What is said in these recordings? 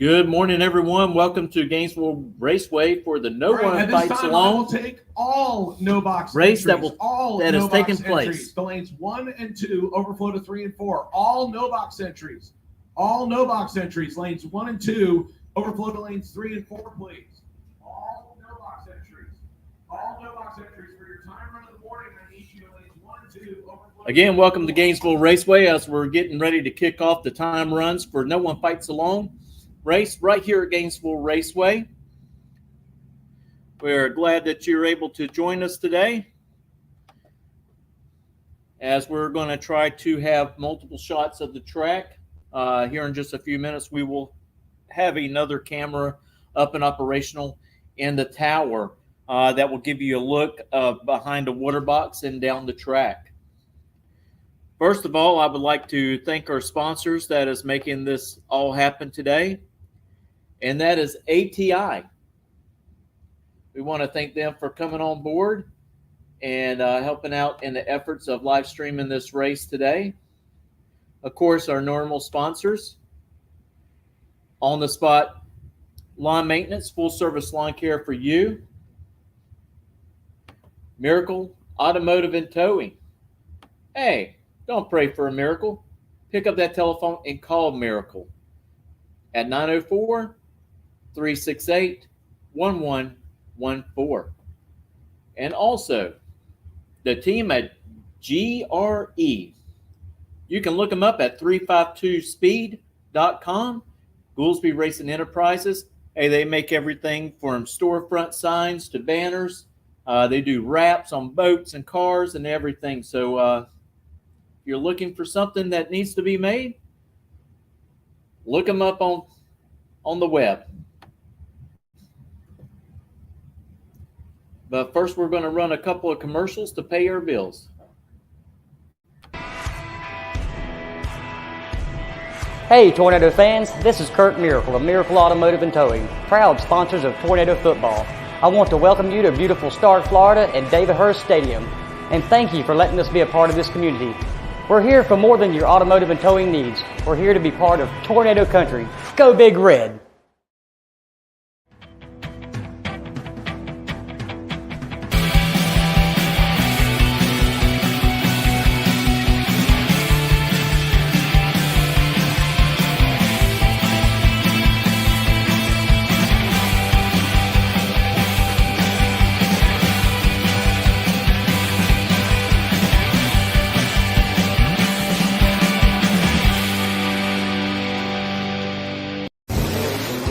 Good morning, everyone. Welcome to Gainesville Raceway for the No One Fights Alone. We'll take all no box race entries, that is taking place. Entries. The lanes 1 and 2 overflow to 3 and 4. All no box entries. All no box entries. Lanes 1 and 2 overflow to lanes 3 and 4, please. All no box entries. All no box entries for your time run of the morning. I need you to lanes 1 and 2 overflow. Again, welcome to Gainesville Raceway as we're getting ready to kick off the time runs for No One Fights Alone race right here at Gainesville Raceway. We're glad that you're able to join us today as we're going to try to have multiple shots of the track. Here in just a few minutes, we will have another camera up and operational in the tower that will give you a look behind the water box and down the track. First of all, I would like to thank our sponsors that is making this all happen today, and that is ATI. We want to thank them for coming on board and helping out in the efforts of live streaming this race today. Of course, our normal sponsors, On the Spot Lawn Maintenance, full service lawn care for you. Miracle Automotive and Towing. Hey, don't pray for a miracle. Pick up that telephone and call Miracle at 904-368-1114. And also, the team at GRE. You can look them up at 352speed.com. Goolsby Racing Enterprises. Hey, they make everything from storefront signs to banners. They do wraps on boats and cars and everything. So if you're looking for something that needs to be made, look them up on the web. But first, we're going to run a couple of commercials to pay our bills. Hey, Tornado fans, this is Kurt Miracle of Miracle Automotive and Towing, proud sponsors of Tornado Football. I want to welcome you to beautiful Stark, Florida at David Hurst Stadium, and thank you for letting us be a part of this community. We're here for more than your automotive and towing needs. We're here to be part of Tornado Country. Go Big Red!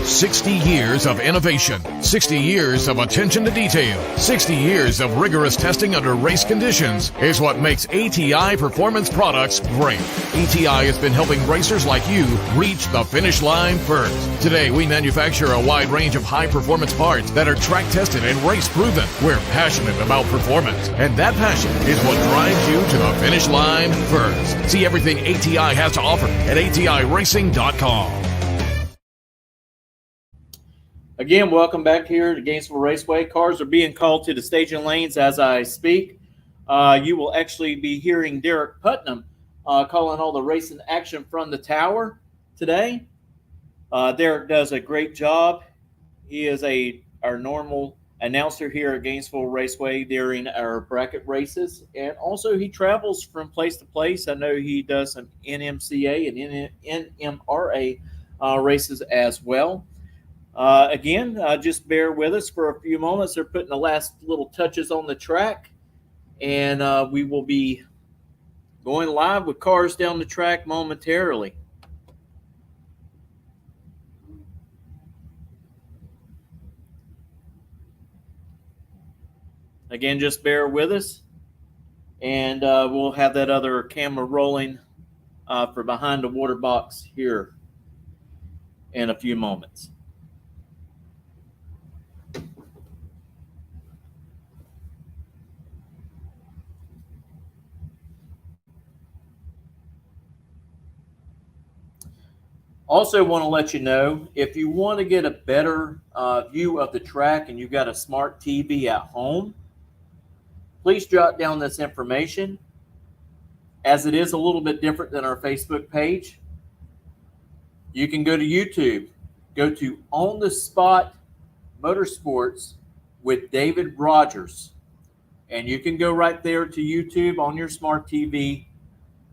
60 years of innovation, 60 years of attention to detail, 60 years of rigorous testing under race conditions is what makes ATI Performance Products great. ATI has been helping racers like you reach the finish line first. Today, we manufacture a wide range of high-performance parts that are track-tested and race-proven. We're passionate about performance, and that passion is what drives you to the finish line first. See everything ATI has to offer at ATIRacing.com. Again, welcome back here to Gainesville Raceway. Cars are being called to the staging lanes as I speak. You will actually be hearing Derek Putnam calling all the racing action from the tower today. Derek does a great job. He is our normal announcer here at Gainesville Raceway during our bracket races. And also he travels from place to place. I know he does some NMCA and NMRA races as well. Again, just bear with us for a few moments. They're putting the last little touches on the track, and we will be going live with cars down the track momentarily. Again, just bear with us, and we'll have that other camera rolling for behind the water box here in a few moments. Also want to let you know, if you want to get a better view of the track and you've got a smart TV at home, please jot down this information, as it is a little bit different than our Facebook page. You can go to YouTube go to On the Spot Motorsports with David Rogers. And you can go right there to YouTube on your smart TV,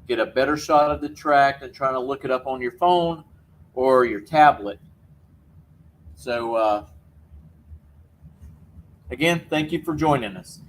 get a better shot of the track than trying to look it up on your phone or your tablet. So, again, thank you for joining us.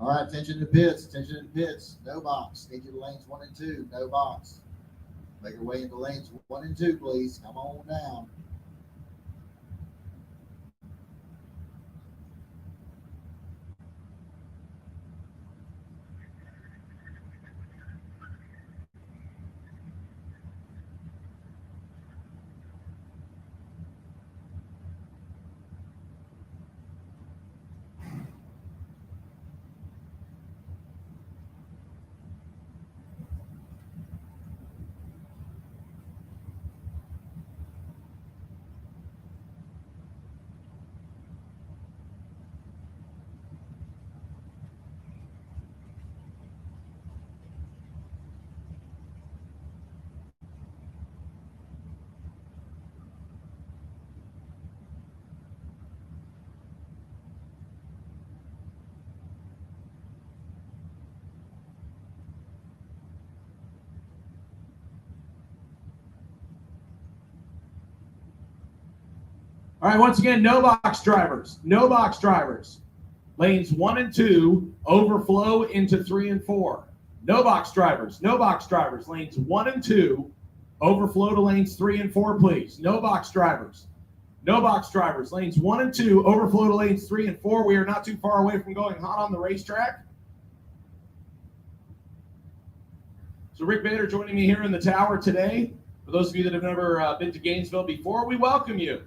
All right, attention to pits, attention to pits. No box. Stay to the lanes 1 and 2. No box. Make your way into lanes 1 and 2, please. Come on down. All right, once again, no box drivers. No box drivers. Lanes 1 and 2 overflow into 3 and 4. No box drivers. No box drivers. Lanes 1 and 2 overflow to lanes 3 and 4, please. No box drivers. No box drivers. Lanes 1 and 2 overflow to lanes 3 and 4. We are not too far away from going hot on the racetrack. So Rick Bader joining me here in the tower today. For those of you that have never been to Gainesville before, we welcome you.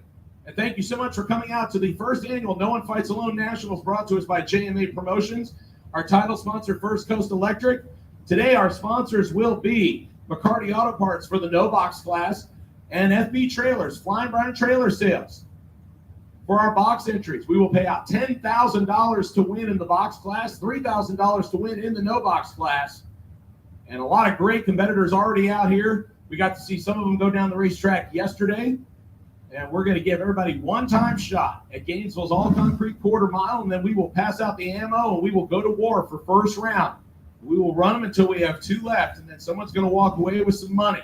And thank you so much for coming out to the first annual No One Fights Alone Nationals, brought to us by JMA Promotions, our title sponsor, First Coast Electric. Today, our sponsors will be McCarty Auto Parts for the no box class and FB Trailers, Flying Brian Trailer Sales. For our box entries, we will pay out $10,000 to win in the box class, $3,000 to win in the no box class. And a lot of great competitors already out here. We got to see some of them go down the racetrack yesterday. And we're going to give everybody one-time shot at Gainesville's all-concrete quarter mile, and then we will pass out the ammo, and we will go to war for first round. We will run them until we have 2 left, and then someone's going to walk away with some money.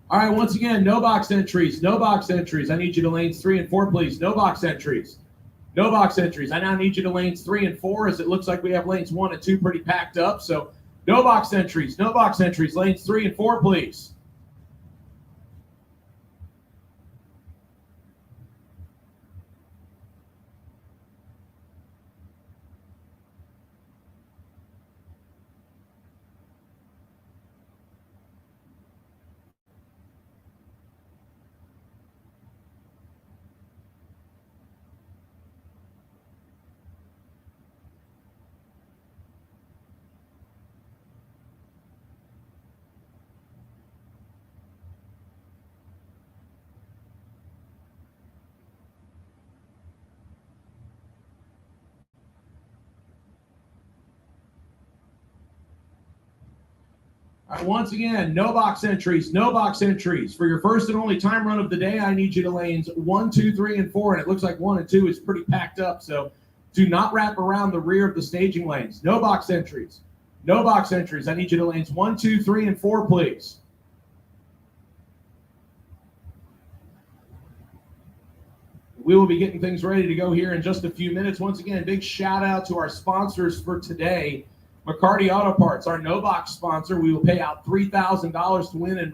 All right, once again, no box entries, no box entries. I need you to lanes 3 and 4, please. No box entries. No box entries. I now need you to lanes 3 and 4, as it looks like we have lanes 1 and 2 pretty packed up. So no box entries, no box entries. Lanes 3 and 4, please. All right, once again, no box entries, no box entries. For your first and only time run of the day, I need you to lanes 1, 2, 3, and 4, and it looks like 1 and 2 is pretty packed up, so do not wrap around the rear of the staging lanes. No box entries. No box entries. I need you to lanes 1, 2, 3, and 4, please. We will be getting things ready to go here in just a few minutes. Once again, big shout out to our sponsors for today. McCarty Auto Parts, our no box sponsor. We will pay out $3,000 to win in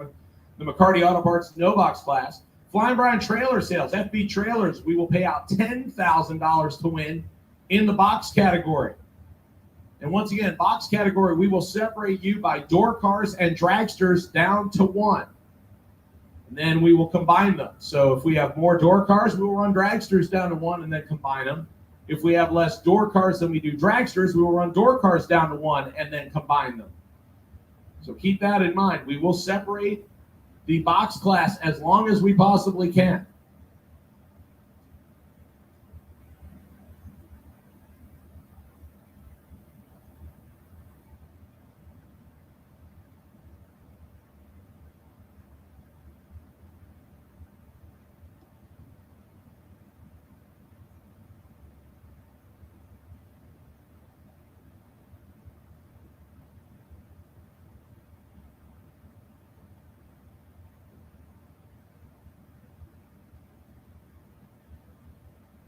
the McCarty Auto Parts no box class. Flying Brian Trailer Sales, FB Trailers, we will pay out $10,000 to win in the box category. And once again, box category, we will separate you by door cars and dragsters down to 1. And then we will combine them. So if we have more door cars, we will run dragsters down to 1 and then combine them. If we have less door cars than we do dragsters, we will run door cars down to 1 and then combine them. So keep that in mind. We will separate the box class as long as we possibly can.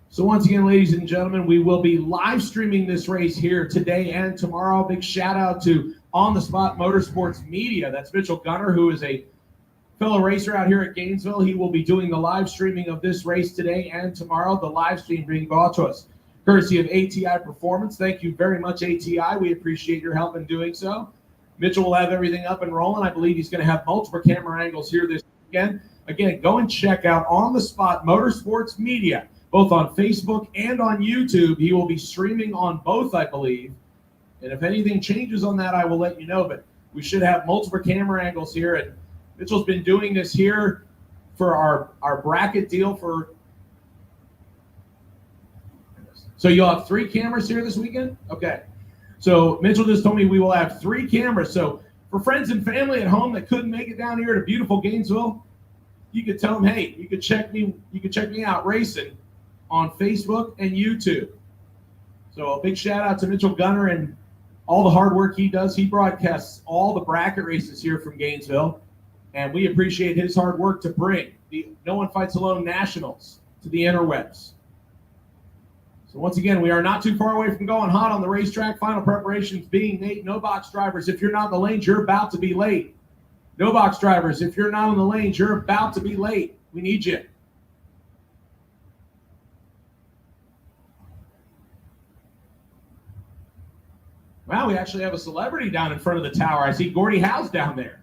So once again, ladies and gentlemen, we will be live streaming this race here today and tomorrow. Big shout out to On the Spot Motorsports Media. That's Mitchell Gunner, who is a fellow racer out here at Gainesville. He will be doing the live streaming of this race today and tomorrow. The live stream being brought to us courtesy of ATI Performance. Thank you very much, ATI. We appreciate your help in doing so. Mitchell will have everything up and rolling. I believe he's going to have multiple camera angles here this weekend. Again, go and check out On the Spot Motorsports Media, both on Facebook and on YouTube. He will be streaming on both, I believe. And if anything changes on that, I will let you know. But we should have multiple camera angles here. And Mitchell's been doing this here for our bracket deal for. So you'll have 3 cameras here this weekend? Okay. So Mitchell just told me we will have 3 cameras. So for friends and family at home that couldn't make it down here to beautiful Gainesville, you could tell them, hey, you could check me out racing on Facebook and YouTube. So a big shout out to Mitchell Gunner and all the hard work he does. He broadcasts all the bracket races here from Gainesville, and we appreciate his hard work to bring the No One Fights Alone Nationals to the interwebs. So once again, we are not too far away from going hot on the racetrack. Final preparations being made. No box drivers, if you're not in the lanes, you're about to be late. No box drivers, if you're not in the lanes, you're about to be late. We need you. Wow, we actually have a celebrity down in front of the tower. I see Gordie Howe's down there.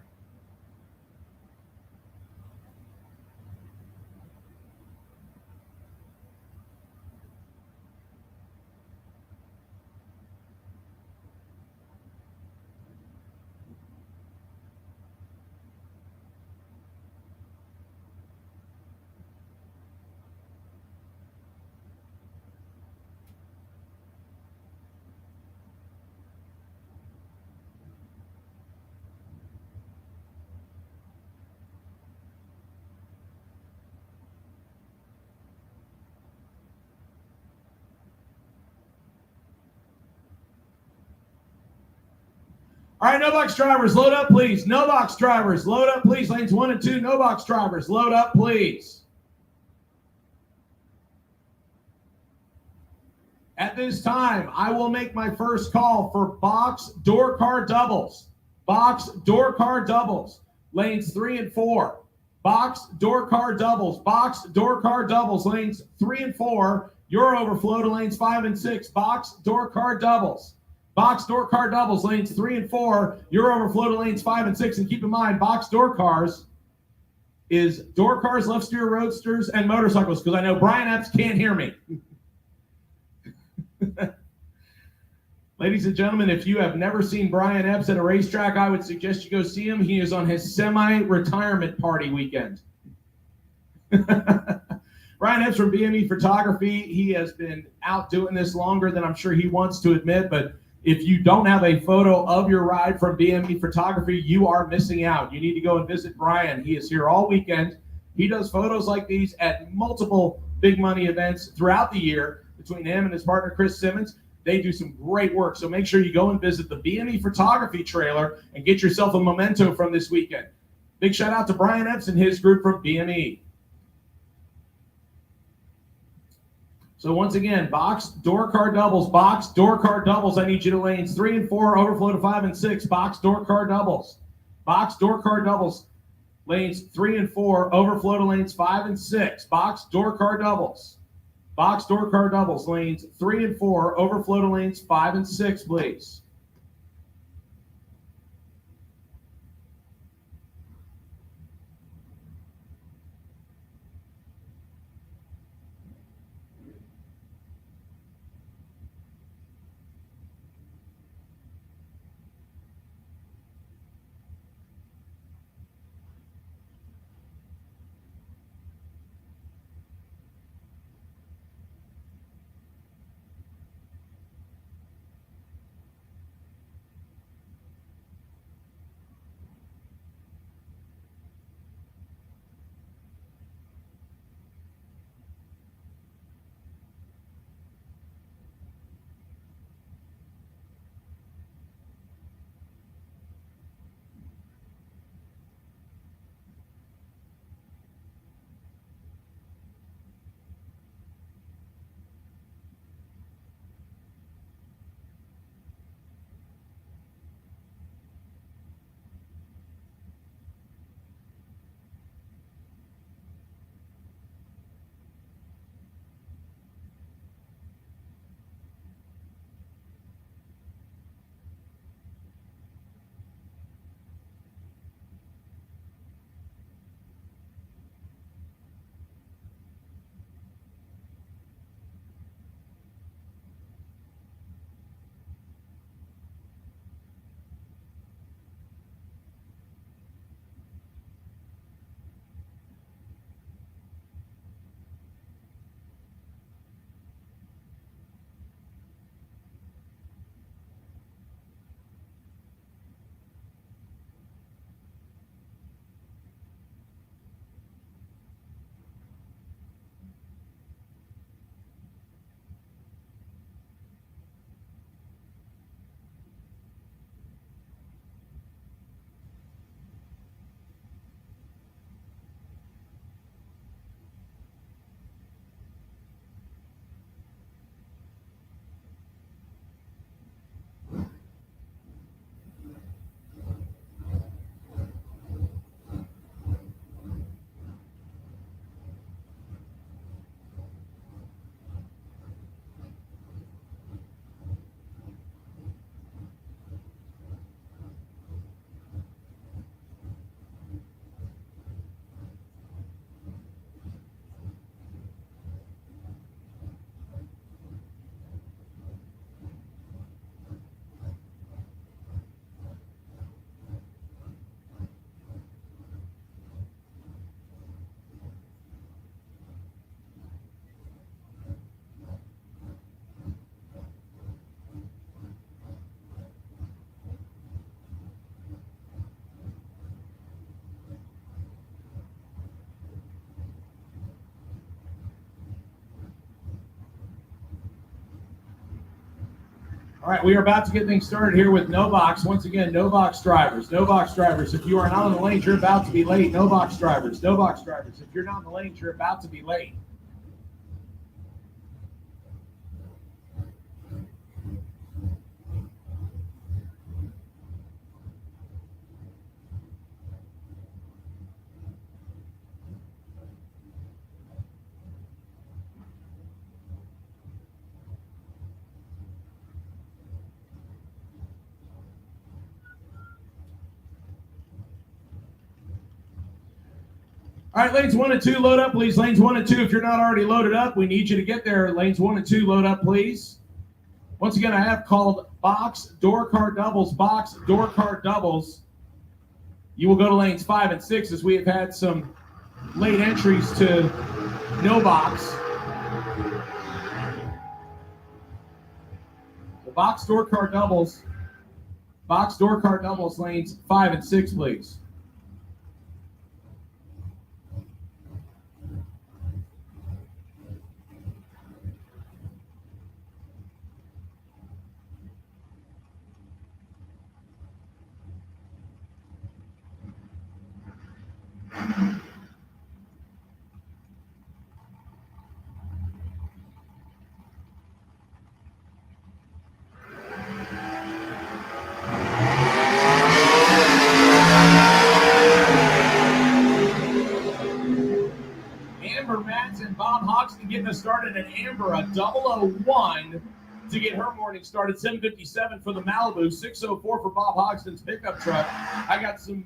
All right, no box drivers, load up, please. No box drivers, load up, please. Lanes 1 and 2, no box drivers, load up, please. At this time, I will make my first call for box door car doubles. Box door car doubles. Lanes 3 and 4. Box door car doubles. Box door car doubles. Lanes 3 and 4. Your overflow to lanes 5 and 6. Box door car doubles. Box door car doubles. Lanes 3 and 4. Your overflow to lanes 5 and 6. And keep in mind, box door cars is door cars, left steer roadsters, and motorcycles, because I know Brian Epps can't hear me. Ladies and gentlemen, if you have never seen Brian Epps at a racetrack, I would suggest you go see him. He is on his semi-retirement party weekend. Brian Epps from BME Photography. He has been out doing this longer than I'm sure he wants to admit, but if you don't have a photo of your ride from BME Photography, you are missing out. You need to go and visit Brian. He is here all weekend. He does photos like these at multiple big money events throughout the year between him and his partner, Chris Simmons. They do some great work, so make sure you go and visit the BME Photography trailer and get yourself a memento from this weekend. Big shout out to Brian Epps and his group from BME. So once again, box door car doubles, box door car doubles. I need you to lanes 3 and 4, overflow to 5 and 6. Box door car doubles, box door car doubles. Lanes 3 and 4, overflow to lanes 5 and 6. Box door car doubles. Box door car doubles, lanes 3 and 4, overflow to lanes 5 and 6, please. All right, we are about to get things started here with no box. Once again, no box drivers. No box drivers. If you are not on the lanes, you're about to be late. No box drivers. No box drivers. If you're not on the lanes, you're about to be late. All right, lanes 1 and 2, load up, please. Lanes 1 and 2, if you're not already loaded up, we need you to get there. Lanes 1 and 2, load up, please. Once again, I have called box door car doubles, box door car doubles. You will go to lanes 5 and 6 as we have had some late entries to no box. The box door car doubles, lanes 5 and 6, please. And Bob Hoxton getting us started, and Amber a 001 to get her morning started. 7:57 for the Malibu, 6:04 for Bob Hoxton's pickup truck. I got some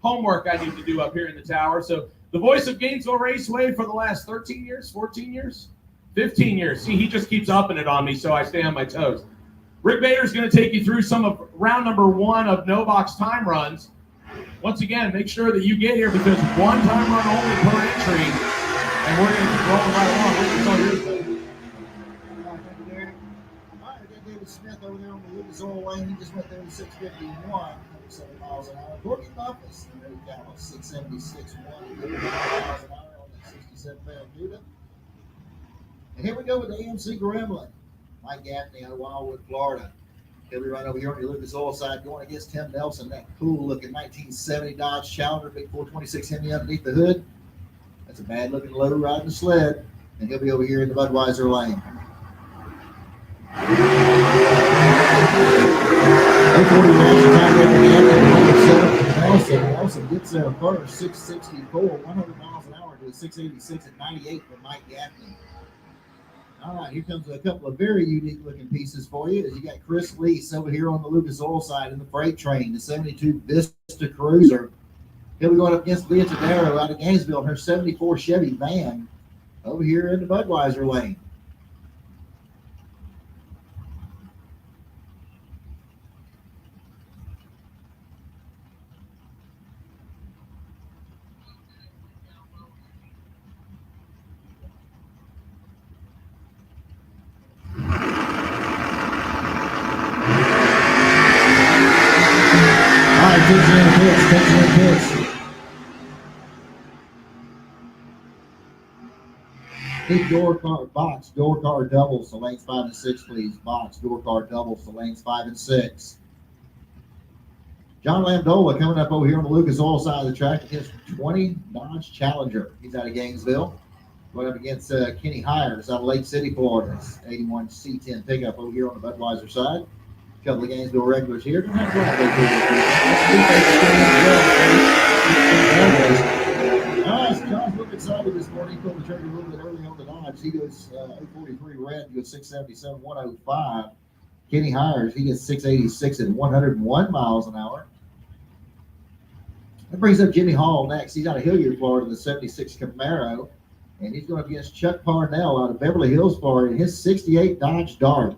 homework I need to do up here in the tower. So the voice of Gainesville Raceway for the last 13 years, 14 years, 15 years. See, he just keeps upping it on me, so I stay on my toes. Rick Bader's going to take you through some of round number 1 of no box time runs. Once again, make sure that you get here because one time run only per entry. And we're going to keep rolling right along. What's all yours, baby? Thank you, Derek. All right, we got David Smith over there on the Lucas Oil Lane. He just went there with 651, 7 miles an hour. Courtney Buffus, there he got 676, 1 miles an hour on that 67 Barracuda. And here we go with the AMC Gremlin. Mike Gaffney out of Wildwood, Florida. He'll be right over here on the Lucas Oil side going against Tim Nelson, that cool-looking 1970 Dodge Challenger, big 426 Hemi underneath the hood. That's a bad-looking low riding sled, and he'll be over here in the Budweiser lane. 840 Nelson gets there first, 664, 100 miles an hour to 686 at 98 for Mike Gaffney. All right, here comes a couple of very unique-looking pieces for you. As you got Chris Lease over here on the Lucas Oil side in the freight train, the 72 Vista Cruiser. He'll be going up against Leah Tadaro out of Gainesville in her 74 Chevy van over here in the Budweiser lane. All right, attention in pits. Big door car, box, door car doubles to lanes 5 and 6, please. Box, door car doubles to lanes 5 and 6. John Landola coming up over here on the Lucas Oil side of the track against 20 Dodge Challenger. He's out of Gainesville. Going up against Kenny Hires out of Lake City, Florida. 81 C10 pickup over here on the Budweiser side. A couple of Gainesville regulars here. John's looking excited this morning. He pulled the trigger a little bit early on the Dodge. He goes 843 red, goes 677, 105. Kenny Hires, he gets 686 at 101 miles an hour. That brings up Jimmy Hall next. He's out of Hilliard, Florida, the 76 Camaro. And he's going up against Chuck Parnell out of Beverly Hills, Florida, in his 68 Dodge Dart.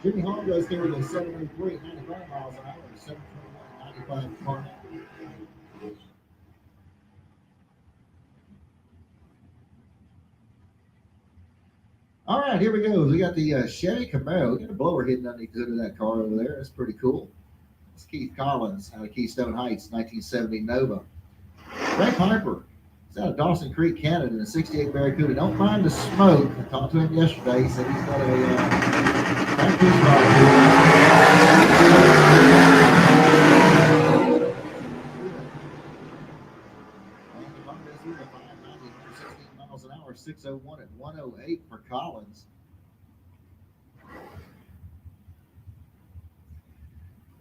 Jimmy Hall goes there with a 703 at 95 miles an hour, 721 at 95 Parnell. All right, here we go. We got the Chevy Camaro. We got a blower hidden underneath the hood of that car over there. That's pretty cool. It's Keith Collins out of Keystone Heights, 1970 Nova. Ray Piper is out of Dawson Creek, Canada, in a 68 Barracuda. Don't mind the smoke. I talked to him yesterday. He said he's got a practice miles an hour, 601 at 108 for Collins.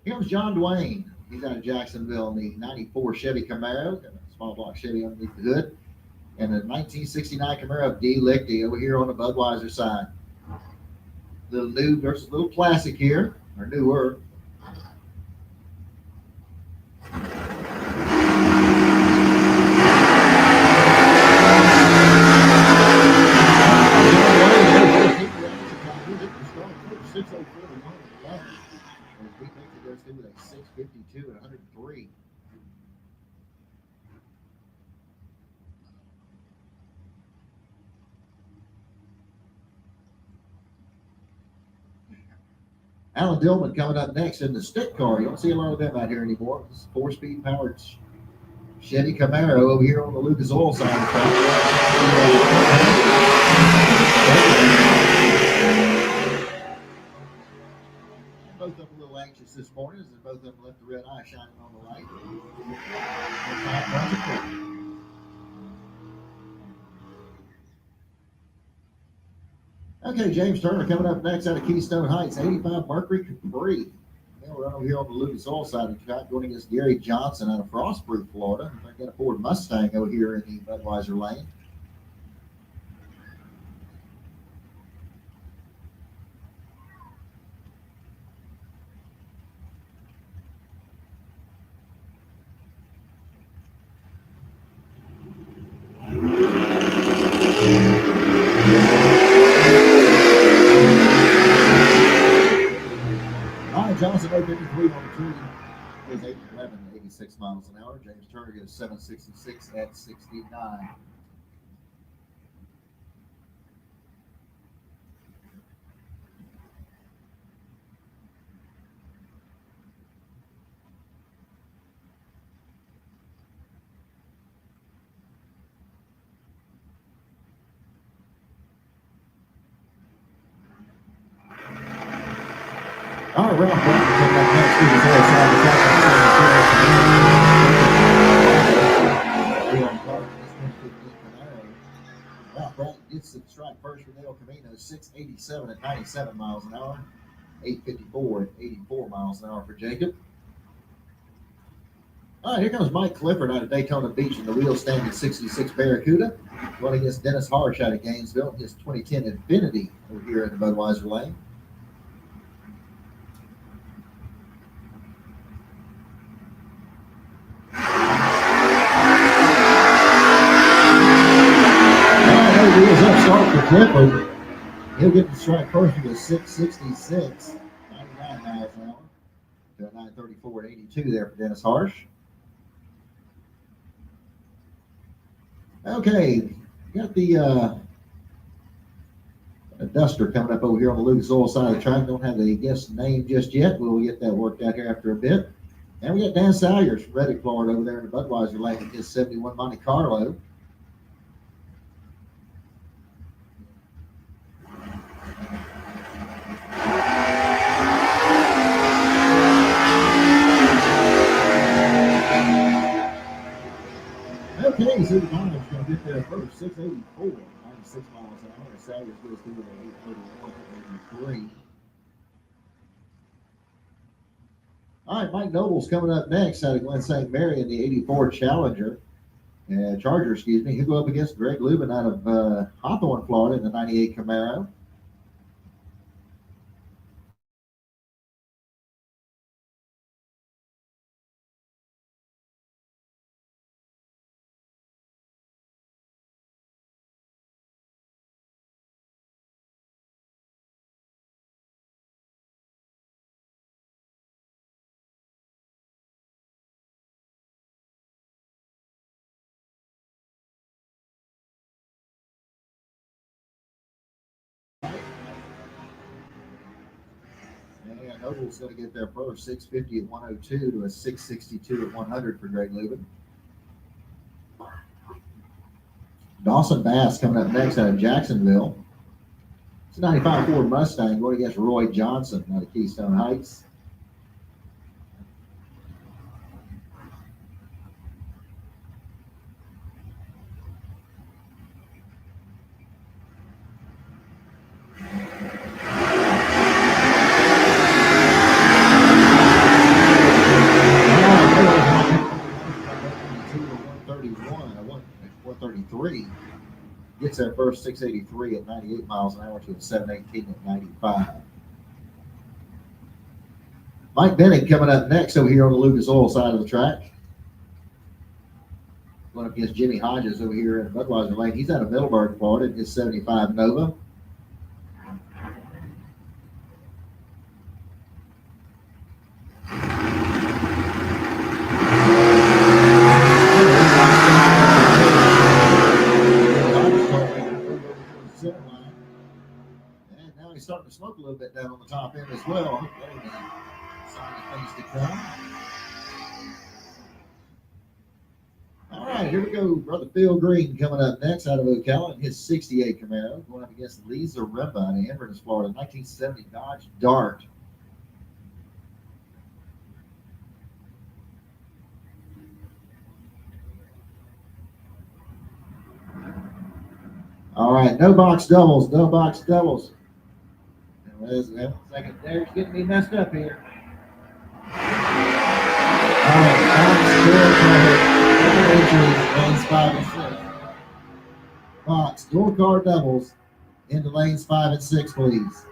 Here's John Dwayne. He's out of Jacksonville in the 94 Chevy Camaro. Got a small block Chevy underneath the hood. And a 1969 Camaro D Lichty over here on the Budweiser side. Little new versus little classic here, or newer. With a 652 and 103. Alan Dillman coming up next in the stick car. You don't see a lot of them out here anymore. This is 4-speed powered Chevy Camaro over here on the Lucas Oil side of the track. Both of them a little anxious this morning as both of them left the red eye shining on the light. Okay, James Turner coming up next out of Keystone Heights, 85 Mercury Capri. Now we're over here on the Lucas Oil side of the track going against Gary Johnson out of Frostproof, Florida. I got a Ford Mustang over here in the Budweiser lane. Johnson 853 on the tree is 811, 86 miles an hour. James Turner goes 766 at 69. All right, Ralph Bratton coming up next to the other side of the track. Ralph Bratton gets the strike first with El Camino, 687 at 97 miles an hour, 854 at 84 miles an hour for Jacob. All right, here comes Mike Clifford out of Daytona Beach in the wheel standing 66 Barracuda, going against Dennis Harsh out of Gainesville in his 2010 Infinity over here in the Budweiser lane. Start for Clifford. He'll get the strike first with a 666, 99 miles an hour, to a 934 at 82 there for Dennis Harsh. Okay, got the a Duster coming up over here on the Lucas Oil side of the track. Don't have the guest name just yet. We'll get that worked out here after a bit. And we got Dan Salyers from Reddick, Florida over there in the Budweiser lane with his 71 Monte Carlo. Okay, so the Connors going to get there first, 684, 96 miles an hour. Salyers goes through at 831, 83. All right, Mike Noble's coming up next out of Glen St. Mary in the 84 Charger, excuse me. He'll go up against Greg Lubin out of Hawthorne, Florida in the 98 Camaro. right, Noble's going to get there first. 650 at 102 to a 662 at 100 for Greg Lubin. Dawson Bass coming up next out of Jacksonville. It's a 95 Ford Mustang going against Roy Johnson out of Keystone Heights. Gets there first, 683 at 98 miles an hour to a 718 at 95. Mike Bennett coming up next over here on the Lucas Oil side of the track. Going up against Jimmy Hodges over here in Budweiser Lane. He's out of Middleburg, Florida, in his 75 Nova. He's starting to smoke a little bit down on the top end as well. That'll be a sign of things to come. All right, here we go. Brother Phil Green coming up next out of Ocala in his 68 Camaro, going up against Lisa Rimba in Inverness, Florida, 1970 Dodge Dart. All right, no box doubles, no box doubles. Second, there's getting me messed up here. All right, box door car doubles into lanes 5 and 6, please.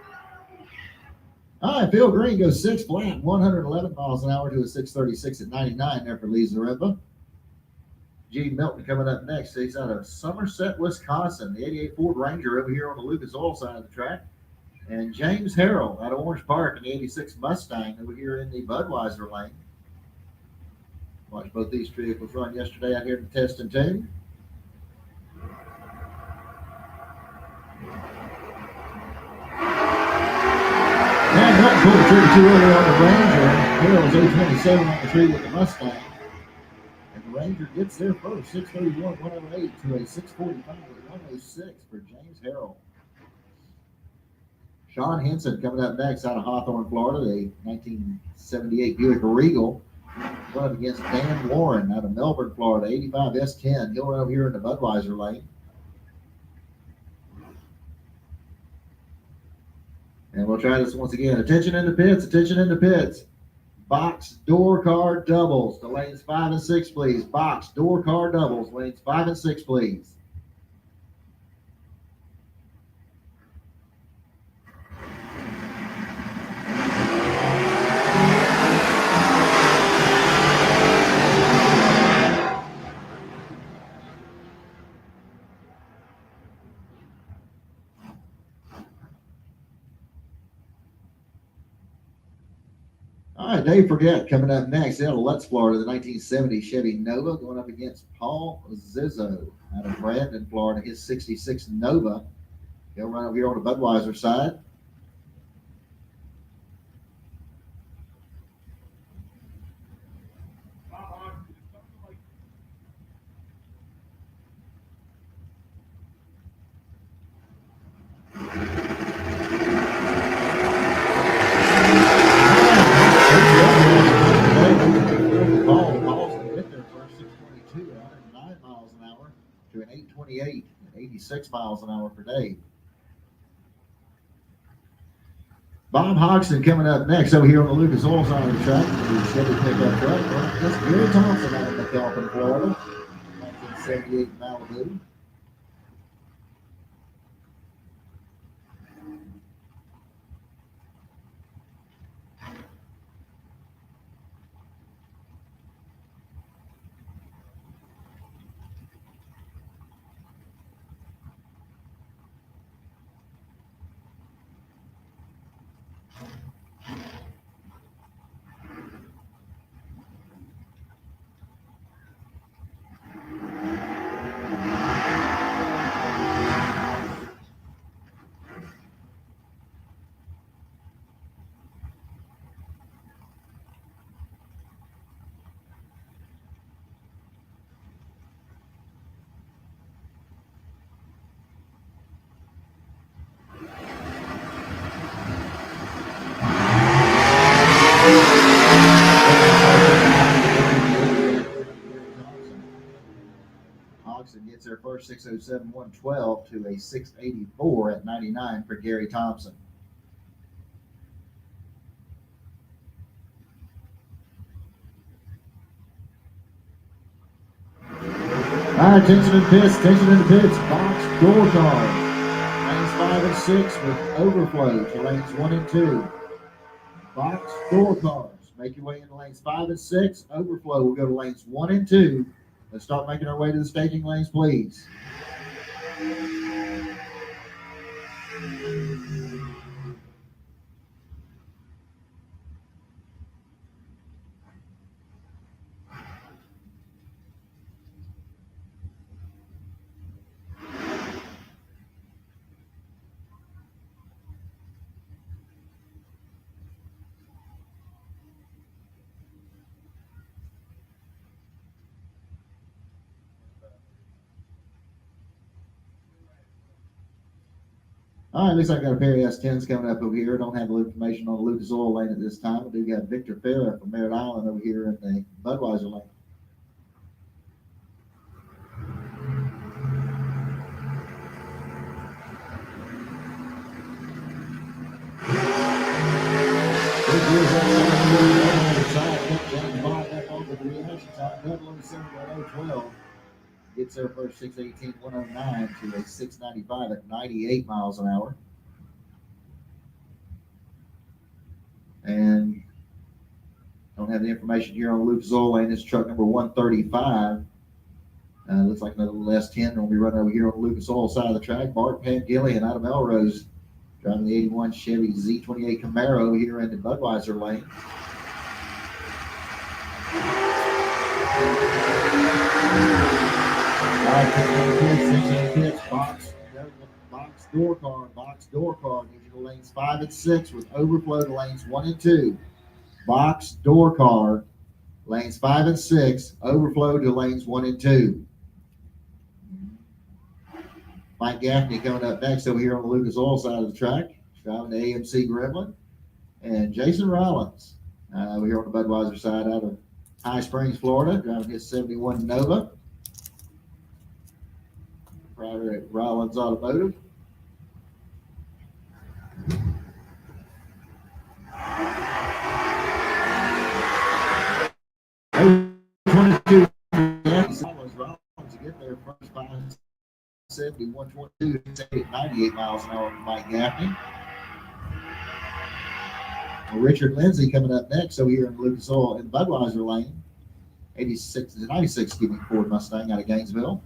All right, Phil Green goes 6 flat, 111 miles an hour to a 636 at 99 there for Lisa Rimba. Gene Milton coming up next. He's out of Somerset, Wisconsin. The 88 Ford Ranger over here on the Lucas Oil side of the track. And James Harrell out of Orange Park in the 86 Mustang over here in the Budweiser lane. Watched both these vehicles run yesterday out here to test and tune. And Milton pulled the trigger too early on the Ranger. Harrell's 827 on the tree with the Mustang. And the Ranger gets there first, 631, 108 to a 645 with 106 for James Harrell. Sean Henson coming up next out of Hawthorne, Florida, the 1978 Buick Regal. Going up against Dan Warren out of Melbourne, Florida, 85 S10. He'll run over here in the Budweiser lane. And we'll try this once again. Attention in the pits, attention in the pits. Box door car doubles to lanes 5 and 6, please. Box door car doubles, lanes 5 and 6, please. All right, Dave Forget coming up next out of Lutz, Florida, the 1970 Chevy Nova, going up against Paul Zizzo out of Brandon, Florida, his 66 Nova. He'll run over here on the Budweiser side. To an 828 and 86 miles an hour per day. Bob Hodgson coming up next over here on the Lucas Oil side of the track. The Chevy pickup truck. Well, that's Gary Thompson out of McAlpin, Florida, 1978 Malibu. their first 6:07.112 to a 6:84 at 99 for Gary Thompson. All right, attention in the pits, box door card. Lanes 5 and 6 with overflow to lanes 1 and 2. Box door cars. Make your way into lanes 5 and 6. Overflow will go to lanes 1 and 2. Let's start making our way to the staging lanes, please. All right, looks like I got a pair of S10s coming up over here. Don't have information on the Lucas Oil lane at this time. We do got Victor Farah from Merritt Island over here in the Budweiser lane. Gets their first 6:18.109 to a 6:95 at 98 miles an hour. And don't have the information here on the Lucas Oil lane. It's truck number 135. Looks like another S10 will be running over here on the Lucas Oil side of the track. Bart Pan Gilly and Adam Melrose driving the 81 Chevy Z28 Camaro here in the Budweiser lane. Box door car. Gives you the lanes 5 and 6 with overflow to lanes 1 and 2. Box door car, lanes 5 and 6, overflow to lanes 1 and 2. Mike Gaffney coming up next over here on the Lucas Oil side of the track, driving the AMC Gremlin. And Jason Rollins, over here on the Budweiser side out of High Springs, Florida, driving his 71 Nova. Rider at Rollins Automotive. Rollins to get there first 571.22 at 98 miles an hour from Mike Gaffney. Richard Lindsay coming up next over here in Lucas Oil in Budweiser lane. 96 Ford Mustang out of Gainesville.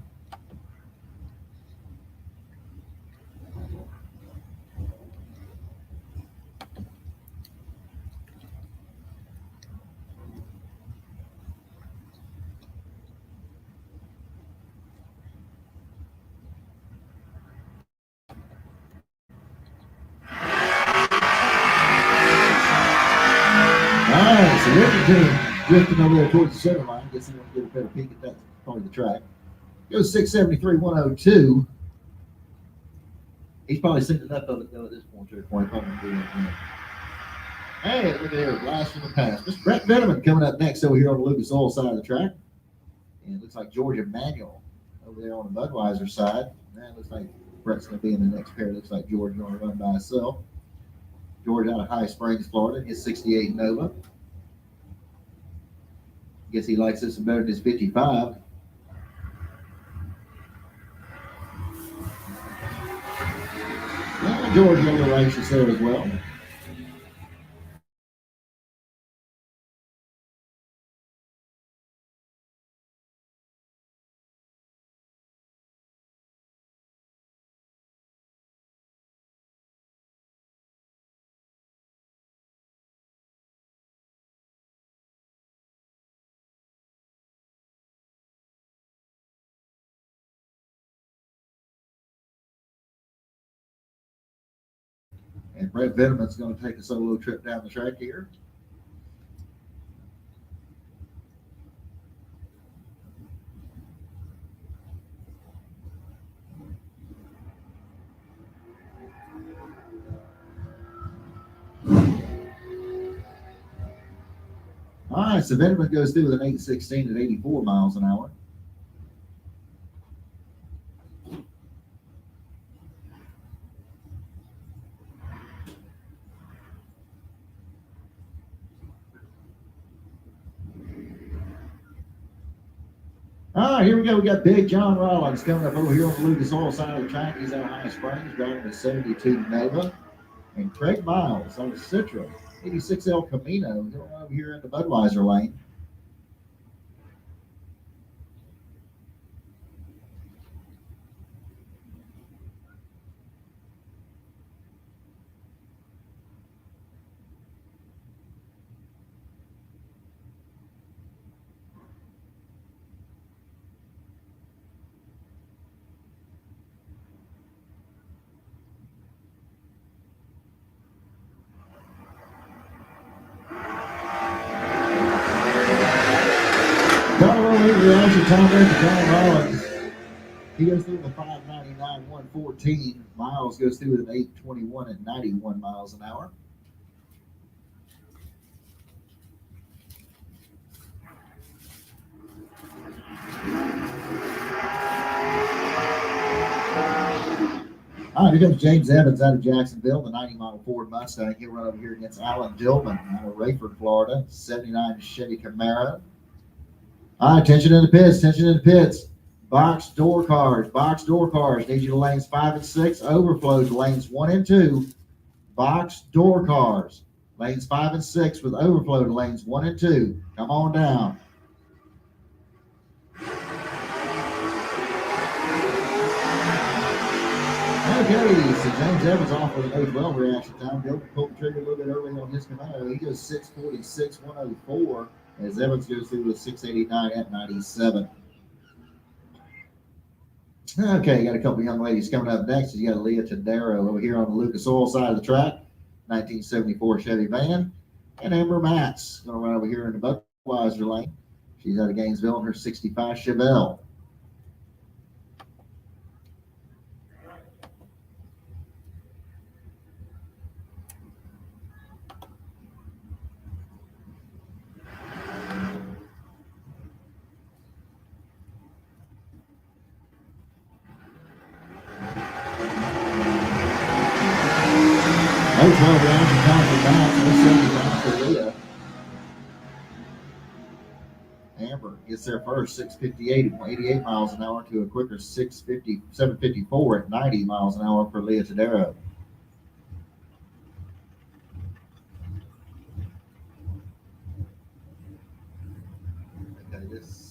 So Richard drifting over there towards the center line. Guess he want to get a better peek at that part of the track. Goes 6:73.102. He's probably seen enough of it though at this point to the point. Hey, look at there, blast from the past. Mr. Brett Veneman coming up next over here on the Lucas Oil side of the track. And it looks like George Emanuel over there on the Budweiser side. Man, looks like Brett's going to be in the next pair. Looks like George going to run by himself. George out of High Springs, Florida, his 68 Nova. Guess he likes this one better than his 55. Yeah, George got a little anxious there as well. And Brett Veneman's going to take a solo trip down the track here. All right, so Veneman goes through with an 8:16 at 84 miles an hour. All right, here we go. We got Big John Rollins coming up over here on the Lucas Oil side of the track. He's out of High Springs, driving a 72 Nova. And Craig Miles on the Citra, 86 El Camino, going over here in the Budweiser lane. Time there for John Rollins. He goes through the 599, 114. Miles goes through at 821 at 91 miles an hour. All right, here comes James Evans out of Jacksonville, the 90-mile Ford Mustang. He'll run over here against Alan Dillman out of Rayford, Florida, 79 Chevy Camaro. All right, attention in the pits, attention in the pits. Box door cars, box door cars. Need you to lanes 5 and 6, overflow to lanes 1 and 2. Box door cars, lanes 5 and 6 with overflow to lanes 1 and 2. Come on down. Okay, so James Evans off with an 8-12 reaction time. Bill pulled the trigger a little bit early on his Camaro. He goes 646, 104. As Evans goes through with 689 at 97. Okay, got a couple of young ladies coming up next. You got Leah Tadero over here on the Lucas Oil side of the track, 1974 Chevy van. And Amber Matz going to run over here in the Budweiser lane. She's out of Gainesville in her 65 Chevelle. No 12 rounds of time for Max, no 70 rounds for Leah. Amber gets there first, 658 at 88 miles an hour to a quicker 754 at 90 miles an hour for Leah Tadero. Okay, this.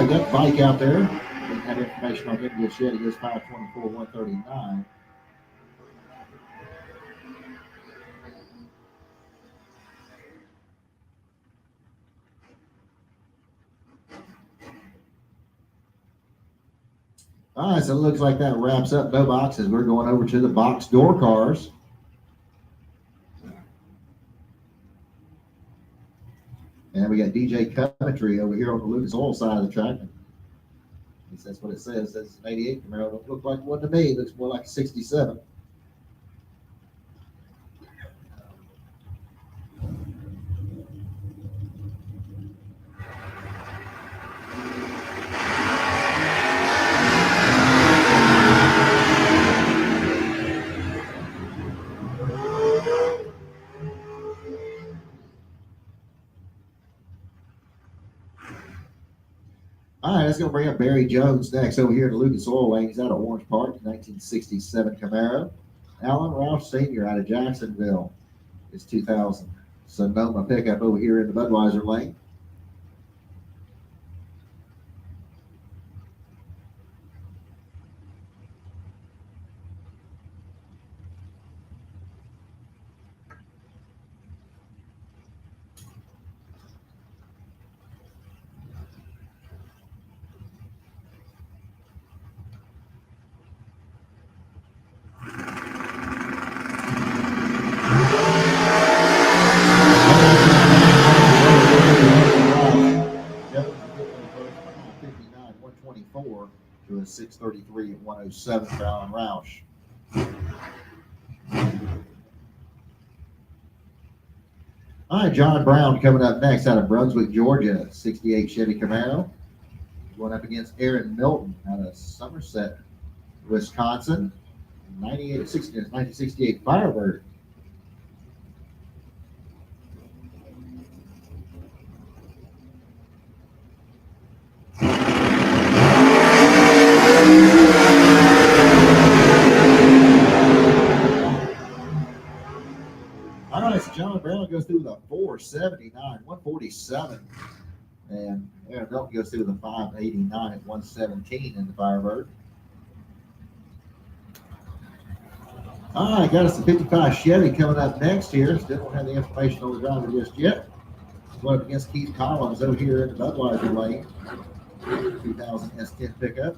Got the bike out there. Didn't have information on him just yet. He goes 524, 139. All right, so it looks like that wraps up no boxes. We're going over to the box door cars. And we got DJ Coventry over here on the Lucas Oil side of the track. At least that's what it says. It says an 88 Camaro. Don't look like one to me. It looks more like a 67. All right, that's going to bring up Barry Jones next over here at the Lucas Oil lane. He's out of Orange Park, 1967 Camaro. Alan Roush Sr. out of Jacksonville. It's 2000 Sonoma pickup over here in the Budweiser lane. 133 and 107 for Alan Roush. All right, John Brown coming up next out of Brunswick, Georgia. 68 Chevy Camaro. Going up against Aaron Milton out of Somerset, Wisconsin. 1968 Firebird. All right, so John Brown goes through with a 479, 147. And Aaron Milton goes through with a 589 at 117 in the Firebird. All right, got us a 55 Chevy coming up next here. Still don't have the information on the driver just yet. Going up against Keith Collins over here in the Budweiser lane. 2000 S10 pickup.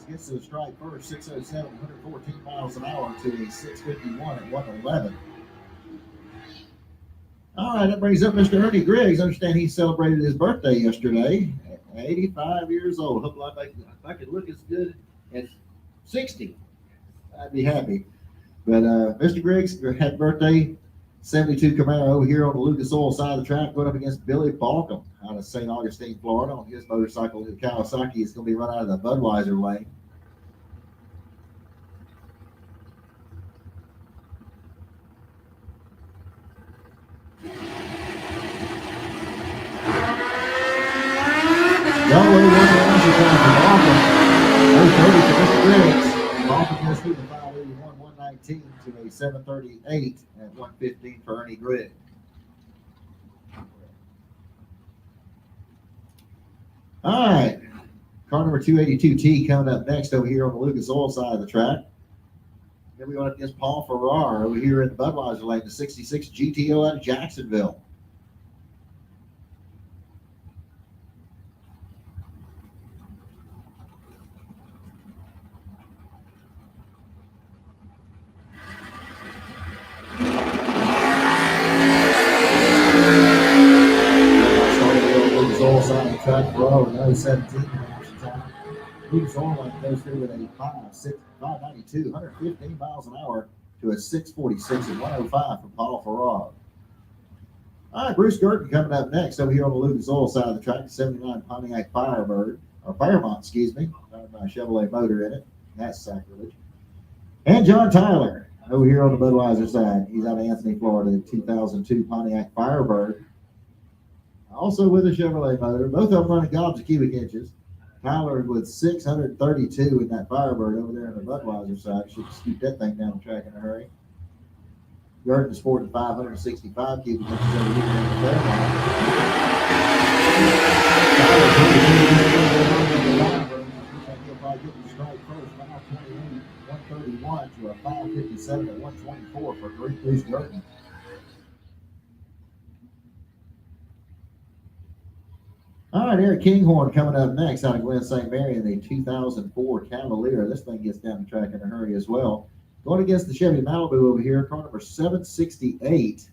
Gets to the strike first, 607, 114 miles an hour to a 651 at 111. All right, that brings up Mr. Ernie Griggs. I understand he celebrated his birthday yesterday at 85 years old. Hopefully if I could look as good at 60, I'd be happy. But Mr. Griggs had birthday, 72 Camaro over here on the Lucas Oil side of the track, going up against Billy Balcom out of St. Augustine, Florida. On his motorcycle, the Kawasaki is going to be run out of the Budweiser lane. Yahweh won the answer time for Balcom. 030 for Mr. Griggs. Balcom goes through the 581, 119 to a 738 at 115 for Ernie Griggs. All right. Car number 282T coming up next over here on the Lucas Oil side of the track. Then we went up against Paul Farrar over here in the Budweiser lane, the 66 GTO out of Jacksonville. Track for all in 017 time. Lucas Oil line goes through with a 592, 115 miles an hour to a 646 and 105 from Paul Farrar. All right, Bruce Gurton coming up next over here on the Lucas Oil side of the track, 79 Pontiac Firebird, or Fairmont, excuse me, driven by a Chevrolet motor in it. That's sacrilege. And John Tyler over here on the Budweiser side. He's out of Anthony, Florida, the 2002 Pontiac Firebird. Also with a Chevrolet motor. Both of them running gobs of cubic inches. Tyler with 632 in that Firebird over there on the Budweiser side. Should just keep that thing down the track in a hurry. Gurton sporting 565 cubic inches over here in the Fairmont. Tyler, he'll probably get the strike first. 528, 131 to a 557 at 124 for Bruce Gurton. All right, Eric Kinghorn coming up next out of Glen St. Mary in the 2004 Cavalier. This thing gets down the track in a hurry as well. Going against the Chevy Malibu over here, car number 768.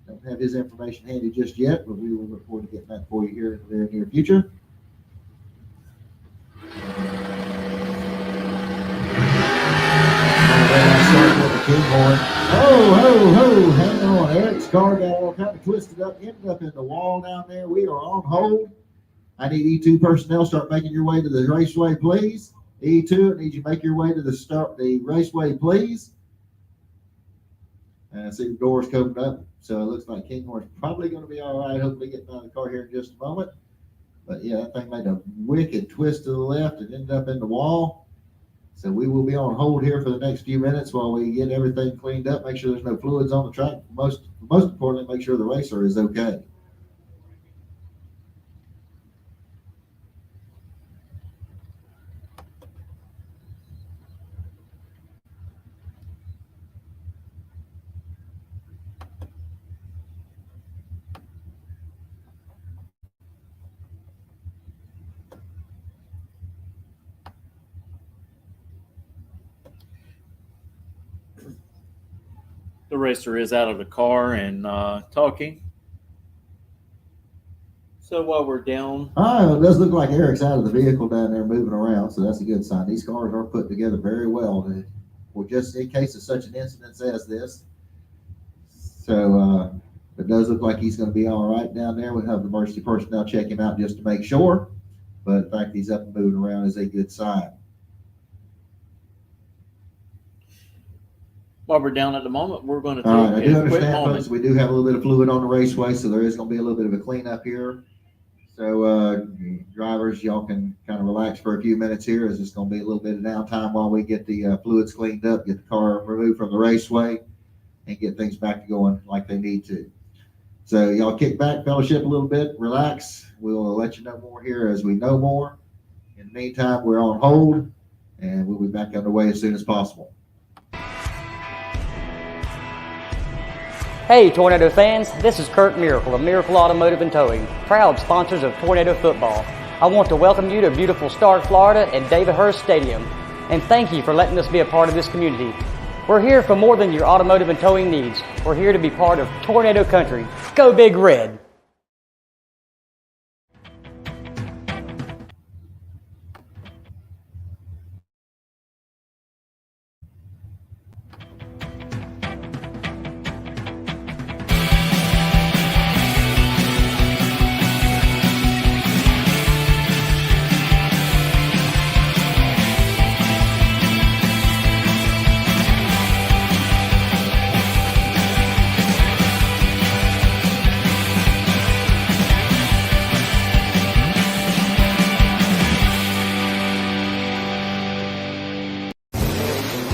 Don't have his information handy just yet, but we will look forward to getting that for you here in the very near future. Kinghorn. Ho, hang on. Eric's car got all kind of twisted up, ended up in the wall down there. We are on hold. I need E2 personnel, start making your way to the raceway, please. E2, I need you to make your way to the raceway, please. And I see the doors coming up, so it looks like Kinghorn's probably going to be all right. Hopefully getting out of the car here in just a moment. But yeah, that thing made a wicked twist to the left and ended up in the wall. So we will be on hold here for the next few minutes while we get everything cleaned up, make sure there's no fluids on the track. Most importantly, make sure the racer is okay. The racer is out of the car and talking. So while we're down, It does look like Eric's out of the vehicle down there moving around, so that's a good sign. These cars are put together very well for just in case of such an incident as this. So it does look like he's going to be all right down there. We'll have the emergency personnel check him out just to make sure. But the fact he's up and moving around is a good sign. while we're down at the moment, we're going to take I do a quick understand, moment. folks, we do have a little bit of fluid on the raceway, so there is going to be a little bit of a cleanup here. So drivers, y'all can kind of relax for a few minutes here, as it's going to be a little bit of downtime while we get the fluids cleaned up, get the car removed from the raceway, and get things back to going like they need to. So y'all kick back, fellowship a little bit, relax. We'll let you know more here as we know more. In the meantime, we're on hold, and we'll be back underway as soon as possible. Hey, Tornado fans, this is Kurt Miracle of Miracle Automotive and Towing, proud sponsors of Tornado Football. I want to welcome you to beautiful Stark, Florida and David Hurst Stadium, and thank you for letting us be a part of this community. We're here for more than your automotive and towing needs. We're here to be part of Tornado Country. Go Big Red!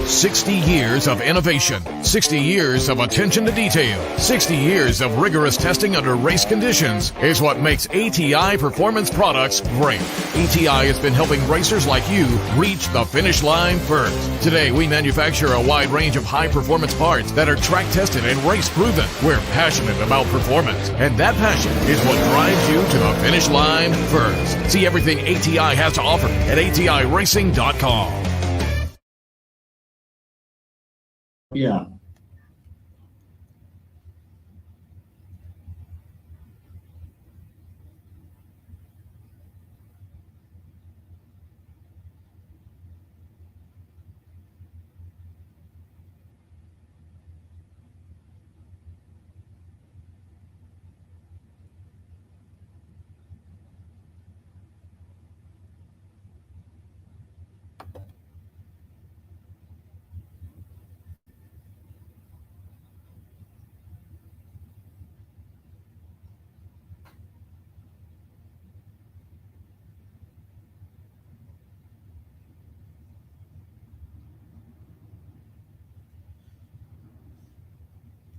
"60 years of innovation, 60 years of attention to detail, 60 years of rigorous testing under race conditions is what makes ATI Performance Products great. ATI has been helping racers like you reach the finish line first. Today, we manufacture a wide range of high-performance parts that are track-tested and race-proven. We're passionate about performance, and that passion is what drives you to the finish line first. See everything ATI has to offer at ATIRacing.com. Yeah.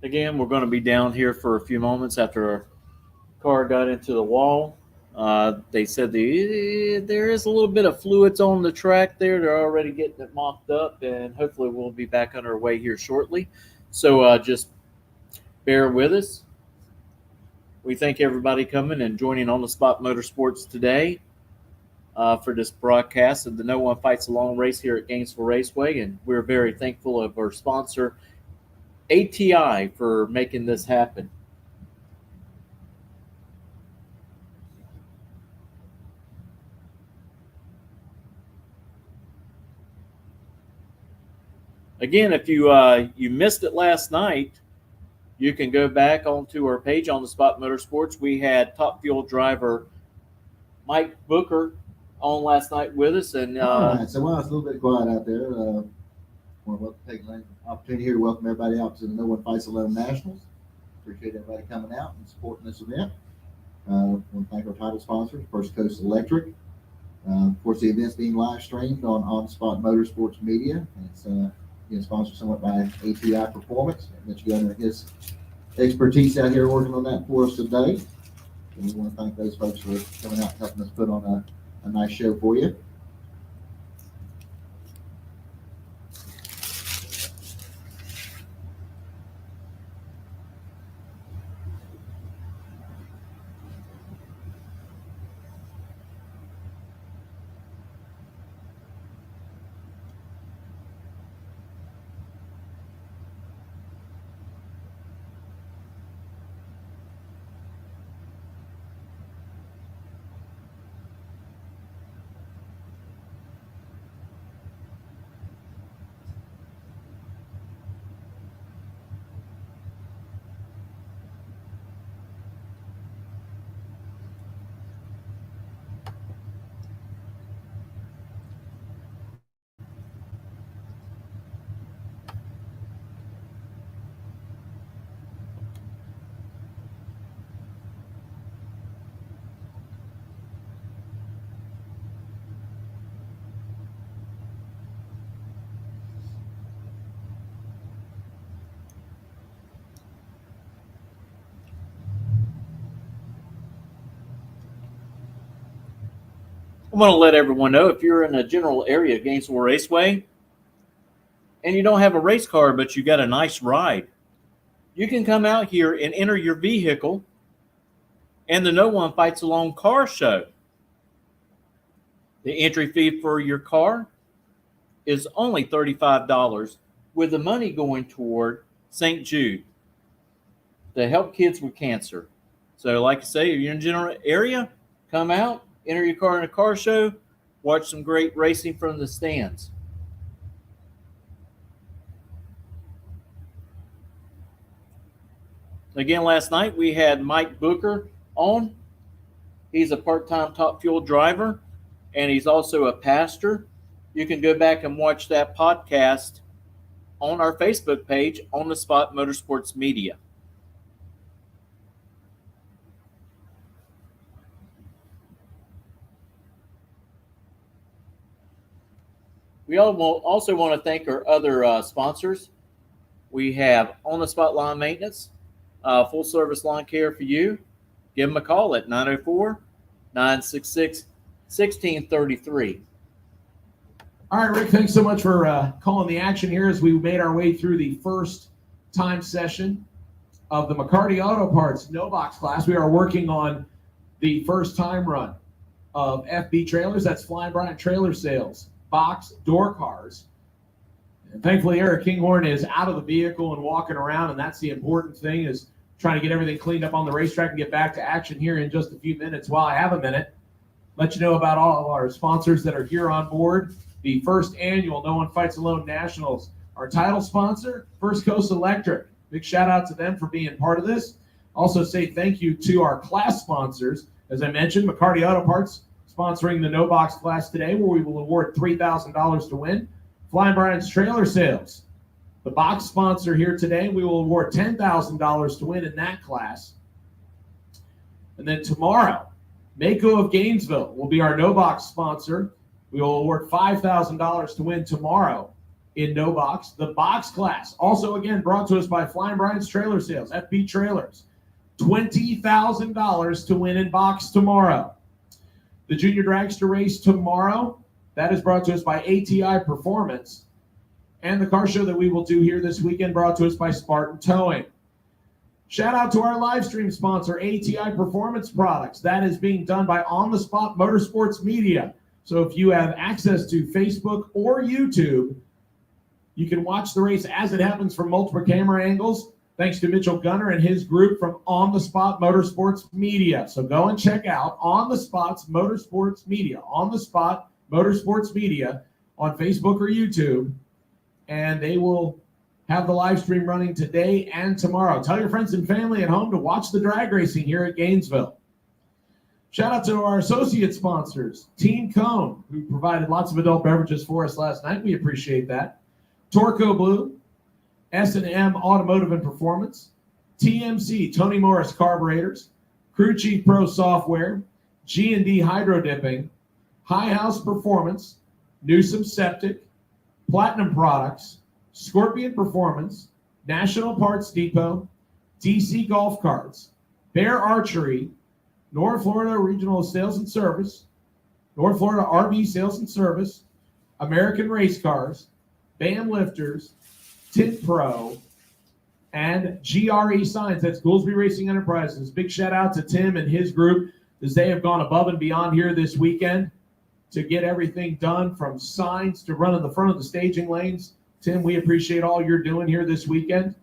Again, we're going to be down here for a few moments after our car got into the wall. They said there is a little bit of fluids on the track there. They're already getting it mopped up, and hopefully we'll be back on our way here shortly. So just bear with us. We thank everybody coming and joining On the Spot Motorsports today for this broadcast of the No One Fights Alone race here at Gainesville Raceway, and we're very thankful of our sponsor, ATI, for making this happen. Again, if you missed it last night, you can go back onto our page On the Spot Motorsports. We had Top Fuel driver Mike Booker on last night with us, and All right. So while it's a little bit quiet out there, I want to take an opportunity here to welcome everybody out to the No One Fights Alone Nationals. Appreciate everybody coming out and supporting this event. I want to thank our title sponsors, First Coast Electric. Of course, the event's being live streamed on Spot Motorsports Media. It's sponsored somewhat by ATI Performance. And Mitch Gunner and his expertise out here working on that for us today. And we want to thank those folks for coming out and helping us put on a nice show for you. I want to let everyone know, if you're in the general area of Gainesville Raceway and you don't have a race car, but you got a nice ride, you can come out here and enter your vehicle and the No One Fights Alone car show. The entry fee for your car is only $35, with the money going toward St. Jude to help kids with cancer. So like I say, if you're in the general area, come out, enter your car in a car show, watch some great racing from the stands. Again, last night we had Mike Booker on. He's a part-time Top Fuel driver, and he's also a pastor. You can go back and watch that podcast on our Facebook page, On the Spot Motorsports Media. We also want to thank our other sponsors. We have On the Spot Lawn Maintenance, full service lawn care for you. Give them a call at 904-966-1633. All right, Rick, thanks so much for calling the action here as we made our way through the first time session of the McCarty Auto Parts No Box class. We are working on the first time run of FB trailers. That's Flying Brian Trailer Sales, box door cars. And thankfully, Eric Kinghorn is out of the vehicle and walking around, and that's the important thing, is trying to get everything cleaned up on the racetrack and get back to action here in just a few minutes. While I have a minute, let you know about all of our sponsors that are here on board. The first annual No One Fights Alone Nationals. Our title sponsor, First Coast Electric. Big shout out to them for being part of this. Also say thank you to our class sponsors. As I mentioned, McCarty Auto Parts sponsoring the No Box class today, where we will award $3,000 to win. Flying Brian's Trailer Sales, the box sponsor here today. We will award $10,000 to win in that class. And then tomorrow, Mako of Gainesville will be our No Box sponsor. We will award $5,000 to win tomorrow in No Box. The box class, also again brought to us by Flying Brian's Trailer Sales, FB Trailers. $20,000 to win in box tomorrow. The Junior Dragster race tomorrow, that is brought to us by ATI Performance. And the car show that we will do here this weekend, brought to us by Spartan Towing. Shout out to our live stream sponsor, ATI Performance Products. That is being done by On the Spot Motorsports Media. So if you have access to Facebook or YouTube, you can watch the race as it happens from multiple camera angles, thanks to Mitchell Gunner and his group from On the Spot Motorsports Media. So go and check out On the Spot's Motorsports Media, On the Spot Motorsports Media on Facebook or YouTube, and they will have the live stream running today and tomorrow. Tell your friends and family at home to watch the drag racing here at Gainesville. Shout out to our associate sponsors, Team Cone, who provided lots of adult beverages for us last night. We appreciate that. Torco Blue, S&M Automotive and Performance, TMC, Tony Morris Carburetors, Crew Chief Pro Software, G&D Hydro Dipping, High House Performance, Newsom Septic, Platinum Products, Scorpion Performance, National Parts Depot, DC Golf Carts, Bear Archery, North Florida Regional Sales and Service, North Florida RV Sales and Service, American Race Cars, BAM Lifters, Tint Pro, and GRE Signs. That's Goolsby Racing Enterprises. Big shout out to Tim and his group, as they have gone above and beyond here this weekend to get everything done, from signs to running the front of the staging lanes. Tim, we appreciate all you're doing here this weekend.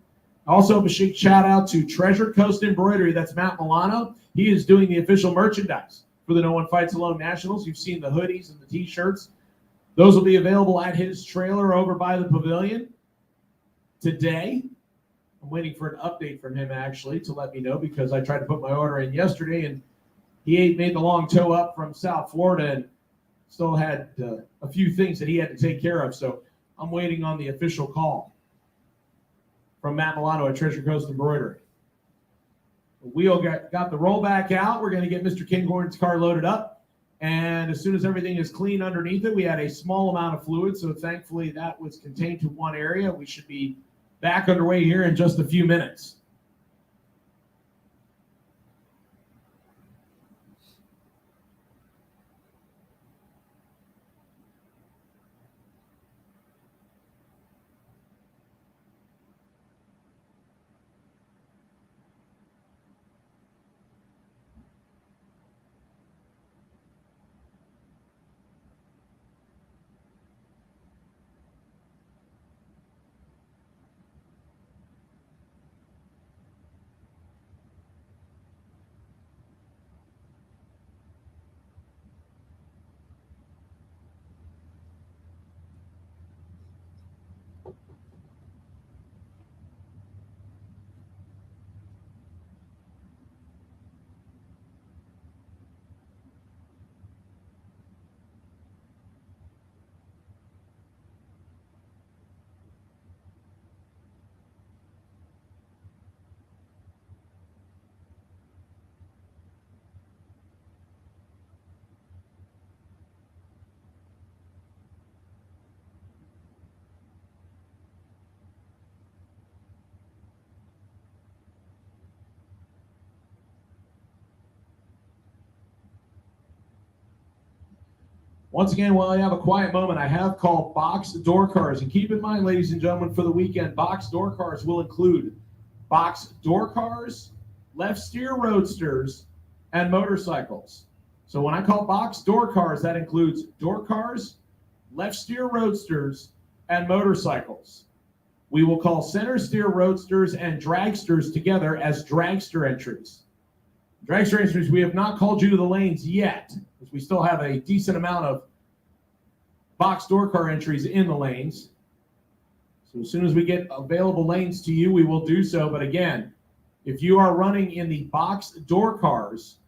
Also, a big shout out to Treasure Coast Embroidery. That's Matt Milano. He is doing the official merchandise for the No One Fights Alone Nationals. You've seen the hoodies and the t-shirts. Those will be available at his trailer over by the pavilion today. I'm waiting for an update from him, actually, to let me know, because I tried to put my order in yesterday, and he made the long tow up from South Florida and still had a few things that he had to take care of. So I'm waiting on the official call from Matt Milano at Treasure Coast Embroidery. The wheel got the rollback out. We're going to get Mr. Kinghorn's car loaded up. And as soon as everything is clean underneath it, we had a small amount of fluid. So thankfully that was contained to one area. We should be back underway here in just a few minutes. Once again, while I have a quiet moment, I have called box door cars. And keep in mind, ladies and gentlemen, for the weekend, box door cars will include box door cars, left steer roadsters, and motorcycles. So when I call box door cars, that includes door cars, left steer roadsters, and motorcycles. We will call center steer roadsters and dragsters together as dragster entries. Dragster entries, we have not called you to the lanes yet, because we still have a decent amount of box door car entries in the lanes. So as soon as we get available lanes to you, we will do so. But again, if you are running in the box door cars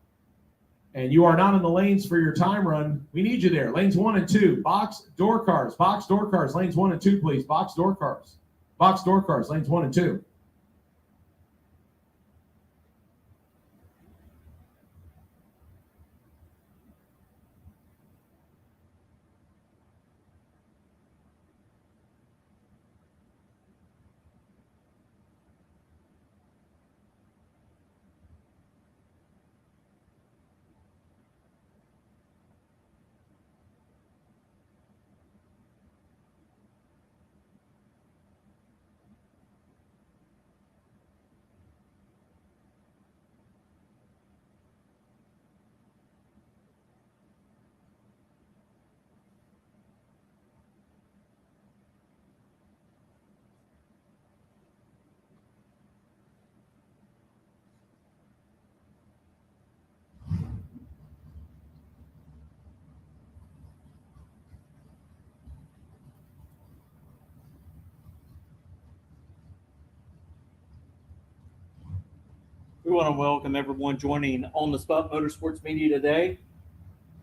and you are not in the lanes for your time run, we need you there. Lanes 1 and 2, box door cars, lanes 1 and 2, please. Box door cars, lanes 1 and 2. We want to welcome everyone joining On the Spot Motorsports Media today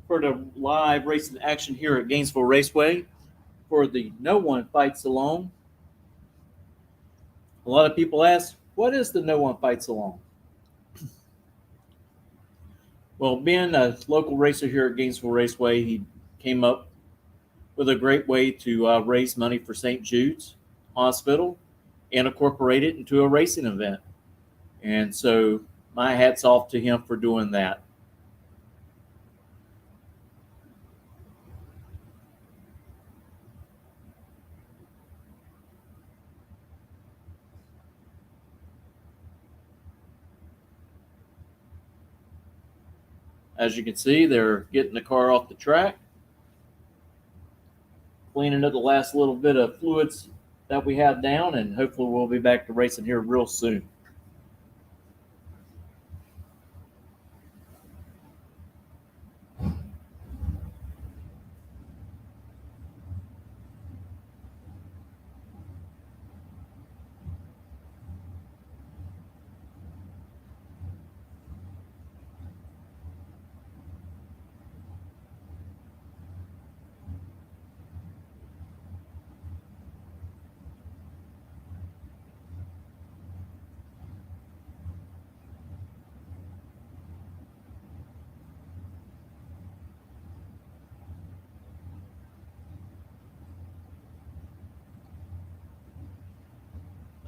for the live racing action here at Gainesville Raceway for the No One Fights Alone. A lot of people ask, what is the No One Fights Alone? Well, being a local racer here at Gainesville Raceway, he came up with a great way to raise money for St. Jude's Hospital and incorporate it into a racing event. And so my hat's off to him for doing that. As you can see, they're getting the car off the track, cleaning up the last little bit of fluids that we have down, and hopefully we'll be back to racing here real soon.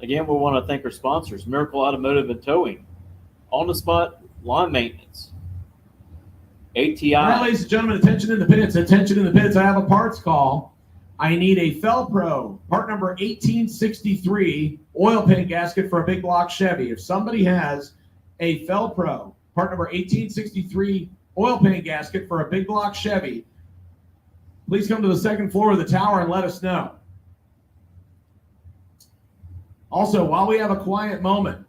Again, we want to thank our sponsors, Miracle Automotive and Towing, On the Spot Lawn Maintenance, ATI. All right, ladies and gentlemen, attention in the pits. Attention in the pits. I have a parts call. I need a Felpro, part number 1863, oil pan gasket for a big block Chevy. If somebody has a Felpro, part number 1863, oil pan gasket for a big block Chevy, please come to the second floor of the tower and let us know. Also, while we have a quiet moment,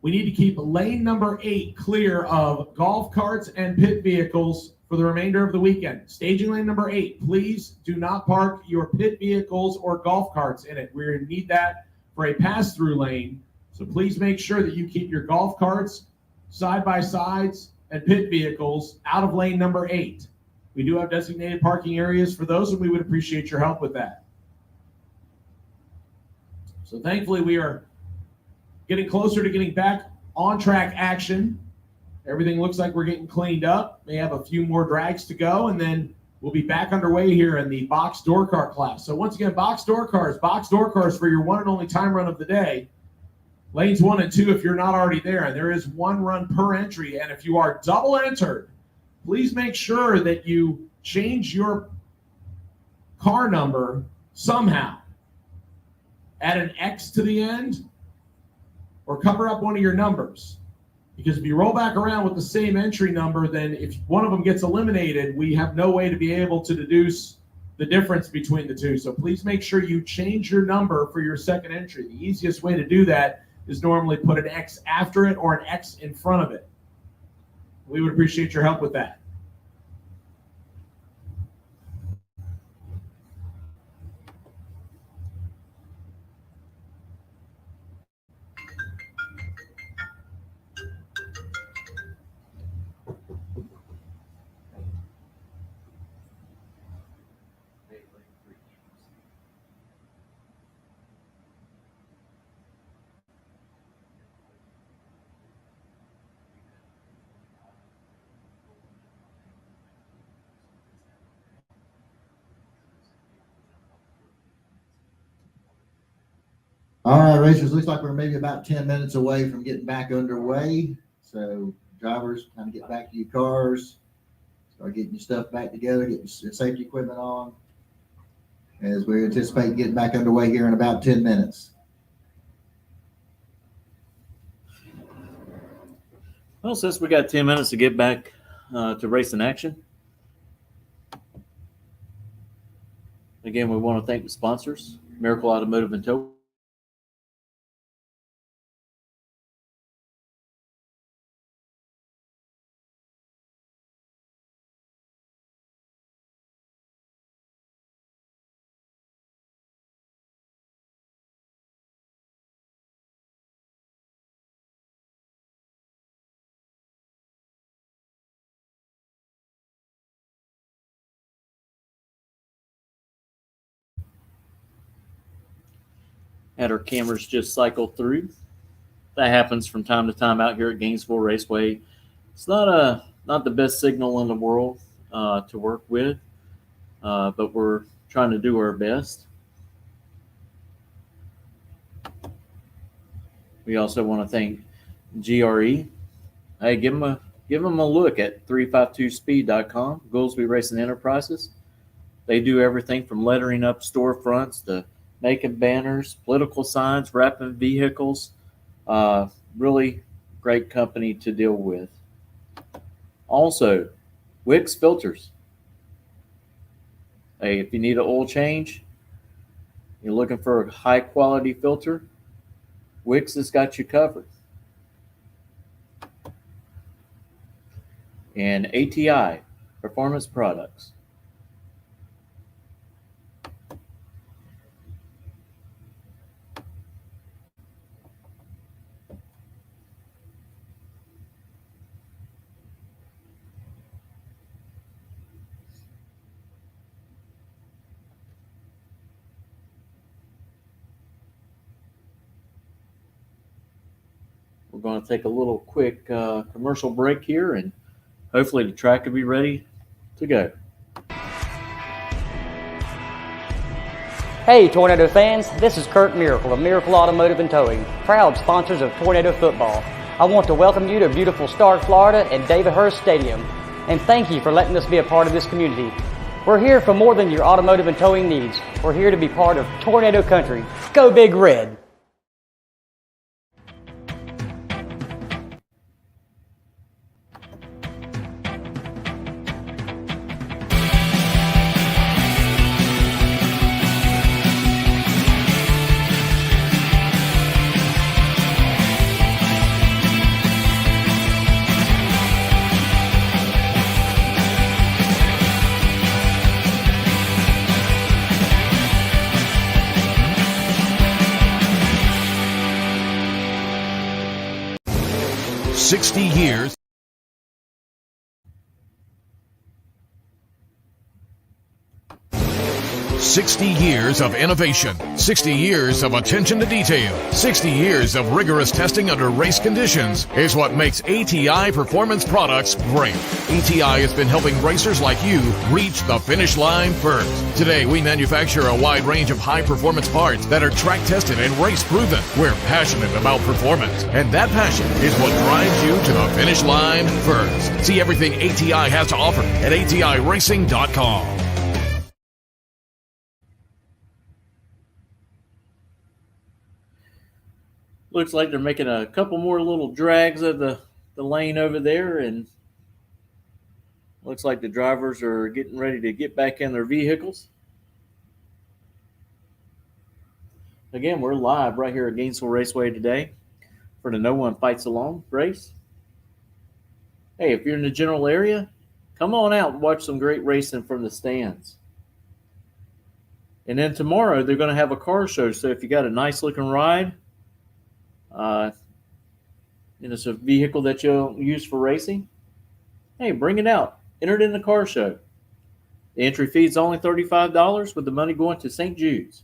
we need to keep lane number 8 clear of golf carts and pit vehicles for the remainder of the weekend. Staging lane number 8, please do not park your pit vehicles or golf carts in it. We're going to need that for a pass-through lane. So please make sure that you keep your golf carts, side-by-sides, and pit vehicles out of lane number 8. We do have designated parking areas for those, and we would appreciate your help with that. So thankfully, we are getting closer to getting back on track action. Everything looks like we're getting cleaned up. May have a few more drags to go, and then we'll be back underway here in the box door car class. So once again, box door cars for your one and only time run of the day. Lanes 1 and 2 if you're not already there. And there is one run per entry. And if you are double entered, please make sure that you change your car number somehow. Add an X to the end or cover up one of your numbers. Because if you roll back around with the same entry number, then if one of them gets eliminated, we have no way to be able to deduce the difference between the two. So please make sure you change your number for your second entry. The easiest way to do that is normally put an X after it or an X in front of it. We would appreciate your help with that. All right, racers, looks like we're maybe about 10 minutes away from getting back underway. So drivers, kind of get back to your cars, start getting your stuff back together, get your safety equipment on, as we anticipate getting back underway here in about 10 minutes. Well, since we got 10 minutes to get back to racing action, again, we want to thank the sponsors, Miracle Automotive and Tow. Had our cameras just cycle through. That happens from time to time out here at Gainesville Raceway. It's not the best signal in the world to work with, but we're trying to do our best. We also want to thank GRE. Hey, give them a look at 352speed.com, Goolsby Racing Enterprises. They do everything from lettering up storefronts to making banners, political signs, wrapping vehicles. Really great company to deal with. Also, Wix Filters. Hey, if you need an oil change, you're looking for a high quality filter, Wix has got you covered. And ATI, Performance Products. We're going to take a little quick commercial break here, and hopefully the track will be ready to go. Hey, Tornado fans, this is Kurt Miracle of Miracle Automotive and Towing, proud sponsors of Tornado Football. I want to welcome you to beautiful Stark, Florida and David Hurst Stadium, and thank you for letting us be a part of this community. We're here for more than your automotive and towing needs. We're here to be part of Tornado Country. Go Big Red! $60 years. 60 years of innovation, 60 years of attention to detail, 60 years of rigorous testing under race conditions is what makes ATI Performance Products great. ATI has been helping racers like you reach the finish line first. Today, we manufacture a wide range of high-performance parts that are track-tested and race-proven. We're passionate about performance, and that passion is what drives you to the finish line first. See everything ATI has to offer at ATIRacing.com. Looks like they're making a couple more little drags of the lane over there, and looks like the drivers are getting ready to get back in their vehicles. Again, we're live right here at Gainesville Raceway today for the No One Fights Alone race. Hey, if you're in the general area, come on out and watch some great racing from the stands. And then tomorrow they're going to have a car show, so if you got a nice looking ride, and it's a vehicle that you'll use for racing, hey, bring it out. Enter it in the car show. The entry fee is only $35 with the money going to St. Jude's.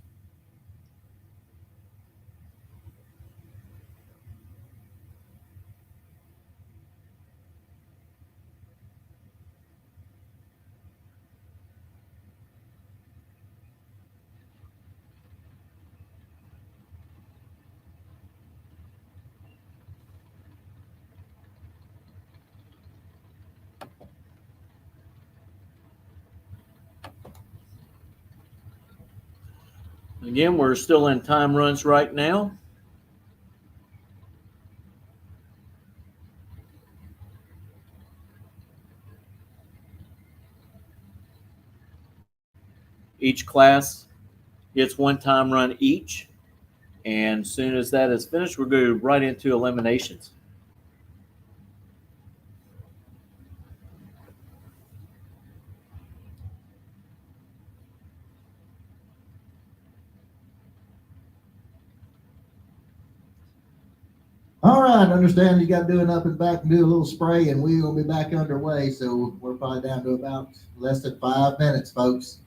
Again, we're still in time runs right now. Each class gets one time run each. And as soon as that is finished, we'll go right into eliminations. All right, understand you got to do an up and back and do a little spray, and we will be back underway. So we're probably down to about less than 5 minutes, folks.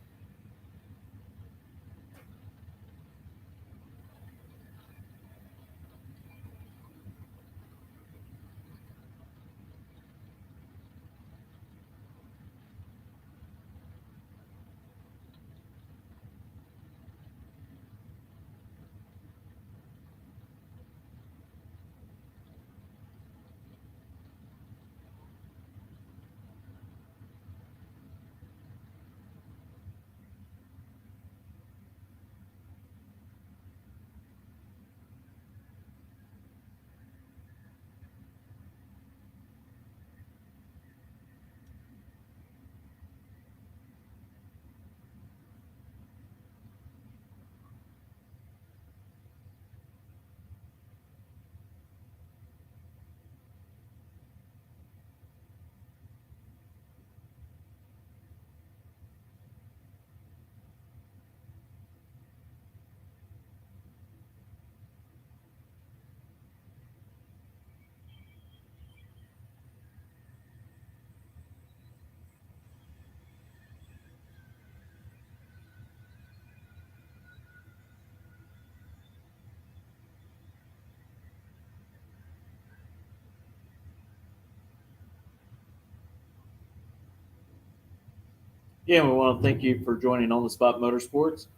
Yeah, we want to thank you for joining On the Spot Motorsports.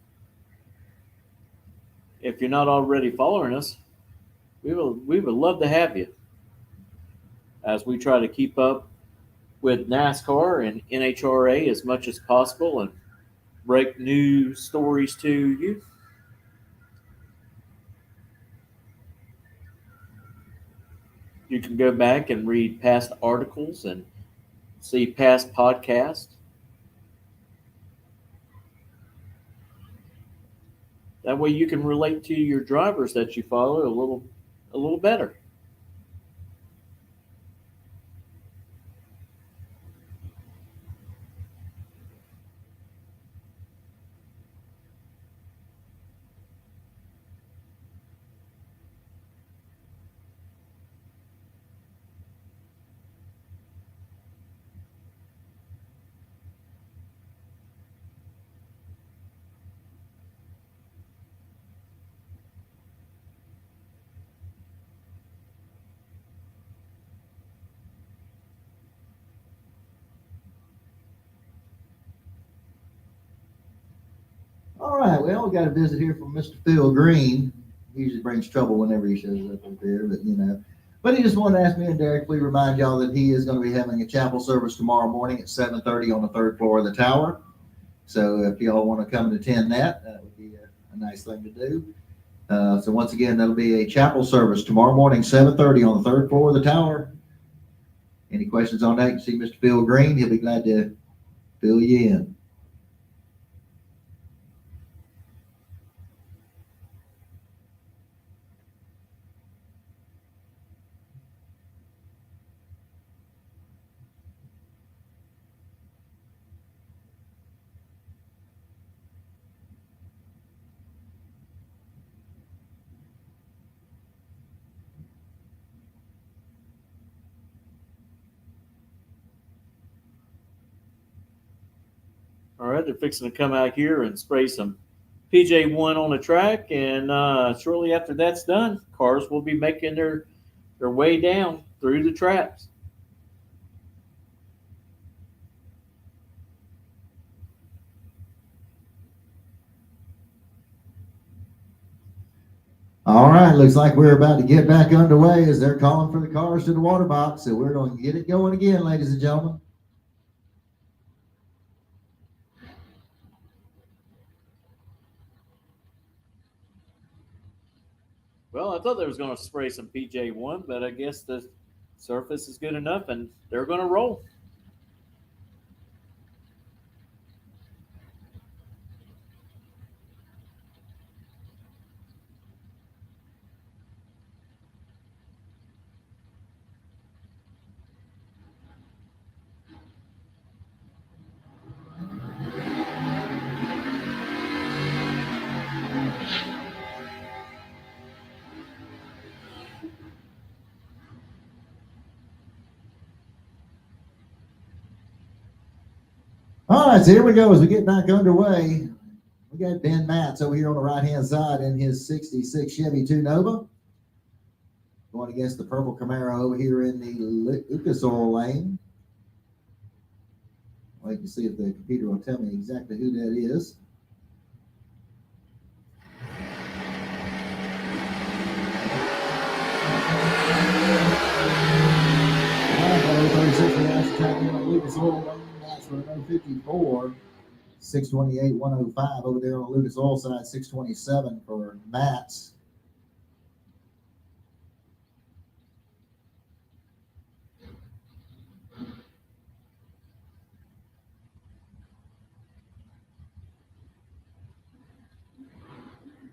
If you're not already following us, we would love to have you as we try to keep up with NASCAR and NHRA as much as possible and break new stories to you. You can go back and read past articles and see past podcasts. That way you can relate to your drivers that you follow a little better. All right, well, we got a visit here from Mr. Phil Green. He usually brings trouble whenever he shows up up there, but But he just wanted to ask me and Derek, please remind y'all that he is going to be having a chapel service tomorrow morning at 7:30 on the 3rd floor of the tower. So if y'all want to come and attend that, that would be a nice thing to do. So once again, that'll be a chapel service tomorrow morning, 7:30 on the 3rd floor of the tower. Any questions on that? You can see Mr. Phil Green. He'll be glad to fill you in. All right, they're fixing to come out here and spray some PJ1 on the track, and shortly after that's done, cars will be making their way down through the traps. All right, looks like we're about to get back underway as they're calling for the cars to the water box. So we're going to get it going again, ladies and gentlemen. Well, I thought they was going to spray some PJ1, but I guess the surface is good enough, and they're going to roll. All right, so here we go as we get back underway. We got Ben Matz over here on the right-hand side in his 66 Chevy 2 Nova. Going against the purple Camaro over here in the Lucas Oil lane. I'll wait to see if the computer will tell me exactly who that is. Lucas Oil lane. For the 54, 628, 105 over there on the Lucas Oil side, 627 for Matt's.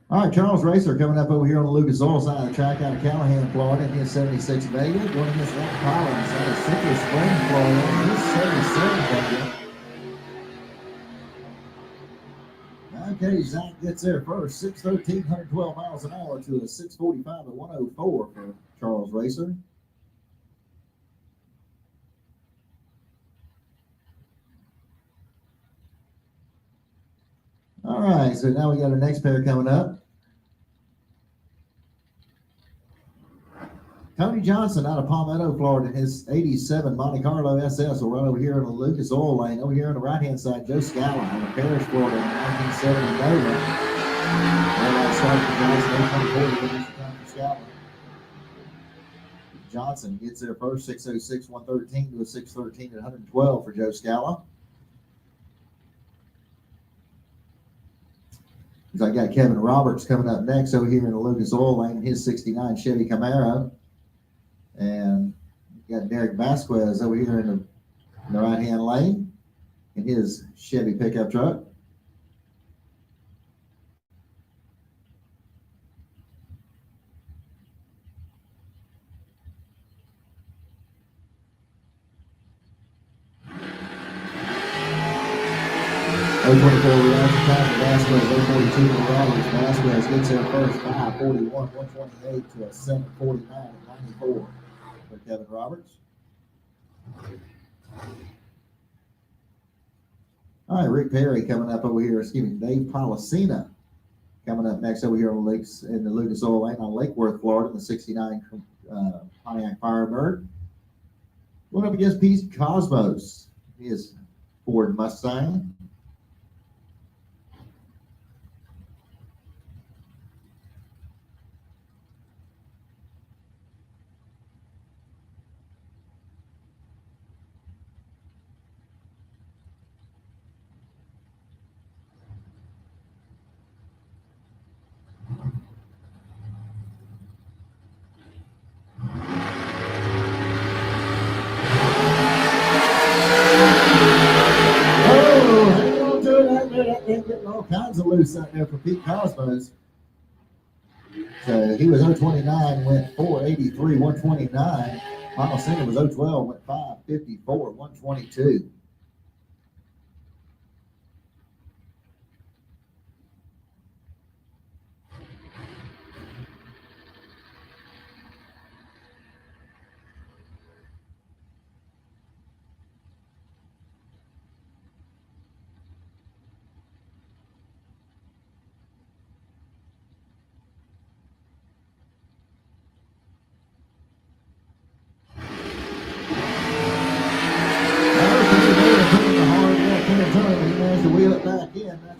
All right, Charles Racer coming up over here on the Lucas Oil side of the track out of Callahan, Florida, in his 76 Vega, going against Ron Collins out of Citrus Springs, Florida, in his 77 Vega. Okay, Zach gets there first, 613, 112 miles an hour to a 645 at 104 for Charles Racer. All right, so now we got our next pair coming up. Tony Johnson out of Palmetto, Florida, his 87 Monte Carlo SS will run over here in the Lucas Oil lane. Over here on the right-hand side, Joe Scala out of Parrish, Florida, in 1970 Nova. Johnson gets there first, 606, 113 to a 613 at 112 for Joe Scala. I got Kevin Roberts coming up next over here in the Lucas Oil lane, his 69 Chevy Camaro. And got Derek Vasquez over here in the right-hand lane in his Chevy pickup truck. .024 reaction time for Vasquez, .042 for Roberts. Vasquez gets there first, 5:41, 128 to a 7:49 at 94 for Kevin Roberts. All right, Rick Perry coming up over here. Dave Policina coming up next over here on the lakes in the Lucas Oil lane on Lake Worth, Florida, in the 69 Pontiac Firebird. Going up against Pete Cosmos, his Ford Mustang. Monza loose out there for Pete Cosmos. So he was 029, went 483, 129. Miles Singer was 012, went 554, 122.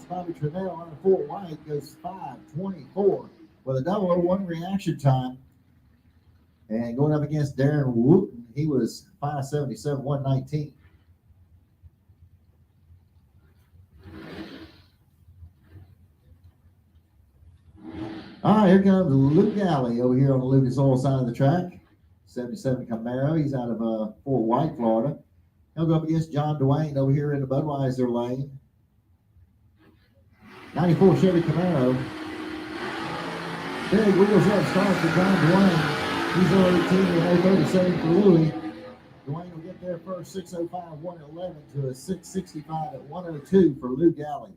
Bobby Trevell on the 4 wide goes 5:24 with a 001 reaction time. And going up against Darren Wooten, he was 5:77, 119. All right, here comes Luke Alley over here on the Lucas Oil side of the track. 77 Camaro. He's out of Fort White, Florida. He'll go up against John Dwayne over here in the Budweiser lane. 94 Chevy Camaro. Big wheels up start for John Dwayne. He's 018 and 037 for Louie. Dwayne will get there first, 605, 111 to a 665 at 102 for Luke Alley.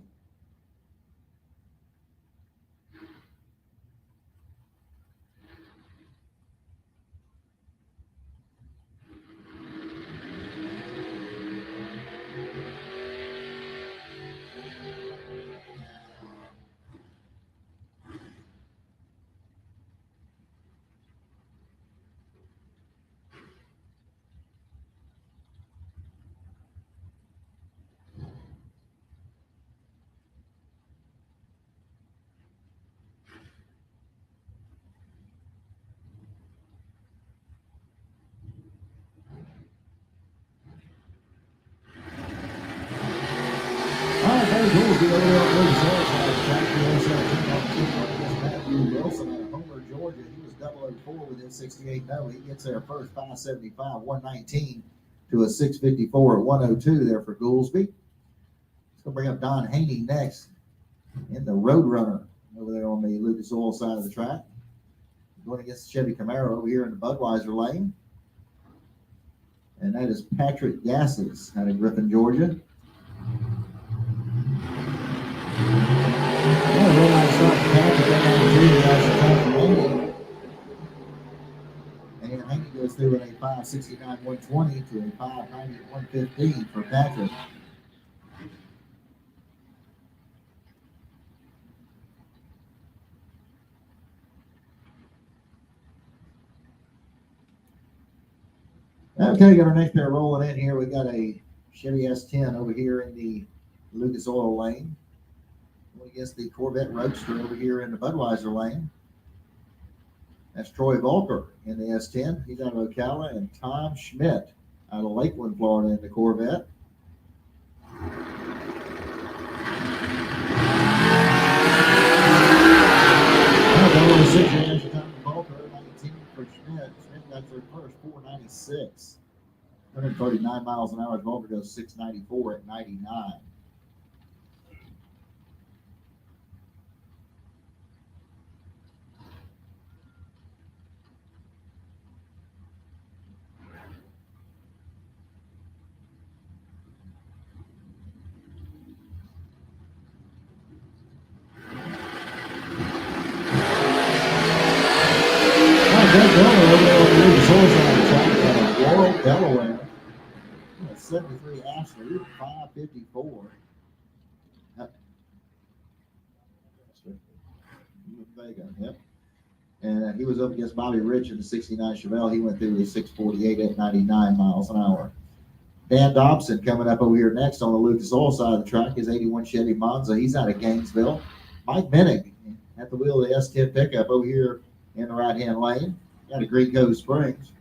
Wilson out of Homer, Georgia. He was 004 with his 68. No, he gets there first, 575, 119 to a 654 at 102 there for Goolsby. Let's go bring up Don Haney next in the Roadrunner over there on the Lucas Oil side of the track. Going against the Chevy Camaro over here in the Budweiser lane. And that is Patrick Gasses out of Griffin, Georgia. And Haney goes through with a 569, 120 to a 590, 115 for Patrick. Okay, got our next pair rolling in here. We got a Chevy S10 over here in the Lucas Oil lane. Against the Corvette Roadster over here in the Budweiser lane. That's Troy Volker in the S10. He's out of Ocala, and Tom Schmidt out of Lakeland, Florida in the Corvette. Volker, 19 for Schmidt. Schmidt got their first 496. 139 miles an hour. Volker goes 694 at 99. Delaware. 73 Ashley, 554. Yep. And he was up against Bobby Rich in the 69 Chevelle. He went through the 648 at 99 miles an hour. Dan Dobson coming up over here next on the Lucas Oil side of the track is 81 Chevy Monza. He's out of Gainesville. Mike Minnick at the wheel of the S10 pickup over here in the right-hand lane. Out of Green Cove Springs.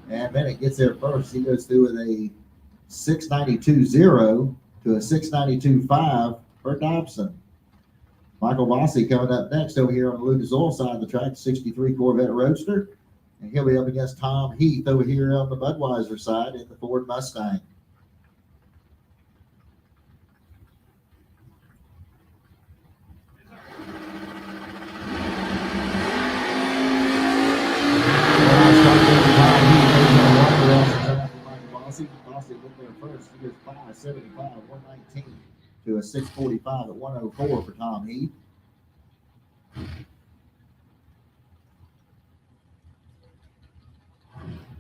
And Bennett gets there first. He goes through with a 692.0 to a 692.5 for Dobson. Michael Vossi coming up next over here on the Lucas Oil side of the track, 63 Corvette Roadster. And he'll be up against Tom Heath over here on the Budweiser side in the Ford Mustang. Vossi went there first. He goes 5.75, 119 to a 6.45 at 104 for Tom Heath.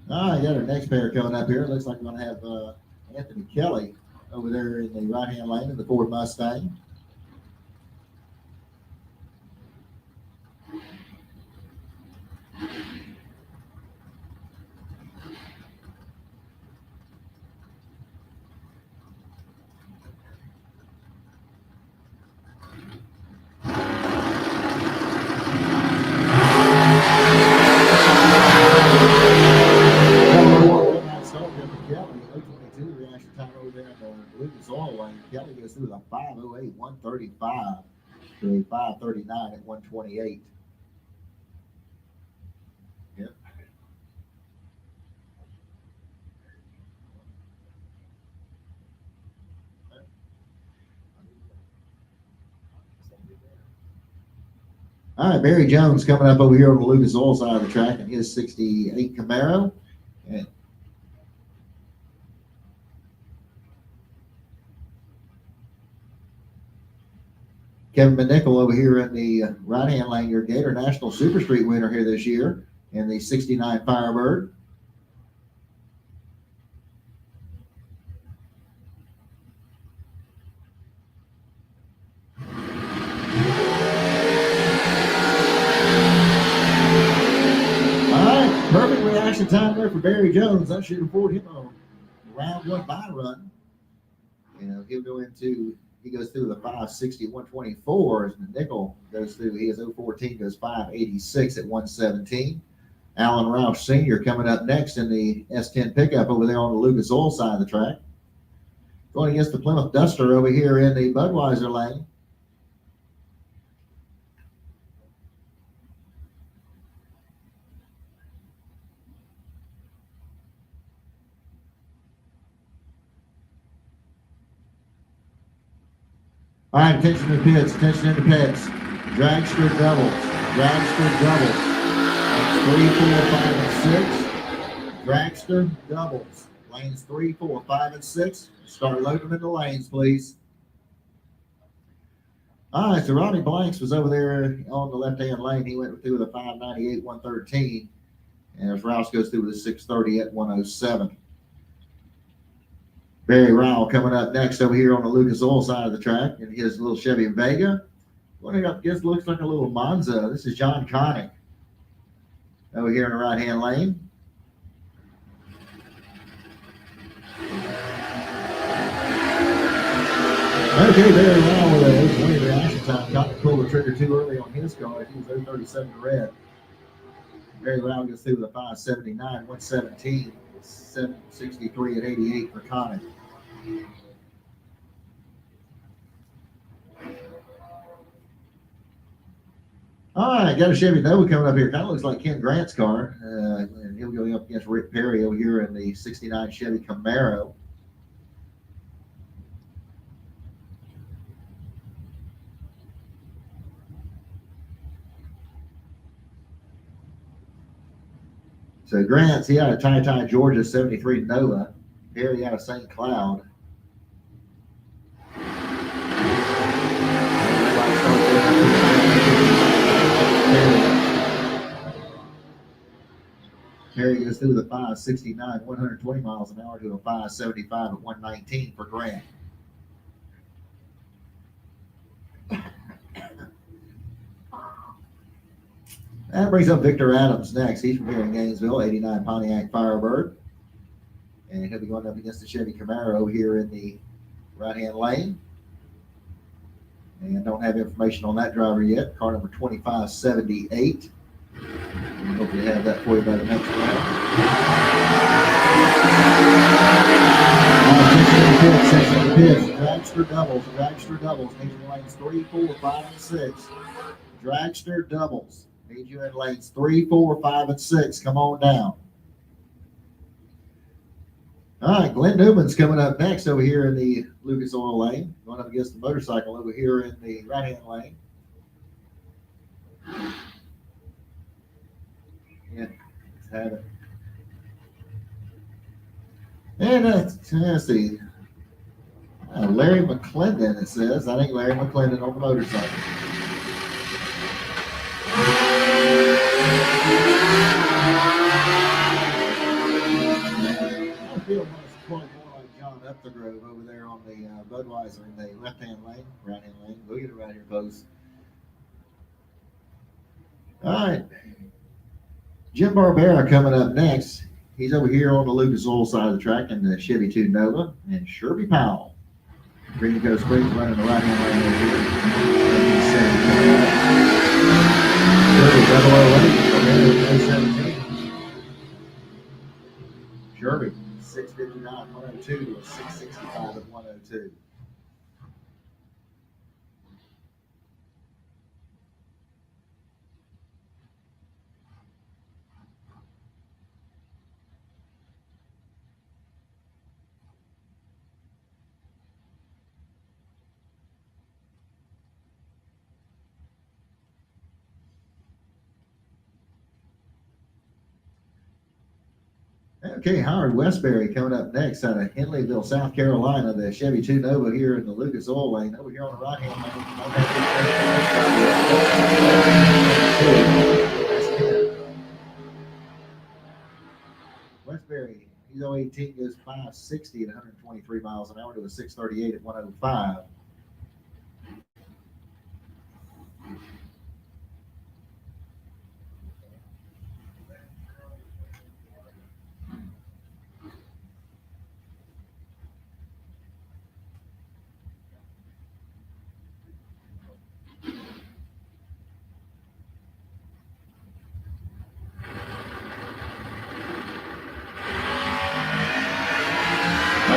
All right, got our next pair coming up here. It looks like we're going to have Anthony Kelly over there in the right-hand lane in the Ford Mustang. Kelly goes through the 5.08, 135 to a 5.39 at 128. Yep. All right, Barry Jones coming up over here on the Lucas Oil side of the track in his 68 Camaro. And Kevin McNichol over here in the right-hand lane, your Gator National Super Street winner here this year in the 69 Firebird. All right, perfect reaction time there for Barry Jones. That should afford him a round one bye run. You know, he'll go into. He goes through the 5.60, 124 as McNichol goes through. He has 014, goes 5.86 at 117. Alan Roush Sr. coming up next in the S10 pickup over there on the Lucas Oil side of the track. Going against the Plymouth Duster over here in the Budweiser lane. All right, attention to the pits, attention in the pits. Dragster doubles, dragster doubles. That's 3, 4, 5, and 6. Dragster doubles. Lanes 3, 4, 5, and 6. Start loading them in the lanes, please. All right, so Ronnie Blanks was over there on the left-hand lane. He went through the 5.98, 113. And as Rouse goes through the 6.30 at 107. Barry Rowell coming up next over here on the Lucas Oil side of the track in his little Chevy Vega. What up against looks like a little Monza. This is John Connick over here in the right-hand lane. Okay, Barry Rowell with a 20 reaction time. Connick pulled the trigger too early on his car. He was 037 to red. Barry Rowell goes through the 5.79, 117, 763 at 88 for Connick. All right, got a Chevy Nova coming up here. Kind of looks like Ken Grant's car. And he'll go up against Rick Perry over here in the 69 Chevy Camaro. So Grant's, he out of Ty, Georgia, 73 Nova. Perry out of St. Cloud. Perry goes through the 5.69, 120 miles an hour to a 5.75 at 119 for Grant. That brings up Victor Adams next. He's from here in Gainesville, 89 Pontiac Firebird. And he'll be going up against the Chevy Camaro here in the right-hand lane. And don't have information on that driver yet. Car number 2578. And hopefully have that for you by the next round. Attention to the pits, Dragster doubles. Dragster doubles. Need you in lanes 3, 4, 5, and 6. Dragster doubles. Need you in lanes 3, 4, 5, and 6. Come on down. All right, Glenn Newman's coming up next over here in the Lucas Oil lane. Going up against the motorcycle over here in the right-hand lane. Yeah, let's have it. And let's see. Larry McClendon, it says. I think Larry McClendon on the motorcycle. I feel much quite more like John Upthegrove over there on the Budweiser in the left-hand lane, right-hand lane. We'll get it right here, folks. All right. Jim Barbera coming up next. He's over here on the Lucas Oil side of the track in the Chevy 2 Nova. And Sherby Powell. Green Coast Springs running the right-hand lane over here. Sherby, 659, 102 to a 665 at 102. Okay, Howard Westbury coming up next out of Henleyville, South Carolina. The Chevy 2 Nova here in the Lucas Oil lane. Over here on the right-hand lane. Westbury, he's 018, goes 560 at 123 miles an hour to a 638 at 105.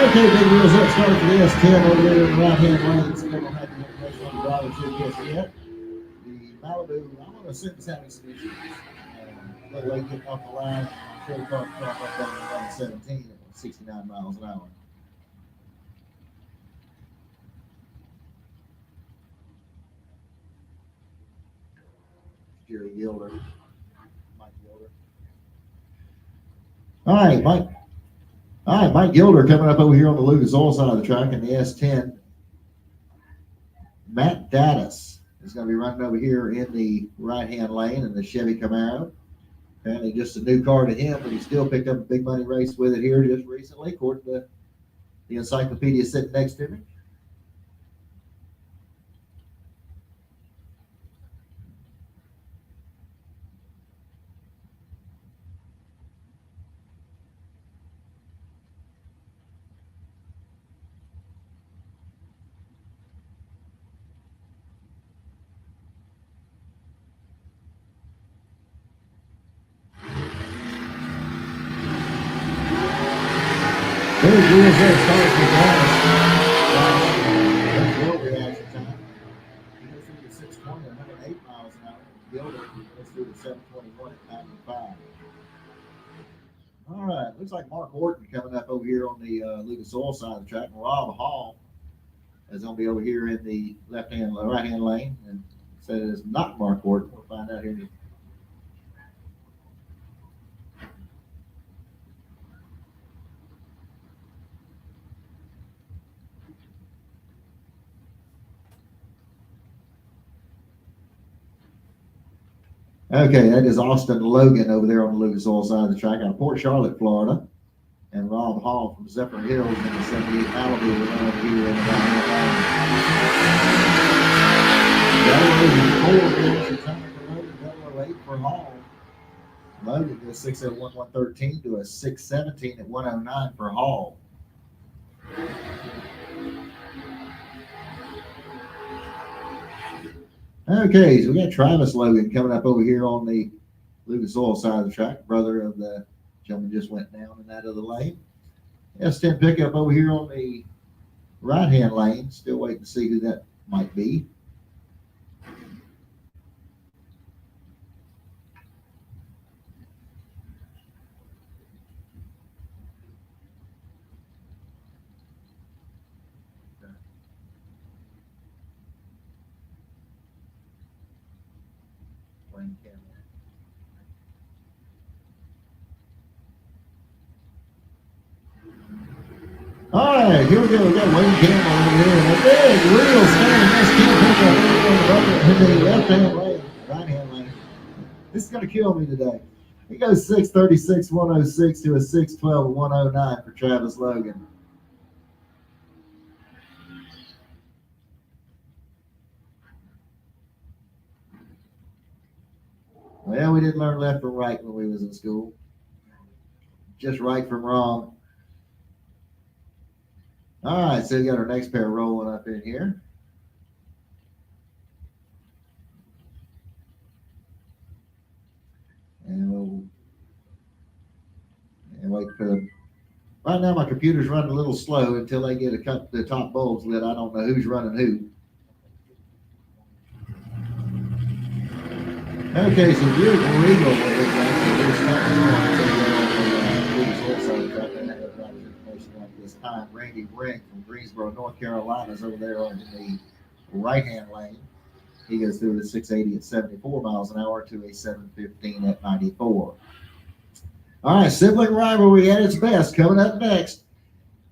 Okay, big wheels up, starting for the S10 over there in the right-hand lane. So we don't have any information on the driver just yet. The Malibu, I'm going to assume it's having some issues. A little late getting off the line. I'm sure the car can drop up down to 117 at 69 miles an hour. Jerry Gilder. Mike Gilder. All right, Mike. All right, Mike Gilder coming up over here on the Lucas Oil side of the track in the S10. Matt Dattis is going to be running over here in the right-hand lane in the Chevy Camaro. Apparently just a new car to him, but he still picked up a big money race with it here just recently, according to the encyclopedia sitting next to me. There's wheels there, starts with Dallas. That's real reaction time. He goes through the 620 at 108 miles an hour. Gilder goes through the 721 at 95. All right, looks like Mark Horton coming up over here on the Lucas Oil side of the track. Rob Hall is going to be over here in the right-hand lane, and said it is not Mark Horton. We'll find out here in Okay, that is Austin Logan over there on the Lucas Oil side of the track out of Port Charlotte, Florida. And Rob Hall from Zephyr Hills in the 78 Malibu over here in the right-hand lane. 008 for Hall. Logan to a 601 113 to a 617 at 109 for Hall. Okay, so we got Travis Logan coming up over here on the Lucas Oil side of the track, brother of the gentleman just went down in that other lane. S10 pickup over here on the right-hand lane. Still waiting to see who that might be. Wayne Cameron. All right, here we go. We got Wayne Campbell over here. And a big real standing next kid in the left-hand lane, right-hand lane. This is going to kill me today. He goes 6:36, 106 to a 6:12, 109 for Travis Logan. Well, we didn't learn left from right when we was in school. Just right from wrong. All right, so we got our next pair rolling up in here. And wait for them. Right now, my computer's running a little slow until they get the top bulbs lit. I don't know who's running who. Okay, so beautiful Regal this time. Randy Brink from Greensboro, North Carolina is over there on the right-hand lane. He goes through the 680 at 74 miles an hour to a 715 at 94. All right, sibling rivalry at its best. Coming up next,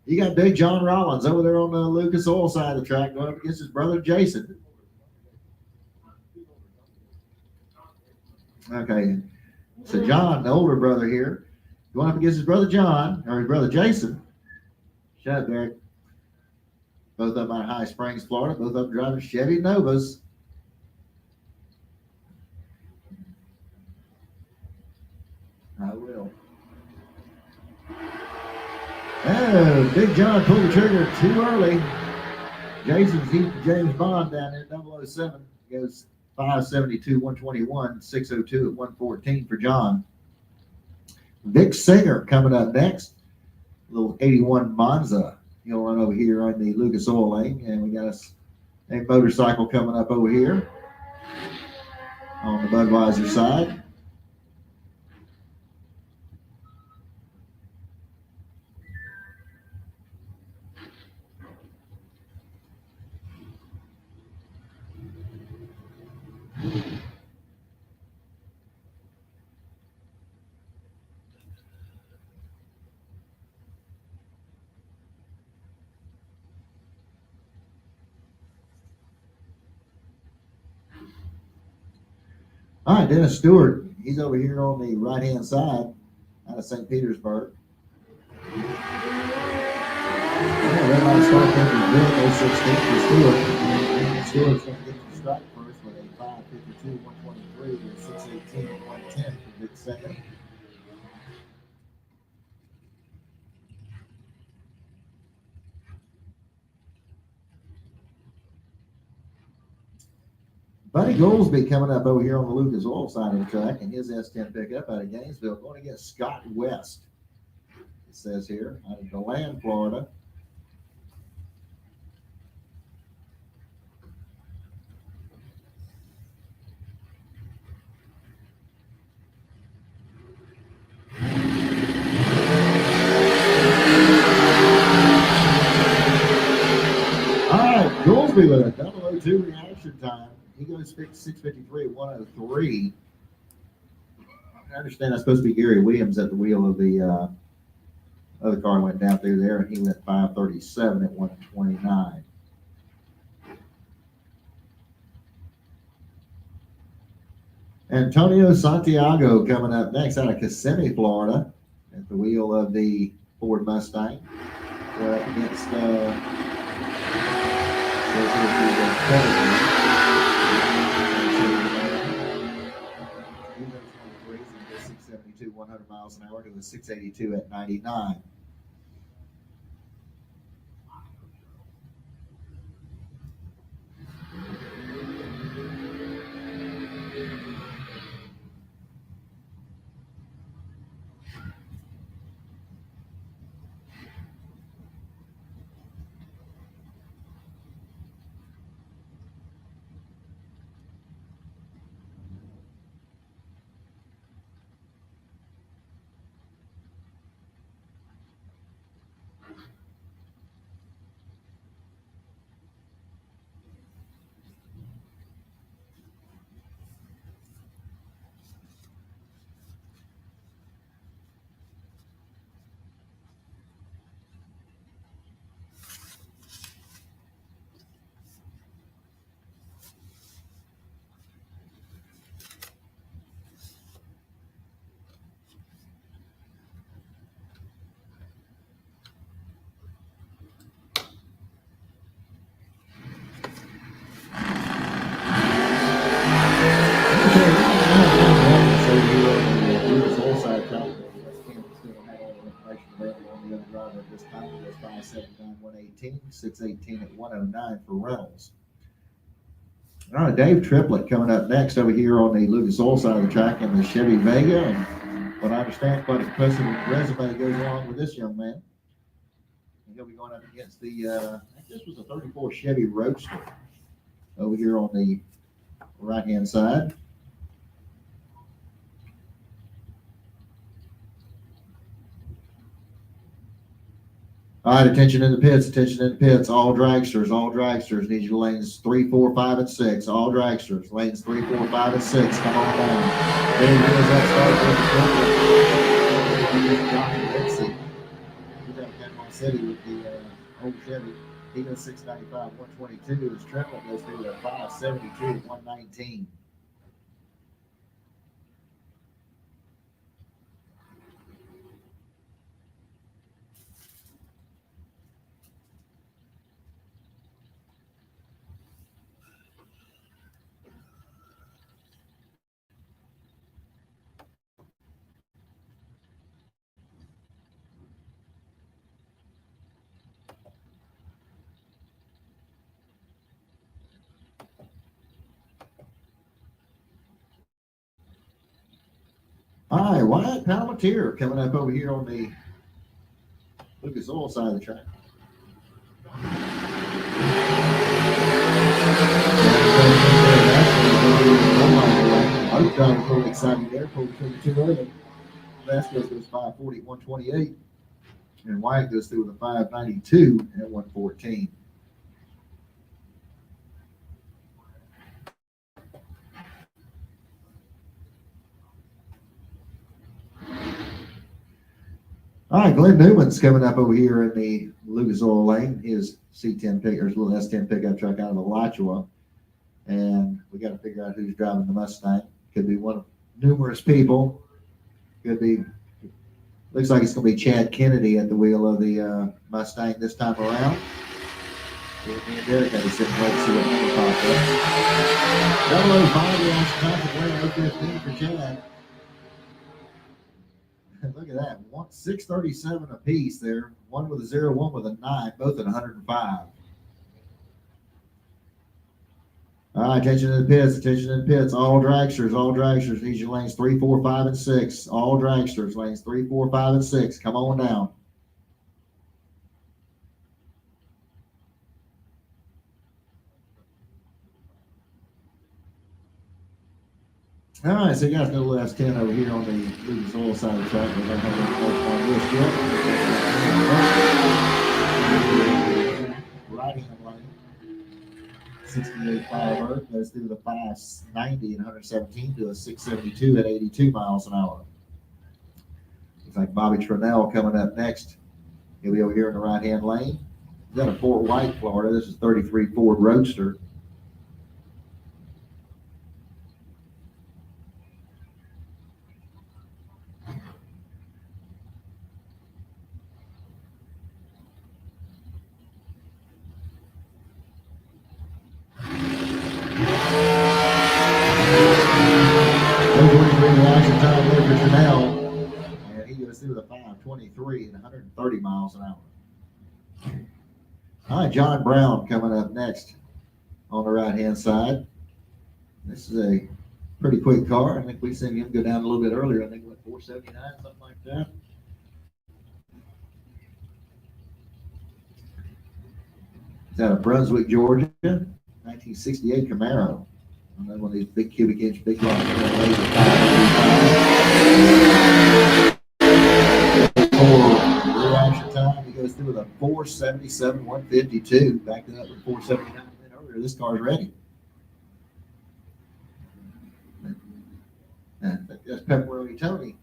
you got Big John Rollins over there on the Lucas Oil side of the track going up against his brother Jason. Okay, so John, the older brother here, going up against his brother John, or his brother Jason. Shut up, Derek. Both of them out of High Springs, Florida. Both of them driving Chevy Novas. I will. Oh, Big John pulled the trigger too early. Jason's eating James Bond down there, 007. Goes 572, 121, 602 at 114 for John. Vic Singer coming up next. Little 81 Monza. He'll run over here on the Lucas Oil lane. And we got a motorcycle coming up over here on the Budweiser side. All right, Dennis Stewart, he's over here on the right-hand side out of St. Petersburg. Red light start taking good, 016 for Stewart. Stewart's going to get the strike first with a 552, 123 to 618, 110 for Vic second. Buddy Goolsby coming up over here on the Lucas Oil side of the track, and his S10 pickup out of Gainesville going against Scott West. It says here, out of DeLand, Florida. All right, Goolsby with a 002 reaction time. He goes 653 at 103. I understand that's supposed to be Gary Williams at the wheel of the other car went down through there, and he went 537 at 129. Antonio Santiago coming up next out of Kissimmee, Florida, at the wheel of the Ford Mustang. We're up against He 672, 100 miles an hour to a 682 at 99. It was 579, 118, 618 at 109 for Reynolds. All right, Dave Triplett coming up next over here on the Lucas Oil side of the track in the Chevy Vega. And what I understand, quite an impressive resume goes along with this young man. And he'll be going up against the, I think this was a 34 Chevy Roadster over here on the right-hand side. All right, attention in the pits, all dragsters, need you lanes 3, 4, 5, and 6, all dragsters, lanes 3, 4, 5, and 6, come on down. There he goes, that start with he's out of Panama City with the old Chevy. He goes 695, 122, his Triplet goes through at 572, 119. All right, Wyatt Palmatier coming up over here on the Lucas Oil side of the track. I was trying to pull exciting there, pulled 22 early. Vasquez goes 540 at 128, and Wyatt goes through with a 592 at 114. All right, Glenn Newman's coming up over here in the Lucas Oil lane. His C10 pick, or his little S10 pickup truck out of Alachua. And we got to figure out who's driving the Mustang. Could be one of numerous people. Could be, looks like it's going to be Chad Kennedy at the wheel of the Mustang this time around. Me and Derek had to sit and wait to see what number popped up. 005 last time to play 015 for Chad. Look at that. 637 apiece there. One with a 0, one with a 9, both at 105. All right, attention to the pits, all dragsters, need your lanes 3, 4, 5, and 6. All dragsters, lanes 3, 4, 5, and 6. Come on down. All right, so you guys know the last 10 over here on the Lucas Oil side of the track. We don't have any on this yet. Right-hand lane. 68 Firebird goes through the 590 and 117 to a 672 at 82 miles an hour. Looks like Bobby Trinnell coming up next. He'll be over here in the right-hand lane. He's got a Fort White, Florida. This is 33 Ford Roadster. And he goes through the 523 and 130 miles an hour. All right, John Brown coming up next on the right-hand side. This is a pretty quick car. I think we've seen him go down a little bit earlier. I think it went 479, something like that. It's out of Brunswick, Georgia, 1968 Camaro. Another one of these big cubic inch, big blocks. Reaction time, he goes through with a 477, 152. Backed it up with 479 earlier. This car's ready. That's Pepperoni Tony.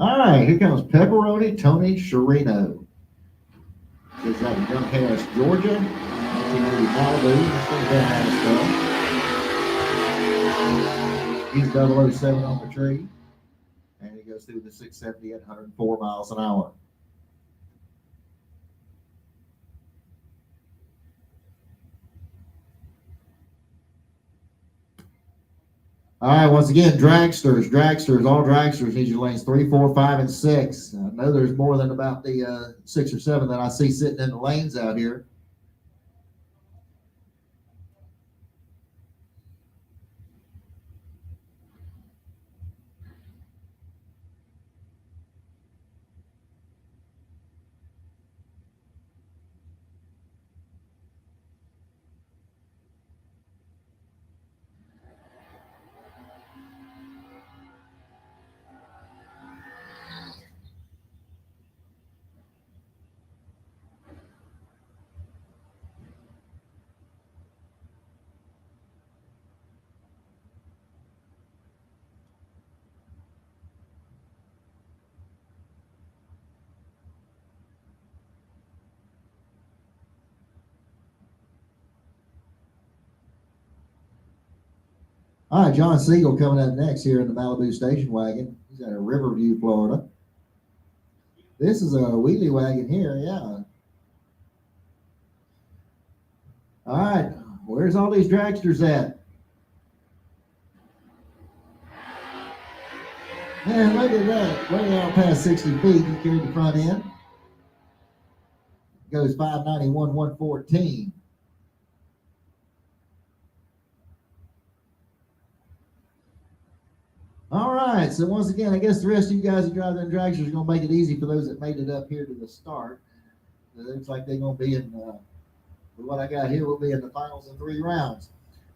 All right, here comes Pepperoni Tony Sherino. He's out of Young Harris, Georgia. 1980 Malibu. He's 007 on the tree. and he goes through the 670 at 104 miles an hour. All right, once again, dragsters, all dragsters need your lanes 3, 4, 5, and 6. I know there's more than about the 6 or 7 that I see sitting in the lanes out here. All right, John Siegel coming up next here in the Malibu station wagon. He's out of Riverview, Florida. This is a wheelie wagon here, yeah. All right, where's all these dragsters at? Man, look at that. Way out past 60 feet, he carried the front end. Goes 591, 114. All right, so once again, I guess the rest of you guys who drive them dragsters are going to make it easy for those that made it up here to the start. It looks like they're going to be in, what I got here will be in the finals in 3 rounds.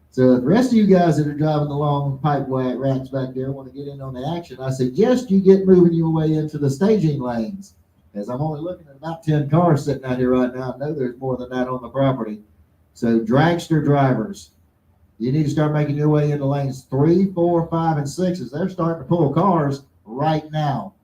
So if the rest of you guys that are driving the long pipe racks back there want to get in on the action, I suggest you get moving your way into the staging lanes. As I'm only looking at about 10 cars sitting out here right now, I know there's more than that on the property. So dragster drivers, you need to start making your way into lanes 3, 4, 5, and 6 as they're starting to pull cars right now.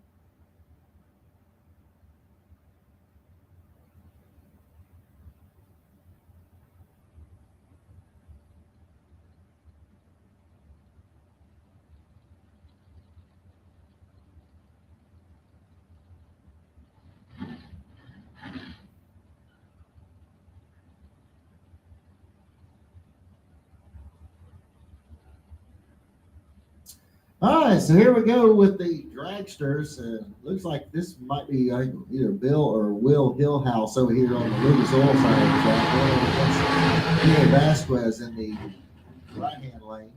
All right, so here we go with the dragsters. Looks like this might be either Bill or Will Hillhouse over here on the Lucas Oil side of the track. Peter Vasquez in the right-hand lane.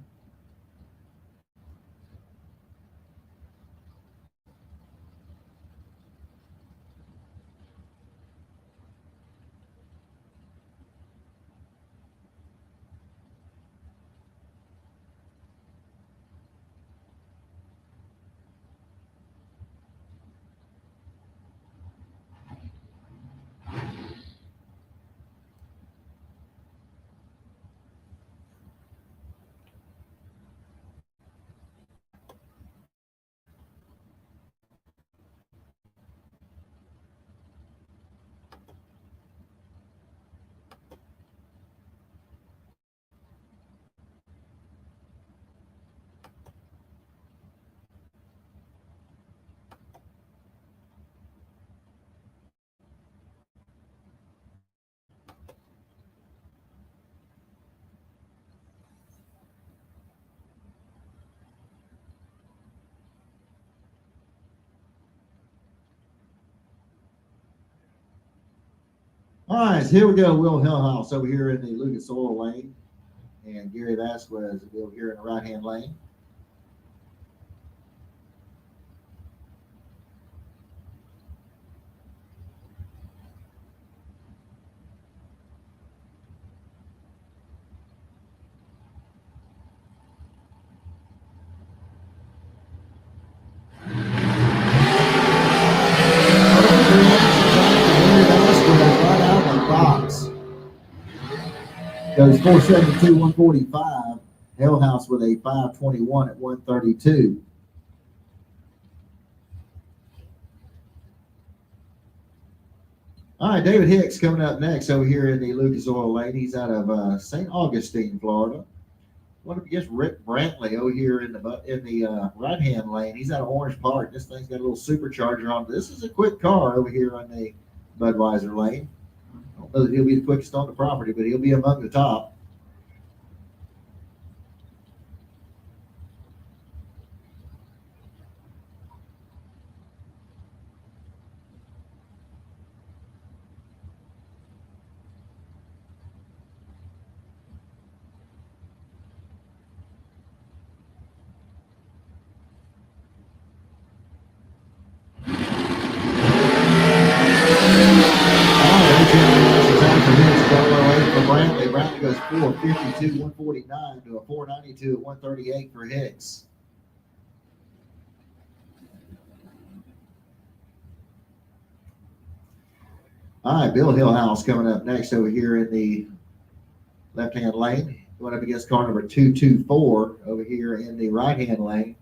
All right, so here we go. Will Hillhouse over here in the Lucas Oil lane, and Gary Vasquez over here in the right-hand lane. Goes 472, 145. Hillhouse with a 521 at 132. All right, David Hicks coming up next over here in the Lucas Oil lane. He's out of St. Augustine, Florida. What if you guess Rick Brantley over here in the right hand lane? He's out of Orange Park. This thing's got a little supercharger on. This is a quick car over here on the Budweiser lane. I don't know that he'll be the quickest on the property, but he'll be among the top. Brantley goes 452, 149 to a 492 at 138 for Hicks. All right, Bill Hillhouse coming up next over here in the left-hand lane. Going up against car number 224 over here in the right-hand lane.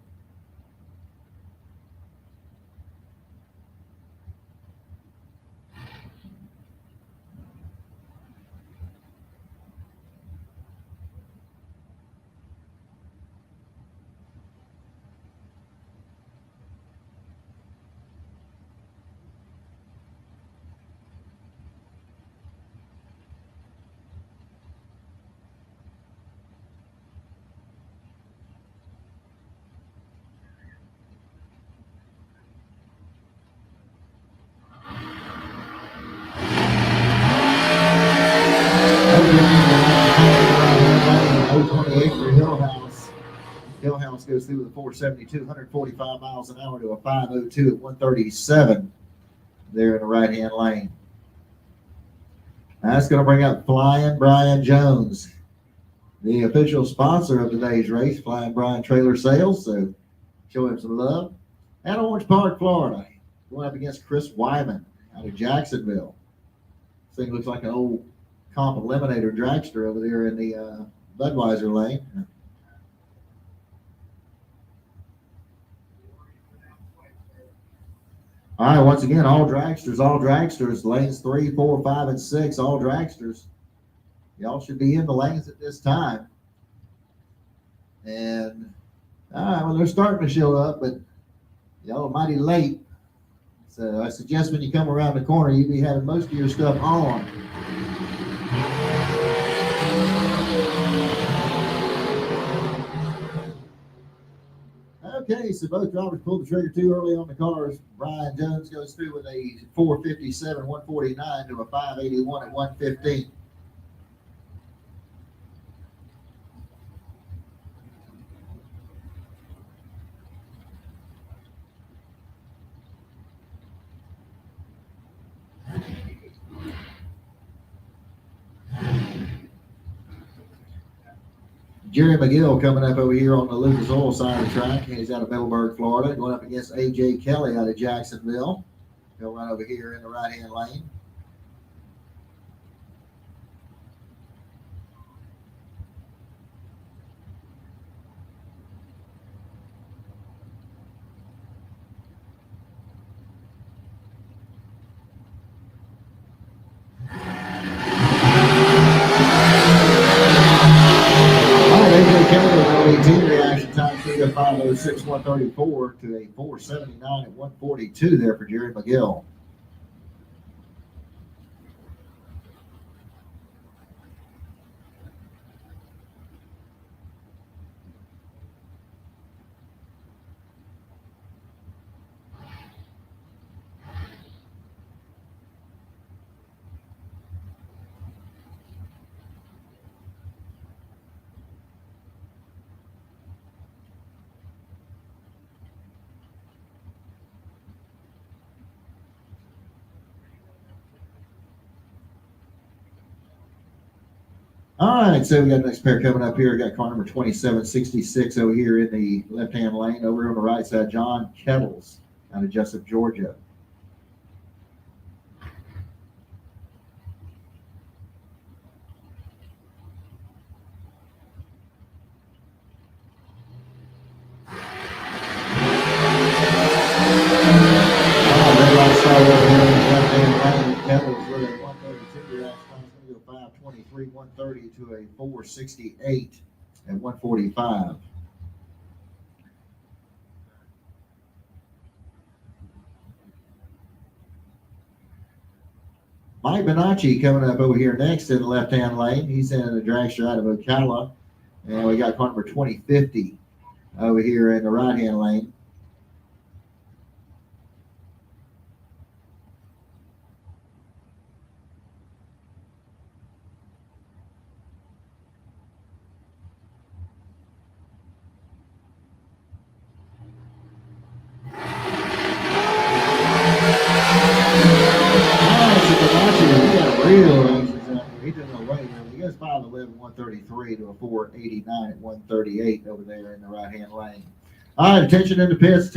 Hillhouse goes through with a 472, 145 miles an hour to a 502 at 137 there in the right-hand lane. That's going to bring up Flying Brian Jones, the official sponsor of today's race, Flying Brian Trailer Sales, so show him some love. At Orange Park, Florida, going up against Chris Wyman out of Jacksonville. This thing looks like an old comp eliminator dragster over there in the Budweiser lane. All right, once again, all dragsters, lanes 3, 4, 5, and 6, all dragsters. Y'all should be in the lanes at this time. And, all right, well, they're starting to show up, but y'all are mighty late. So I suggest when you come around the corner, you be having most of your stuff on. Okay, so both drivers pulled the trigger too early on the cars. Brian Jones goes through with a 457, 149 to a 581 at 115. Jerry McGill coming up over here on the Lucas Oil side of the track. He's out of Middleburg, Florida, going up against A.J. Kelly out of Jacksonville. He'll run over here in the right-hand lane. Reaction time to a 506, 134 to a 479 at 142 there for Jerry McGill. All right, so we got the next pair coming up here. We got car number 2766 over here in the left-hand lane. Over on the right side, John Kettles out of Jessup, Georgia. Red light star over here in the left-hand lane. Kettles with a 132 reaction time. 523, 130 to a 468 at 145. Mike Bonacci coming up over here next in the left-hand lane. He's in a dragster out of Ocala. And we got car number 2050 over here in the right-hand lane. He doesn't know way. He goes 5'11", 133 to a 489 at 138 over there in the right-hand lane. All right, attention in the pits,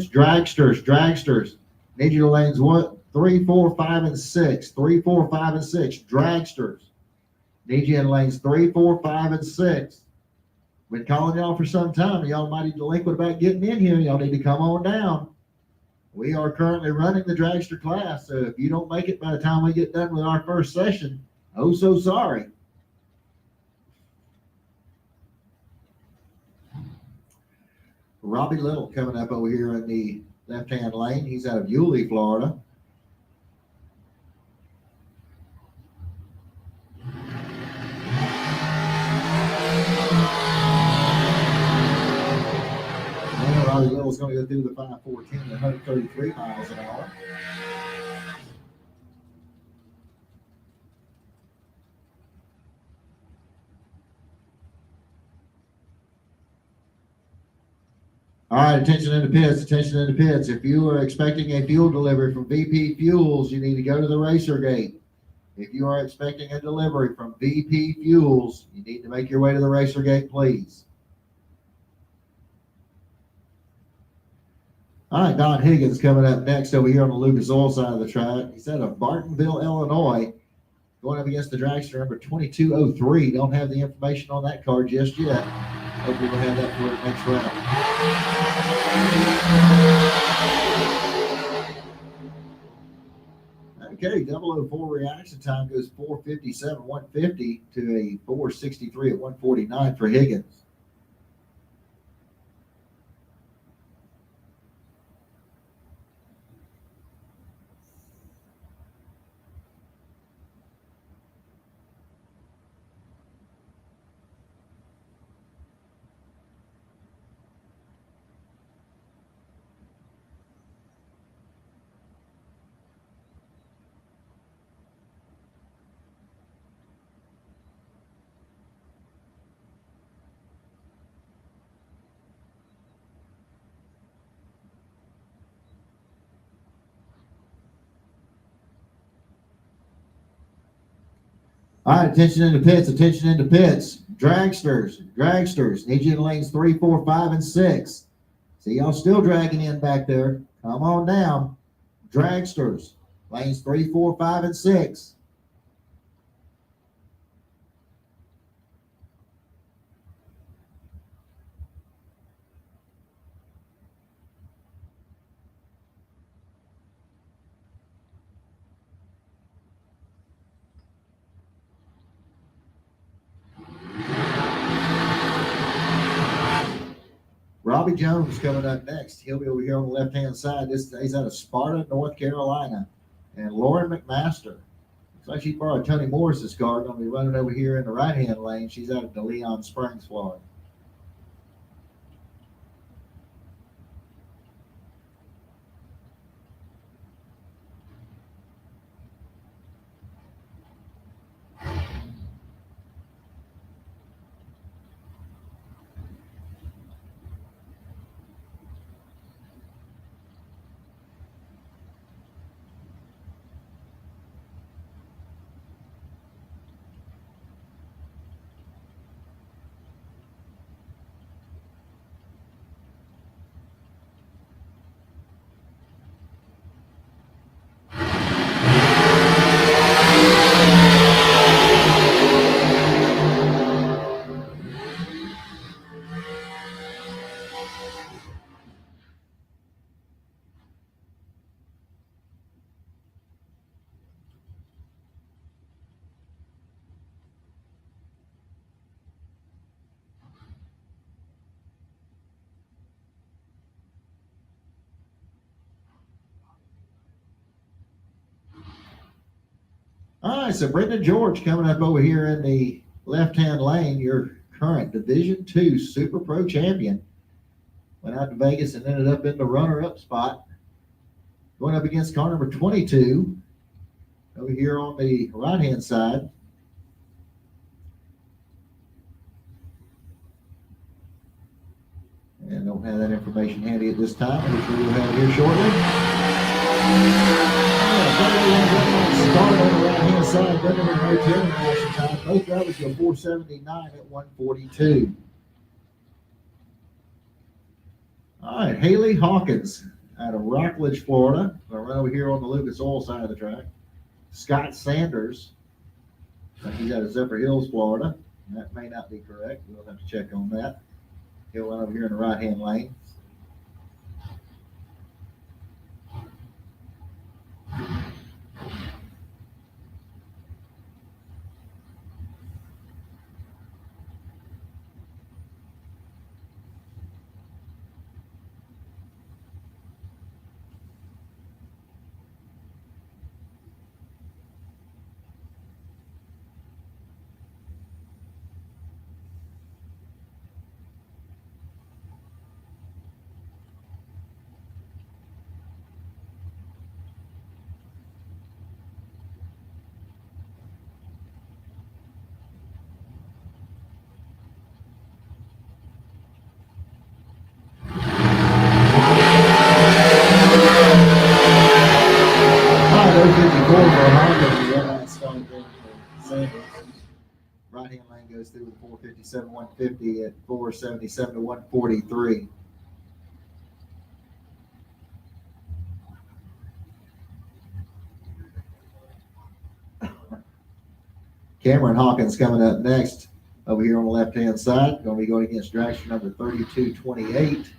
dragsters. Need you to lanes 1, 3, 4, 5, and 6. 3, 4, 5, and 6. Dragsters. Need you in lanes 3, 4, 5, and 6. Been calling y'all for some time. Y'all mighty delinquent about getting in here. Y'all need to come on down. We are currently running the dragster class, so if you don't make it by the time we get done with our first session, oh so sorry. Robbie Little coming up over here in the left-hand lane. He's out of Yulee, Florida. Robbie Little's going to go through the 5:14 at 133 miles an hour. All right, attention in the pits. If you are expecting a fuel delivery from VP Fuels, you need to go to the racer gate. If you are expecting a delivery from VP Fuels, you need to make your way to the racer gate, please. All right, Don Higgins coming up next over here on the Lucas Oil side of the track. He's out of Bartonville, Illinois, going up against the dragster number 2203. Don't have the information on that car just yet. Hopefully we'll have that for the next round. Okay, 004 reaction time goes 4:57, 150 to a 4:63 at 149 for Higgins. All right, attention in the pits. Dragsters. Need you in lanes 3, 4, 5, and 6. See y'all still dragging in back there. Come on down. Dragsters. Lanes 3, 4, 5, and 6. Robbie Jones coming up next. He'll be over here on the left-hand side. He's out of Sparta, North Carolina. And Lauren McMaster. Looks like she borrowed Tony Morris's car. Going to be running over here in the right-hand lane. She's out of DeLeon Springs, Florida. All right, so Brendan George coming up over here in the left-hand lane, your current Division II Super Pro champion. Went out to Vegas and ended up in the runner-up spot. Going up against car number 22 over here on the right-hand side. And don't have that information handy at this time, which we will have here shortly. Start on the right-hand side, Brendan with no tailing action time. Both drivers go 479 at 142. All right, Haley Hawkins out of Rockledge, Florida. Going to run over here on the Lucas Oil side of the track. Scott Sanders, he's out of Zephyr Hills, Florida. That may not be correct. We'll have to check on that. He'll run over here in the right-hand lane. Right-hand lane goes through with 457, 150 at 477 to 143. Cameron Hawkins coming up next over here on the left-hand side. Going to be going against dragster number 3228.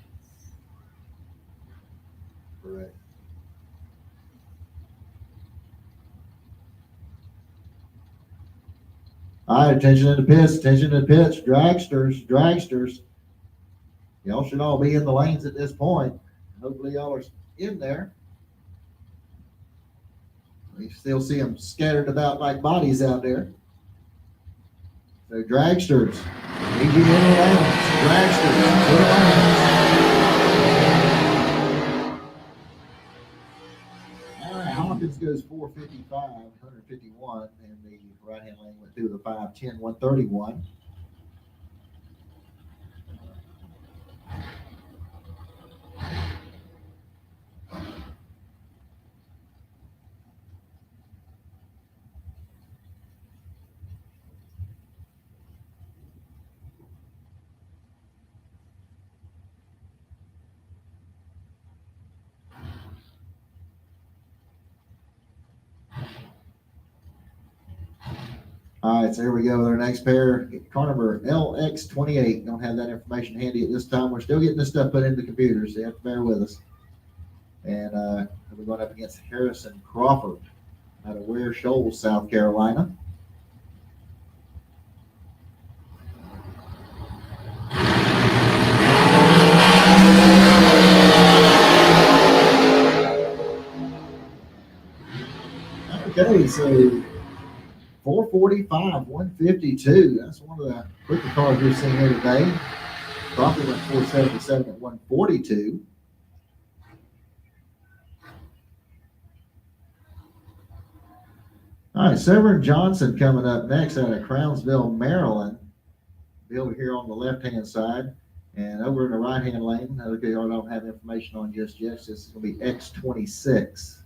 Correct. All right, attention to the pits, attention to the pits. Dragsters. Y'all should all be in the lanes at this point. Hopefully y'all are in there. We still see them scattered about like bodies out there. So dragsters, need you in the lanes. Dragsters, in the lanes. All right, Hawkins goes 455, 151, and the right-hand lane went through the 510, 131. All right, so here we go with our next pair. Car number LX28. Don't have that information handy at this time. We're still getting this stuff put into the computer, so you have to bear with us. And we're going up against Harrison Crawford out of Ware Shoals, South Carolina. Okay, so 445, 152. That's one of the quicker cars we've seen here today. Crawford went 477 at 142. All right, Severn Johnson coming up next out of Crownsville, Maryland. Be over here on the left-hand side. And over in the right-hand lane, okay, I don't have information on just yet. This is going to be X26.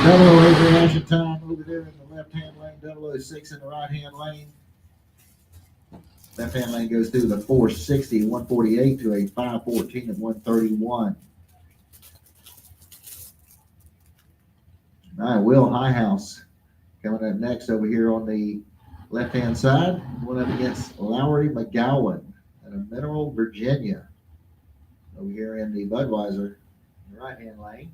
Double reaction time over there in the left-hand lane, 006 in the right-hand lane. Left-hand lane goes through the 460, 148 to a 514 and 131. All right, Will Highhouse coming up next over here on the left-hand side, going up against Lowry McGowan out of Mineral, Virginia. Over here in the Budweiser right-hand lane.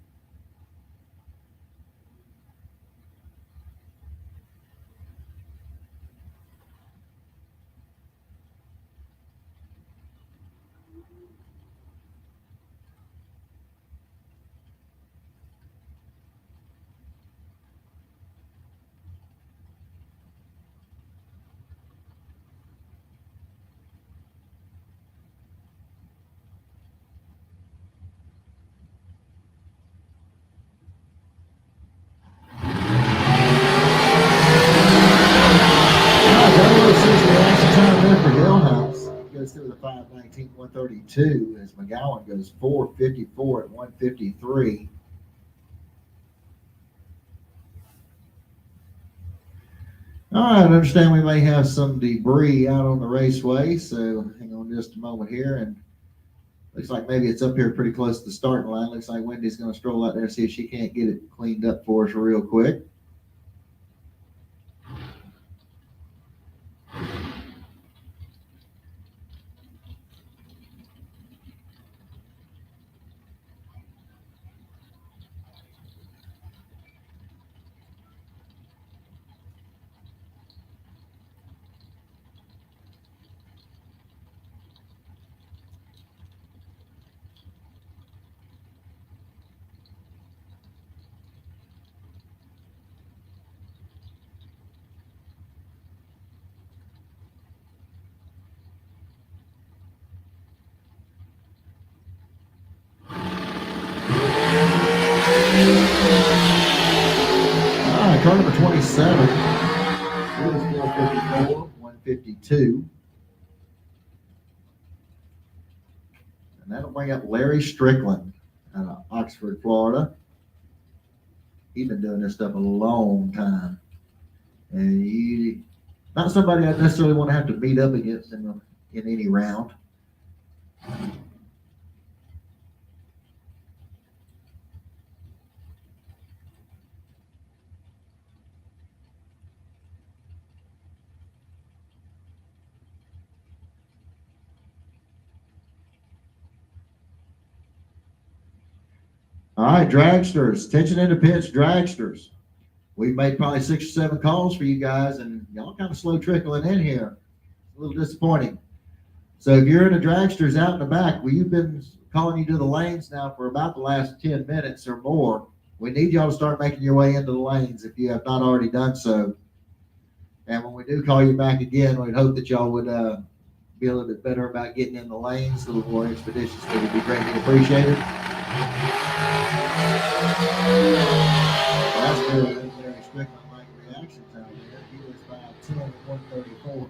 Goes through the 519, 132 as McGowan goes 454 at 153. All right, I understand we may have some debris out on the raceway, so hang on just a moment here. And looks like maybe it's up here pretty close to the starting line. Looks like Wendy's going to stroll out there and see if she can't get it cleaned up for us real quick. Car number 27. It was 454, 152. And that'll bring up Larry Strickland out of Oxford, Florida. He's been doing this stuff a long time. And he, not somebody I necessarily want to have to beat up against in any round. All right, dragsters, attention in the pits, dragsters. We've made probably 6 or 7 calls for you guys, and y'all kind of slow trickling in here. A little disappointing. So if you're in the dragsters out in the back, well, you've been calling you to the lanes now for about the last 10 minutes or more. We need y'all to start making your way into the lanes if you have not already done so. And when we do call you back again, we'd hope that y'all would be a little bit better about getting in the lanes, a little more expeditious. It would be greatly appreciated. That's good. Very strict on like reactions out there. He was 5'10" and 134.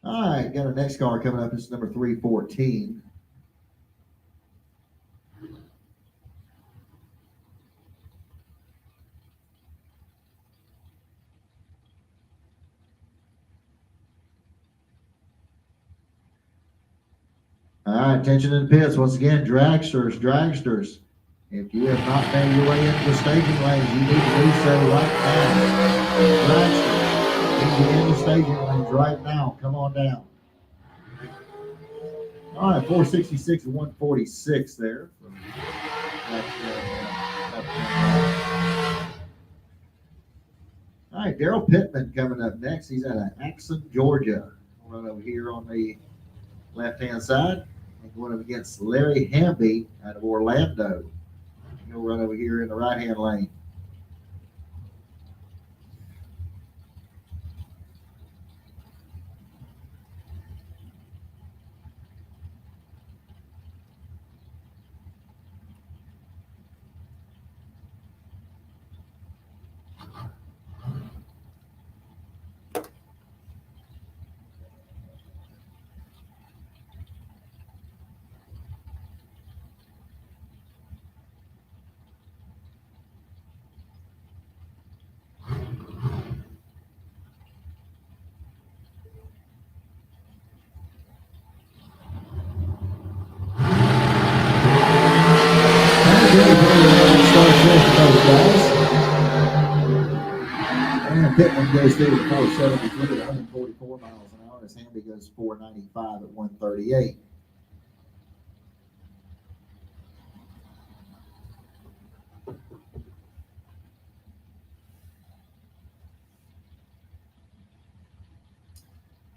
All right, got our next car coming up. This is number 314. All right, attention in the pits. Once again, dragsters. If you have not made your way into the staging lanes, you need to do so right now. Dragsters, you need to be in the staging lanes right now. Come on down. All right, 466 and 146 there. All right, Daryl Pittman coming up next. He's out of Axon, Georgia. We'll run over here on the left-hand side and going up against Larry Hamby out of Orlando. He'll run over here in the right-hand lane. those guys. And Pittman goes through at 473 at 144 miles an hour. As Hamby goes 495 at 138.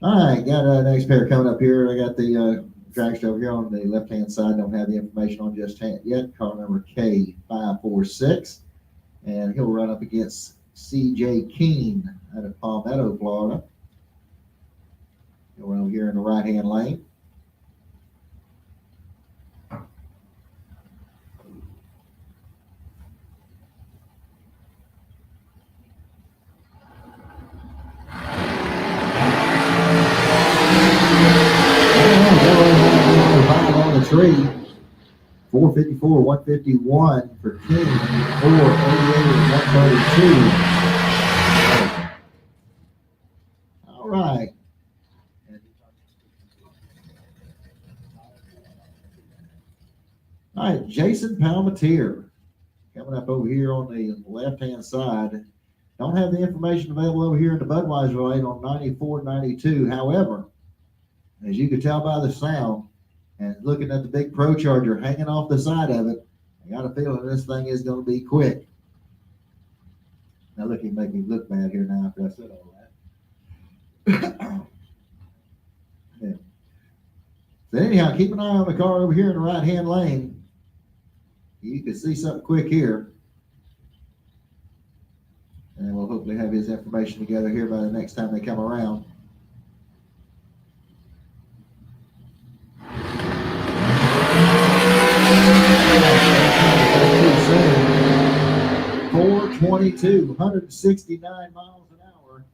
All right, got a next pair coming up here. I got the dragster over here on the left-hand side. Don't have the information on just yet. Car number K546. And he'll run up against C.J. Keene out of Palmetto, Florida. He'll run over here in the right-hand lane. On the tree, 454, 151 for King, 488, 132. All right. All right, Jason Palmatier coming up over here on the left-hand side. Don't have the information available over here in the Budweiser lane on 94-92. However, as you can tell by the sound, and looking at the big Pro Charger hanging off the side of it, I got a feeling this thing is going to be quick. Now look, you make me look bad here now after I said all that. Yeah. So anyhow, keep an eye on the car over here in the right-hand lane. You can see something quick here. And we'll hopefully have his information together here by the next time they come around. .422, 169 miles an hour.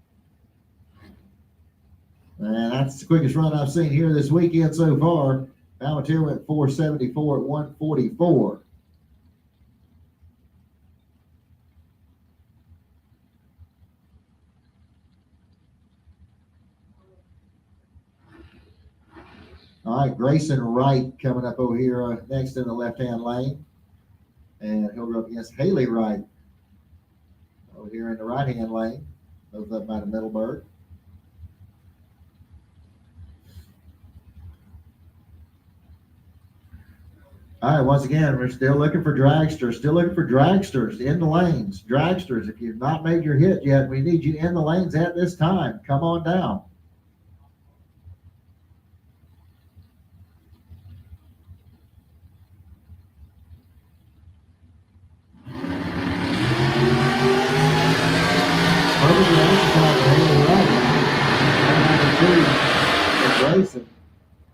And that's the quickest run I've seen here this weekend so far. Palmatier went 474 at 144. All right, Grayson Wright coming up over here next in the left-hand lane. And he'll go up against Haley Wright over here in the right-hand lane. Both up by the Middleburg. All right, once again, we're still looking for dragsters. Still looking for dragsters in the lanes. Dragsters, if you've not made your hit yet, we need you in the lanes at this time. Come on down.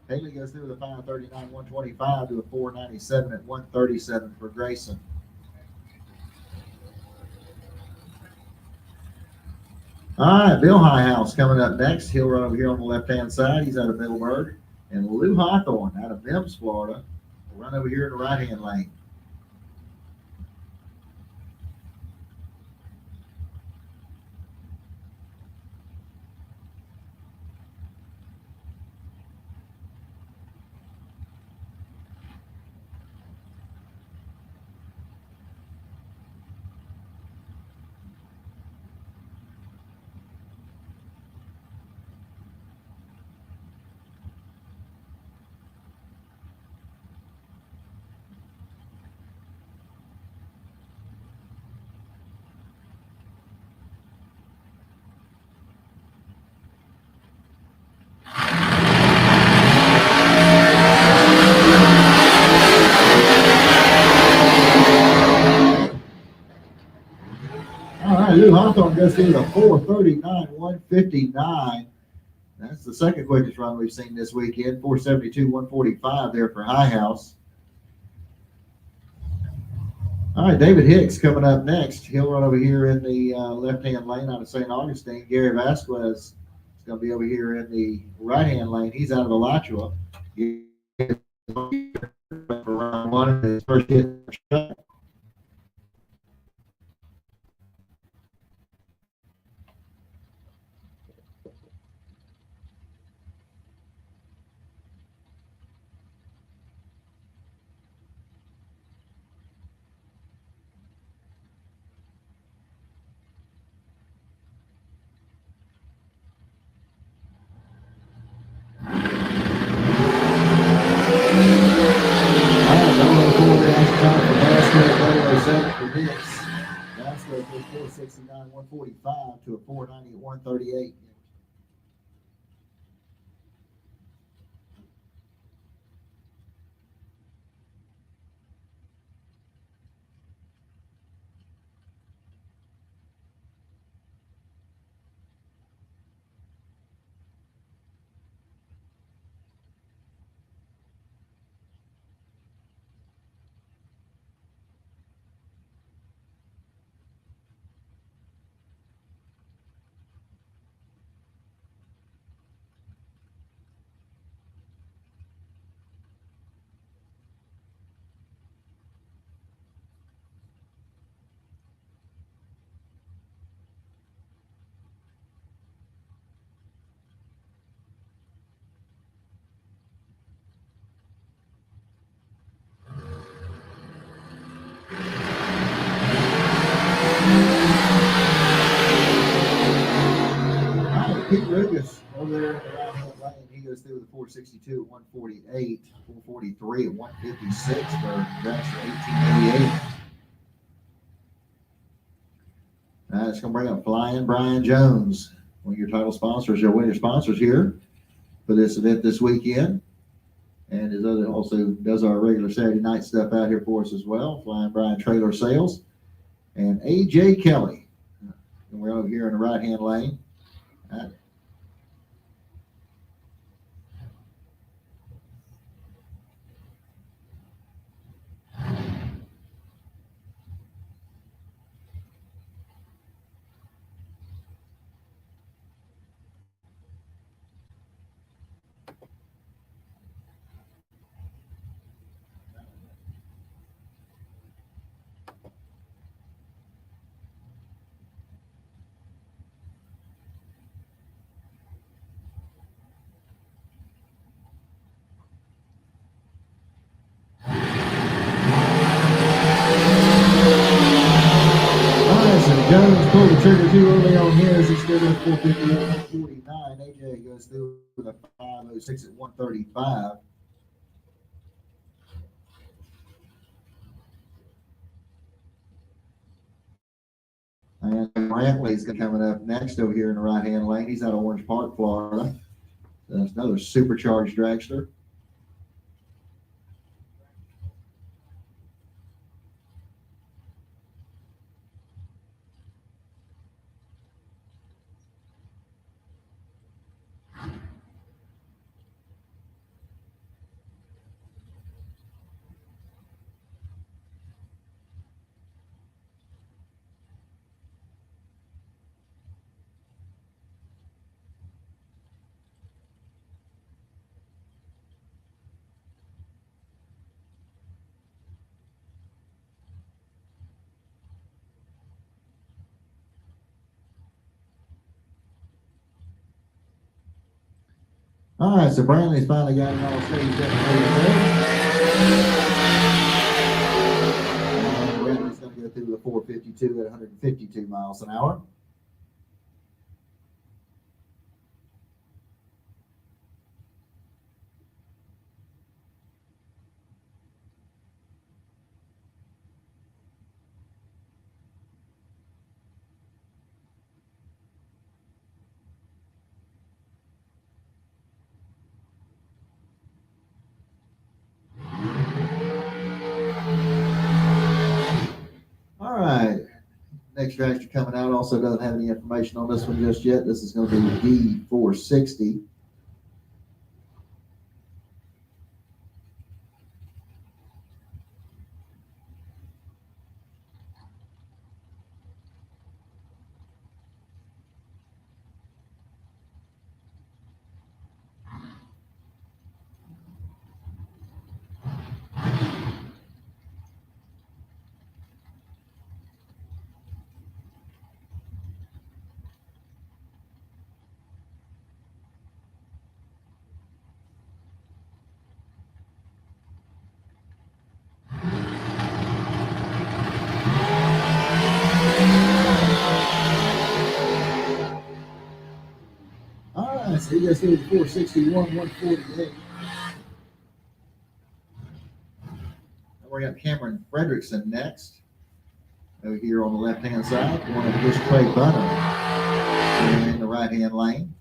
Haley goes through the 539, 125 to a 497 at 137 for Grayson. All right, Bill Highhouse coming up next. He'll run over here on the left-hand side. He's out of Middleburg. And Lou Hawthorne out of Mims, Florida, will run over here in the right-hand lane. Lou Hawthorne goes through the 439, 159. That's the second quickest run we've seen this weekend. 472, 145 there for Highhouse. All right, David Hicks coming up next. He'll run over here in the left-hand lane out of St. Augustine. Gary Vasquez is going to be over here in the right-hand lane. He's out of Alachua. For round one, his first hit. go from 469, 145 to a 490 at 138. Pete Rugas over there in the right-hand lane. He goes through the 462 at 148, 443 at 156 for Dragster 1888. That's going to bring up Flying Brian Jones, one of your title sponsors, your winner sponsors here for this event this weekend. And his other also does our regular Saturday night stuff out here for us as well. Flying Brian Trailer Sales. And AJ Kelly. And we're over here in the right-hand lane. Jones pulled the trigger too early on his. He stood at 451, 149. AJ goes through with a 506 at 135. And Brantley's coming up next over here in the right-hand lane. He's out of Orange Park, Florida. That's another supercharged dragster. All right, so Brantley's finally got it all staged up. And Brantley's going to go through the 452 at 152 miles an hour. All right, next dragster coming out also doesn't have any information on this one just yet. This is going to be D460. So he goes through the 461, 148. And we got Cameron Fredrickson next Over here on the left-hand side, going up against Clay Bunham in the right-hand lane.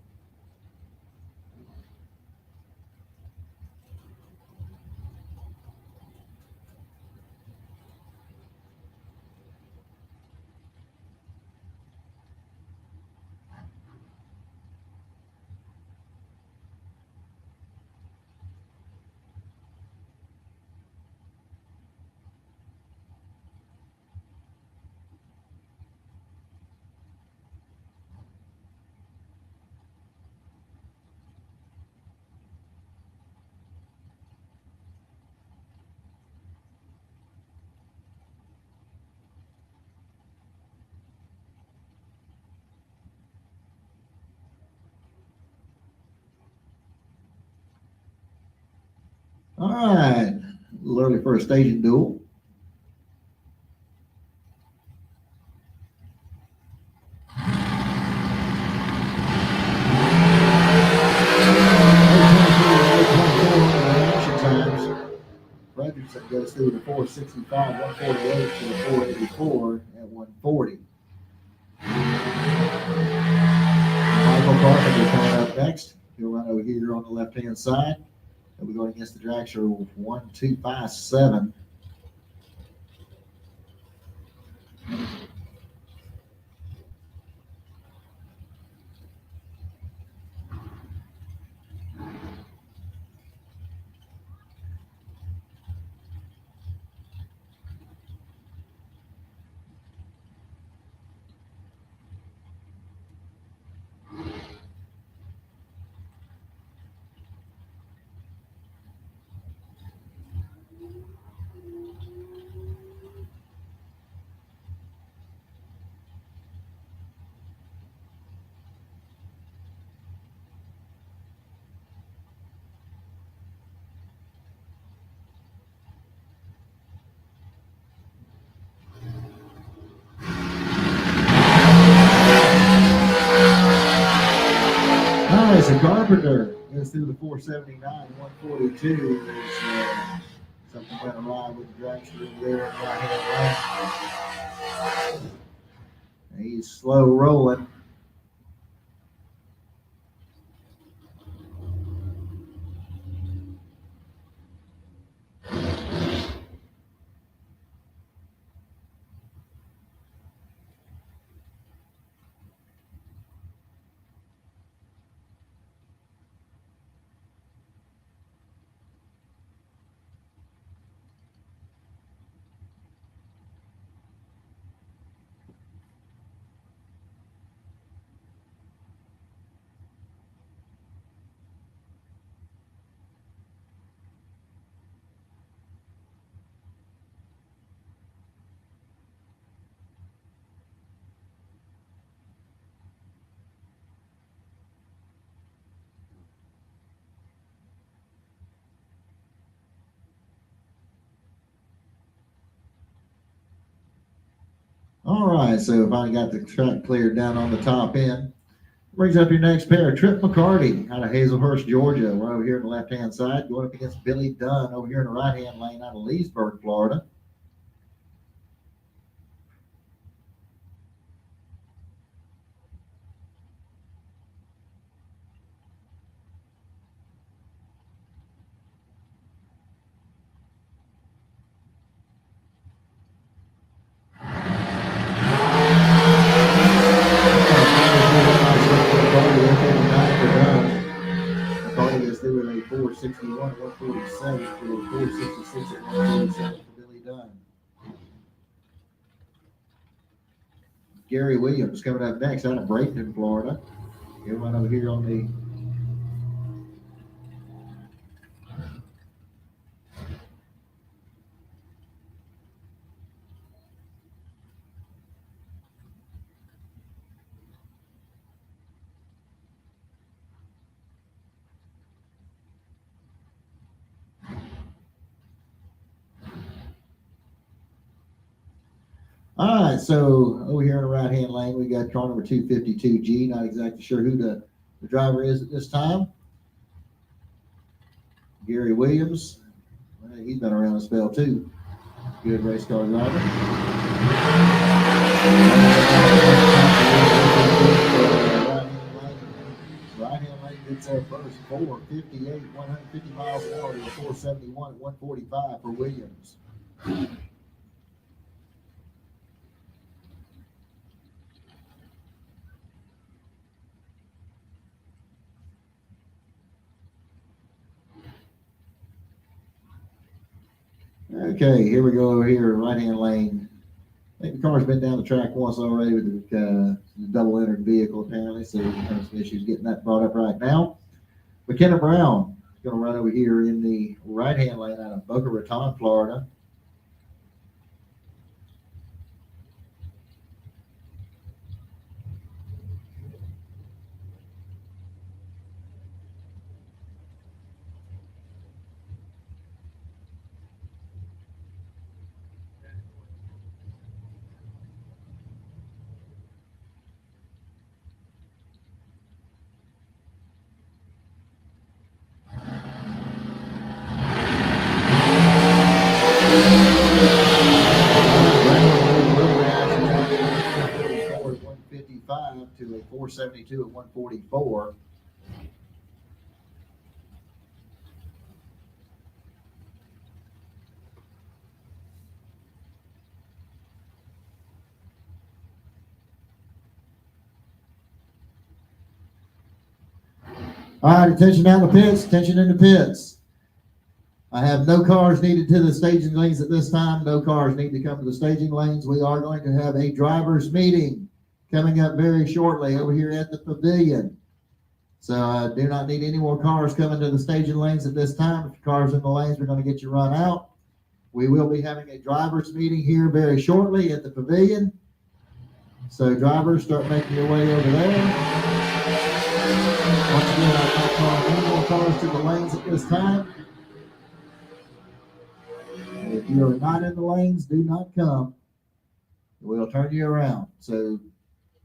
All right, a little early for a staging duel. Frederickson goes through the 465, 148 to the 484 at 140. Michael Carpenter coming up next. He'll run over here on the left-hand side. And we're going against the dragster 1257. So Carpenter goes through the 479, 142. Something went awry with the dragster over there on the right-hand lane. He's slow rolling. All right, so finally got the track cleared down on the top end. Brings up your next pair, Trip McCarty out of Hazelhurst, Georgia. We're over here on the left-hand side, going up against Billy Dunn over here in the right-hand lane out of Leesburg, Florida. McCarty is through with a 461, 147 for the 466 at 147 for Billy Dunn. Gary Williams coming up next out of Bradenton, Florida. He'll run over here on the All right, so over here in the right-hand lane, we got car number 252G. Not exactly sure who the driver is at this time. Gary Williams. Well, he's been around a spell, too. Good race car driver. Right-hand lane gets there first. 458, 150 miles an hour to 471 at 145 for Williams. Okay, here we go over here, right-hand lane. I think the car's been down the track once already with the double-entered vehicle, apparently, so we're having some issues getting that brought up right now. McKenna Brown is going to run over here in the right-hand lane out of Boca Raton, Florida. To a 472 at 144. All right, attention down the pits, attention in the pits. I have no cars needed to the staging lanes at this time. No cars need to come to the staging lanes. We are going to have a driver's meeting coming up very shortly over here at the pavilion. So I do not need any more cars coming to the staging lanes at this time. If your car's in the lanes, we're going to get you run out. We will be having a driver's meeting here very shortly at the pavilion. So drivers, start making your way over there. Once again, I'm not calling any more cars to the lanes at this time. If you are not in the lanes, do not come. We'll turn you around. So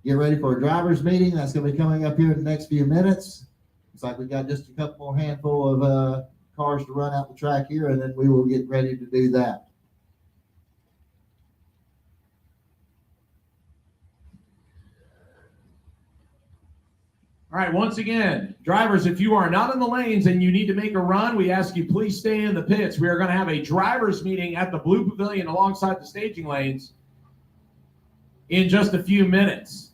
get ready for a driver's meeting. That's going to be coming up here in the next few minutes. Looks like we've got just a couple more handful of cars to run out the track here, and then we will get ready to do that. All right, once again, drivers, if you are not in the lanes and you need to make a run, we ask you please stay in the pits. We are going to have a driver's meeting at the Blue Pavilion alongside the staging lanes in just a few minutes.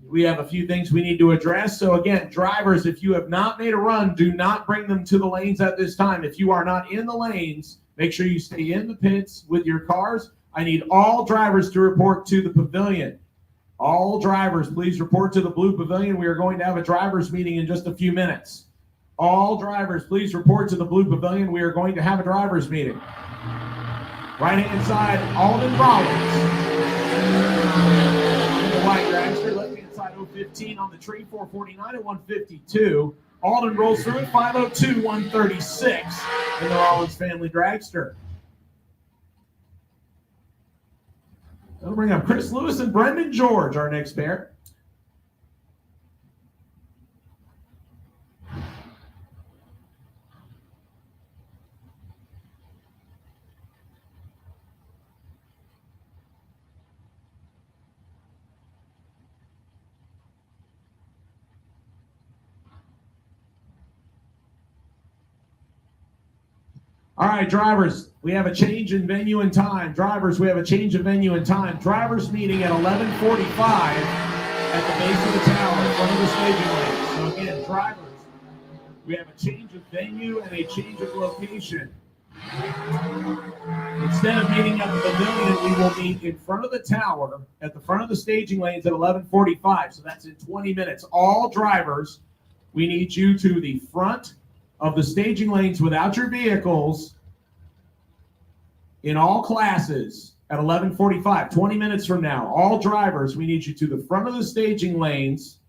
We have a few things we need to address. So again, drivers, if you have not made a run, do not bring them to the lanes at this time. If you are not in the lanes, make sure you stay in the pits with your cars. I need all drivers to report to the pavilion. All drivers, please report to the Blue Pavilion. We are going to have a driver's meeting in just a few minutes. All drivers, please report to the Blue Pavilion. We are going to have a driver's meeting. Right-hand side, Alden Rollins. The white dragster, left-hand side, 015 on the tree, 449 and 152. Alden rolls through at 502, 136 in the Rollins family dragster. That'll bring up Chris Lewis and Brendan George, our next pair. All right, drivers, we have a change in venue and time. Drivers, we have a change of venue and time. Drivers meeting at 11:45 at the base of the tower in front of the staging lane. So again, drivers, we have a change of venue and a change of location. Instead of meeting at the pavilion, we will meet in front of the tower at the front of the staging lanes at 11:45. So that's in 20 minutes. All drivers, we need you to the front of the staging lanes without your vehicles in all classes at 11:45, 20 minutes from now. All drivers, we need you to the front of the staging lanes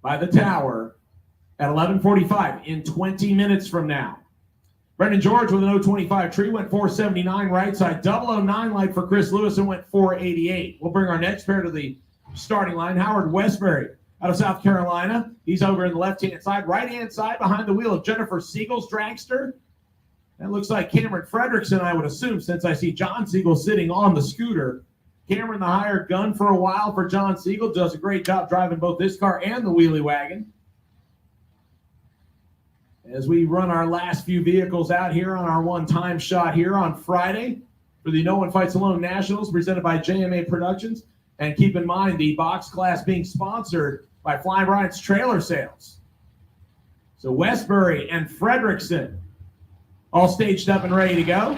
by the tower at 11:45 in 20 minutes from now. Brendan George with an 025 tree went 479 right side, 009 light for Chris Lewis and went 488. We'll bring our next pair to the starting line. Howard Westbury out of South Carolina. He's over in the left-hand side. Right-hand side behind the wheel of Jennifer Siegel's dragster. That looks like Cameron Frederickson, I would assume, since I see John Siegel sitting on the scooter. Cameron, the hired gun for a while for John Siegel, does a great job driving both this car and the wheelie wagon. As we run our last few vehicles out here on our one-time shot here on Friday for the No One Fights Alone Nationals presented by JMA Productions. And keep in mind the box class being sponsored by Flying Bryant's Trailer Sales. So Westbury and Frederickson all staged up and ready to go.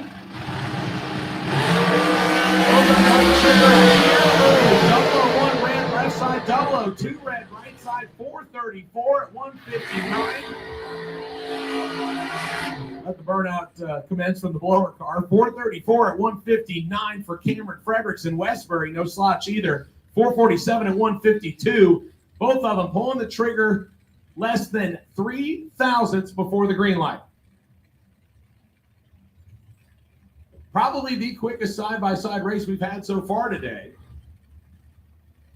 Double 1 red left side, double 2 red right side, 434 at 159. Let the burnout commence from the blower car. 434 at 159 for Cameron Frederickson. Westbury, no slouch either. 447 at 152. Both of them pulling the trigger less than 3 thousandths before the green light. Probably the quickest side-by-side race we've had so far today.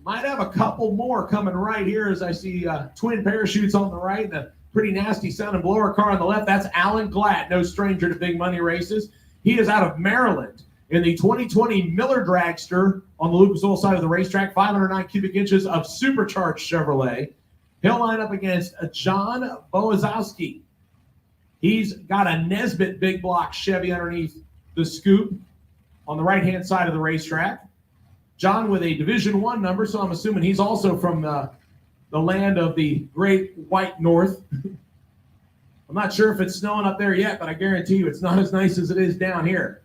Might have a couple more coming right here as I see twin parachutes on the right and a pretty nasty sounding blower car on the left. That's Alan Glatt, no stranger to big money races. He is out of Maryland in the 2020 Miller Dragster on the Lucas Oil side of the racetrack, 509 cubic inches of supercharged Chevrolet. He'll line up against John Boazowski. He's got a Nesbitt big block Chevy underneath the scoop on the right-hand side of the racetrack. John with a Division I number, so I'm assuming he's also from the land of the great white north. I'm not sure if it's snowing up there yet, but I guarantee you it's not as nice as it is down here.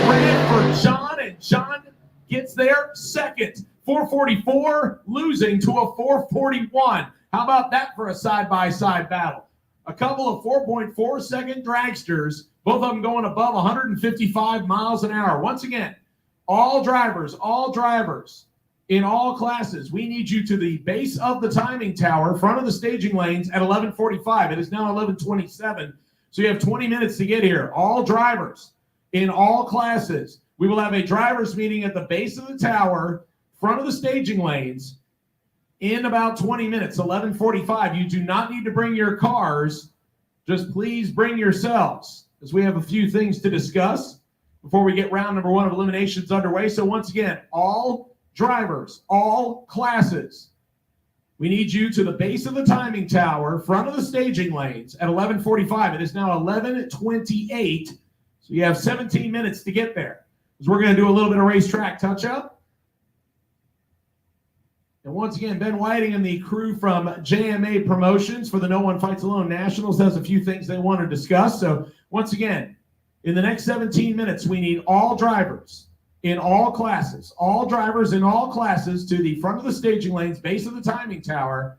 Red for John, and John gets there second. 444, losing to a 441. How about that for a side-by-side battle? A couple of 4.4-second dragsters, both of them going above 155 miles an hour. Once again, all drivers in all classes, we need you to the base of the timing tower, front of the staging lanes at 11:45. It is now 11:27, so you have 20 minutes to get here. All drivers in all classes. We will have a drivers meeting at the base of the tower, front of the staging lanes, in about 20 minutes, 11:45. You do not need to bring your cars. Just please bring yourselves, as we have a few things to discuss before we get round number 1 of eliminations underway. So once again, all drivers, all classes, we need you to the base of the timing tower, front of the staging lanes at 11:45. It is now 11:28, so you have 17 minutes to get there. Because we're going to do a little bit of racetrack touch-up. And once again, Ben Whiting and the crew from JMA Promotions for the No One Fights Alone Nationals has a few things they want to discuss. So once again, in the next 17 minutes, we need all drivers in all classes, all drivers in all classes to the front of the staging lanes, base of the timing tower,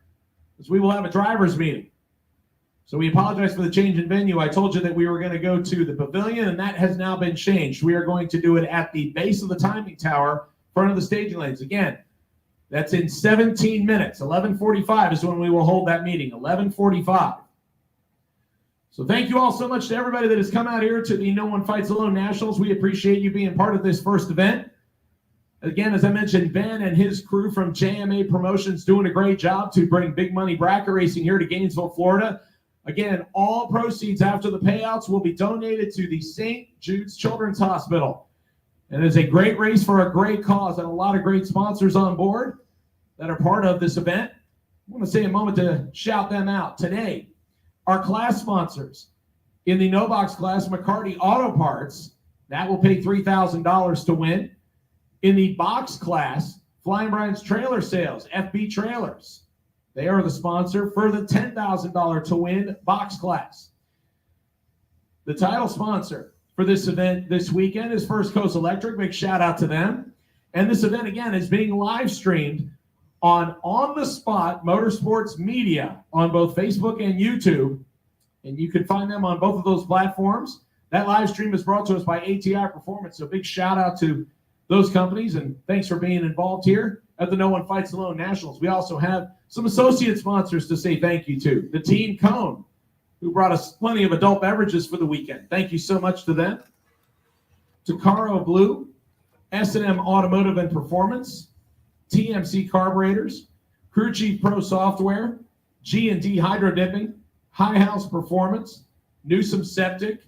as we will have a drivers meeting. So we apologize for the change in venue. I told you that we were going to go to the pavilion, and that has now been changed. We are going to do it at the base of the timing tower, front of the staging lanes. Again, that's in 17 minutes. 11:45 is when we will hold that meeting, 11:45. So thank you all so much to everybody that has come out here to the No One Fights Alone Nationals. We appreciate you being part of this first event. Again, as I mentioned, Ben and his crew from JMA Promotions doing a great job to bring big money bracket racing here to Gainesville, Florida. Again, all proceeds after the payouts will be donated to the St. Jude's Children's Hospital. And it is a great race for a great cause and a lot of great sponsors on board that are part of this event. I want to take a moment to shout them out. Today, our class sponsors in the no box class, McCarty Auto Parts, that will pay $3,000 to win. In the box class, Flying Bryant's Trailer Sales, FB Trailers, they are the sponsor for the $10,000 to win box class. The title sponsor for this event this weekend is First Coast Electric. Big shout out to them. And this event, again, is being live streamed on the spot Motorsports Media on both Facebook and YouTube. And you can find them on both of those platforms. That live stream is brought to us by ATI Performance. So big shout out to those companies, and thanks for being involved here at the No One Fights Alone Nationals. We also have some associate sponsors to say thank you to. The Team Cone, who brought us plenty of adult beverages for the weekend. Thank you so much to them. Takaro Blue, S&M Automotive and Performance, TMC Carburetors, Crew Chief Pro Software, G&D Hydro Dipping, High House Performance, Newsom Septic,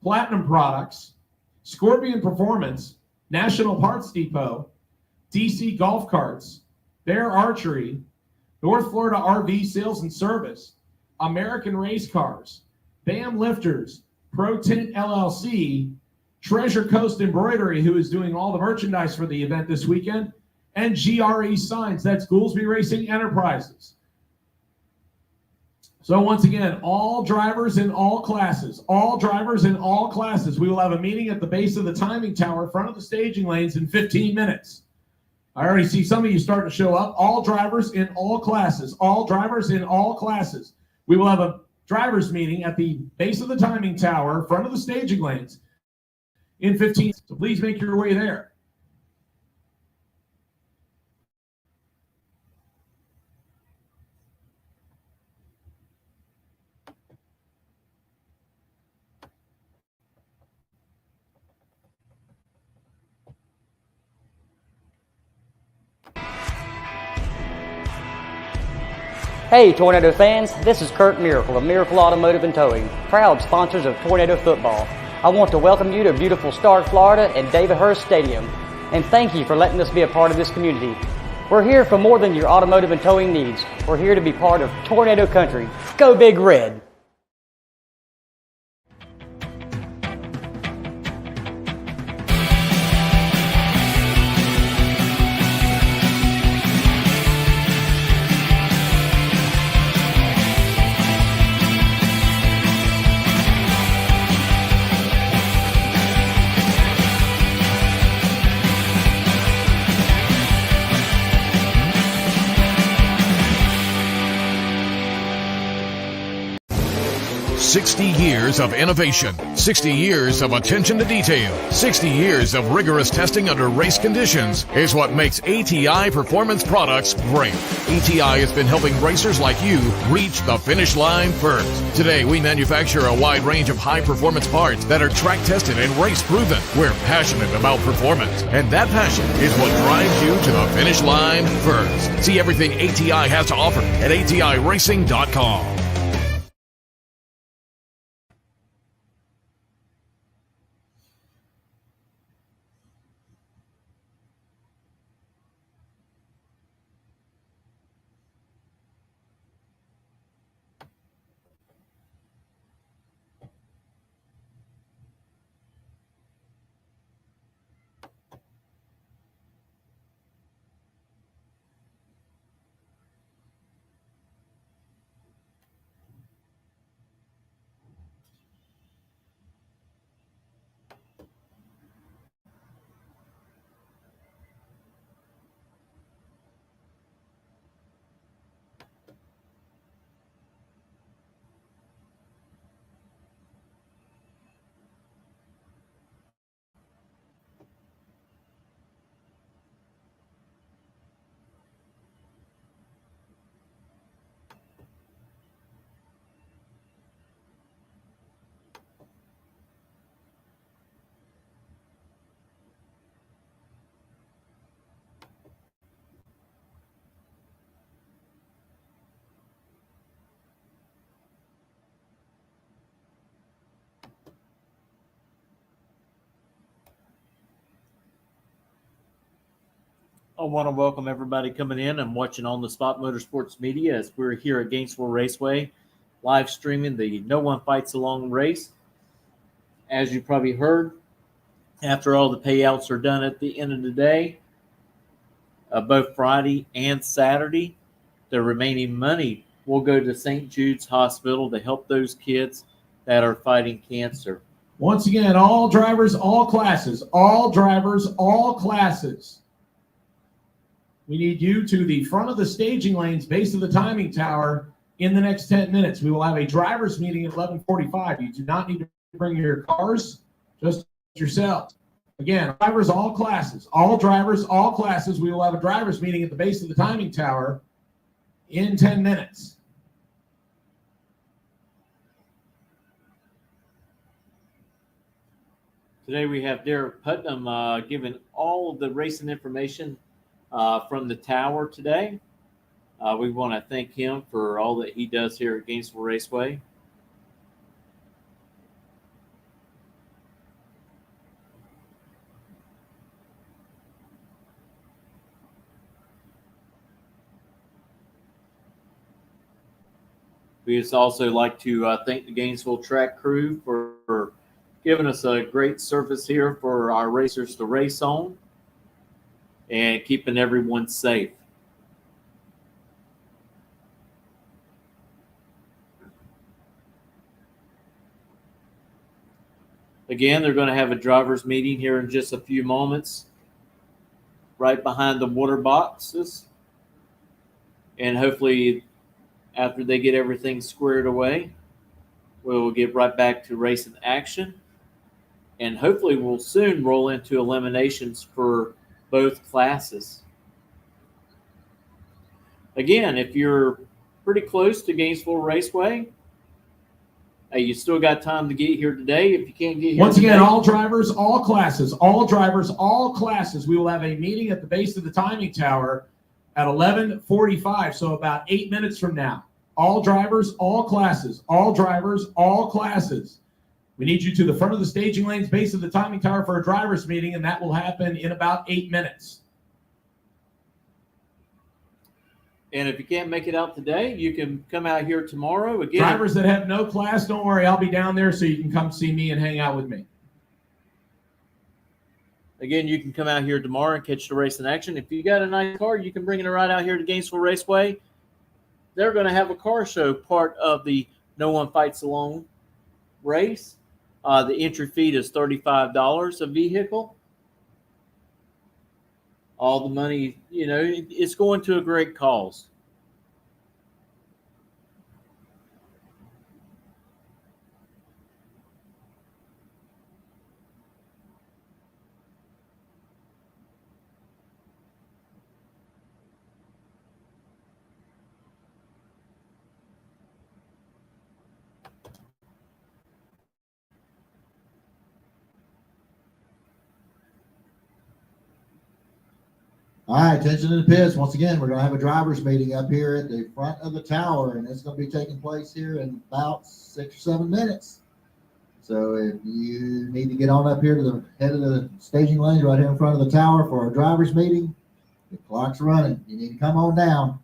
Platinum Products, Scorpion Performance, National Parts Depot, DC Golf Carts, Bear Archery, North Florida RV Sales and Service, American Race Cars, BAM Lifters, Pro Tint LLC, Treasure Coast Embroidery, who is doing all the merchandise for the event this weekend, and GRE Signs, that's Goolsby Racing Enterprises. So once again, all drivers in all classes, all drivers in all classes. We will have a meeting at the base of the timing tower in front of the staging lanes in 15 minutes. I already see some of you starting to show up. All drivers in all classes, all drivers in all classes. We will have a drivers meeting at the base of the timing tower in front of the staging lanes in 15. So please make your way there. Hey Tornado fans, this is Kurt Miracle of Miracle Automotive and Towing, proud sponsors of Tornado Football. I want to welcome you to beautiful Stark, Florida and David Hurst Stadium, and thank you for letting us be a part of this community. We're here for more than your automotive and towing needs. We're here to be part of Tornado Country. Go Big Red! "60 years of innovation, 60 years of attention to detail, 60 years of rigorous testing under race conditions is what makes ATI Performance Products great. ATI has been helping racers like you reach the finish line first. Today, we manufacture a wide range of high-performance parts that are track-tested and race-proven. We're passionate about performance, and that passion is what drives you to the finish line first. See everything ATI has to offer at ATIRacing.com. I want to welcome everybody coming in and watching on the Spot Motorsports Media as we're here at Gainesville Raceway, live streaming the No One Fights Alone race. As you probably heard, after all the payouts are done at the end of the day, both Friday and Saturday, the remaining money will go to St. Jude's Hospital to help those kids that are fighting cancer. Once again, all drivers, all classes, all drivers, all classes. We need you to the front of the staging lanes, base of the timing tower in the next 10 minutes. We will have a driver's meeting at 11:45. You do not need to bring your cars, just yourselves. Again, drivers, all classes, all drivers, all classes. We will have a driver's meeting at the base of the timing tower in 10 minutes. Today we have Derek Putnam giving all of the racing information from the tower today. We want to thank him for all that he does here at Gainesville Raceway. We just also like to thank the Gainesville track crew for giving us a great service here for our racers to race on and keeping everyone safe. Again, they're going to have a driver's meeting here in just a few moments, right behind the water boxes. And hopefully, after they get everything squared away, we'll get right back to racing action. And hopefully, we'll soon roll into eliminations for both classes. Again, if you're pretty close to Gainesville Raceway, hey, you still got time to get here today. If you can't get here Once again, today, all drivers, all classes, all drivers, all classes. We will have a meeting at the base of the timing tower at 11:45, so about 8 minutes from now. All drivers, all classes, all drivers, all classes. We need you to the front of the staging lanes, base of the timing tower for a driver's meeting, and that will happen in about 8 minutes. and if you can't make it out today, you can come out here tomorrow. Again, Drivers that have no class, don't worry. I'll be down there so you can come see me and hang out with me. Again, you can come out here tomorrow and catch the race in action. If you got a nice car, you can bring it right out here to Gainesville Raceway. They're going to have a car show, part of the No One Fights Alone race. The entry fee is $35 a vehicle. All the money, it's going to a great cause. All right, attention to the pits. Once again, we're going to have a driver's meeting up here at the front of the tower, and it's going to be taking place here in about 6 or 7 minutes. So if you need to get on up here to the head of the staging lanes right here in front of the tower for a driver's meeting, the clock's running. You need to come on down.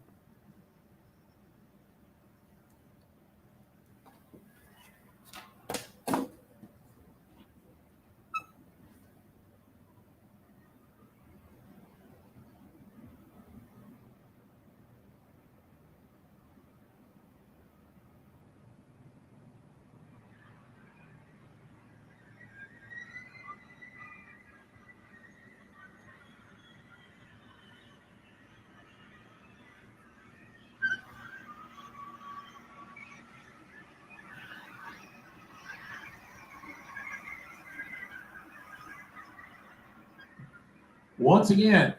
Once again,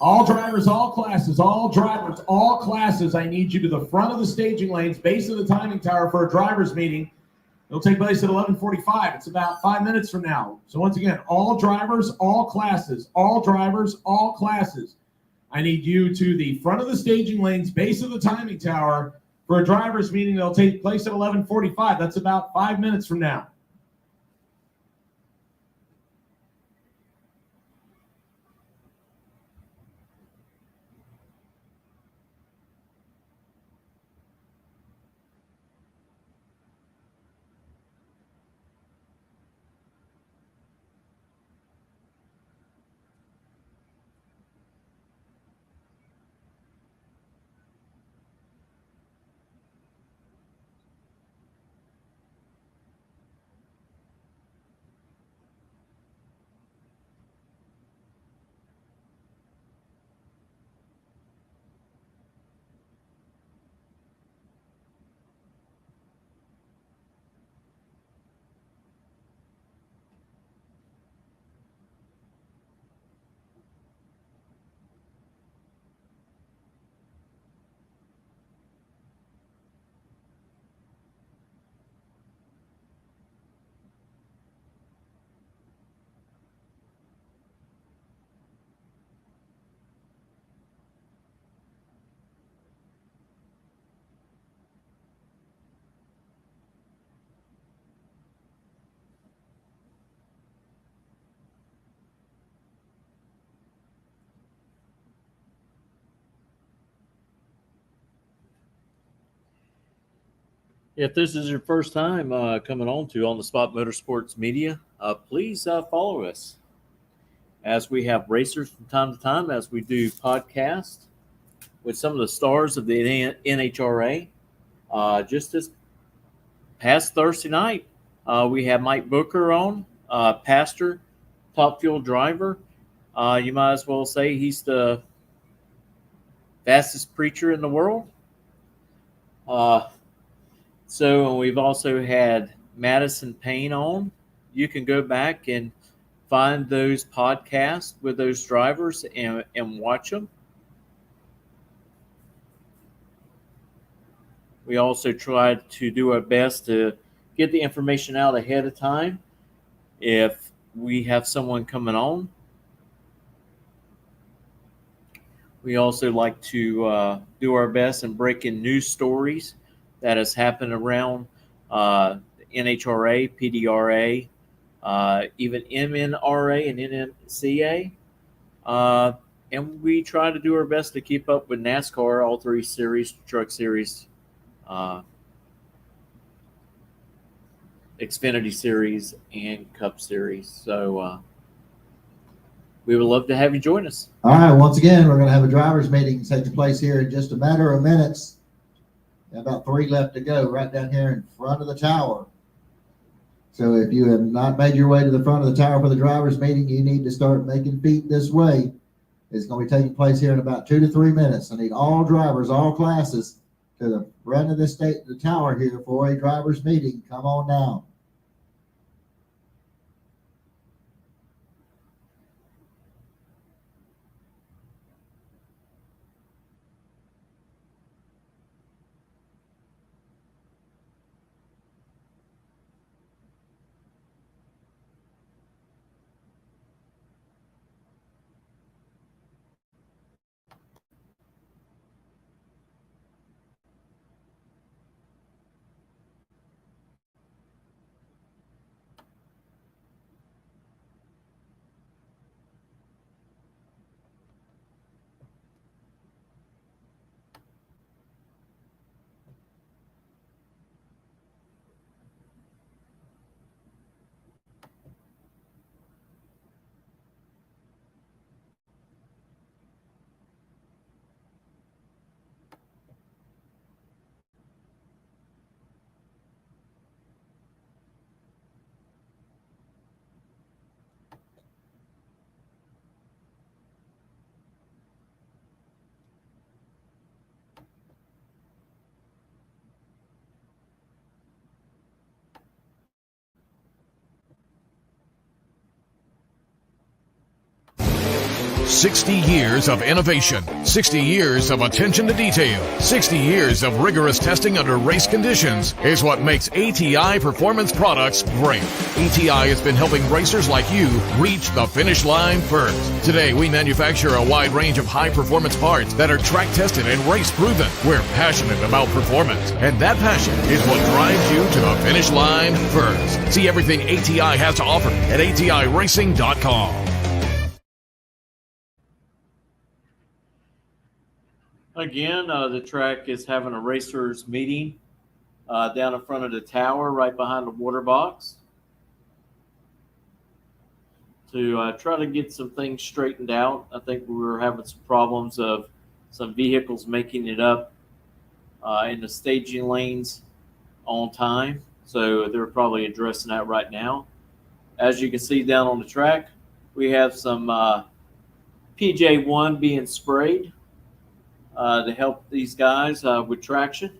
all drivers, all classes, all drivers, all classes, I need you to the front of the staging lanes, base of the timing tower for a driver's meeting. It'll take place at 11:45. It's about 5 minutes from now. So once again, all drivers, all classes, all drivers, all classes. I need you to the front of the staging lanes, base of the timing tower for a driver's meeting that'll take place at 11:45. That's about 5 minutes from now. If this is your first time coming on to On the Spot Motorsports Media, please follow us as we have racers from time to time as we do podcasts with some of the stars of the NHRA. Just this past Thursday night, we had Mike Booker on, pastor, top fuel driver. You might as well say he's the fastest preacher in the world. So we've also had Madison Payne on. You can go back and find those podcasts with those drivers and watch them. We also tried to do our best to get the information out ahead of time if we have someone coming on. We also like to do our best and break in news stories that has happened around NHRA, PDRA, even MNRA and NMCA. And we try to do our best to keep up with NASCAR, all three series, Truck Series, Xfinity Series, and Cup Series. So we would love to have you join us. All right, once again, we're going to have a drivers' meeting taking place here in just a matter of minutes. About 3 left to go, right down here in front of the tower. So if you have not made your way to the front of the tower for the drivers' meeting, you need to start making feet this way. It's going to be taking place here in about 2 to 3 minutes. I need all drivers, all classes, to the front of the tower here for a drivers' meeting. Come on down. $60 of innovation, 60 years of attention to detail, 60 years of rigorous testing under race conditions is what makes ATI Performance Products great. ATI has been helping racers like you reach the finish line first. Today, we manufacture a wide range of high-performance parts that are track-tested and race-proven. We're passionate about performance, and that passion is what drives you to the finish line first. See everything ATI has to offer at ATIRacing.com. Again, the track is having a racers meeting down in front of the tower right behind the water box to try to get some things straightened out. I think we were having some problems of some vehicles making it up in the staging lanes on time. So they're probably addressing that right now. As you can see down on the track, we have some PJ1 being sprayed to help these guys with traction.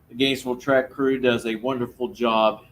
The Gainesville track crew does a wonderful job.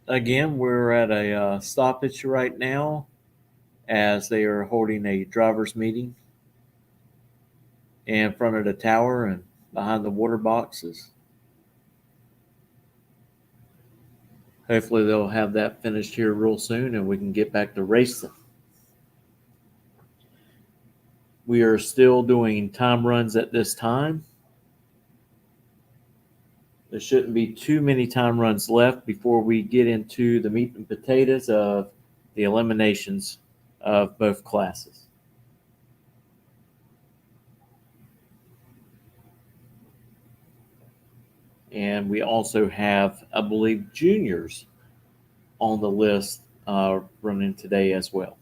Again, we're at a stoppage right now as they are holding a driver's meeting in front of the tower and behind the water boxes. Hopefully, they'll have that finished here real soon and we can get back to racing. We are still doing time runs at this time. There shouldn't be too many time runs left before we get into the meat and potatoes of the eliminations of both classes. And we also have, I believe, juniors on the list running today as well.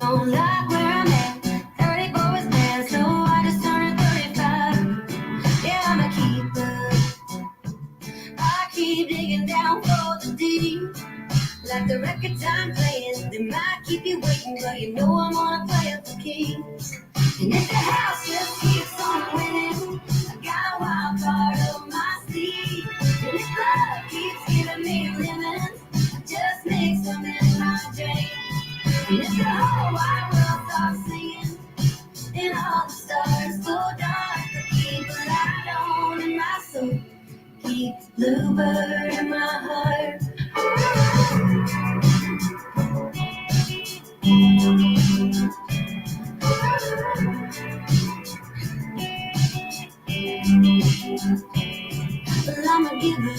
Don't like where I'm at. 34 is bad, so I just turned 35. Yeah, I'm a keeper. I keep digging down for the deep. Like the record time playing, they might keep you waiting, but you know I'm gonna play up the keys. And if the house just keeps on winning, I got a wild card up my sleeve. And if love keeps giving me lemons, I just mix them in my drink. And if the whole wide world stops singing, and all the stars go dark, I keep a light on in my soul, keep the bluebird in my heart. not give up.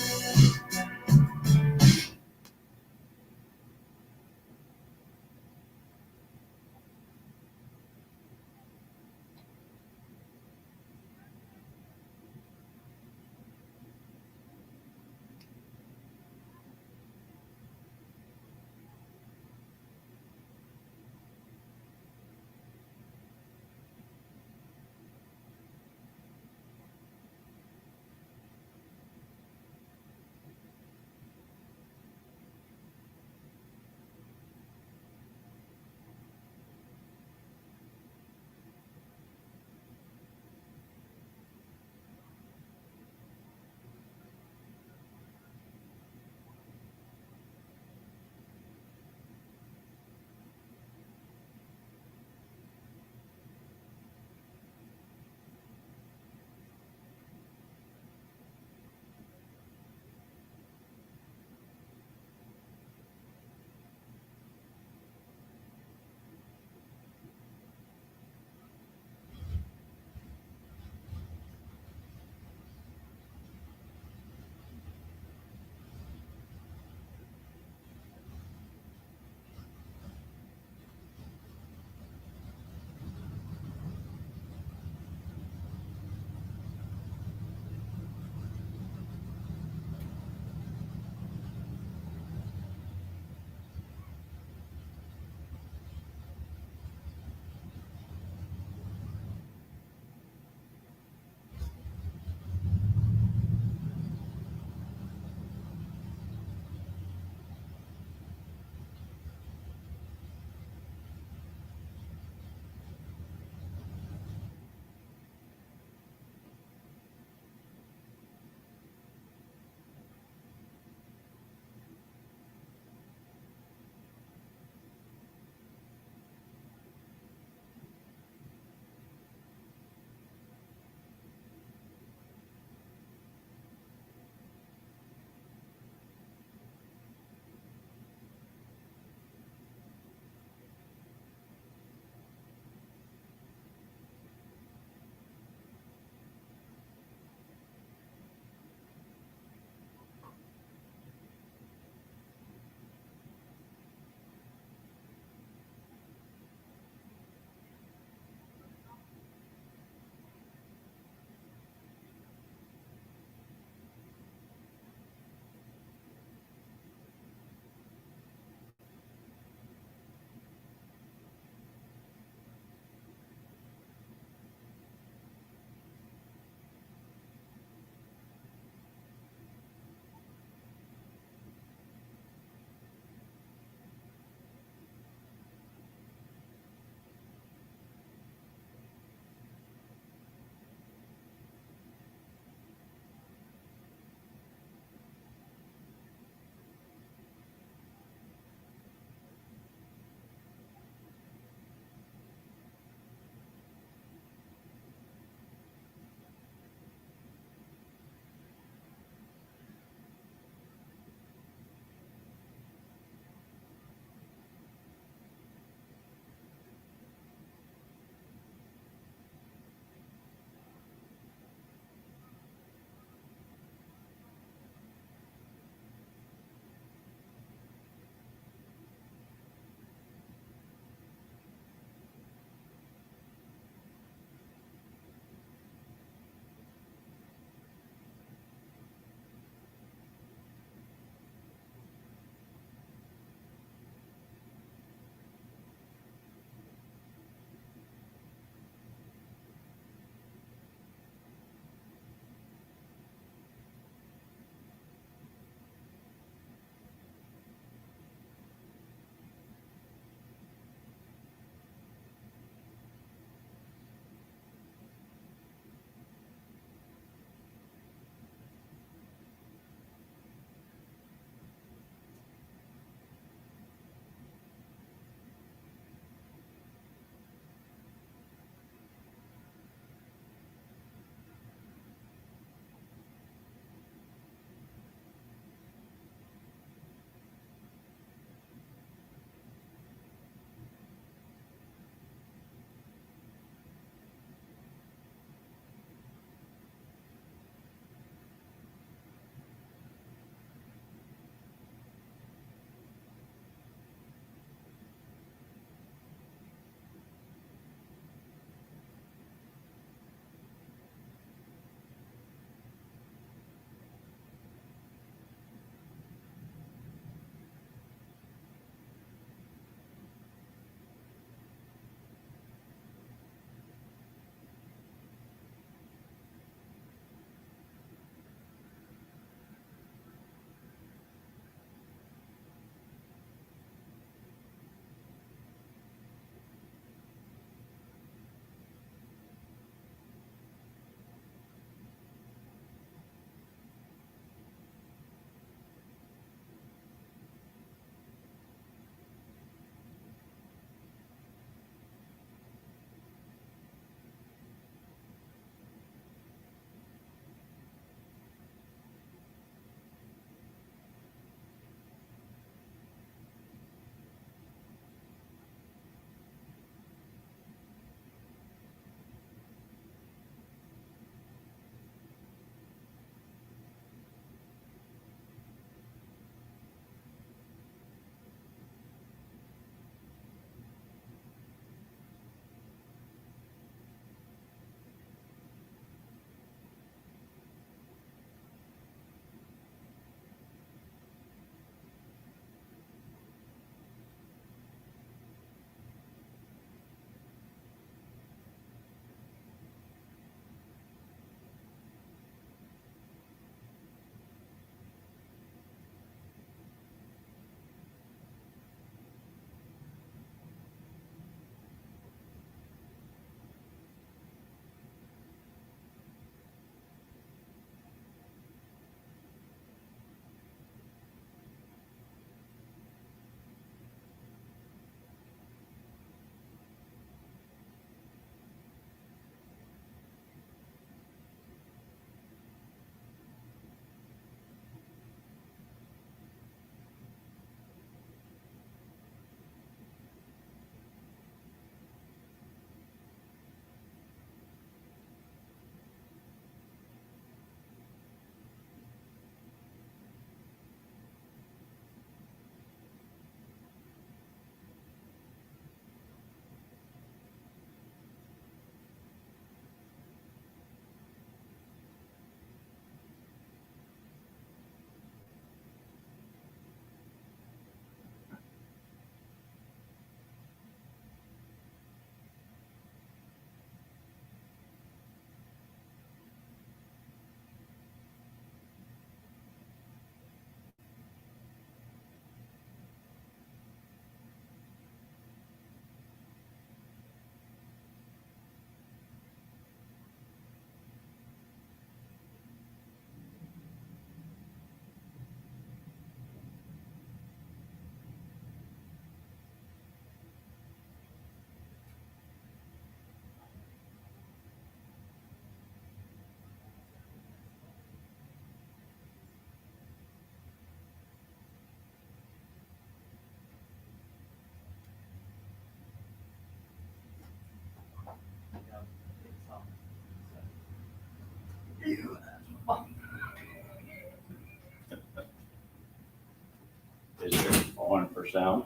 for sound.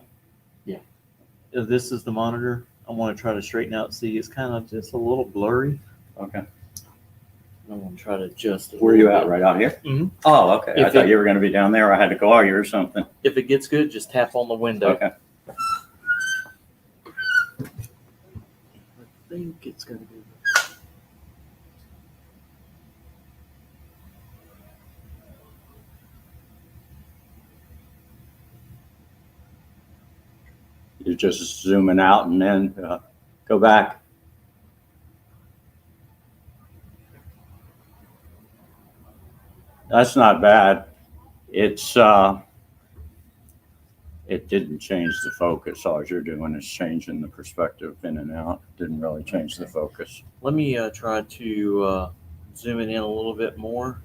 This is the monitor. I want to try to straighten out. See, it's kind of just a little blurry. Okay. I want to try to adjust it. Where are you at? Right out here? Mhm. Oh, okay. I If thought it- you were going to be down there. I had to call you or something. If it gets good, just tap on the window. Okay. I think it's going to be. You're just zooming out and then go back. That's not bad. It's it didn't change the focus. All you're doing is changing the perspective in and out. Didn't really change the focus. Let me try to zoom it in a little bit more.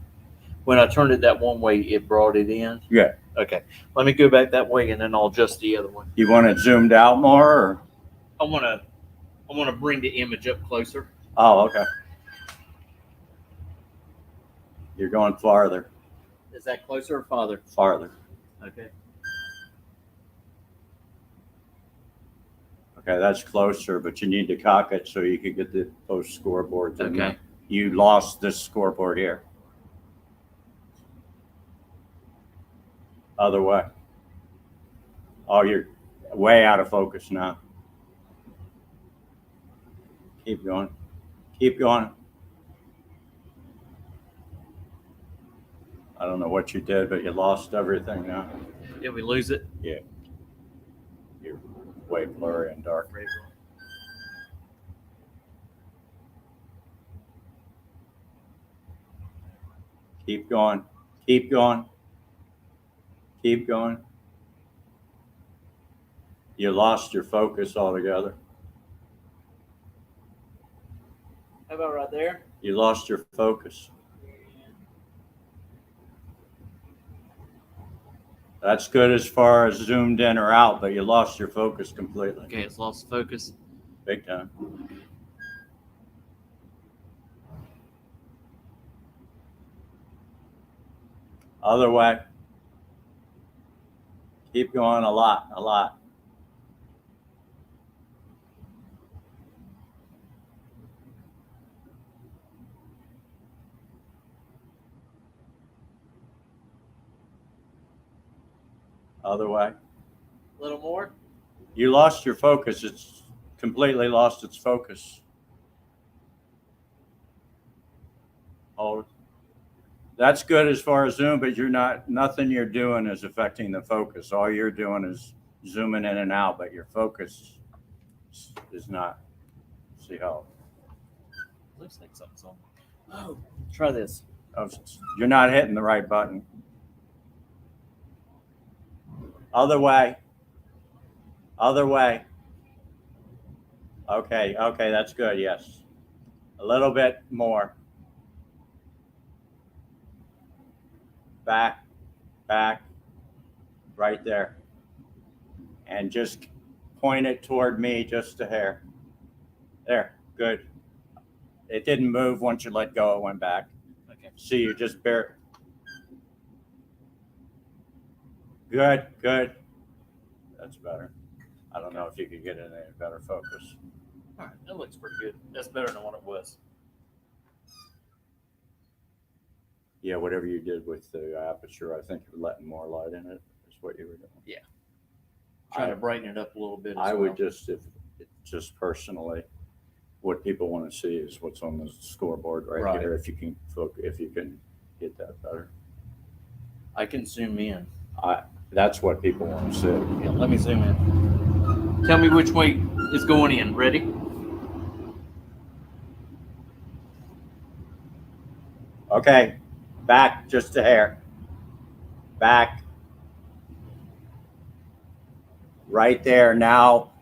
When I turned it that one way, it brought it in. Yeah. Okay. Let me go back that way, and then I'll adjust the other one. You want it zoomed out more? Or? I want to bring the image up closer. Oh, okay. You're going farther. Is that closer or farther? Farther. Okay. Okay, that's closer, but you need to cock it so you can get the post scoreboards in there. Okay. You lost this scoreboard here. Other way. Oh, you're way out of focus now. Keep going. Keep going. I don't know what you did, but you lost everything now. Did we lose it? Yeah. You're way blurry and dark. Keep going. Keep going. Keep going. You lost your focus altogether. How about right there? You lost your focus. That's good as far as zoomed in or out, but you lost your focus completely. Okay, it's lost focus. Big time. Other way. Keep going a lot, a lot. Other way. A little more. You lost your focus. It's completely lost its focus. Hold. That's good as far as zoom, but nothing you're doing is affecting the focus. All you're doing is zooming in and out, but your focus is not. See how? Looks like something's on. Oh, try this. Oh, you're not hitting the right button. Other way. Other way. Okay, okay, that's good, yes. A little bit more. Back, back, right there. And just point it toward me just a hair. There, good. It didn't move once you let go, it went back. Okay. See, you just bare. Good, good. That's better. I don't know if you could get in a better focus. All right, that looks pretty good. That's better than what it was. Yeah, whatever you did with the aperture, I think you're letting more light in it is what you were doing. Trying to brighten it up a little bit. I would just, just personally, what people want to see is what's on the scoreboard right here. If you can get that better. I can zoom in. That's what people want to see. Yeah, let me zoom in. Tell me which way is going in. Ready? Okay, back just a hair. Back. Right there. Now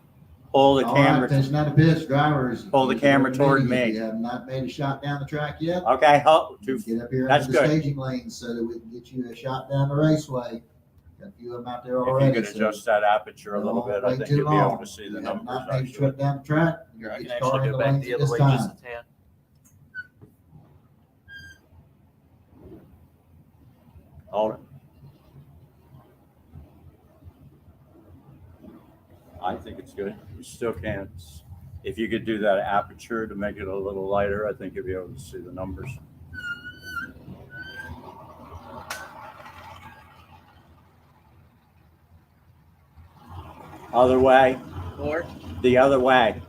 pull the All camera. right, attention out of pitch, drivers. Pull the camera toward me. If you have not made a shot down the track yet, Okay, get up here that's into the good. staging lanes so that we can get you a shot down the raceway. Got a few of them out there If already. you could adjust that aperture a little bit, I think you'll be able to see the Have numbers. not made a actually. trip down the track. Here, I Get can your car actually in go the back lanes the at other this way time. just a tad. Hold it. I think it's good. You still can't. If you could do that aperture to make it a little lighter, I think you'll be able to see the numbers. Other way. More. The other way.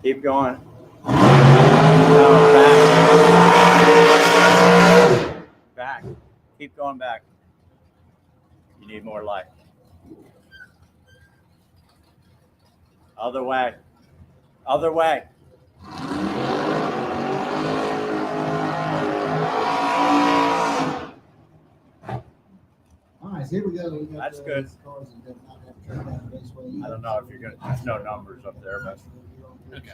Keep going. No, back. Back. Keep going back. You need more light. Other way. Other way. All right, so here we go. We got That's good. Cars that did not have to turn down the raceway. I don't know if you're gonna. There's no numbers up there, but Okay.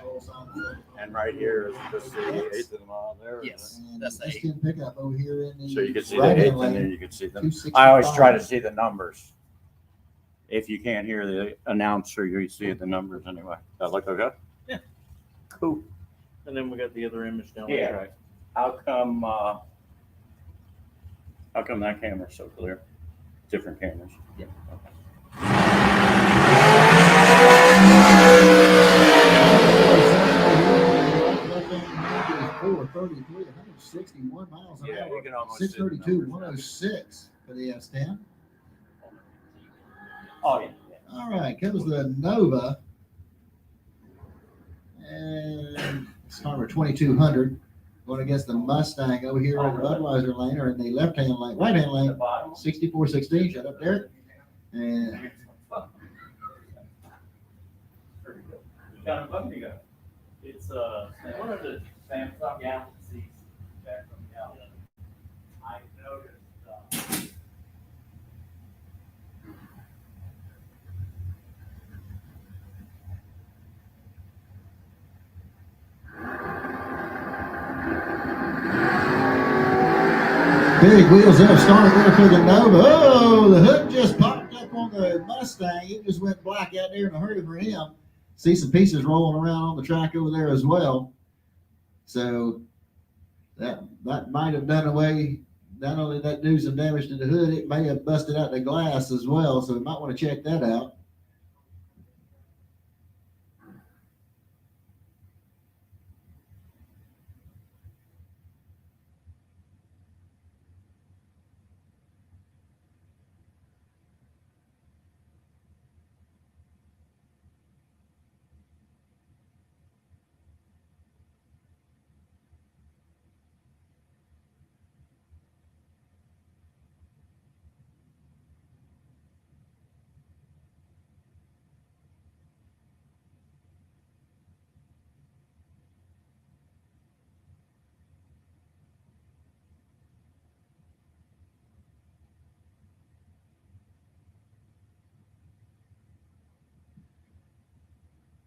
and right here is just the eighth of the mile there. Yes. And That's the this eight. can pick up over here in the So you can see the right-hand eighth, and lane. then you can see them. 265. I always try to see the numbers. If you can't hear the announcer, you see the numbers anyway. That look okay? Yeah. Cool. And then we got the other image down Yeah. the track. How come that camera's so clear? Different cameras. Yeah. Okay. 433, 161 miles an Yeah, hour. you can almost see the 632, numbers. 106 for the S10. Oh, yeah. All right, comes the Nova. And it's number 2200. Going against the Mustang over here in the Budweiser lane, or in the left-hand lane, right-hand The lane. bottom. 6416. Shut up, Derek. And What kind of button you got? It's one of the Samsung Galaxies back from Galaxy. I noticed. big wheels there, started there for the Nova. Oh, the hood just popped up on the Mustang. It just went black out there in a hurry for him. See some pieces rolling around on the track over there as well. So that might have done away. Not only did that do some damage to the hood, it may have busted out the glass as well. So we might want to check that out.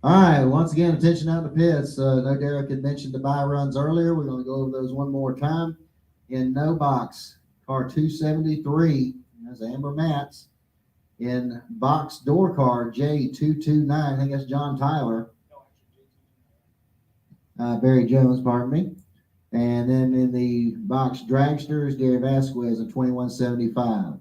All right, once again, attention out in the pits. No, Derek had mentioned the buy runs earlier. We're going to go over those one more time. In no box, car 273, that's Amber Matz. In box door car J229, I think that's John Tyler. Barry Jones, pardon me. And then in the box dragsters, Gary Vasquez at 2175.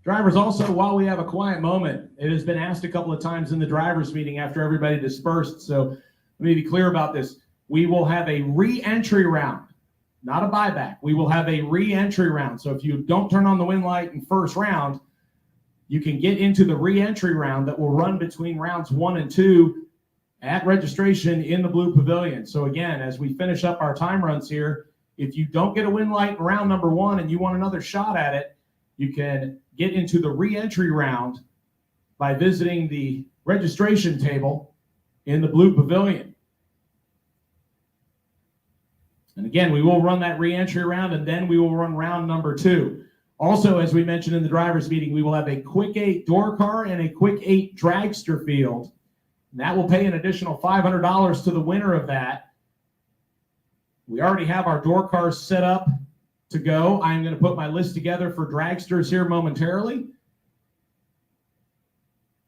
Drivers, also, while we have a quiet moment, it has been asked a couple of times in the drivers' meeting after everybody dispersed. So let me be clear about this. We will have a re-entry round, not a buyback. We will have a re-entry round. So if you don't turn on the win light in first round, you can get into the re-entry round that will run between rounds 1 and 2 at registration in the Blue Pavilion. So again, as we finish up our time runs here, if you don't get a win light in round number 1 and you want another shot at it, you can get into the re-entry round by visiting the registration table in the Blue Pavilion. And again, we will run that re-entry round, and then we will run round number 2. Also, as we mentioned in the drivers' meeting, we will have a quick 8 door car and a quick 8 dragster field. And that will pay an additional $500 to the winner of that. We already have our door cars set up to go. I'm going to put my list together for dragsters here momentarily.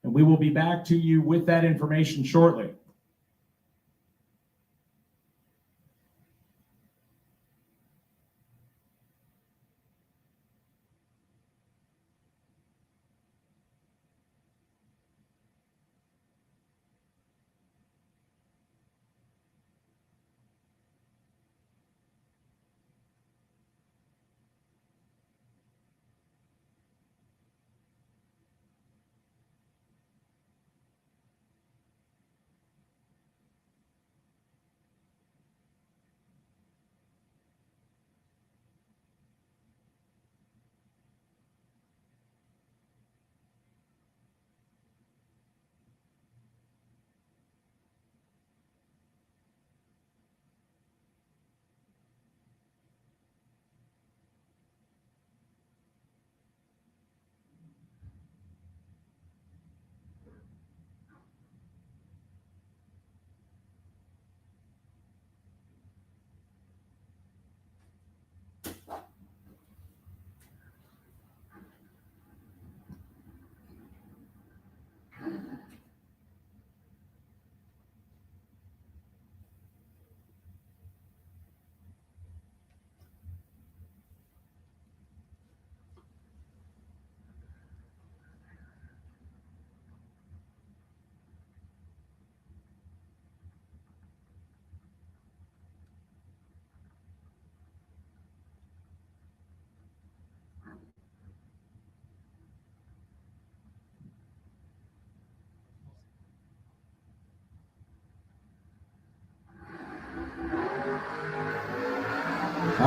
And we will be back to you with that information shortly.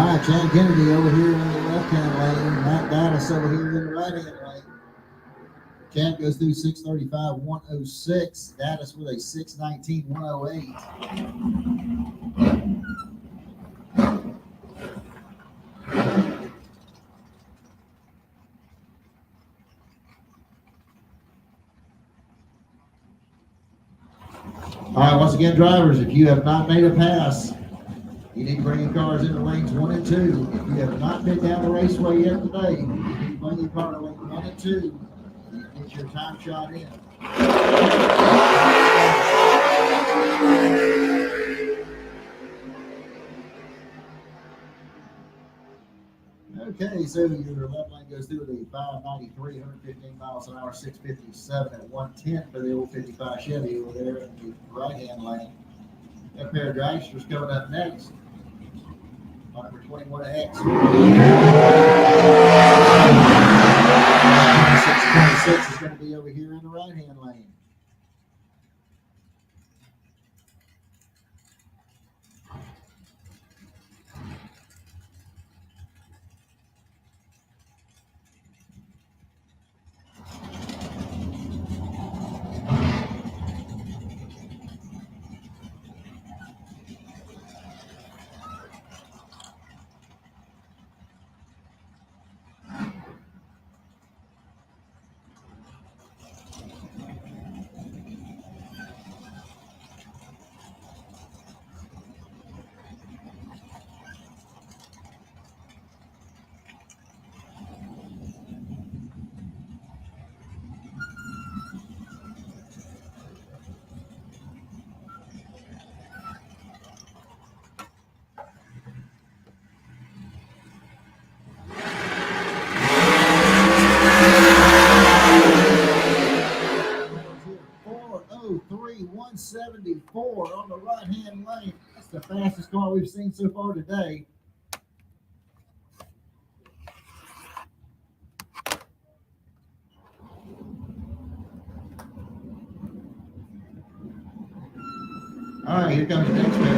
right, Chad Kennedy over here in the left-hand lane. Matt Dallas over here in the right-hand lane. Chad goes through 6:35, 106. Dallas with a 6:19, 108. All right, once again, drivers, if you have not made a pass, you need to bring your cars into lanes 1 and 2. If you have not been down the raceway yet today, you need to bring your car to lane 1 and 2. You get your time shot in. Okay, so your left lane goes through the 593, 115 miles an hour, 657 at 110 for the old 55 Chevy over there in the right-hand lane. That pair of dragsters coming up next. Number 21X. 26 is going to be over here in the right-hand lane. On the right-hand lane. That's the fastest car we've seen so far today. All right, here comes the next pair.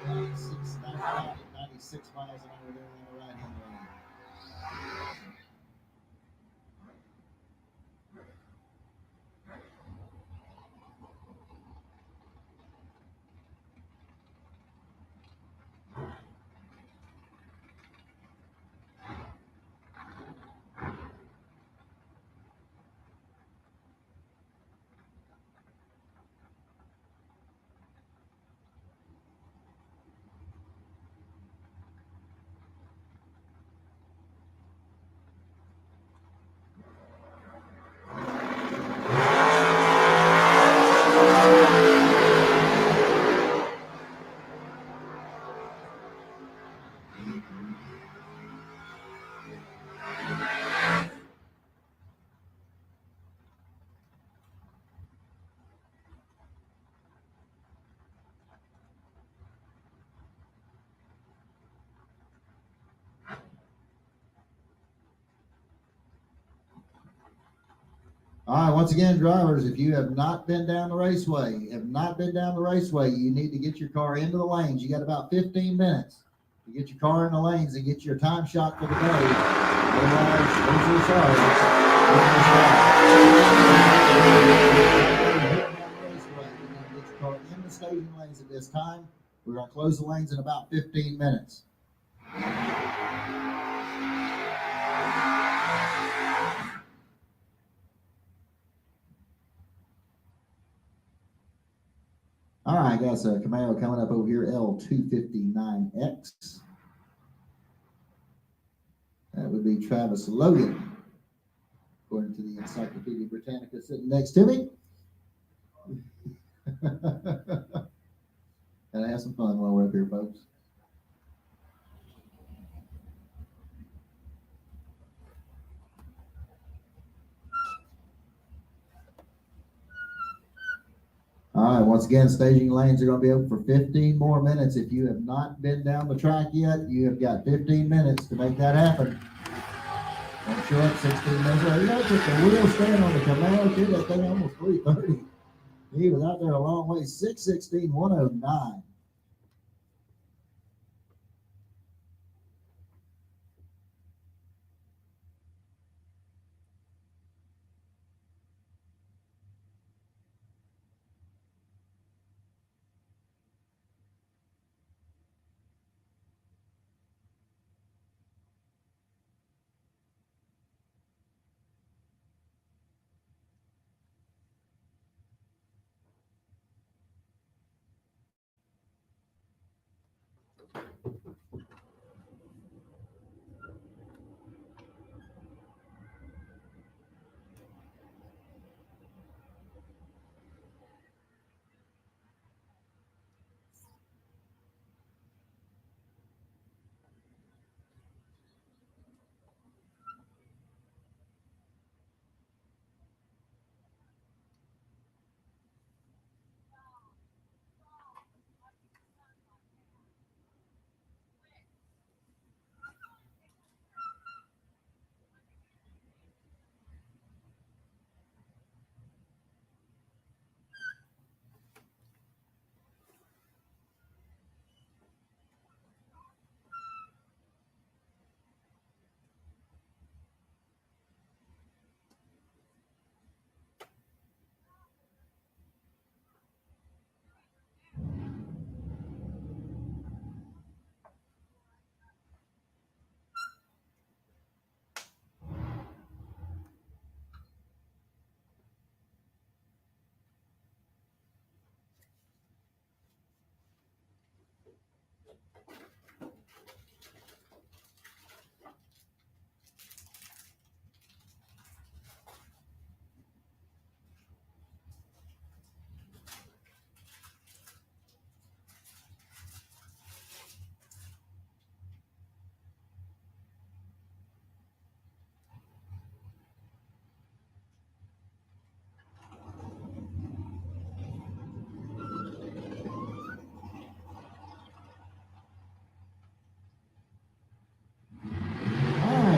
Lane 695 at 96 miles an hour there in the right-hand lane. All right, once again, drivers, if you have not been down the raceway, you need to get your car into the lanes. You got about 15 minutes to get your car in the lanes and get your time shot for the day. Otherwise, those are the stars. Get your car in the staging lanes at this time. We're going to close the lanes in about 15 minutes. All right, guys, Camaro coming up over here, L259X. That would be Travis Logan, according to the Encyclopedia Britannica sitting next to me. Gotta have some fun while we're up here, folks. All right, once again, staging lanes are going to be open for 15 more minutes. If you have not been down the track yet, you have got 15 minutes to make that happen. short, 16 minutes. He got to put the wheel stand on the Camaro, too. That thing almost 330. He was out there a long way. 6:16, 109.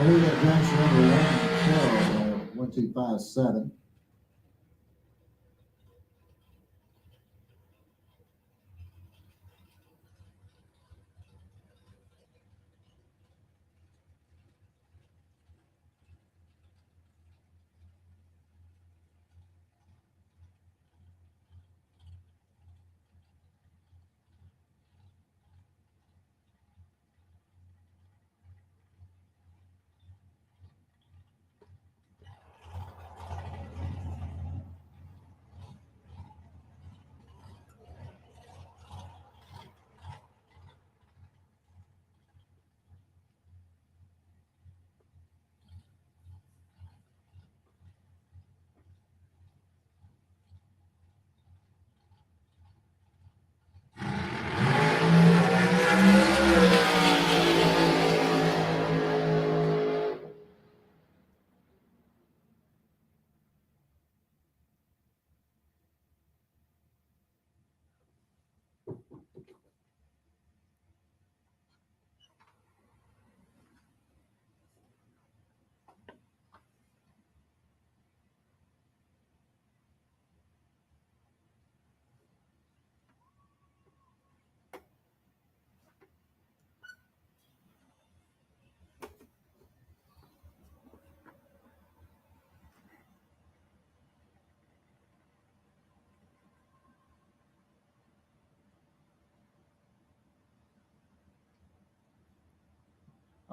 We got junction number 1257.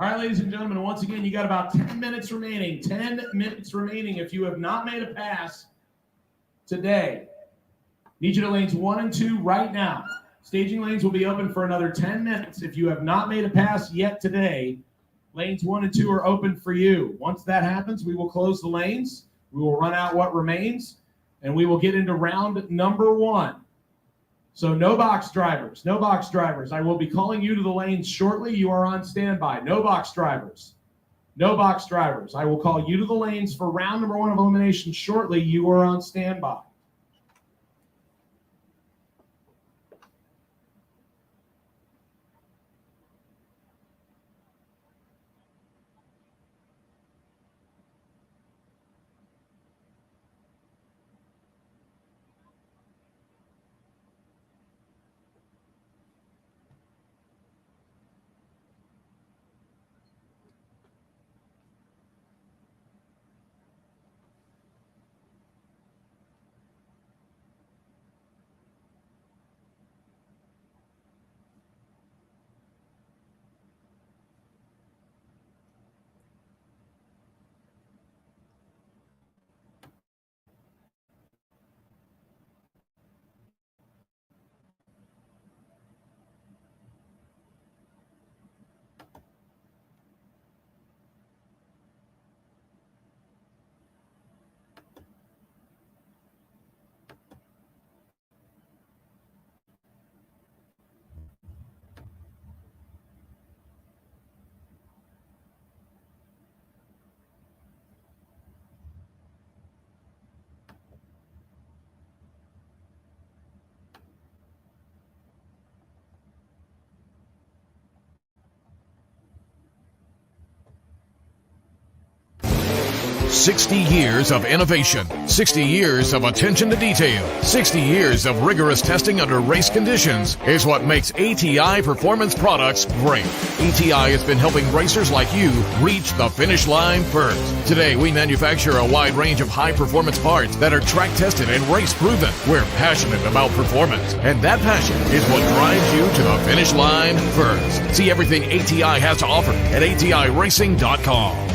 All right, ladies and gentlemen, once again, you got about 10 minutes remaining. 10 minutes remaining. If you have not made a pass today, need you to lanes 1 and 2 right now. Staging lanes will be open for another 10 minutes. If you have not made a pass yet today, lanes 1 and 2 are open for you. Once that happens, we will close the lanes. We will run out what remains, and we will get into round number 1. So no box drivers, no box drivers. I will be calling you to the lanes shortly. You are on standby. No box drivers. No box drivers. I will call you to the lanes for round number 1 of elimination shortly. You are on standby. 60 years of innovation, 60 years of attention to detail, 60 years of rigorous testing under race conditions is what makes ATI Performance Products great. ATI has been helping racers like you reach the finish line first. Today, we manufacture a wide range of high-performance parts that are track-tested and race-proven. We're passionate about performance, and that passion is what drives you to the finish line first. See everything ATI has to offer at ATIRacing.com.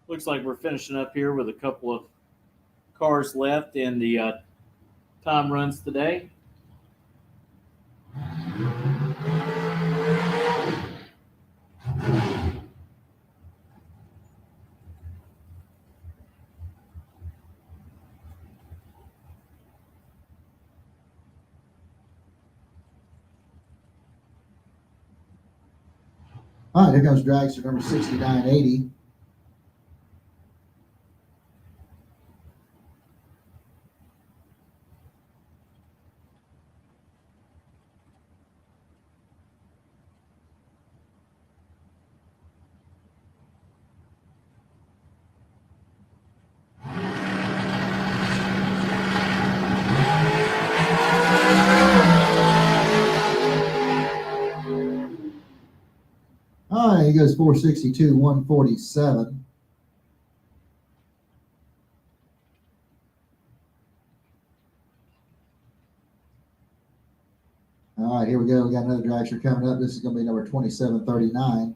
Looks like we're finishing up here with a couple of cars left in the time runs today. All right, here comes dragster number 6980. All right, he goes 462, 147. All right, here we go. We got another dragster coming up. This is going to be number 2739.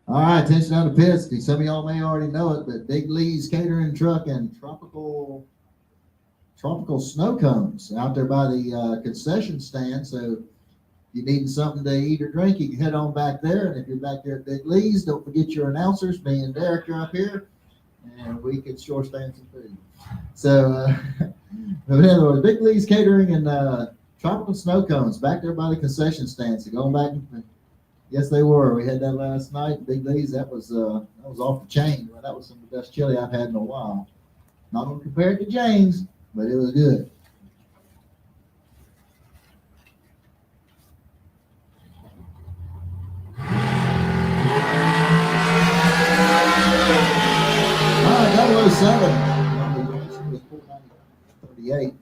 All right, attention on the pits. Some of y'all may already know it, but Big Lee's Catering Truck and Tropical Snow Cones out there by the concession stand. So if you're needing something to eat or drink, you can head on back there. And if you're back there at Big Lee's, don't forget your announcers. Me and Derek are up here. and we could sure stand some food. So, but anyway, Big Lee's Catering and Tropical Snow Cones back there by the concession stand. So going back, yes, they were. We had that last night. Big Lee's, that was off the chain. Well, that was some of the best chili I've had in a while. Not gonna compare it to James, but it was good. All right, 007. Was 490-38.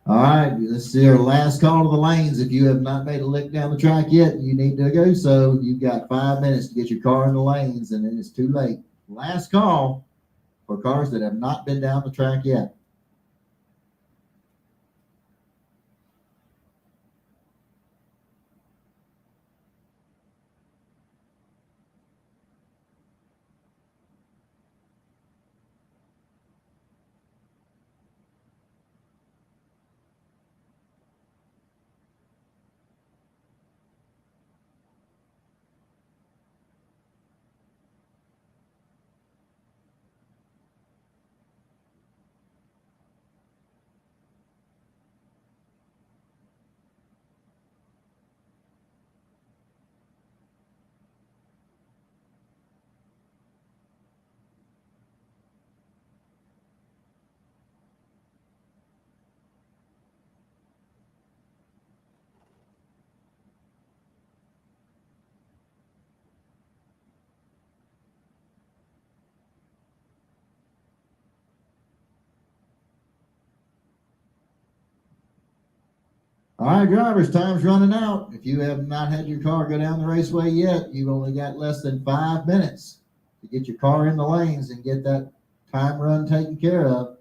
All right, let's see our last call to the lanes. If you have not made a lick down the track yet, you need to go. So you've got 5 minutes to get your car in the lanes, and then it's too late. Last call for cars that have not been down the track yet. All right, drivers, time's running out. If you have not had your car go down the raceway yet, you've only got less than 5 minutes to get your car in the lanes and get that time run taken care of.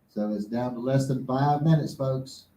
So it's down to less than 5 minutes, folks.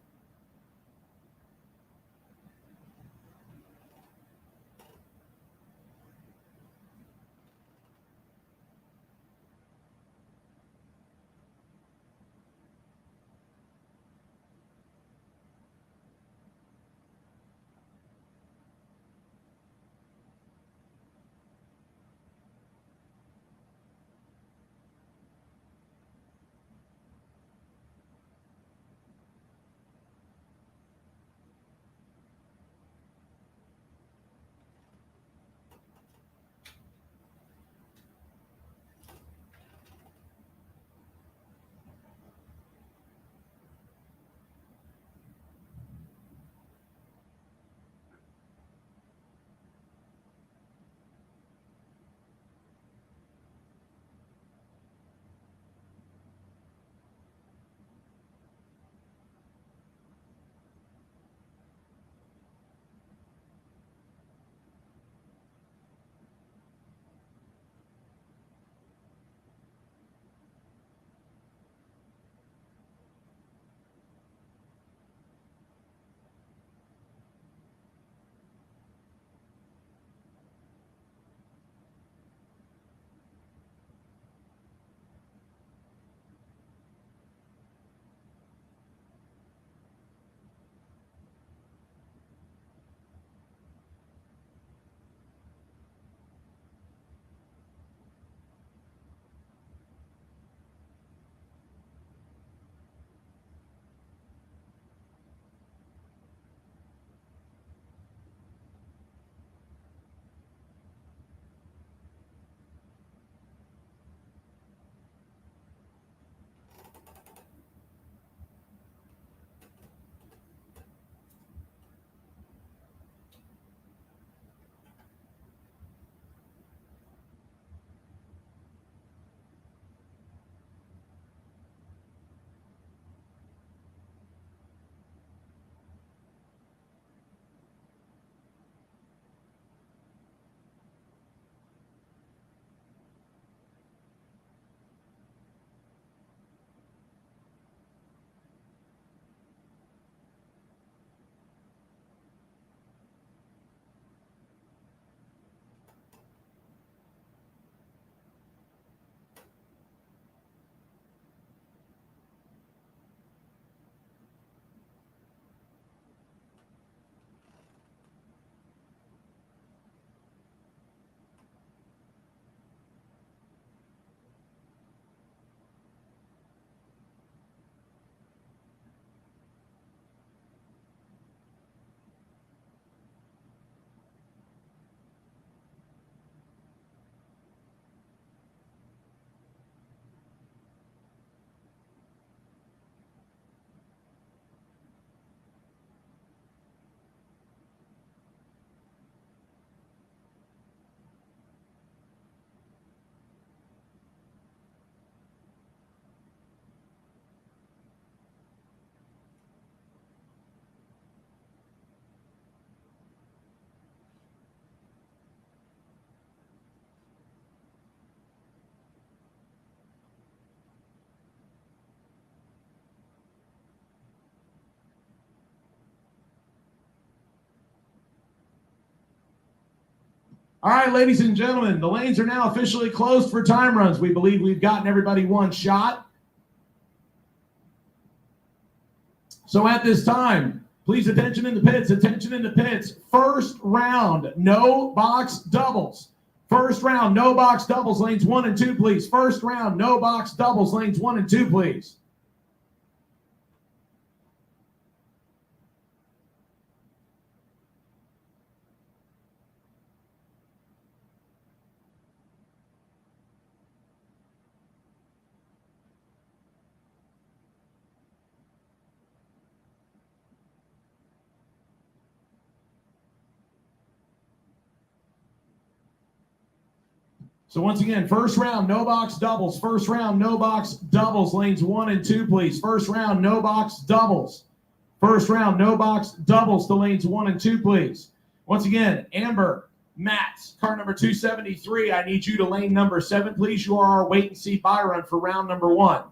All right, ladies and gentlemen, the lanes are now officially closed for time runs. We believe we've gotten everybody one shot. So at this time, please attention in the pits, attention in the pits. First round, no box doubles. First round, no box doubles, lanes 1 and 2, please. First round, no box doubles, lanes 1 and 2, please. So once again, first round, no box doubles. First round, no box doubles, lanes 1 and 2, please. First round, no box doubles. First round, no box doubles to lanes 1 and 2, please. Once again, Amber, Matt, car number 273, I need you to lane number 7, please. You are our wait and see buy run for round number 1.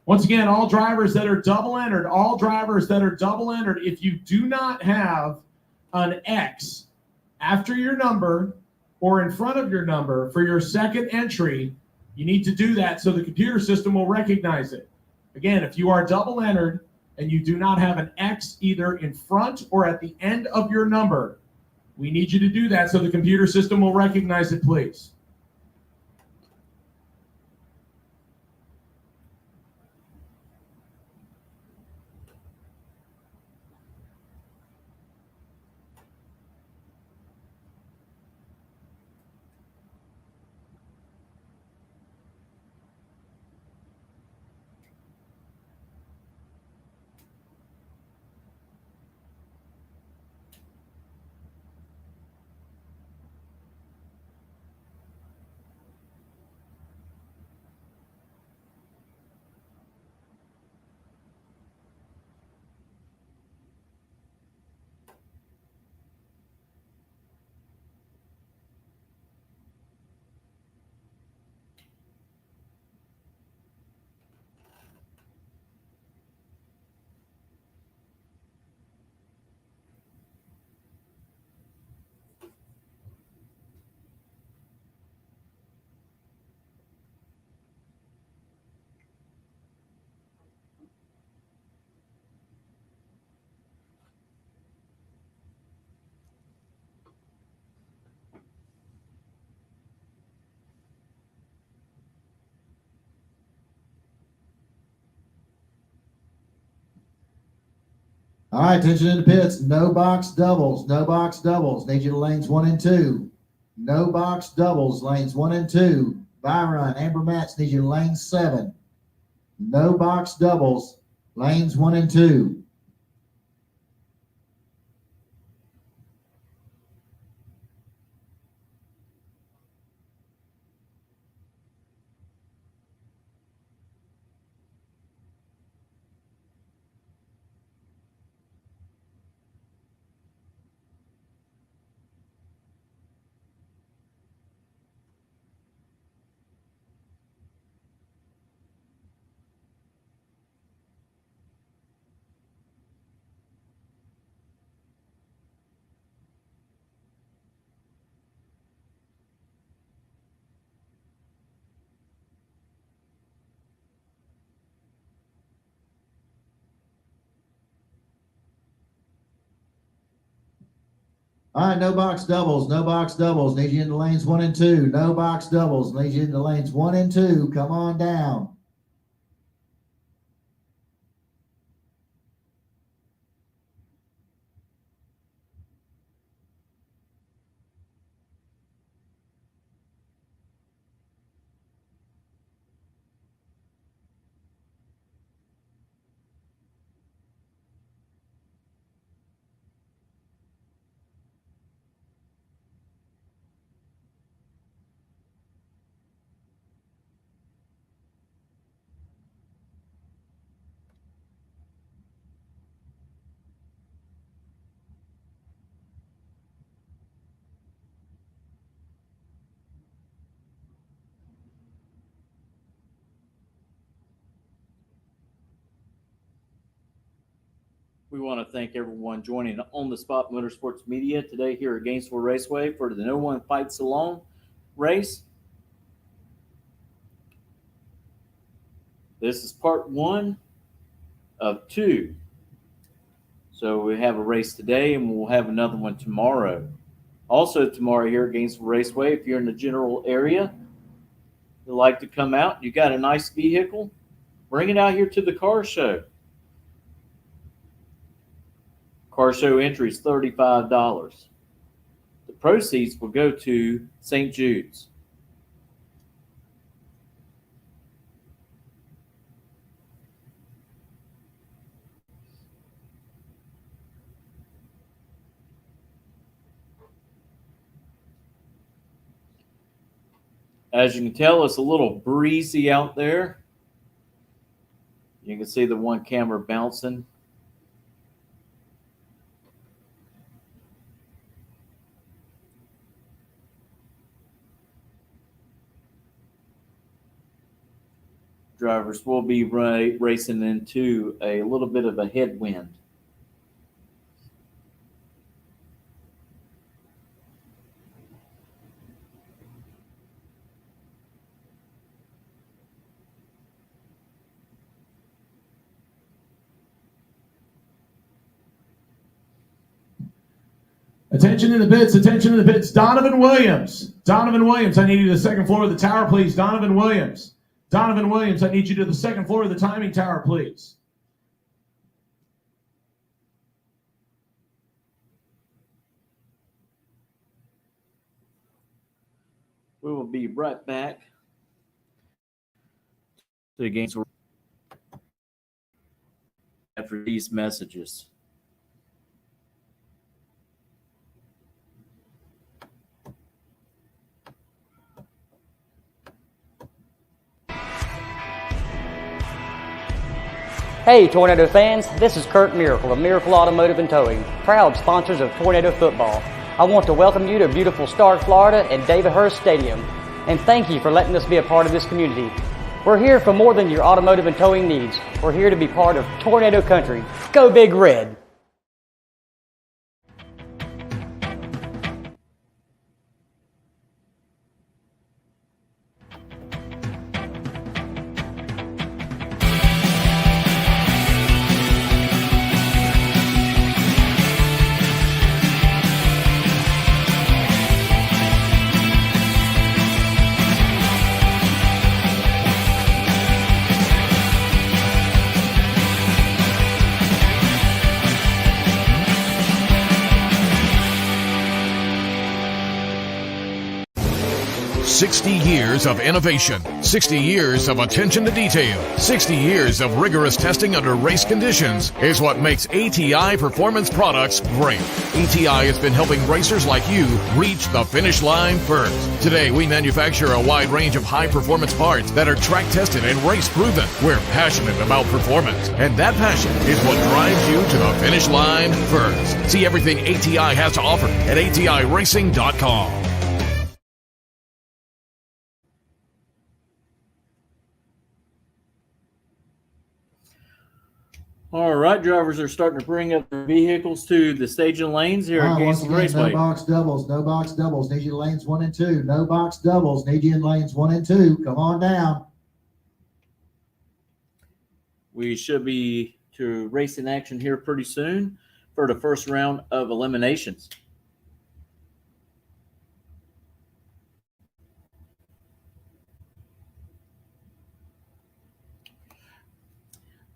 Once again, all drivers that are double entered, if you do not have an X after your number or in front of your number for your second entry, you need to do that so the computer system will recognize it. Again, if you are double entered and you do not have an X either in front or at the end of your number, we need you to do that so the computer system will recognize it, please. All right, attention in the pits. No box doubles. No box doubles. Need you to lanes 1 and 2. No box doubles. Lanes 1 and 2. Byron, Amber Matz, need you to lane 7. No box doubles. Lanes 1 and 2. All right, no box doubles. No box doubles. Need you in the lanes 1 and 2. No box doubles. Need you in the lanes 1 and 2. Come on down. We want to thank everyone joining On the Spot Motorsports Media today here at Gainesville Raceway for the No One Fights Alone race. This is part 1 of 2. So we have a race today and we'll have another one tomorrow. Also tomorrow here at Gainesville Raceway, if you're in the general area, you'd like to come out, you got a nice vehicle, bring it out here to the car show. Car show entry is $35. The proceeds will go to St. Jude's. As you can tell, it's a little breezy out there. You can see the one camera bouncing. Drivers will be racing into a little bit of a headwind. Attention in the pits, attention in the pits. Donovan Williams. Donovan Williams, I need you to the second floor of the tower, please. Donovan Williams. Donovan Williams, I need you to the second floor of the timing tower, please. We will be right back to the Gainesville after these messages. Hey Tornado fans, this is Kurt Miracle of Miracle Automotive and Towing, proud sponsors of Tornado Football. I want to welcome you to beautiful Stark, Florida at David Hurst Stadium, and thank you for letting us be a part of this community. We're here for more than your automotive and towing needs. We're here to be part of Tornado Country. Go Big Red! "60 years of innovation, 60 years of attention to detail, 60 years of rigorous testing under race conditions is what makes ATI Performance Products great. ATI has been helping racers like you reach the finish line first. Today, we manufacture a wide range of high-performance parts that are track-tested and race-proven. We're passionate about performance, and that passion is what drives you to the finish line first. See everything ATI has to offer at ATIRacing.com. All right, drivers are starting to bring up their vehicles to the staging lanes here at Once Gainesville again, Raceway. no box doubles, no box doubles. Need you in lanes 1 and 2. No box doubles. Need you in lanes 1 and 2. Come on down. We should be to racing action here pretty soon for the first round of eliminations.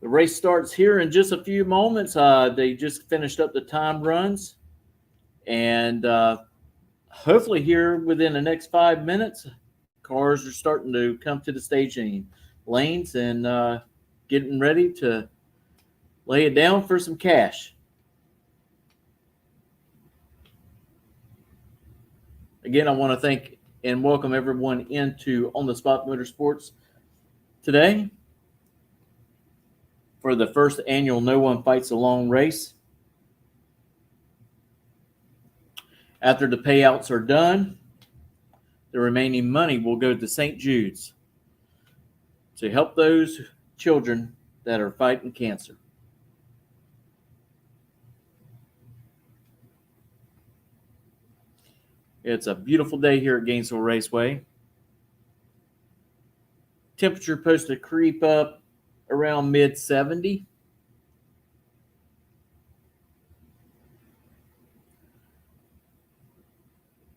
The race starts here in just a few moments. They just finished up the time runs. And hopefully here within the next 5 minutes, cars are starting to come to the staging lanes and getting ready to lay it down for some cash. Again, I want to thank and welcome everyone into On the Spot Motorsports today for the first annual No One Fights Alone race. After the payouts are done, the remaining money will go to St. Jude's to help those children that are fighting cancer. It's a beautiful day here at Gainesville Raceway. Temperature supposed to creep up around mid-70.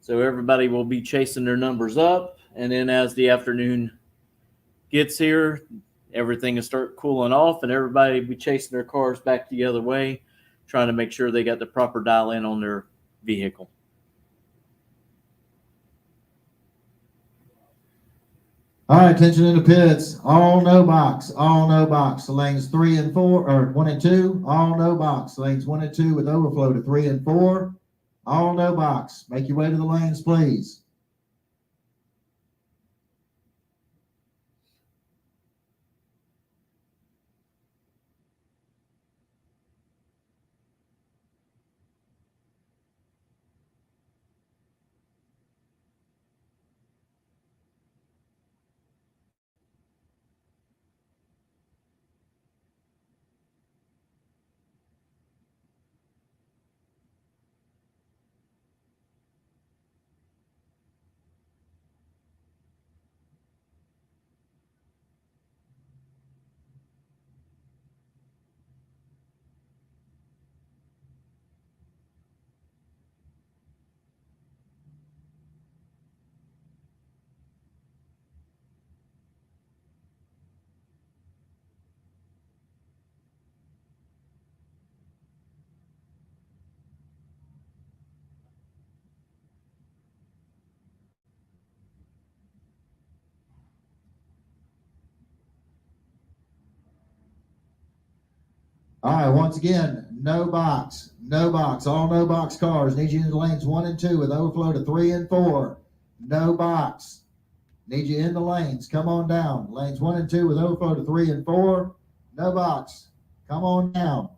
So everybody will be chasing their numbers up. And then as the afternoon gets here, everything will start cooling off and everybody will be chasing their cars back the other way, trying to make sure they got the proper dial in on their vehicle. All right, attention in the pits. All no box. All no box. Lanes 3 and 4, or 1 and 2. All no box. Lanes 1 and 2 with overflow to 3 and 4. All no box. Make your way to the lanes, please. All right, once again, no box, no box. All no box cars. Need you in the lanes 1 and 2 with overflow to 3 and 4. No box. Need you in the lanes. Come on down. Lanes 1 and 2 with overflow to 3 and 4. No box. Come on down.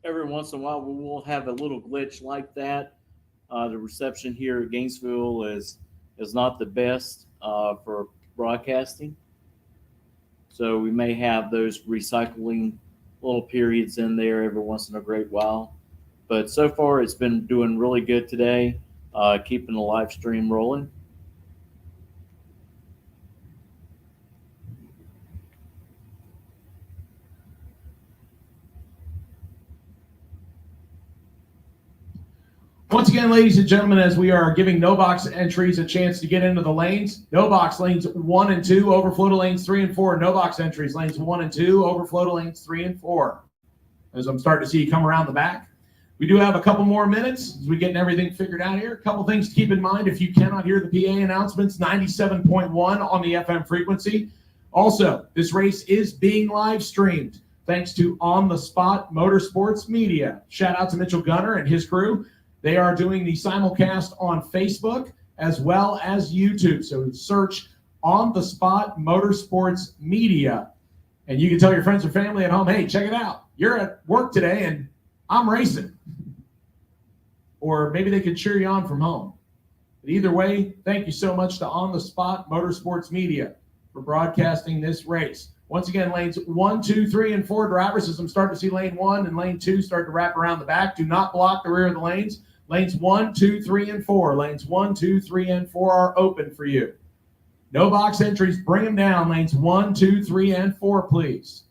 Every once in a while, we will have a little glitch like that. The reception here at Gainesville is not the best for broadcasting, so we may have those recycling little periods in there every once in a great while. But so far, it's been doing really good today, keeping the live stream rolling. Once again, ladies and gentlemen, as we are giving no box entries a chance to get into the lanes, no box lanes 1 and 2, overflow to lanes 3 and 4. No box entries lanes 1 and 2, overflow to lanes 3 and 4. As I'm starting to see you come around the back. We do have a couple more minutes as we're getting everything figured out here. A couple things to keep in mind if you cannot hear the PA announcements, 97.1 on the FM frequency. Also, this race is being live streamed thanks to On the Spot Motorsports Media. Shout out to Mitchell Gunner and his crew. They are doing the simulcast on Facebook as well as YouTube. So search On the Spot Motorsports Media. And you can tell your friends or family at home, hey, check it out. You're at work today and I'm racing. Or maybe they could cheer you on from home. But either way, thank you so much to On the Spot Motorsports Media for broadcasting this race. Once again, lanes 1, 2, 3, and 4 drivers, as I'm starting to see lane 1 and lane 2 start to wrap around the back. Do not block the rear of the lanes. Lanes 1, 2, 3, and 4. Lanes 1, 2, 3, and 4 are open for you. No box entries. Bring them down. Lanes 1, 2, 3, and 4, please.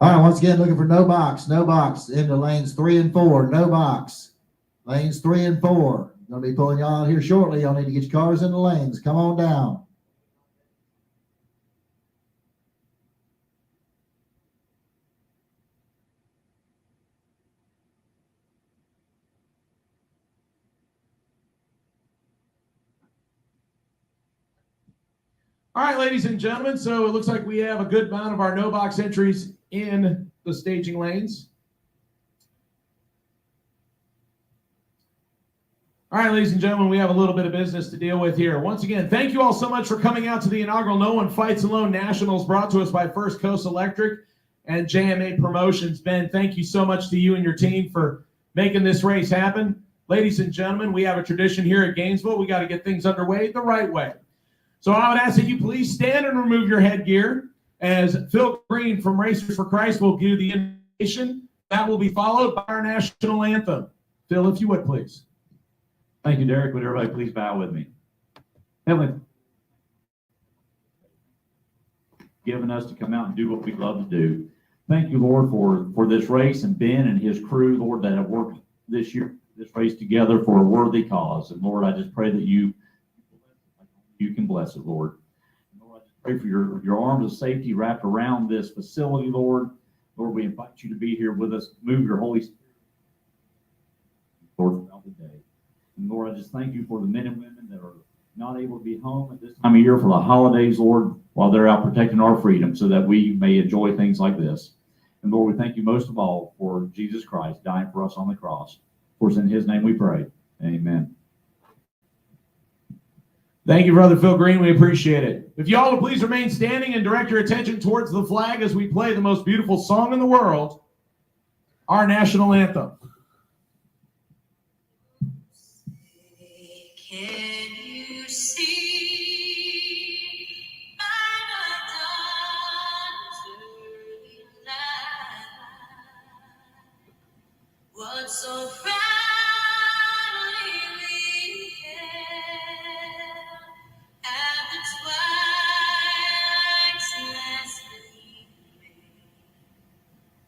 All right, once again, looking for no box into lanes 3 and 4, no box. Lanes 3 and 4. Going to be pulling y'all out here shortly. Y'all need to get your cars in the lanes. Come on down. All right, ladies and gentlemen, so it looks like we have a good amount of our no box entries in the staging lanes. All right, ladies and gentlemen, we have a little bit of business to deal with here. Once again, thank you all so much for coming out to the inaugural No One Fights Alone Nationals brought to us by First Coast Electric and JMA Promotions. Ben, thank you so much to you and your team for making this race happen. Ladies and gentlemen, we have a tradition here at Gainesville. We got to get things underway the right way. So I would ask that you please stand and remove your headgear as Phil Green from Racers for Christ will give the invitation. That will be followed by our national anthem. Phil, if you would, please. Thank you, Derek. Would everybody please bow with me? Heavenly, given us to come out and do what we love to do. Thank you, Lord, for this race and Ben and his crew, Lord, that have worked this race together for a worthy cause. And Lord, I just pray that you can bless it, Lord. And Lord, I just pray for your arms of safety wrapped around this facility, Lord. Lord, we invite you to be here with us. Move your Holy Spirit, Lord, throughout the day. And Lord, I just thank you for the men and women that are not able to be home at this time of year for the holidays, Lord, while they're out protecting our freedom so that we may enjoy things like this. And Lord, we thank you most of all for Jesus Christ dying for us on the cross. For it's in his name we pray. Amen. Thank you, Brother Phil Green. We appreciate it. If you all will please remain standing and direct your attention towards the flag as we play the most beautiful song in the world, our national anthem. Can you see by the dawn's early light what so proudly we hailed at the twilight's last gleaming,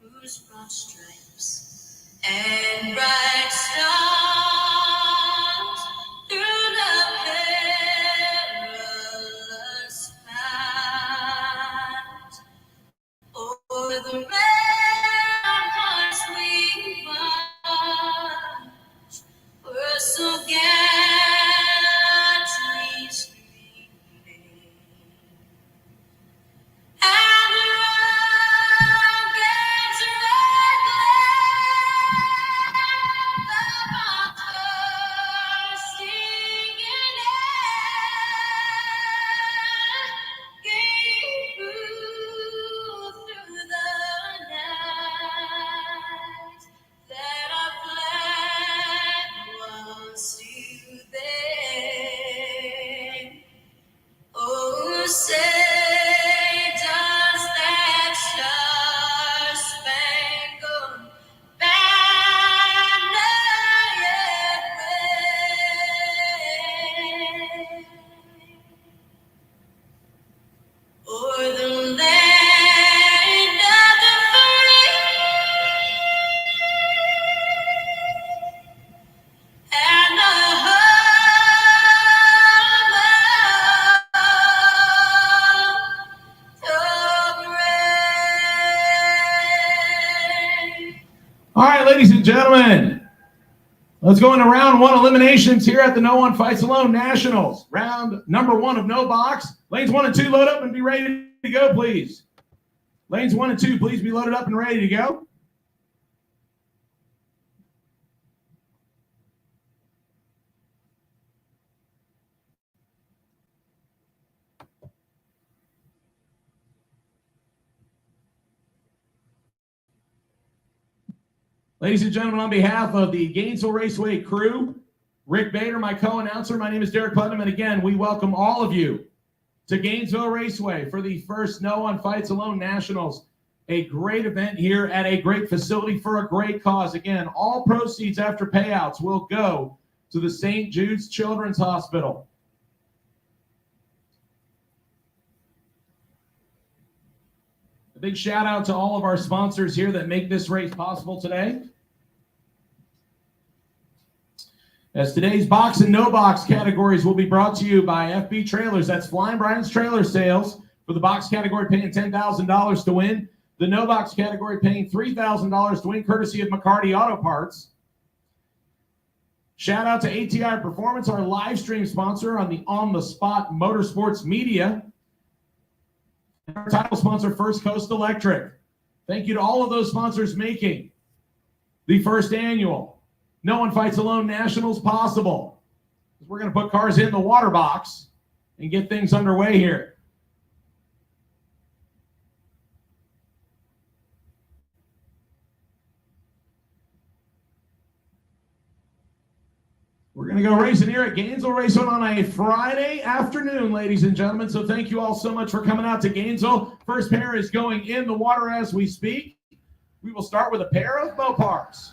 whose broad stripes and bright stars through the perilous fight o'er the ramparts we marched were so gallantly streaming, and the rocket's red glare, the bombs bursting in air, gave proof through the night that our flag was still there. Oh, say does that star-spangled banner yet wave o'er the land of the free and the home of the brave. All right, ladies and gentlemen, let's go into round one eliminations here at the No One Fights Alone Nationals. Round number one of no box. Lanes 1 and 2 load up and be ready to go, please. Lanes 1 and 2, please be loaded up and ready to go. Ladies and gentlemen, on behalf of the Gainesville Raceway crew, Rick Bader, my co-announcer, my name is Derek Putnam, and again, we welcome all of you to Gainesville Raceway for the first No One Fights Alone Nationals, a great event here at a great facility for a great cause. Again, all proceeds after payouts will go to the St. Jude's Children's Hospital. A big shout out to all of our sponsors here that make this race possible today. As today's box and no box categories will be brought to you by FB Trailers. That's Flying Brian's Trailer Sales. For the box category, paying $10,000 to win. The no box category, paying $3,000 to win, courtesy of McCarty Auto Parts. Shout out to ATI Performance, our live stream sponsor on the Spot Motorsports Media. And our title sponsor, First Coast Electric. Thank you to all of those sponsors making the first annual No One Fights Alone Nationals possible. We're going to put cars in the water box and get things underway here. We're going to go racing here at Gainesville Raceway on a Friday afternoon, ladies and gentlemen. So thank you all so much for coming out to Gainesville. First pair is going in the water as we speak. We will start with a pair of Mopars.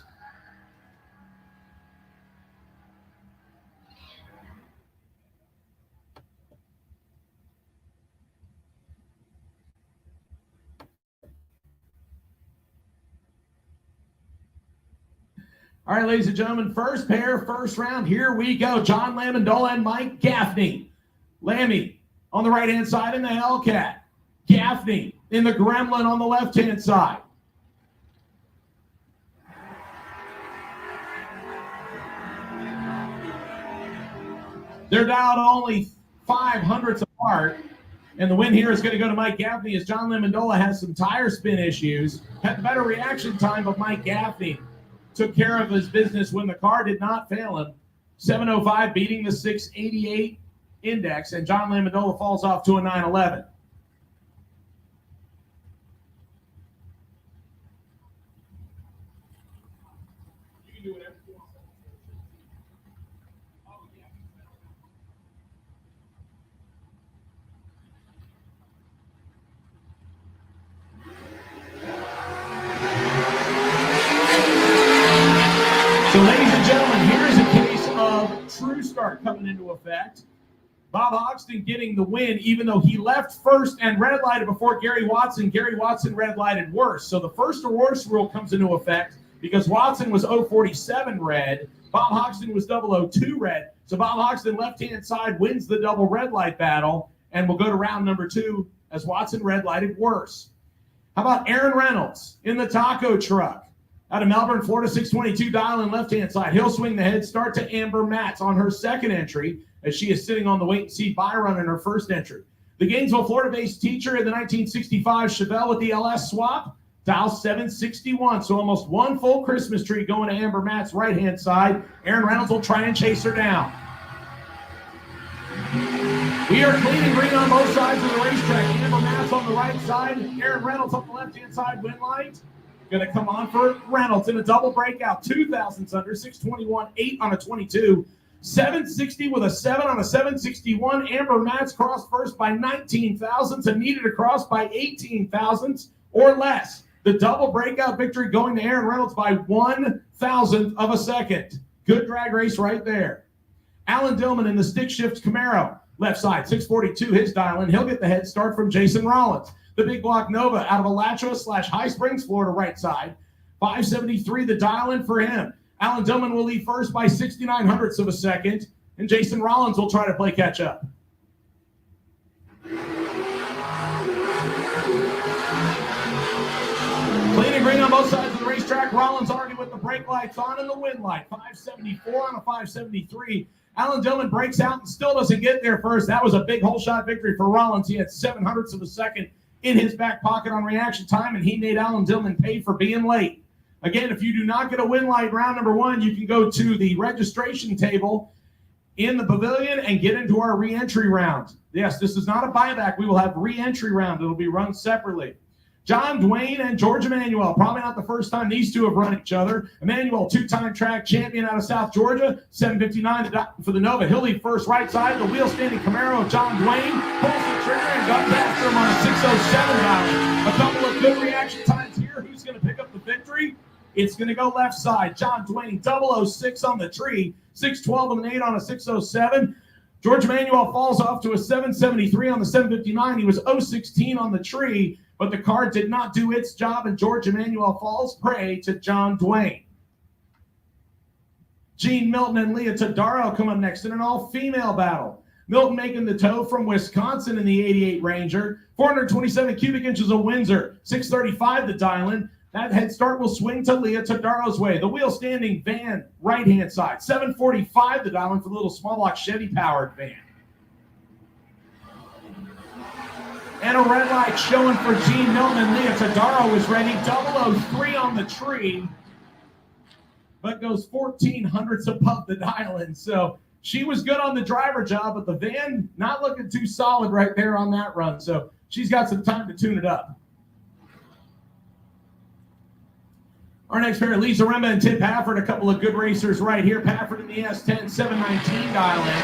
All right, ladies and gentlemen, first pair, first round. Here we go. John Lamondola and Mike Gaffney. Lammy on the right-hand side in the Hellcat. Gaffney in the Gremlin on the left-hand side. They're down only 0.05 apart. And the win here is going to go to Mike Gaffney as John Lamondola has some tire spin issues. Had the better reaction time, but Mike Gaffney took care of his business when the car did not fail him. 705 beating the 688 index, and John Lamondola falls off to a 911. You can do whatever you want. So, ladies and gentlemen, here's a case of true start coming into effect. Bob Hoxton getting the win, even though he left first and red lighted before Gary Watson. Gary Watson red lighted worse. So the first or worse rule comes into effect because Watson was 047 red. Bob Hoxton was 002 red. So Bob Hoxton left-hand side wins the double red light battle and will go to round number 2 as Watson red lighted worse. How about Aaron Reynolds in the taco truck? Out of Melbourne, Florida, 622 dial in left-hand side. He'll swing the head start to Amber Matz on her second entry as she is sitting on the wait-and-see buy run in her first entry. The Gainesville, Florida-based teacher in the 1965 Chevelle with the LS swap, dial 761. So almost one full Christmas tree going to Amber Matz right-hand side. Aaron Reynolds will try and chase her down. We are clean and green on both sides of the racetrack. Amber Matz on the right side. Aaron Reynolds on the left-hand side, win light. Going to come on for Reynolds in a double breakout, 2,000s under, 621, 8 on a 22, 760 with a 7 on a 761. Amber Matz crossed first by 19 thousandths and needed to cross by 18 thousandths or less. The double breakout victory going to Aaron Reynolds by 1,000th of a second. Good drag race right there. Alan Dillman in the stick shift Camaro, left side, 642, his dial in. He'll get the head start from Jason Rollins. The big block Nova out of Alachua / High Springs, Florida, right side. 573, the dial in for him. Alan Dillman will lead first by 69 of a second, and Jason Rollins will try to play catch up. Clean and green on both sides of the racetrack. Rollins already with the brake lights on and the wind light. 574 on a 573. Alan Dillman breaks out and still doesn't get there first. That was a big hole shot victory for Rollins. He had 0.07 of a second in his back pocket on reaction time, and he made Alan Dillman pay for being late. Again, if you do not get a win light round number 1, you can go to the registration table in the pavilion and get into our re-entry round. Yes, this is not a buyback. We will have re-entry round. It'll be run separately. John Dwayne and George Emanuel, probably not the first time these two have run each other. Emanuel, 2-time track champion out of South Georgia, 759 for the Nova. He'll lead first right side. The wheel-standing Camaro of John Dwayne pulls the trigger and guns after him on a 607 dial. A couple of good reaction times here. Who's going to pick up the victory? It's going to go left side. John Dwayne, 006 on the tree, 612 and an 8 on a 607. George Emanuel falls off to a 773 on the 759. He was 016 on the tree, but the car did not do its job, and George Emanuel falls prey to John Dwayne. Gene Milton and Leah Tadaro come up next in an all-female battle. Milton making the tow from Wisconsin in the 88 Ranger. 427 cubic inches of Windsor. 635 the dial-in. That head start will swing to Leah Tadaro's way. The wheel-standing van, right-hand side. 745 the dial-in for the little small block Chevy-powered van. And a red light showing for Gene Milton, and Leah Tadaro is ready. 003 on the tree, but goes 0.14 above the dial-in. So She was good on the driver job, but the van not looking too solid right there on that run. So she's got some time to tune it up. Our next pair, Lisa Remba and Tim Pafford, a couple of good racers right here. Pafford in the S10, 719 dial in.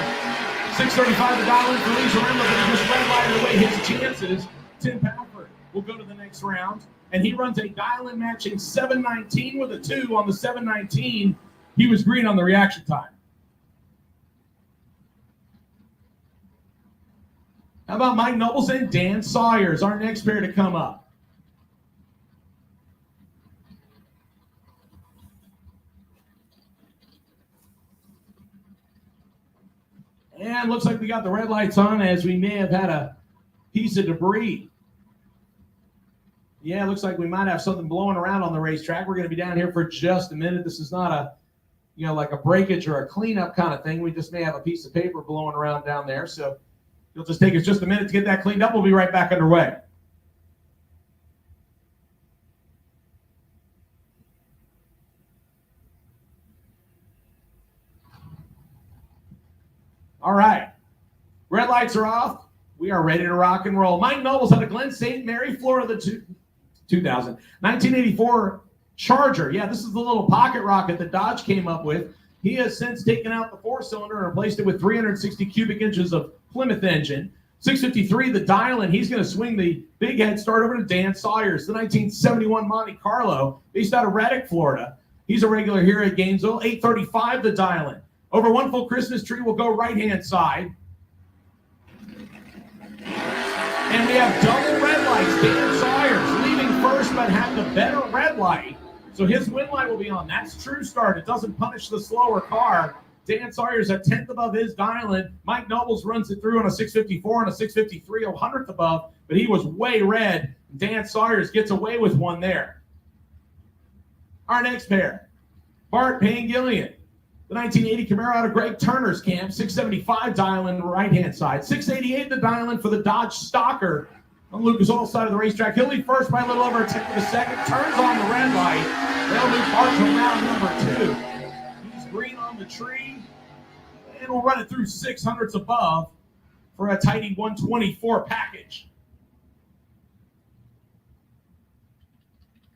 635 the dial in for Lisa Remba, but he just red-lighted away his chances. Tim Pafford will go to the next round, and he runs a dial in matching 719 with a 2 on the 719. He was green on the reaction time. How about Mike Nobles and Dan Sawyers, our next pair to come up? And looks like we got the red lights on as we may have had a piece of debris. Yeah, looks like we might have something blowing around on the racetrack. We're going to be down here for just a minute. This is not a, like a breakage or a cleanup kind of thing. We just may have a piece of paper blowing around down there. So it'll just take us just a minute to get that cleaned up. We'll be right back underway. All right. Red lights are off. We are ready to rock and roll. Mike Nobles out of Glen St. Mary, Florida, the 1984 Charger. Yeah, this is the little pocket rocket that Dodge came up with. He has since taken out the 4-cylinder and replaced it with 360 cubic inches of Plymouth engine. 653, the dial-in. He's going to swing the big head start over to Dan Sawyers, the 1971 Monte Carlo, based out of Reddick, Florida. He's a regular here at Gainesville. 835, the dial-in. Over one full Christmas tree will go right-hand side. And we have double red lights. Dan Sawyers leaving first, but had the better red light. So his win light will be on. That's true start. It doesn't punish the slower car. Dan Sawyers a 10th above his dial-in. Mike Nobles runs it through on a 654 and a 653, a 100th above, but he was way red. Dan Sawyers gets away with one there. Our next pair, Bart Pangillion. The 1980 Camaro out of Greg Turner's camp, 675 dial-in right-hand side. 688 the dial-in for the Dodge Stalker on Lucas Oil's side of the racetrack. He'll lead first by a little over a tenth of a second. Turns on the red light. They'll move Bart to round number 2. He's green on the tree. And we'll run it through 600ths above for a tidy 124 package.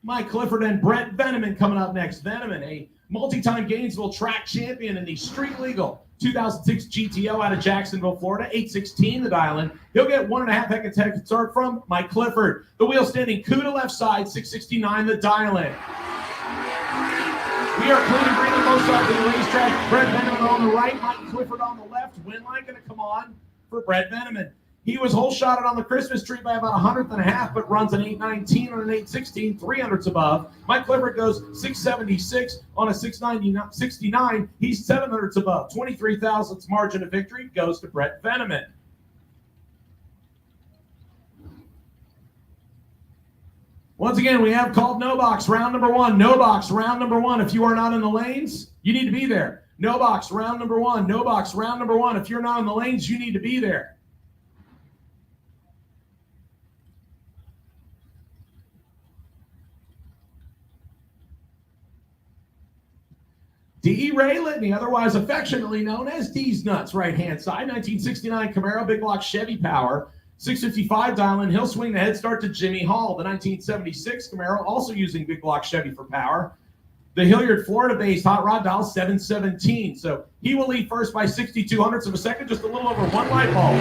Mike Clifford and Brett Veneman coming up next. Veneman, a multi-time Gainesville track champion in the street legal 2006 GTO out of Jacksonville, Florida. 816 the dial-in. He'll get 1.5 seconds head start from Mike Clifford. The wheel standing coup to left side, 669 the dial-in. We are clean green on both sides of the racetrack. Brett Veneman on the right, Mike Clifford on the left. Win line going to come on for Brett Veneman. He was hole shotted on the Christmas tree by about 100.5, but runs an 819 on an 816, 300ths above. Mike Clifford goes 676 on a 669. He's 700ths above. 23 thousandths margin of victory goes to Brett Veneman. Once again, we have called no box round number 1. No box round number 1. If you are not in the lanes, you need to be there. No box round number 1. No box round number 1. If you're not in the lanes, you need to be there. D.E. Ray Litney, otherwise affectionately known as D's Nuts, right-hand side. 1969 Camaro, big block Chevy power. 655 dial-in. He'll swing the head start to Jimmy Hall, the 1976 Camaro, also using big block Chevy for power. The Hilliard, Florida-based hot rod dial, 717. So he will lead first by 6200ths of a second, just a little over one light bulb.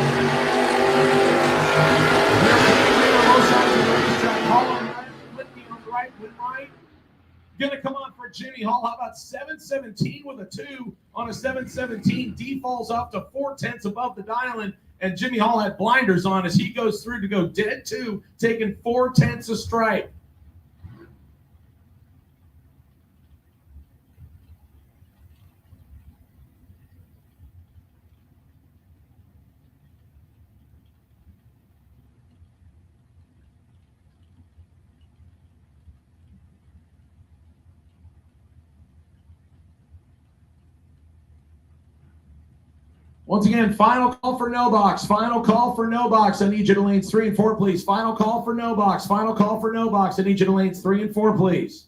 Hall on the right, Litney on the right, win right. Going to come on for Jimmy Hall. How about 717 with a 2 on a 717? D falls off to 4/10 above the dial-in, and Jimmy Hall had blinders on as he goes through to go dead 2, taking 4/10 a stripe. Once again, final call for no box. Final call for no box. I need you to lanes 3 and 4, please. Final call for no box. Final call for no box. I need you to lanes 3 and 4, please.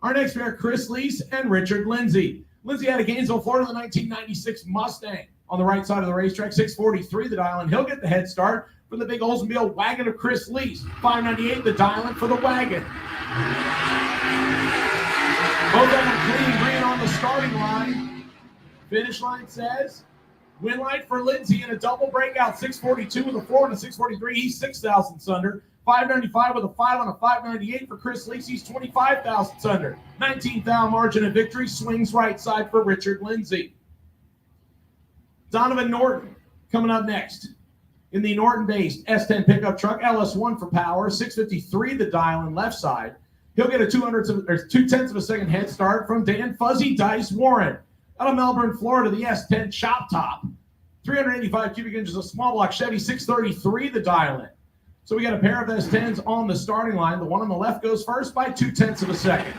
Our next pair, Chris Lease and Richard Lindsay. Lindsay out of Gainesville, Florida, the 1996 Mustang on the right side of the racetrack, 643 the dial, and he'll get the head start for the big Oldsmobile wagon of Chris Lease. 598 the dial for the wagon. Both of them clean green on the starting line. Finish line says win light for Lindsay in a double breakout, 642 with a 4 and a 643. He's 6 thousandths under. 595 with a 5 on a 598 for Chris Lease. He's 25 thousandths under. 19th thou margin of victory. Swings right side for Richard Lindsay. Donovan Norton coming up next in the Norton-based S10 pickup truck, LS1 for power, 653 the dial in left side. He'll get a 2/10 of a second head start from Dan Fuzzy Dice Warren. Out of Melbourne, Florida, the S10 Chop Top. 385 cubic inches of small block Chevy, 633 the dial in. So we got a pair of S10s on the starting line. The one on the left goes first by 2/10 of a second.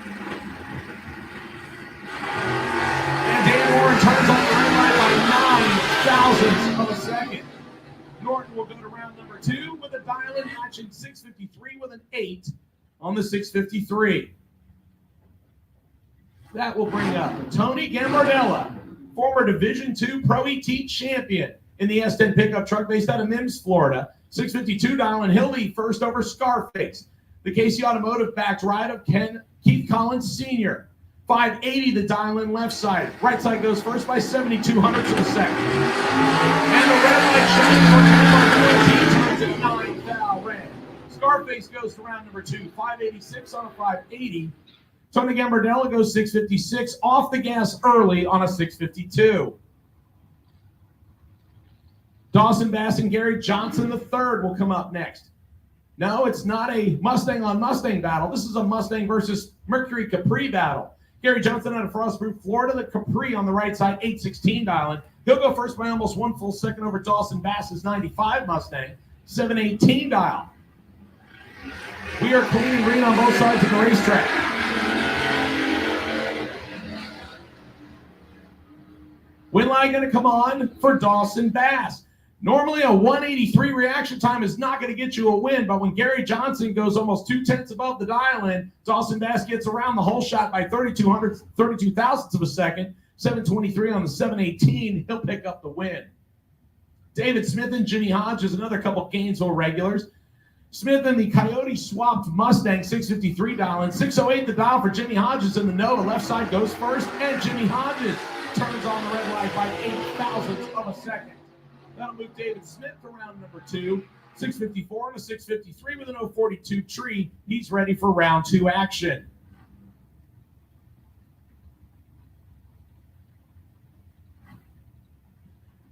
And Dan Warren turns on the red light by 9 thousandths of a second. Norton will go to round number 2 with a dial in matching 653 with an 8 on the 653. That will bring up Tony Gambardella, former Division II Pro ET champion in the S10 pickup truck based out of Mims, Florida. 652 dial, and he'll lead first over Scarface. The KC Automotive backed ride of Keith Collins Sr. 580 the dial in left side. Right side goes first by 72 hundredths of a second. And the red light shines for He turns at 9 thou red. Scarface goes to round number 2. 586 on a 580. Tony Gambardella goes 656 off the gas early on a 652. Dawson Bass and Gary Johnson III will come up next. No, it's not a Mustang on Mustang battle. This is a Mustang versus Mercury Capri battle. Gary Johnson out of Frostproof, Florida, the Capri on the right side, 816 dialing. He'll go first by almost 1 full second over Dawson Bass's 95 Mustang, 718 dial. We are clean and green on both sides of the racetrack. Win line going to come on for Dawson Bass. Normally, a 183 reaction time is not going to get you a win, but when Gary Johnson goes almost 2/10 above the dial in, Dawson Bass gets around the whole shot by 32 thousandths of a second, 723 on the 718. He'll pick up the win. David Smith and Jimmy Hodges, another couple Gainesville regulars. Smith in the Coyote swapped Mustang, 653 dial in, 608 the dial for Jimmy Hodges in the Nova. Left side goes first, and Jimmy Hodges turns on the red light by 8 thousandths of a second. That'll move David Smith to round number 2. 654 and a 653 with an 042 tree. He's ready for round 2 action.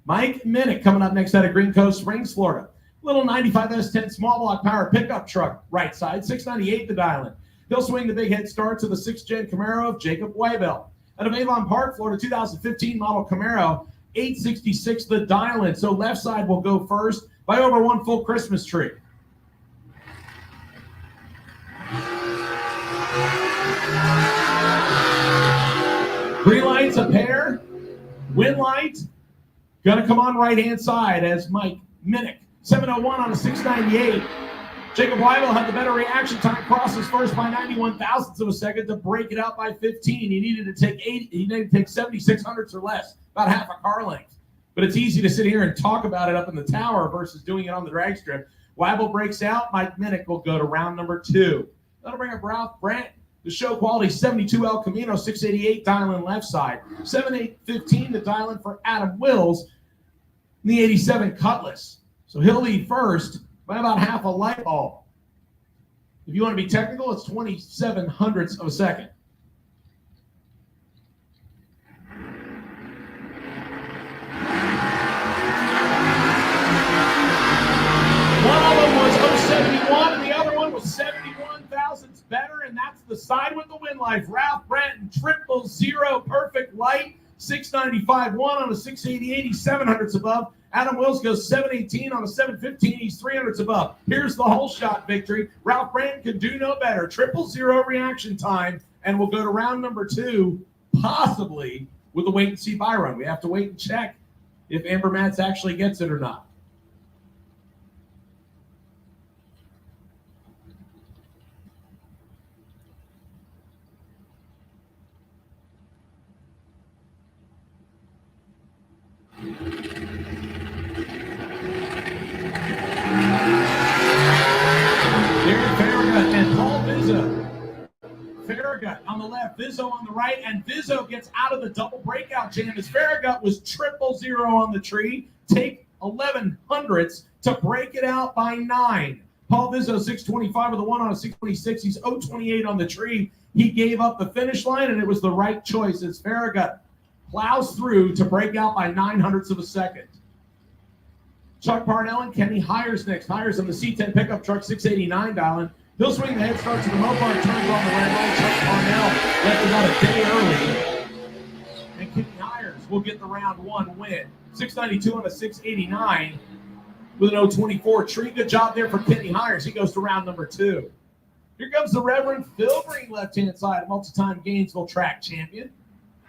Mike Minnick coming up next out of Green Cove Springs, Florida. Little 95 S10 small block power pickup truck, right side, 698 the dial in. He'll swing the big head start to the 6th gen Camaro of Jacob Weibel. Out of Avon Park, Florida, 2015 model Camaro, 866 the dial in. So left side will go first by over 1 full Christmas tree. Green light's a pair. Win light gonna come on right hand side as Mike Minnick. 701 on a 698. Jacob Weibel had the better reaction time, crosses first by 91 thousandths of a second to break it out by 15. He needed to take 76 hundredths or less, about half a car length. But it's easy to sit here and talk about it up in the tower versus doing it on the drag strip. Weibel breaks out. Mike Minnick will go to round number 2. That'll bring up Ralph Brandt. The show quality 72 El Camino, 688 dial in left side. 7815 the dial in for Adam Wills in the 87 Cutlass. So he'll lead first by about half a light bulb. If you want to be technical, it's 27 hundredths of a second. One of them was 071 and the other one was 71 thousandths better, and that's the side with the win life. Ralph Branton, 000 perfect light, 695 1 on a 688, he's 7 hundredths above. Adam Wills goes 718 on a 715. He's 3 hundredths above. Here's the whole shot victory. Ralph Branton can do no better. 000 reaction time, and we'll go to round number 2, possibly with a wait and see buy run. We have to wait and check if Amber Mats actually gets it or not. Farragut on the left, Vizzo on the right, and Vizzo gets out of the double breakout jam as Farragut was 000 on the tree. Take 11 hundredths to break it out by 9. Paul Vizzo, 625 with a 1 on a 626. He's 028 on the tree. He gave up the finish line, and it was the right choice as Farragut plows through to break out by 9 hundredths of a second. Chuck Parnell and Kenny Hires next. Hires on the C10 pickup truck, 689 dialing. He'll swing the head start to the Mopar, turns on the red light. Chuck Parnell left about a day early. And Kenny Hires will get the round 1 win. 692 on a 689 with an 024 tree. Good job there for Kenny Hires. He goes to round number 2. Here comes the Reverend Phil Green, left-hand side, multi-time Gainesville track champion.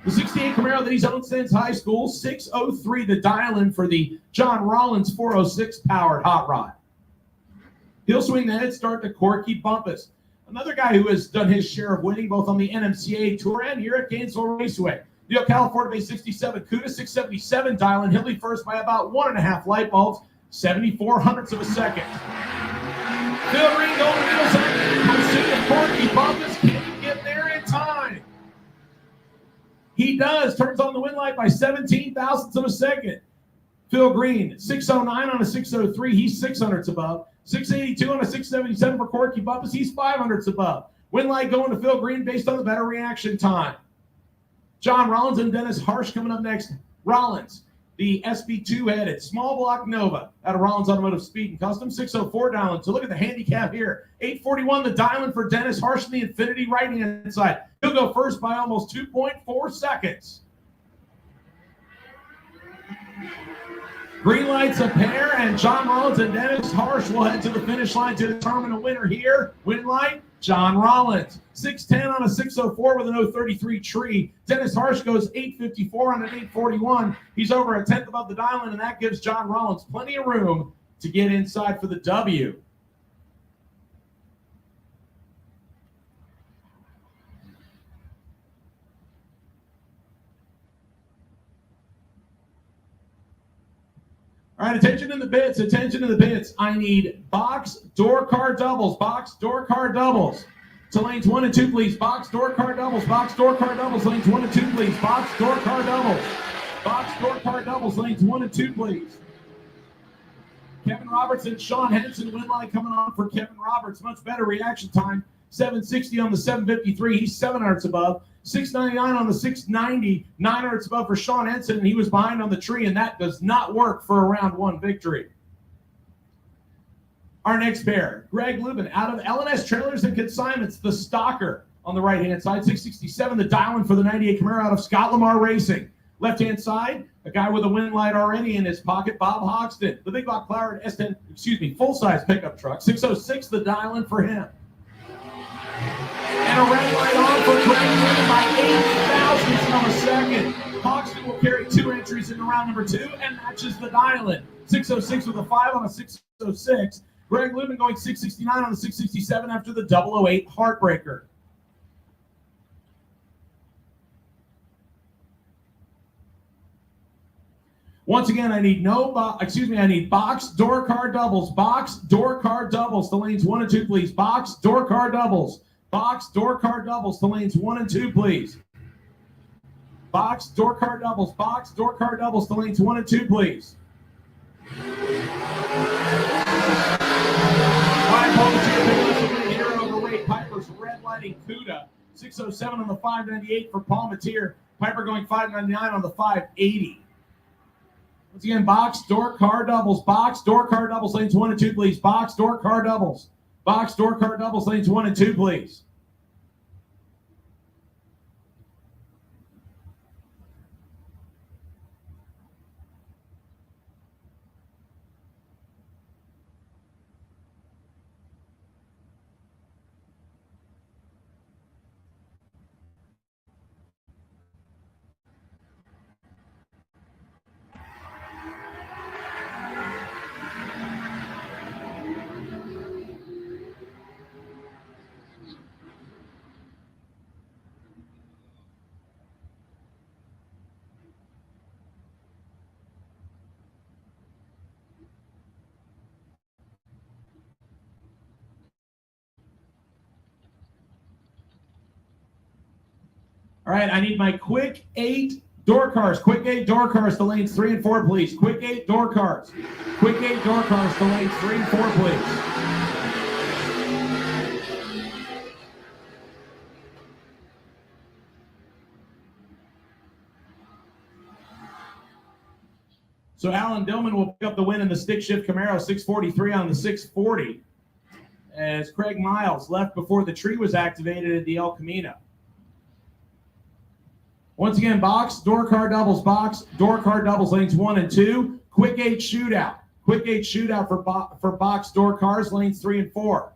The 68 Camaro that he's owned since high school, 603 the dial-in for the John Rollins 406 powered hot rod. He'll swing the head start to Corky Bumpus, another guy who has done his share of winning both on the NMCA Tour and here at Gainesville Raceway. The Ocala Ford Bay 67 Cuda 677 dial-in. He'll be first by about 1.5 light bulbs, 74 hundredths of a second. Phil Green going to middle second. I'm seeing Corky Bumpus. Can he get there in time? He does. Turns on the win light by 17 thousandths of a second. Phil Green, 609 on a 603. He's 6 hundredths above. 682 on a 677 for Corky Bumpus. He's 5 hundredths above. Win light going to Phil Green based on the better reaction time. John Rollins and Dennis Harsh coming up next. Rollins, the SB2 headed small block Nova out of Rollins Automotive Speed and Custom, 604 dialing. So look at the handicap here. 841 the dialing for Dennis Harsh in the Infinity right hand side. He'll go first by almost 2.4 seconds. Green lights a pair, and John Rollins and Dennis Harsh will head to the finish line to determine a winner here. Win light, John Rollins. 610 on a 604 with an 033 tree. Dennis Harsh goes 854 on an 841. He's over a tenth above the dial-in, and that gives John Rollins plenty of room to get inside for the W. All right, attention in the bits, attention in the bits. I need box door car doubles, box door car doubles. To lanes 1 and 2, please. Box door car doubles, box door car doubles, lanes 1 and 2, please. Box door car doubles, box door car doubles, lanes 1 and 2, please. Kevin Roberts and Sean Henson, win line coming on for Kevin Roberts. Much better reaction time. 760 on the 753. He's 7 hundredths above. 699 on the 690. 9 hundredths above for Sean Henson, and he was behind on the tree, and that does not work for a round 1 victory. Our next pair, Greg Lubin out of LNS Trailers and Consignments, the stalker on the right-hand side. 667, the dial-in for the 98 Camaro out of Scott Lamar Racing. Left-hand side, a guy with a win light already in his pocket, Bob Hoxton. The Big Block Cloud S10, full-size pickup truck. 606, the dial-in for him. And a red light on for Greg Lubin by 8 thousandths of a second. Hoxton will carry 2 entries into round number 2 and matches the dial-in. 606 with a 5 on a 606. Greg Lubin going 669 on the 667 after the 008 heartbreaker. Once again, I need I need box door car doubles. Box door car doubles to lanes 1 and 2, please. Box door car doubles. Box door car doubles to lanes 1 and 2, please. Box door car doubles. Box door car doubles to lanes 1 and 2, please. Overweight Piper's red lighting Cuda. 607 on the 598 for Palmetier. Piper going 599 on the 580. Once again, box door car doubles. Box door car doubles lanes 1 and 2, please. Box door car doubles. Box door car doubles lanes 1 and 2, please. All right, I need my quick 8 door cars. Quick 8 door cars to lanes 3 and 4, please. Quick 8 door cars. Quick 8 door cars to lanes 3 and 4, please. So Alan Dillman will pick up the win in the stick shift Camaro 643 on the 640 as Craig Miles left before the tree was activated at the El Camino. Once again, box, door car doubles, lanes 1 and 2. Quick 8 shootout. Quick 8 shootout for box, door cars, lanes 3 and 4.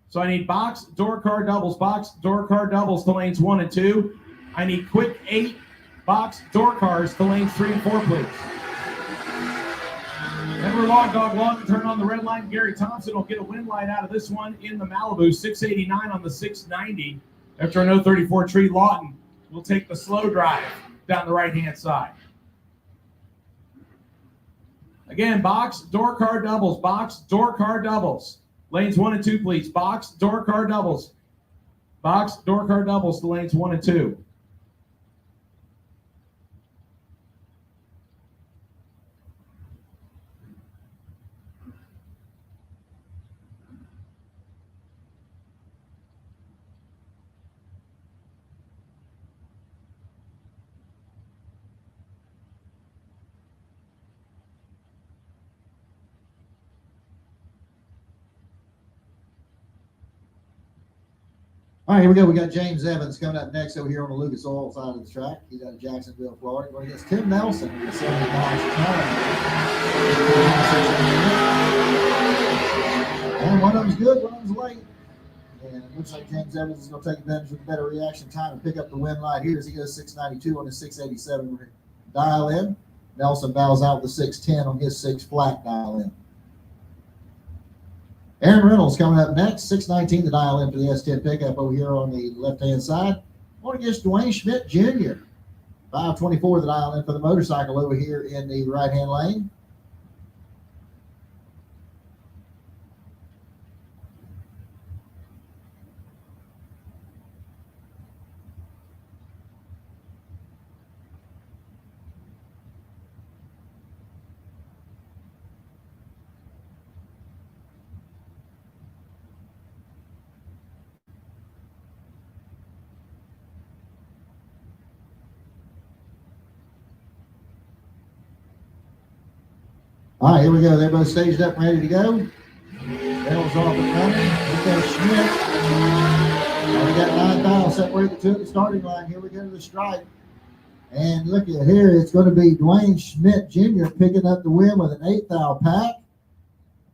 So I need box, door car doubles to lanes 1 and 2. I need quick 8 box, door cars to lanes 3 and 4, please. Denver Log Dog long turn on the red line. Gary Thompson will get a win light out of this one in the Malibu. 689 on the 690. After an 034 tree, Lawton will take the slow drive down the right-hand side. Again, box, door car doubles. Lanes 1 and 2, please. Box, door car doubles to lanes 1 and 2. All right, here we go. We got James Evans coming up next over here on the Lucas Oil side of the track. He's out of Jacksonville, Florida. Going against Tim Nelson in the 70 miles an hour. And one of them's good, one of them's late. And it looks like James Evans is going to take advantage of the better reaction time and pick up the win light here as he goes 692 on his 687 dial in. Nelson bows out with the 610 on his 6 flat dial in. Aaron Reynolds coming up next, 619 to dial in for the S10 pickup over here on the left-hand side. Going against Dwayne Schmidt Jr. 524 to dial in for the motorcycle over here in the right-hand lane. All right, here we go. They're both staged up and ready to go. Reynolds off and running. Here goes Schmidt. We got 9 miles separated the two at the starting line. Here we go to the stripe. And look at here. It's going to be Dwayne Schmidt Jr. picking up the win with an 8th hour pack.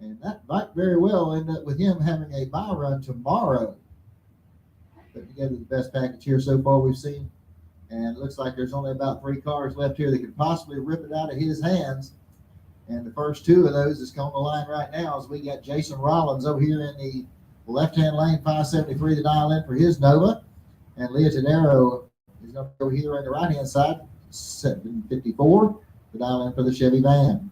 And that might very well end up with him having a bye run tomorrow. Putting together the best package here so far we've seen. And it looks like there's only about 3 cars left here that could possibly rip it out of his hands. And the first 2 of those is on the line right now as we got Jason Rollins over here in the left-hand lane, 573 to dial in for his Nova. And Leah Tadero is going to go here on the right-hand side, 754 to dial in for the Chevy van.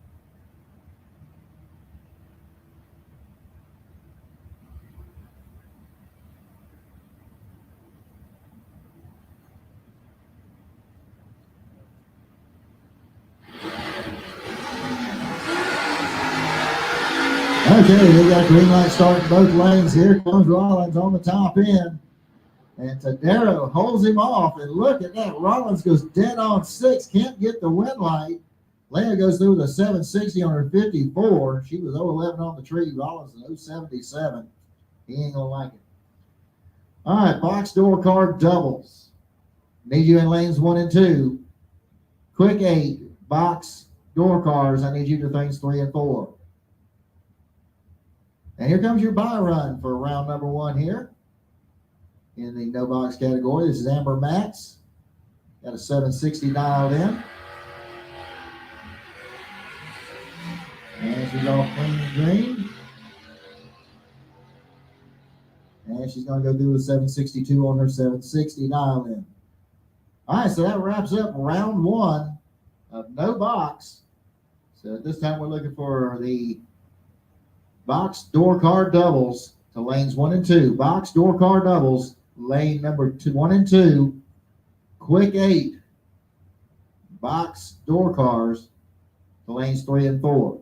Okay, we got green light starting both lanes. Here comes Rollins on the top end. And Tadero holds him off. And look at that. Rollins goes dead on 6. Can't get the win light. Leah goes through the 760 on her 54. She was 011 on the tree. Rollins is 077. He ain't going to like it. All right, box door car doubles. Need you in lanes 1 and 2. Quick 8. Box door cars. I need you to lanes 3 and 4. And here comes your buy run for round number 1 here in the no box category. This is Amber Matz. Got a 760 dialed in. And she's all clean and green. And she's going to go through the 762 on her 760 dial in. All right, so that wraps up round 1 of no box. So at this time we're looking for the box door car doubles to lanes 1 and 2. Box door car doubles, lane number 1 and 2. quick 8 box door cars to lanes 3 and 4.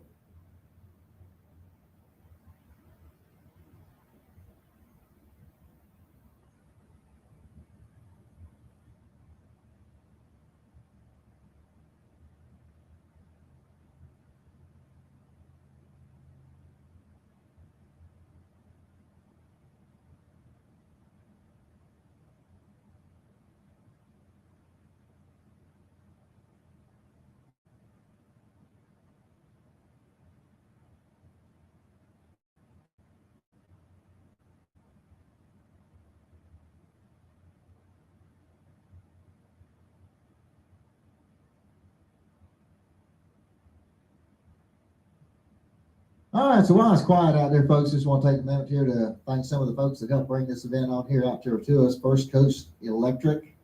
All right, so while it's quiet out there, folks, just want to take a minute here to thank some of the folks that helped bring this event on here out here to us. First Coast Electric,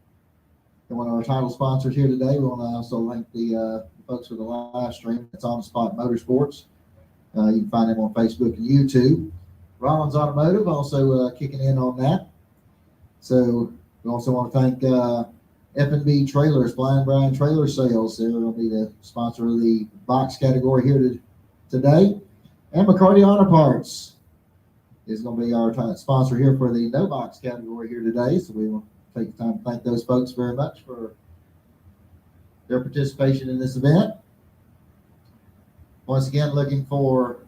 one of our title sponsors here today. We want to also thank the folks for the live stream. It's On the Spot Motorsports. You can find them on Facebook and YouTube. Rollins Automotive also kicking in on that. So we also want to thank F&B Trailers, Blind Brian Trailer Sales. They're going to be the sponsor of the box category here today. And McCarty Auto Parts is going to be our sponsor here for the no box category here today. So we will take the time to thank those folks very much for their participation in this event. Once again, looking for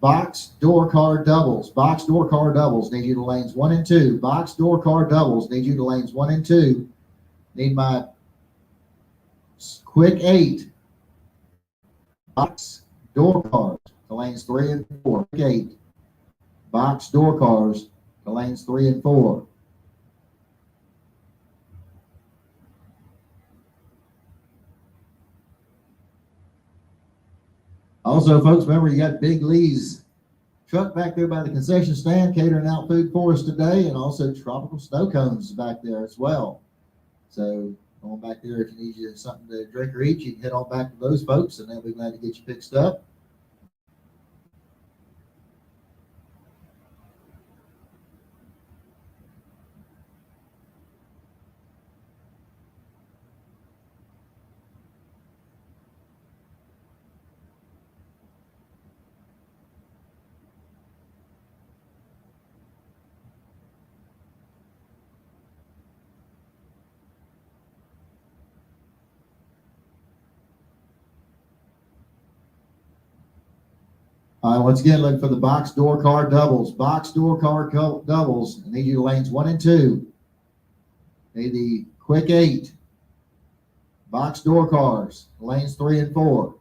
box door car doubles. Box door car doubles. Need you to lanes 1 and 2. Box door car doubles. Need you to lanes 1 and 2. Need my quick 8 box door cars to lanes 3 and 4. Quick 8 box door cars to lanes 3 and 4. Also, folks, remember you got Big Lee's truck back there by the concession stand catering out food for us today, and also tropical snow cones back there as well. So going back there, if you need you something to drink or eat, you can head on back to those folks, and they'll be glad to get you fixed up. Once again, looking for the box door car doubles. Box door car doubles. I need you to lanes 1 and 2. Need the quick 8 box door cars, lanes 3 and 4.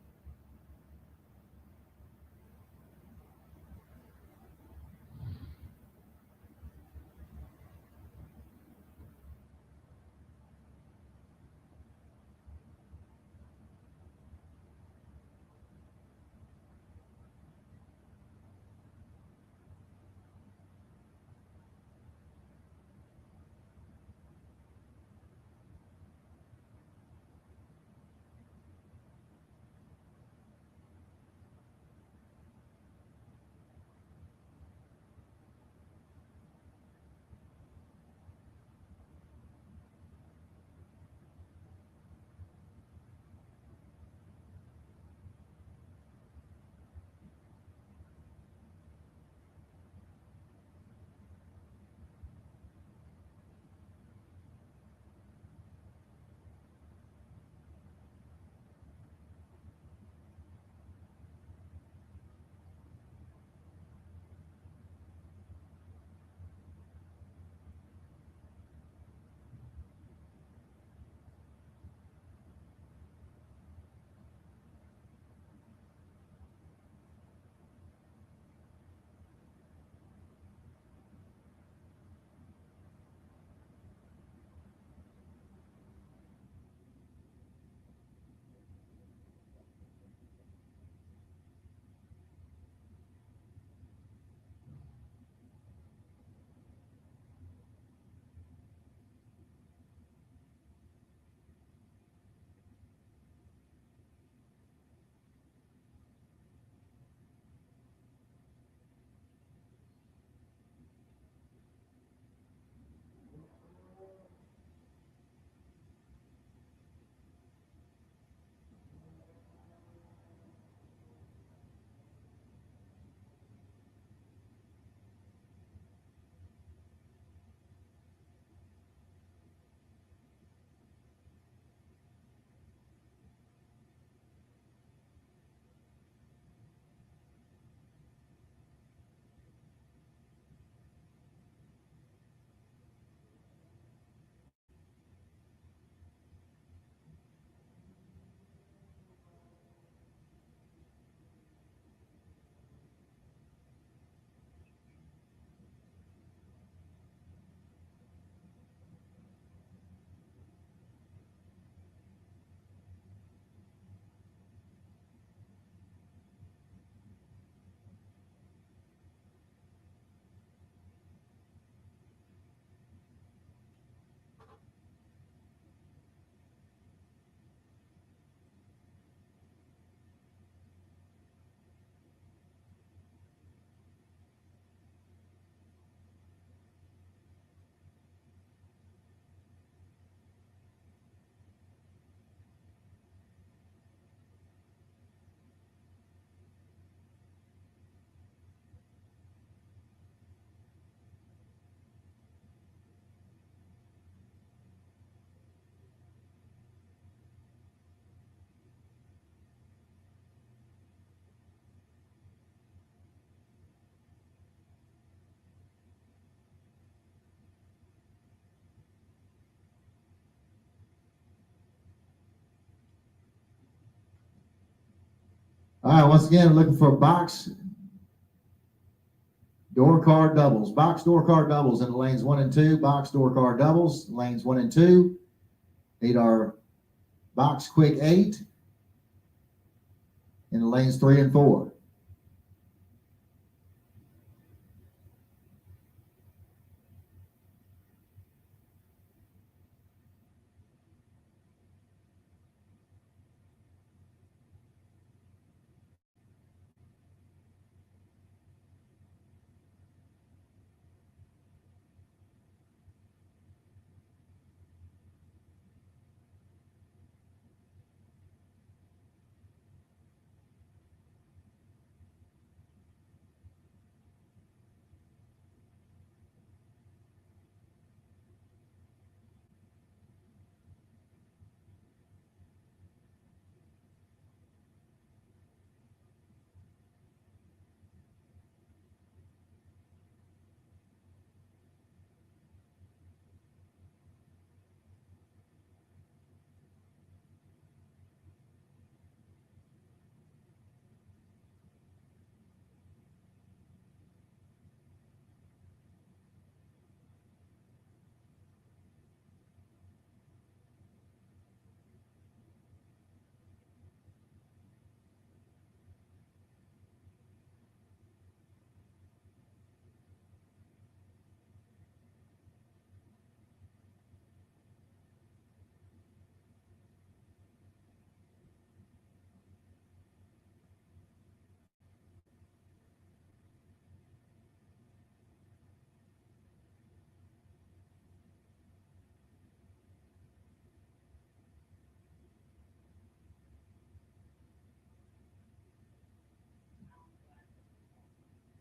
All right, once again, looking for box door car doubles. Box door car doubles in the lanes 1 and 2. Box door car doubles, lanes 1 and 2. Need our box quick 8 in the lanes 3 and 4.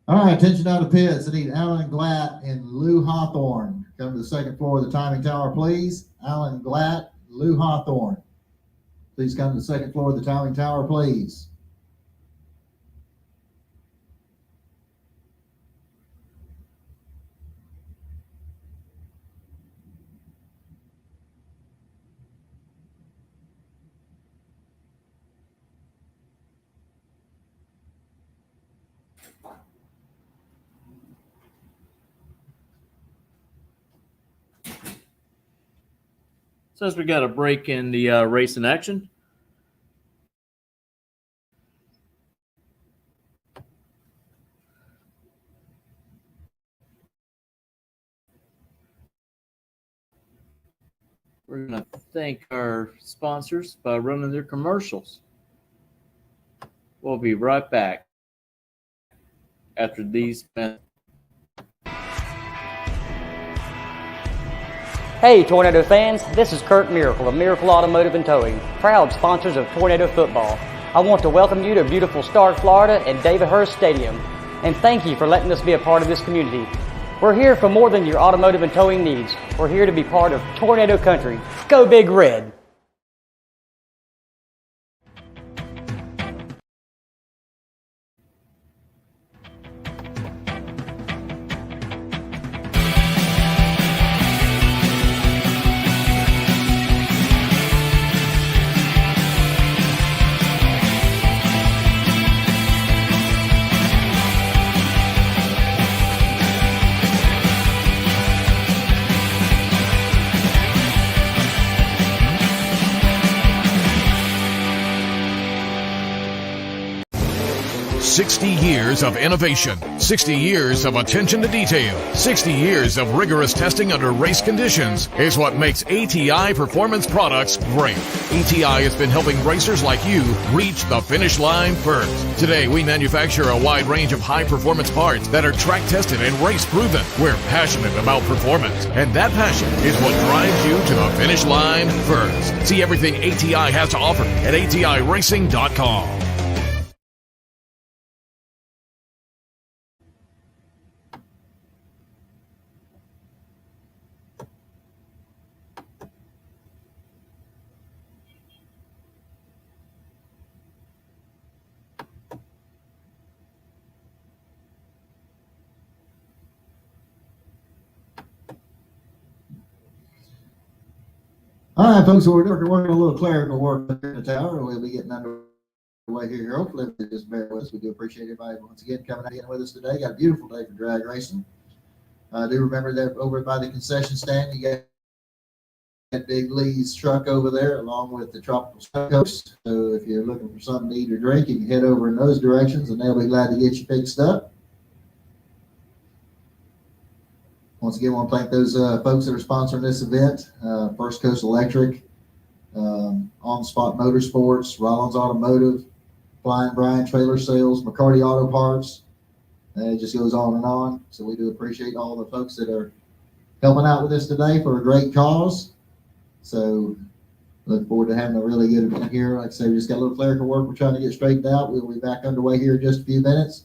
All right, attention out of pits. I need Alan Glatt and Lou Hawthorne. Come to the second floor of the timing tower, please. Alan Glatt, Lou Hawthorne. Please come to the second floor of the timing tower, please. Since we got a break in the race in action, we're going to thank our sponsors by running their commercials. We'll be right back after these minutes. Hey, Tornado fans, this is Kurt Miracle of Miracle Automotive and Towing, proud sponsors of Tornado Football. I want to welcome you to beautiful Stark, Florida at David Hurst Stadium, and thank you for letting us be a part of this community. We're here for more than your automotive and towing needs. We're here to be part of Tornado Country. Go Big Red! "60 years of innovation, 60 years of attention to detail, 60 years of rigorous testing under race conditions is what makes ATI Performance Products great." ATI has been helping racers like you reach the finish line first. Today, we manufacture a wide range of high-performance parts that are track-tested and race-proven. We're passionate about performance, and that passion is what drives you to the finish line first. See everything ATI has to offer at ATIRacing.com. All right, folks, so we're working a little clerical work in the tower. We'll be getting under way here. Hopefully, they just bear with us. We do appreciate everybody once again coming in with us today. Got a beautiful day for drag racing. Do remember that over by the concession stand, you got Big Lee's truck over there, along with the Tropical Coast. So if you're looking for something to eat or drink, you can head over in those directions, and they'll be glad to get you fixed up. Once again, I want to thank those folks that are sponsoring this event: First Coast Electric, On Spot Motorsports, Rollins Automotive, Flying Brian Trailer Sales, McCarty Auto Parts. It just goes on and on. So we do appreciate all the folks that are helping out with us today for a great cause. So look forward to having a really good event here. Like I said, we just got a little clerical work we're trying to get straightened out. We'll be back underway here in just a few minutes.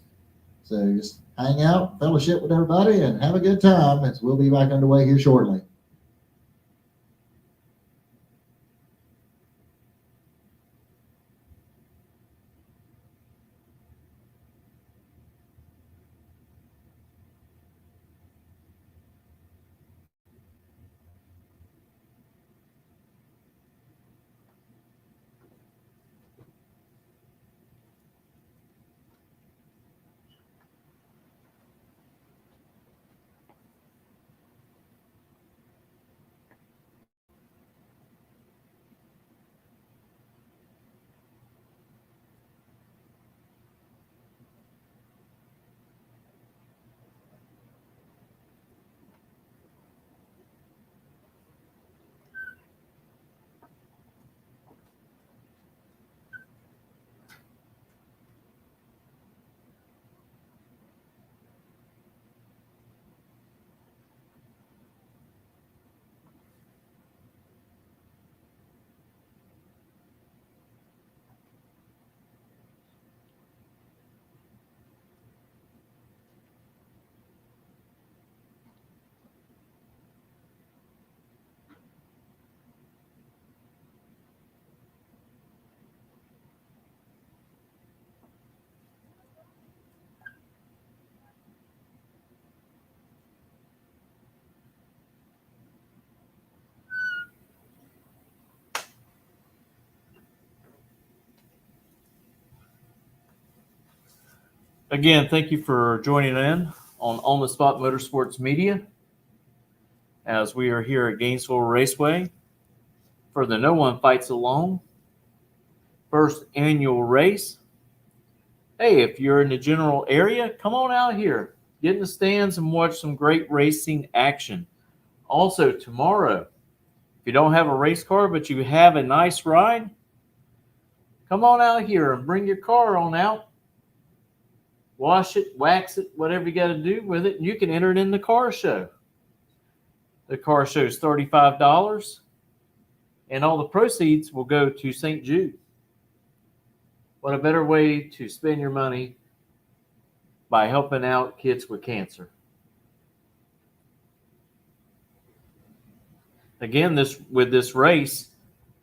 So just hang out, fellowship with everybody, and have a good time. As we'll be back underway here shortly. Again, thank you for joining in on the Spot Motorsports Media as we are here at Gainesville Raceway for the No One Fights Alone first annual race. Hey, if you're in the general area, come on out here, get in the stands and watch some great racing action. Also, tomorrow, if you don't have a race car but you have a nice ride, come on out here and bring your car on out. Wash it, wax it, whatever you got to do with it, and you can enter it in the car show. The car show is $35, and all the proceeds will go to St. Jude. What a better way to spend your money by helping out kids with cancer. Again, with this race,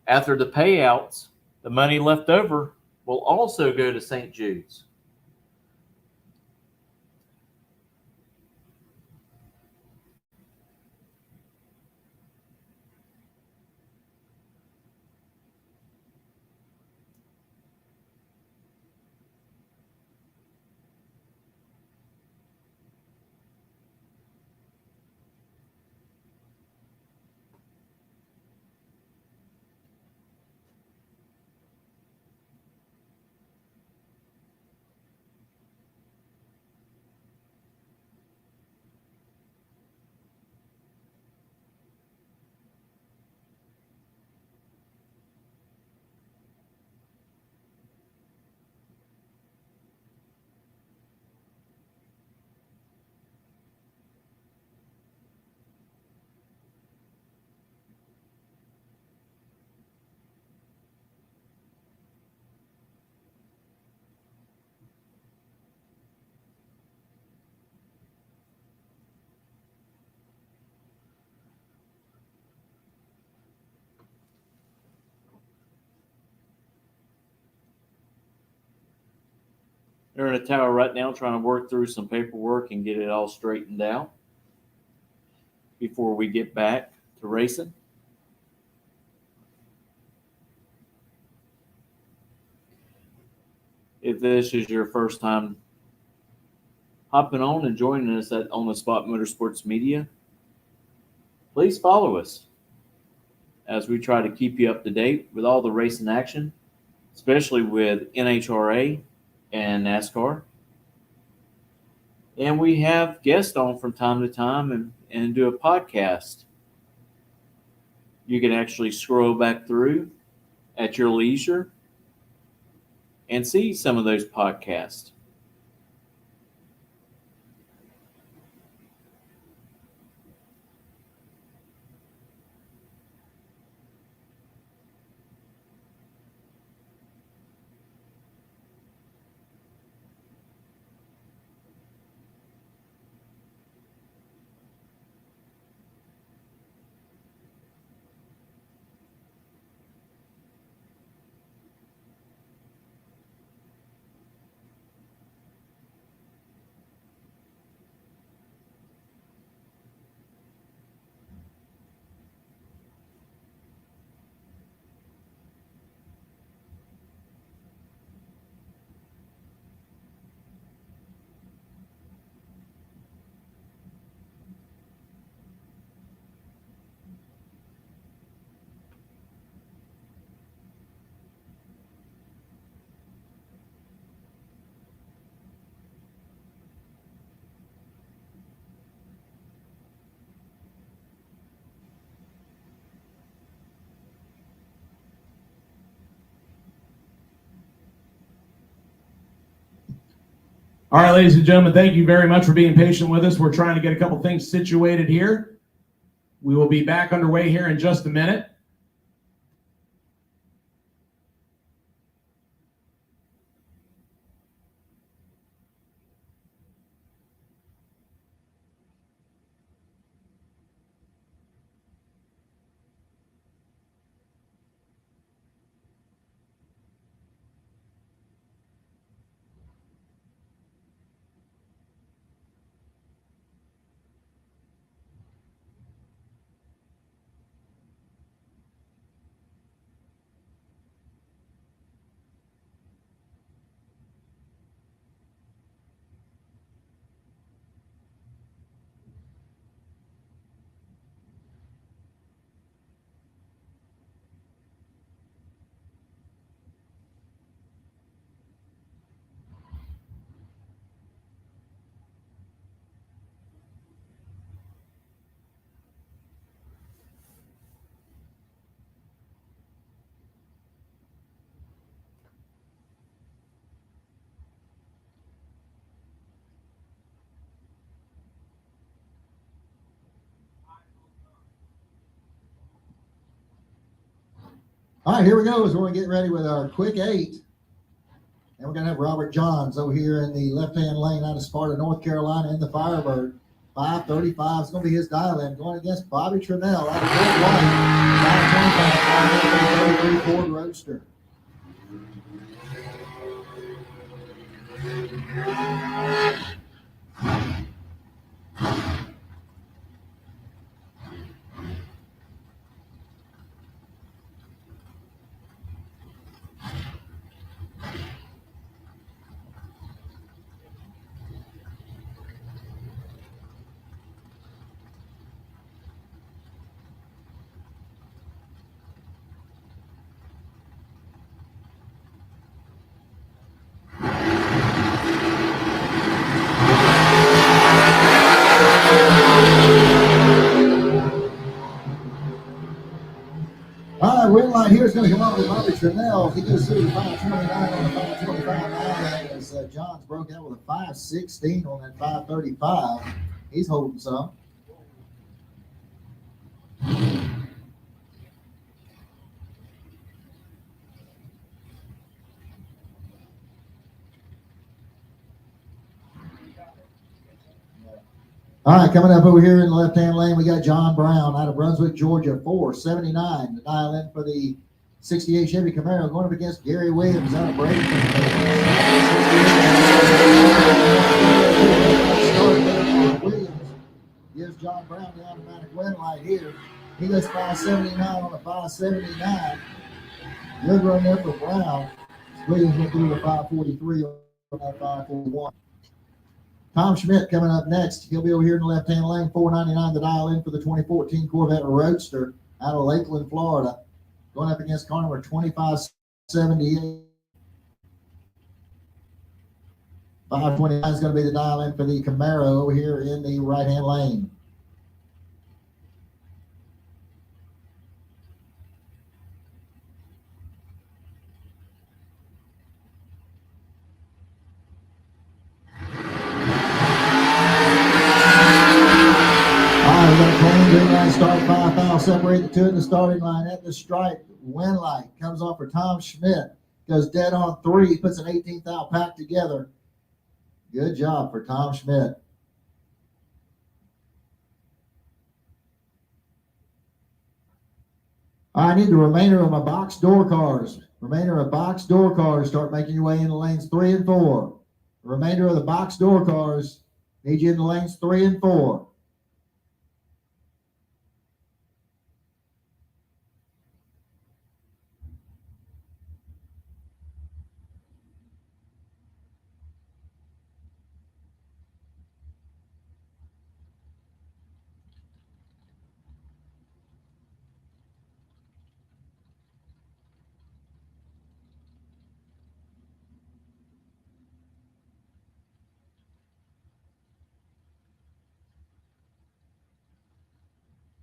after the payouts, the money left over will also go to St. Jude's. They're in a tower right now trying to work through some paperwork and get it all straightened out before we get back to racing. If this is your first time hopping on and joining us at On the Spot Motorsports Media, please follow us as we try to keep you up to date with all the racing action, especially with NHRA and NASCAR. And we have guests on from time to time and do a podcast. You can actually scroll back through at your leisure and see some of those podcasts. All right, ladies and gentlemen, thank you very much for being patient with us. We're trying to get a couple things situated here. We will be back underway here in just a minute. All right, here we go. As we're going to get ready with our quick 8. And we're going to have Robert Johns over here in the left-hand lane out of Sparta, North Carolina in the Firebird. 535 is going to be his dial-in, going against Bobby Trinnell out of Red White. 525 Ford Roadster. Red light here is going to come out with Bobby Trinnell. He goes through the 529 on the 525 line as Johns broke out with a 516 on that 535. He's holding some. All right, coming up over here in the left-hand lane, we got John Brown out of Brunswick, Georgia, 479. The dial in for the 68 Chevy Camaro, going up against Gary Williams out of Bradenton. Williams gives John Brown the automatic win light here. He goes 579 on the 579. Good run there for Brown. Williams went through the 543 on that 541. Tom Schmidt coming up next. He'll be over here in the left-hand lane, 499 to dial in for the 2014 Corvette Roadster out of Lakeland, Florida. Going up against car number 2578. 529 is going to be the dial in for the Camaro over here in the right-hand lane. Green line start, 5 fouls separate the two in the starting line at the stripe. Win light comes off for Tom Schmidt. Goes dead on 3. Puts an 18th foul pack together. Good job for Tom Schmidt. I need the remainder of my box door cars. Remainder of box door cars. Start making your way into lanes 3 and 4. The remainder of the box door cars need you in the lanes 3 and 4.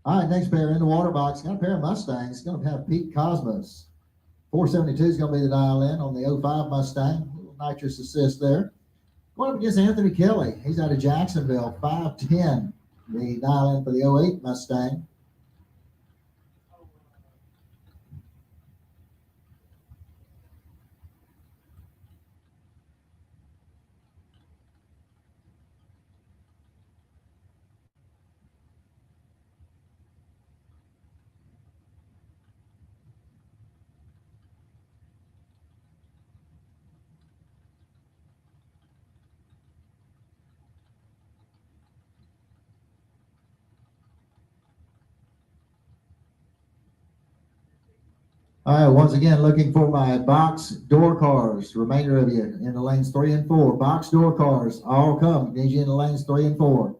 All right, next pair in the water box. Got a pair of Mustangs. It's going to have Pete Cosmos. 472 is going to be the dial in on the 05 Mustang. A little nitrous assist there. Going up against Anthony Kelly. He's out of Jacksonville. 510. The dial in for the 08 Mustang. All right, once again, looking for my box door cars. Remainder of you in the lanes 3 and 4. Box door cars, all come. Need you in the lanes 3 and 4.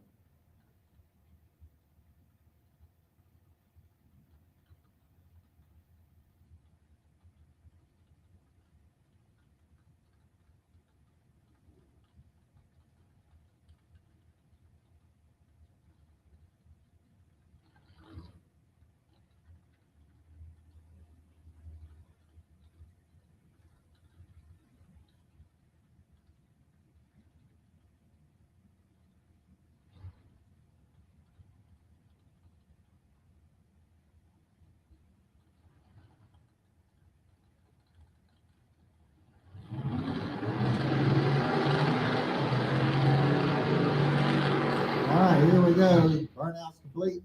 Here we go. Burnout's complete.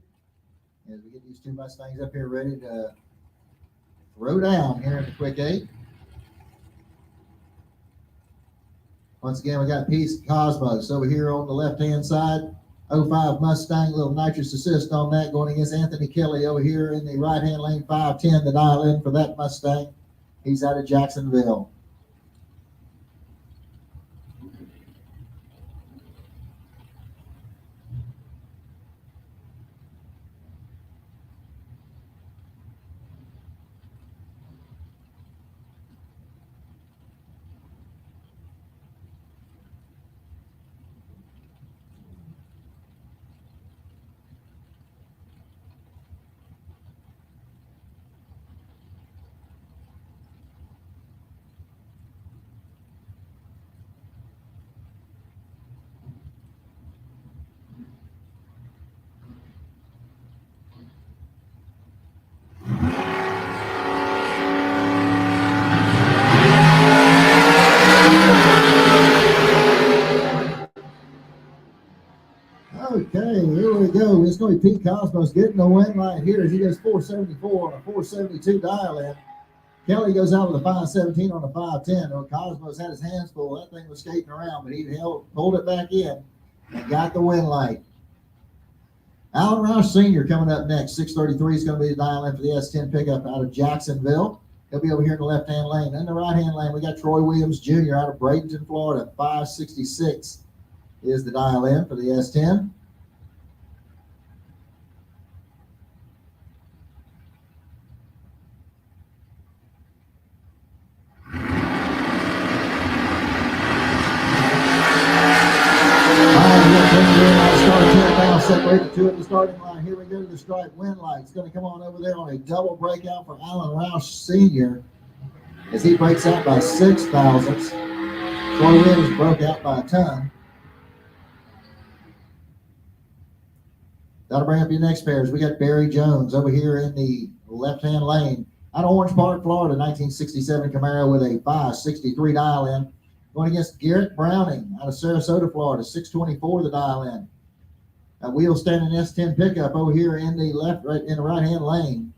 As we get these two Mustangs up here ready to throw down here in the quick 8. Once again, we got Pete Cosmos over here on the left-hand side. 05 Mustang, little nitrous assist on that, going against Anthony Kelly over here in the right-hand lane. 510 the dial in for that Mustang. He's out of Jacksonville. Okay, here we go. It's going to be Pete Cosmos getting the win right here as he goes 474 on a 472 dial in. Kelly goes out with a 517 on a 510. Well, Cosmos had his hands full. That thing was skating around, but he pulled it back in and got the win light. Alan Roush Sr. coming up next. 633 is going to be the dial in for the S10 pickup out of Jacksonville. He'll be over here in the left-hand lane. In the right-hand lane, we got Troy Williams Jr. out of Bradenton, Florida. 566 is the dial in for the S10. Separated two at the starting line. Here we go to the stripe. Win light. It's going to come on over there on a double breakout for Alan Roush Sr. as he breaks out by 6 thousandths. Troy Williams broke out by a ton. That'll bring up your next pairs. We got Barry Jones over here in the left-hand lane. Out of Orange Park, Florida, 1967 Camaro with a 563 dial in. Going against Garrett Browning out of Sarasota, Florida, 624 the dial in. A wheel standing S10 pickup over here in the right-hand lane.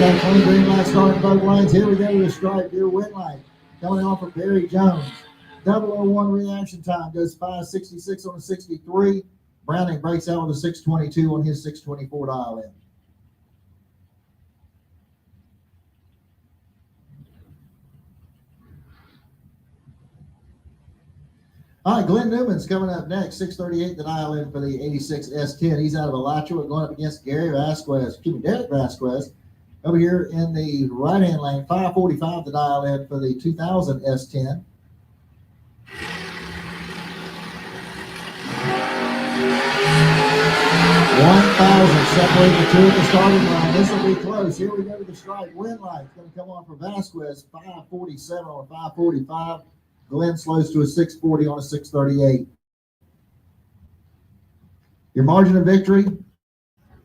Got a clean green light starting both lanes. Here we go to the stripe. Your win light coming on for Barry Jones. 001 reaction time goes 566 on the 63. Browning breaks out with a 622 on his 624 dial in. All right, Glenn Newman's coming up next. 638 the dial in for the 86 S10. He's out of Alachua going up against Derek Vasquez. Over here in the right-hand lane, 545 the dial in for the 2000 S10. Separate the two at the starting line. This will be close. Here we go to the stripe. Win light. It's going to come on for Vasquez. 547 on a 545. Glenn slows to a 640 on a 638. Your margin of victory,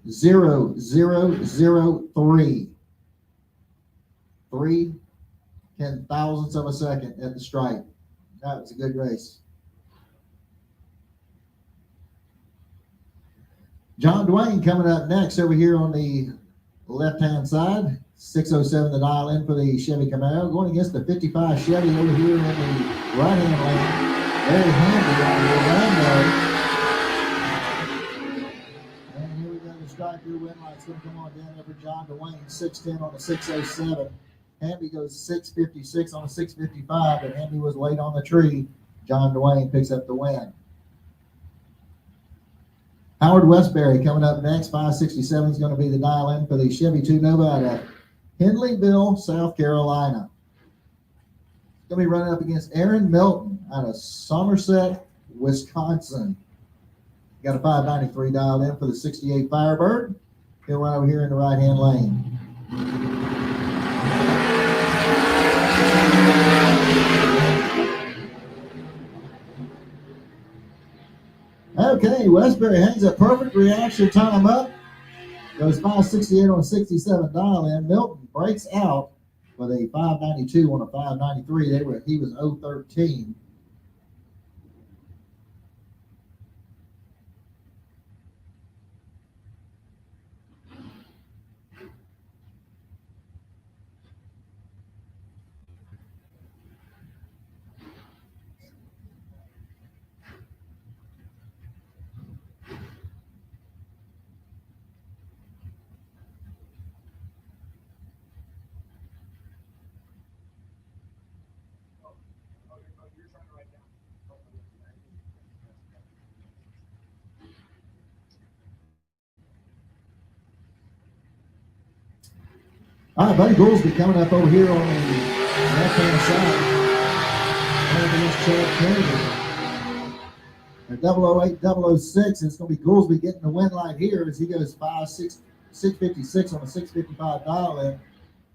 0.0003. 3 10,000ths of a second at the stripe. That was a good race. John Dwayne coming up next over here on the left-hand side. 607 the dial in for the Chevy Camaro. Going against the 55 Chevy over here in the right-hand lane. Very handy on the Orlando. And here we go, the stripe through win light's going to come on down there for John Dwayne. 610 on the 607. Hamby goes 656 on a 655, but Hamby was late on the tree. John Dwayne picks up the win. Howard Westbury coming up next. 567 is going to be the dial in for the Chevy 2 Nova out of Hindleyville, South Carolina. Going to be running up against Aaron Milton out of Somerset, Wisconsin. Got a 593 dialed in for the 68 Firebird. He'll run over here in the right-hand lane. Okay, Westbury hangs a perfect reaction time up. Goes 568 on a 67 dial in. Milton breaks out with a 592 on a 593. He was 013. All right, Buddy Goolsby coming up over here on the left-hand side. Against Chad Kennedy. At 008, 006, it's going to be Goolsby getting the win line here as he goes 656 on a 655 dial in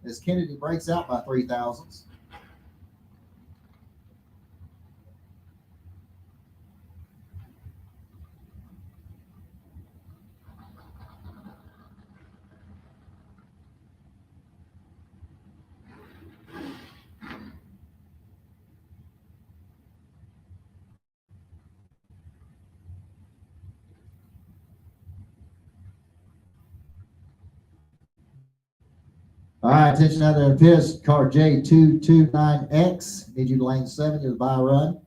as Kennedy breaks out by 3 thousandths. All right, attention out there in pits. Car J229X. Need you to lane 7. You're the by run.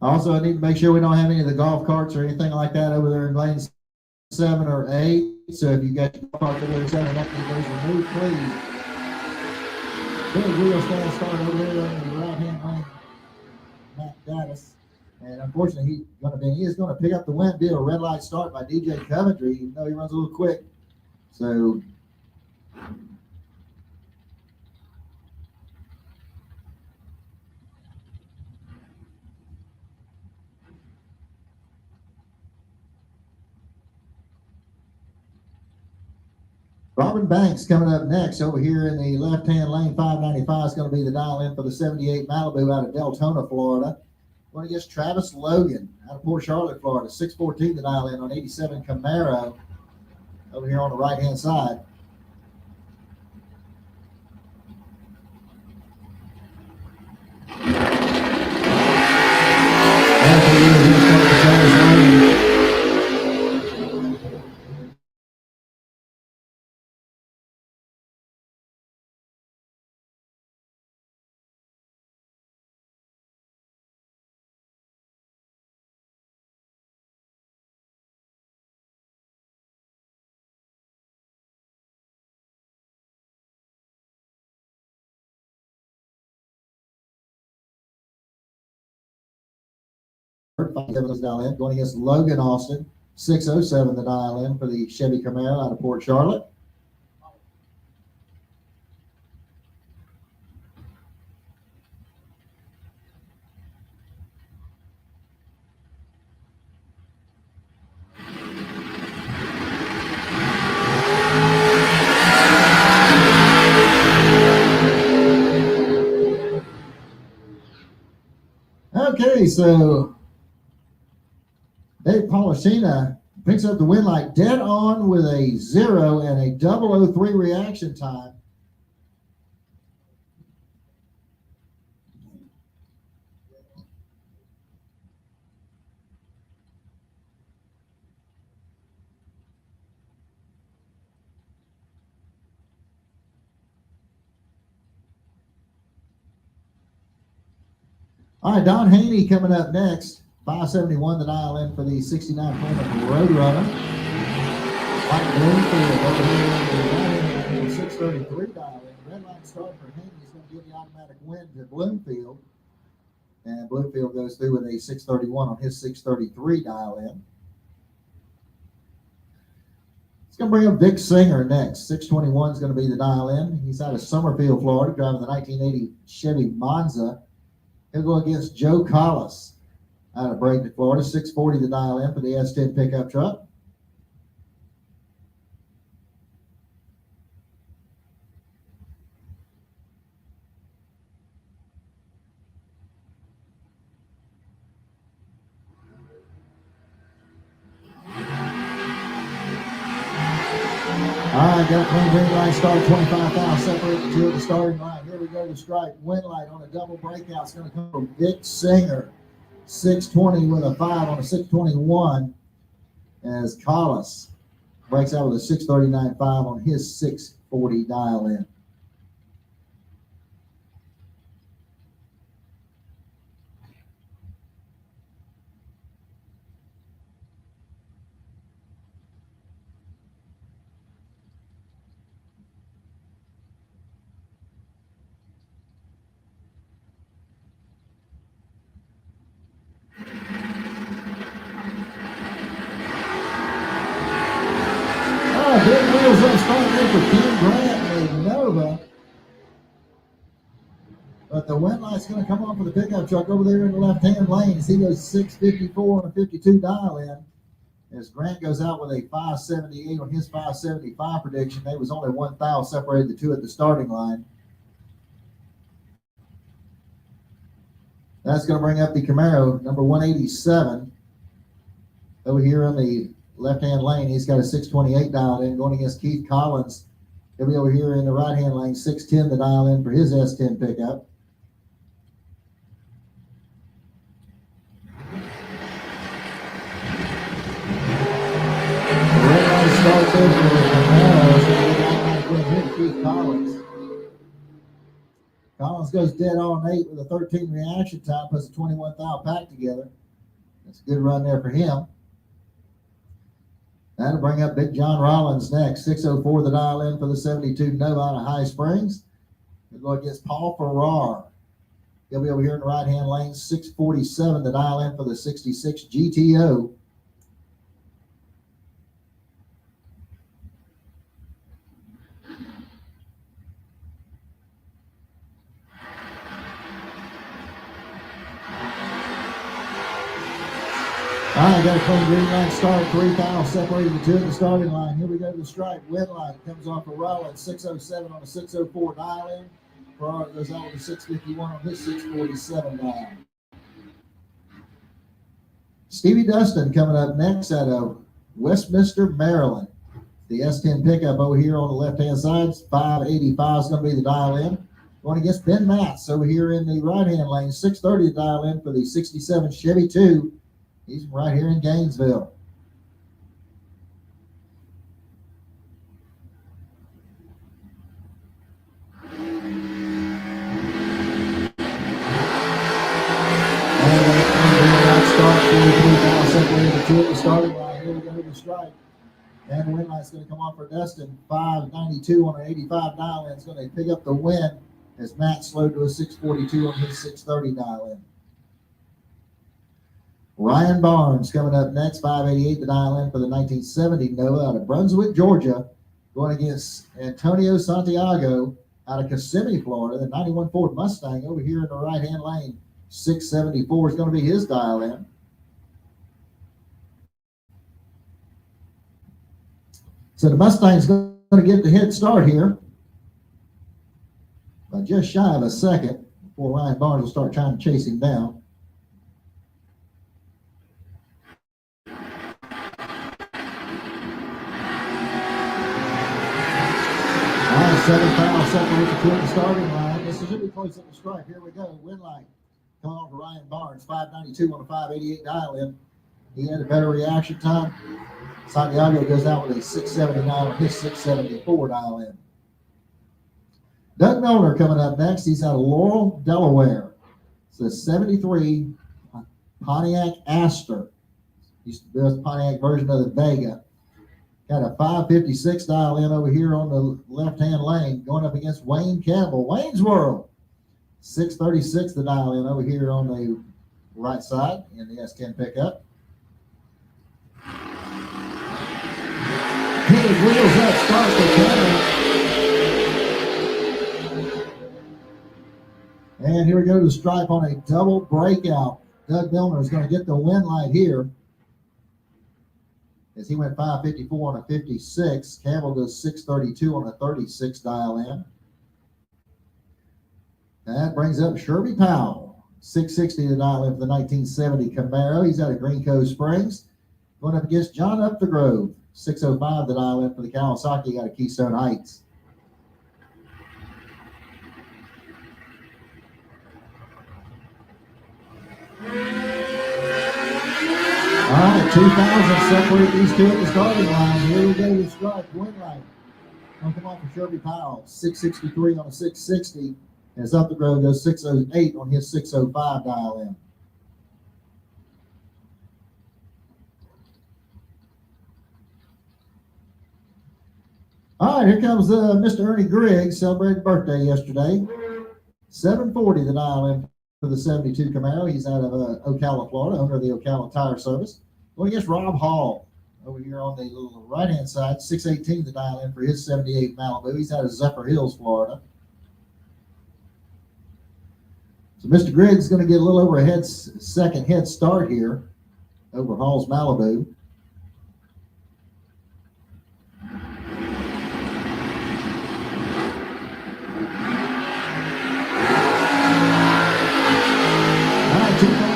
Also, I need to make sure we don't have any of the golf carts or anything like that over there in lanes 7 or 8. So if you got your golf cart over there in 7 or 8, those removed, please. Big wheel stand start over there on the right-hand lane. Matt Gaddis. And unfortunately, he is going to pick up the win. Did a red light start by DJ Coventry, even though he runs a little quick. So Robin Banks coming up next over here in the left-hand lane. 595 is going to be the dial-in for the 78 Malibu out of Deltona, Florida. Going against Travis Logan out of Port Charlotte, Florida. 614 the dial-in on 87 Camaro over here on the right-hand side. The dial-in going against Logan Austin. 607 the dial-in for the Chevy Camaro out of Port Charlotte. Okay, so Dave Polishina picks up the win light dead on with a 0 and a 003 reaction time. All right, Don Haney coming up next. 571 the dial in for the 69 Plymouth Roadrunner. Mike Bloomfield over here in the 633 dial in. Red line start for Haney is going to give the automatic win to Bloomfield. And Bloomfield goes through with a 631 on his 633 dial in. It's going to bring up Vic Singer next. 621 is going to be the dial in. He's out of Summerfield, Florida, driving the 1980 Chevy Monza. He'll go against Joe Collis out of Bradenton, Florida. 640 the dial in for the S10 pickup truck. All right, got a clean green line start, 25,000 separate the two at the starting line. Here we go to stripe. Win light on a double breakout. It's going to come from Vic Singer. 620 with a 5 on a 621 as Collis breaks out with a 639.5 on his 640 dial in. Big wheels up starting there for Ken Grant and Nova. But the win light's going to come on for the pickup truck over there in the left-hand lane as he goes 654 on a 52 dial-in. As Grant goes out with a 578 on his 575 prediction. They was only 1 thou separated the two at the starting line. That's going to bring up the Camaro, number 187. Over here on the left-hand lane, he's got a 628 dialed in going against Keith Collins. He'll be over here in the right-hand lane, 610 the dial in for his S10 pickup. goes for Camaro. It's going to get out with him, Keith Collins. Collins goes dead on 8 with a 13 reaction time, puts a 21 thou pack together. That's a good run there for him. That'll bring up Big John Rollins next. 6:04 the dial in for the 72 Nova out of High Springs. We'll go against Paul Farrar. He'll be over here in the right-hand lane. 6:47 the dial in for the 66 GTO. All right, got a clean green line start. 3 fouls separating the two at the starting line. Here we go to the stripe. Win line comes off of Rollins. 6:07 on the 6:04 dial in. Farrar goes out with a 6:51 on his 6:47 dial. Stevie Dustin coming up next out of Westminster, Maryland. The S10 pickup over here on the left-hand side. 585 is going to be the dial in. Going against Ben Matz over here in the right-hand lane. 6:30 to dial in for the 67 Chevy 2. He's right here in Gainesville. Starting line. Here we go to the strike. And the win line's going to come off for Dustin. 592 on an 85 dial in. It's going to pick up the win as Matt slowed to a 642 on his 630 dial in. Ryan Barnes coming up next. 588 the dial in for the 1970 Nova out of Brunswick, Georgia. Going against Antonio Santiago out of Kissimmee, Florida. The 91 Ford Mustang over here in the right-hand lane. 674 is going to be his dial in. So the Mustang's going to get the head start here by just shy of a second before Ryan Barnes will start trying to chase him down. All right, 7 fouls separate the two at the starting line. This is really close at the stripe. Here we go. Win line coming on for Ryan Barnes. 592 on a 588 dial in. He had a better reaction time. Santiago goes out with a 679 on his 674 dial in. Doug Milner coming up next. He's out of Laurel, Delaware. It's a 73 Pontiac Aster. He's the Pontiac version of the Vega. Got a 556 dial in over here on the left-hand lane going up against Wayne Campbell. Wayne's World. 636 the dial in over here on the right side in the S10 pickup. His wheels up, starts the camera. And here we go to the stripe on a double breakout. Doug Milner is going to get the win light here as he went 554 on a 56. Campbell goes 632 on a 36 dial in. That brings up Sherby Powell. 660 to dial in for the 1970 Camaro. He's out of Green Cove Springs. Going up against John Upthegrove. 605 the dial in for the Kawasaki out of Keystone Heights. All right, 2,000 separate these two at the starting line. Here we go to the stripe. Win line. Going to come off for Sherby Powell. 663 on a 660. As Upthegrove goes 608 on his 605 dial in. All right, here comes Mr. Ernie Griggs, celebrated birthday yesterday. 740 the dial in for the 72 Camaro. He's out of Ocala, Florida, owner of the Ocala Tire Service. Going against Rob Hall over here on the right-hand side. 618 the dial in for his 78 Malibu. He's out of Zephyr Hills, Florida. So Mr. Griggs is going to get a little over a second head start here over Hall's Malibu.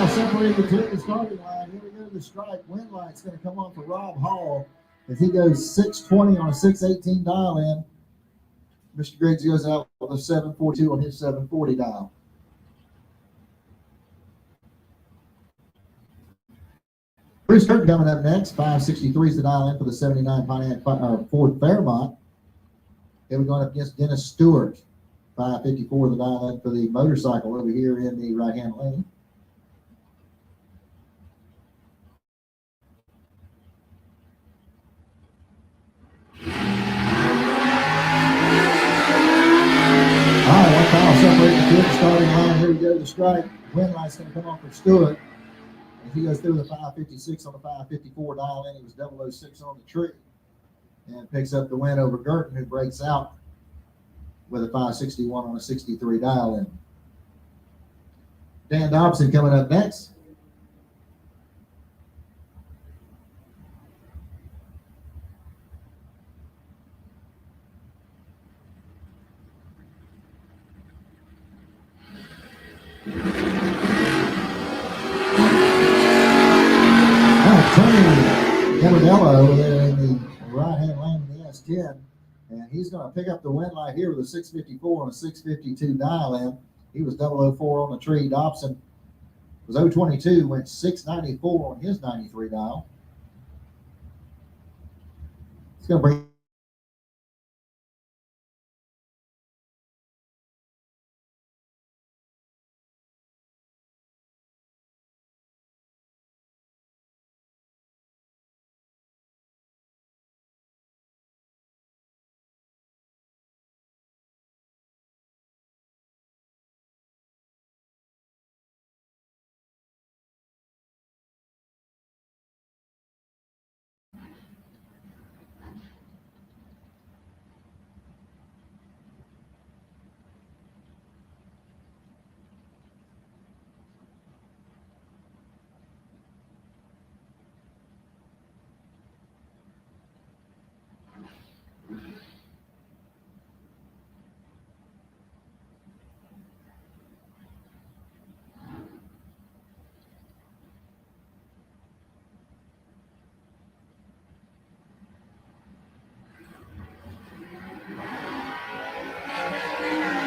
Separated between the starting line. Here we go to the stripe. Win light's going to come on for Rob Hall as he goes 620 on a 618 dial in. Mr. Griggs goes out with a 742 on his 740 dial. Bruce Curtin coming up next. 563 is the dial in for the 79 Pontiac Ford Fairmont. Here we're going up against Dennis Stewart. 554 the dial in for the motorcycle over here in the right-hand lane. All right, one final separate the field starting line. Here we go. The strike. Wind light's going to come off for Stewart. As he goes through the 556 on the 554 dial in, he was 006 on the tree. And picks up the win over Girton, who breaks out with a 561 on a 63 dial in. Dan Dobson coming up next. Tony Camadello over there in the right-hand lane of the S10. And he's going to pick up the win light here with a 654 and a 652 dial in. He was 004 on the tree. Dobson was 022, went 694 on his 93 dial. It's going to bring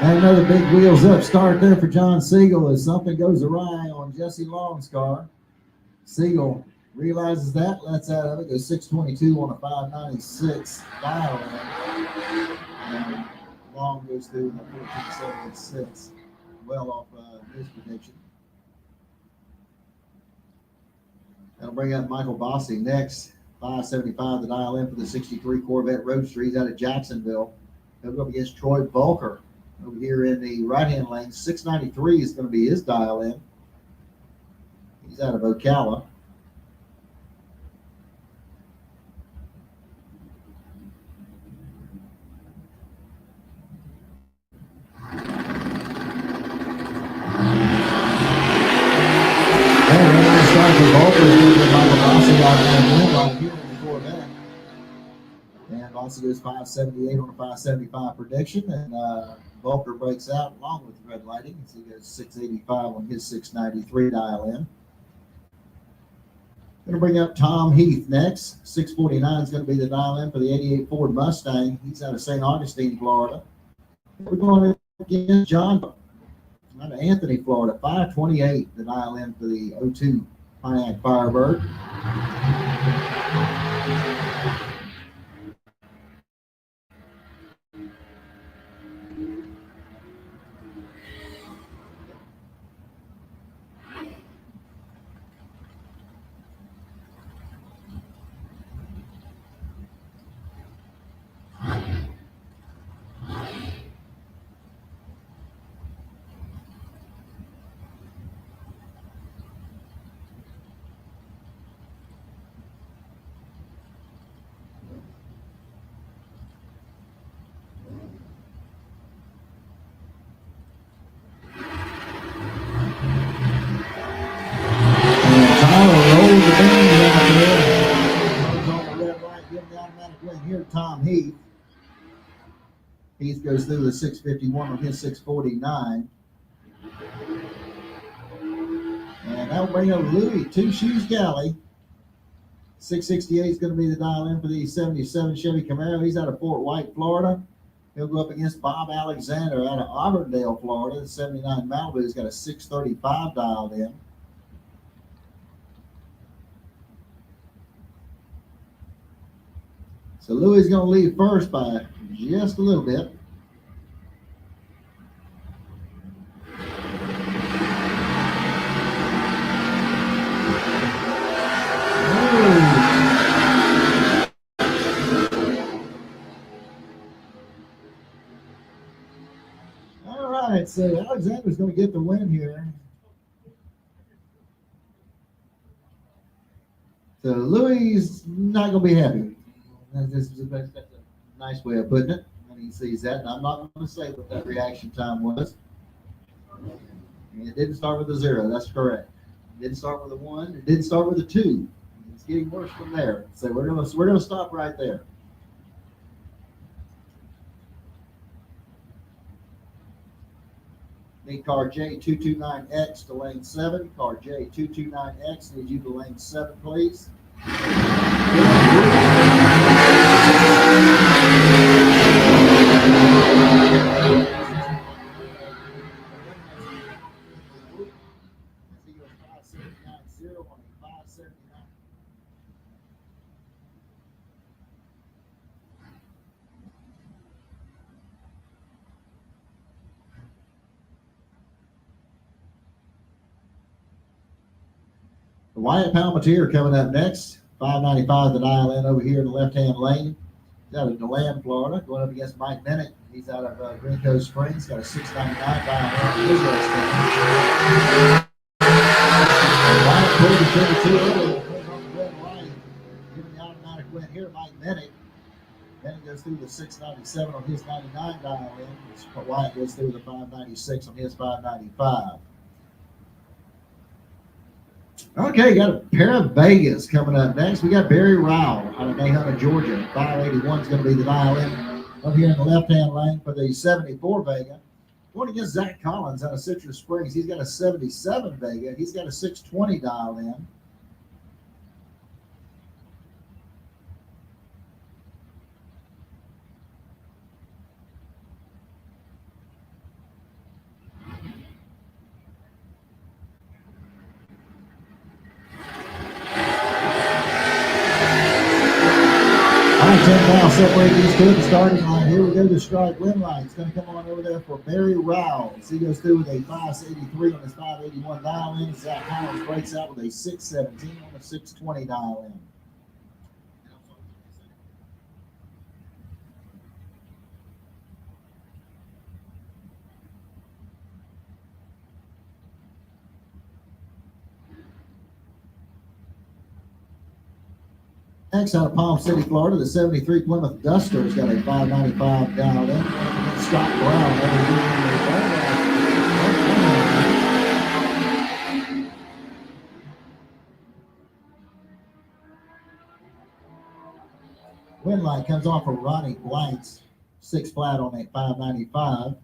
and another big wheels up start there for John Siegel as something goes awry on Jesse Long's car. Siegel realizes that, lets out of it, goes 622 on a 596 dial in. And Long goes through in the 1476, well off his prediction. That'll bring up Michael Bossy next. 575 the dial in for the 63 Corvette Roadster. He's out of Jacksonville. He'll go up against Troy Volker over here in the right-hand lane. 693 is going to be his dial in. He's out of Ocala. And Bossy goes 578 on a 575 prediction, and Volker breaks out along with red lighting. So he goes 685 on his 693 dial in. Going to bring up Tom Heath next. 649 is going to be the dial in for the 88 Ford Mustang. He's out of St. Augustine, Florida. We're going against John out of Anthony, Florida. 528 the dial in for the 02 Pontiac Firebird. Tom Heath. Heath goes through the 651 on his 649. And that'll bring up Louis Two Shoes Galley. 668 is going to be the dial in for the 77 Chevy Camaro. He's out of Fort White, Florida. He'll go up against Bob Alexander out of Auburndale, Florida. The 79 Malibu's got a 635 dialed in. So Louis is going to lead first by just a little bit. All right, so Alexander's going to get the win here. So Louis is not going to be happy. That's a nice way of putting it when he sees that. And I'm not going to say what that reaction time was. It didn't start with a 0. That's correct. It didn't start with a 1. It didn't start with a 2. It's getting worse from there. So we're gonna stop right there. Need car J229X to lane 7. Car J229X, need you to lane 7, please. Wyatt Palmatier coming up next. 595 the dial in over here in the left-hand lane. He's out of DeLand, Florida, going up against Mike Bennett. He's out of Green Coast Springs. Got a 699 dial in his race team. Wyatt pulled the 32 early. On the red line. Giving the automatic win here, Mike Bennett. Bennett goes through the 697 on his 99 dial in. Wyatt goes through the 596 on his 595. Okay, got a pair of Vegas coming up next. We got Barry Rowell out of Nahunta, Georgia. 581 is going to be the dial in up here in the left-hand lane for the 74 Vega. Going against Zach Collins out of Citrus Springs. He's got a 77 Vega. He's got a 620 dial in. All right, 10 miles separate these two at the starting line. Here we go to stripe win line. It's going to come on over there for Barry Rowell. He goes through with a 583 on his 581 dial in. Zach Collins breaks out with a 617 on the 620 dial in. Next, out of Palm City, Florida, the 73 Plymouth Duster's got a 595 dialed in. Scott Brown over here. Win line comes off of Ronnie Blank's 6 flat on a 595.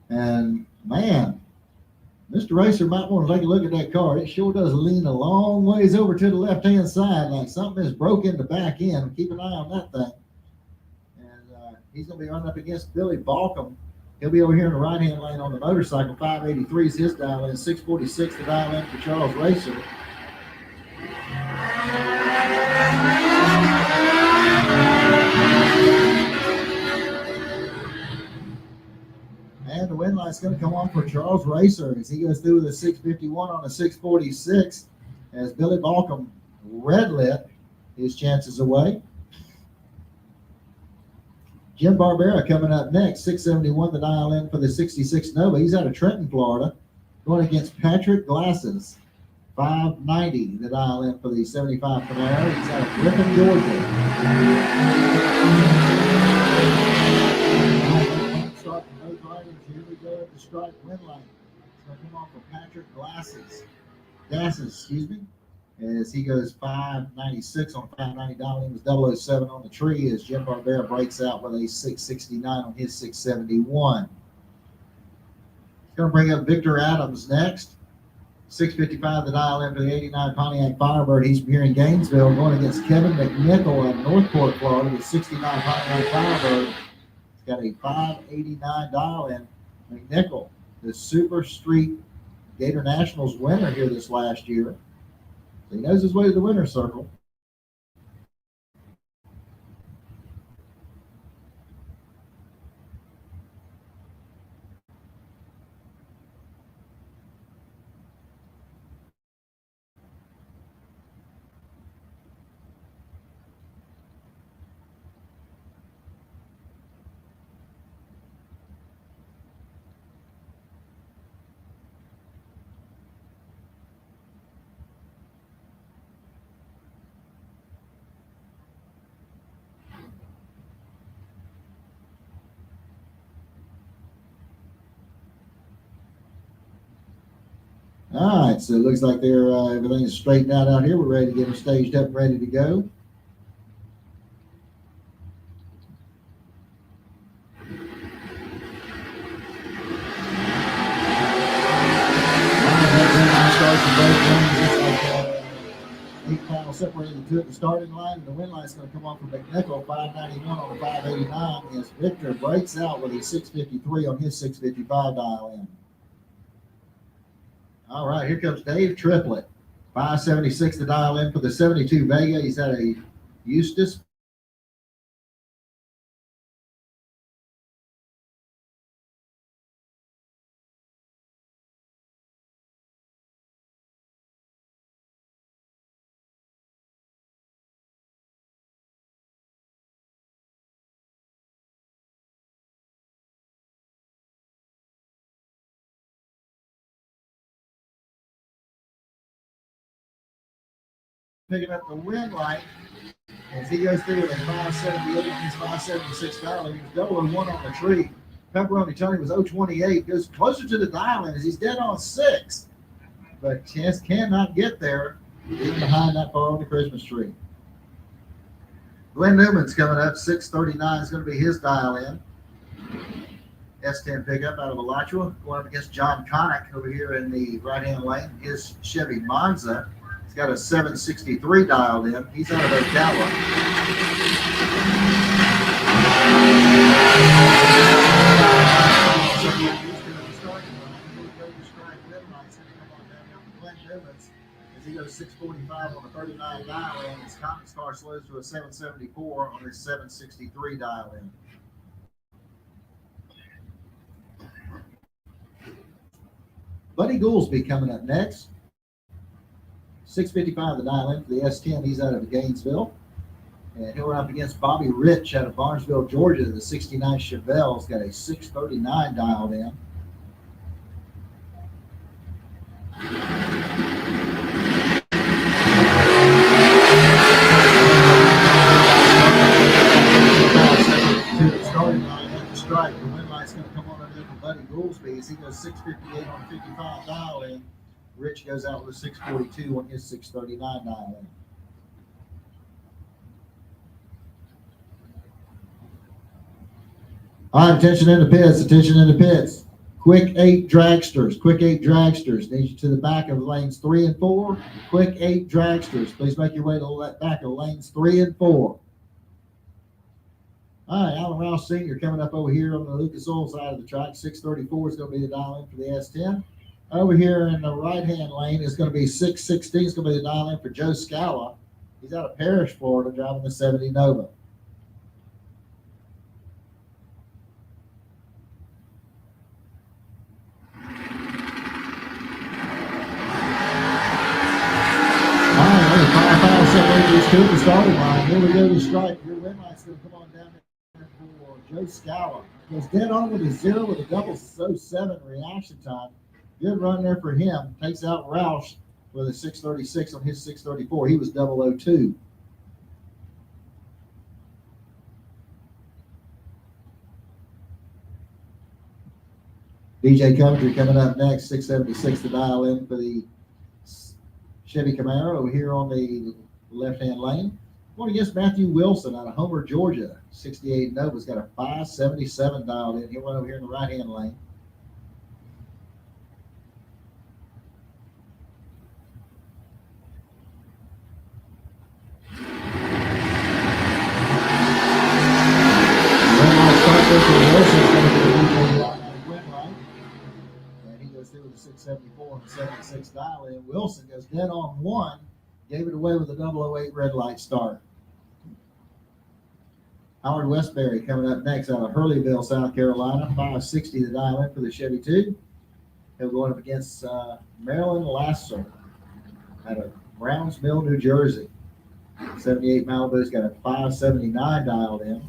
And man, Mr. Racer might want to take a look at that car. It sure does lean a long ways over to the left-hand side, like something is broke in the back end. Keep an eye on that thing. And he's going to be running up against Billy Balcom. He'll be over here in the right-hand lane on the motorcycle. 583 is his dial in. 646 the dial in for Charles Racer. And the win line's going to come on for Charles Racer as he goes through with a 651 on a 646 as Billy Balcom red lit his chances away. Jim Barbera coming up next, 671 the dial in for the 66 Nova. He's out of Trenton, Florida, going against Patrick Glasses. 590 the dial in for the 75 Camaro. He's out of Griffin, Georgia. Here we go at the stripe win line. It's going to come off of Patrick Glasses, as he goes 596 on 590 dial in. Was 007 on the tree as Jim Barbera breaks out with a 669 on his 671. He's going to bring up Victor Adams next. 655 the dial in for the 89 Pontiac Firebird. He's here in Gainesville going against Kevin McNichol of Northport, Florida with 69 Pontiac Firebird. He's got a 589 dial in. McNichol, the Super Street Gator Nationals winner here this last year. So he knows his way to the winner's circle. All right, so it looks like they're everything's straightened out here. We're ready to get them staged up and ready to go. Eight panels separated to the starting line, and the win line is going to come off from McNichol, 591 on the 589, as Victor breaks out with a 653 on his 655 dial in. All right, here comes Dave Triplett, 576 to dial in for the 72 Vega. He's at a Eustis. Picking up the win light as he goes through with a 578 on his 576 dial. He was 001 on the tree. Pepperoni Tony was 028. Goes closer to the dial in as he's dead on 6. But Chance cannot get there, even behind that far on the Christmas tree. Glenn Newman's coming up. 639 is going to be his dial in. S10 pickup out of Alachua, going up against John Connick over here in the right-hand lane. His Chevy Monza. He's got a 763 dialed in. He's out of Ocala. As he goes 645 on the 39 dial in, his Connick's car slows to a 774 on his 763 dial in. Buddy Goolsby coming up next. 655 the dial in for the S10. He's out of Gainesville. And he'll run up against Bobby Rich out of Barnesville, Georgia. The 69 Chevelle's got a 639 dialed in. To the starting line at the stripe. The win light's going to come on underneath for Buddy Goolsby as he goes 658 on 55 dial in. Rich goes out with a 642 on his 639 dial in. All right, attention in the pits, attention in the pits. Quick 8 dragsters, quick 8 dragsters. Need you to the back of lanes 3 and 4. Quick 8 dragsters. Please make your way to the back of lanes 3 and 4. All right, Alan Rouse Sr. coming up over here on the Lucas Oil side of the track. 634 is going to be the dial in for the S10. Over here in the right-hand lane is going to be 616. It's going to be the dial in for Joe Scala. He's out of Parrish, Florida, driving the 70 Nova. To the starting line. Here we go to strike. Your win light's going to come on down there for Joe Scala. Goes dead on with a 0 with a double 07 reaction time. Good run there for him. Takes out Roush with a 636 on his 634. He was 002. DJ Coventry coming up next. 676 to dial in for the Chevy Camaro over here on the left-hand lane. Going against Matthew Wilson out of Homer, Georgia. 68 Nova's got a 577 dialed in. He'll run over here in the right-hand lane. And he goes through with a 674 and 76 dial in. Wilson goes dead on 1. Gave it away with a 008 red light start. Howard Westbury coming up next out of Hurleyville, South Carolina. 560 to dial in for the Chevy 2. He'll go up against Marilyn Lasser out of Brownsville, New Jersey. 78 Malibu's got a 579 dialed in.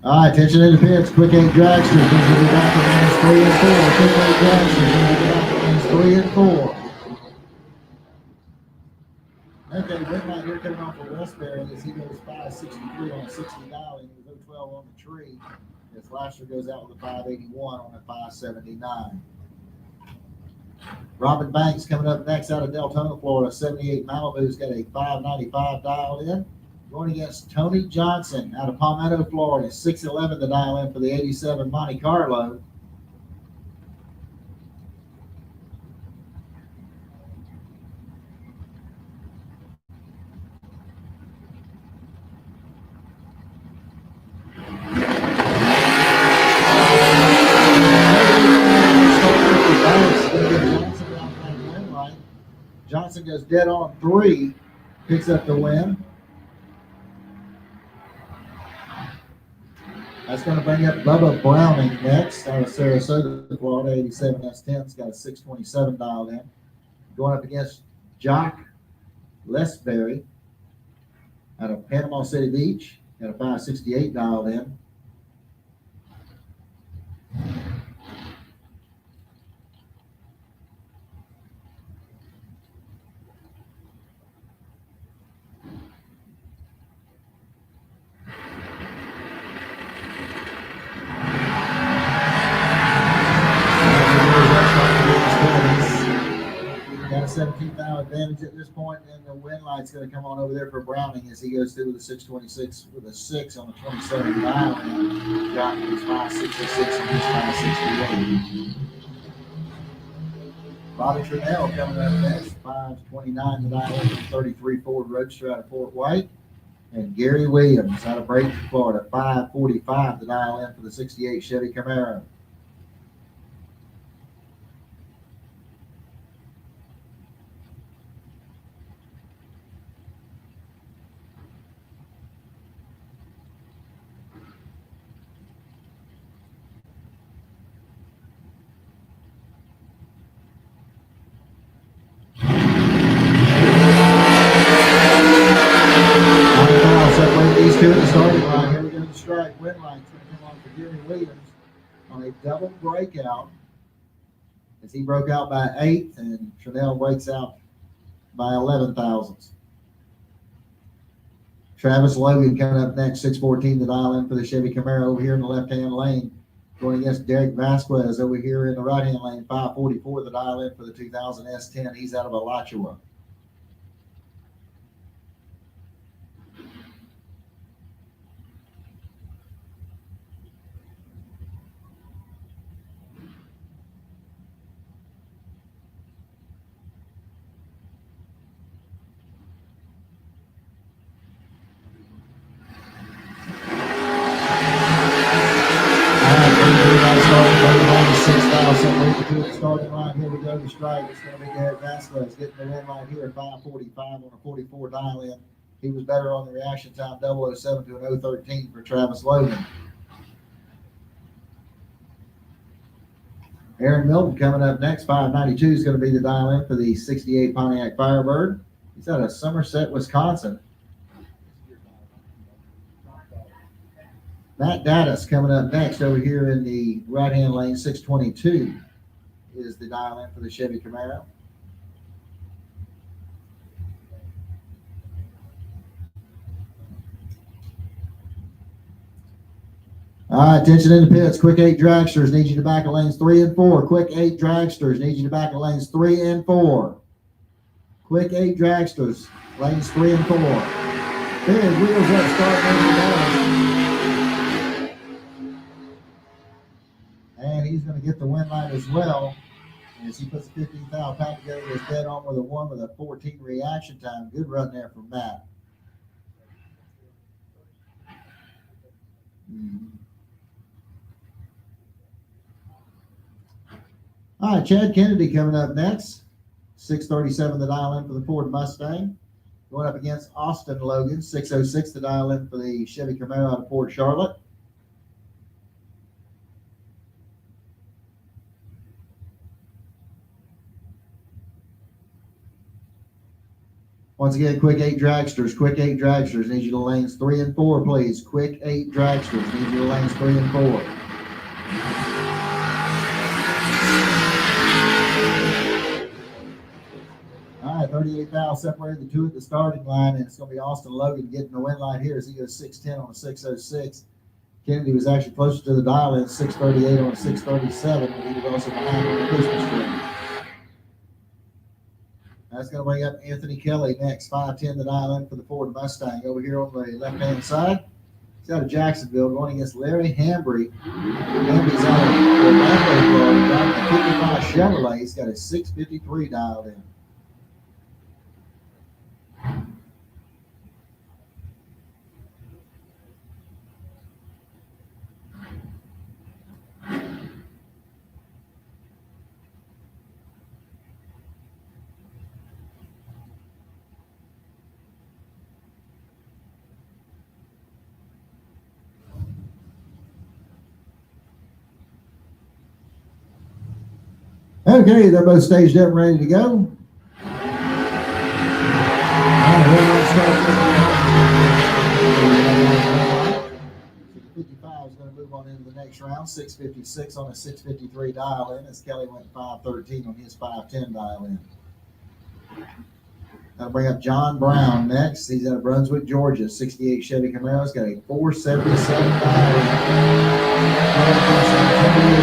All right, attention in the pits. Quick 8 dragsters. Going to be back at lanes 3 and 4. Quick 8 dragsters. Going to be back at lanes 3 and 4. Okay, win light here coming off of Westbury as he goes 563 on 60 dial. He was 012 on the tree. This Lasher goes out with a 581 on a 579. Robin Banks coming up next out of Deltona, Florida. 78 Malibu's got a 595 dialed in. Going against Tony Johnson out of Palmetto, Florida. 611 the dial in for the 87 Monte Carlo. Johnson goes dead on 3, picks up the win. That's going to bring up Bubba Browning next out of Sarasota, Florida. 87 S10's got a 627 dialed in. Going up against Jock Lesberry out of Panama City Beach. Got a 568 dialed in. Got a 17,000 advantage at this point, and the win light's going to come on over there for Browning as he goes through with a 626 with a 6 on the 27 dial. And Jock is 566 and he's 568. Bobby Trinnell coming up next, 529 the dial in, 33 Ford Roadster out of Fort White. And Gary Williams out of Brayton, Florida, 545 the dial in for the 68 Chevy Camaro. These two at the starting line. Here we go to strike. Win line's going to come on for Gary Williams on a double breakout as he broke out by 8th and Chanel breaks out by 11 thousandths. Travis Logan coming up next, 614 the dial in for the Chevy Camaro over here in the left-hand lane. Going against Derek Vasquez over here in the right-hand lane, 544 the dial in for the 2000 S10. He's out of Alachua. Starting line, here we go to strike. It's going to be Derek Vasquez getting the win right here, 545 on a 44 dial in. He was better on the reaction time, 007 to an 013 for Travis Logan. Aaron Milton coming up next, 592 is going to be the dial in for the 68 Pontiac Firebird. He's out of Somerset, Wisconsin. Matt Dattis coming up next over here in the right-hand lane, 622 is the dial in for the Chevy Camaro. All right, attention in the pits. Quick 8 dragsters need you to back of lanes 3 and 4. Quick 8 dragsters need you to back of lanes 3 and 4. Quick 8 dragsters, lanes 3 and 4. Big wheels up, start moving down. And he's going to get the win line as well. As he puts a 15,000 pound together, is dead on with a 1 with a 14 reaction time. Good run there from Matt. All right, Chad Kennedy coming up next. 637 the dial in for the Ford Mustang. Going up against Austin Logan. 606 the dial in for the Chevy Camaro out of Port Charlotte. Once again, quick 8 dragsters. Quick 8 dragsters need you to lanes 3 and 4, please. Quick 8 dragsters need you to lanes 3 and 4. All right, 38,000 separated the two at the starting line, and it's going to be Austin Logan getting the win line here as he goes 610 on a 606. Kennedy was actually closer to the dial in 638 on 637, but he was also behind on the Christmas tree. That's going to bring up Anthony Kelly next, 5'10", the dial in for the Ford Mustang. Over here on the left-hand side, he's out of Jacksonville going against Larry Hambry. Hambry's out of Orlando, Florida, driving a 55 Chevrolet. He's got a 653 dialed in. Okay, they're both staged up and ready to go. So the 55 is going to move on into the next round. 656 on a 653 dial in, as Kelly went 513 on his 510 dial in. I'll bring up John Brown next. He's out of Brunswick, Georgia. 68 Chevy Camaro. He's got a 477 dial in.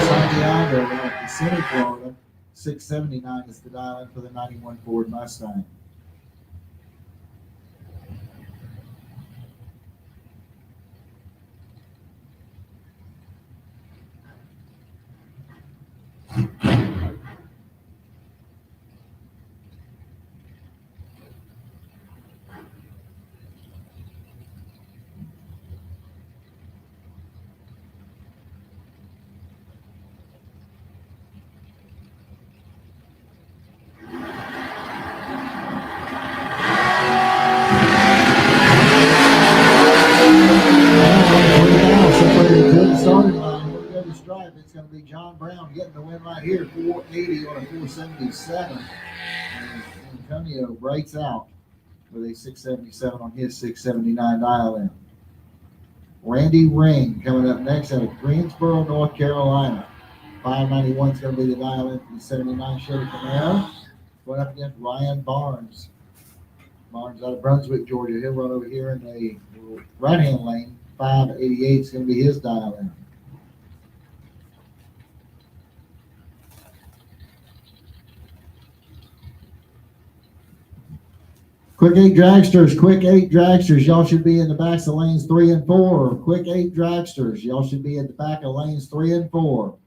Santiago, down at Kissimmee, Florida. 679 is the dial in for the 91 Ford Mustang. It's going to be John Brown getting the win right here, 480 on a 477. And Antonio breaks out with a 677 on his 679 dial in. Randy Ring coming up next out of Greensboro, North Carolina. 591 is going to be the dial in for the 79 Chevy Camaro. Going up against Ryan Barnes. Barnes out of Brunswick, Georgia. He'll run over here in the right-hand lane. 588 is going to be his dial in. Quick eight dragsters, y'all should be in the backs of lanes 3 and 4. Quick eight dragsters, y'all should be at the back of lanes 3 and 4.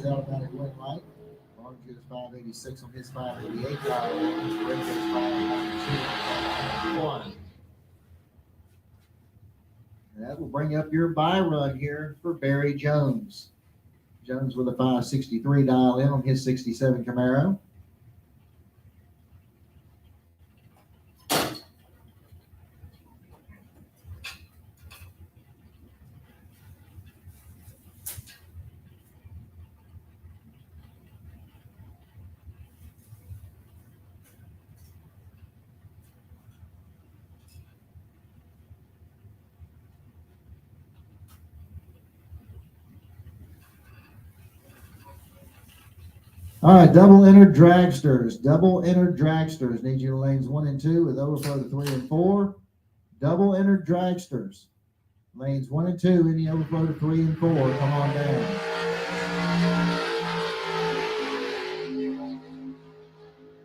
Automatic win light. Barnes goes 586 on his 588 dial. Ring goes 592 and that will bring up your buy run here for Barry Jones. Jones with a 563 dial in on his 67 Camaro. All right, double entered dragsters. Need you in lanes 1 and 2 with overflow to 3 and 4. Double entered dragsters. Lanes 1 and 2, any overflow to 3 and 4. Come on down.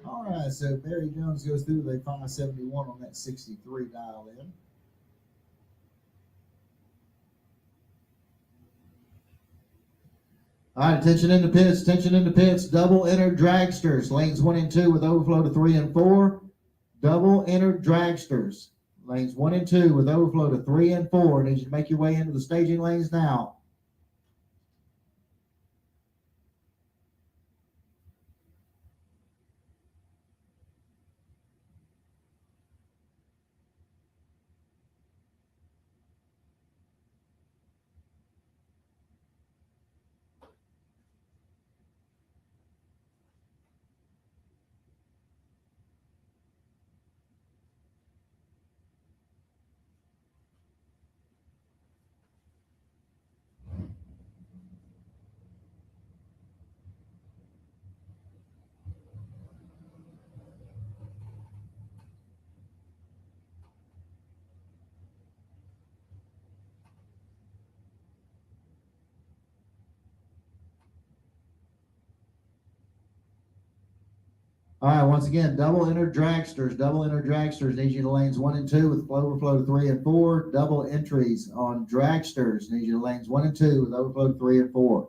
All right, so Barry Jones goes through with a 571 on that 63 dial in. All right, attention in the pits, double entered dragsters, lanes 1 and 2 with overflow to 3 and 4. Double entered dragsters, lanes 1 and 2 with overflow to 3 and 4. Need you to make your way into the staging lanes now. All right, once again, double enter dragsters. Double enter dragsters. Need you to lanes 1 and 2 with overflow to 3 and 4. Double entries on dragsters. Need you to lanes 1 and 2 with overflow to 3 and 4.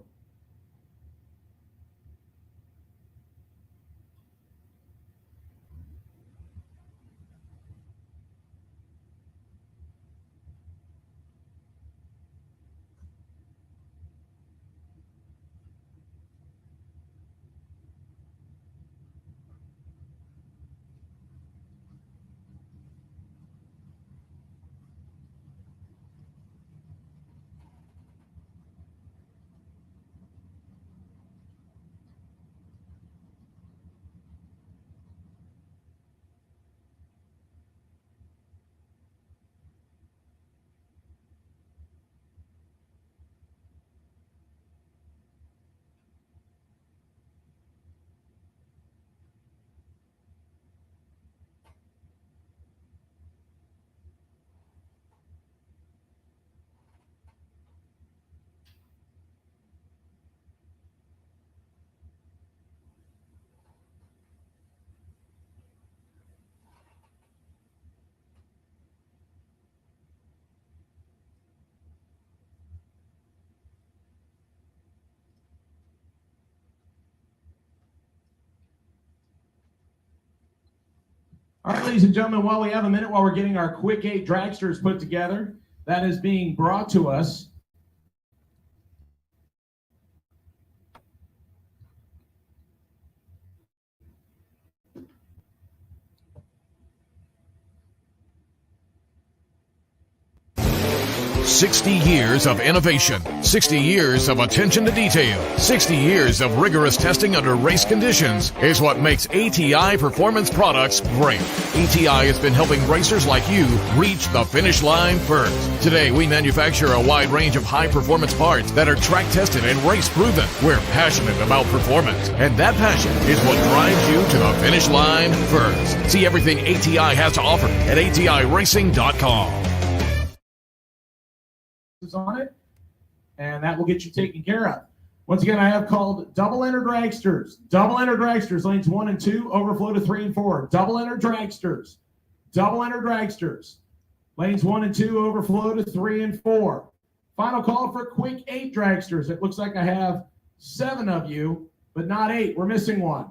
All right, ladies and gentlemen, while we have a minute, while we're getting our quick 8 dragsters put together, that is being brought to us. "60 years of innovation, 60 years of attention to detail, 60 years of rigorous testing under race conditions is what makes ATI Performance Products great. ATI has been helping racers like you reach the finish line first. Today, we manufacture a wide range of high-performance parts that are track-tested and race-proven. We're passionate about performance, and that passion is what drives you to the finish line first. See everything ATI has to offer at ATIRacing.com. On it, and that will get you taken care of. Once again, I have called double enter dragsters. Double enter dragsters, lanes 1 and 2, overflow to 3 and 4. Double enter dragsters. Double enter dragsters. Lanes 1 and 2, overflow to 3 and 4. Final call for quick 8 dragsters. It looks like I have 7 of you, but not 8. We're missing 1.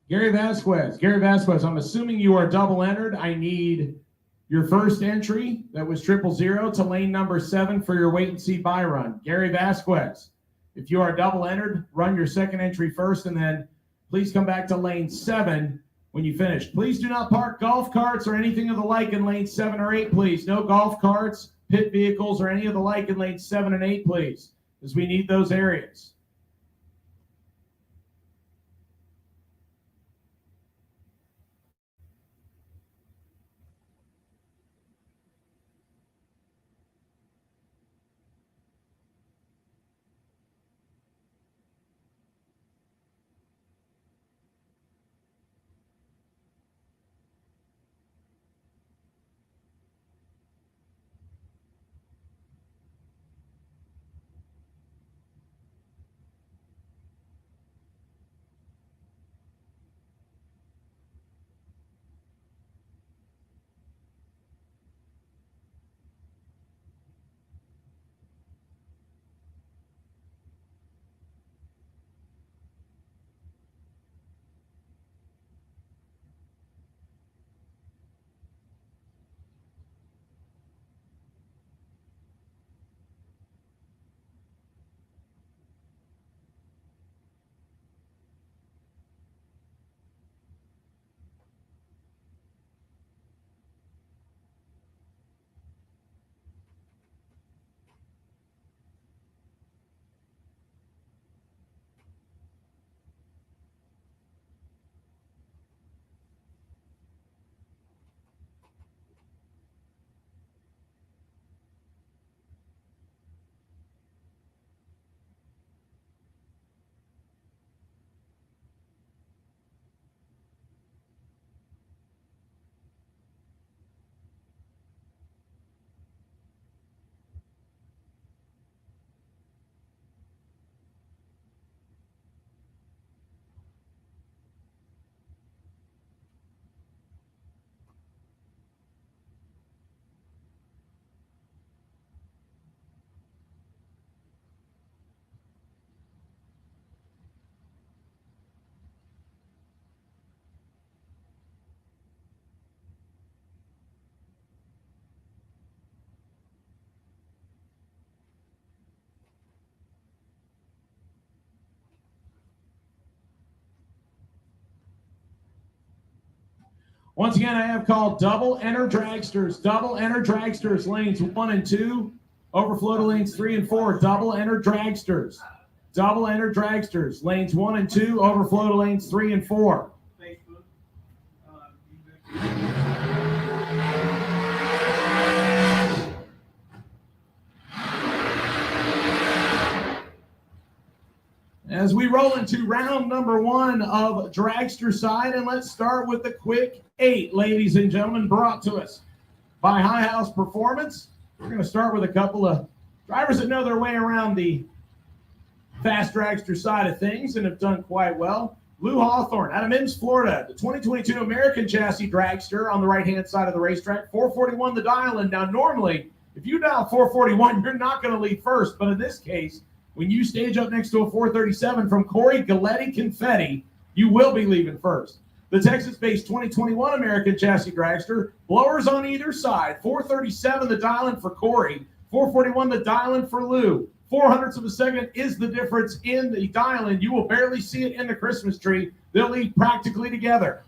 Gary Vasquez, I'm assuming you are double entered. I need your first entry that was 000 to lane number 7 for your wait and see buy run. Gary Vasquez, if you are double entered, run your second entry first, and then please come back to lane 7 when you finish. Please do not park golf carts or anything of the like in lane 7 or 8, please. No golf carts, pit vehicles or any of the like in lanes 7 and 8, please, as we need those areas. Once again, I have called double enter dragsters. Double enter dragsters, lanes 1 and 2. Overflow to lanes 3 and 4. Double enter dragsters. Double enter dragsters, lanes 1 and 2. Overflow to lanes 3 and 4. As we roll into round number 1 of dragster side, and let's start with the quick 8, ladies and gentlemen, brought to us by High House Performance. We're going to start with a couple of drivers that know their way around the fast dragster side of things and have done quite well. Lou Hawthorne out of Mims, Florida, the 2022 American Chassis Dragster on the right-hand side of the racetrack, 441 the dial-in. Now, normally, if you dial 441, you're not going to lead first, but in this case, when you stage up next to a 437 from Corey Galletti Confetti, you will be leaving first. The Texas-based 2021 American Chassis Dragster, blowers on either side, 437 the dial-in for Corey, 441 the dial-in for Lou. 0.04 of a second is the difference in the dial-in. You will barely see it in the Christmas tree. They'll lead practically together.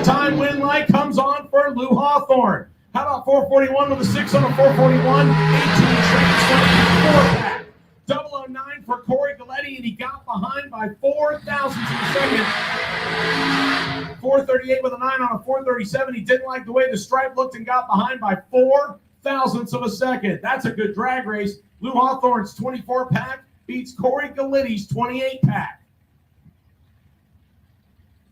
Time win light comes on for Lou Hawthorne. How about 441 with a 6 on a 441? 18 trans 24 pack. 009 for Corey Galletti, and he got behind by 4 thousandths of a second. 438 with a 9 on a 437. He didn't like the way the stripe looked and got behind by 4 thousandths of a second. That's a good drag race. Lou Hawthorne's 24 pack beats Corey Galletti's 28 pack.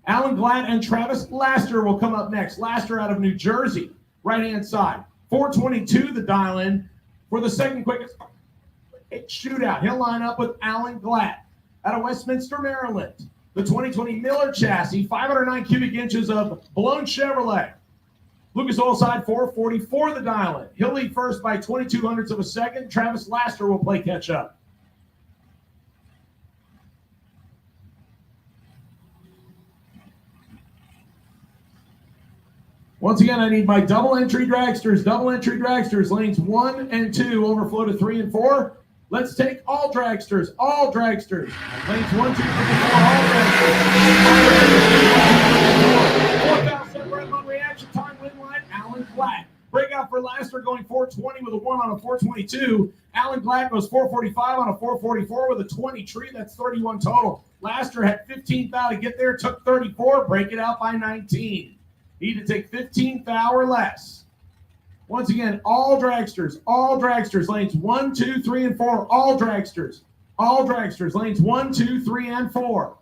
Alan Glatt and Travis Laster will come up next. Laster out of New Jersey, right-hand side. 422 the dial-in for the second quickest shootout. He'll line up with Alan Glatt out of Westminster, Maryland. The 2020 Miller chassis, 509 cubic inches of blown Chevrolet. Lucas Oilside, 444 the dial-in. He'll lead first by 0.02 of a second. Travis Laster will play catch-up. Once again, I need my double entry dragsters, lanes 1 and 2, overflow to 3 and 4. Let's take all dragsters. All dragsters. Lanes 1, 2, 3, 4. All dragsters. 4th out, separate on reaction time. Win line, Alan Black. Breakout for Laster going 420 with a 1 on a 422. Alan Black goes 445 on a 444 with a 20 tree. That's 31 total. Laster had 15 thou to get there, took 34, break it out by 19. Need to take 15 thou or less. Once again, all dragsters, lanes 1, 2, 3, and 4, all dragsters, lanes 1, 2, 3, and 4.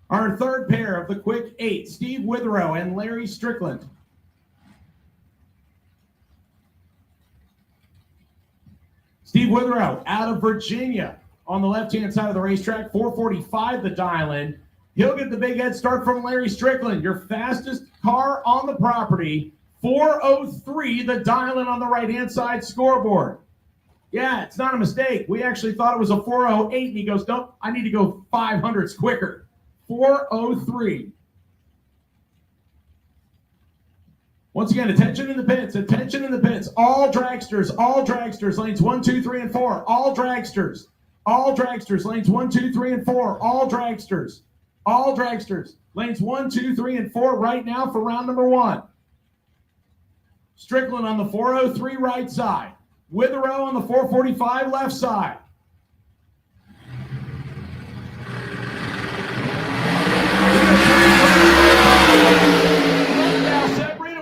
Our third pair of the quick 8, Steve Withrow and Larry Strickland. Steve Withrow out of Virginia on the left-hand side of the racetrack, 445 the dial-in. He'll get the big head start from Larry Strickland, your fastest car on the property, 403 the dial-in on the right-hand side scoreboard. Yeah, it's not a mistake. We actually thought it was a 408, and he goes, nope, I need to go 500s quicker. 403. Once again, attention in the pits, all dragsters, lanes 1, 2, 3, and 4, all dragsters, lanes 1, 2, 3, and 4, all dragsters, lanes 1, 2, 3, and 4 right now for round number 1. Strickland on the 403 right side, Withrow on the 445 left side.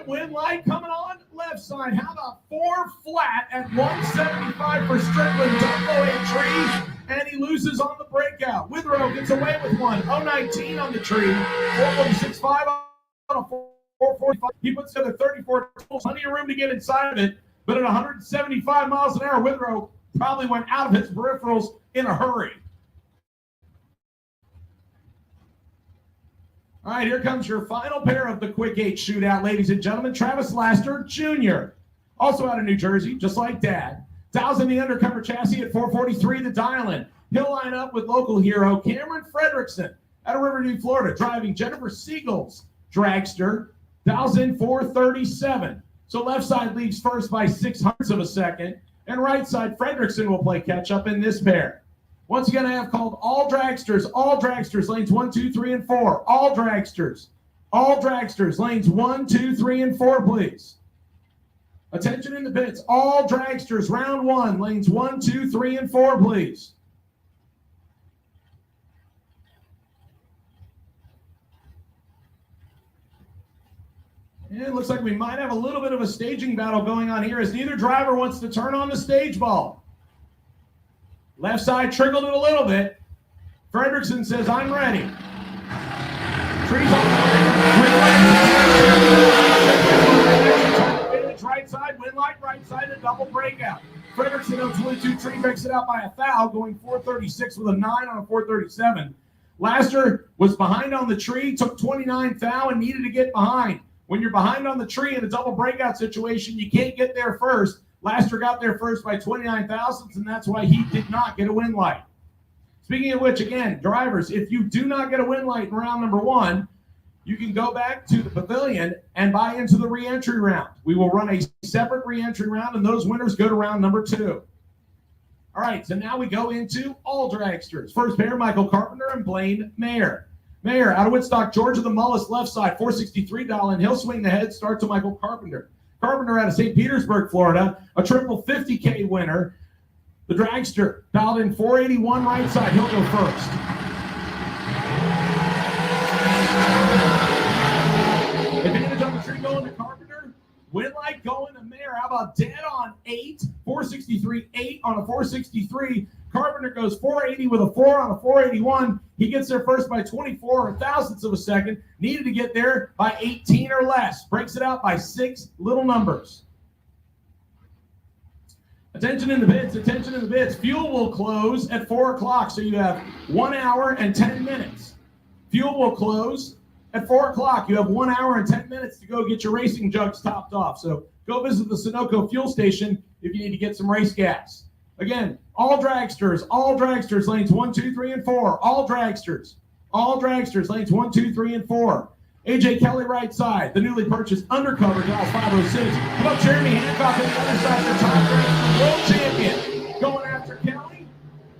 Win light coming on left side. How about 4 flat at 175 for Strickland? Double entry, and he loses on the breakout. Withrow gets away with one. 019 on the tree. 446.5 on a 445. He puts together 34 tools. Plenty of room to get inside of it, but at 175 miles an hour, Withrow probably went out of his peripherals in a hurry. All right, here comes your final pair of the Quick 8 shootout, ladies and gentlemen. Travis Laster Jr., also out of New Jersey, just like Dad. Dials in the undercover chassis at 443, the dial-in. He'll line up with local hero Cameron Fredrickson out of Riverview, Florida, driving Jennifer Siegel's dragster. Dials in 437. So left side leaves first by 0.06 of a second, and right side Fredrickson will play catch-up in this pair. Once again, I have called all dragsters, lanes 1, 2, 3, and 4. All dragsters, lanes 1, 2, 3, and 4, please. Attention in the pits, all dragsters, round 1, lanes 1, 2, 3, and 4, please. And it looks like we might have a little bit of a staging battle going on here as neither driver wants to turn on the stage ball. Left side trickled it a little bit. Fredrickson says, I'm ready. Trees on the right side, win light right side, a double breakout. Fredrickson on 22 tree breaks it out by a thou, going 436 with a 9 on a 437. Laster was behind on the tree, took 29 thou and needed to get behind. When you're behind on the tree in a double breakout situation, you can't get there first. Laster got there first by 29 thousandths, and that's why he did not get a win light. Speaking of which, again, drivers, if you do not get a win light in round number 1, you can go back to the pavilion and buy into the re-entry round. We will run a separate re-entry round, and those winners go to round number 2. All right, so now we go into all dragsters. First pair, Michael Carpenter and Blaine Mayer. Mayer out of Woodstock, Georgia, the Mullis left side, 463 dial-in. He'll swing the head start to Michael Carpenter. Carpenter out of St. Petersburg, Florida, a triple 50K winner. The dragster dialed in 481 right side. He'll go first. Advantage on the tree going to Carpenter. Win light going to Mayer. How about dead on 8? 463, 8 on a 463. Carpenter goes 480 with a 4 on a 481. He gets there first by 24 thousandths of a second. Needed to get there by 18 or less. Breaks it out by 6 little numbers. Attention in the pits. Fuel will close at 4 o'clock, so you have 1 hour and 10 minutes. Fuel will close at 4 o'clock. You have 1 hour and 10 minutes to go get your racing jugs topped off. So go visit the Sunoco fuel station if you need to get some race gas. Again, all dragsters, lanes 1, 2, 3, and 4. All dragsters, All dragsters, lanes 1, 2, 3, and 4. AJ Kelly right side, the newly purchased undercover dials 506. How about Jeremy Hancock on the other side, the top dragster world champion, going after Kelly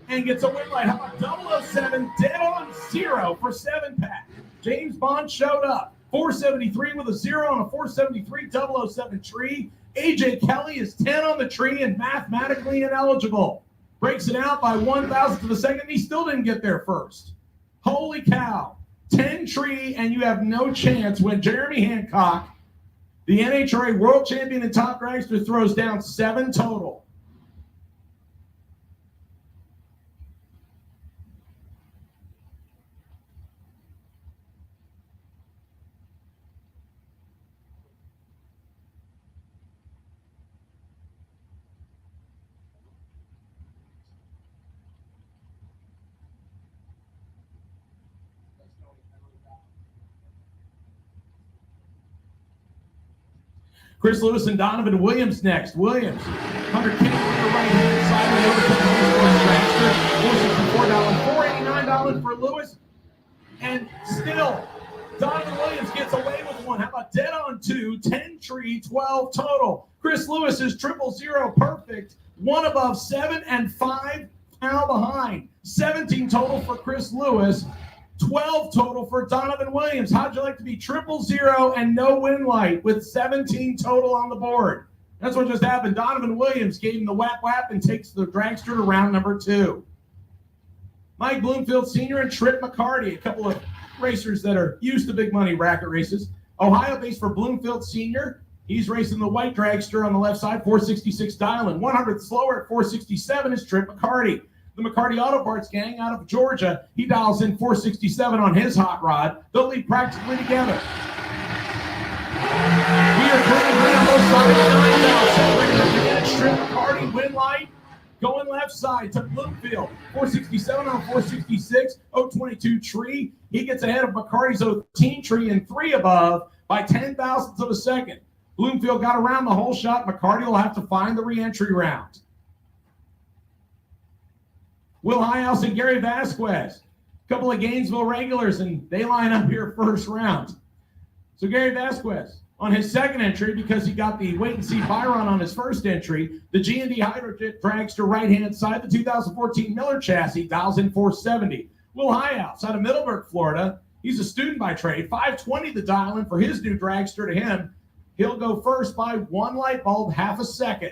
and gets a win light. How about 007 dead on 0 for 7-pack? James Bond showed up. 473 with a 0 on a 473 007 tree. AJ Kelly is 10 on the tree and mathematically ineligible. Breaks it out by 1,000th of a second. He still didn't get there first. Holy cow. 10 tree, and you have no chance when Jeremy Hancock, the NHRA world champion and top dragster, throws down 7 total. Chris Lewis and Donovan Williams next. Williams, 100 K on the right-hand side. $464, $489 for Lewis. And still, Donovan Williams gets away with one. How about dead on 2, 10 tree, 12 total. Chris Lewis is 000 perfect. 1 above 7 and 5 now behind. 17 total for Chris Lewis. 12 total for Donovan Williams. How'd you like to be 000 and no win light with 17 total on the board? That's what just happened. Donovan Williams gave him the whap and takes the dragster to round number 2. Mike Bloomfield Sr. and Trip McCarty, a couple of racers that are used to big money racket races. Ohio based for Bloomfield Sr. He's racing the white dragster on the left side, 466 dialing. 100th slower at 467 is Trip McCarty. The McCarty Auto Parts gang out of Georgia, he dials in 467 on his hot rod. They'll lead practically together. We are currently on both sides. 9,000. Trip McCarty, win light, going left side to Bloomfield. 467 on 466, 022 tree. He gets ahead of McCarty's 013 tree and 3 above by 10,000ths of a second. Bloomfield got around the whole shot. McCarty will have to find the re-entry round. Will Highhouse and Gary Vasquez, a couple of Gainesville regulars, and they line up here first round. So Gary Vasquez, on his second entry, because he got the wait-and-see Byron on his first entry, the G&D Hydrojet dragster right-hand side, the 2014 Miller chassis, dials in 470. Will Highhouse out of Middleburg, Florida, he's a student by trade, 520 the dial in for his new dragster to him. He'll go first by 1 light bulb, half a second.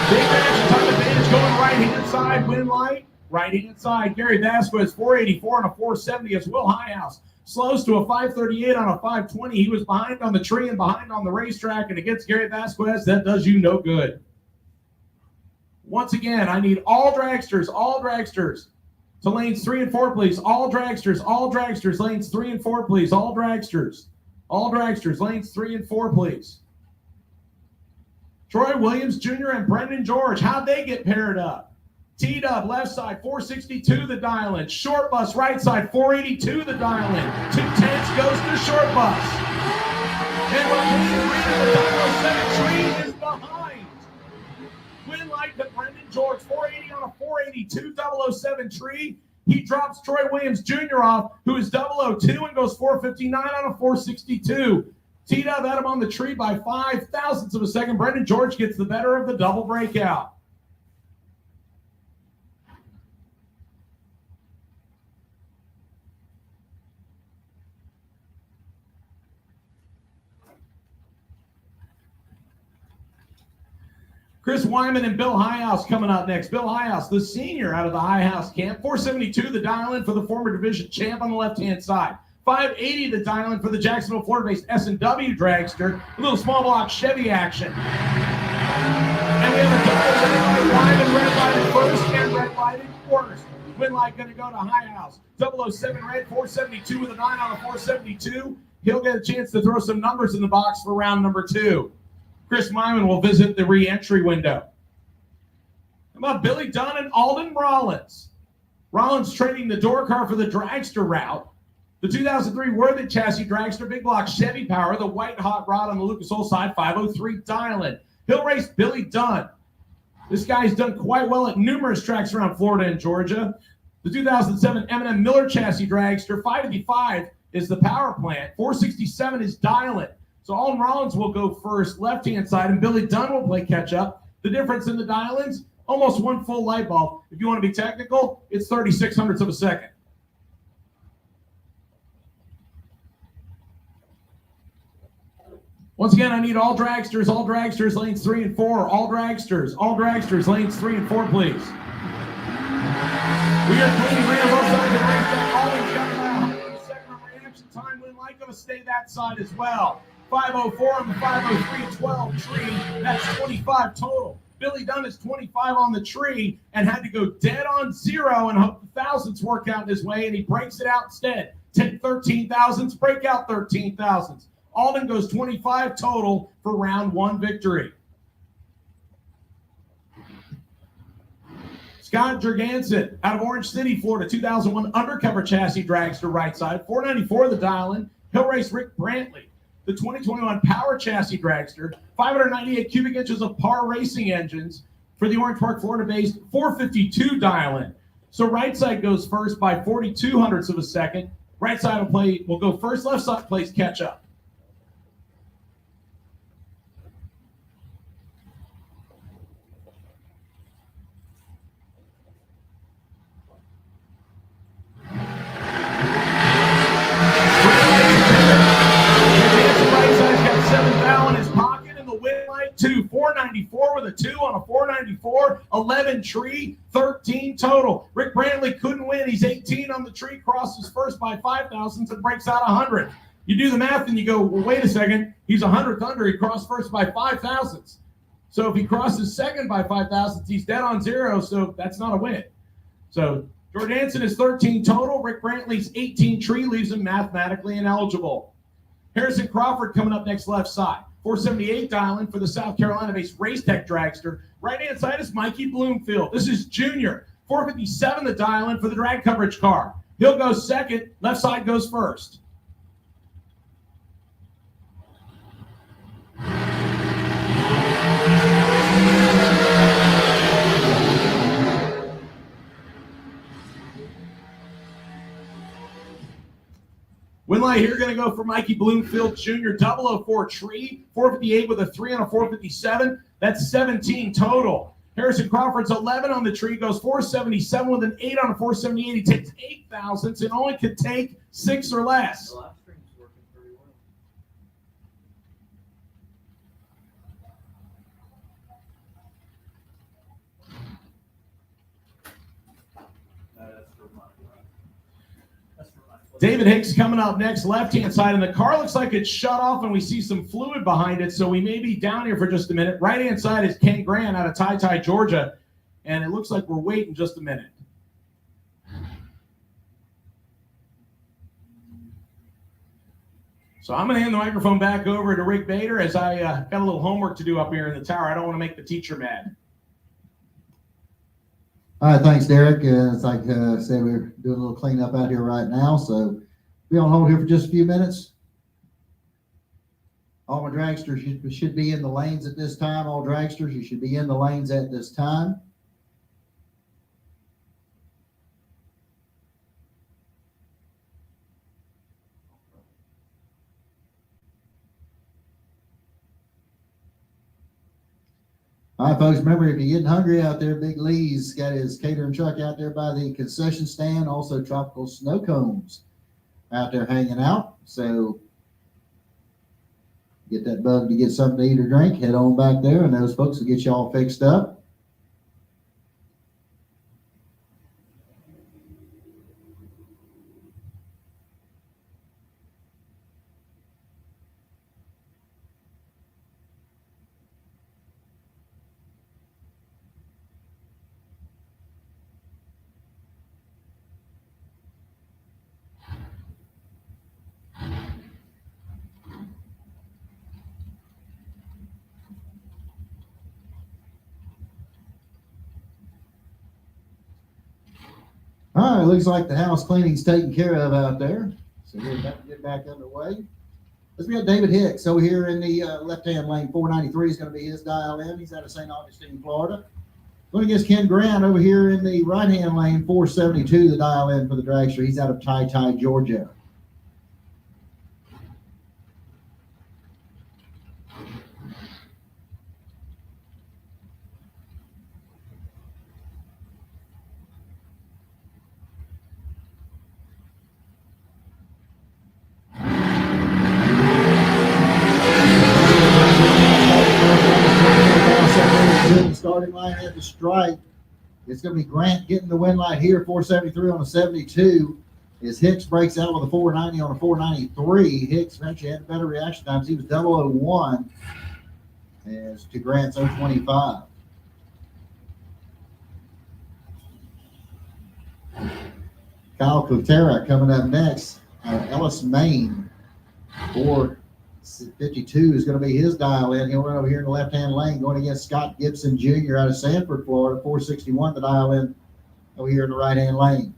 Big action time advantage going right-hand side, win light. Right-hand side, Gary Vasquez, 484 on a 470 as Will Highhouse. Slows to a 538 on a 520. He was behind on the tree and behind on the racetrack, and against Gary Vasquez, that does you no good. Once again, I need all dragsters to lanes 3 and 4, please. All dragsters, lanes 3 and 4, please. All dragsters, lanes 3 and 4, please. Troy Williams Jr. and Brendan George, how'd they get paired up? T-Dub, left side, 462 the dial-in. Short bus, right side, 482 the dial-in. 210 goes to short bus. And the 007 tree is behind. Win light to Brendan George, 480 on a 482 007 tree. He drops Troy Williams Jr. off, who is 002 and goes 459 on a 462. T-Dub had him on the tree by 0.005 of a second. Brendan George gets the better of the double breakout. Chris Wyman and Bill Highhouse coming up next. Bill Highhouse, the senior out of the Highhouse camp. 472 the dial-in for the former division champ on the left-hand side. 580 the dial-in for the Jacksonville, Florida-based S&W dragster. A little small block Chevy action. And we have a double Wyman red lighted first and red lighted first. Win light going to go to Highhouse. 007 red, 472 with a 9 on a 472. He'll get a chance to throw some numbers in the box for round number 2. Chris Myman will visit the re-entry window. How about Billy Dunn and Alden Rollins? Rollins trading the door car for the dragster route. The 2003 Worthy chassis dragster, big block Chevy power, the white hot rod on the Lucas Oil side, 503 dial-in. He'll race Billy Dunn. This guy's done quite well at numerous tracks around Florida and Georgia. The 2007 M&M Miller chassis dragster, 555 is the power plant, 467 is dial-in. So Alden Rollins will go first, left-hand side, and Billy Dunn will play catch-up. The difference in the dial-ins, almost one full light bulb. If you want to be technical, it's 36 hundredths of a second. Once again, I need all dragsters, lanes 3 and 4, all dragsters, lanes 3 and 4, please. We are cleaning right on both sides of the racetrack. Always got about 100 reaction time. Win Lycova, stay that side as well. 504 on the 503, 12 tree. That's 25 total. Billy Dunn is 25 on the tree and had to go dead on 0 and hope the thousandths work out his way, and he breaks it out instead. Take 13 thousandths, break out 13 thousandths. Alden goes 25 total for round 1 victory. Scott Jurgensen out of Orange City, Florida, 2001 undercover chassis dragster right side, 494 the dial-in. He'll race Rick Brantley, the 2021 power chassis dragster, 598 cubic inches of par racing engines for the Orange Park, Florida-based 452 dial-in. So right side goes first by 42 hundredths of a second. Right side will go first, left side plays catch up. To 494 with a 2 on a 494, 11 tree, 13 total. Rick Brantley couldn't win. He's 18 on the tree, crosses first by 5 thousandths and breaks out 100. You do the math and you go, well, wait a second. He's 100th under. He crossed first by 5 thousandths. So if he crosses second by 5 thousandths, he's dead on 0. So that's not a win. So Jordanson is 13 total. Rick Brantley's 18 tree leaves him mathematically ineligible. Harrison Crawford coming up next left side. 478 dial-in for the South Carolina-based Race Tech dragster. Right-hand side is Mikey Bloomfield. This is Junior. 457 the dial-in for the drag coverage car. He'll go second. Left side goes first. Winlight here going to go for Mikey Bloomfield Jr. 004 tree, 458 with a 3 on a 457. That's 17 total. Harrison Crawford's 11 on the tree, goes 477 with an 8 on a 478. He takes 8 thousandths and only could take 6 or less. The live stream's working pretty well. David Hicks coming up next, left-hand side, and the car looks like it's shut off, and we see some fluid behind it, so we may be down here for just a minute. Right-hand side is Ken Grant out of Ty, Georgia, and it looks like we're waiting just a minute. So I'm going to hand the microphone back over to Rick Bader as I got a little homework to do up here in the tower. I don't want to make the teacher mad. All right, thanks, Derek. As I said, we're doing a little cleanup out here right now, so be on hold here for just a few minutes. All my dragsters should be in the lanes at this time. All dragsters, you should be in the lanes at this time. All right, folks, remember, if you're getting hungry out there, Big Lee's got his catering truck out there by the concession stand, also tropical snow cones out there hanging out. So get that bug to get something to eat or drink, head on back there, and those folks will get you all fixed up. All right, looks like the house cleaning's taken care of out there. So we're about to get back underway. Let's be at David Hicks over here in the left-hand lane. 493 is going to be his dial in. He's out of St. Augustine, Florida. Going against Ken Grant over here in the right-hand lane, 472, the dial in for the dragster. He's out of Tai, Georgia. Starting line at the stripe. It's going to be Grant getting the win light here, 473 on a 72. As Hicks breaks out with a 490 on a 493. Hicks actually had better reaction times. He was 001 as to Grant's 025. Kyle Kutera coming up next. Ellis, Maine, 452 is going to be his dial in. He'll run over here in the left-hand lane going against Scott Gibson Jr. out of Sanford, Florida. 461 the dial in over here in the right-hand lane.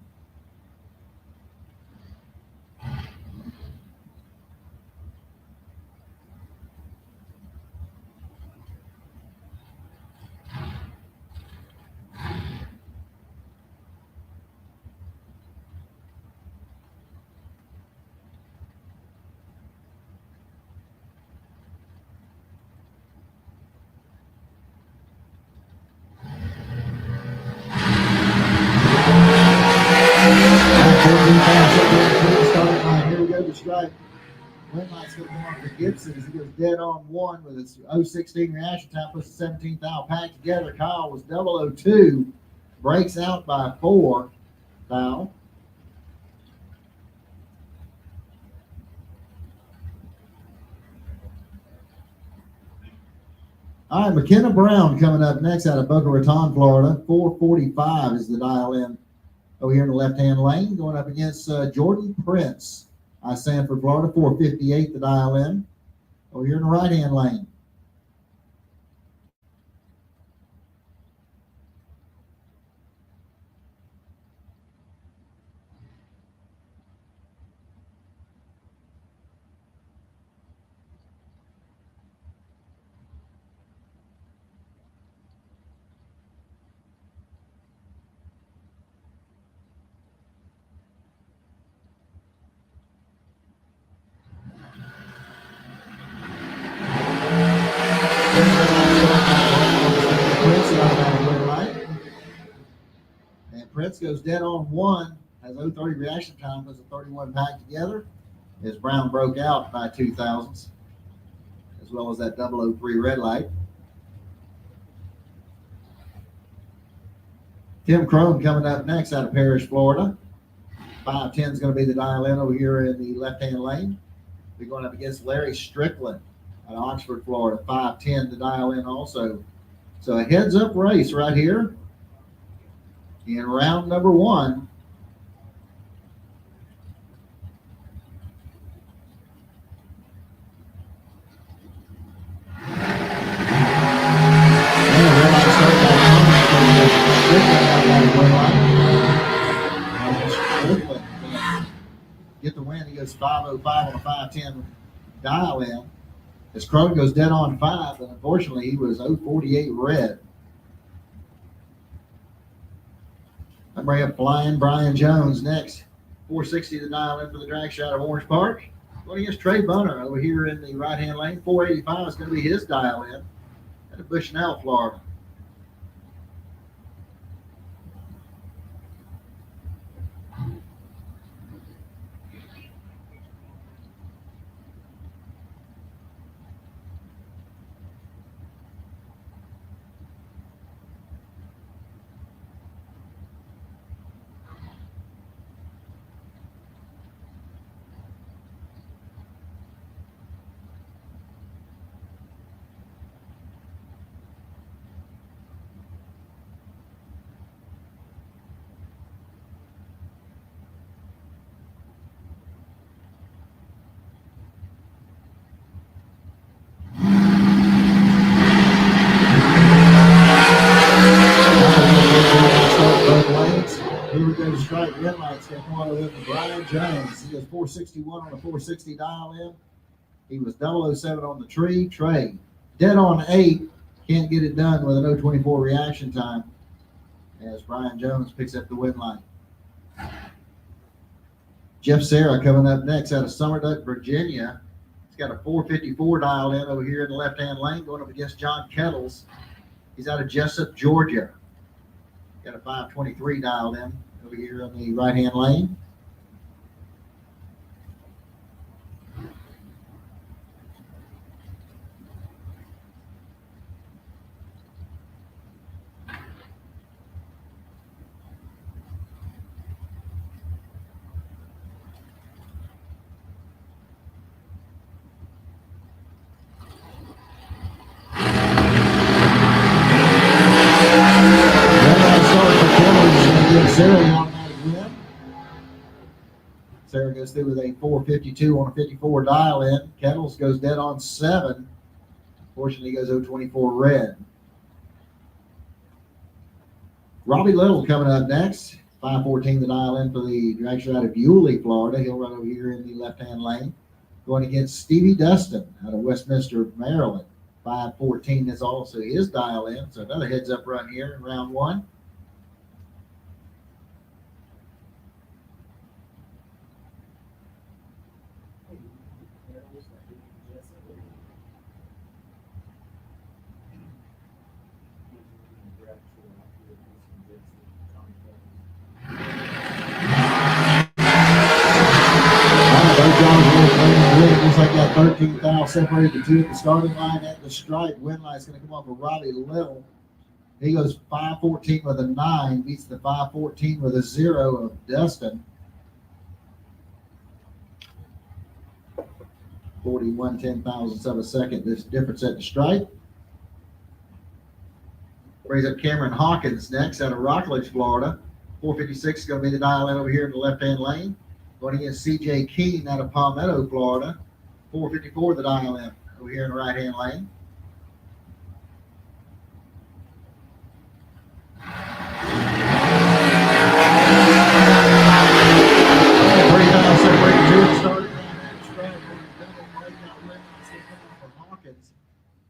Here we go to strike. Win light's going to come on for Gibson as he goes dead on one with his 016 reaction time, puts the 17th thou pack together. Kyle was 002, breaks out by 4 thou. All right, McKenna Brown coming up next out of Boca Raton, Florida. 445 is the dial in over here in the left-hand lane, going up against Jordan Prince, Sanford, Florida. 458 the dial in over here in the right-hand lane. And Prince goes dead on one, has 030 reaction time, puts a 31 pack together. As Brown broke out by 2 thousandths, as well as that 003 red light. Tim Crone coming up next out of Parrish, Florida. 510 is going to be the dial in over here in the left-hand lane. We're going up against Larry Strickland at Oxford, Florida. 510 to dial in also. So a heads-up race right here in round number 1. Get the win. He goes 505 on a 510 dial in. As Crone goes dead on 5, and unfortunately he was 048 red. I bring up flying Brian Jones next. 460 to dial in for the drag shot of Orange Park. Going against Trey Bunner over here in the right-hand lane. 485 is going to be his dial in out of Bushnell, Florida. Here we go to strike red lights. Got one over from Brian Jones. He goes 461 on a 460 dial in. He was 007 on the tree. Trey dead on 8. Can't get it done with an 024 reaction time. as Brian Jones picks up the win line. Jeff Serra coming up next out of Summerduck, Virginia. He's got a 454 dialed in over here in the left-hand lane, going up against John Kettles. He's out of Jessup, Georgia. Got a 523 dialed in over here on the right-hand lane. Sarah goes through with a 452 on a 54 dial in. Kettles goes dead on 7. Fortunately, goes 024 red. Robbie Little coming up next. 514 the dial in for the dragster out of Yulee, Florida. He'll run over here in the left-hand lane. Going against Stevie Dustin out of Westminster, Maryland. 514 is also his dial in. So another heads up run here in round 1. Looks like that 13,000 separated the two at the starting line at the stripe. Win line is going to come off of Robbie Little. He goes 514 with a 9, beats the 514 with a 0 of Dustin. 41 10,000ths of a second. This difference at the stripe. Brings up Cameron Hawkins next out of Rockledge, Florida. 456 is going to be the dial in over here in the left-hand lane. Going against CJ Keene out of Palmetto, Florida. 454 the dial in over here in the right-hand lane.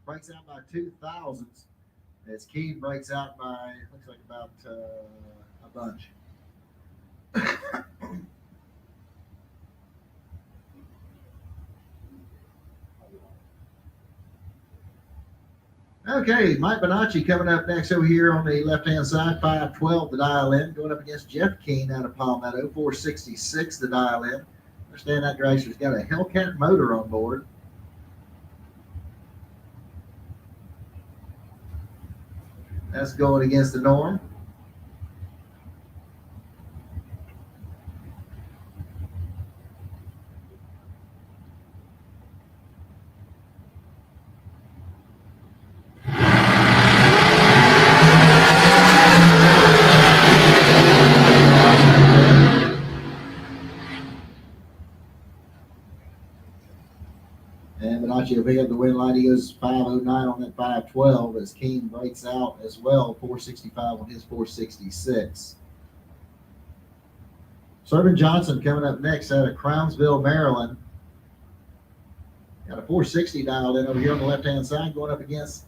Breaks out by 2,000. As Keene breaks out by, looks like about a bunch. Okay, Mike Bonacci coming up next over here on the left-hand side, 512 the dial in, going up against Jeff Keene out of Palmetto, 466 the dial in. Understand that dragster's got a Hellcat motor on board. That's going against the norm. And Bonacci will pick up the win line. He goes 509 on that 512 as Keene breaks out as well, 465 on his 466. Servant Johnson coming up next out of Crownsville, Maryland. Got a 460 dialed in over here on the left-hand side, going up against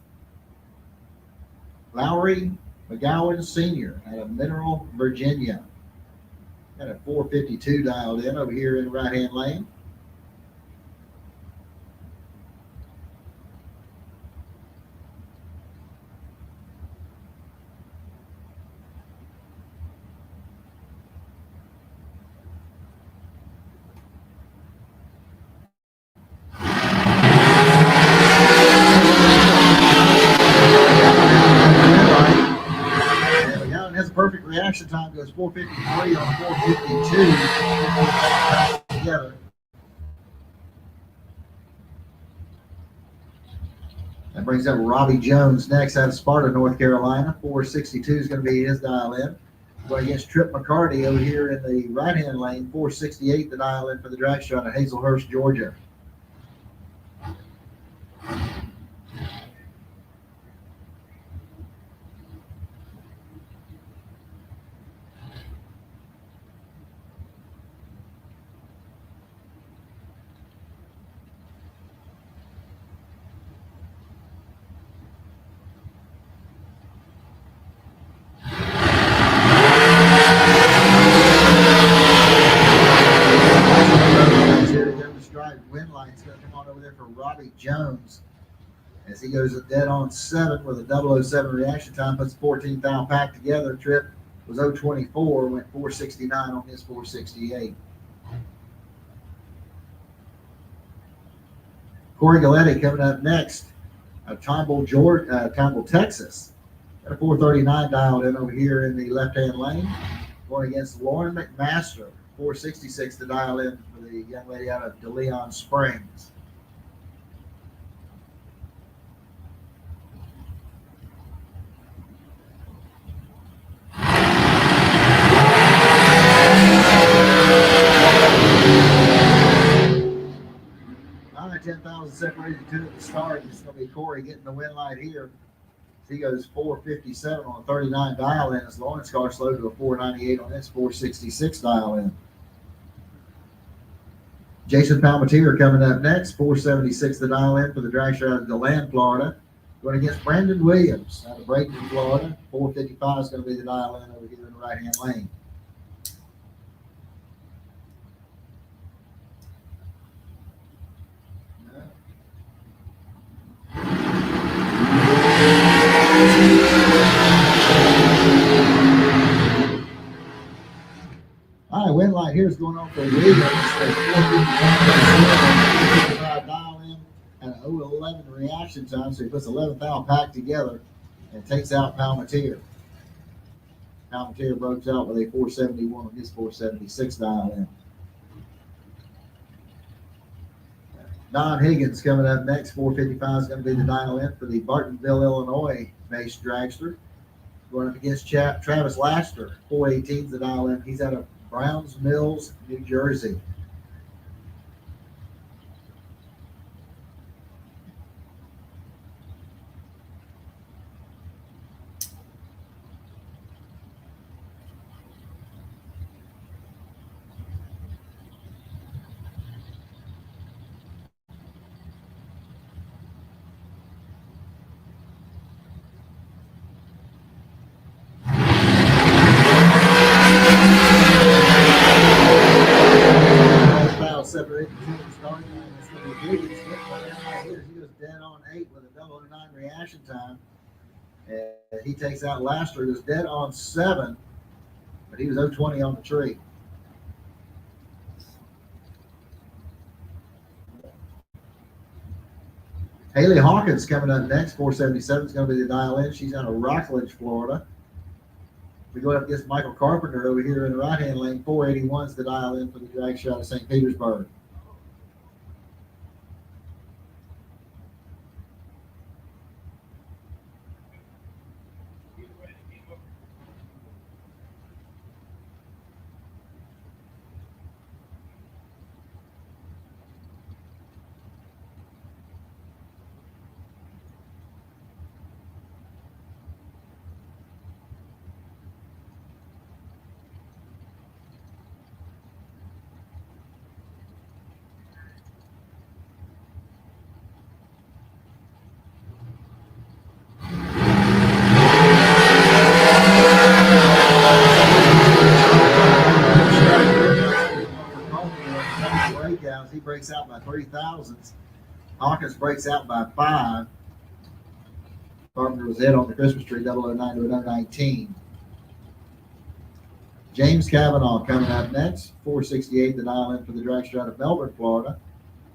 Lowry McGowan Sr. out of Mineral, Virginia. Got a 452 dialed in over here in the right-hand lane. Perfect reaction time goes 453 on 452 together. That brings up Robbie Jones next out of Sparta, North Carolina. 462 is going to be his dial in. Going against Trip McCarty over here in the right-hand lane. 468 the dial in for the dragster out of Hazelhurst, Georgia. as he goes dead on 7 with a 007 reaction time, puts a 14 thou pack together. Trip was 024, went 469 on his 468. Corey Galletti coming up next. Tomball, Texas. Got a 439 dialed in over here in the left-hand lane. Going against Lauren McMaster. 466 to dial in for the young lady out of DeLeon Springs. All right, 10,000 separated two at the start. It's going to be Corey getting the win light here. He goes 457 on a 39 dial in as Lawrence car slowed to a 498 on his 466 dial in. Jason Palmatier coming up next, 476 the dial in for the drag show out of DeLand, Florida. Going against Brandon Williams out of Bradenton, Florida. 455 is going to be the dial in over here in the right-hand lane. All right, win light here is going on for Williams. 455 dial in and an 011 reaction time, so he puts 11 thou pack together and takes out Palmatier. Palmatier breaks out with a 471 on his 476 dial in. Don Higgins coming up next. 455 is going to be the dial in for the Bartonville, Illinois based dragster. Going up against Travis Laster. 418 is the dial in. He's out of Browns Mills, New Jersey. Separated between the starting line. It's going to be Higgins. He goes dead on 8 with a 009 reaction time. And he takes out Laster, who's dead on 7, but he was 020 on the tree. Haley Hawkins coming up next. 477 is going to be the dial in. She's out of Rockledge, Florida. We go up against Michael Carpenter over here in the right-hand lane. 481 is the dial in for the drag show out of St. Petersburg. He breaks out by 3,000s. Hawkins breaks out by 5. Carpenter was hit on the Christmas tree, 009 to 019. James Cavanaugh coming up next, 468, the dial in for the drag strut of Melbourne, Florida.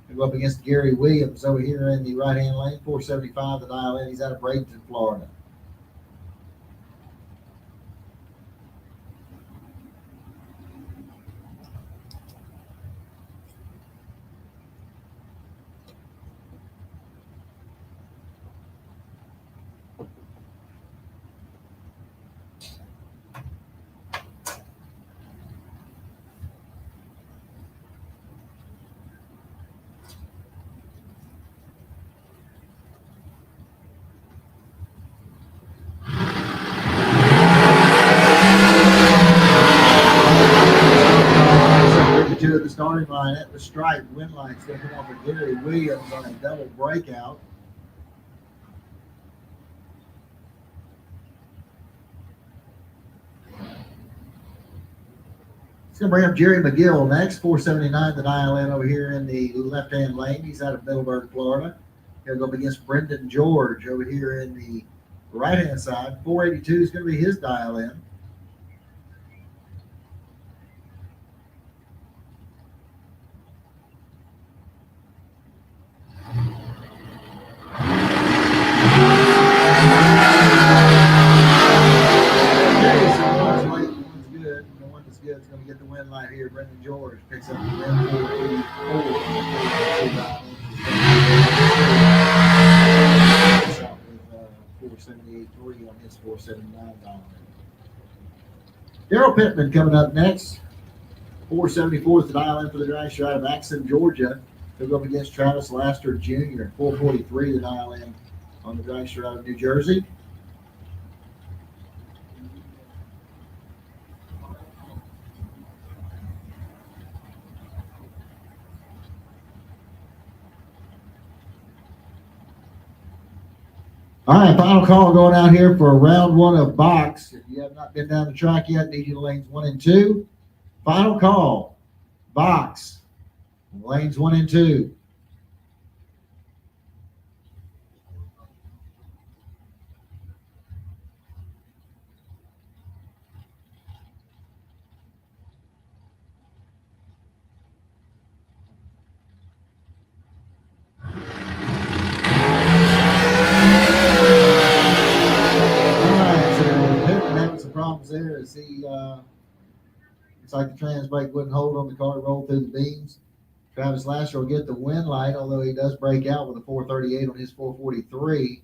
We go up against Gary Williams over here in the right-hand lane, 475, the dial in. He's out of Bradenton, Florida. To the starting line at the stripe. Win line's going to come off of Gary Williams on a double breakout. It's going to bring up Jerry McGill next. 479 the dial in over here in the left-hand lane. He's out of Middleburg, Florida. He'll go up against Brendan George over here in the right-hand side. 482 is going to be his dial in. Good. It's going to get the win light here. Brendan George picks up the win 478.3 on his 479 dial. Daryl Pittman coming up next. 474th the dial in for the drag stride of Axon, Georgia. He'll go up against Travis Laster Jr. 443 the dial in on the drag stride of New Jersey. All right, final call going out here for round one of box. If you have not been down the track yet, need you to lanes 1 and 2. Final call, box, lanes 1 and 2. Problems there is he it's like the trans brake wouldn't hold on the car, roll through the beams. Travis Lasher will get the win light, although he does break out with a 438 on his 443,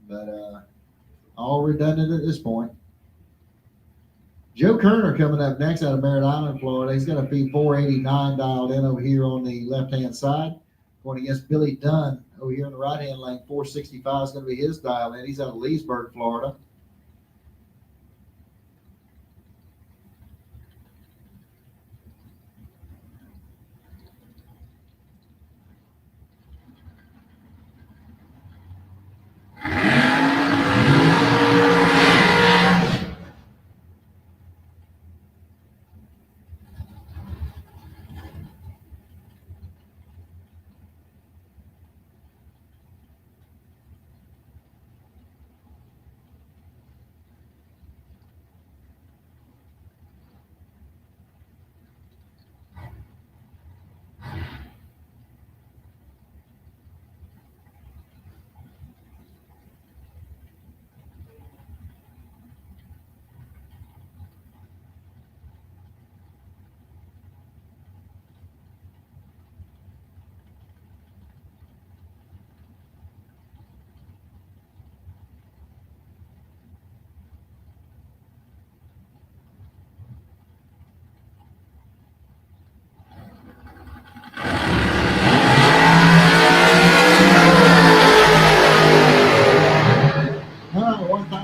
but all redundant at this point. Joe Kerner coming up next out of Merritt Island, Florida. He's got a P489 dialed in over here on the left-hand side, going against Billy Dunn over here in the right-hand lane. 465 is going to be his dial in. He's out of Leesburg, Florida.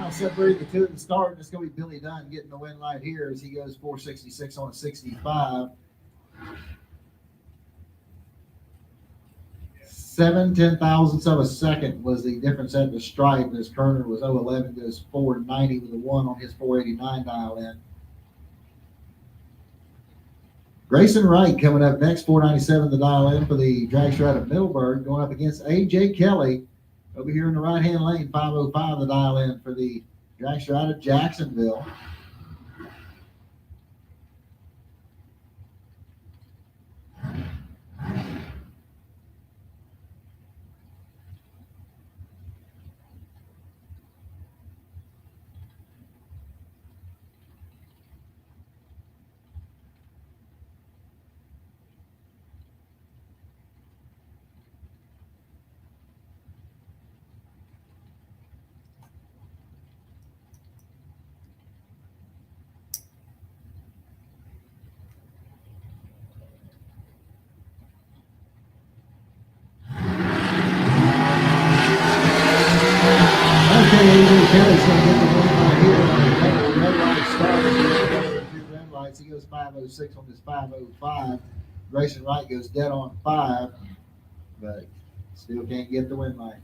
Separating the two at the start, and it's going to be Billy Dunn getting the win light here as he goes 466 on a 65. 7/10,000ths of a second was the difference at the stripe as Kerner was 011, goes 490 with a 1 on his 489 dial in. Grayson Wright coming up next, 497 the dial in for the drag stride of Middleburg, going up against A.J. Kelly over here in the right-hand lane, 505 the dial in for the drag stride of Jacksonville. Kelly's going to get the win right here on the red light start. Two red lights. He goes 506 on this 505. Grayson Wright goes dead on 5, but still can't get the win light.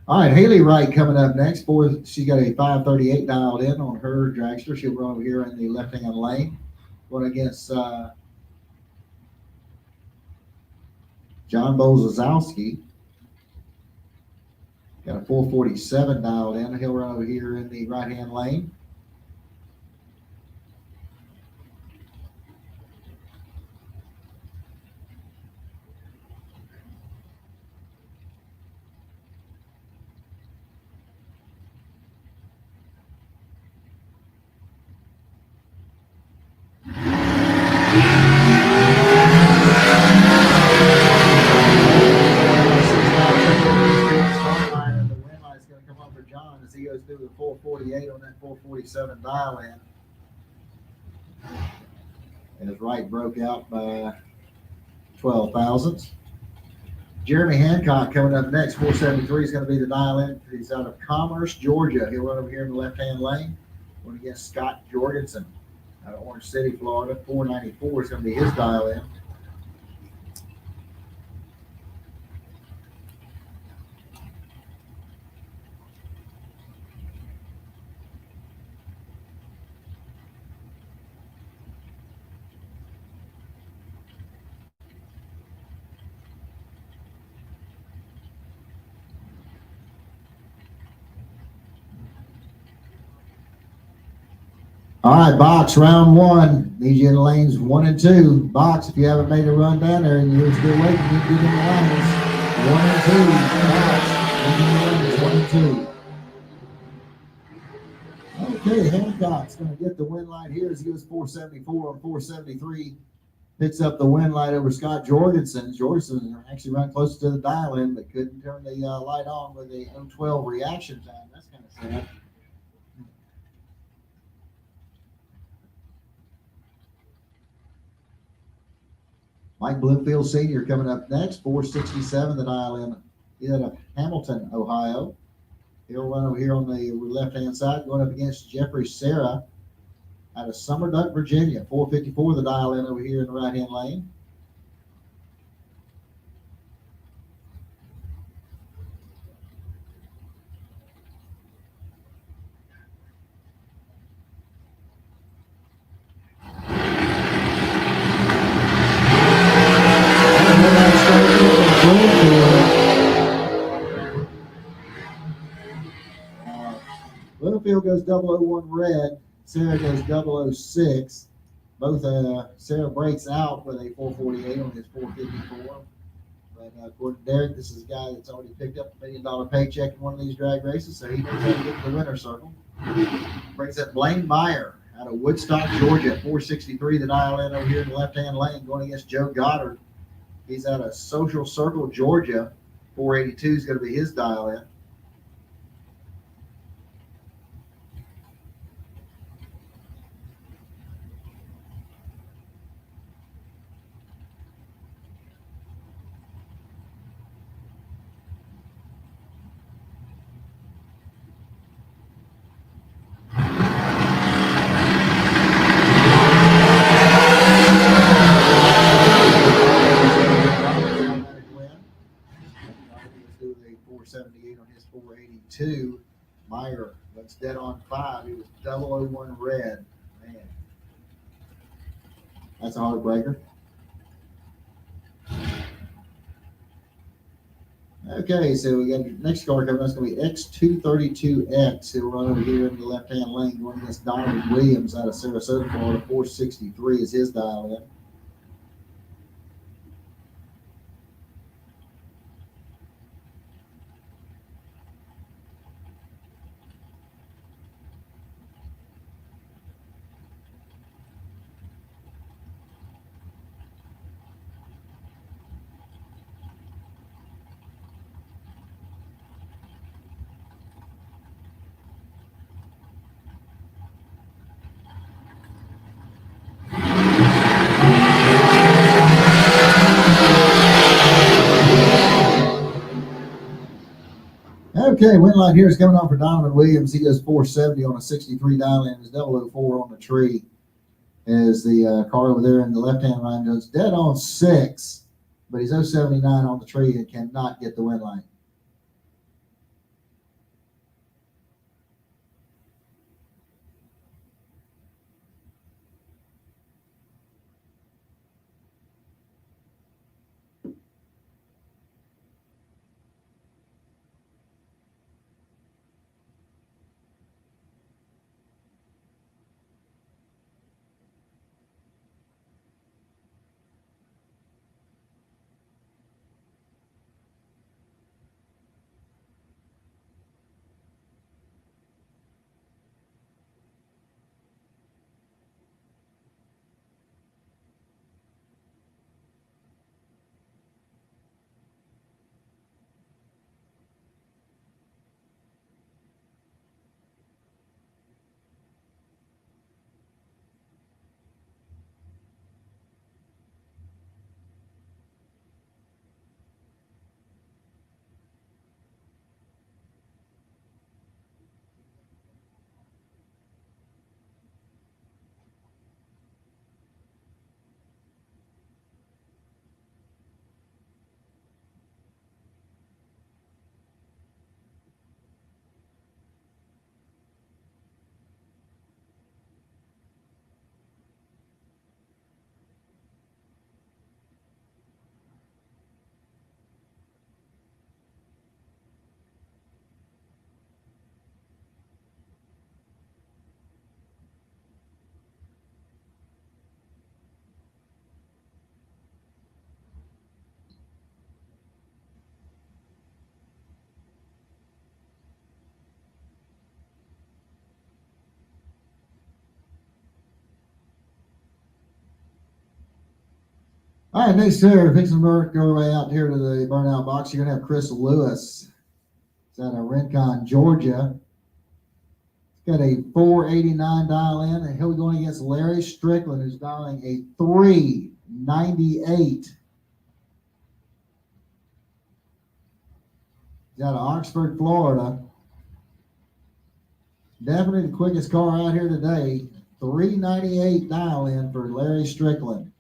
All right, Haley Wright coming up next. She's got a 538 dialed in on her dragster. She'll run over here in the left-hand lane. Going against John Bozozowski. Got a 447 dialed in. He'll run over here in the right-hand lane. As he goes through the 448 on that 447 dial in. And his right broke out by 12 thousandths. Jeremy Hancock coming up next. 473 is going to be the dial in. He's out of Commerce, Georgia. He'll run over here in the left-hand lane. Going against Scott Jorgensen out of Orange City, Florida. 494 is going to be his dial in. All right, box, round one. Need you in lanes 1 and 2. Box, if you haven't made a run down there and you're still waiting, you get in the lanes 1 and 2. Box, in the lanes 1 and 2. Okay, Hancock's going to get the win light here as he goes 474 on 473. Picks up the win light over Scott Jorgensen. Jorgensen actually ran close to the dial in, but couldn't turn the light on with a 012 reaction time. That's kind of sad. Mike Bloomfield Sr. coming up next, 467, the dial in. He's out of Hamilton, Ohio. He'll run over here on the left-hand side, going up against Jeffrey Serra out of Summer Duck, Virginia. 454, the dial in over here in the right-hand lane. Bloomfield goes 001 red. Sarah goes 006. Both Sarah breaks out with a 448 on his 454. But according to Derek, this is a guy that's already picked up $1 million paycheck in one of these drag races, so he knows how to get to the winner's circle. Brings up Blaine Meyer out of Woodstock, Georgia, 463, the dial in over here in the left-hand lane, going against Joe Goddard. He's out of Social Circle, Georgia. 482 is going to be his dial in. On his 482. Meyer went dead on 5. He was 001 red. Man, that's a heartbreaker. Okay, so we got the next car coming up. It's going to be X232X. He'll run over here in the left-hand lane, going against Donovan Williams out of Sarasota, Florida. 463 is his dial in. Okay, win line here is coming on for Donovan Williams. He goes 470 on a 63 dial in. His 004 on the tree. As the car over there in the left-hand line goes dead on 6, but he's 079 on the tree and cannot get the win line. All right, next here, fixing to work our way out here to the burnout box. You're gonna have Chris Lewis. It's out of Rincon, Georgia. Got a 489 dial in, and he'll be going against Larry Strickland, who's dialing a 398. He's out of Oxford, Florida. Definitely the quickest car out here today. 398 dial in for Larry Strickland.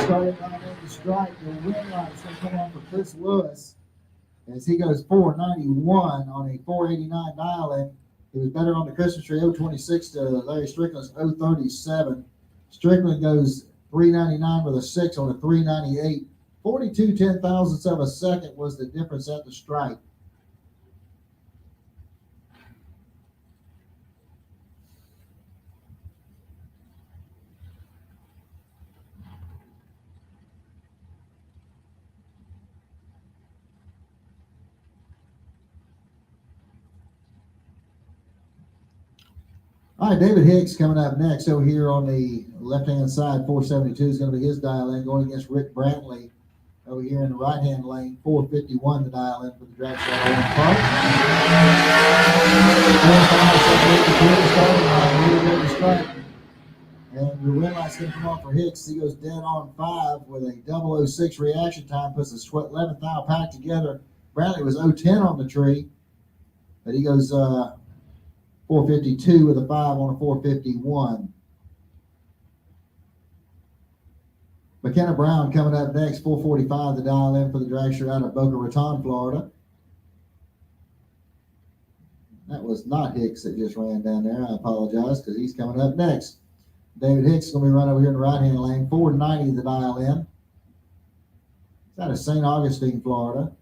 Started on the strike. The win line is going to come on for Chris Lewis as he goes 491 on a 489 dial in. He was better on the Christmas tree, 026 to Larry Strickland's 037. Strickland goes 399 with a 6 on a 398. 42 ten-thousandths of a second was the difference at the strike. All right, David Hicks coming up next over here on the left-hand side. 472 is going to be his dial in, going against Rick Brantley over here in the right-hand lane. 451 the dial in for the drag show on Park. And your win light's going to come off for Hicks. He goes dead on 5 with a 006 reaction time, puts the 11th thou pack together. Brantley was 010 on the tree, but he goes 452 with a 5 on a 451. McKenna Brown coming up next, 445 the dial in for the dragster out of Boca Raton, Florida. That was not Hicks that just ran down there. I apologize because he's coming up next. David Hicks is going to be running over here in the right-hand lane, 490 the dial in. It's out of St. Augustine, Florida.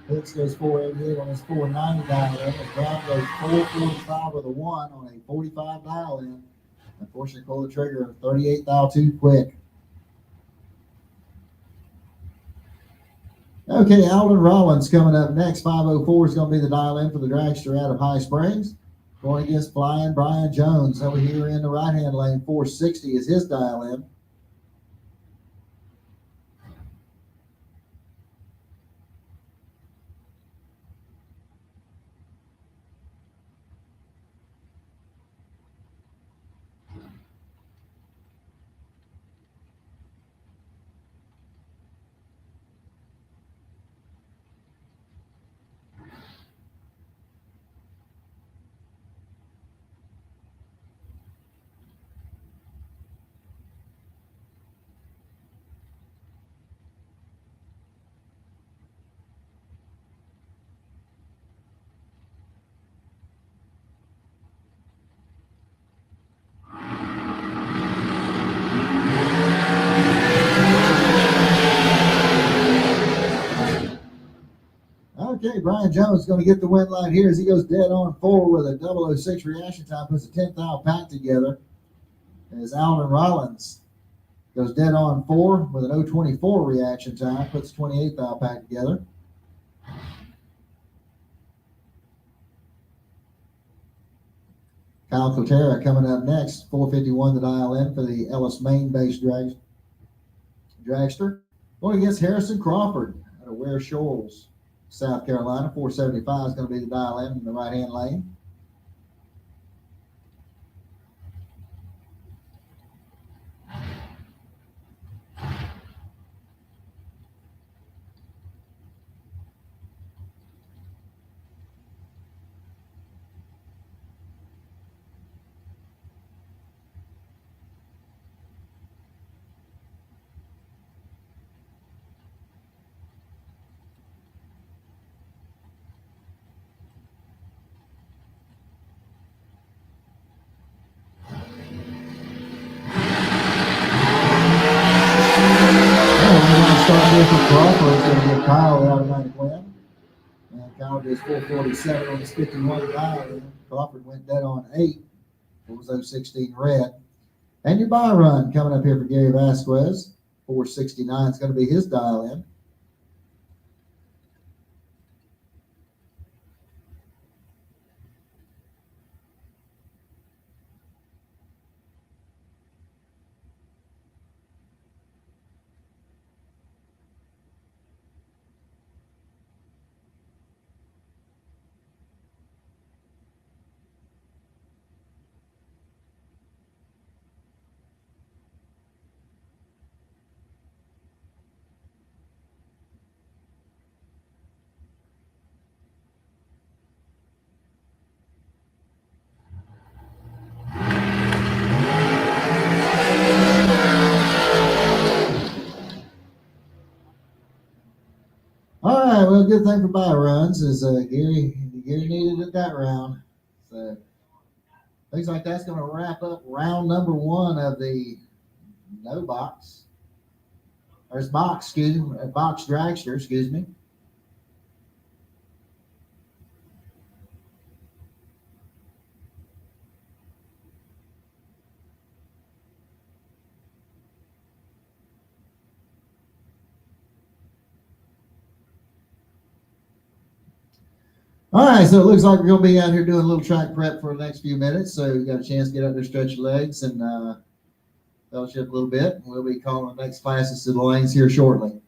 Hicks goes 488 on his 490 dial in. As Brown goes 445 with a 1 on a 45 dial in. Unfortunately, pull the trigger 38 thou too quick. Okay, Alden Rollins coming up next. 504 is going to be the dial in for the dragster out of High Springs. Going against Flying Brian Jones over here in the right-hand lane. 460 is his dial in. Okay, Brian Jones is going to get the win line here as he goes dead on 4 with a 006 reaction time, puts a 10th thou pack together. As Alvin Rollins goes dead on 4 with an 024 reaction time, puts a 28th thou pack together. Kyle Cotera coming up next, 451 to dial in for the Ellis Maine-based dragster. Going against Harrison Crawford out of Ware Shoals, South Carolina. 475 is going to be the dial in the right-hand lane. Starting here for Crawford, it's going to give Kyle the automatic win. And Kyle does 447 on his 51 dial. Crawford went dead on 8. It was 016 red. And your buy run coming up here for Gary Vasquez. 469 is going to be his dial in. All right, well, good thing for buy runs is Gary needed it that round. So things like that's going to wrap up round number 1 of the box dragster, excuse me. All right, so it looks like we're going to be out here doing a little track prep for the next few minutes. So you got a chance to get out there, stretch your legs, and fellowship a little bit. We'll be calling the next classes to the lanes here shortly.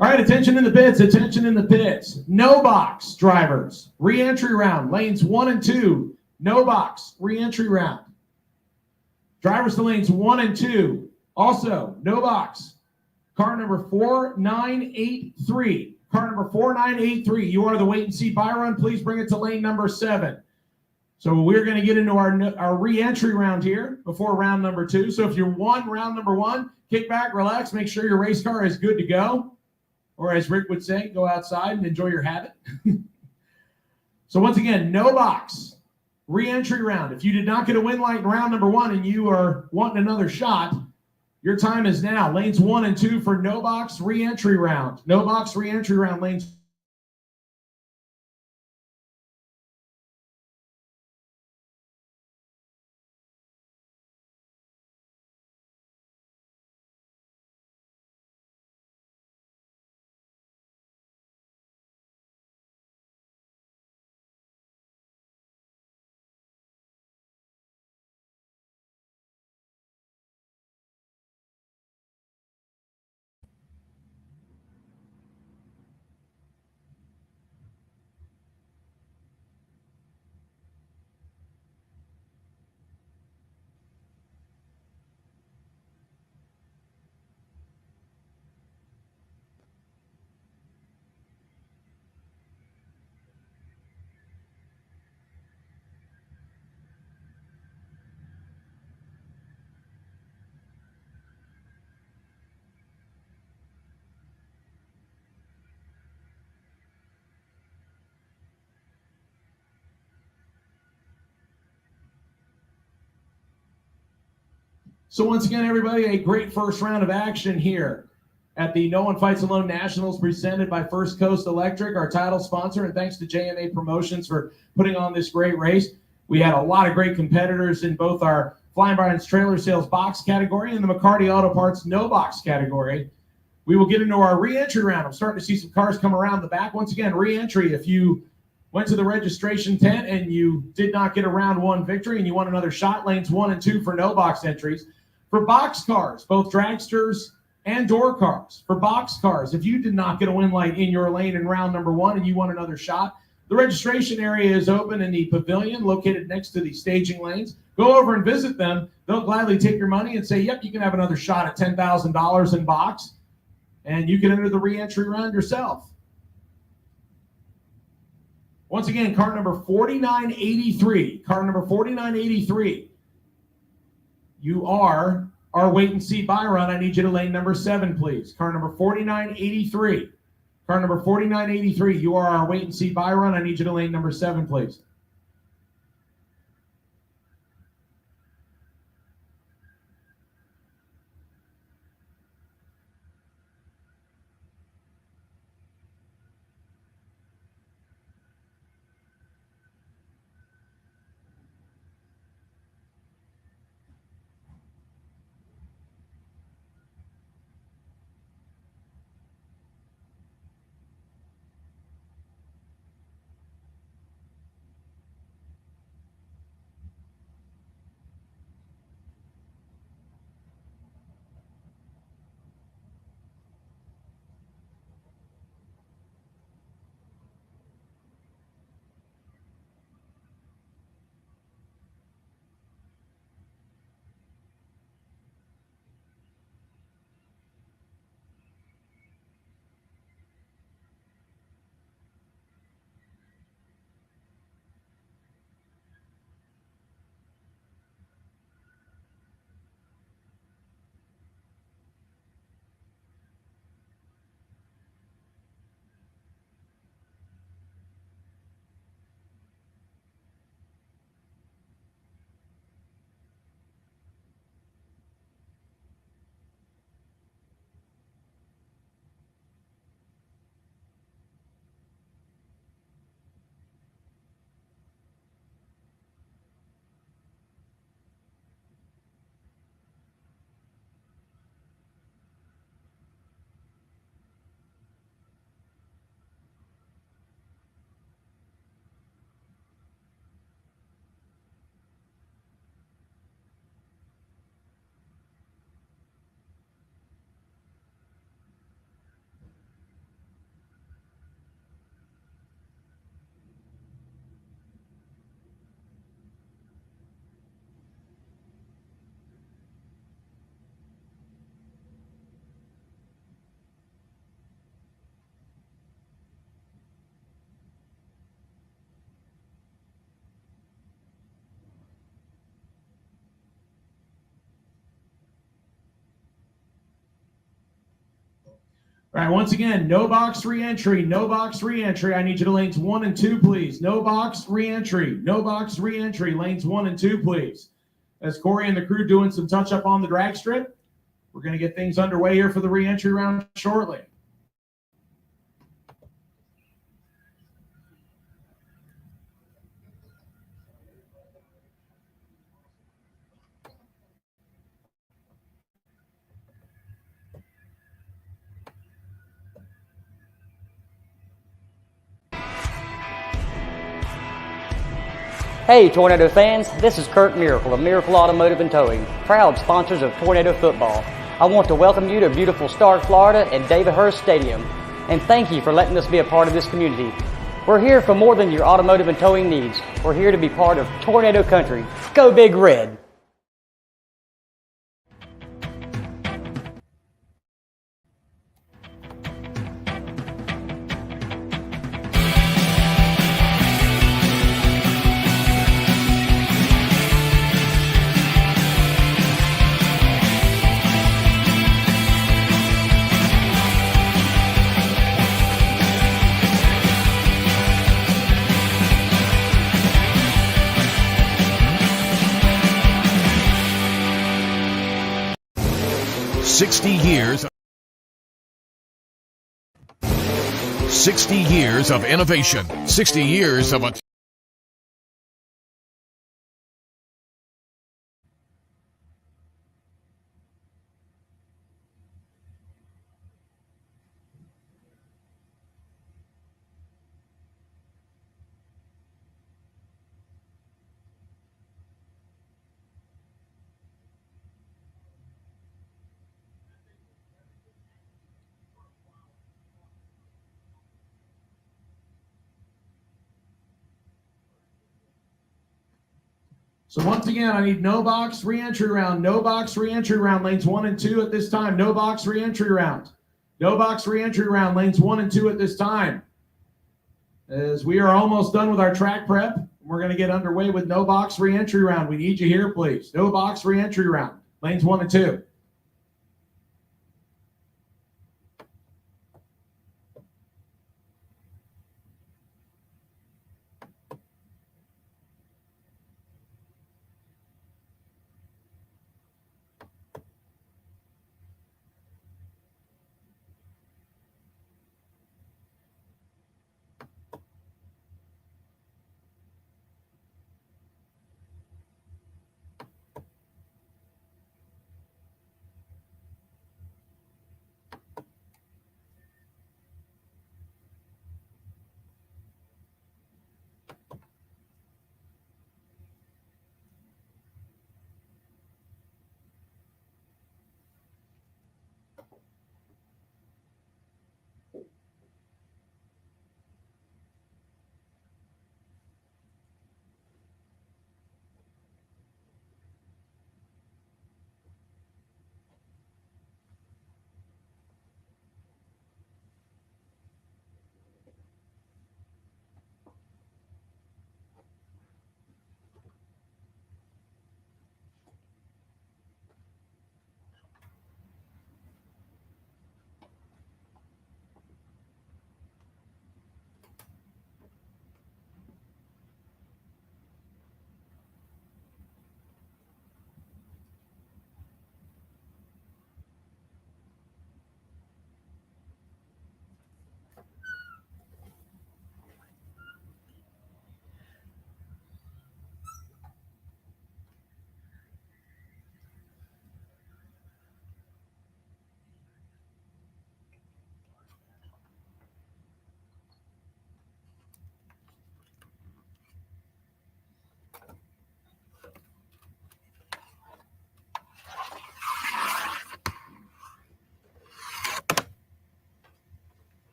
All right, attention in the pits, attention in the pits. No box drivers, re-entry round, lanes 1 and 2. No box, re-entry round. Drivers to lanes 1 and 2. Also, no box. Car number 4983. Car number 4983. You are the wait and see buy run. Please bring it to lane number 7. So we're going to get into our re-entry round here before round number 2. So if you're round number 1, kick back, relax, make sure your race car is good to go. Or as Rick would say, go outside and enjoy your habit. So once again, no box. Re-entry round. If you did not get a win light in round number 1 and you are wanting another shot, your time is now. Lanes 1 and 2 for no box re-entry round. No box re-entry round, lanes. So once again, everybody, a great first round of action here at the No One Fights Alone Nationals presented by First Coast Electric, our title sponsor, and thanks to JMA Promotions for putting on this great race. We had a lot of great competitors in both our Flying Brian's Trailer Sales box category and the McCarty Auto Parts no box category. We will get into our re-entry round. I'm starting to see some cars come around the back. Once again, re-entry, if you went to the registration tent and you did not get a round 1 victory and you want another shot, lanes 1 and 2 for no box entries. For box cars, both dragsters and door cars. For box cars, if you did not get a win light in your lane in round number 1 and you want another shot, the registration area is open in the pavilion located next to the staging lanes. Go over and visit them. They'll gladly take your money and say, yep, you can have another shot at $10,000 in box, and you can enter the re-entry round yourself. Once again, car number 4983. Car number 4983. You are our wait and see buy run. I need you to lane number 7, please. Car number 4983. Car number 4983. You are our wait and see buy run. I need you to lane number 7, please. All right, once again, no box re-entry, no box re-entry. I need you to lanes 1 and 2, please. No box re-entry, no box re-entry. Lanes 1 and 2, please. As Corey and the crew doing some touch-up on the drag strip, we're going to get things underway here for the re-entry round shortly. Hey, Tornado fans, this is Kurt Miracle of Miracle Automotive and Towing, proud sponsors of Tornado Football. I want to welcome you to beautiful Stark, Florida and David Hurst Stadium, and thank you for letting us be a part of this community. We're here for more than your automotive and towing needs. We're here to be part of Tornado Country. Go Big Red! Sixty years of innovation, 60 years of So once again, I need no box re-entry round, no box re-entry round, lanes 1 and 2 at this time. No box re-entry round. No box re-entry round, lanes 1 and 2 at this time. As we are almost done with our track prep, we're going to get underway with no box re-entry round. We need you here, please. No box re-entry round, lanes 1 and 2.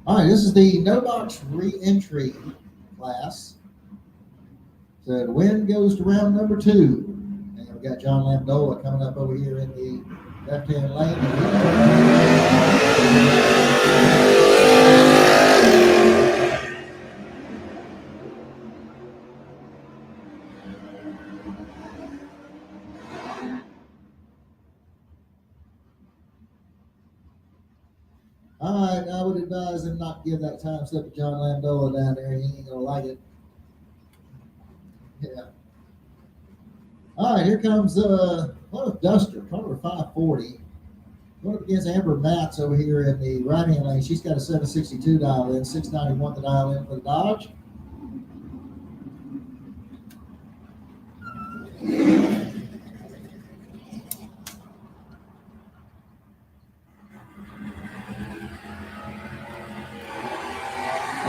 All right, this is the no box re-entry class. So the win goes to round number 2. And we got John Lamdola coming up over here in the left-hand lane. All right, I would advise him not to give that time slip to John Lamdola down there. He ain't gonna like it. Yeah. All right, here comes Duster, car number 540. Going up against Amber Matz over here in the right-hand lane. She's got a 762 dial in, 691 the dial in for the Dodge.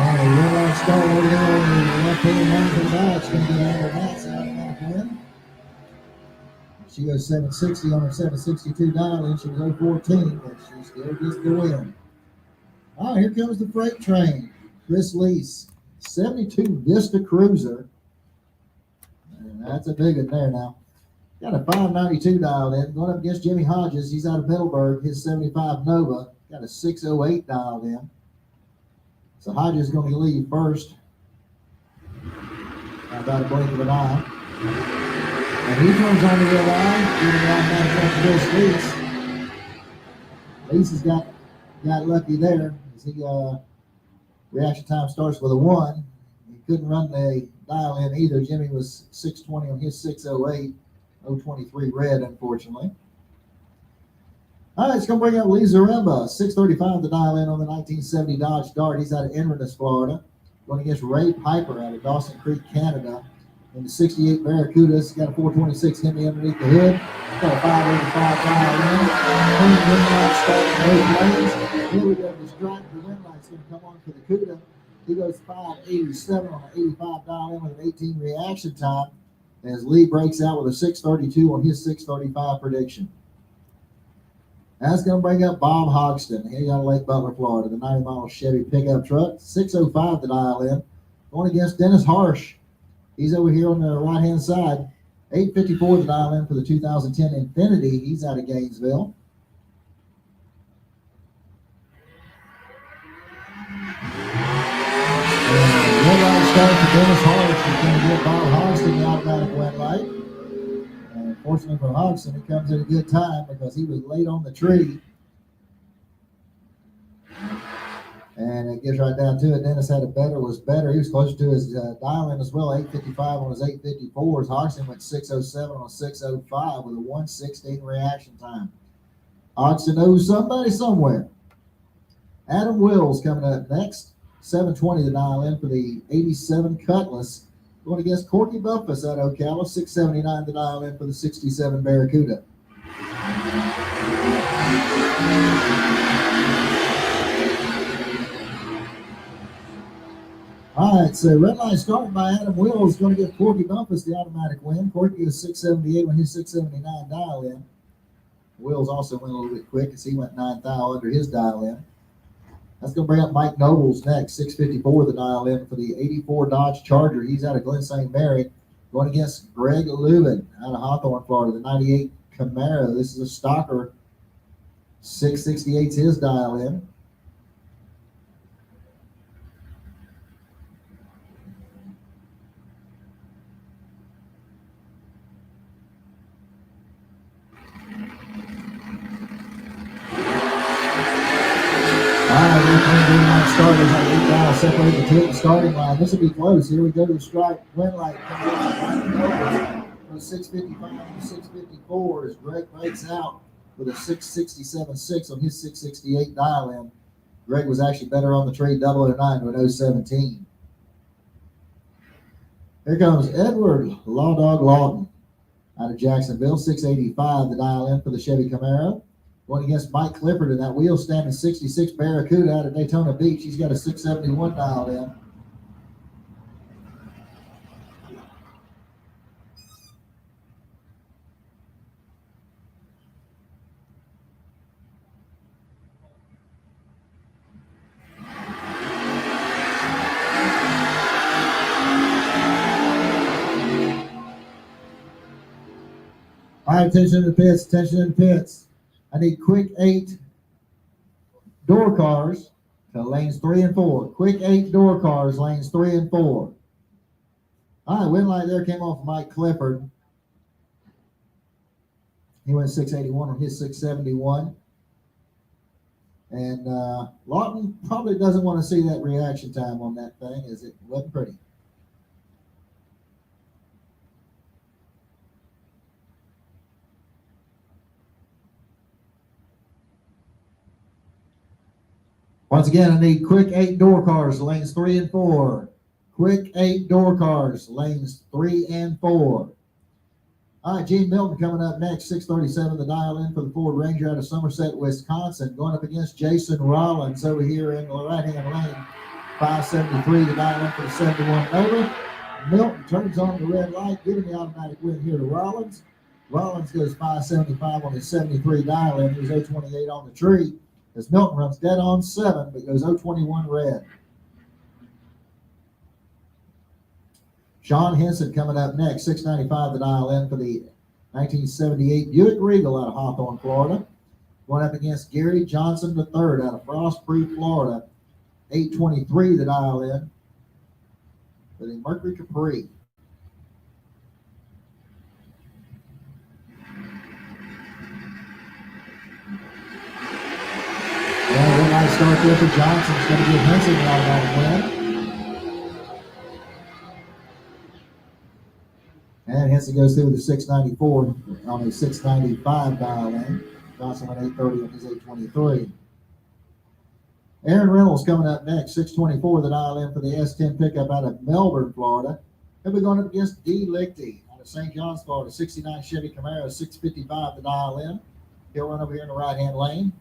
And a red-line start over there on the left-hand lane for the Dodge. It's going to be Amber Matz out of that win. She goes 760 on her 762 dial in. She was 014, but she still gets the win. All right, here comes the freight train. Chris Lease, 72 Vista Cruiser. And that's a big one there now. Got a 592 dialed in. Going up against Jimmy Hodges. He's out of Middleburg. His 75 Nova. Got a 608 dialed in. So Hodges is going to lead first. About a blink of an eye. And he turns on the rear line. Giving the automatic back to Chris Lease. Lease has got lucky there. He reaction time starts with a 1. He couldn't run the dial in either. Jimmy was 620 on his 608, 023 red, unfortunately. All right, it's going to bring up Lee Zaremba, 635 the dial in on the 1970 Dodge Dart. He's out of Inverness, Florida. Going against Ray Piper out of Dawson Creek, Canada. In the 68 Barracuda, he's got a 426 Hemi underneath the hood. He's got a 585 dial in. Clean wing light starting both lanes. Here we go. The stripe, the wing light's going to come on for the Cuda. He goes 587 on the 85 dial in with an 18 reaction time. As Lee breaks out with a 632 on his 635 prediction. That's going to bring up Bob Hogston. He got Lake Butler, Florida, the 90 model Chevy pickup truck. 605 the dial in. Going against Dennis Harsh. He's over here on the right-hand side. 854 the dial in for the 2010 Infiniti. He's out of Gainesville. Red light start for Dennis Harsh. He's going to get Bob Hogston the automatic red light. And fortunately for Hogston, he comes at a good time because he was late on the tree. And it gets right down to it. Dennis was better. He was closer to his dial in as well. 855 on his 854s. Hogston went 607 on 605 with a 116 reaction time. Hogston knows somebody somewhere. Adam Wills coming up next. 720 the dial in for the 87 Cutlass. Going against Corky Bumpus out of Ocala. 679 the dial in for the 67 Barracuda. All right, so red line start by Adam Wills going to get Corky Bumpus the automatic win. Corky is 678 when his 679 dial in. Wills also went a little bit quick as he went 9 thou under his dial in. That's going to bring up Mike Nobles next, 654 the dial in for the 84 Dodge Charger. He's out of Glen St. Mary. Going against Greg Lubin out of Hawthorne, Florida, the 98 Camaro. This is a stalker. 668's his dial in. Starters on 8 dial separate the 2 starting line. This will be close. Here we go to the strike. Win light from 655 to 654 as Greg breaks out with a 667.6 on his 668 dial in. Greg was actually better on the tree, 009 to an 017. Here comes Edward Law Dog Lawton out of Jacksonville, 685 the dial in for the Chevy Camaro. Going against Mike Clifford in that wheel standing 66 Barracuda out of Daytona Beach. He's got a 671 dialed in. right, attention to the pits, attention to the pits. I need quick 8 door cars to lanes 3 and 4. Quick 8 door cars, lanes 3 and 4. All right, wind light there came off Mike Clifford. He went 681 on his 671. And Lawton probably doesn't want to see that reaction time on that thing, as it wasn't pretty. Once again, I need quick 8 door cars, lanes 3 and 4. Quick 8 door cars, lanes 3 and 4. All right, Gene Milton coming up next, 637, the dial in for the Ford Ranger out of Somerset, Wisconsin, going up against Jason Rollins over here in the right-hand lane, 573, the dial in for the 71 Nova. Milton turns on the red light, giving the automatic win here to Rollins. Rollins goes 575 on his 73 dial in. He's 028 on the tree. As Milton runs dead on 7, but goes 021 red. Sean Henson coming up next, 695 the dial in for the 1978 Buick Regal out of Hawthorne, Florida. Going up against Gary Johnson III out of Frost Creek, Florida. 823 the dial in for the Mercury Capri. Yeah, red light start there for Johnson. It's going to give Henson an automatic win. And Henson goes through with the 694 on a 695 dial in. Johnson went 830 on his 823. Aaron Reynolds coming up next, 624 the dial in for the S10 pickup out of Melbourne, Florida. He'll be going up against D. Lichty out of St. John's, Florida, 69 Chevy Camaro, 655 the dial in. He'll run over here in the right-hand lane.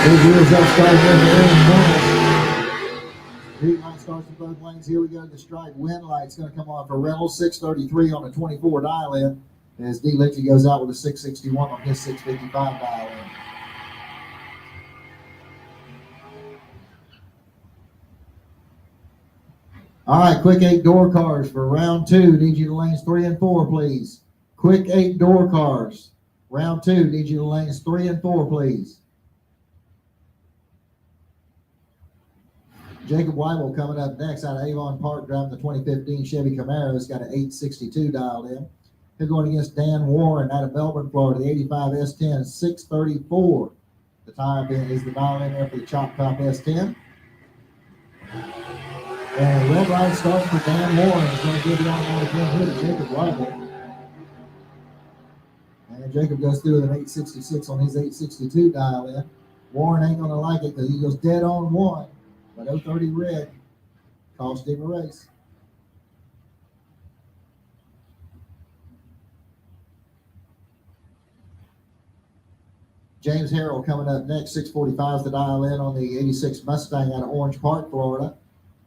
Big wheels up, starting in the Aaron Reynolds. Green light starts in both lanes. Here we go. The strike wind light's going to come on for Reynolds. 633 on the 24 dial in. As D. Lichty goes out with a 661 on his 655 dial in. All right, quick 8 door cars for round 2. Need you to lanes 3 and 4, please. Quick 8 door cars. Round 2. Need you to lanes 3 and 4, please. Jacob Weibel coming up next out of Avon Park, driving the 2015 Chevy Camaro. He's got an 862 dialed in. They're going against Dan Warren out of Melbourne, Florida, the 85 S10, 634. The time is the dial in there for the Chop Top S10. And red light starts for Dan Warren. He's going to give the automatic win here to Jacob Weibel. And Jacob goes through with an 866 on his 862 dial in. Warren ain't going to like it because he goes dead on 1. But 030 red cost him a race. James Harrell coming up next, 645 is the dial in on the 86 Mustang out of Orange Park, Florida.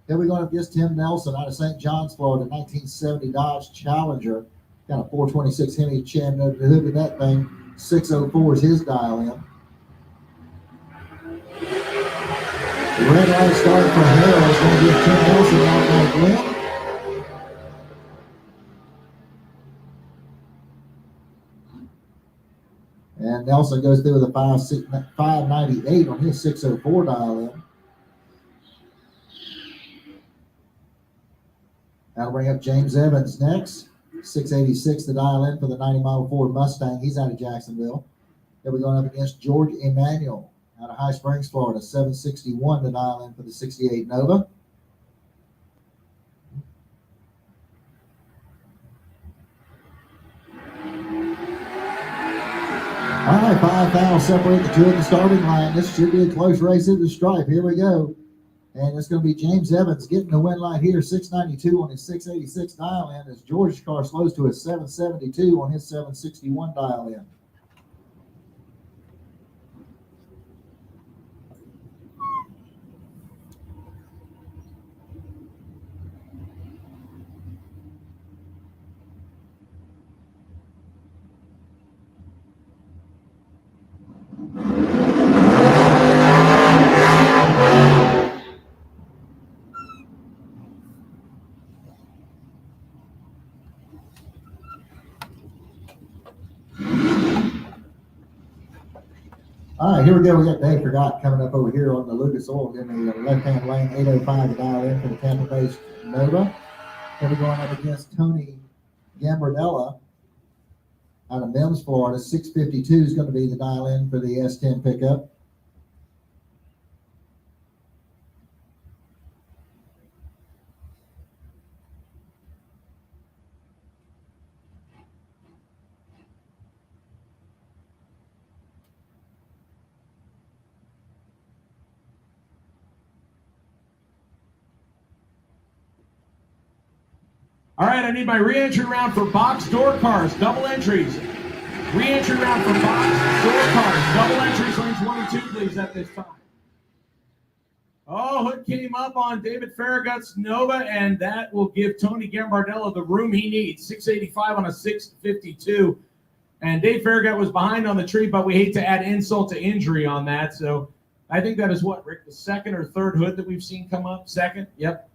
Then we're going up against Tim Nelson out of St. John's, Florida, 1970 Dodge Challenger. Got a 426 Hemi Chan under the hood of that thing. 604 is his dial in. The red light start for Harrell is going to give Tim Nelson an automatic win. And Nelson goes through with a 598 on his 604 dial in. That'll bring up James Evans next. 686 the dial in for the 90 Model Ford Mustang. He's out of Jacksonville. Then we're going up against George Emanuel out of High Springs, Florida. 761 the dial in for the 68 Nova. All right, 5 fouls separate the two at the starting line. This should be a close race at the stripe. Here we go. And it's going to be James Evans getting the win light here, 692 on his 686 dial in, as George's car slows to a 772 on his 761 dial in. All right, here we go. We got Dave Forgot coming up over here on the Lucas Oil in the left-hand lane, 805 to dial in for the Tampa-based Nova. He'll be going up against Tony Gambardella out of Mims, Florida. 652 is going to be the dial in for the S10 pickup. All right, I need my re-entry round for box door cars, double entries. Re-entry round for box door cars, double entries, lanes 1 and 2, please, at this time. Oh, Hood came up on David Farragut's Nova, and that will give Tony Gambardella the room he needs. 685 on a 652. And Dave Farragut was behind on the tree, but we hate to add insult to injury on that. So I think that is what, Rick, the second or third Hood that we've seen come up? Second? Yep.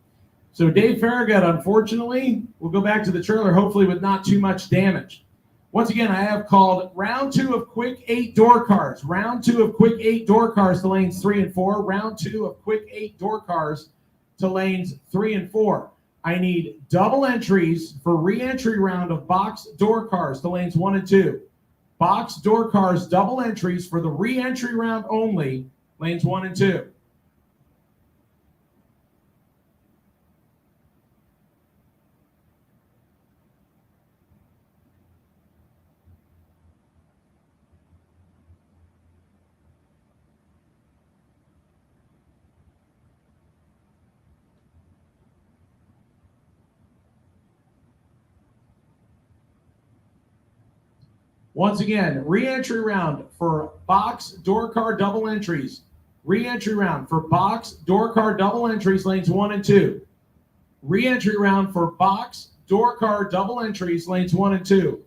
So Dave Farragut, unfortunately, will go back to the trailer, hopefully with not too much damage. Once again, I have called round 2 of quick 8 door cars. Round 2 of quick 8 door cars to lanes 3 and 4. Round 2 of quick 8 door cars to lanes 3 and 4. I need double entries for re-entry round of box door cars to lanes 1 and 2. Box door cars double entries for the re-entry round only, lanes 1 and 2. Once again, re-entry round for box door car double entries. Re-entry round for box door car double entries, lanes 1 and 2. Re-entry round for box door car double entries, lanes 1 and 2.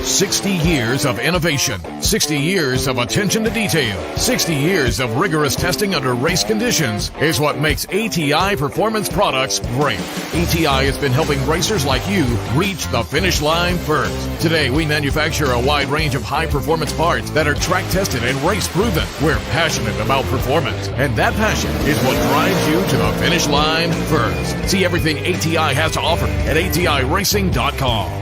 "60 years of innovation, 60 years of attention to detail, 60 years of rigorous testing under race conditions is what makes ATI Performance Products great." ATI has been helping racers like you reach the finish line first. Today, we manufacture a wide range of high-performance parts that are track-tested and race-proven. We're passionate about performance, and that passion is what drives you to the finish line first. See everything ATI has to offer at ATIRacing.com.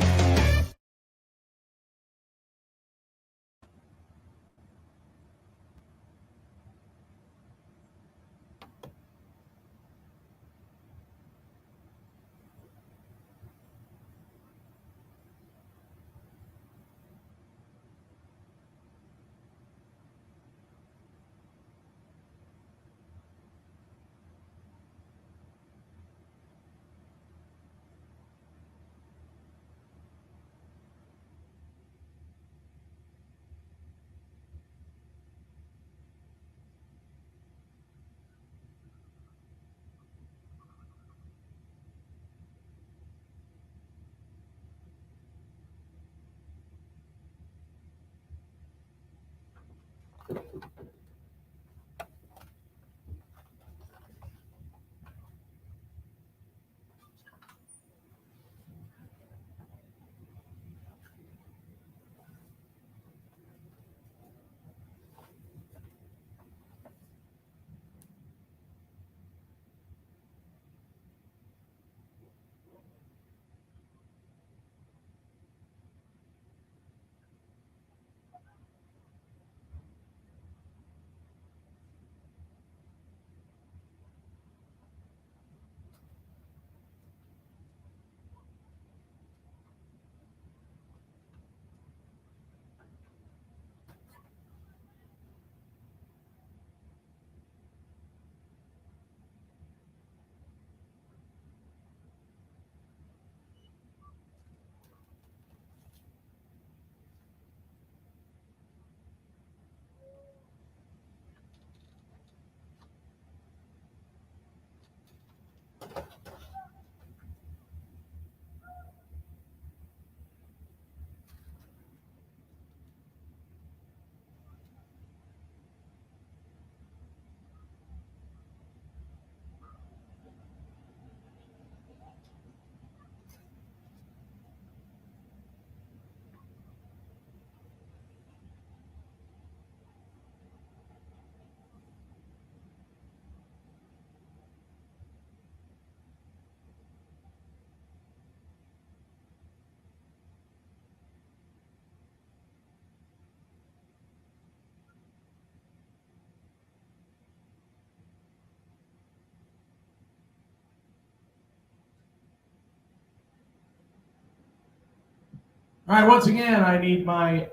All right, once again, I need my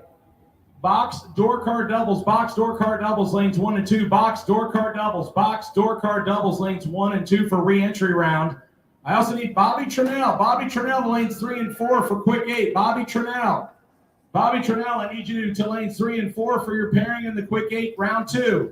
box door car doubles, lanes 1 and 2, box door car doubles, lanes 1 and 2 for re-entry round. I also need Bobby Trinnell, lanes 3 and 4 for quick 8. Bobby Trinnell, I need you to lanes 3 and 4 for your pairing in the quick 8, round 2.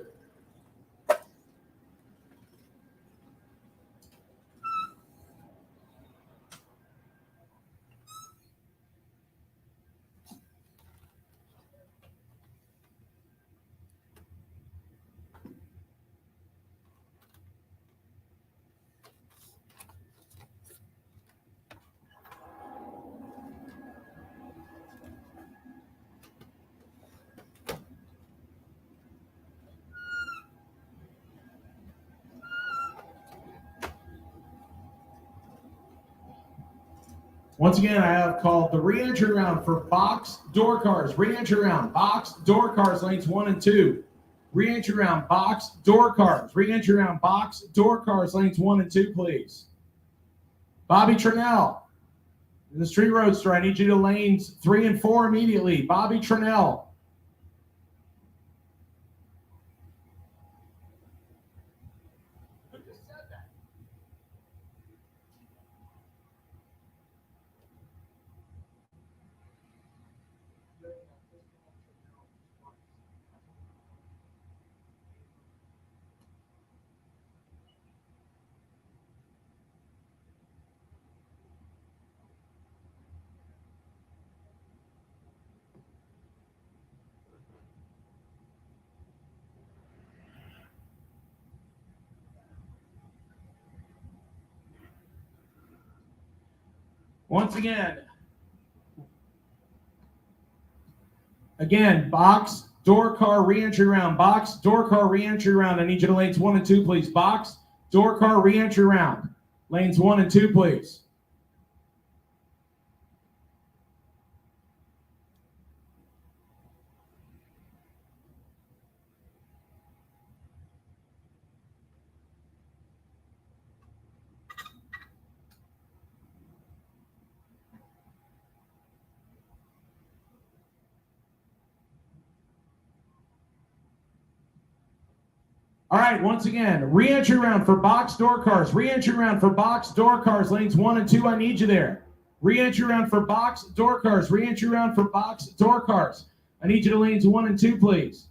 Once again, I have called the re-entry round for box door cars. Re-entry round, box door cars, lanes 1 and 2. Re-entry round, box door cars. Re-entry round, box door cars, lanes 1 and 2, please. Bobby Trinnell, in the Street Roadster, I need you to lanes 3 and 4 immediately. Bobby Trinnell. Once again, box, door car, re-entry round. Box, door car, re-entry round. I need you to lanes 1 and 2, please. Box, door car, re-entry round. Lanes 1 and 2, please. All right, once again, re-entry round for box door cars. Re-entry round for box door cars, lanes 1 and 2. I need you there. Re-entry round for box door cars. Re-entry round for box door cars. I need you to lanes 1 and 2, please.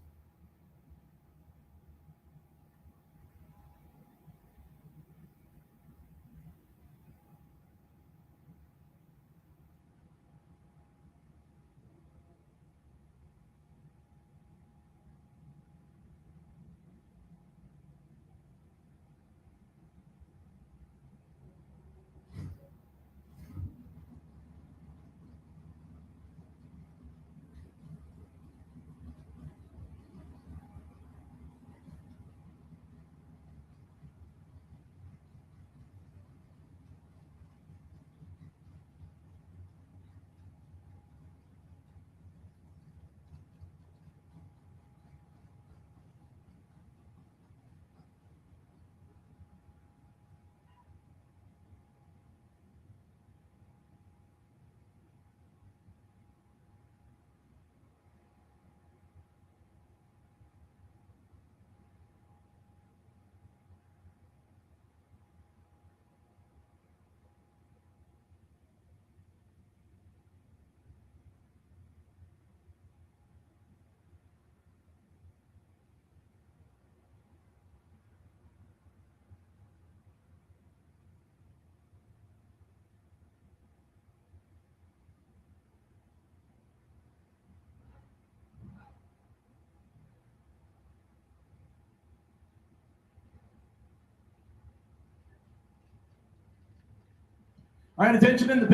All right, attention in the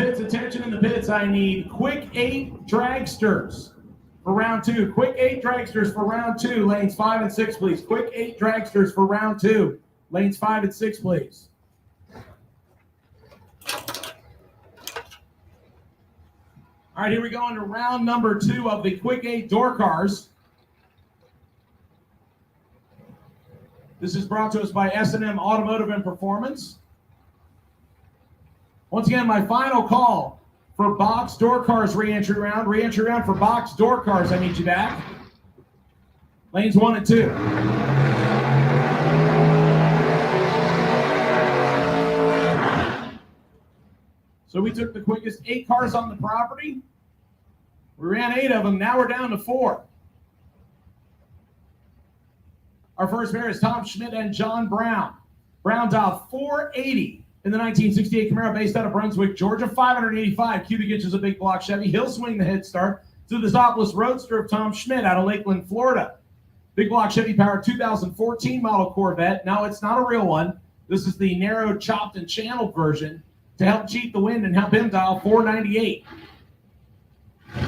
pits. I need quick 8 dragsters for round 2. Quick 8 dragsters for round 2, lanes 5 and 6, please. Quick 8 dragsters for round 2, lanes 5 and 6, please. All right, here we go into round number 2 of the quick 8 door cars. This is brought to us by S&M Automotive and Performance. Once again, my final call for box door cars re-entry round. Re-entry round for box door cars. I need you back. Lanes 1 and 2. So we took the quickest 8 cars on the property. We ran 8 of them. Now we're down to 4. Our first pair is Tom Schmidt and John Brown. Brown dialed 480 in the 1968 Camaro based out of Brunswick, Georgia. 585 cubic inches of big block Chevy. He'll swing the head start to the topless roadster of Tom Schmidt out of Lakeland, Florida. Big block Chevy powered 2014 model Corvette. Now it's not a real one. This is the narrow, chopped, and channeled version to help cheat the wind and help him dial 498. We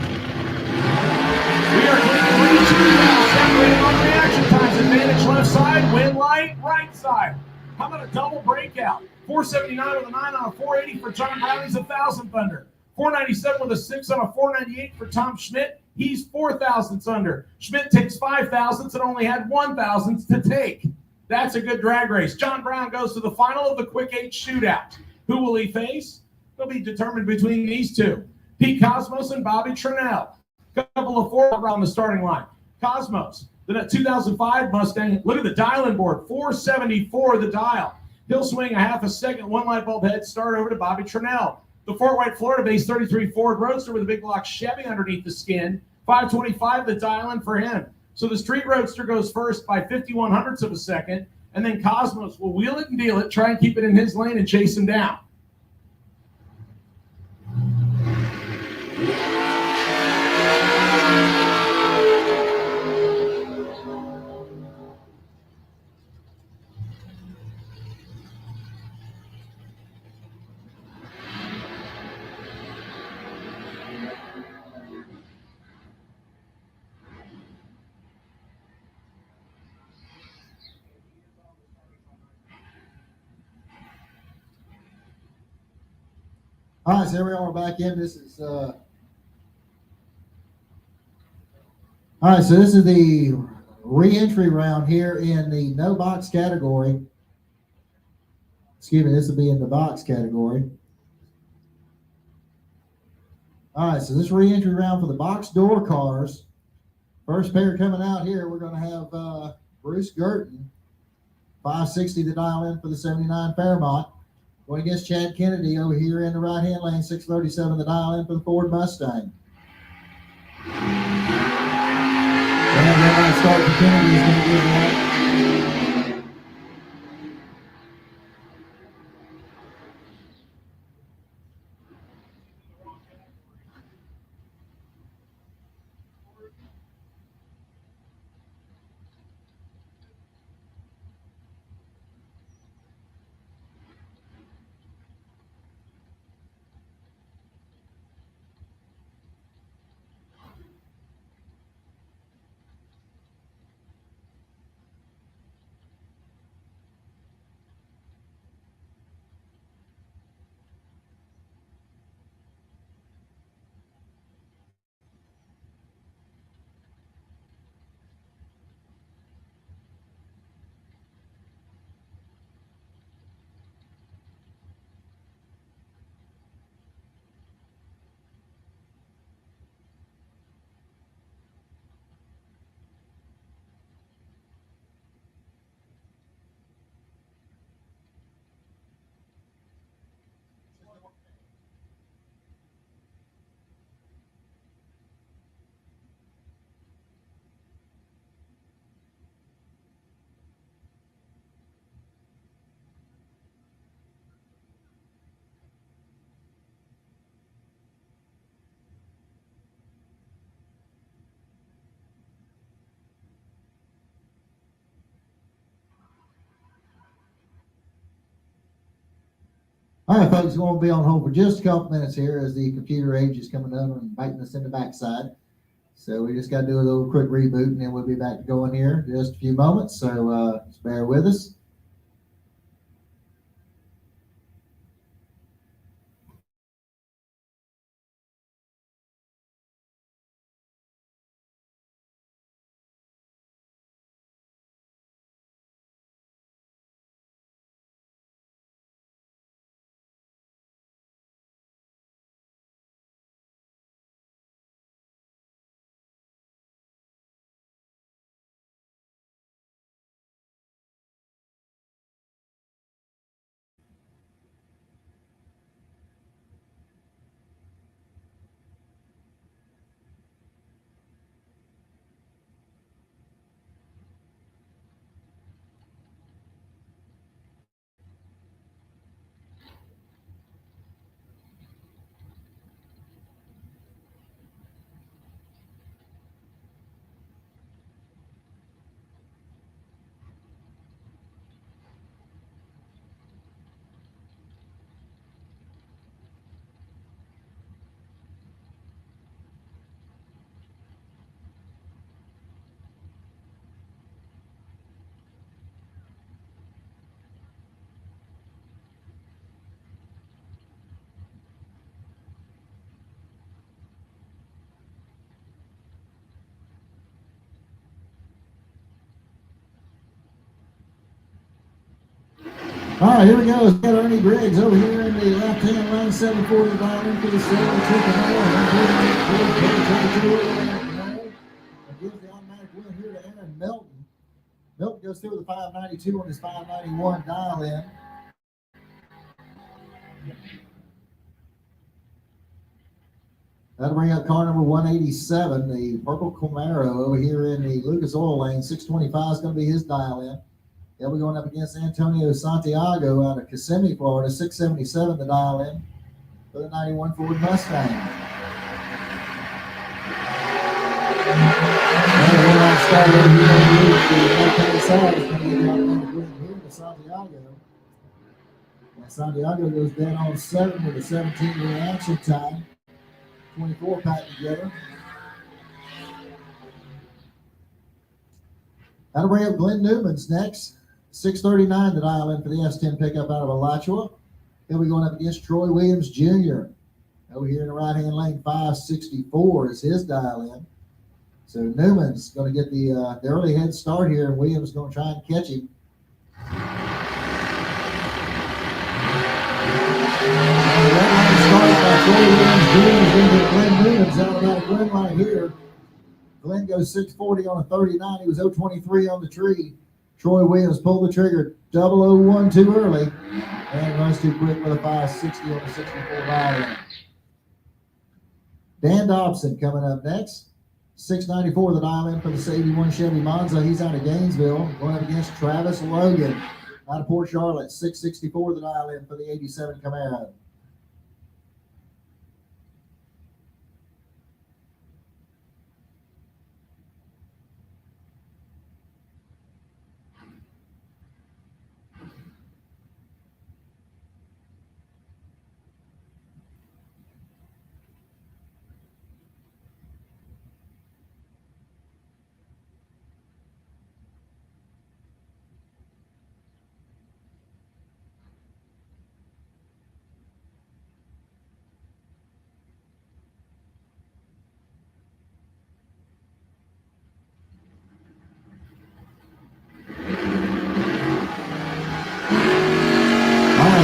are cleaning green 2 now, separating on reaction times. Advantage left side, wind light, right side. How about a double breakout? 479 with a 9 on a 480 for John Brown. He's 1,000th under. 497 with a 6 on a 498 for Tom Schmidt. He's 4,000ths under. Schmidt takes 5,000ths and only had 1,000ths to take. That's a good drag race. John Brown goes to the final of the Quick 8 shootout. Who will he face? It'll be determined between these two. Pete Cosmos and Bobby Trinnell. Couple of 4 on the starting line. Cosmos, the 2005 Mustang. Look at the dialing board. 474 the dial. He'll swing a half a second, 1 light bulb head start over to Bobby Trinnell. The Fort White, Florida-based 33 Ford Roadster with a big block Chevy underneath the skin. 525 the dial-in for him. So the Street Roadster goes first by 51/100ths of a second, and then Cosmos will wheel it and deal it, try and keep it in his lane and chase him down. All right, so here we are back in. This is all right, so this is the re-entry round here in the no box category. Excuse me, this will be in the box category. All right, so this re-entry round for the box door cars. First pair coming out here, we're going to have Bruce Girton, 560 the dial in for the 79 Fairmont. Going against Chad Kennedy over here in the right-hand lane, 637 the dial in for the Ford Mustang. And then I start for Kennedy is going to give that. All right, folks, we're going to be on hold for just a couple minutes here as the computer age is coming up and biting us in the backside. So we just got to do a little quick reboot, and then we'll be back to going here in just a few moments. So just bear with us. All right, here we go. We've got Ernie Griggs over here in the left-hand lane, 740 down for the 72 Camaro. Gives the automatic win here to Aaron Melton. Melton goes through with a 592 on his 591 dial-in. That'll bring up car number 187, the purple Camaro over here in the Lucas Oil lane. 625 is going to be his dial-in. They'll be going up against Antonio Santiago out of Kissimmee, Florida. 677 the dial-in for the 91 Ford Mustang. And the one-off start over here on the left-hand side is going to get the automatic win here to Santiago. And Santiago goes down on 7 with a 17 reaction time. 24 packed together. That'll bring up Glenn Newman's next. 639 the dial in for the S10 pickup out of Alachua. He'll be going up against Troy Williams Jr. Over here in the right-hand lane, 564 is his dial in. So Newman's going to get the early head start here, and Williams is going to try and catch him. Started by Troy Williams Jr. into Glenn Newman's automatic win right here. Glenn goes 640 on a 39. He was 023 on the tree. Troy Williams pulled the trigger 001 too early and runs too quick with a 560 on the 64 dial. Dan Dobson coming up next. 694 the dial in for the 81 Chevy Monza. He's out of Gainesville, going up against Travis Logan out of Port Charlotte. 664 the dial in for the 87 Camaro.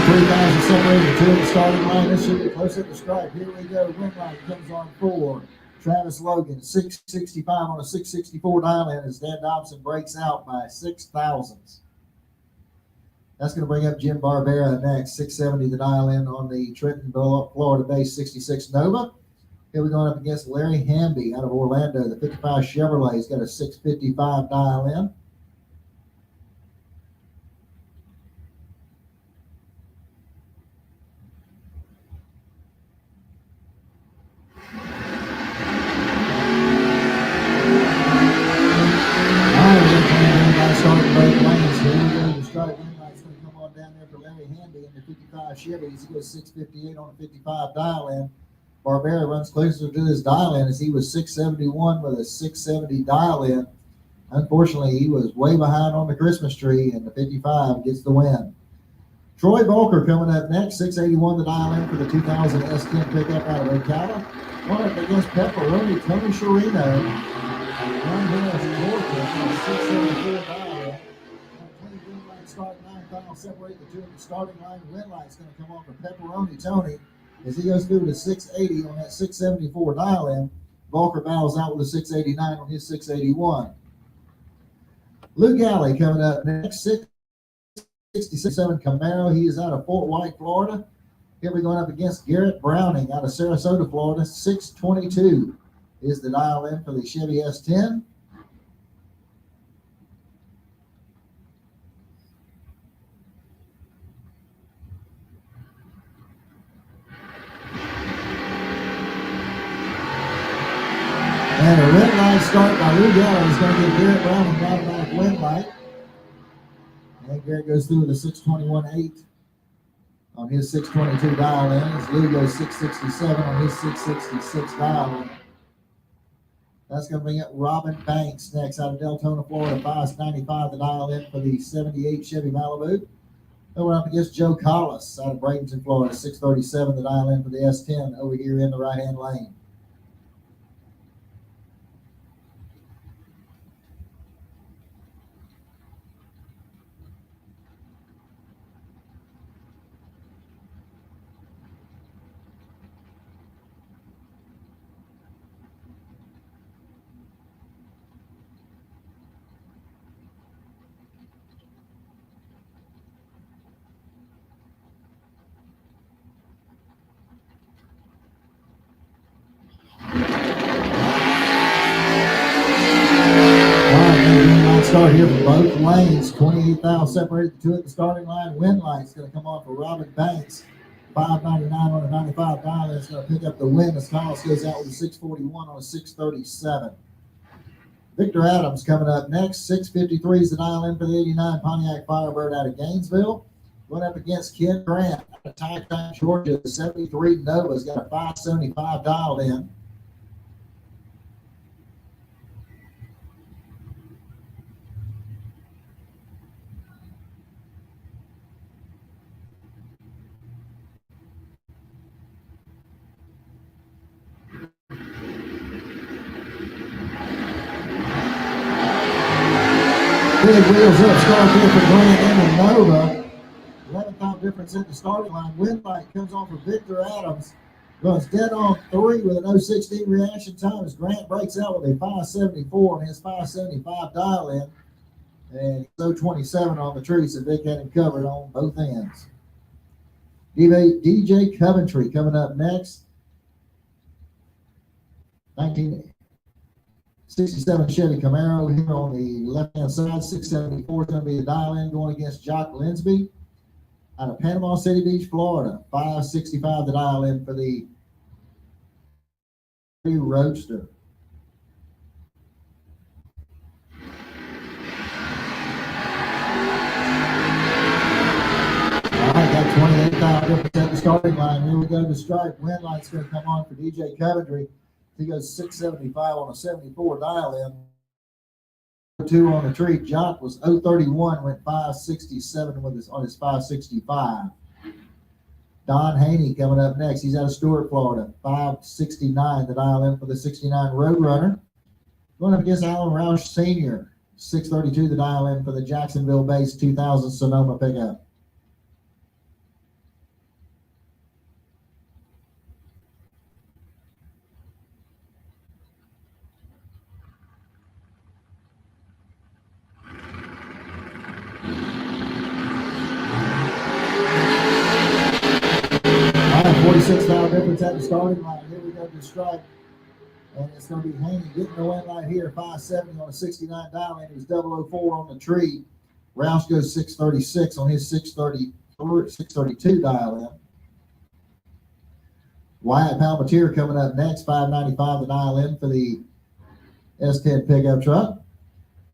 Three guys are separated to the starting line. This should be close at the stripe. Here we go. Win line comes on 4. Travis Logan, 665 on a 664 dial in as Dan Dobson breaks out by 6 thousandths. That's going to bring up Jim Barbera next. 670 the dial in on the Trenton, Florida-based 66 Nova. Here we're going up against Larry Hamby out of Orlando. The 55 Chevrolet. He's got a 655 dial in. Chevys. He goes 658 on a 55 dial in. Barbera runs closer to his dial in as he was 671 with a 670 dial in. Unfortunately, he was way behind on the Christmas tree, and the 55 gets the win. Troy Volker coming up next, 681 the dial in for the 2000 S10 pickup out of Ocala. Going up against Pepperoni, Tony Sciarrino. One here is Georgia, 674 dial in. Start 9 final separate the two of the starting line. The win line's going to come off for Pepperoni Tony as he goes through to 680 on that 674 dial in. Volker battles out with a 689 on his 681. Lou Galley coming up next, 667 Camaro. He is out of Fort White, Florida. He'll be going up against Garrett Browning out of Sarasota, Florida. 622 is the dial in for the Chevy S10. And a red line start by Lou Galley is going to give Garrett Browning an automatic win light. And Garrett goes through with a 621.8 on his 622 dial in. As Lou goes 667 on his 666 dial in. That's going to bring up Robin Banks next out of Deltona, Florida. 595 the dial in for the 78 Chevy Malibu. Then we're up against Joe Collis out of Bradenton, Florida. 637 the dial in for the S10 over here in the right-hand lane. start here for both lanes. 28,000 separated the two at the starting line. Win light's going to come on for Robin Banks. 599 on a 95 dial. It's going to pick up the win as Collins goes out with a 641 on a 637. Victor Adams coming up next. 653 is the dial in for the 89 Pontiac Firebird out of Gainesville. Going up against Ken Grant out of Tytown, Georgia. The 73 Nova's got a 575 dialed in. Big wheels up, start here for Grant and Nova. 11th difference in the starting line. Win light comes on for Victor Adams. Goes dead on 3 with an 016 reaction time as Grant breaks out with a 574 on his 575 dial in. And 027 on the tree, so Vic had him covered on both ends. DJ Coventry coming up next. 1967 Chevy Camaro here on the left-hand side. 674 is going to be the dial-in going against Jock Linsby out of Panama City Beach, Florida. 565 the dial-in for the Roadster. All right, got 28,000 difference at the starting line. Here we go to stripe. Win light's going to come on for DJ Coventry. He goes 675 on a 74 dial-in. 2 on the tree. Jock was 031, went 567 with on his 565. Don Haney coming up next. He's out of Stuart, Florida. 569 the dial-in for the 69 Roadrunner. Going up against Alan Roush Sr. 632 the dial-in for the Jacksonville-based 2000 Sonoma pickup. $46 difference at the starting line. Here we go to stripe. And it's going to be Haney getting the win right here. 570 on a 69 dial in. He was 004 on the tree. Roush goes 636 on his 632 dial in. Wyatt Palmatier coming up next. 595 the dial in for the S10 pickup truck.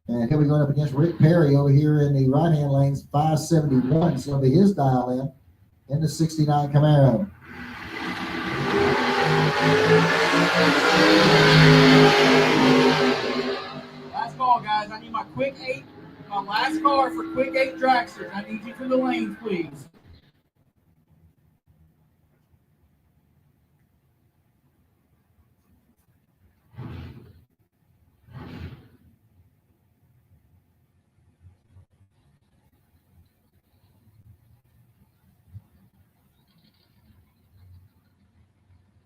And he'll be going up against Rick Perry over here in the right hand lanes. 571 is going to be his dial in the 69 Camaro. Last call, guys. I need my quick 8. My last car for quick 8 dragsters. I need you for the lanes, please.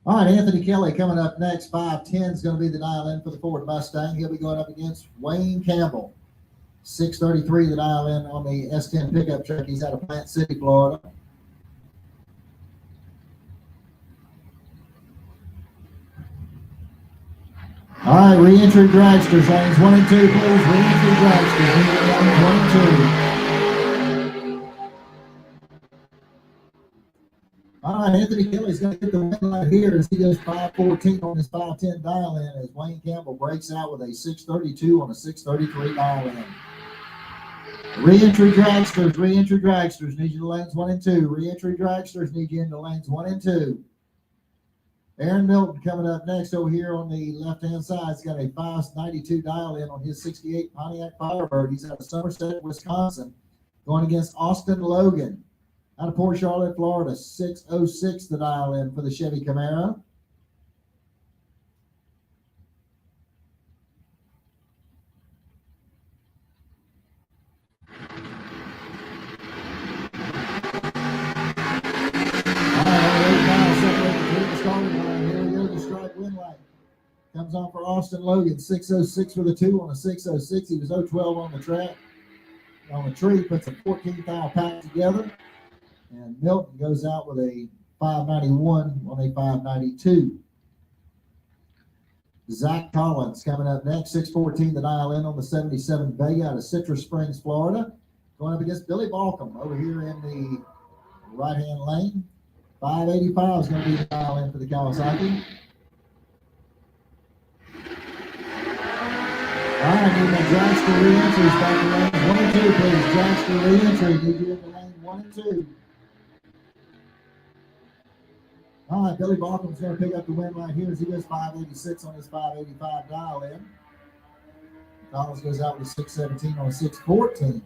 All right, Anthony Kelly coming up next. 510 is going to be the dial-in for the Ford Mustang. He'll be going up against Wayne Campbell. 633 the dial-in on the S10 pickup truck. He's out of Plant City, Florida. All right, re-entry dragsters, lanes 1 and 2, please. Re-entry dragsters, 1 and 2. All right, Anthony Kelly's going to get the win right here as he goes 514 on his 510 dial-in as Wayne Campbell breaks out with a 632 on a 633 dial-in. Re-entry dragsters, need you in the lanes 1 and 2. Re-entry dragsters need you in the lanes 1 and 2. Aaron Milton coming up next over here on the left-hand side. He's got a 592 dial-in on his 68 Pontiac Firebird. He's out of Somerset, Wisconsin, going against Austin Logan out of Port Charlotte, Florida. 606 the dial-in for the Chevy Camaro. Comes on for Austin Logan, 606 for the 2 on a 606. He was 012 on the track. On the tree, puts a 14 thou pack together. And Milton goes out with a 591 on a 592. Zach Collins coming up next. 6:14 the dial in on the 77 Vega out of Citrus Springs, Florida. Going up against Billy Balcom over here in the right-hand lane. 585 is going to be the dial in for the Kawasaki. All right, I need my dragster re-entries back in lane 1 and 2, please. Dragster re-entry. Need you in the lane 1 and 2. All right, Billy Balcom's going to pick up the win right here as he goes 586 on his 585 dial in. Collins goes out with a 617 on a 614.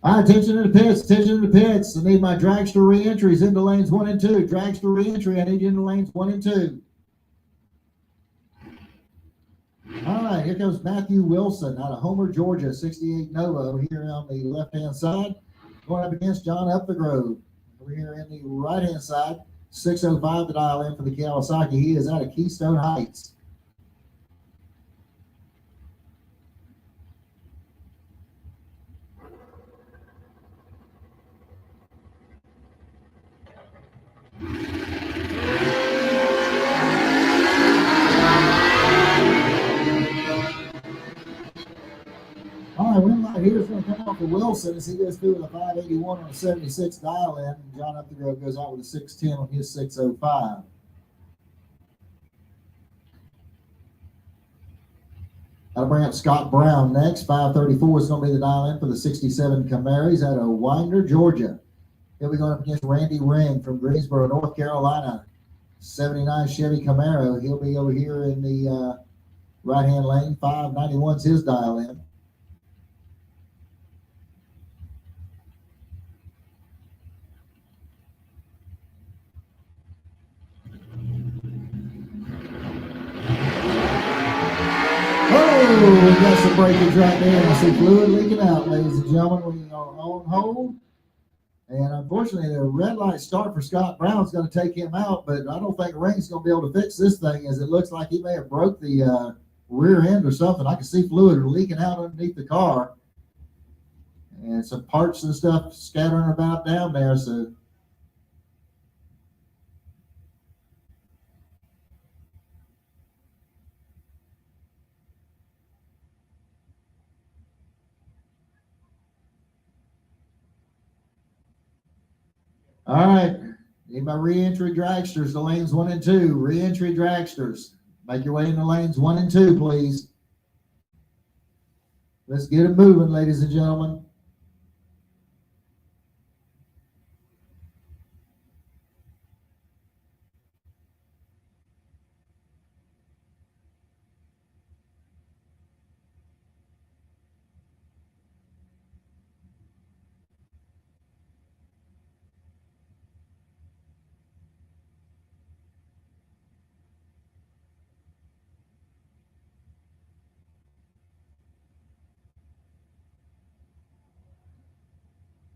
All right, attention to the pits, attention to the pits. I need my dragster re-entries into lanes 1 and 2. Dragster re-entry, I need you into lanes 1 and 2. All right, here comes Matthew Wilson out of Homer, Georgia, 68 Nova over here on the left-hand side. Going up against John Upthegrove over here in the right-hand side. 605 to dial in for the Kawasaki. He is out of Keystone Heights. All right, win light here is going to come out for Wilson as he goes through with a 581 on a 76 dial in. And John Upthegrove goes out with a 610 on his 605. I'll bring up Scott Brown next. 534 is going to be the dial in for the 67 Camaris out of Winder, Georgia. He'll be going up against Randy Ring from Greensboro, North Carolina. 79 Chevy Camaro. He'll be over here in the right-hand lane. 591 is his dial in. We got some breakage right there. I see fluid leaking out, ladies and gentlemen. We are on hold. And unfortunately, the red light start for Scott Brown's going to take him out, but I don't think Ring's going to be able to fix this thing, as it looks like he may have broke the rear end or something. I can see fluid leaking out underneath the car. And some parts and stuff scattering about down there. So all right, need my re-entry dragsters to lanes 1 and 2. Re-entry dragsters, make your way into lanes 1 and 2, please. Let's get it moving, ladies and gentlemen.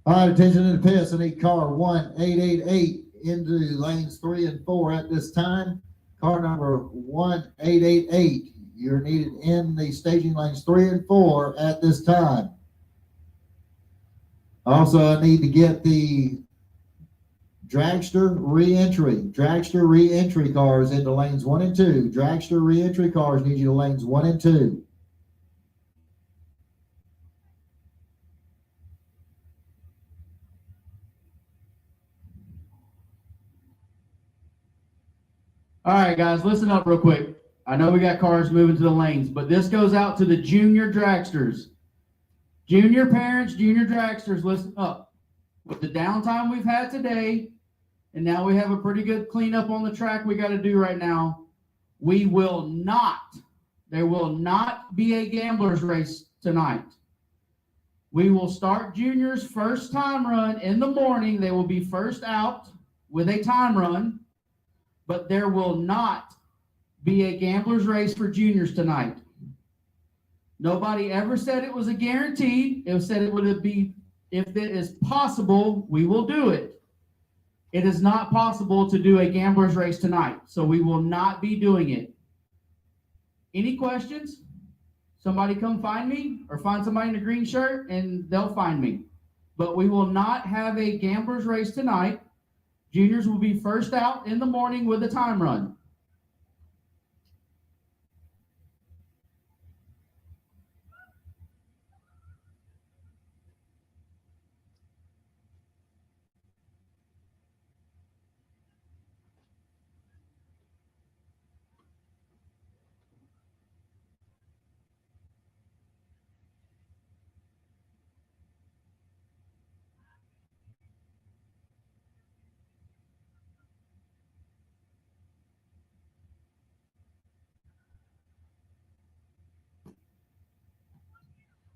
All right, attention to the pits. I need car 1888 into lanes 3 and 4 at this time. Car number 1888. You're needed in the staging lanes 3 and 4 at this time. Also, I need to get the dragster re-entry cars into lanes 1 and 2. Dragster re-entry cars need you to lanes 1 and 2. All right, guys, listen up real quick. I know we got cars moving to the lanes, but this goes out to the junior dragsters. Junior parents, junior dragsters, listen up. With the downtime we've had today, and now we have a pretty good cleanup on the track we got to do right now, there will not be a gambler's race tonight. We will start juniors' first time run in the morning. They will be first out with a time run. But there will not be a gambler's race for juniors tonight. Nobody ever said it was a guaranteed. It said it would be, if it is possible, we will do it. It is not possible to do a gambler's race tonight, so we will not be doing it. Any questions? Somebody come find me, or find somebody in a green shirt and they'll find me. But we will not have a gambler's race tonight. Juniors will be first out in the morning with a time run.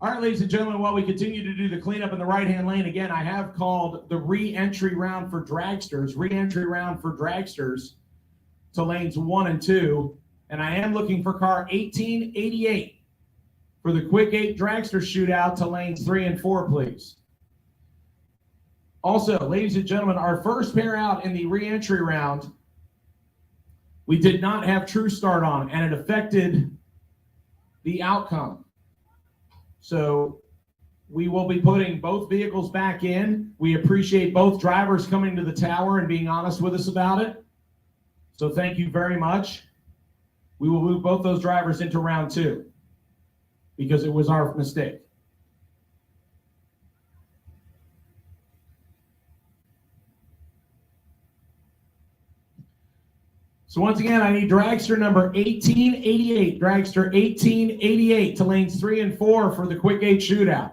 All right, ladies and gentlemen, while we continue to do the cleanup in the right-hand lane, again, I have called the re-entry round for dragsters, to lanes 1 and 2, and I am looking for car 1888 for the quick 8 dragster shootout to lanes 3 and 4, please. Also, ladies and gentlemen, our first pair out in the re-entry round, we did not have True Start on, and it affected the outcome. So we will be putting both vehicles back in. We appreciate both drivers coming to the tower and being honest with us about it. So thank you very much. We will move both those drivers into round 2 because it was our mistake. So once again, I need dragster number 1888, dragster 1888 to lanes 3 and 4 for the quick 8 shootout.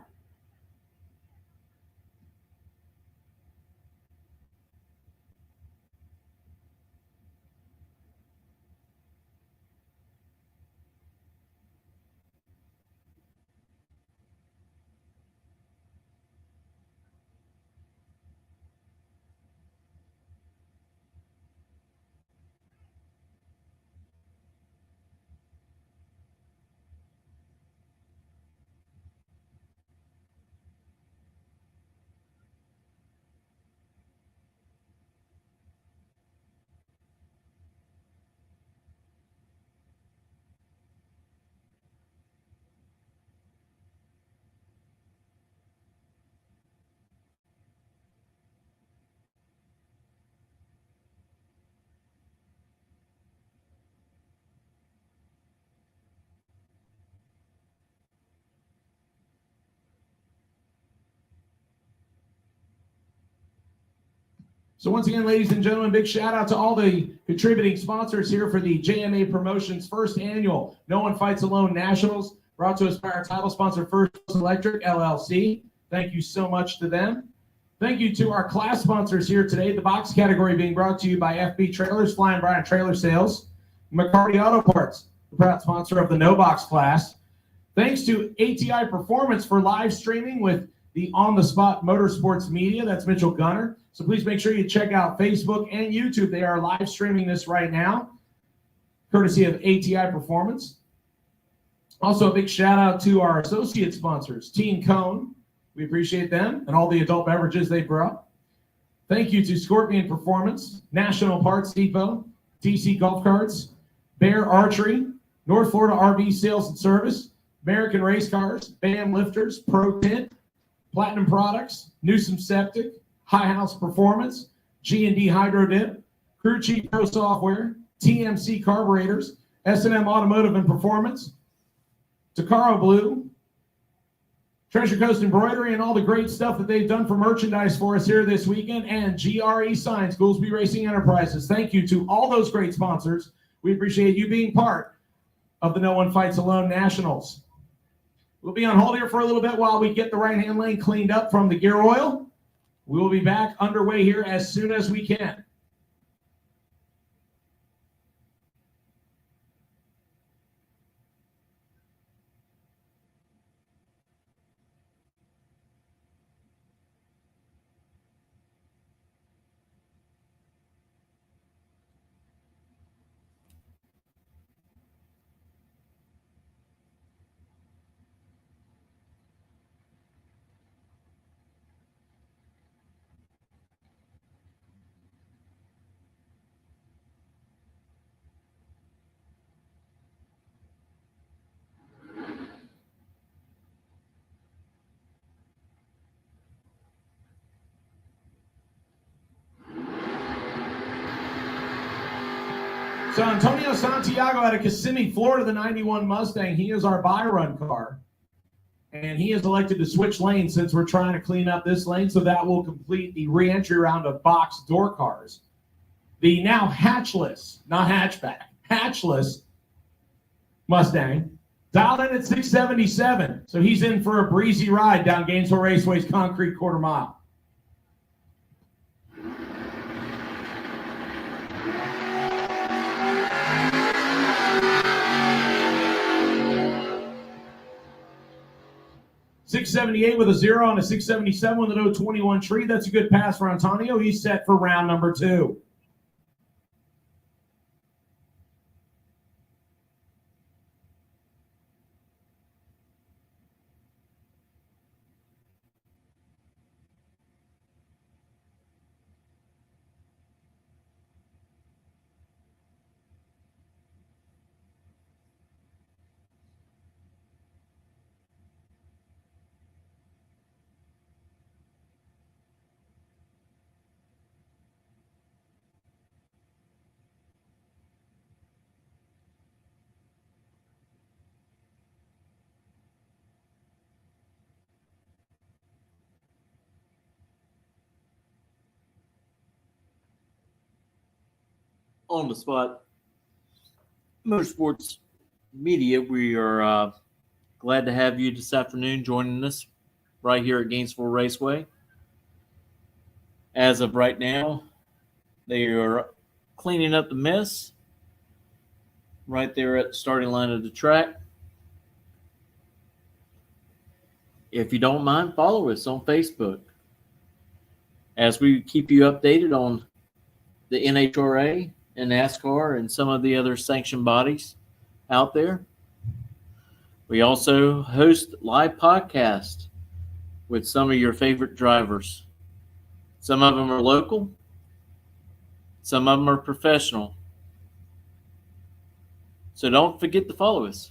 So once again, ladies and gentlemen, big shout out to all the contributing sponsors here for the JMA Promotions first annual No One Fights Alone Nationals, brought to us by our title sponsor, First Electric LLC. Thank you so much to them. Thank you to our class sponsors here today, the box category being brought to you by FB Trailers, Flying Brian Trailer Sales, McCarty Auto Parts, the proud sponsor of the No Box class. Thanks to ATI Performance for live streaming with the on-the-spot motorsports media. That's Mitchell Gunner. So please make sure you check out Facebook and YouTube. They are live streaming this right now, courtesy of ATI Performance. Also, a big shout out to our associate sponsors, Team Cone. We appreciate them and all the adult beverages they brought. Thank you to Scorpion Performance, National Parts Depot, DC Golf Carts, Bear Archery, North Florida RV Sales and Service, American Race Cars, BAM Lifters, Pro Tint, Platinum Products, Newsom Septic, High House Performance, G&D Hydro Dip, Crew Chief Pro Software, TMC Carburetors, S&M Automotive and Performance, Takaro Blue, Treasure Coast Embroidery, and all the great stuff that they've done for merchandise for us here this weekend, and GRE Signs, Goolsby Racing Enterprises. Thank you to all those great sponsors. We appreciate you being part of the No One Fights Alone Nationals. We'll be on hold here for a little bit while we get the right-hand lane cleaned up from the gear oil. We will be back underway here as soon as we can. So Antonio Santiago out of Kissimmee, Florida, the 91 Mustang. He is our buy-run car. And he has elected to switch lanes since we're trying to clean up this lane, so that will complete the re-entry round of box door cars. The now hatchless, not hatchback, hatchless Mustang, dialed in at 677. So he's in for a breezy ride down Gainesville Raceway's concrete quarter mile. 678 with a 0 and a 677 with an 021 tree. That's a good pass for Antonio. He's set for round number 2. On the spot motorsports media, we are glad to have you this afternoon joining us right here at Gainesville Raceway. As of right now, they are cleaning up the mess right there at the starting line of the track. If you don't mind, follow us on Facebook as we keep you updated on the NHRA and NASCAR and some of the other sanctioned bodies out there. We also host live podcasts with some of your favorite drivers. Some of them are local. Some of them are professional. So don't forget to follow us.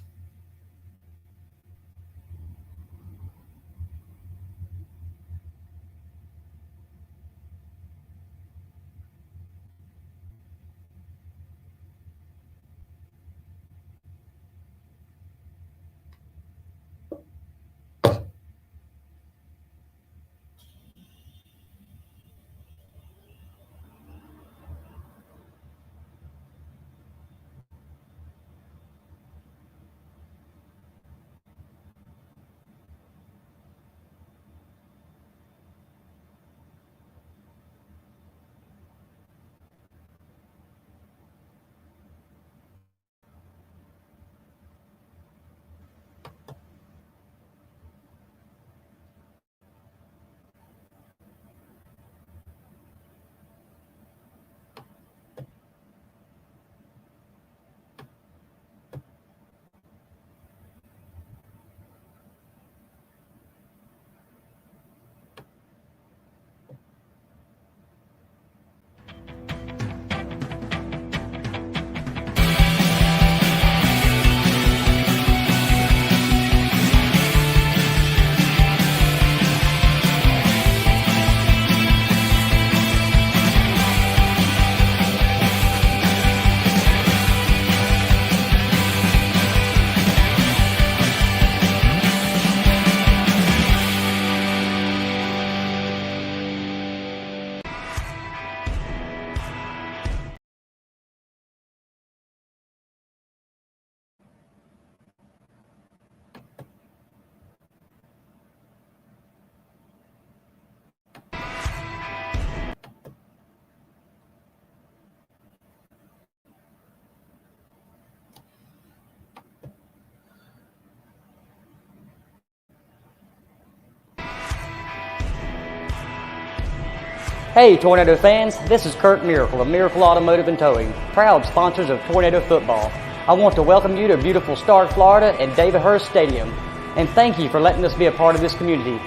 Hey Tornado fans, this is Kurt Miracle of Miracle Automotive and Towing, proud sponsors of Tornado Football. I want to welcome you to beautiful Stark, Florida and David Hurst Stadium, and thank you for letting us be a part of this community.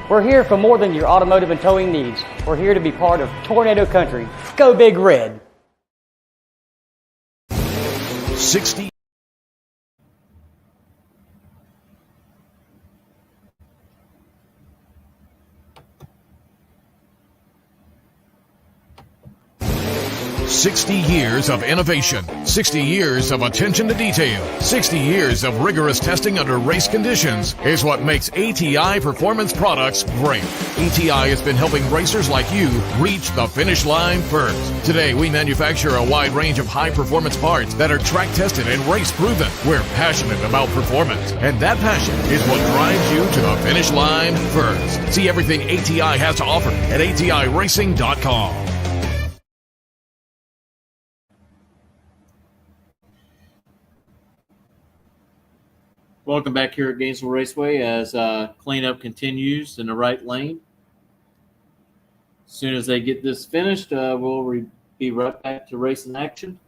We're here for more than your automotive and towing needs. We're here to be part of Tornado Country. Go Big Red! 60 60 years of innovation, 60 years of attention to detail, 60 years of rigorous testing under race conditions is what makes ATI Performance Products great. ATI has been helping racers like you reach the finish line first. Today, we manufacture a wide range of high-performance parts that are track-tested and race-proven. We're passionate about performance, and that passion is what drives you to the finish line first. See everything ATI has to offer at ATIRacing.com. Welcome back here at Gainesville Raceway as cleanup continues in the right lane. As soon as they get this finished, we'll be right back to racing action.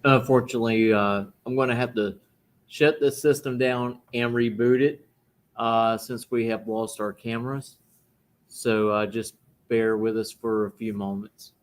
Unfortunately, I'm going to have to shut this system down and reboot it since we have lost our cameras. So just bear with us for a few moments.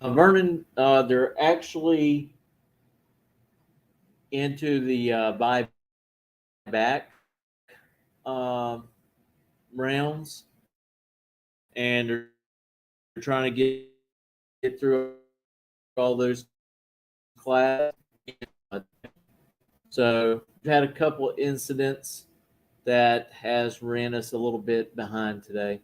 Vernon, they're actually into the buyback rounds, and they're trying to get through all those classes. So we've had a couple incidents that has ran us a little bit behind today.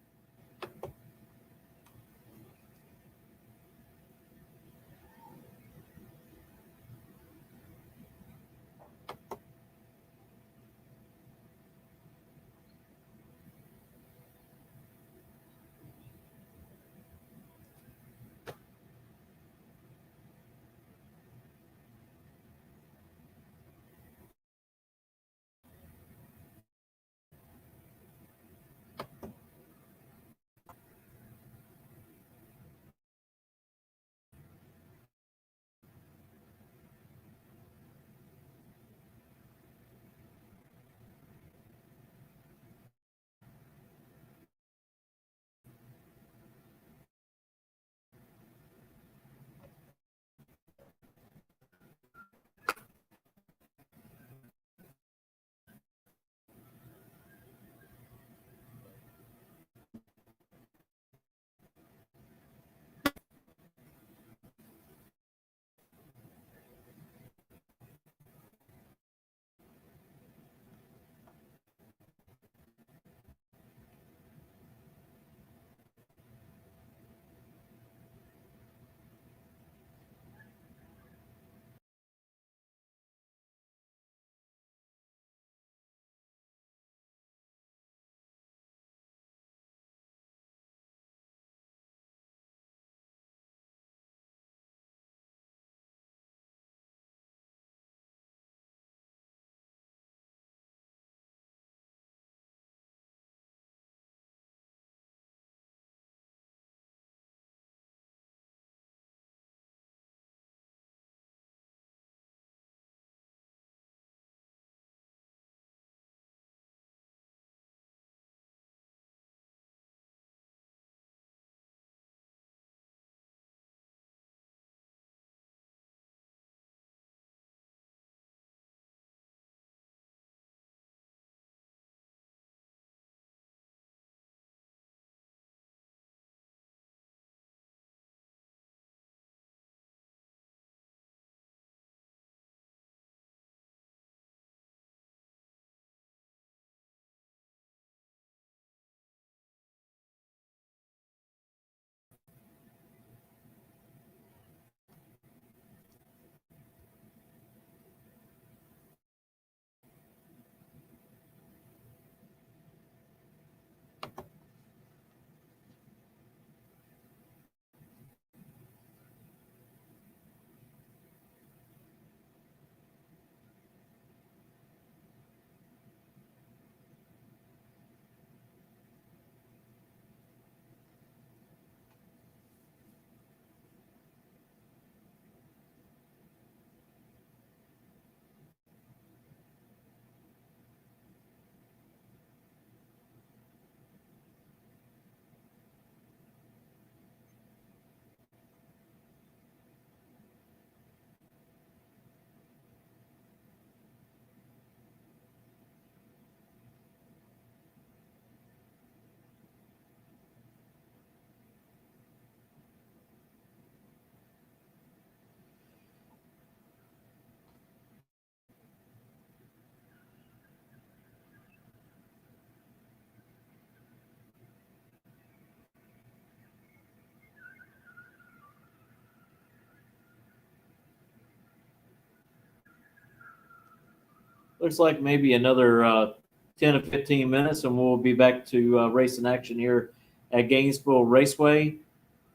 Looks like maybe another 10 to 15 minutes, and we'll be back to racing action here at Gainesville Raceway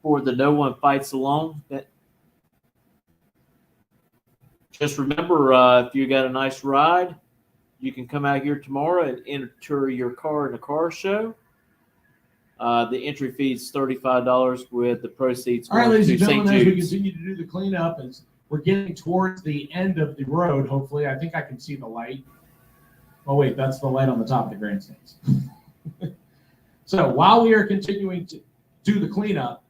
for the No One Fights Alone. Just remember, if you got a nice ride, you can come out here tomorrow and enter your car in the car show. The entry fee is $35 with the proceeds All right, going ladies to and St. gentlemen, as we Jude's. continue to do the cleanup, as we're getting towards the end of the road, hopefully, I think I can see the light. Oh, wait, that's the light on the top of the grandstands. So while we are continuing to do the cleanup,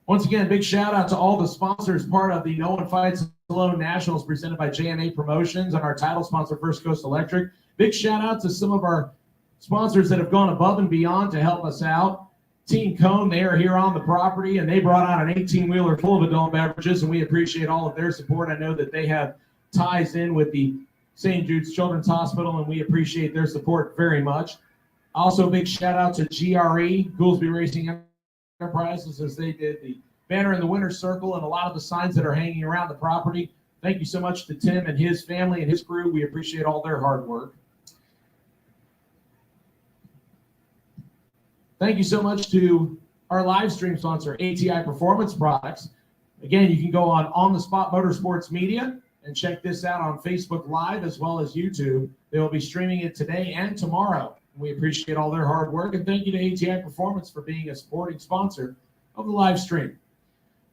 Once again, big shout out to all the sponsors, part of the No One Fights Alone Nationals presented by JNA Promotions and our title sponsor, First Coast Electric. Big shout out to some of our sponsors that have gone above and beyond to help us out. Team Cone, they are here on the property, and they brought out an 18-wheeler full of adult beverages, and we appreciate all of their support. I know that they have ties in with the St. Jude's Children's Hospital, and we appreciate their support very much. Also, big shout out to GRE, Goolsby Racing Enterprises, as they did the banner in the winner's circle and a lot of the signs that are hanging around the property. Thank you so much to Tim and his family and his crew. We appreciate all their hard work. Thank you so much to our live stream sponsor, ATI Performance Products. Again, you can go on the Spot Motorsports Media and check this out on Facebook Live as well as YouTube. They will be streaming it today and tomorrow. We appreciate all their hard work, and thank you to ATI Performance for being a supporting sponsor of the live stream.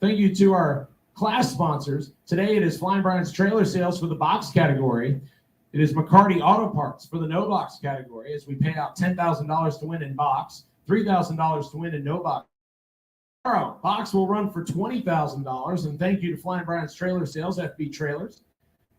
Thank you to our class sponsors. Today it is Flying Brian's Trailer Sales for the box category. It is McCarty Auto Parts for the no box category, as we pay out $10,000 to win in box, $3,000 to win in no box. Tomorrow, box will run for $20,000, and thank you to Flying Brian's Trailer Sales, FB Trailers,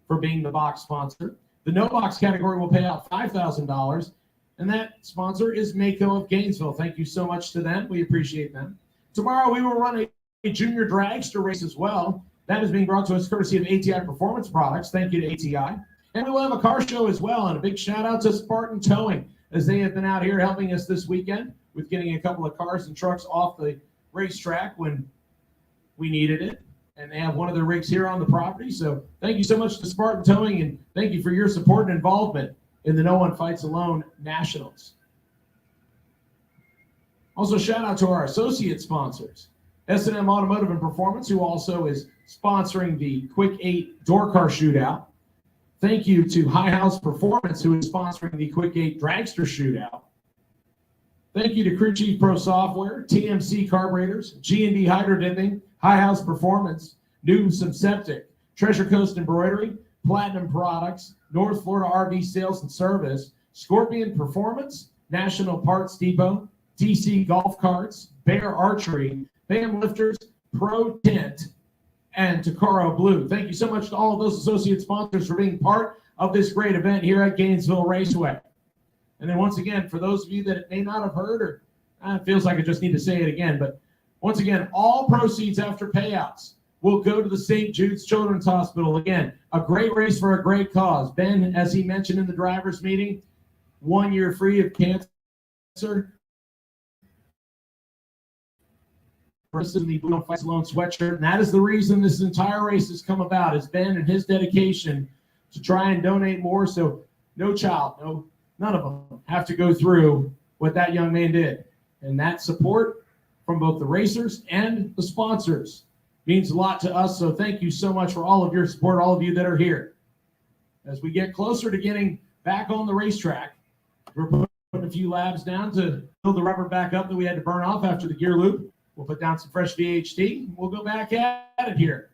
for being the box sponsor. The no box category will pay out $5,000. And that sponsor is Mako of Gainesville. Thank you so much to them. We appreciate them. Tomorrow we will run a junior dragster race as well. That is being brought to us courtesy of ATI Performance Products. Thank you to ATI. And we will have a car show as well. And a big shout out to Spartan Towing, as they have been out here helping us this weekend with getting a couple of cars and trucks off the racetrack when we needed it. And they have one of their rigs here on the property. So thank you so much to Spartan Towing, and thank you for your support and involvement in the No One Fights Alone Nationals. Also, shout out to our associate sponsors, S&M Automotive and Performance, who also is sponsoring the Quick 8 Door Car Shootout. Thank you to High House Performance, who is sponsoring the Quick 8 Dragster Shootout. Thank you to Crew Chief Pro Software, TMC Carburetors, G&D Hydro Dipping, High House Performance, New Septic, Treasure Coast Embroidery, Platinum Products, North Florida RV Sales and Service, Scorpion Performance, National Parts Depot, DC Golf Carts, Bear Archery, BAM Lifters, Pro Tint, and Takaro Blue. Thank you so much to all of those associate sponsors for being part of this great event here at Gainesville Raceway. And then once again, for those of you that may not have heard, or it feels like I just need to say it again, but once again, all proceeds after payouts will go to the St. Jude's Children's Hospital. Again, a great race for a great cause. Ben, as he mentioned in the drivers' meeting, 1 year free of cancer. In the Blue Fights Alone sweatshirt. And that is the reason this entire race has come about, is Ben and his dedication to try and donate more, so no child, none of them have to go through what that young man did. And that support from both the racers and the sponsors means a lot to us. So thank you so much for all of your support, all of you that are here. As we get closer to getting back on the racetrack, we're putting a few labs down to build the rubber back up that we had to burn off after the gear loop. We'll put down some fresh VHT. We'll go back at it here.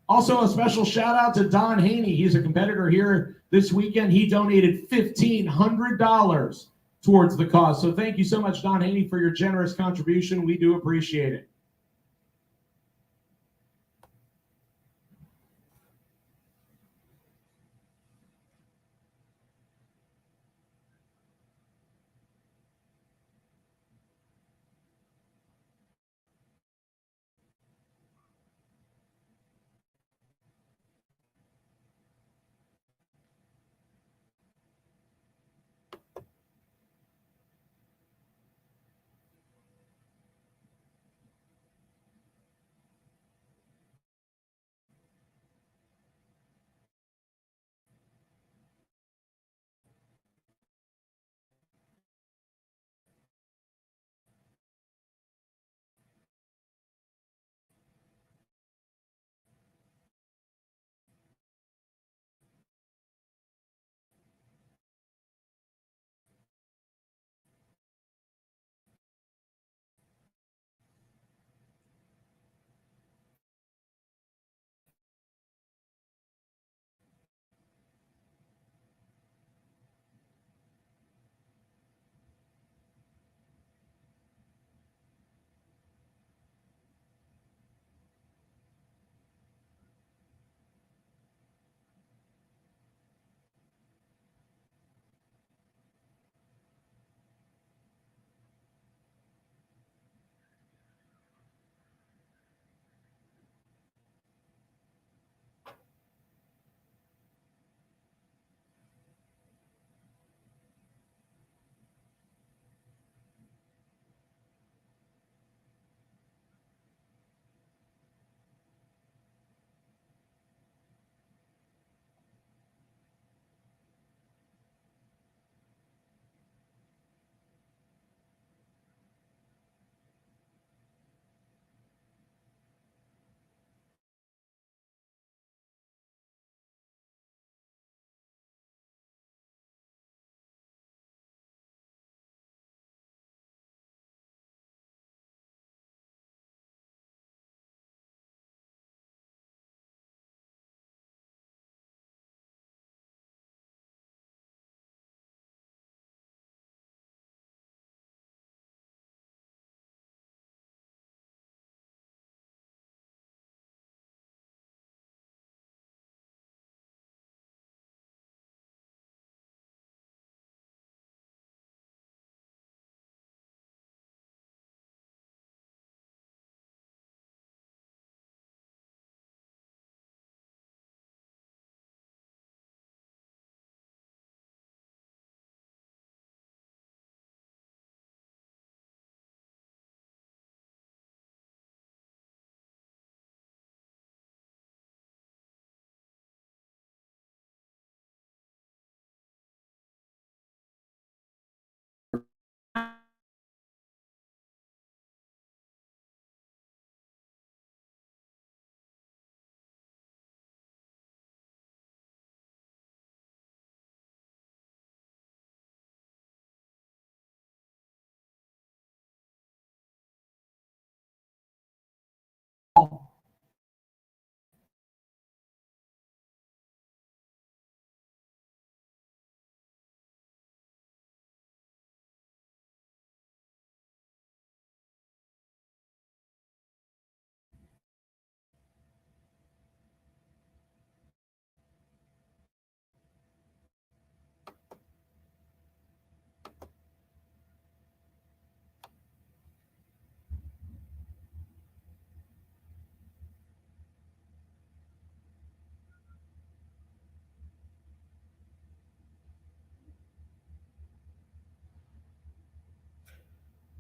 Also, a special shout out to Don Haney. He's a competitor here this weekend. He donated $1,500 towards the cause. So thank you so much, Don Haney, for your generous contribution. We do appreciate it.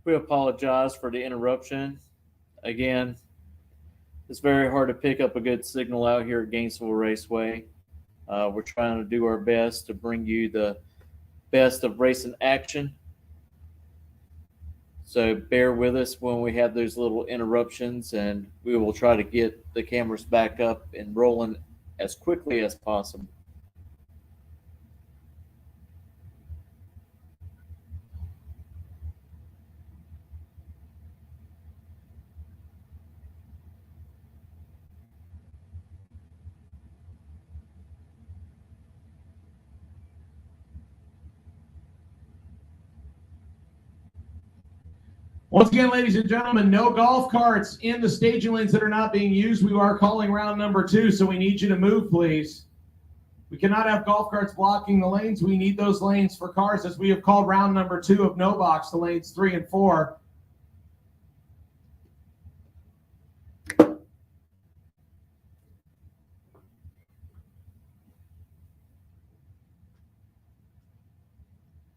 We apologize for the interruption. Again, it's very hard to pick up a good signal out here at Gainesville Raceway. We're trying to do our best to bring you the best of racing action. So bear with us when we have those little interruptions, and we will try to get the cameras back up and rolling as quickly as possible. Once again, ladies and gentlemen, no golf carts in the staging lanes that are not being used. We are calling round number 2, so we need you to move, please. We cannot have golf carts blocking the lanes. We need those lanes for cars, as we have called round number 2 of no box, the lanes 3 and 4.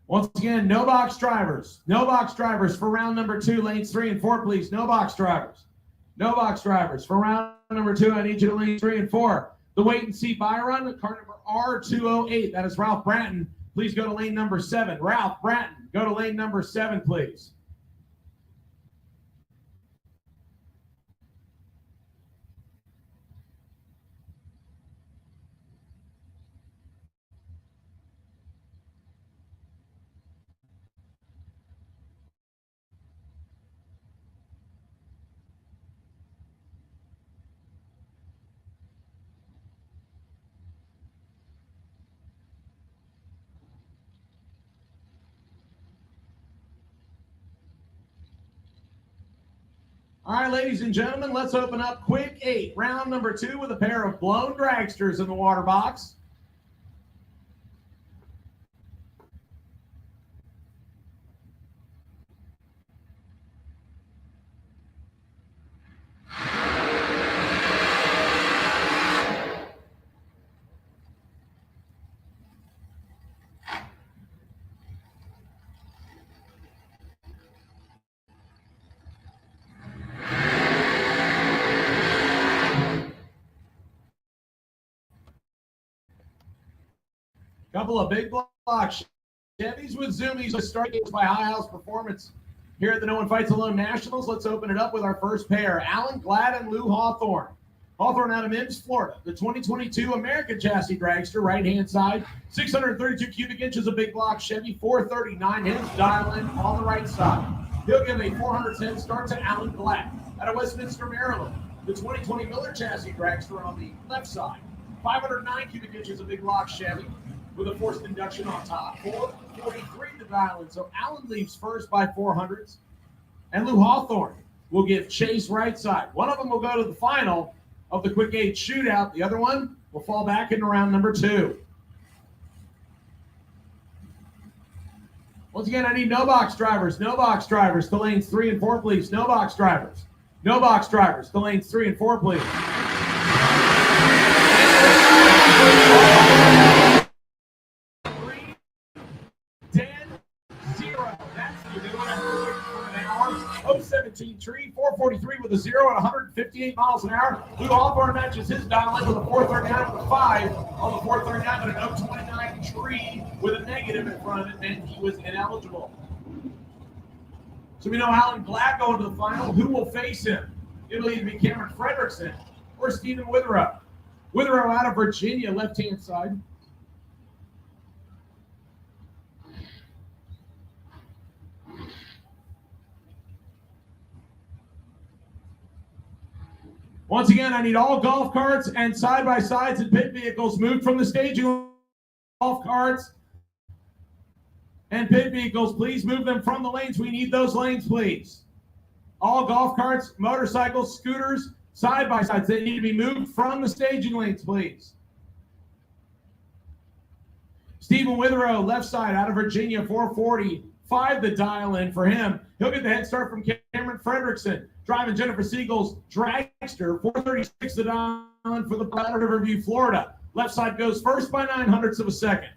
Once again, no box drivers. No box drivers for round number 2, lanes 3 and 4, please. No box drivers. No box drivers. For round number 2, I need you to lanes 3 and 4. The wait and see Byron, car number R208. That is Ralph Bratton. Please go to lane number 7. Ralph Bratton, go to lane number 7, please. All right, ladies and gentlemen, let's open up quick 8, round number 2 with a pair of blown dragsters in the water box. Couple of big blocks. Chevys with Zoomies with start gates by High House Performance here at the No One Fights Alone Nationals. Let's open it up with our first pair, Alan Glad and Lou Hawthorne. Hawthorne out of Mims, Florida. The 2022 American Chassis Dragster, right-hand side. 632 cubic inches of big block Chevy, 439 his dial in on the right side. He'll give a 410 start to Alan Glad. Out of Westminster, Maryland. The 2020 Miller Chassis Dragster on the left side. 509 cubic inches of big block Chevy, with a forced induction on top. 443 to dial in. So Allen leaves first by 400s. And Lou Hawthorne will give chase right side. One of them will go to the final of the quick 8 shootout. The other one will fall back into round number 2. Once again, I need no box drivers. No box drivers to lanes 3 and 4, please. No box drivers. No box drivers to lanes 3 and 4, please. 017 tree, 443 with a 0 at 158 miles an hour. Lou Hawthorne matches his dial in with a 439 with a 5 on the 439, but an 029 tree with a negative in front of it meant he was ineligible. So we know Alan Glad going to the final. Who will face him? It'll either be Cameron Fredrickson or Stephen Witherow. Witherow out of Virginia, left-hand side. Once again, I need all golf carts and side-by-sides and pit vehicles moved from the staging. Golf carts and pit vehicles, please move them from the lanes. We need those lanes, please. All golf carts, motorcycles, scooters, side-by-sides, they need to be moved from the staging lanes, please. Stephen Witherow, left side, out of Virginia, 445 the dial in for him. He'll get the head start from Cameron Fredrickson. Driving Jennifer Siegel's dragster, 436 the dial in for the Powder Riverview, Florida. Left side goes first by 0.09 of a second.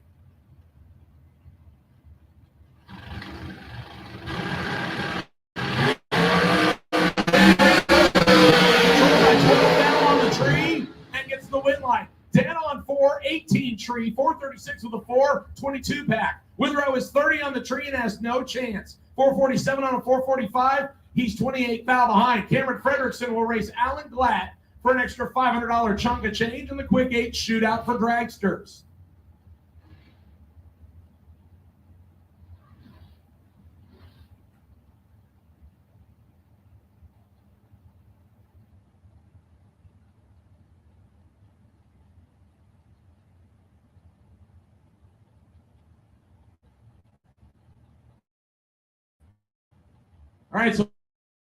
436 with a 422 pack. Withrow is 30 on the tree and has no chance. 447 on a 445. He's 28 foul behind. Cameron Frederickson will race Alan Glatt for an extra $500 chunk of change in the quick 8 shootout for dragsters. All right, so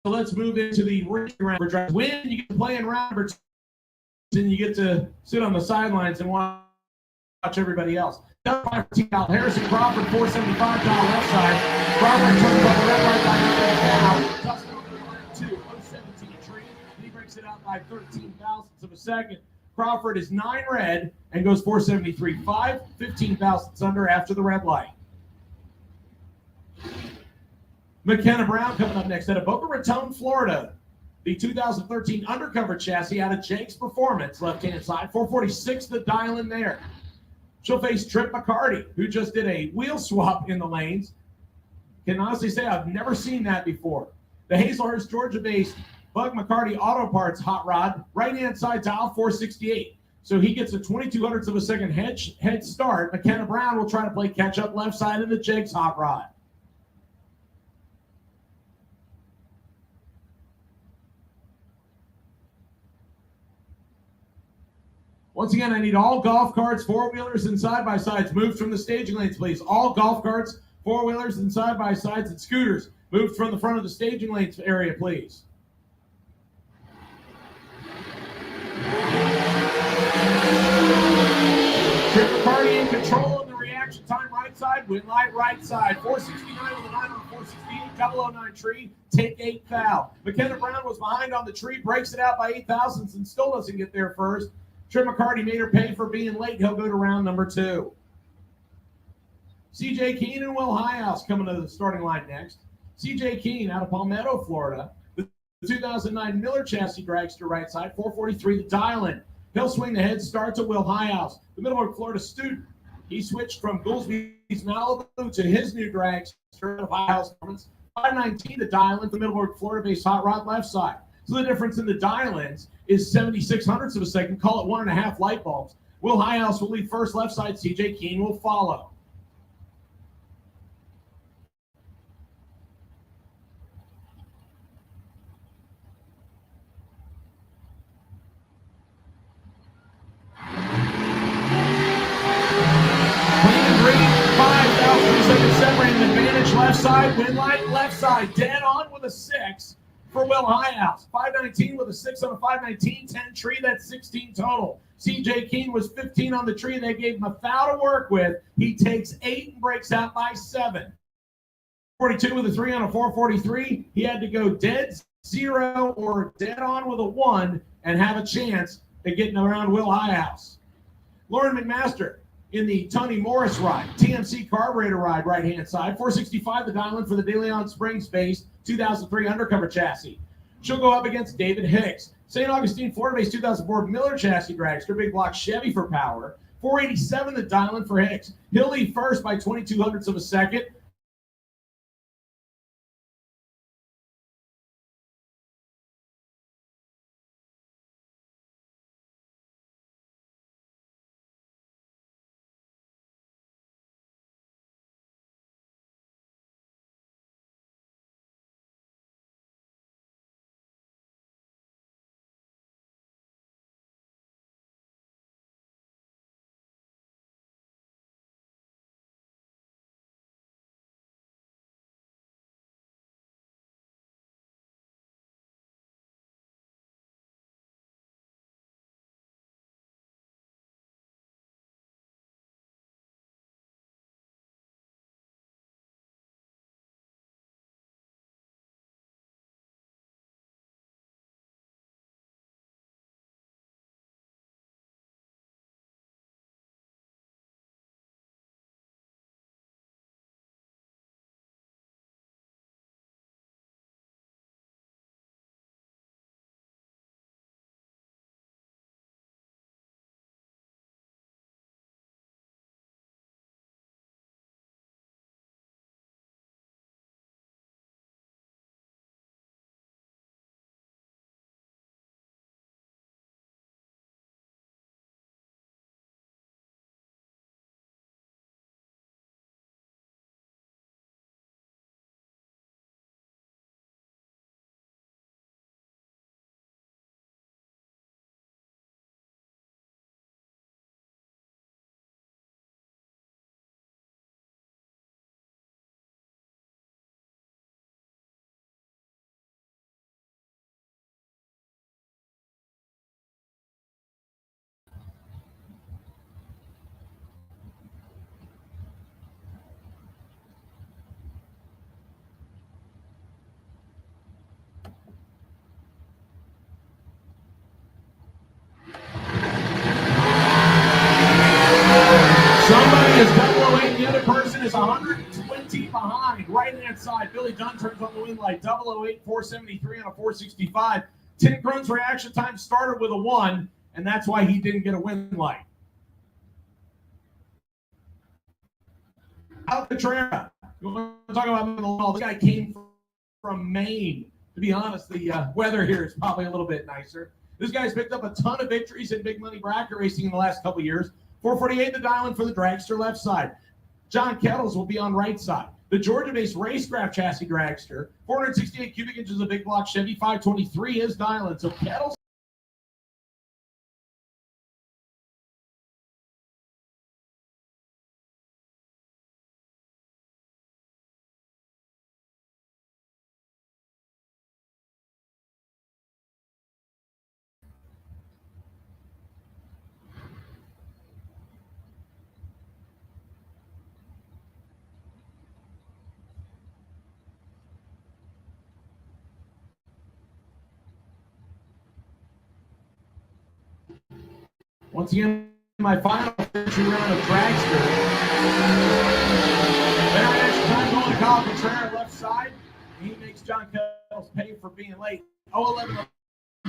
let's move into the round for drag. Win, you get to play in round number 2, and you get to sit on the sidelines and watch everybody else. Harrison Crawford, 475 left side. Crawford turns up the red right by now. Dustin on 2, 017 tree, and he breaks it out by 13 thousandths of a second. Crawford is 9 red and goes 473, 15 thousandths under after the red light. McKenna Brown coming up next out of Boca Raton, Florida. The 2013 undercover chassis out of Jake's Performance, left-hand side. 446, the dial in there. She'll face Trip McCarty, who just did a wheel swap in the lanes. Can honestly say I've never seen that before. The Hazelhurst, Georgia-based Bug McCarty Auto Parts hot rod, right-hand side dial, 468. So he gets a 2200ths of a second head start. McKenna Brown will try to play catch-up left side in the Jake's hot rod. Once again, I need all golf carts, four-wheelers, and side-by-sides moved from the staging lanes, please. All golf carts, four-wheelers, and side-by-sides and scooters moved from the front of the staging lanes area, please. Trip McCarty in control in the reaction time right side, win light right side. 469 with a 9 on 468, 009 tree, take 8 foul. McKenna Brown was behind on the tree, breaks it out by 8 thousandths and still doesn't get there first. Trip McCarty made her pay for being late. He'll go to round number 2. C.J. Keene and Will Highhouse coming to the starting line next. C.J. Keene out of Palmetto, Florida. The 2009 Miller chassis dragster right side, 443 the dial-in. He'll swing the head start to Will Highhouse, the Middleburg, Florida student. He switched from Goolsby's Malibu to his new dragster of Highhouse Performance. 519 the dial-in, the Middleburg, Florida-based hot rod left side. So the difference in the dial-ins is 76 hundredths of a second. Call it 1.5 light bulbs. Will Highhouse will lead first left side. C.J. Keene will follow. Separating advantage left side, win light left side, dead on with a 6 for Will Highhouse. 519 with a 6 on a 519, 10 tree, that's 16 total. C.J. Keene was 15 on the tree. They gave him a foul to work with. He takes 8 and breaks out by 7. 42 with a 3 on a 443. He had to go dead 0 or dead on with a 1 and have a chance at getting around Will Highhouse. Lauren McMaster in the Tony Morris ride, TMC carburetor ride, right-hand side. 465 the dial-in for the De Leon Springs-based 2003 undercover chassis. She'll go up against David Hicks. St. Augustine, Florida-based 2004 Miller chassis dragster, big block Chevy for power. 487 the dial-in for Hicks. He'll lead first by 22 hundredths of a second. side. Billy Dunn turns on the win light. 008, 473 on a 465. Tim Grun's reaction time started with a 1, and that's why he didn't get a win light. Alcantara. You want to talk about the law? This guy came from Maine. To be honest, the weather here is probably a little bit nicer. This guy's picked up a ton of victories in big money bracket racing in the last couple of years. 448 the dial-in for the dragster left side. John Kettles will be on right side. The Georgia-based racecraft chassis dragster, 468 cubic inches of big block Chevy, 523 is dial-in. So Kettles. Once again, my final entry round of dragster. Very extra time going to Kyle Contreras left side. He makes John Kettles pay for being late. 011 on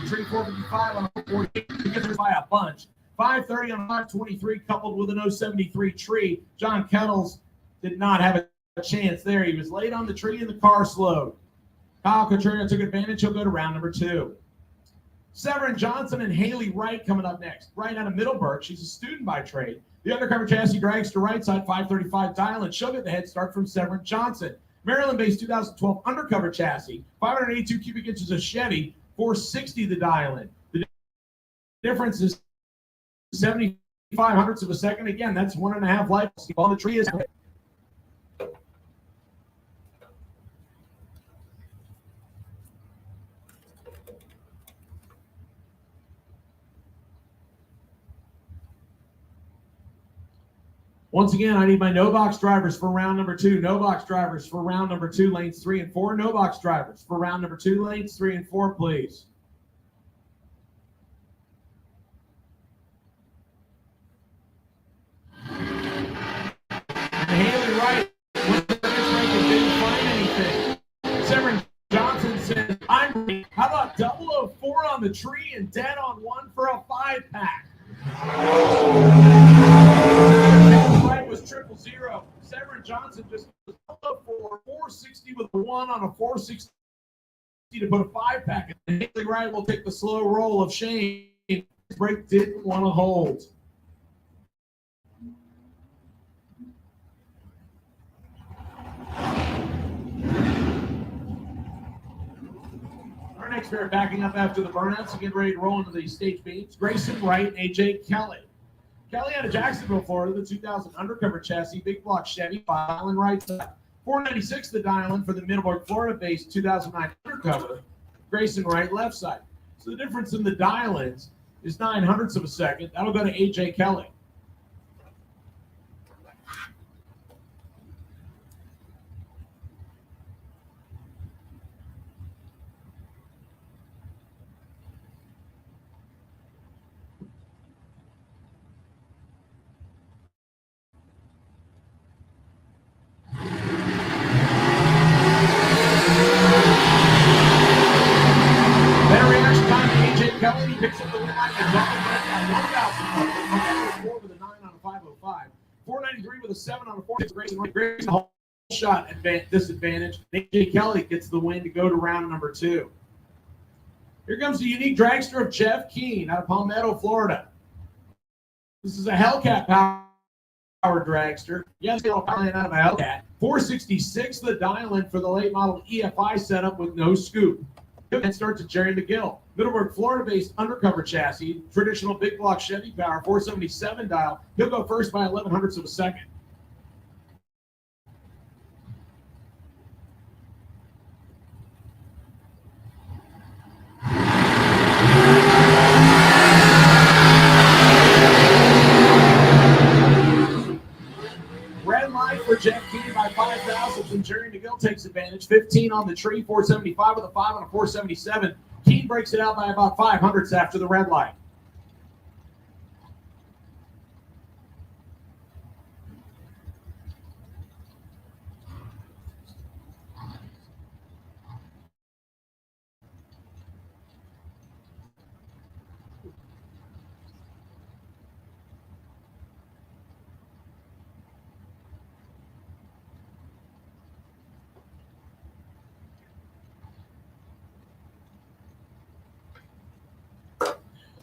tree, 455 on a 48. He gets by a bunch. 530 on 523 coupled with an 073 tree. John Kettles did not have a chance there. He was late on the tree and the car slowed. Kyle Contreras took advantage. He'll go to round number 2. Severin Johnson and Haley Wright coming up next. Wright out of Middleburg. She's a student by trade. The undercover chassis drags to right side, 535 dial, and she'll get the head start from Severin Johnson. Maryland-based 2012 undercover chassis, 582 cubic inches of Chevy, 460 the dial-in. The difference is 75 hundredths of a second. Again, that's 1.5 lights. On the tree is. Once again, I need my no box drivers for round number 2. No box drivers for round number 2, lanes 3 and 4. No box drivers for round number 2, lanes 3 and 4, please. And Haley Wright went to the finish rank and didn't find anything. Severin Johnson says, I'm ready. How about 004 on the tree and dead on 1 for a 5-pack? Right was 000. Severin Johnson just was up for 460 with a 1 on a 460 to put a 5-pack. And Haley Wright will take the slow roll of shame. Brake didn't want to hold. Our next pair backing up after the burnouts and getting ready to roll into the stage beams. Grayson Wright and AJ Kelly. Kelly out of Jacksonville, Florida, the 2000 undercover chassis, big block Chevy, dial-in right side. 496 the dial-in for the Middleburg, Florida-based 2009 undercover. Grayson Wright left side. So the difference in the dial-ins is 9 hundredths of a second. That'll go to AJ Kelly. Kelly picks up the win line and at 1,000. With a 9 on a 505. 493 with a 7 on a 4. Grayson whole shot disadvantage. AJ Kelly gets the win to go to round number 2. Here comes the unique dragster of Jeff Keene out of Palmetto, Florida. This is a Hellcat power dragster. Yes, out of a Hellcat. 466 the dial-in for the late model EFI setup with no scoop. And start to Jerry McGill. Middleburg, Florida-based undercover chassis, traditional big block Chevy power, 477 dial. He'll go first by 11 hundredths of a second. Red light for Jeff Keene by 5,000, and Jerry McGill takes advantage. 15 on the tree, 475 with a 5 on a 477. Keene breaks it out by about 5 hundredths after the red light.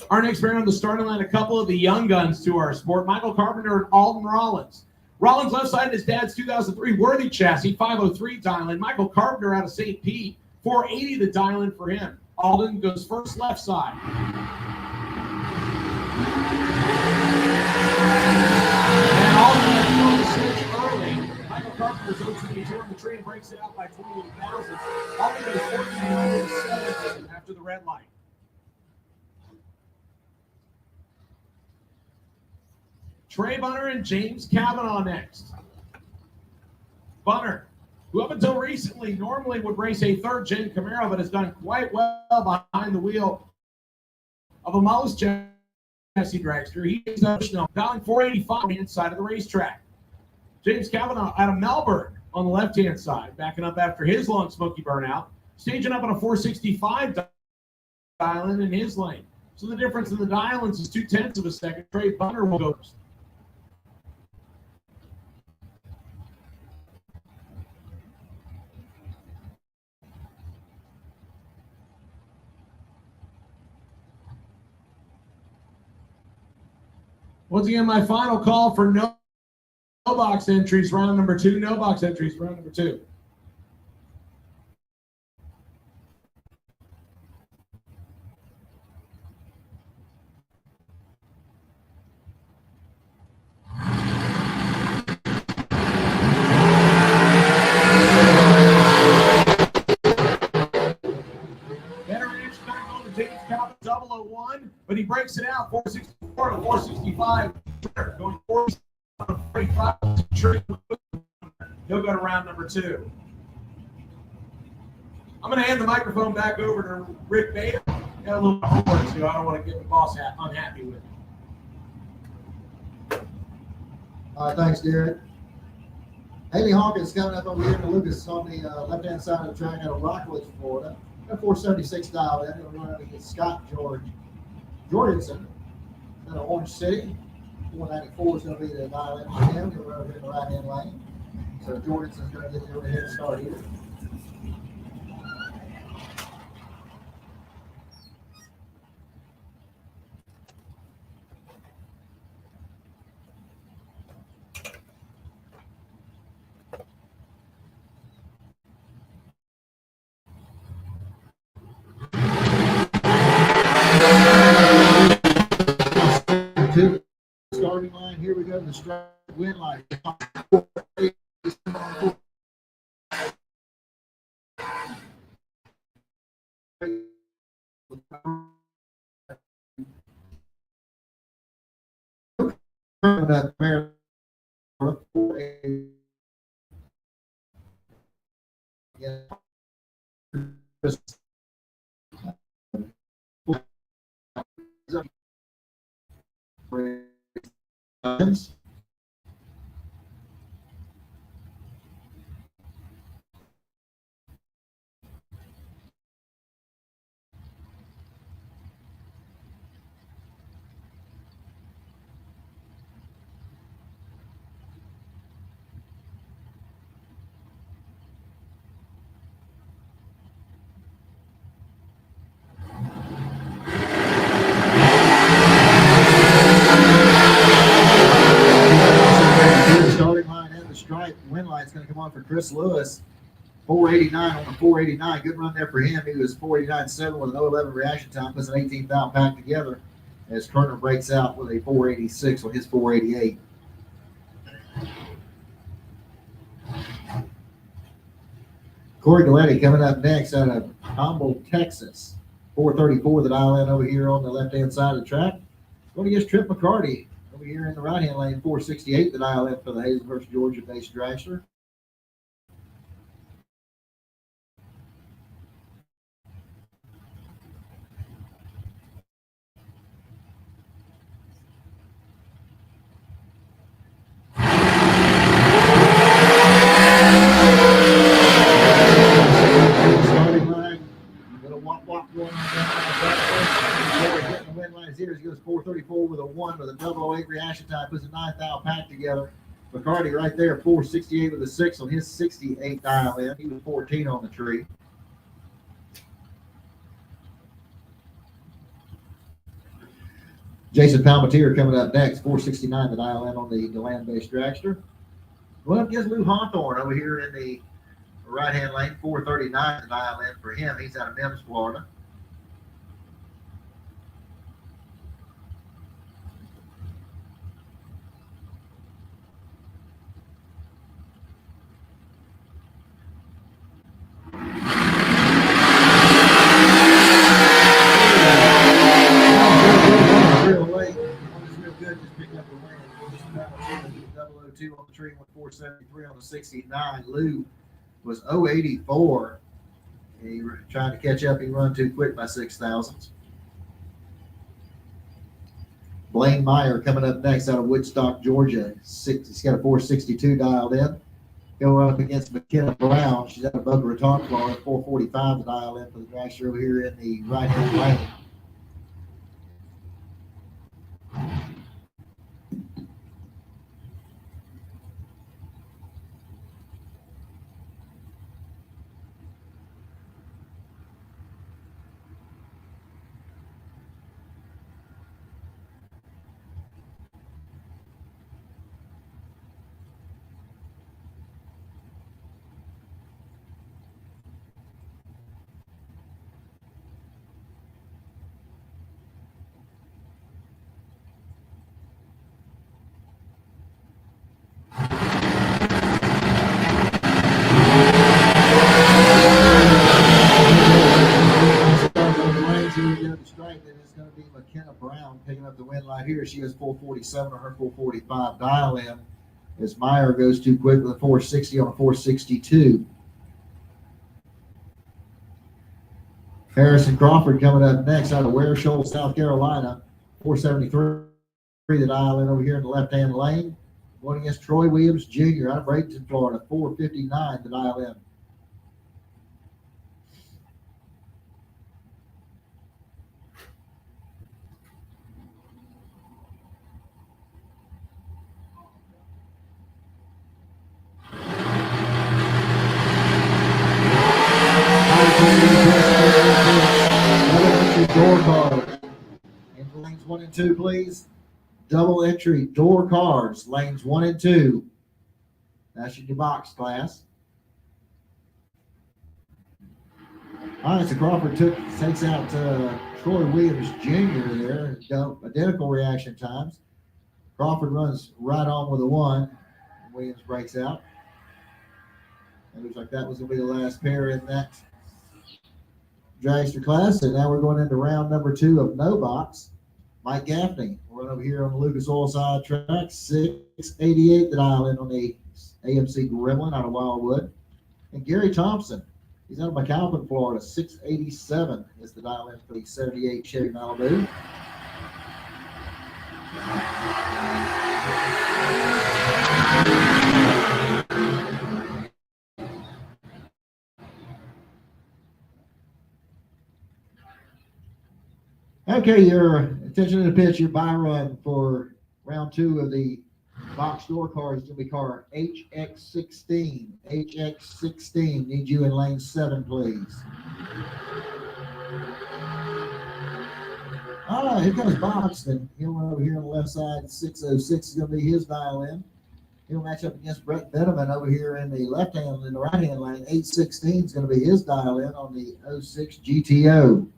Our next pair on the starting line, a couple of the young guns to our sport, Michael Carpenter and Alden Rollins. Rollins left side, his dad's 2003 Worthy chassis, 503 dial-in. Michael Carpenter out of St. Pete, 480 the dial-in for him. Alden goes first left side. And Alden on the switch early. Michael Carpenter's OTD toward the tree and breaks it out by 28,000. Alden goes 14.7 after the red light. Trey Bunner and James Cavanaugh next. Bunner, who up until recently normally would race a third-gen Camaro, but has done quite well behind the wheel of a Mollis chassis dragster. He is now dialing 485 on the inside of the racetrack. James Cavanaugh out of Melbourne on the left-hand side, backing up after his long smoky burnout, staging up on a 465 dial-in in his lane. So the difference in the dial-ins is 0.2 of a second. Trey Bunner will go first. Once again, my final call for no box entries, round number 2. No box entries, round number 2. But he breaks it out, 464 to 465. Going 445. He'll go to round number 2. I'm going to hand the microphone back over to Rick Bader. Got a little homework to do. I don't want to get the boss unhappy with me. All right, thanks, Derek. Haley Hawkins coming up over here to Lucas on the left-hand side of the track out of Rockledge, Florida. Got 476 dialed in. He'll run against Scott Jorgensen out of Orange City. 494 is going to be the dial in for him. He'll run over in the right-hand lane. So Jorgensen's going to get the overhead start here. Starting line, here we go, the strike win line. Win line's going to come on for Chris Lewis. 489 on the 489. Good run there for him. He was 489.7 with an 011 reaction time, plus an 18th out pack together as Kerner breaks out with a 486 on his 488. Corey Galletti coming up next out of Humboldt, Texas. 434 the dial in over here on the left-hand side of the track. Going against Trip McCarty. Over here in the right-hand lane, 468, the dial in for the Hazelhurst, Georgia-based dragster. Starting line, little walk going on down. Win lines here. He goes 434 with a 1 with a 008 reaction time. Puts a 9th dial pack together. McCarty right there, 468 with a 6 on his 68 dial in. He was 14 on the tree. Jason Palmatier coming up next, 469 the dial in on the land-based dragster. Going up against Lou Hawthorne over here in the right-hand lane, 439 the dial in for him. He's out of Mims, Florida. On the tree, 473 on the 69. Lou was 084. He tried to catch up. He run too quick by 6,000. Blaine Meyer coming up next out of Woodstock, Georgia. He's got a 462 dialed in. He'll run up against McKenna Brown. She's out of Boca Raton, Florida. 445 to dial in for the dragster over here in the right-hand lane. McKenna Brown picking up the win right here. She has 447 on her 445 dial in. As Meyer goes too quick with a 460 on a 462. Harrison Crawford coming up next out of Ware Shoals, South Carolina. 473 the dial in over here in the left-hand lane. Going against Troy Williams Jr. out of Bradenton, Florida. 459 the dial in. Door card. In lanes 1 and 2, please. Double entry door cards, lanes 1 and 2. That's your box class. All right, so Crawford takes out Troy Williams Jr. there. Identical reaction times. Crawford runs right on with a 1. Williams breaks out. It looks like that was going to be the last pair in that dragster class. And now we're going into round number 2 of no box. Mike Gaffney, run over here on the Lucas Oil side track, 688 the dial in on the AMC Gremlin out of Wildwood. And Gary Thompson, he's out of McAlpin, Florida, 687 is the dial in for the 78 Chevy Malibu. Okay, your attention to the pitch, your buy run for round 2 of the box door card is going to be car HX16. HX16, need you in lane 7, please. All right, here comes Boxton. He'll run over here on the left side. 606 is going to be his dial in. He'll match up against Brett Benneman over here in the left hand, in the right hand lane. 816 is going to be his dial in on the 06 GTO.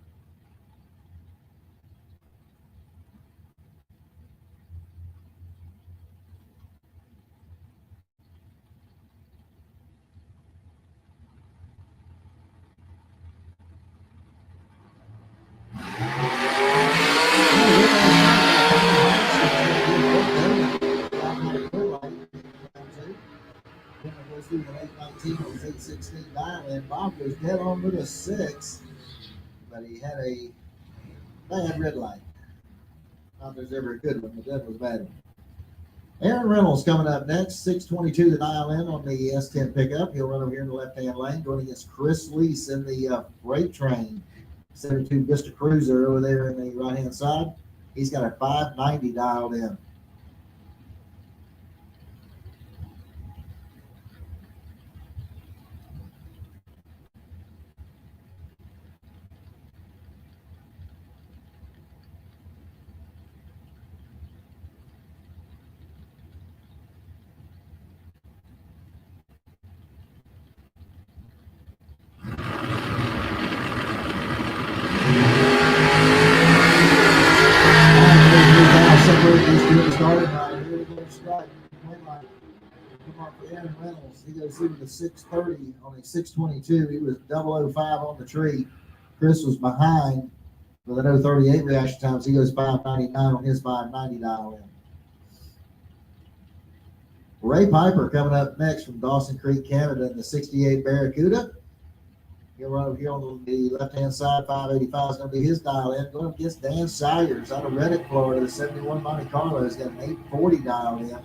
Through the 819 on his 816 dial in. Bob goes dead on with a 6, but he had a bad red light. Not there's ever a good one, but that was a bad one. Aaron Reynolds coming up next, 622 the dial in on the S10 pickup. He'll run over here in the left-hand lane, going against Chris Lease in the freight train. 72 Vista Cruiser over there in the right-hand side. He's got a 590 dialed in. Come on for Aaron Reynolds. He goes through the 630 on a 622. He was 005 on the tree. Chris was behind with an 038 reaction times. He goes 599 on his 590 dial in. Ray Piper coming up next from Dawson Creek, Canada in the 68 Barracuda. He'll run over here on the left-hand side. 585 is going to be his dial in. Going up against Dan Sayers out of Reddick, Florida. The 71 Monte Carlo has got an 840 dial in.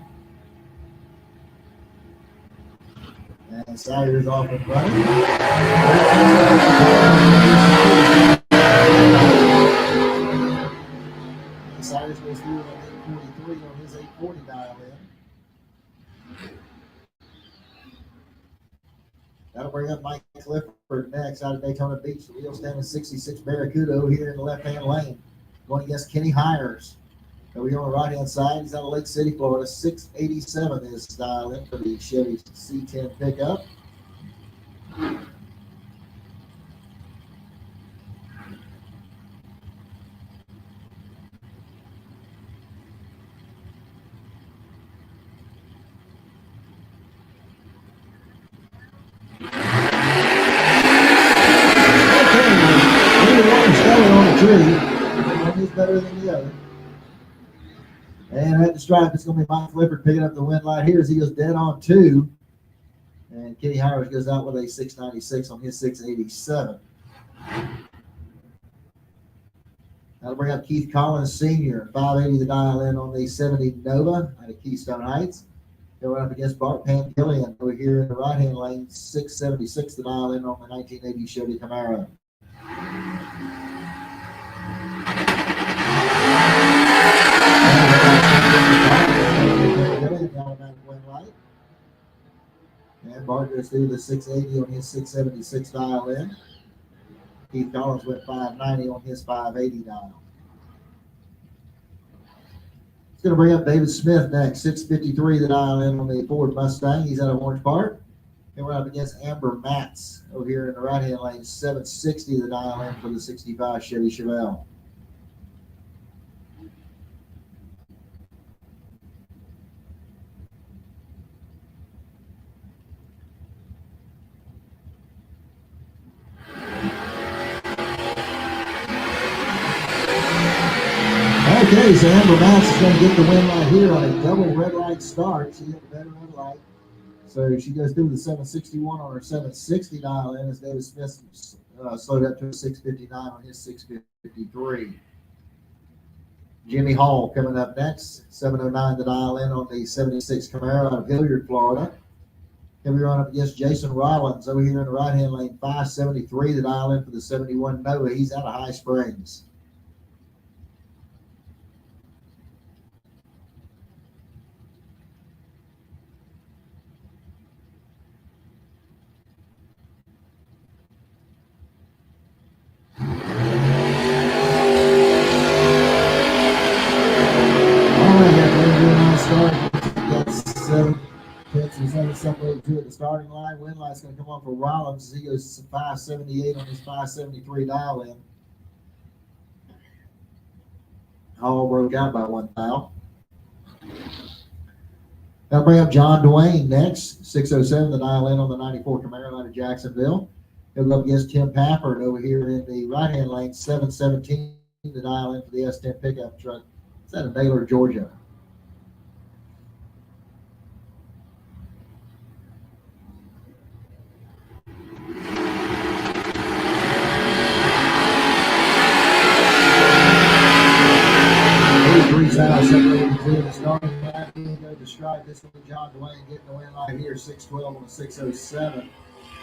And Sayers off and running. Sayers goes through on 843 on his 840 dial in. That'll bring up Mike Clifford next out of Daytona Beach. The wheel standing 66 Barracuda over here in the left-hand lane. Going against Kenny Hires. Over here on the right-hand side, he's out of Lake City, Florida. 687 is style in for the Chevy C10 pickup. One is better than the other. And at the stripe, it's going to be Mike Clifford picking up the win light here as he goes dead on 2. And Kenny Howard goes out with a 696 on his 687. That'll bring up Keith Collins Sr. 580 the dial in on the 70 Nova out of Keystone Heights. He'll run up against Bart Pangillian over here in the right-hand lane. 676 the dial in on the 1980 Chevy Camaro. And Bart goes through the 680 on his 676 dial in. Keith Collins went 590 on his 580 dial. It's going to bring up David Smith next. 653 the dial in on the Ford Mustang. He's out of Orange Park. And we're up against Amber Matz over here in the right-hand lane. 760 the dial in for the 65 Chevy Chevelle. Okay, so Amber Matz is going to get the win right here on a double red light start. She hit the better red light. So she goes through the 761 on her 760 dial in as David Smith slowed up to a 659 on his 653. Jimmy Hall coming up next. 709 the dial in on the 76 Camaro out of Hilliard, Florida. He'll be running up against Jason Rollins over here in the right-hand lane. 573 the dial in for the 71 Nova. He's out of High Springs. Separated two at the starting line. Win light's going to come on for Rollins as he goes 578 on his 573 dial in. Hall broke out by 1 foul. That'll bring up John Dwayne next. 607 the dial in on the 94 Camaro out of Jacksonville. He'll go up against Tim Pafford over here in the right-hand lane. 717 the dial in for the S10 pickup truck. It's out of Baylor, Georgia. Separated two in the starting line. Go to strike. This one, John Dwayne getting the win light here. 612 on the 607.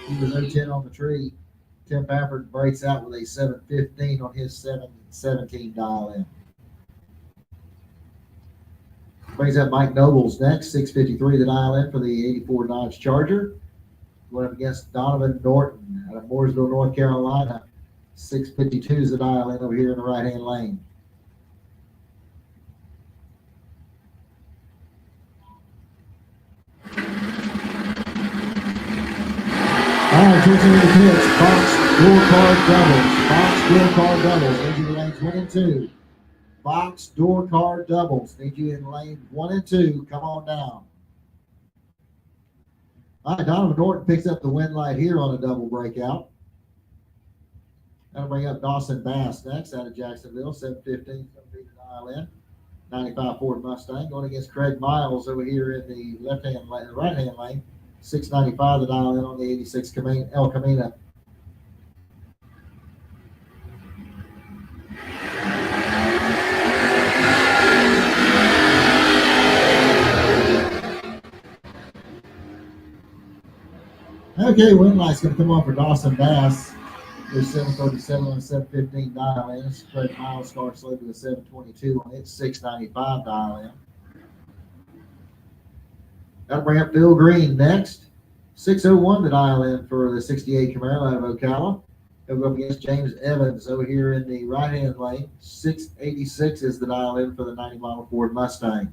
He was 010 on the tree. Tim Pafford breaks out with a 715 on his 717 dial in. Brings up Mike Nobles next. 653 the dial in for the 84 Dodge Charger. Going up against Donovan Norton out of Mooresville, North Carolina. 652 is the dial in over here in the right-hand lane. All right, switching to the pitch. Box door card doubles. Box door card doubles. Need you in lanes 1 and 2. Box door card doubles. Need you in lane 1 and 2. Come on down. All right, Donovan Norton picks up the win light here on a double breakout. That'll bring up Dawson Bass next out of Jacksonville. 7:15 is going to be the dial in. 95 Ford Mustang going against Craig Miles over here in the left-hand lane, right-hand lane. 695 the dial in on the 86 El Camino. Okay, win light's going to come on for Dawson Bass. There's 737 on the 715 dial in. Craig Miles starts late with a 722 on its 695 dial in. That'll bring up Phil Green next. 601 the dial in for the 68 Camaro out of Ocala. He'll go up against James Evans over here in the right-hand lane. 686 is the dial in for the 90 model Ford Mustang.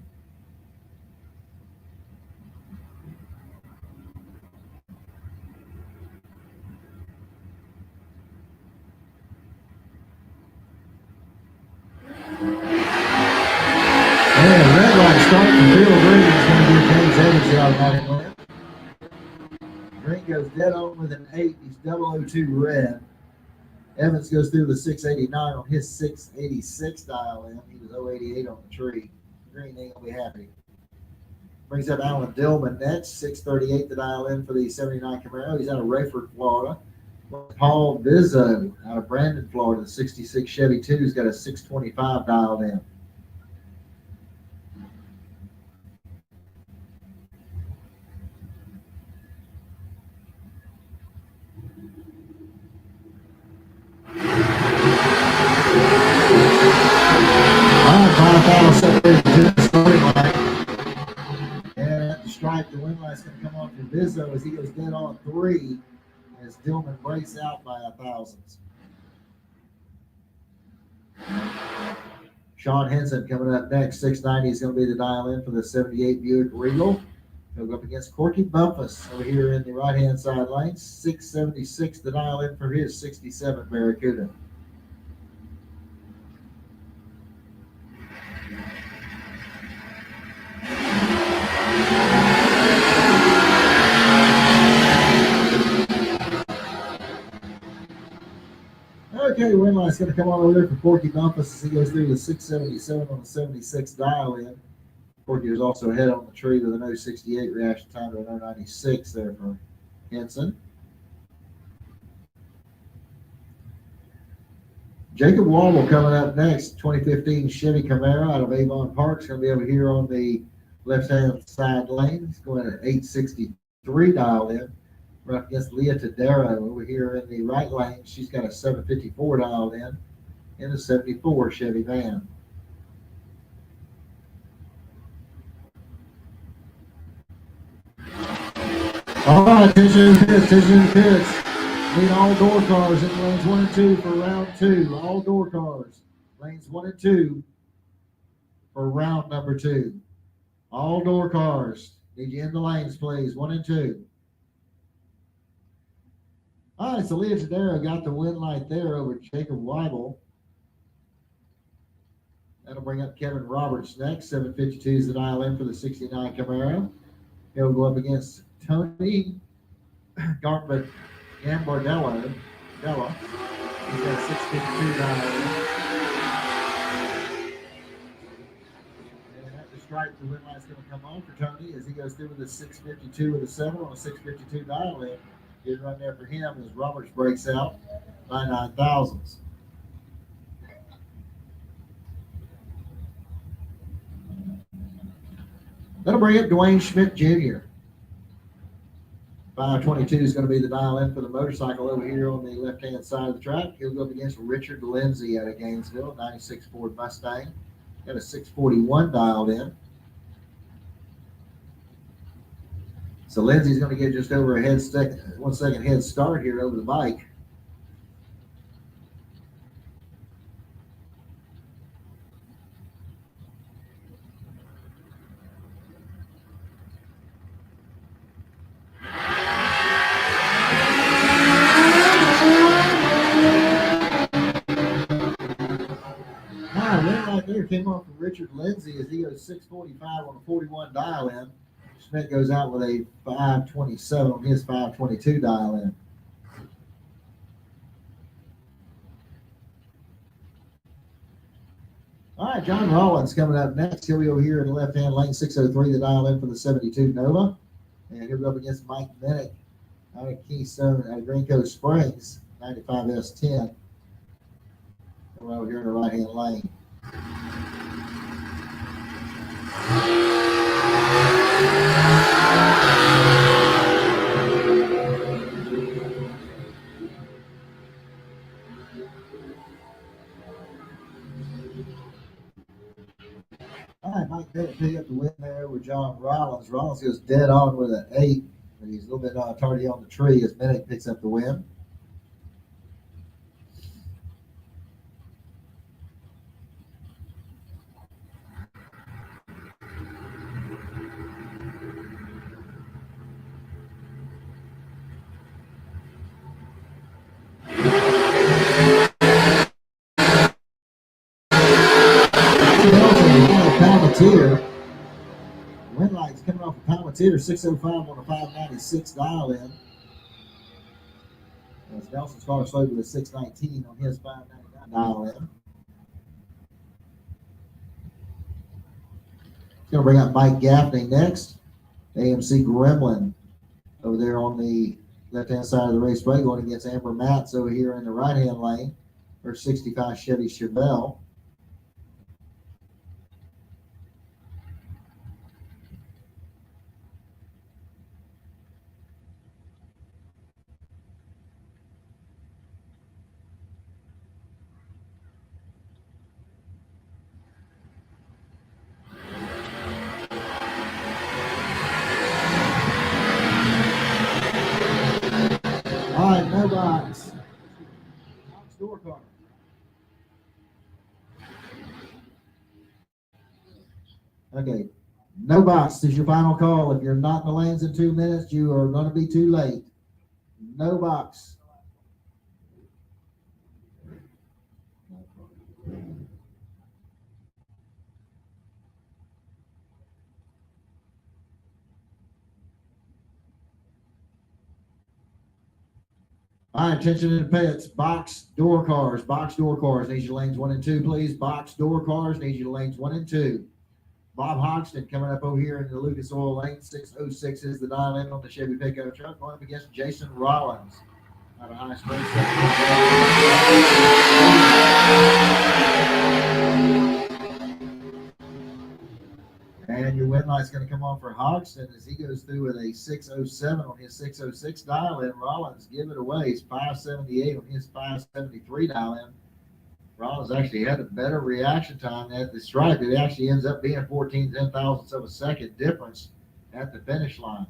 And red light start from Phil Green is going to be James Evans the automatic win. Green goes dead on with an 8. He's 002 red. Evans goes through the 689 on his 686 dial in. He was 088 on the tree. Green ain't going to be happy. Brings up Alan Dillman next. 638 the dial in for the 79 Camaro. He's out of Rayford, Florida. Paul Bizzo out of Brandon, Florida. The 66 Chevy 2 has got a 625 dialed in. Separated to the starting line. And at the stripe, the win light's going to come on for Bizzo as he goes dead on 3 as Dillman breaks out by 1,000. Sean Henson coming up next. 690 is going to be the dial in for the 78 Buick Regal. He'll go up against Corky Bumpus over here in the right-hand side lane. 676 the dial in for his 67 Barracuda. Okay, win light's going to come all over there for Corky Bumpus as he goes through the 677 on the 76 dial in. Corky was also ahead on the tree with an 068 reaction time to an 096 there for Henson. Jacob Wobble coming up next. 2015 Chevy Camaro out of Avon Park. It's going to be over here on the left-hand side lane. It's going at 863 dial in. We're up against Leah Tadero over here in the right lane. She's got a 754 dialed in a 74 Chevy van. All right, attention to the pits. Need all door cars in lanes 1 and 2 for round 2. All door cars. Lanes 1 and 2 for round number 2. All door cars. Need you in the lanes, please. 1 and 2. All right, so Leah Tadero got the win light there over Jacob Weibel. That'll bring up Kevin Roberts next. 752 is the dial in for the 69 Camaro. He'll go up against Tony Gambardella. He's got a 652 dial in. And at the stripe, the win light's going to come on for Tony as he goes through with a 652 with a 7 on a 652 dial in. Good run there for him as Roberts breaks out by 9,000s. That'll bring up Dwayne Schmidt Jr. 522 is going to be the dial in for the motorcycle over here on the left-hand side of the track. He'll go up against Richard Lindsay out of Gainesville, 96 Ford Mustang. Got a 641 dialed in. So Lindsay's going to get just over a 1 second head start here over the bike. Win right there came off from Richard Lindsay as he goes 645 on a 41 dial in. Schmidt goes out with a 527 on his 522 dial in. All right, John Rollins coming up next. He'll be over here in the left-hand lane, 603 to dial in for the 72 Nova. And he'll go up against Mike Minnick out of Keystone, out of Green Coast Springs, 95S10. Coming over here in the right-hand lane. All right, Mike Bennett pick up the win there with John Rollins. Rollins goes dead on with an 8, but he's a little bit tardy on the tree as Bennett picks up the win. Palmatier. Wind lights coming off of Palmatier, 605 on a 596 dial in. As Nelson's car slowed with a 619 on his 599 dial in. He's going to bring up Mike Gaffney next. AMC Gremlin over there on the left-hand side of the raceway going against Amber Matz over here in the right-hand lane for 65 Chevy Chevelle. All right, no box. Box door car. Okay, no box is your final call. If you're not in the lanes in 2 minutes, you are going to be too late. No box. All right, attention in the pits. Box door cars. Box door cars. Need your lanes 1 and 2, please. Box door cars. Need your lanes 1 and 2. Bob Hoxton coming up over here in the Lucas Oil lane. 606 is the dial in on the Chevy pickup truck. Going up against Jason Rollins. Out of High Springs. And your win light's going to come on for Hoxton as he goes through with a 607 on his 606 dial in. Rollins give it away. He's 578 on his 573 dial in. Rollins actually had a better reaction time at the stripe. It actually ends up being 14 10,000ths of a second difference at the finish line.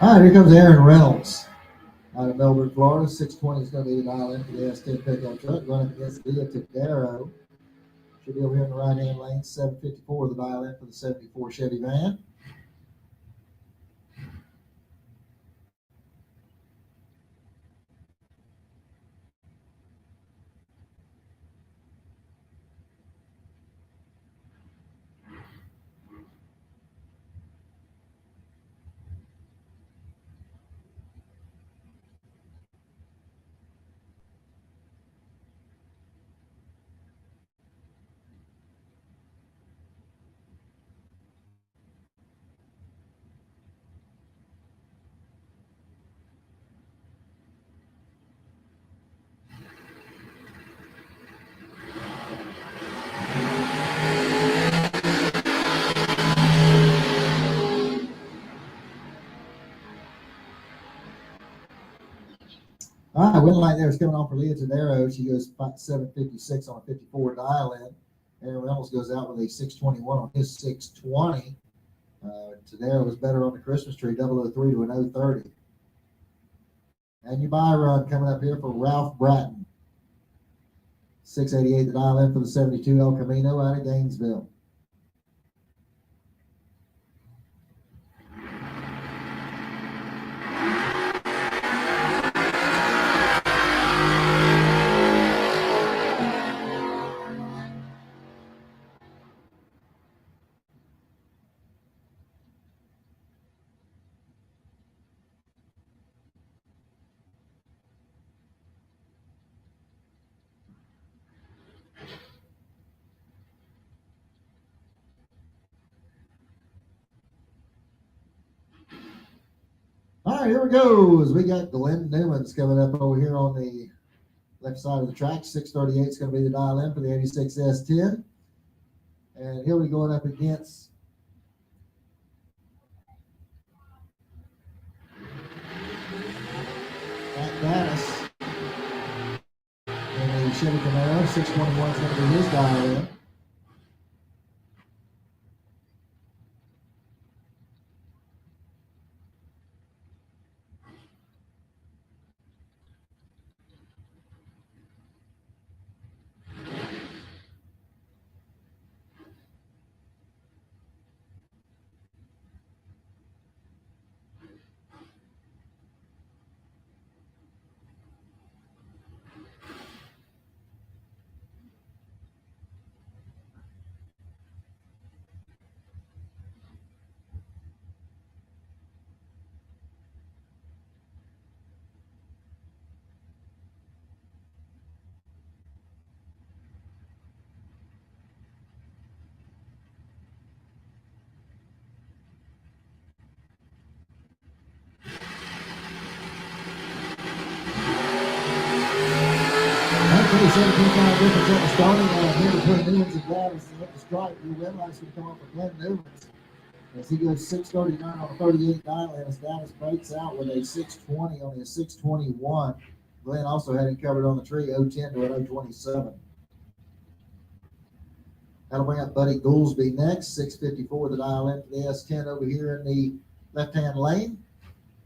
All right, here comes Aaron Reynolds out of Melbourne, Florida. 620 is going to be the dial in for the S10 pickup truck. Going up against Leah Tadero. Should be over here in the right-hand lane. 754 the dial in for the 74 Chevy van. All right, win light there is coming on for Leah Tadero. She goes 756 on a 54 dial in. Aaron Reynolds goes out with a 621 on his 620. Tadero was better on the Christmas tree, 003 to an 030. And your buy run coming up here for Ralph Bratton. 688 the dial in for the 72 El Camino out of Gainesville. All right, here we go. We got Glenn Newman's coming up over here on the left side of the track. 638 is going to be the dial in for the 86 S10. And he'll be going up against Matt Gaddis in the Chevy Camaro. 621 is going to be his dial in. That 17-5 difference at the starting line here between Newman's and Gaddis at the stripe. Your red light's going to come off for Glenn Newman's as he goes 639 on a 38 dial in as Gaddis breaks out with a 620 on his 621. Glenn also had him covered on the tree 010 to an 027. That'll bring up Buddy Goolsby next. 654 the dial in for the S10 over here in the left-hand lane.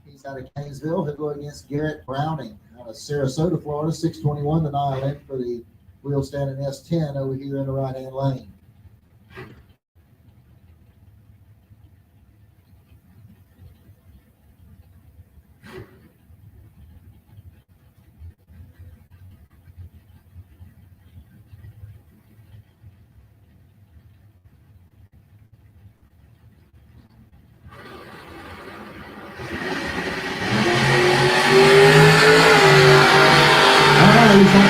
He's out of Gainesville. He'll go against Garrett Browning out of Sarasota, Florida. 621 the dial in for the wheel standing S10 over here in the right-hand lane.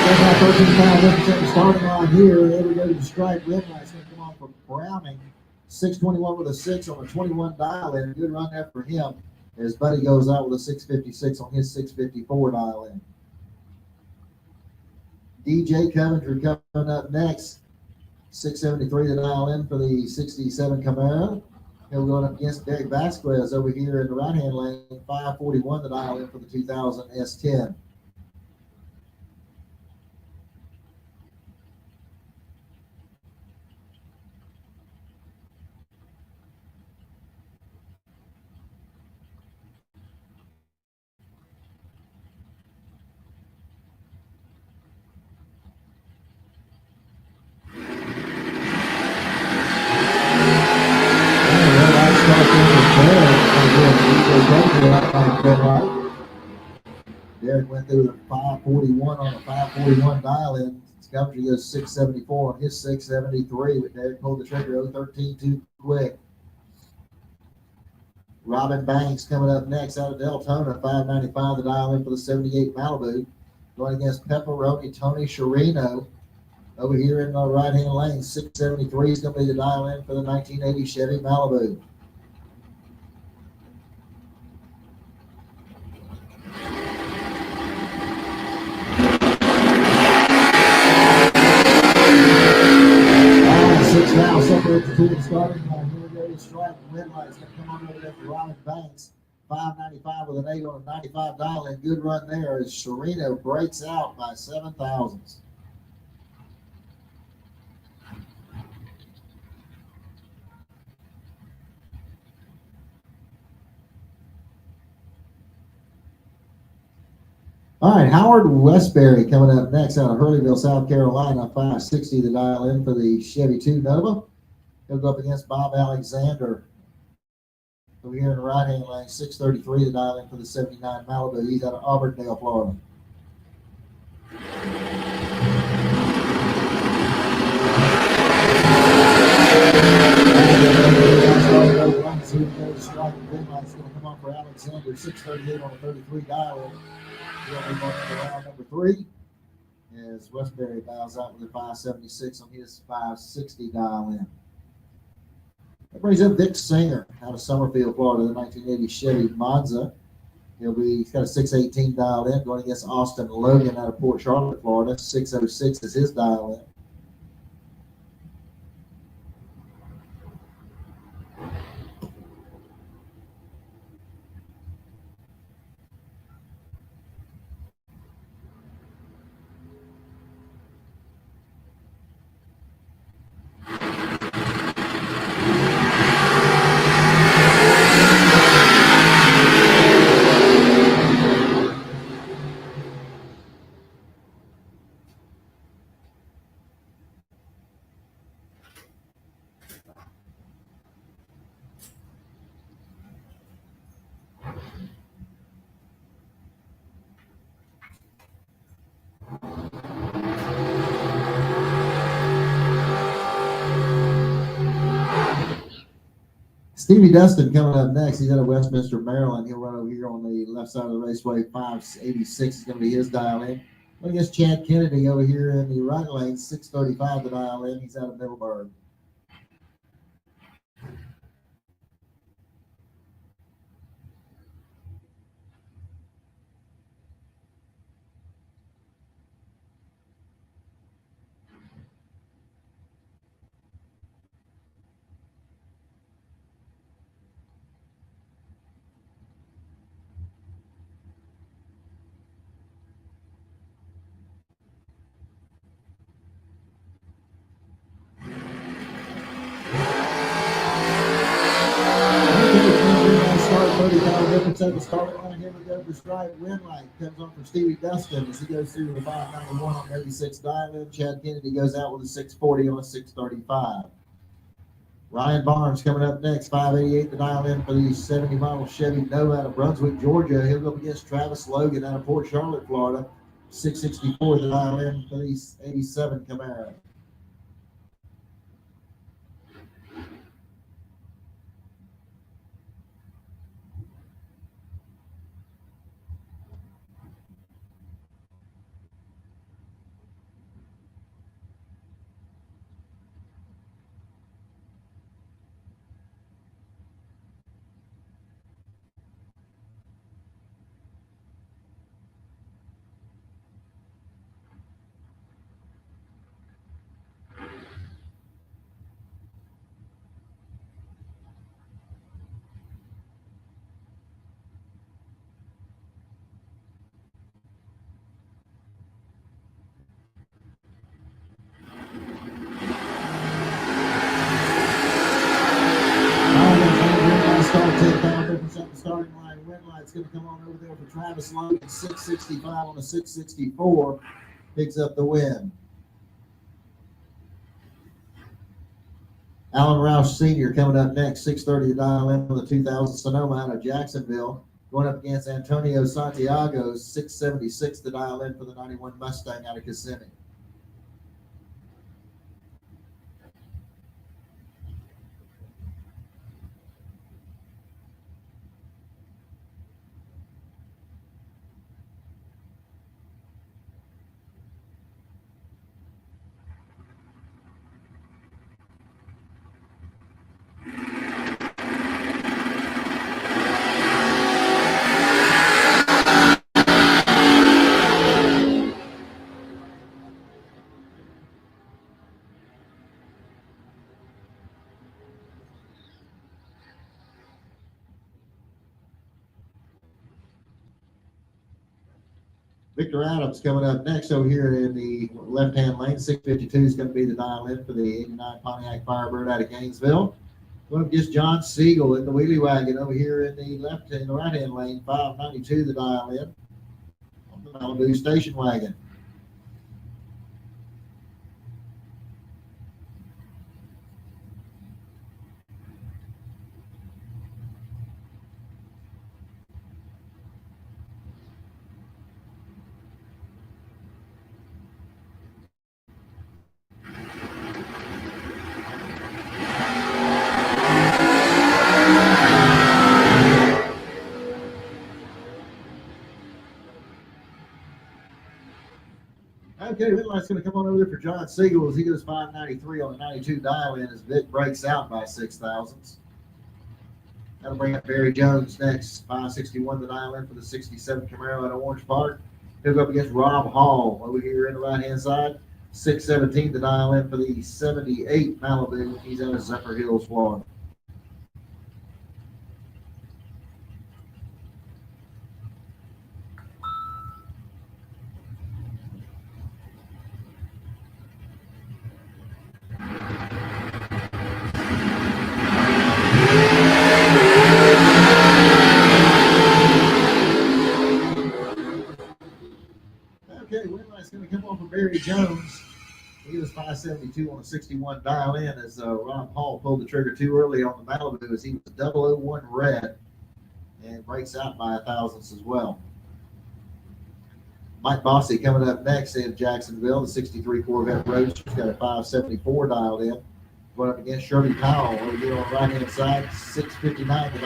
About 13-5 difference at the starting line here. There we go to the stripe. Red light's going to come on for Browning. 621 with a 6 on a 21 dial in. Good run there for him as Buddy goes out with a 656 on his 654 dial in. DJ Coventry coming up next. 673 the dial in for the 67 Camaro. He'll go up against Derek Vasquez over here in the right-hand lane. 541 the dial in for the 2000 S10. 541 on a 541 dial-in. Sculpture goes 674 on his 673, but Derek pulled the trigger 013 too quick. Robin Banks coming up next out of Deltona, 595 the dial-in for the 78 Malibu. Going against Pepperoni Tony Sherino. Over here in the right-hand lane, 673 is going to be the dial-in for the 1980 Chevy Malibu. Six now separated to the starting line. Here we go to strike. Red light's going to come on over there for Robin Banks. 595 with an 8 on a 95 dial-in. Good run there as Sherino breaks out by 7 thousandths. All right, Howard Westbury coming up next out of Hurleyville, South Carolina, 560 the dial-in for the Chevy 2 Nova. He'll go up against Bob Alexander. Over here in the right-hand lane, 633 the dial-in for the 79 Malibu. He's out of Auburndale, Florida. It's going to come on for Alexander, 638 on a 33 dial-in. We'll move on to round number 3 as Westbury bows out with a 576 on his 560 dial-in. That brings up Vic Singer out of Summerfield, Florida, the 1980 Chevy Monza. He's got a 618 dial-in going against Austin Logan out of Port Charlotte, Florida. 606 is his dial-in. Stevie Dustin coming up next. He's out of Westminster, Maryland. He'll run over here on the left side of the raceway. 586 is going to be his dial-in. I guess Chad Kennedy over here in the right lane, 635 the dial-in. He's out of Middleburg. Difference at the starting line. Here we go for strike. Win light comes on for Stevie Dustin as he goes through the 591 on 86 dial-in. Chad Kennedy goes out with a 640 on a 635. Ryan Barnes coming up next, 588 the dial-in for the 70 model Chevy Nova out of Brunswick, Georgia. He'll go up against Travis Logan out of Port Charlotte, Florida. 664 the dial-in for the 87 Camaro. Starting line, red light's going to come on over there for Travis Logan, 665 on a 664, picks up the win. Alan Roush Sr. coming up next, 630 to dial in for the 2000 Sonoma out of Jacksonville. Going up against Antonio Santiago, 676 to dial in for the 91 Mustang out of Kissimmee. Victor Adams coming up next over here in the left-hand lane. 652 is going to be the dial-in for the 89 Pontiac Firebird out of Gainesville. Going up against John Siegel in the wheelie wagon over here in the right-hand lane. 592 the dial-in on the Malibu station wagon. Okay, red light's going to come on over there for John Siegel as he goes 593 on the 92 dial-in as Vic breaks out by 6 thousandths. That'll bring up Barry Jones next. 561 the dial-in for the 67 Camaro out of Orange Park. He'll go up against Rob Hall over here in the right-hand side. 617 the dial-in for the 78 Malibu. He's out of Zephyr Hills, Florida. Okay, red light's going to come on for Barry Jones. He was 572 on the 61 dial-in as Ron Paul pulled the trigger too early on the Malibu as he was 001 red and breaks out by 1 thousandths as well. Mike Bossy coming up next in Jacksonville. The 63 Corvette Roadster's got a 574 dialed in. Going up against Shirley Powell over here on the right-hand side. 659 the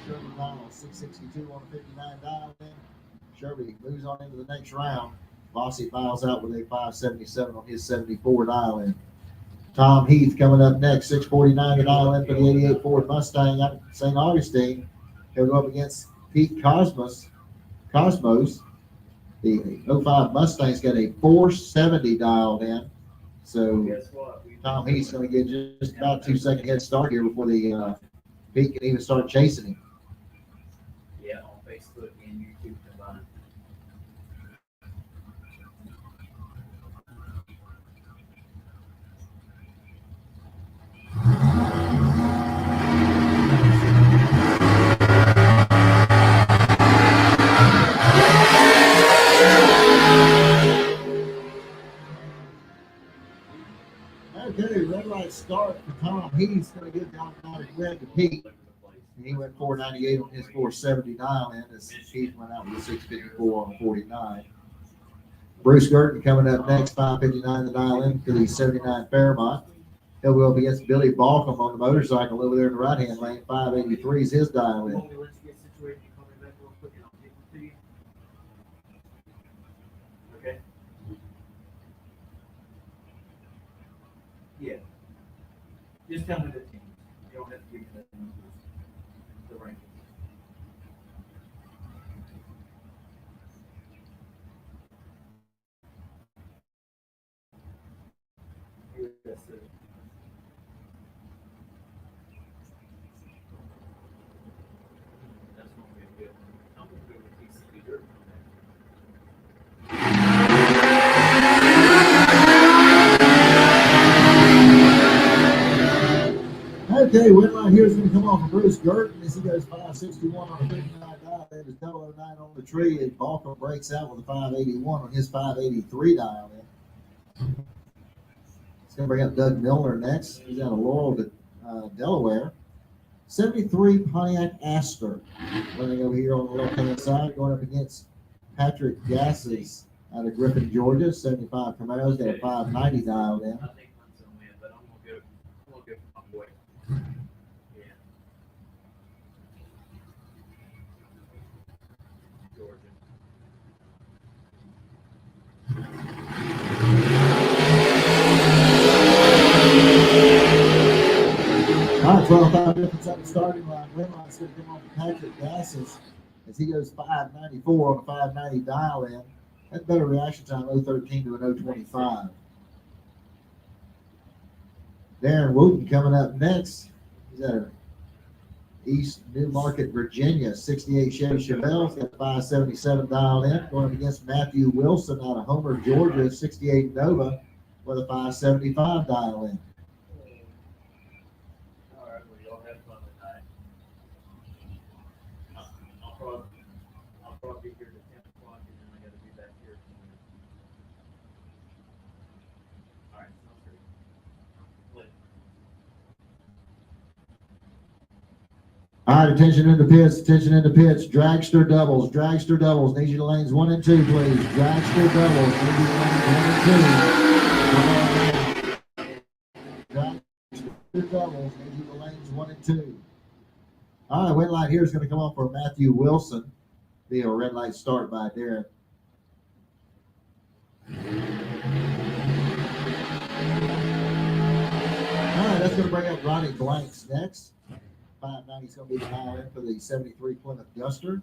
Shirley Powell, 662 on the 59 dial in. Shirley moves on into the next round. Bossy files out with a 577 on his 74 dial in. Tom Heath coming up next, 649 the dial in for the 88 Ford Mustang out of St. Augustine. He'll go up against Pete Cosmos. The 05 Mustang's got a 470 dialed in. So Guess what? Tom Heath's going to get just about a 2-second head start here before the Pete can even start chasing him. Yeah, on Facebook and YouTube combined. Okay, red light start for Tom Heath's going to give the automatic red to Pete. And he went 498 on his 470 dial in as Keith went out with a 654 on 49. Bruce Gurton coming up next, 559 the dial in for the 79 Fairmont. He'll go up against Billy Balcom on the motorcycle over there in the right hand lane. 583 is his dial in. Okay. Yeah. Just tell me the teams. You don't have to give me the rankings. USA. That's gonna be a good one. I'm gonna go with TCB Dirt on that. Okay, red light here is going to come off of Bruce Gurton as he goes 561 on the 59 dial in. There's 009 on the tree, and Balcom breaks out with a 581 on his 583 dial in. going to bring up Doug Milner next. He's out of Laurel, Delaware. 73 Pontiac Aster. Running over here on the left-hand side, going up against Patrick Gasses out of Griffin, Georgia. 75 Camaros. Got a 590 dialed in. I think Clemson will win, but I'm gonna go for my boy. Yeah. Georgia. All right, 12-5 difference at the starting line. Winline's going to come on to Patrick Gasses as he goes 594 on a 590 dial in. That's better reaction time, 013 to an 025. Darren Wooten coming up next. He's out of East Newmarket, Virginia. 68 Chevy Chevelle's got 577 dialed in. Going up against Matthew Wilson out of Homer, Georgia. 68 Nova with a 575 dial in. All right, well, y'all have fun tonight. I'll probably be here till 10 o'clock, and then I got to be back here. All right, sounds great. Later. All right, attention in the pits, attention in the pits. Dragster doubles, dragster doubles. Need you to lanes 1 and 2, please. Dragster doubles. Need you to lanes 1 and 2. Dragster doubles. Need you to lanes 1 and 2. All right, win light here is going to come on for Matthew Wilson. Be a red light start by Darren. All right, that's going to bring up Ronnie Blanks next. 590 is going to be the dial in for the 73 Plymouth Duster.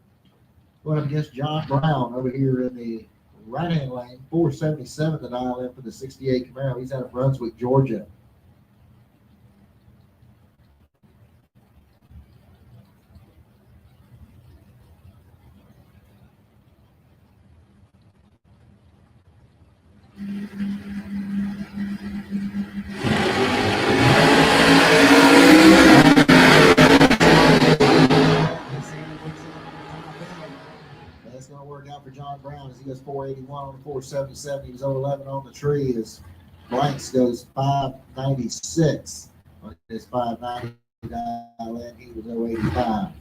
Going up against John Brown over here in the right-hand lane. 477 the dial in for the 68 Camaro. He's out of Brunswick, Georgia. That's going to work out for John Brown as he goes 481 on the 477. He was 011 on the tree as Blanks goes 596 on his 590 dial in. He was 085.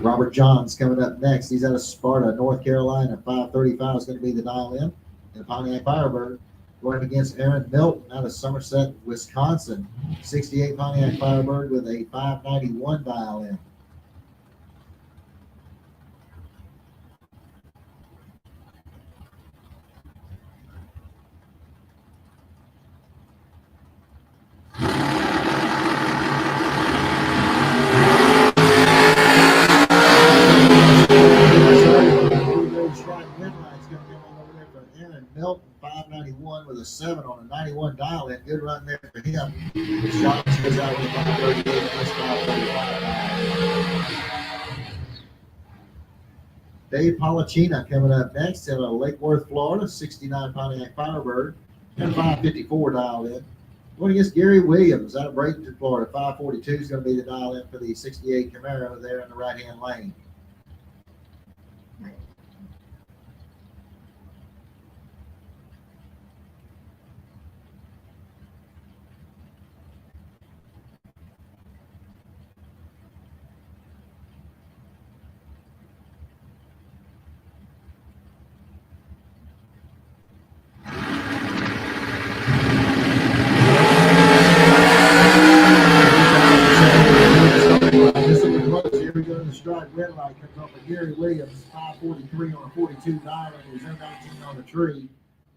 Robert Johns coming up next. He's out of Sparta, North Carolina. 535 is going to be the dial in. And Pontiac Firebird going against Aaron Milton out of Somerset, Wisconsin. 68 Pontiac Firebird with a 591 dial in. Milton 591 with a 7 on a 91 dial in. Good run there for him. Shots goes out with a 538 plus 535. Dave Polachina coming up next out of Lake Worth, Florida. 69 Pontiac Firebird and 554 dial in. Going against Gary Williams out of Bradenton, Florida. 542 is going to be the dial in for the 68 Camaro there in the right hand lane. Here we go to the strike red light comes off of Gary Williams, 543 on a 42 dial in. He was 19 on the tree.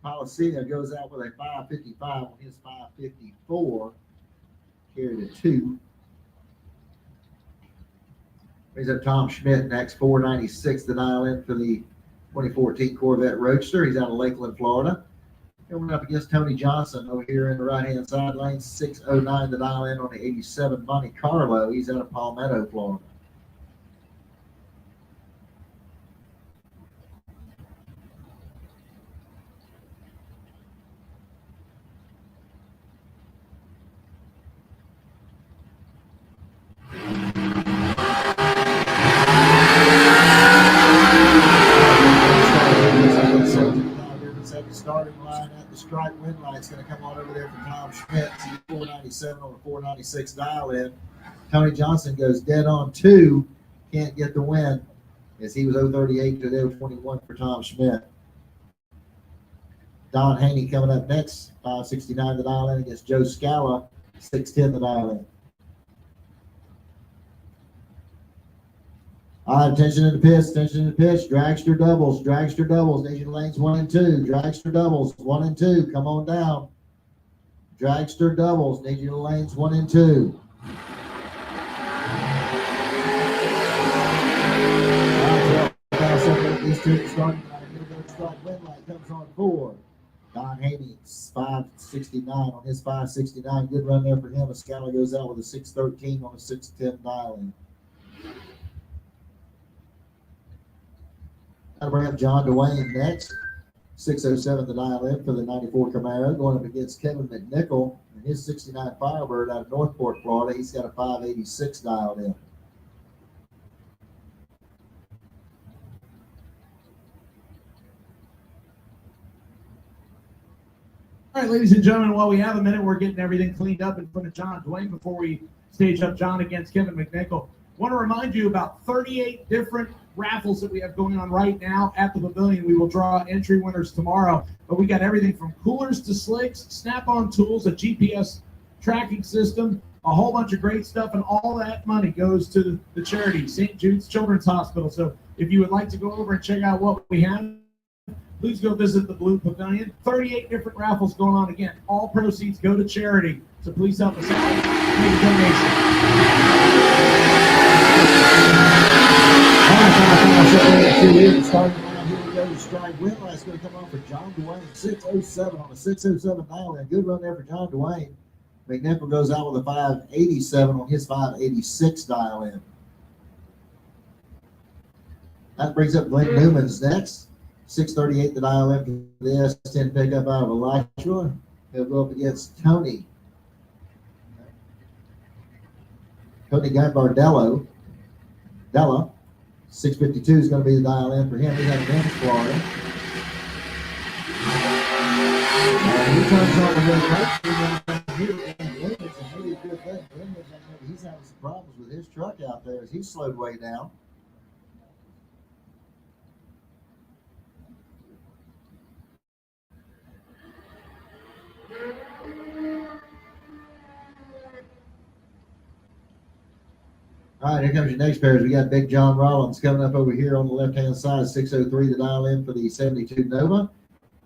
Polacina goes out with a 555 on his 554. Carried a 2. Brings up Tom Schmidt next, 496 the dial in for the 2014 Corvette Roadster. He's out of Lakeland, Florida. Going up against Tony Johnson over here in the right-hand side lane, 609 the dial in on the 87 Monte Carlo. He's out of Palmetto, Florida. Starting line at the strike win lights going to come on over there for Tom Schmidt. See 497 on the 496 dial in. Tony Johnson goes dead on 2. Can't get the win as he was 038 to 021 for Tom Schmidt. Don Haney coming up next, 569 the dial in against Joe Scala, 610 the dial in. All right, attention to the pitch, attention to the pitch. Dragster doubles, dragster doubles. Need you to lanes 1 and 2. Dragster doubles, 1 and 2. Come on down. Dragster doubles. Need you to lanes 1 and 2. These two starting strike win light comes on 4. Don Haney, 569 on his 569. Good run there for him. Scala goes out with a 613 on a 610 dialing. That'll bring up John Dwayne next. 607 the dial in for the 94 Camaro, going up against Kevin McNichol and his 69 Firebird out of Northport, Florida. He's got a 586 dialed in. All right, ladies and gentlemen, while we have a minute, we're getting everything cleaned up in front of John Dwayne before we stage up John against Kevin McNichol. Want to remind you about 38 different raffles that we have going on right now at the pavilion. We will draw entry winners tomorrow, but we got everything from coolers to slicks, snap-on tools, a GPS tracking system, a whole bunch of great stuff, and all that money goes to the charity, St. Jude's Children's Hospital. So if you would like to go over and check out what we have, please go visit the Blue Pavilion. 38 different raffles going on. Again, all proceeds go to charity. So please help us out. Make a donation. Starting around here we go to strike win light's going to come on for John Dwayne. 607 on the 607 dial in. Good run there for John Dwayne. McNichol goes out with a 587 on his 586 dial in. That brings up Glenn Newman's next. 638 the dial in for the S10 pickup out of Alachua. He'll go up against Tony Gambardella. 652 is going to be the dial in for him. He's out of Venice, Florida. He comes on the red right here and Lynn. It's a really good thing. He's having some problems with his truck out there as he's slowed way down. All right, here comes your next pairs. We got Big John Rollins coming up over here on the left-hand side, 603 the dial in for the 72 Nova.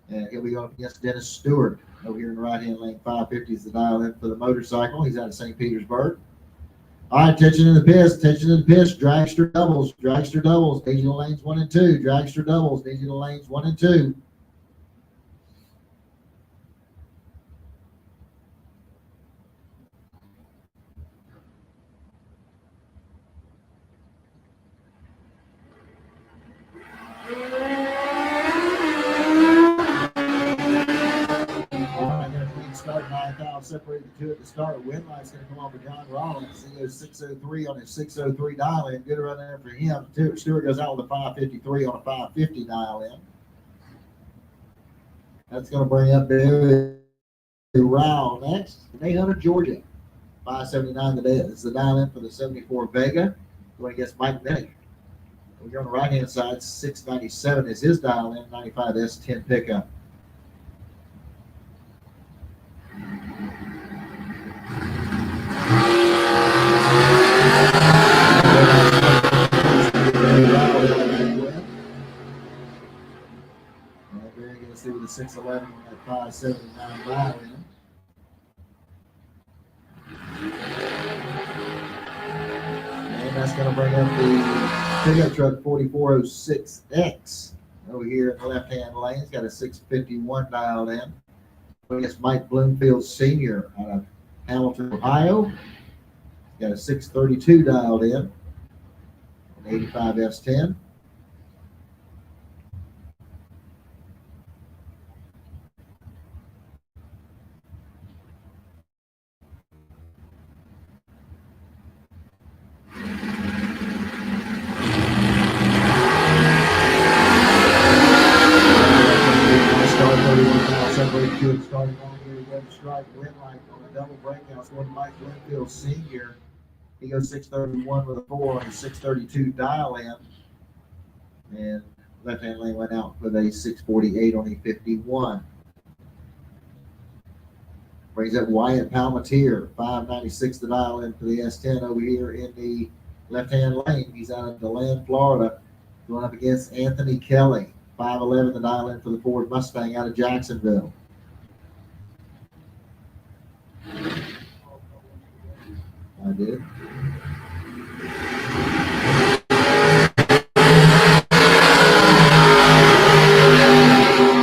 And he'll be going up against Dennis Stewart over here in the right-hand lane. 550 is the dial in for the motorcycle. He's out of St. Petersburg. All right, attention to the pitch, attention to the pitch. Dragster doubles, dragster doubles. Digital lanes 1 and 2. Dragster doubles, digital lanes 1 and 2. Separated the two at the start. Win light's going to come on for John Rollins. He goes 603 on his 603 dial in. Good run there for him. Stewart goes out with a 553 on a 550 dial in. That's going to bring up Barry Rao next. 800 Georgia. 579 today. This is the dial in for the 74 Vega. Going against Mike Minnick. We're on the right hand side. 697 is his dial in. 95 S10 pickup. With the 611 on that 579 dial in. And that's going to bring up the pickup truck 4406X over here in the left-hand lane. It's got a 651 dialed in. Against Mike Bloomfield Sr. out of Hamilton, Ohio. Got a 632 dialed in on 85 S10. Starting on here like Winlight on a double breakout. Going to Mike Winfield Sr. He goes 631 with a 4 on a 632 dial in. And left-hand lane went out with a 648 on a 51. Brings up Wyatt Palmatier, 596 to dial in for the S10 over here in the left-hand lane. He's out of DeLand, Florida, going up against Anthony Kelly, 511 to dial in for the Ford Mustang out of Jacksonville. I did.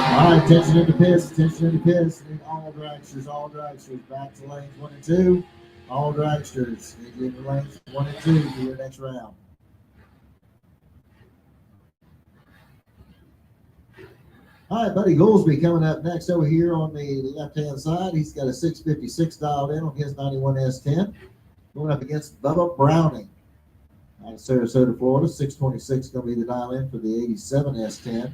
All right, attention in the pits, attention in the pits. Need all dragsters, back to lanes 1 and 2. All dragsters, need in the lanes 1 and 2 for your next round. All right, Buddy Goolsby coming up next over here on the left-hand side. He's got a 656 dialed in on his 91 S10. Going up against Bubba Browning out of Sarasota, Florida. 626 going to be the dial in for the 87 S10.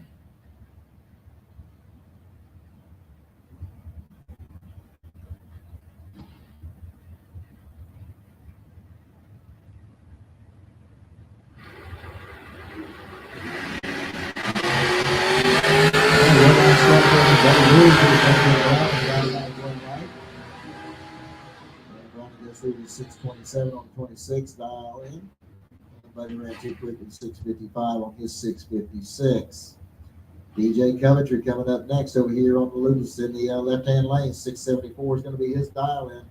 Through the 627 on the 26 dial in. Buddy ran too quick with 655 on his 656. DJ Coventry coming up next over here on the loose in the left-hand lane. 674 is going to be his dial in.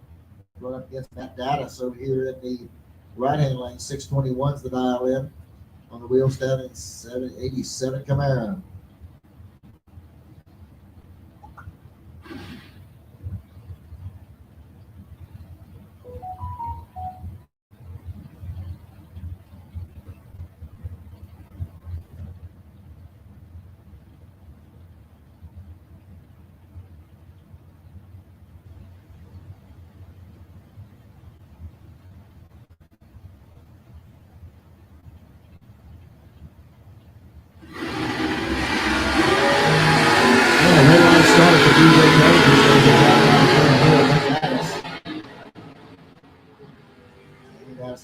Going up against Matt Dattis over here in the right-hand lane. 621 is the dial in on the wheel stand in 787 Camaro.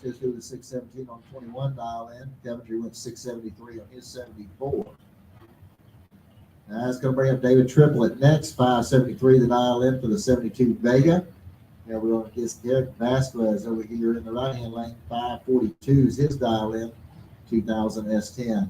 Goes through the 617 on 21 dial in. Coventry went 673 on his 74. Now that's going to bring up David Triplett next. 573 the dial in for the 72 Vega. Now we're going to get Derek Vasquez over here in the right hand lane. 542 is his dial in. 2000 S10.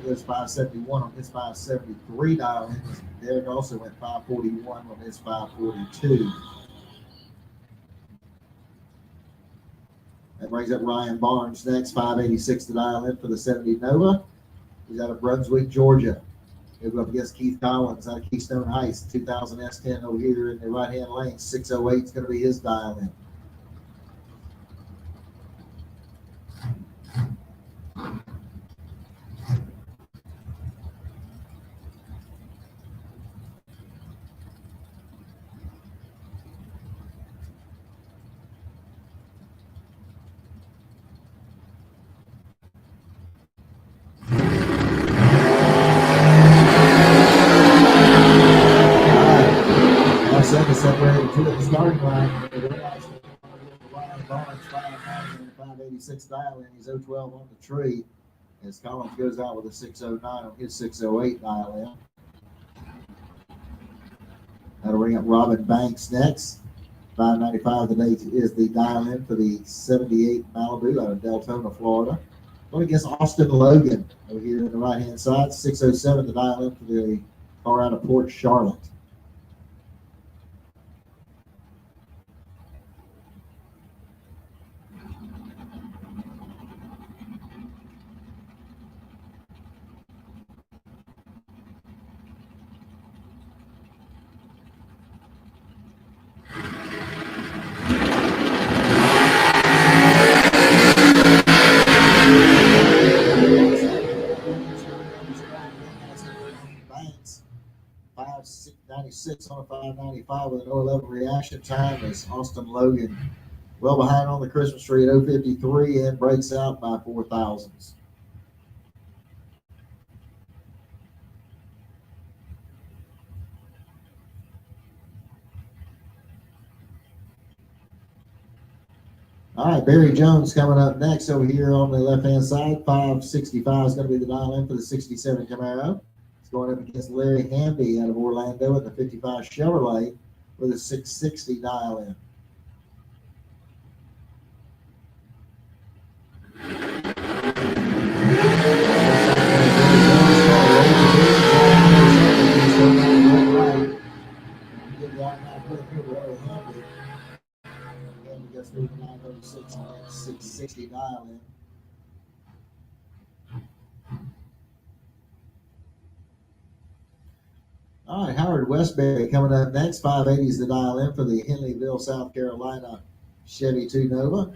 This 571 on his 573 dial in. Derek also went 541 on his 542. That brings up Ryan Barnes next, 586 to dial in for the 70 Nova. He's out of Brunswick, Georgia. He'll go up against Keith Collins out of Keystone Heights, 2000 S10 over here in the right-hand lane. 608 is going to be his dial in. Separated to the starting line. Ryan Barnes, 586 dial in. He's 012 on the tree. As Collins goes out with a 609 on his 608 dial in. That'll bring up Robin Banks next. 595 today is the dial in for the 78 Malibu out of Deltona, Florida. Going against Austin Logan over here on the right hand side. 607 the dial in for the car out of Port Charlotte. 596 on a 595 with an 011 reaction time is Austin Logan. Well behind on the Christmas tree at 053 and breaks out by 4 thousandths. All right, Barry Jones coming up next over here on the left-hand side. 565 is going to be the dial-in for the 67 Camaro. It's going up against Larry Hamby out of Orlando at the 55 Chevrolet with a 660 dial-in. Gets through the 936 and that 660 dial in. All right, Howard Westbury coming up next. 580 is the dial in for the Henleyville, South Carolina Chevy 2 Nova.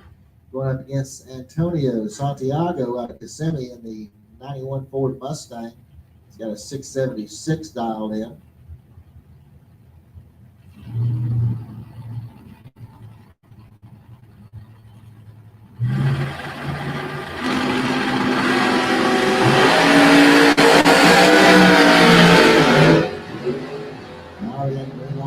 Going up against Antonio Santiago out of Kissimmee in the 91 Ford Mustang. He's got a 676 dialed in.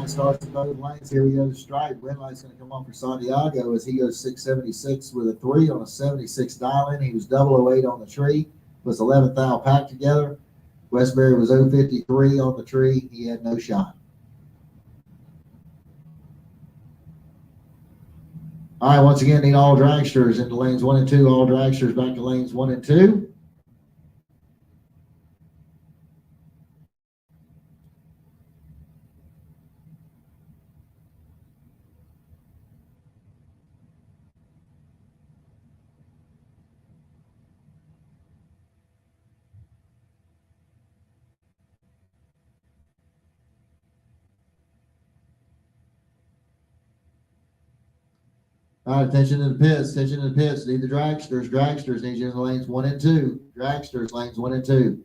Starts in both lanes. Here we go to stripe. Red light's going to come on for Santiago as he goes 676 with a 3 on a 76 dial in. He was 008 on the tree. Was 11th thou packed together. Westbury was 053 on the tree. He had no shot. All right, once again, need all dragsters into lanes 1 and 2. All dragsters back to lanes 1 and 2. All right, attention to the pits, attention to the pits. Need the dragsters. Dragsters need you in the lanes 1 and 2. Dragsters, lanes 1 and 2.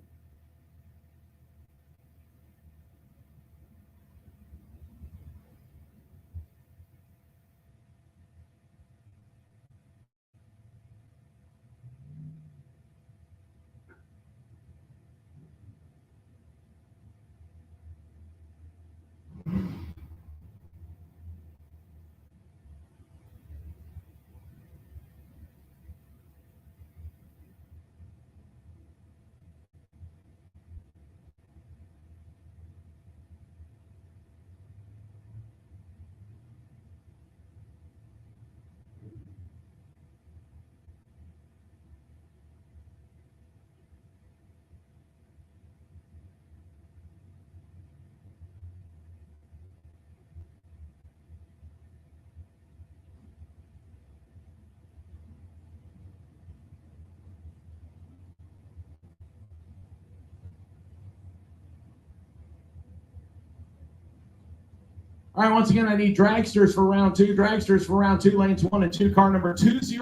All right, once again, I need dragsters for round 2. Dragsters for round 2, lanes 1 and 2. Car number 2050.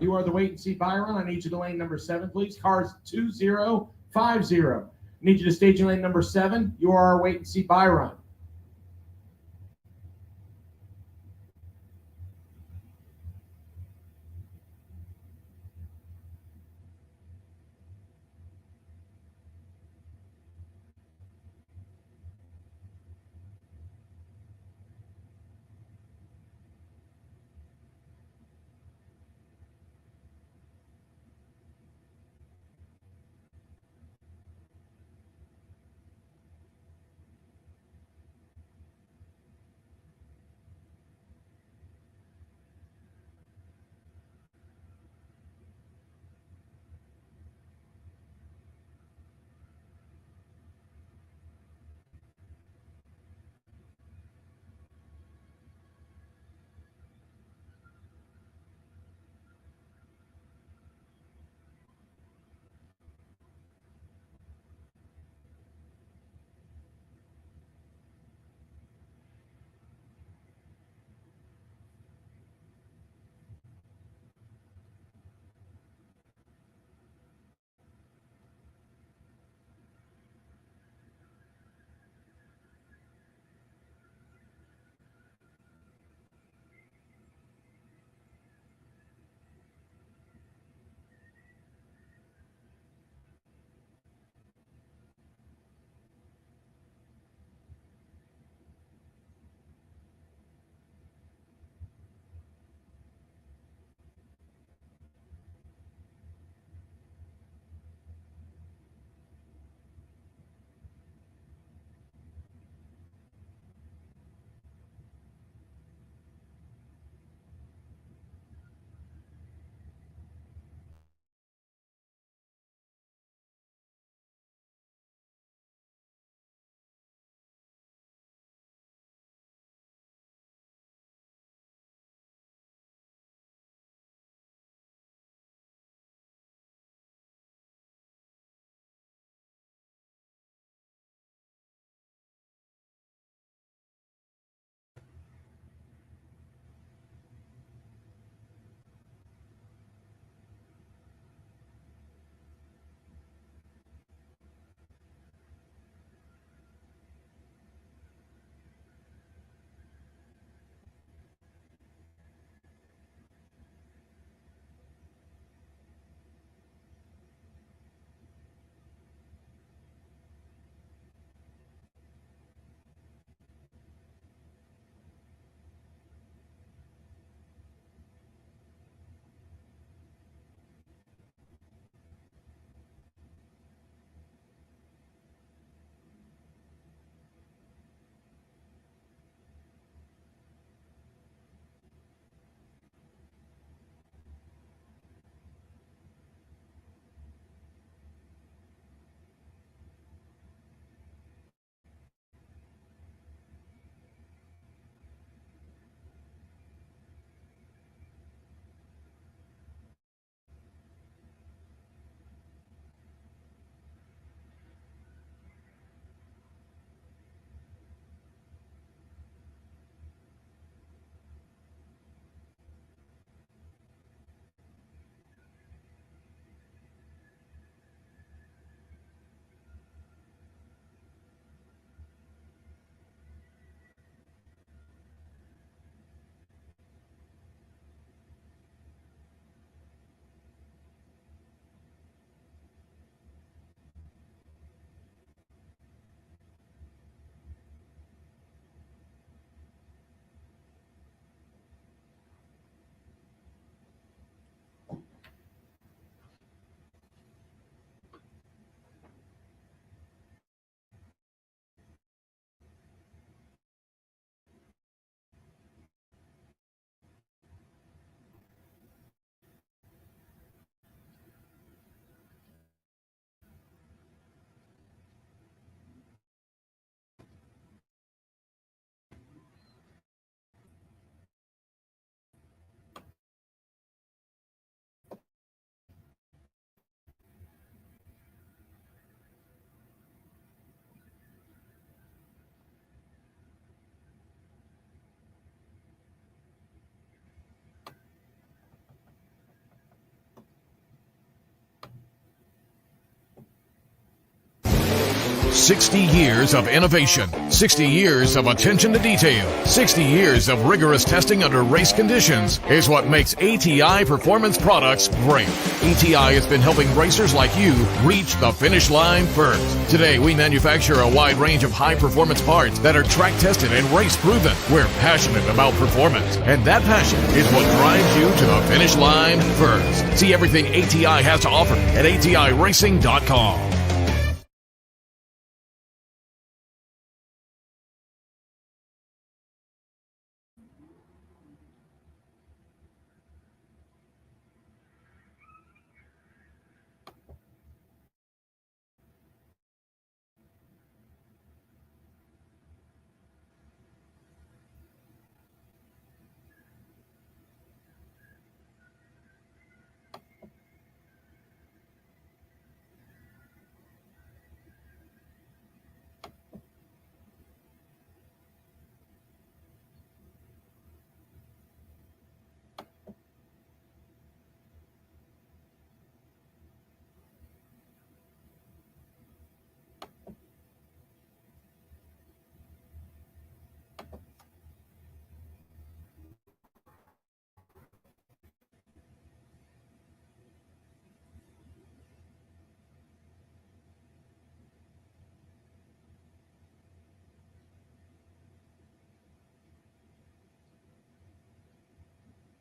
You are the wait and see Byron. I need you to lane number 7, please. Cars 2050. I need you to stage in lane number 7. You are our wait and see Byron. 60 years of innovation, 60 years of attention to detail, 60 years of rigorous testing under race conditions is what makes ATI Performance Products great. ATI has been helping racers like you reach the finish line first. Today, we manufacture a wide range of high-performance parts that are track-tested and race-proven. We're passionate about performance, and that passion is what drives you to the finish line first. See everything ATI has to offer at ATIRacing.com.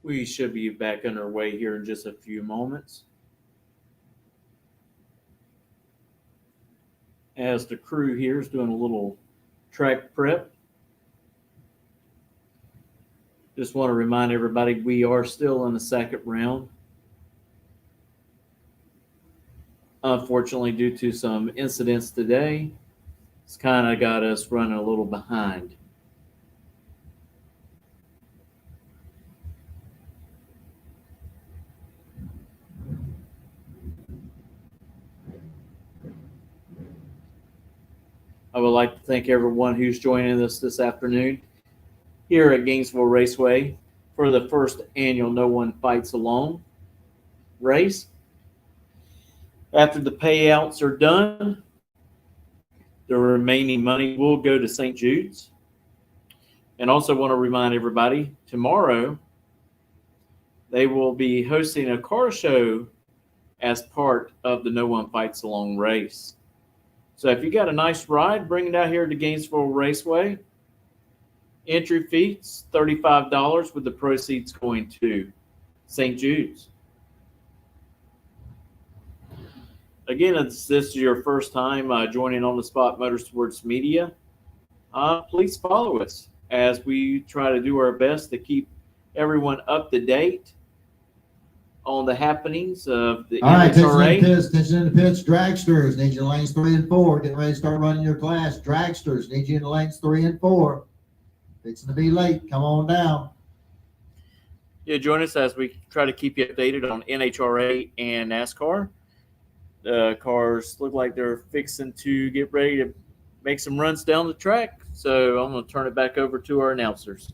We should be back underway here in just a few moments. As the crew here is doing a little track prep. Just want to remind everybody we are still in the second round. Unfortunately, due to some incidents today, it's kind of got us running a little behind. I would like to thank everyone who's joining us this afternoon here at Gainesville Raceway for the first annual No One Fights Alone race. After the payouts are done, the remaining money will go to St. Jude's. And also want to remind everybody, tomorrow they will be hosting a car show as part of the No One Fights Alone race. So if you got a nice ride, bring it out here to Gainesville Raceway. Entry fees, $35, with the proceeds going to St. Jude's. Again, if this is your first time joining On the Spot Motorsports Media, please follow us as we try to do our best to keep everyone up to date on the happenings of the All right, NHRA. attention in the pits, dragsters, need you in lanes 3 and 4. Getting ready to start running your class. Dragsters, need you in lanes 3 and 4. Fixing to be late. Come on down. Yeah, join us as we try to keep you updated on NHRA and NASCAR. The cars look like they're fixing to get ready to make some runs down the track. So I'm going to turn it back over to our announcers.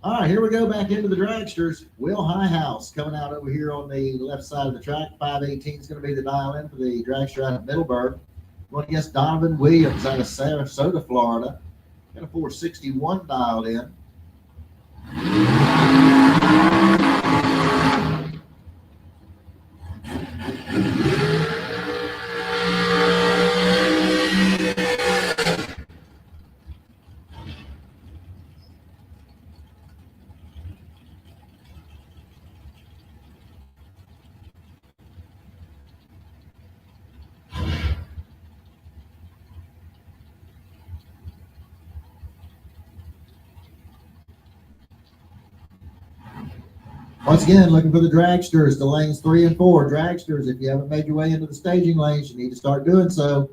All right, here we go back into the dragsters. Will Highhouse coming out over here on the left side of the track. 518 is going to be the dial in for the dragster out of Middleburg. Going against Donovan Williams out of Sarasota, Florida. Got a 461 dialed in. Once again, looking for the dragsters, the lanes 3 and 4. Dragsters, if you haven't made your way into the staging lanes, you need to start doing so.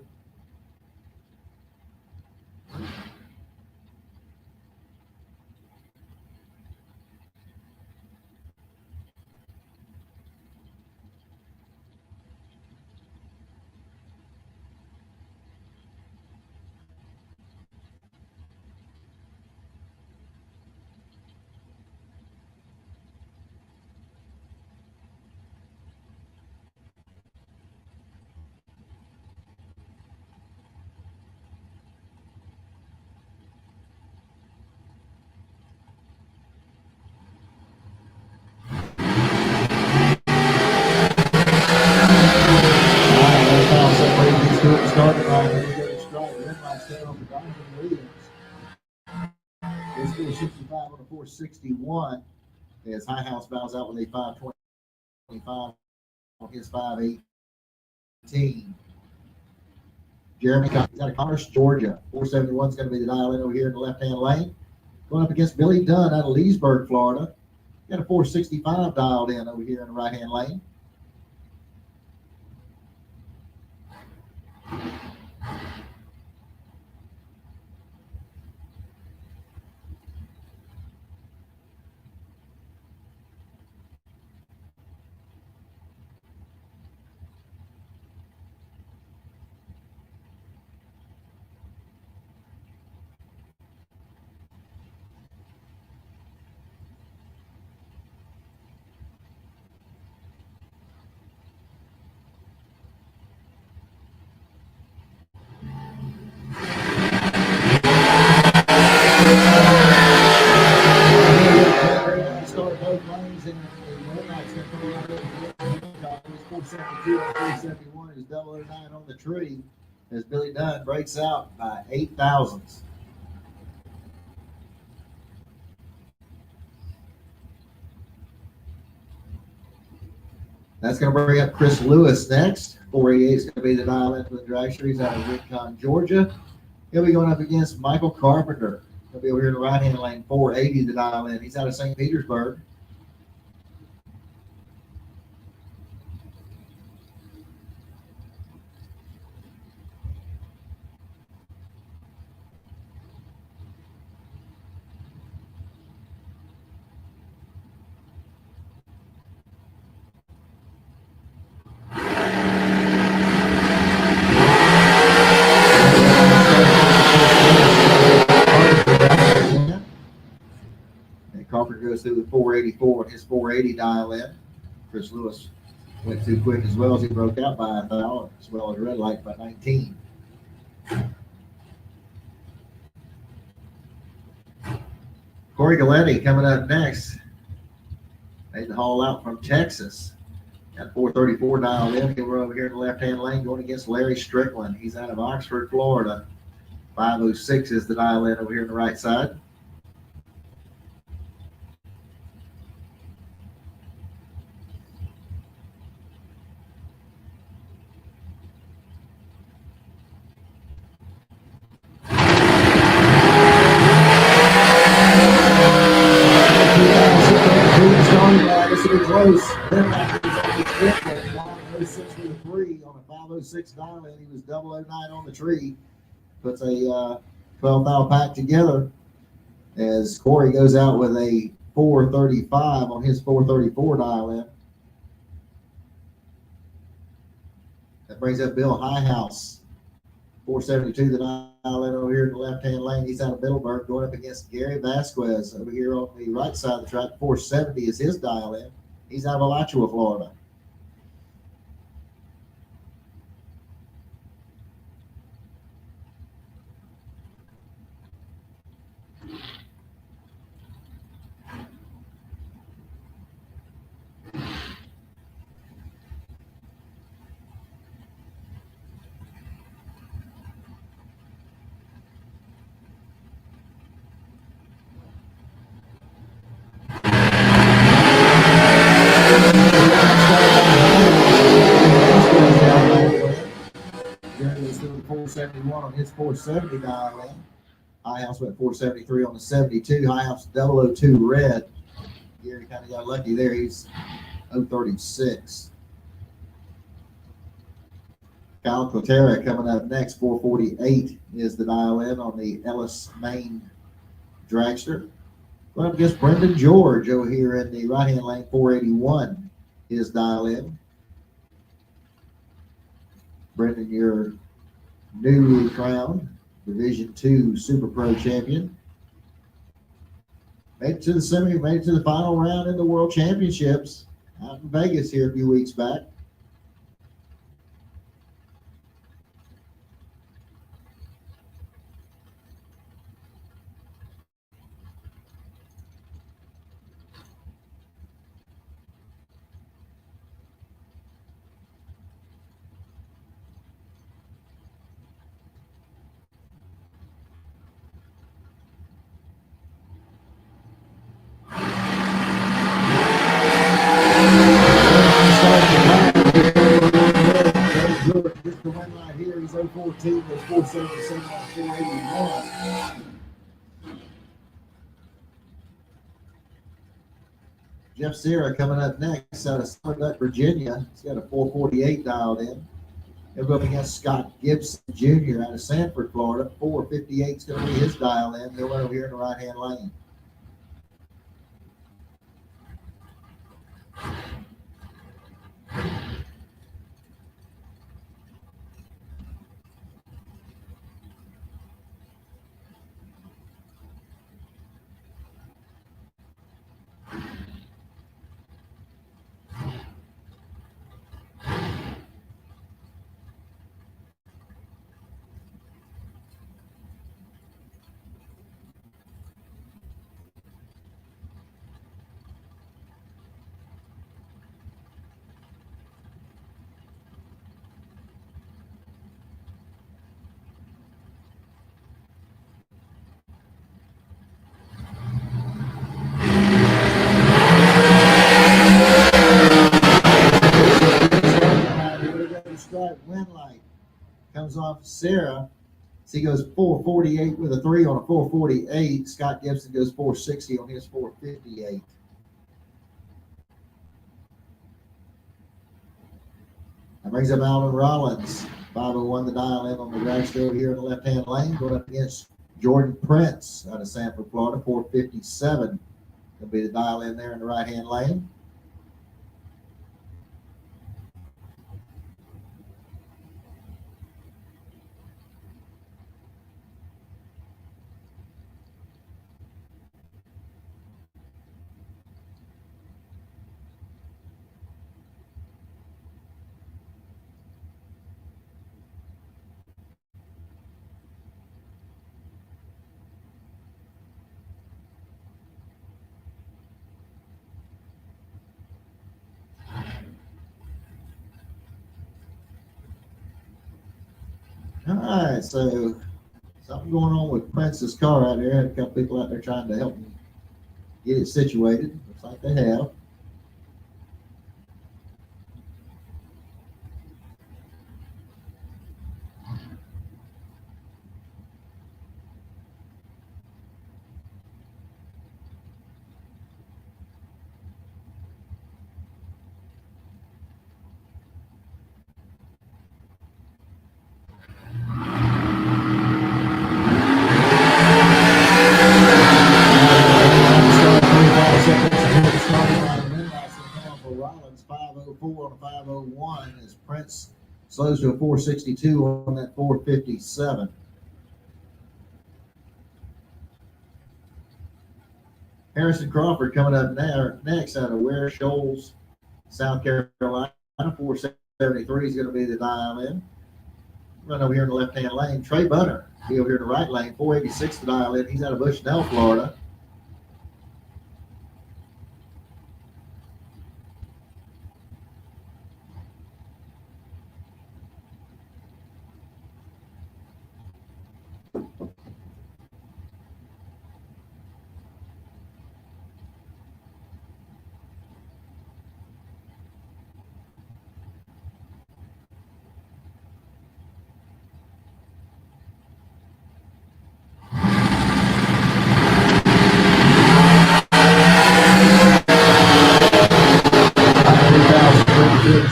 Strike. Red light stand on for Donovan Williams. This 465 on the 461 as High House bows out with a 525 on his 518. Jeremy got a Commerce, Georgia. 471 is going to be the dial in over here in the left-hand lane. Going up against Billy Dunn out of Leesburg, Florida. Got a 465 dialed in over here in the right-hand lane. Start both lanes and the red light's going to come out of the 472 and 471 is 009 on the tree as Billy Dunn breaks out by 8 thousandths. That's going to bring up Chris Lewis next. 488 is going to be the dial in for the dragster. He's out of Rincon, Georgia. He'll be going up against Michael Carpenter. He'll be over here in the right-hand lane, 480 the dial in. He's out of St. Petersburg. Carpenter goes through the 484 and his 480 dial in. Chris Lewis went too quick as well as he broke out by 1,000, as well as red light by 19. Corey Galletti coming up next. Made the haul out from Texas. Got 434 dialed in. He'll run over here in the left-hand lane going against Larry Strickland. He's out of Oxford, Florida. 506 is the dial in over here on the right side. Close. 506 for the 3 on a 506 dial in. He was 009 on the tree. Puts a 12-thou pack together as Corey goes out with a 435 on his 434 dial in. That brings up Bill Highhouse. 472 the dial in over here in the left-hand lane. He's out of Middleburg going up against Gary Vasquez over here on the right side of the track. 470 is his dial in. He's out of Alachua, Florida. Jeremy is doing 471 on his 470 dial in. High House went 473 on the 72. High House 002 red. Gary kind of got lucky there. He's 036. Kyle Cotera coming up next. 448 is the dial in on the Ellis Main dragster. Going up against Brendan George over here in the right-hand lane. 481 is dial in. Brendan, your newly crowned Division II Super Pro champion. Made it to the semi, made it to the final round in the World Championships out in Vegas here a few weeks back. 477 on 481. Jeff Sierra coming up next out of Summerduck, Virginia. He's got a 448 dialed in. He'll go up against Scott Gibson Jr. out of Sanford, Florida. 458 is going to be his dial in. He'll run over here in the right-hand lane. Win light comes off Sarah. So he goes 448 with a 3 on a 448. Scott Gibson goes 460 on his 458. That brings up Alvin Rollins. 501 the dial in on the dragster over here in the left-hand lane. Going up against Jordan Prince out of Sanford, Florida. 457 will be the dial in there in the right-hand lane. All right, so something going on with Prince's car out there. Had a couple people out there trying to help him get it situated. Looks like they have. Rollins 504 on a 501 as Prince slows to a 462 on that 457. Harrison Crawford coming up next out of Ware Shoals, South Carolina. 473 is going to be the dial in. Run over here in the left-hand lane. Trey Bunner, he over here in the right lane. 486 to dial in. He's out of Bushnell, Florida.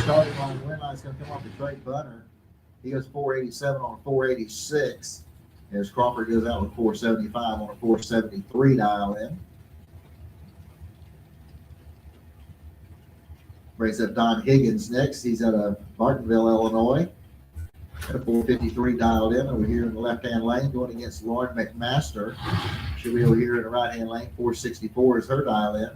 Starting line win line is going to come off to Trey Bunner. He goes 487 on a 486. As Crawford goes out with 475 on a 473 dial in. Brings up Don Higgins next. He's out of Martinville, Illinois. Got a 453 dialed in over here in the left-hand lane, going against Lauren McMaster. She'll be over here in the right-hand lane. 464 is her dial in.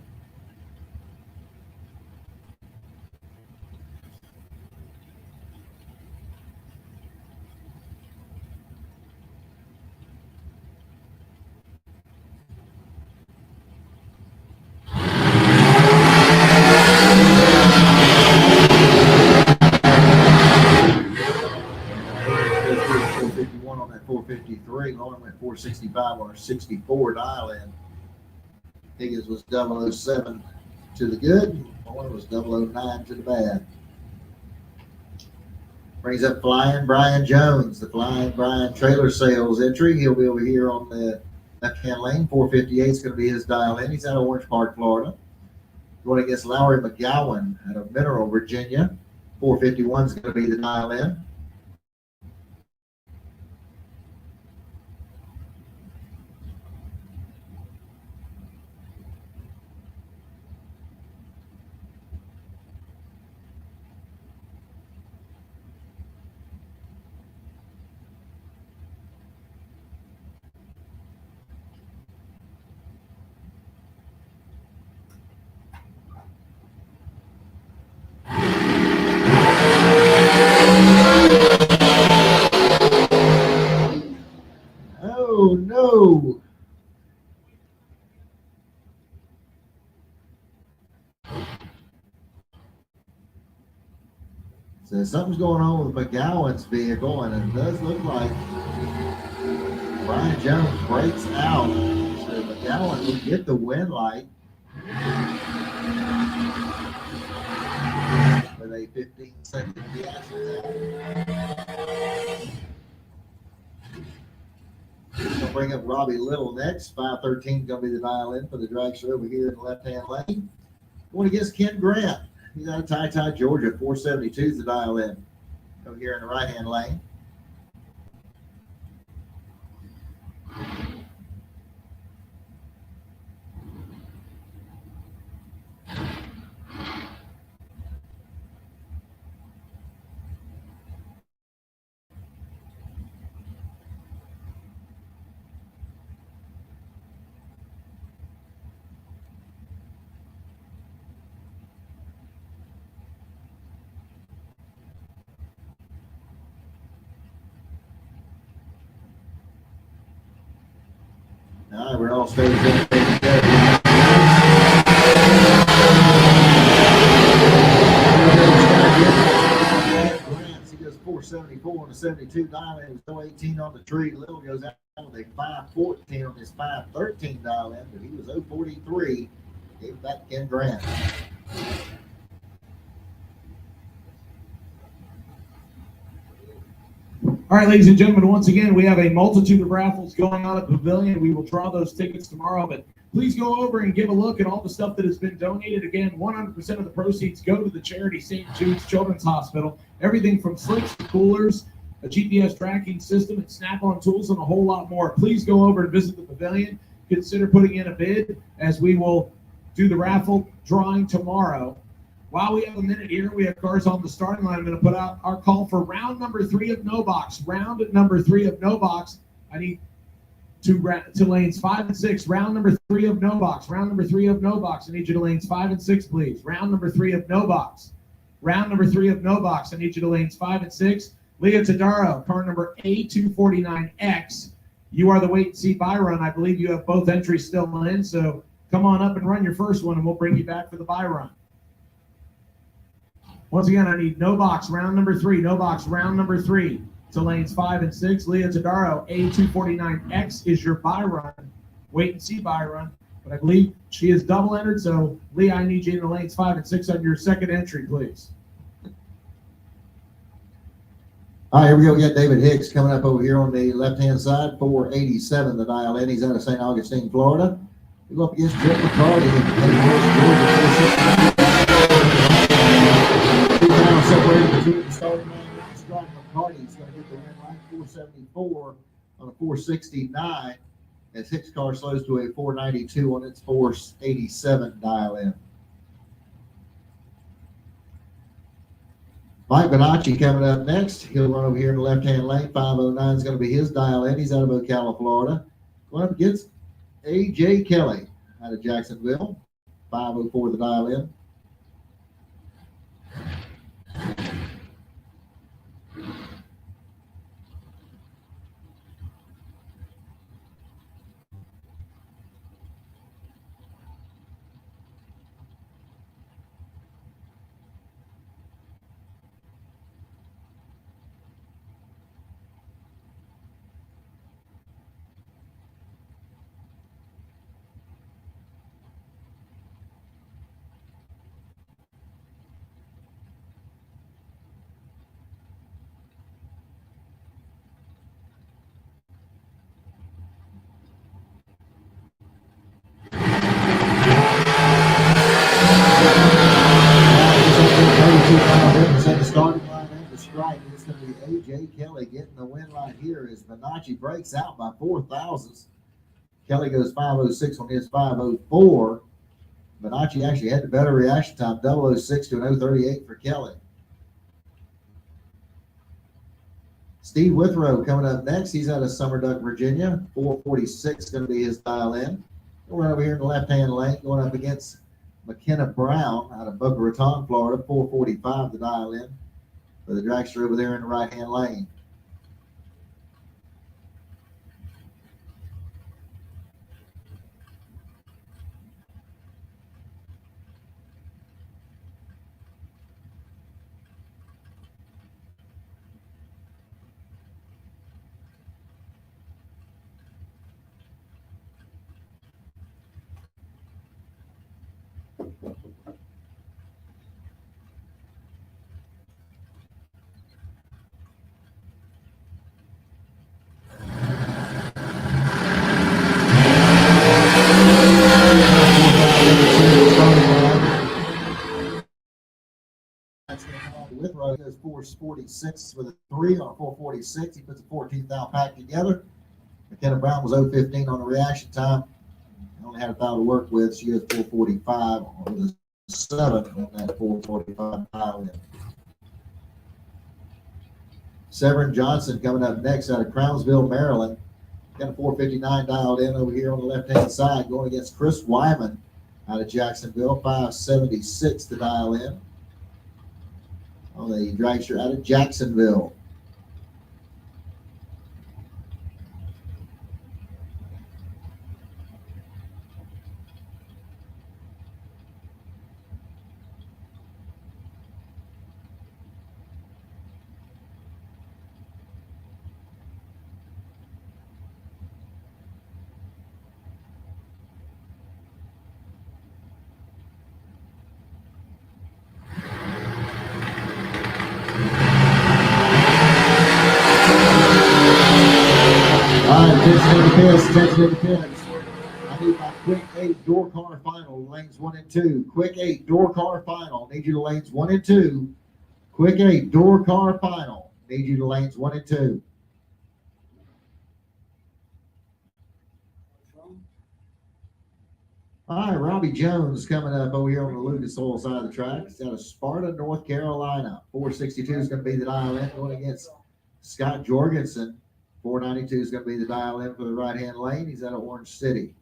On that 453, Lauren went 465 on her 64 dial in. Higgins was 007 to the good, Lauren was 009 to the bad. Brings up Flying Brian Jones, the Flying Brian trailer sales entry. He'll be over here on the left-hand lane. 458 is going to be his dial in. He's out of Orange Park, Florida. Going against Lowry McGowan out of Mineral, Virginia. 451 is going to be the dial in. Oh, no. So something's going on with McGowan's vehicle, and it does look like Brian Jones breaks out. So McGowan will get the win light with a 15-second reaction. Gonna bring up Robbie Little next. 513 gonna be the dial in for the dragster over here in the left-hand lane. Going against Ken Grant. He's out of Ty, Georgia. 472 is the dial in. Over here in the right-hand lane. All right, we're all staying together. He goes 474 on the 72 dial in. It was no 18 on the tree. Little goes out with a 514 on his 513 dial in, but he was 043. Gave it back to Ken Grant. All right, ladies and gentlemen, once again, we have a multitude of raffles going on at the Pavilion. We will draw those tickets tomorrow, but please go over and give a look at all the stuff that has been donated. Again, 100% of the proceeds go to the charity St. Jude's Children's Hospital. Everything from slicks to coolers, a GPS tracking system, and Snap-on tools, and a whole lot more. Please go over and visit the Pavilion. Consider putting in a bid as we will do the raffle drawing tomorrow. While we have a minute here, we have cars on the starting line. I'm going to put out our call for round number 3 of no box. Round number 3 of no box. I need to lanes 5 and 6. Round number 3 of no box. Round number 3 of no box. I need you to lanes 5 and 6, please. Round number 3 of no box. Round number 3 of no box. I need you to lanes 5 and 6. Leah Tadaro, car number A249X. You are the wait and see buy run. I believe you have both entries still in, so come on up and run your first one, and we'll bring you back for the buy run. Once again, I need no box, round number 3, no box, round number 3 to lanes 5 and 6. Leah Tadaro, A249X is your buy run, wait and see buy run. But I believe she is double entered, so Leah, I need you in the lanes 5 and 6 on your second entry, please. All right, here we go. We got David Hicks coming up over here on the left-hand side. 487 the dial in. He's out of St. Augustine, Florida. We go up against Jeff McCarty in Georgia. Separated between the starting line and the strike. McCarty's going to get the win line. 474 on a 469 as Hicks' car slows to a 492 on its 487 dial in. Mike Bonacci coming up next. He'll run over here in the left-hand lane. 509 is going to be his dial in. He's out of Ocala, Florida. Going up against A.J. Kelly out of Jacksonville. 504 the dial in. Bonacci breaks out by 4 thousandths. Kelly goes 5:06 on his 5:04. Bonacci actually had the better reaction time, 0:06 to an 0:38 for Kelly. Steve Withrow coming up next. He's out of Summer Duck, Virginia. 4:46 going to be his dial in. We'll run over here in the left-hand lane, going up against McKenna Brown out of Boca Raton, Florida. 4:45 to dial in for the dragster over there in the right-hand lane. Withrow goes 4:46 with a 3 on 4:46. He puts a 14th out pack together. McKenna Brown was 0:15 on the reaction time. He only had a thou to work with. She has 4:45 with a 7 on that 4:45 dial in. Severin Johnson coming up next out of Crownsville, Maryland. Got a 4:59 dialed in over here on the left-hand side, going against Chris Wyman out of Jacksonville. 5:76 to dial in on the dragster out of Jacksonville. Attention to the pins. I need my quick 8 door car final, lanes 1 and 2. Quick 8 door car final. Need you to lanes 1 and 2. Quick 8 door car final. Need you to lanes 1 and 2. All right, Robbie Jones coming up over here on the Lucas Oil side of the track. He's out of Sparta, North Carolina. 4:62 is going to be the dial in, going against Scott Jorgensen. 4:92 is going to be the dial in for the right-hand lane. He's out of Orange City.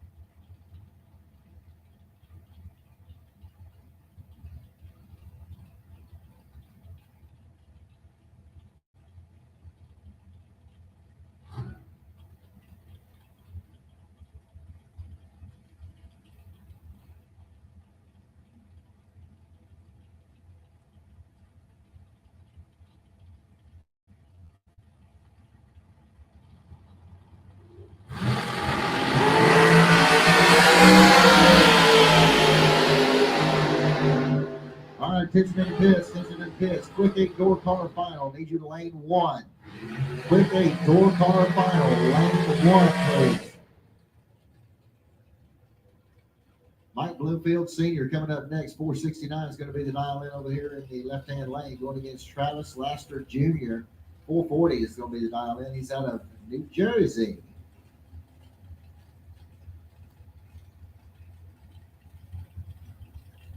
Attention to the pits, attention to the pits. Quick 8 door car final. Need you to lane 1. Quick 8 door car final. Lane 1, please. Mike Bloomfield Sr. coming up next. 4:69 is going to be the dial in over here in the left-hand lane, going against Travis Laster Jr. 4:40 is going to be the dial in. He's out of New Jersey.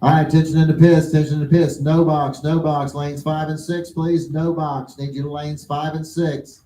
All right, attention in the pits, attention in the pits. No box, no box. Lanes 5 and 6, please. No box. Need you to lanes 5 and 6.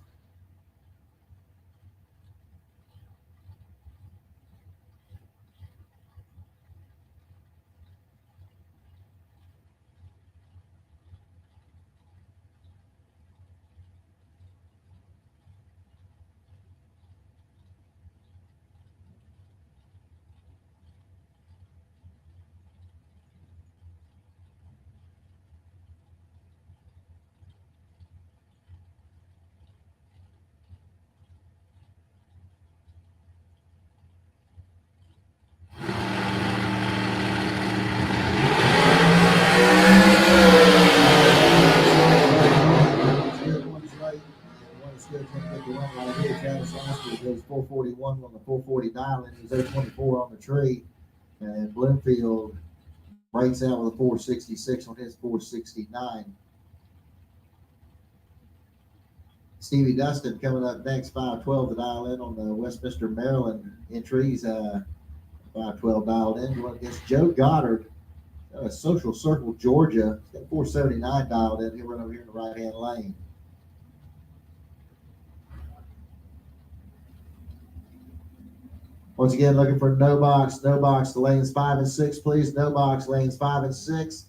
Goes 4:41 on the 4:40 dial, and he's 0:24 on the tree. And Bloomfield breaks out with a 4:66 on his 4:69. Stevie Dustin coming up next, 512 to dial in on the Westminster, Maryland entries. 512 dialed in. Going against Joe Goddard, Social Circle, Georgia. He's got 479 dialed in. He'll run over here in the right-hand lane. Once again, looking for no box. No box to lanes 5 and 6, please. No box, lanes 5 and 6.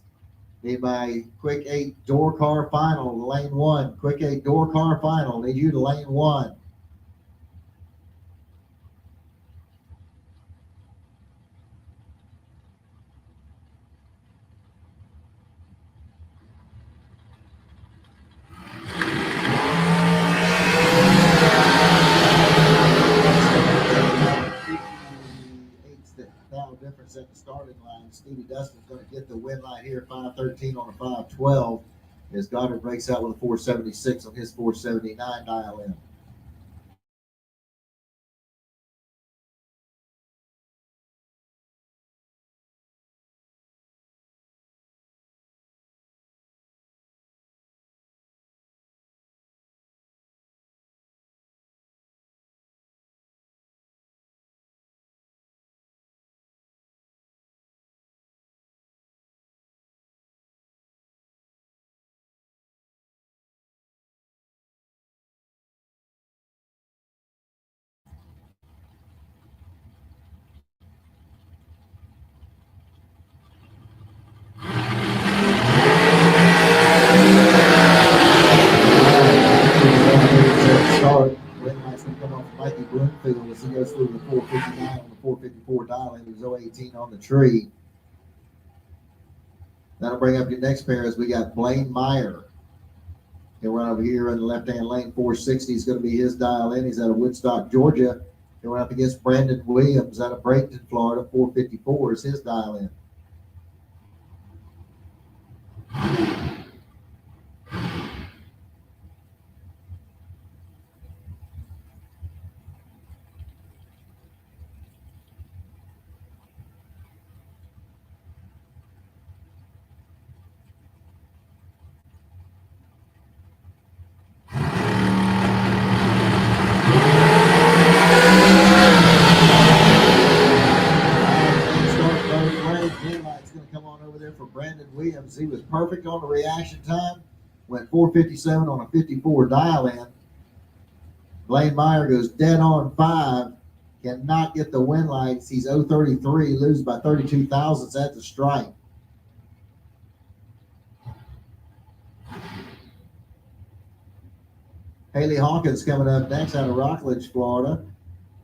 Need my quick 8 door car final, lane 1. Quick 8 door car final. Need you to lane 1. Difference at the starting line. Stevie Dustin's going to get the win right here, 513 on a 512. As Goddard breaks out with a 476 on his 479 dial in. Start. Win light's going to come off Mikey Bloomfield as he goes through the 459 on the 454 dial in. He was 018 on the tree. That'll bring up your next pair as we got Blaine Meyer. He'll run over here in the left-hand lane. 460 is going to be his dial in. He's out of Woodstock, Georgia. He'll run up against Brandon Williams out of Bradenton, Florida. 454 is his dial in. Brandon Williams, he was perfect on the reaction time, went 457 on a 54 dial in. Blaine Meyer goes dead on 5, cannot get the win lights. He's 033, loses by 32 thousandths at the stripe. Haley Hawkins coming up next out of Rockledge, Florida.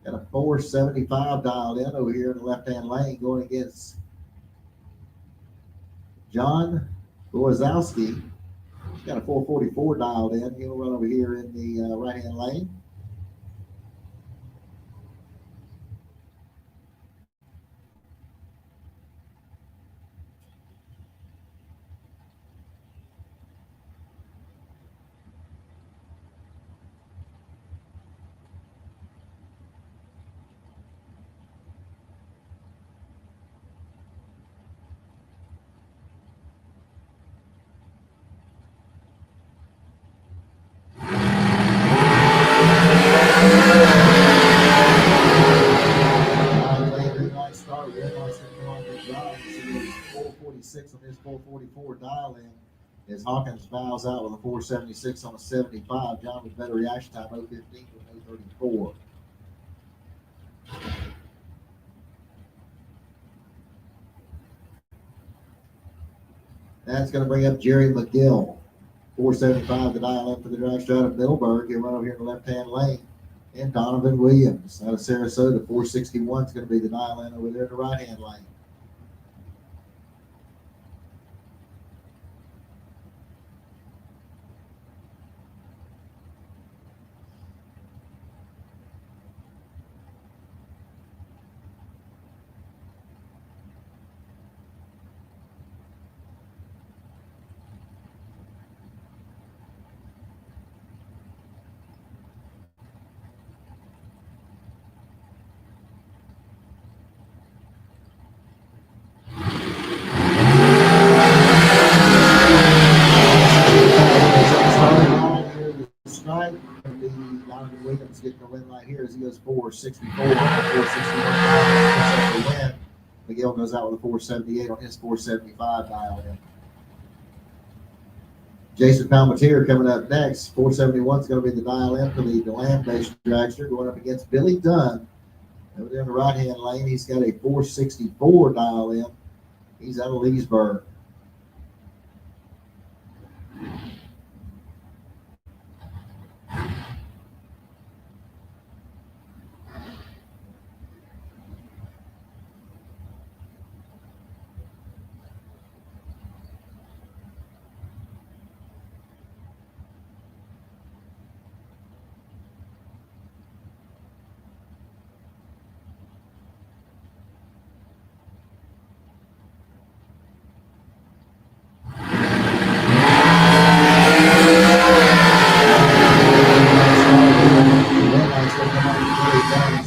Got a 475 dialed in over here in the left-hand lane going against John Gorozowski. Got a 444 dialed in. He'll run over here in the right-hand lane. On his 444 dial in as Hawkins bows out with a 476 on a 75. John with better reaction time, 015 to 034. That's going to bring up Jerry McGill. 475 to dial in for the drag strut of Middleburg. He'll run over here in the left-hand lane. And Donovan Williams out of Sarasota. 461 is going to be the dial in over there in the right-hand lane. 464 on the 461 dial in. Win. Miguel goes out with a 478 on his 475 dial in. Jason Palmatier coming up next. 471 is going to be the dial in for the land-based dragster, going up against Billy Dunn. Over there in the right-hand lane, he's got a 464 dial in. He's out of Leesburg.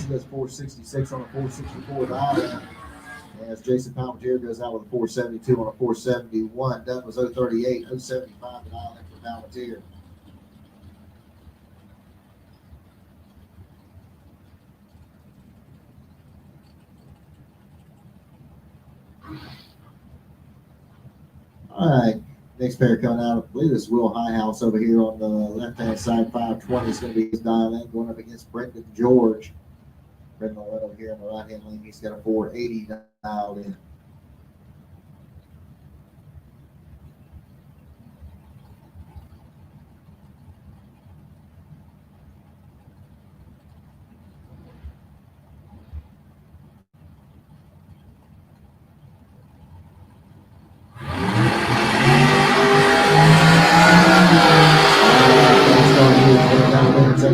He goes 466 on a 464 dial in. As Jason Palmatier goes out with a 472 on a 471. Dunn was 038, 075 the dial in for Palmatier. All right, next pair coming out, I believe this is Will Highhouse over here on the left-hand side. 520 is going to be his dial in, going up against Brendan George. Brendan right over here on the right-hand lane, he's got a 480 dialed in.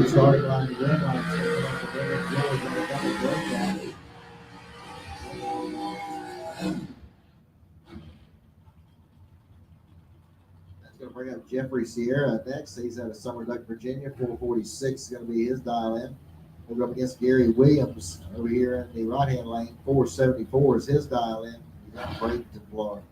Starting line, the red line, that's going to bring up Jeffrey Sierra next. He's out of Summer Duck, Virginia. 446 is going to be his dial in. We'll go up against Gary Williams over here in the right hand lane. 474 is his dial in. He's got a break to Florida.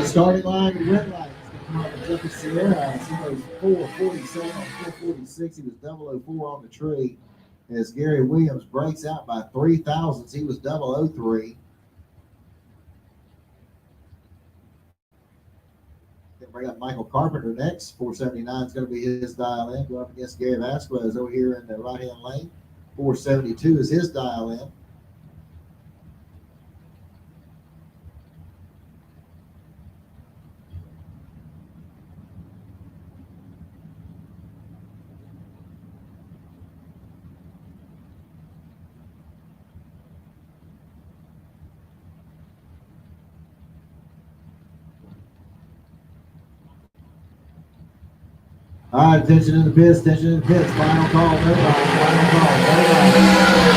Starting line, the red line. Jeffrey Sierra. He goes 447 on 446. He was 004 on the tree. As Gary Williams breaks out by 3 thousandths, he was 003. Then bring up Michael Carpenter next. 479 is going to be his dial in. Go up against Gary Vasquez over here in the right hand lane. 472 is his dial in. All right, attention in the pits, attention in the pits. Final call, no box, final call, no box.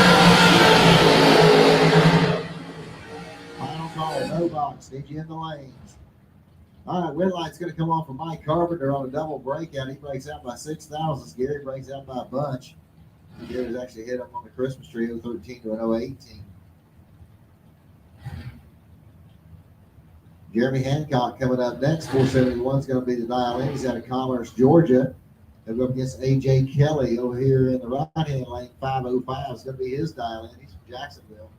Final call, no box. Need you in the lanes. All right, red light's going to come off for Mike Carpenter on a double breakout. He breaks out by 6 thousandths. Gary breaks out by a bunch. Gary's actually hit up on the Christmas tree 013 to an 018. Jeremy Hancock coming up next. 471 is going to be the dial in. He's out of Commerce, Georgia. They'll go up against A.J. Kelly over here in the right-hand lane. 505 is going to be his dial in. He's from Jacksonville.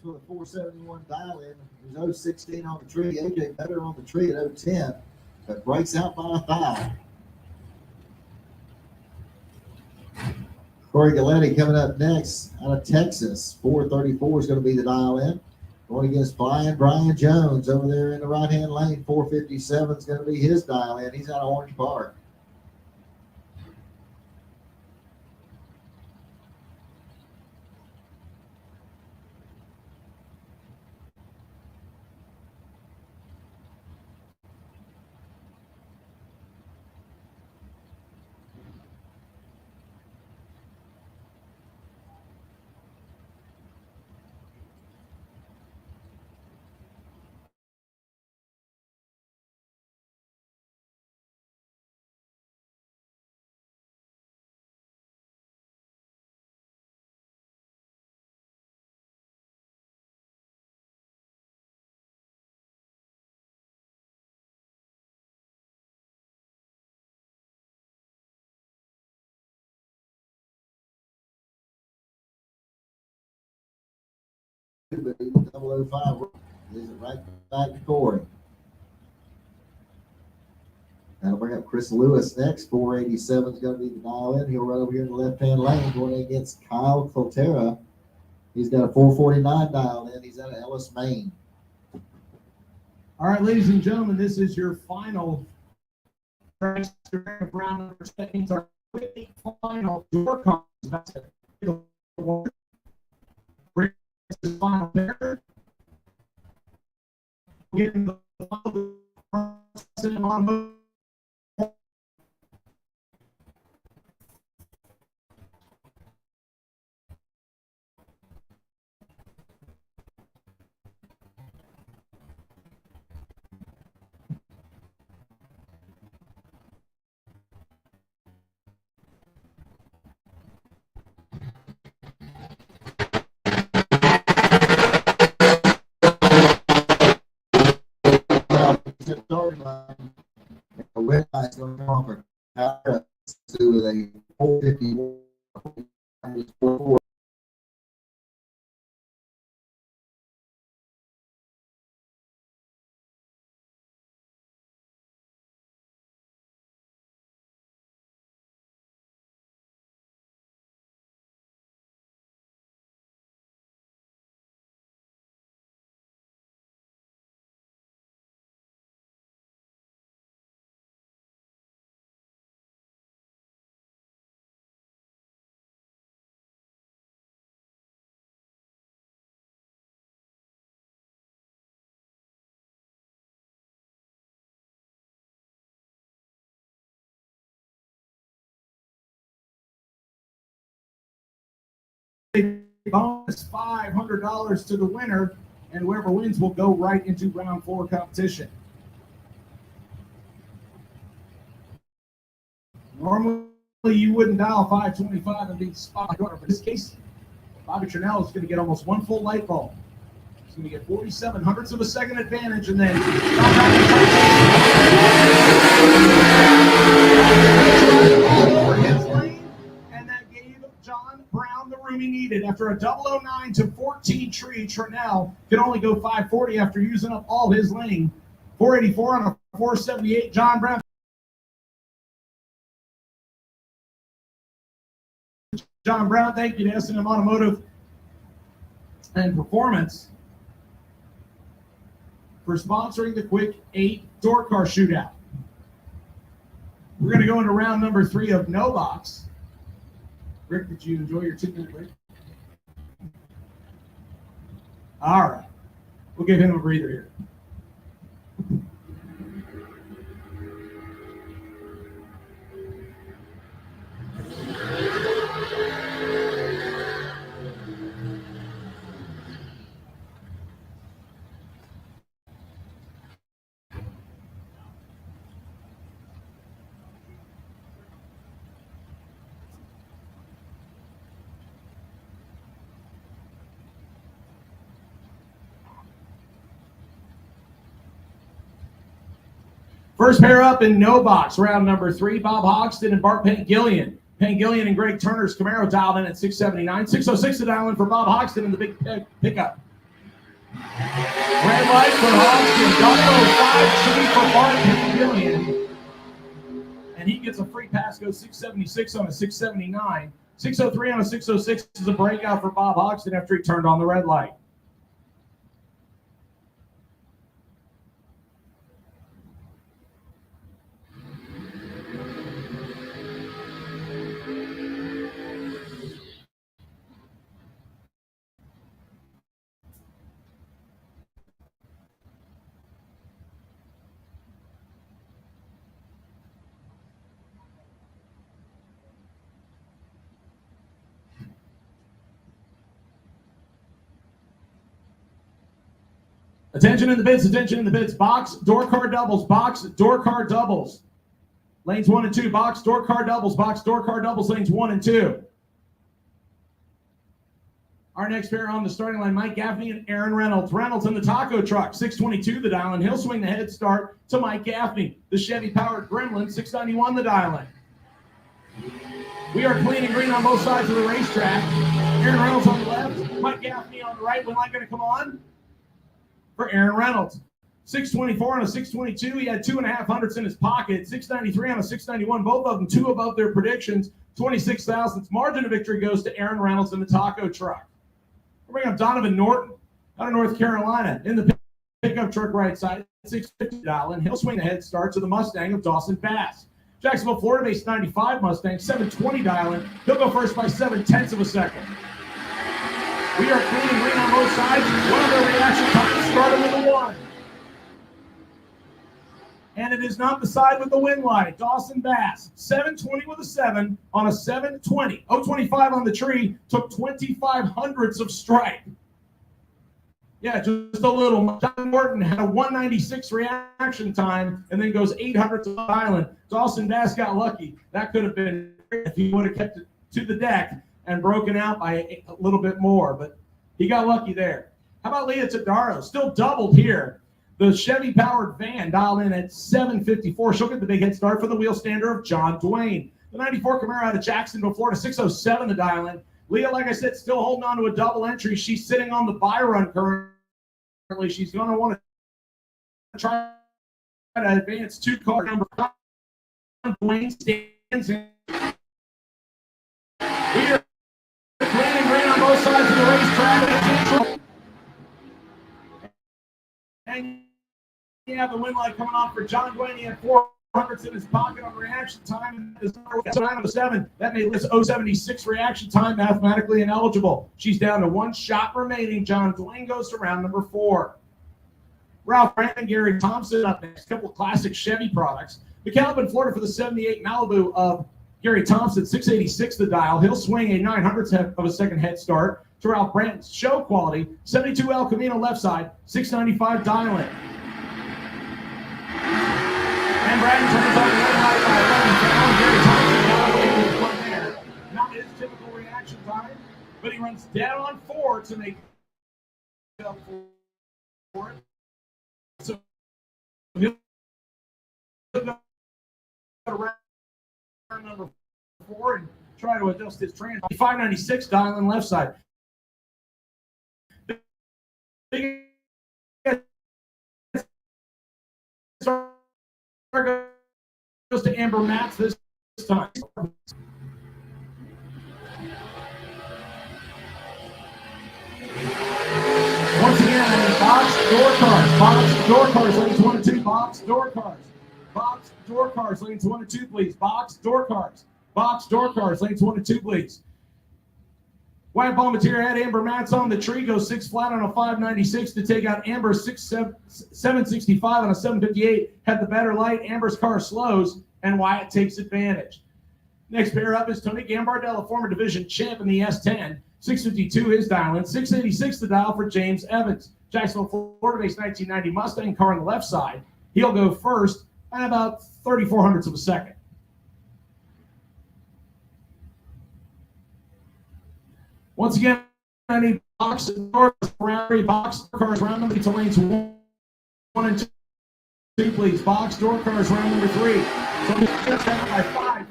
for the 471 dial in. It was 016 on the tree. AJ better on the tree at 010, but breaks out by a thigh. Corey Galletti coming up next out of Texas. 434 is going to be the dial in. Going against Brian Jones over there in the right-hand lane. 457 is going to be his dial in. He's out of Orange Park. But he's 005. Leaves it right back to Corey. That'll bring up Chris Lewis next. 487 is going to be the dial in. He'll run over here in the left-hand lane going against Kyle Coltera. He's got a 449 dial in. He's out of Ellis, Maine. All right, ladies and gentlemen, this is your final round. That means our final door comes. Final pair. Getting the final starting line. The red line's going to offer power to with a 451. bonus $500 to the winner, and whoever wins will go right into round 4 competition. Normally, you wouldn't dial 525 and be spot on, but in this case, Bobby Trinell is going to get almost one full light bulb. He's going to get 47 hundredths of a second advantage, and then and that gave John Brown the room he needed. After a 009 to 14 tree, Trinell could only go 540 after using up all his lane. 484 on a 478. John Brown. John Brown, thank you to S&M Automotive and Performance for sponsoring the Quick 8 Door Car Shootout. We're going to go into round number 3 of No Box. Rick, did you enjoy your 2-minute break? All right. We'll give him a breather here. First pair up in No Box, round number 3, Bob Hogston and Bart Pangillion. Pangillion and Greg Turner's Camaro dialed in at 679. 606 to dial in for Bob Hogston in the big pickup. Red light for Hodgson. Double 5 for Bart Gillian. And he gets a free pass, goes 676 on a 679. 603 on a 606 is a breakout for Bob Hodgson after he turned on the red light. Attention in the bids, attention in the bids. Box, door car doubles, box, door car doubles. Lanes 1 and 2, box, door car doubles, box, door car doubles, lanes 1 and 2. Our next pair on the starting line, Mike Gaffney and Aaron Reynolds. Reynolds in the taco truck, 622 the dial, and he'll swing the head start to Mike Gaffney. The Chevy-powered Gremlin, 691 the dial in. We are clean and green on both sides of the racetrack. Aaron Reynolds on the left, Mike Gaffney on the right. When light going to come on? For Aaron Reynolds. 624 on a 622. He had 2.5 hundredths in his pocket. 693 on a 691. Both of them 2 above their predictions. 26 thousandths. Margin of victory goes to Aaron Reynolds in the taco truck. We're bringing up Donovan Norton out of North Carolina in the pickup truck right side. 650 dial, and he'll swing the head start to the Mustang of Dawson Bass. Jacksonville, Florida base 95 Mustang, 720 dial in. He'll go first by 0.7 of a second. We are clean and green on both sides. One of their reaction times started with a 1. And it is not the side with the win light. Dawson Bass, 720 with a 7 on a 720. 025 on the tree, took 25 hundredths of strike. Yeah, just a little. John Morton had a 196 reaction time and then goes 800 to the island. Dawson Bass got lucky. That could have been if he would have kept it to the deck and broken out by a little bit more, but he got lucky there. How about Leah Tadaro? Still doubled here. The Chevy-powered van dialed in at 754. She'll get the big head start for the wheel stander of John Dwayne. The 94 Camaro out of Jacksonville, Florida, 607 the dial in. Leah, like I said, still holding on to a double entry. She's sitting on the buy run currently. She's going to want to try to advance 2 car number 5. John Dwayne stands in. We are clean and green on both sides of the racetrack. And you have the win light coming on for John Dwayne. He had 400s in his pocket on reaction time. 9 of a 7. That made this 076 reaction time mathematically ineligible. She's down to 1 shot remaining. John Dwayne goes to round number 4. Ralph Brandon, Gary Thompson up next. A couple of classic Chevy products. McAlpin, Florida for the 78 Malibu of Gary Thompson, 686 the dial. He'll swing a 900th of a second head start to Ralph Brandon's show quality. 72 El Camino left side, 695 dial in. And Brandon turns on the red light by 11. Gary Thompson got away with one there. Not his typical reaction time, but he runs dead on 4 to make up for it. So he'll go to round number 4 and try to adjust his trans. 596 dial in left side. Goes to Amber Matz this time. Once again, box, door cars, lanes 1 and 2, box, door cars. Box, door cars, lanes 1 and 2, please. Box, door cars. Box, door cars, lanes 1 and 2, please. White ball material had Amber Matz on the tree, goes 6 flat on a 596 to take out Amber 765 on a 758. Had the better light. Amber's car slows, and Wyatt takes advantage. Next pair up is Tony Gambardella, former division champ in the S10. 652 his dial in. 686 the dial for James Evans. Jacksonville, Florida base 1990 Mustang car on the left side. He'll go first at about 34 hundredths of a second. Once again, I need box cars round number to lanes 1 and 2, please. Box door cars round number 3. So just down by 5.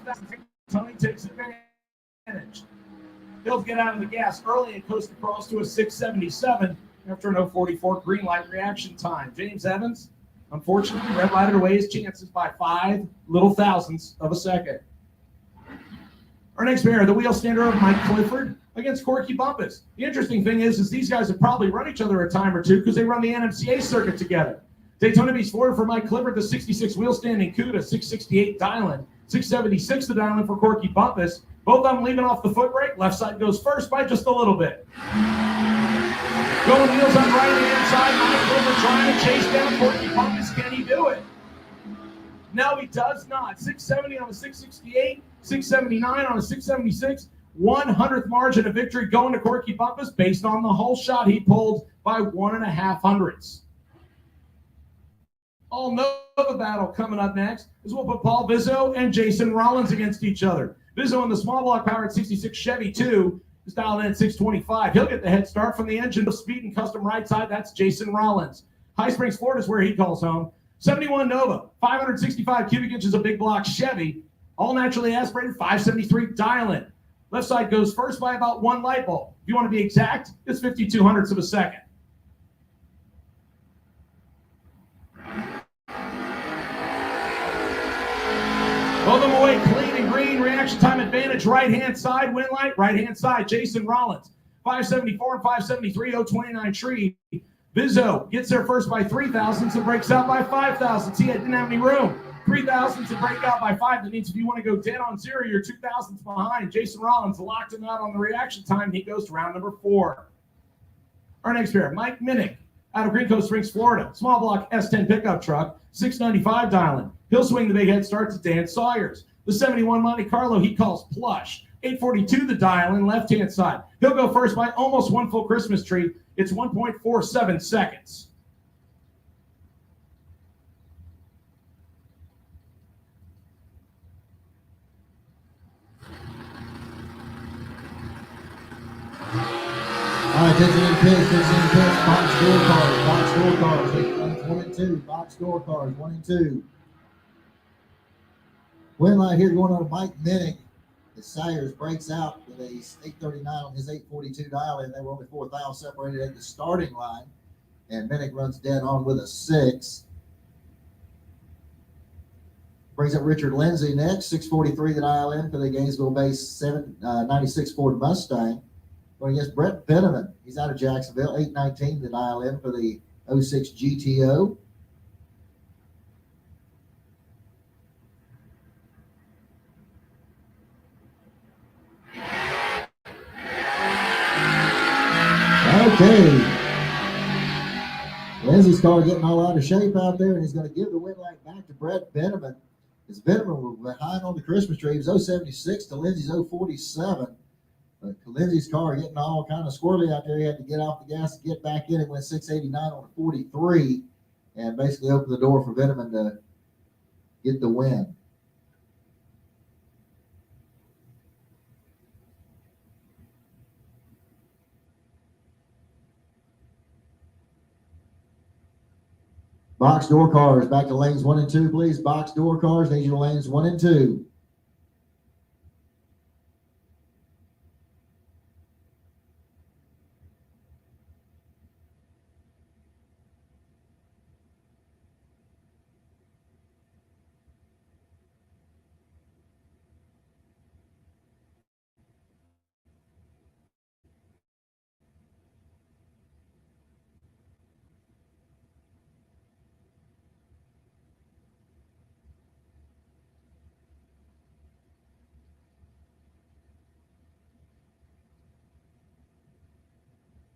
Tony takes advantage. He'll get out of the gas early and coast across to a 677. after an 044 green light reaction time. James Evans, unfortunately, red lighted away his chances by 5 little thousandths of a second. Our next pair, the wheel stander of Mike Clifford against Corky Bumpus. The interesting thing is these guys have probably run each other a time or two because they run the NMCA circuit together. Daytona Beach, Florida for Mike Clifford, the 66 wheel standing CUDA, 668 Dylan, 676 the Dylan for Corky Bumpus. Both of them leaving off the foot brake. Left side goes first by just a little bit. Going wheels on right-hand side. Mike Clifford trying to chase down Corky Bumpus. Can he do it? No, he does not. 670 on a 668, 679 on a 676. 100th margin of victory going to Corky Bumpus based on the whole shot he pulled by 1.5 hundredths. All Nova battle coming up next is we'll put Paul Bizzo and Jason Rollins against each other. Bizzo in the small block powered 66 Chevy 2 is dialed in at 625. He'll get the head start from the engine of speed and custom right side. That's Jason Rollins. High Springs, Florida is where he calls home. 71 Nova, 565 cubic inches of big block Chevy, all naturally aspirated, 573 Dylan. Left side goes first by about 1 light bulb. If you want to be exact, it's 52 hundredths of a second. Both of them away clean and green. Reaction time advantage. Right-hand side. Win light. Right-hand side. Jason Rollins. 574 and 573. 029 tree. Bizzo gets there first by 3 thousandths and breaks out by 5 thousandths. He didn't have any room. 3 thousandths to break out by 5. That means if you want to go dead on 0, you're 2 thousandths behind. Jason Rollins locked him out on the reaction time. He goes to round number 4. Our next pair, Mike Minnick out of Green Coast Springs, Florida. Small block S10 pickup truck. 695 Dylan. He'll swing the big head start to Dan Sawyers. The 71 Monte Carlo he calls plush. 842 the Dylan, left-hand side. He'll go first by almost 1 full Christmas tree. It's 1.47 seconds. All right, attention in pits, box door cars, 1 and 2, box door cars, 1 and 2. Win light here going on to Mike Minnick. As Sayers breaks out with a 839 on his 842 dial in. They were only 4 thou separated at the starting line. And Minnick runs dead on with a 6. Brings up Richard Lindsay next, 643 the dial in for the Gainesville base 96 Ford Mustang. Going against Brett Benneman. He's out of Jacksonville, 819 the dial in for the 06 GTO. Okay. Lindsay's car getting all out of shape out there, and he's going to give the win light back to Brett Benneman. As Benneman was behind on the Christmas tree. He was 076 to Lindsay's 047. But Lindsay's car getting all kind of squirrely out there. He had to get off the gas and get back in. It went 689 on a 43 and basically opened the door for Benneman to get the win. Box door cars, back to lanes 1 and 2, please. Box door cars, need your lanes 1 and 2.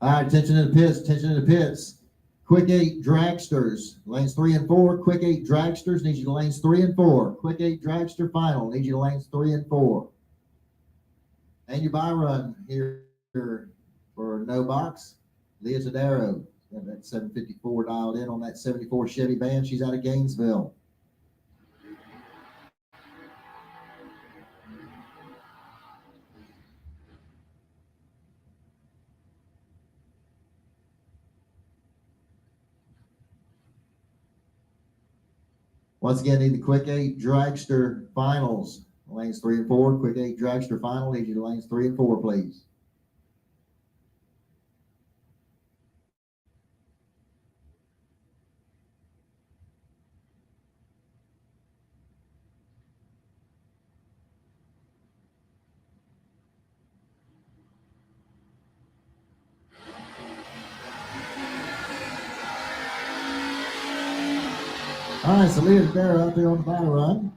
All right, attention to the pits. Quick 8 dragsters, lanes 3 and 4. Quick 8 dragsters, need you to lanes 3 and 4. Quick 8 dragster final, need you to lanes 3 and 4. And your buy run here for no box, Leah Tadaro. Got that 754 dialed in on that 74 Chevy van. She's out of Gainesville. Once again, need the quick 8 dragster finals. Lanes 3 and 4. Quick 8 dragster final. Need you to lanes 3 and 4, please. All right, so Leah Barrow out there on the bye run.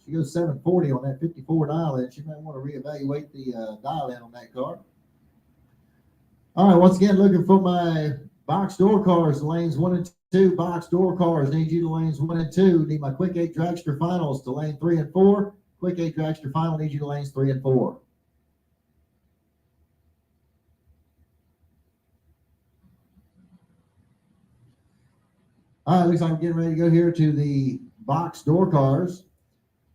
She goes 740 on that 54 dial in. She might want to reevaluate the dial in on that car. All right, once again, looking for my box door cars, lanes 1 and 2. Box door cars, need you to lanes 1 and 2. Need my quick 8 dragster finals to lane 3 and 4. Quick 8 dragster final, need you to lanes 3 and 4. All right, looks like I'm getting ready to go here to the box door cars.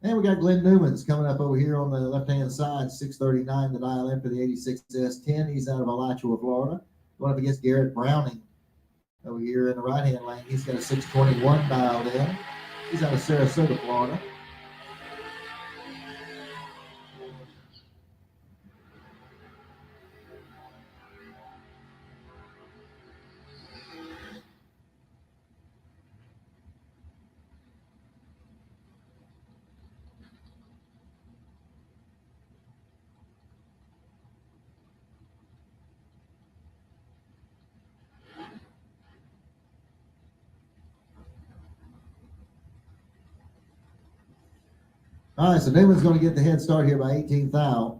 And we got Glenn Newman's coming up over here on the left-hand side, 639, the dial in for the 86 S10. He's out of Alachua, Florida. Going up against Garrett Browning over here in the right-hand lane. He's got a 621 dialed in. He's out of Sarasota, Florida. All right, so Newman's going to get the head start here by 18th out.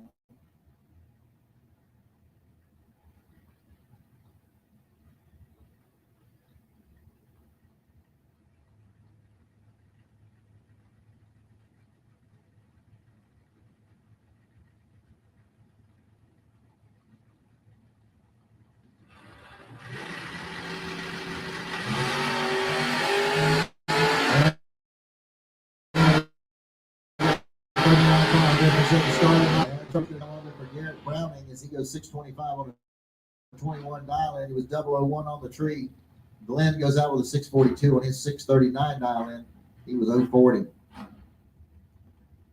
For Garrett Browning as he goes 625 on a 21 dial in. He was 001 on the tree. Glenn goes out with a 642 on his 639 dial in. He was 040.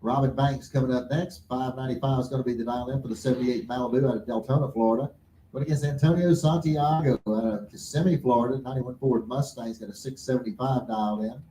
Robin Banks coming up next. 595 is going to be the dial in for the 78 Malibu out of Deltona, Florida. Going against Antonio Santiago out of Kissimmee, Florida. 91 Ford Mustang. He's got a 675 dialed in.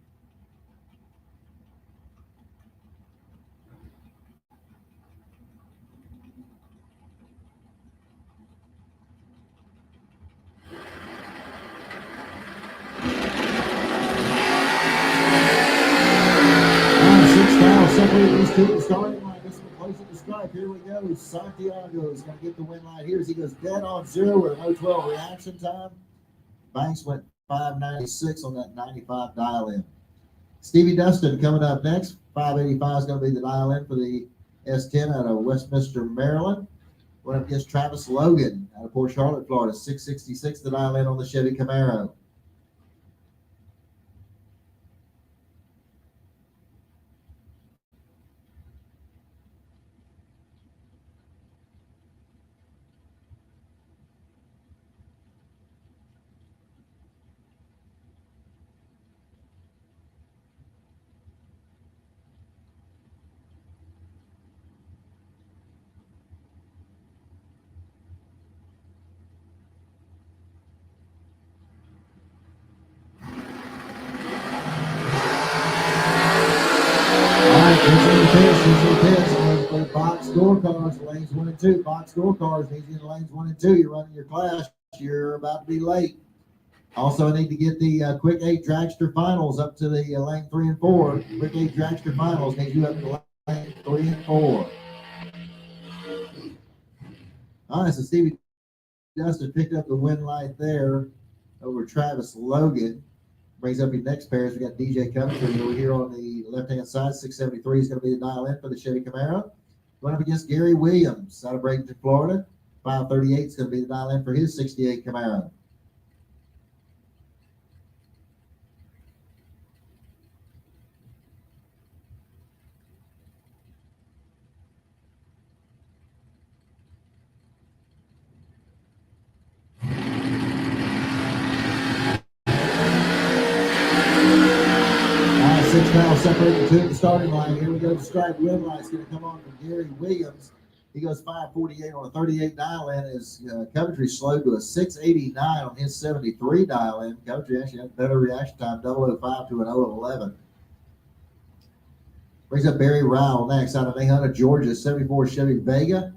Separating these two, starting line. This is close at the stripe. Here we go. Santiago is going to get the win line here as he goes dead on zero with an 012 reaction time. Banks went 596 on that 95 dial in. Stevie Dustin coming up next. 585 is going to be the dial in for the S10 out of Westminster, Maryland. Going up against Travis Logan out of Port Charlotte, Florida. 666 the dial in on the Chevy Camaro. Box door cars, lanes 1 and 2. Box door cars needs you in lanes 1 and 2. You're running your class. You're about to be late. Also, I need to get the quick 8 dragster finals up to the lane 3 and 4. Quick 8 dragster finals needs you up to lane 3 and 4. All right, so Stevie Dustin picked up the win light there over Travis Logan. Brings up your next pairs. We got DJ Coventry over here on the left-hand side. 673 is going to be the dial in for the Chevy Camaro. Going up against Gary Williams out of Bradenton, Florida. 538 is going to be the dial in for his 68 Camaro. Separating to the starting line. Here we go. The stripe red light's going to come on from Gary Williams. He goes 548 on a 38 dial in. As Coventry slowed to a 689 on his 73 dial in. Coventry actually had better reaction time, 005 to an 011. Brings up Barry Rowell next out of Mahona, Georgia, 74 Chevy Vega.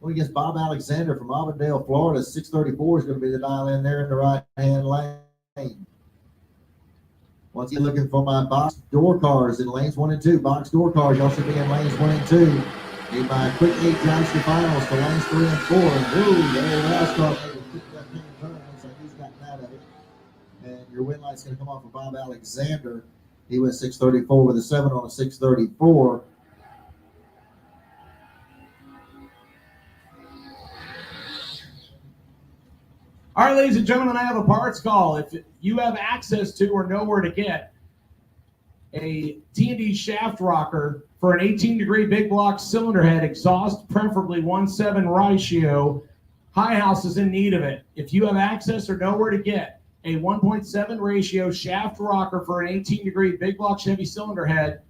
Going against Bob Alexander from Auburndale, Florida. 634 is going to be the dial in there in the right hand lane. Once again, looking for my box door cars in lanes 1 and 2. Box door cars, y'all should be in lanes 1 and 2. Need my quick 8 dragster finals for lanes 3 and 4. Ooh, the last car made a quick left-hand turn. Looks like he's gotten out of it. And your win light's going to come off for Bob Alexander. He went 634 with a 7 on a 634. All right, ladies and gentlemen, I have a parts call. If you have access to or know where to get a T&D shaft rocker for an 18-degree big block cylinder head, exhaust preferably 1:7 ratio, High House is in need of it. If you have access or know where to get a 1.7 ratio shaft rocker for an 18-degree big block Chevy cylinder head,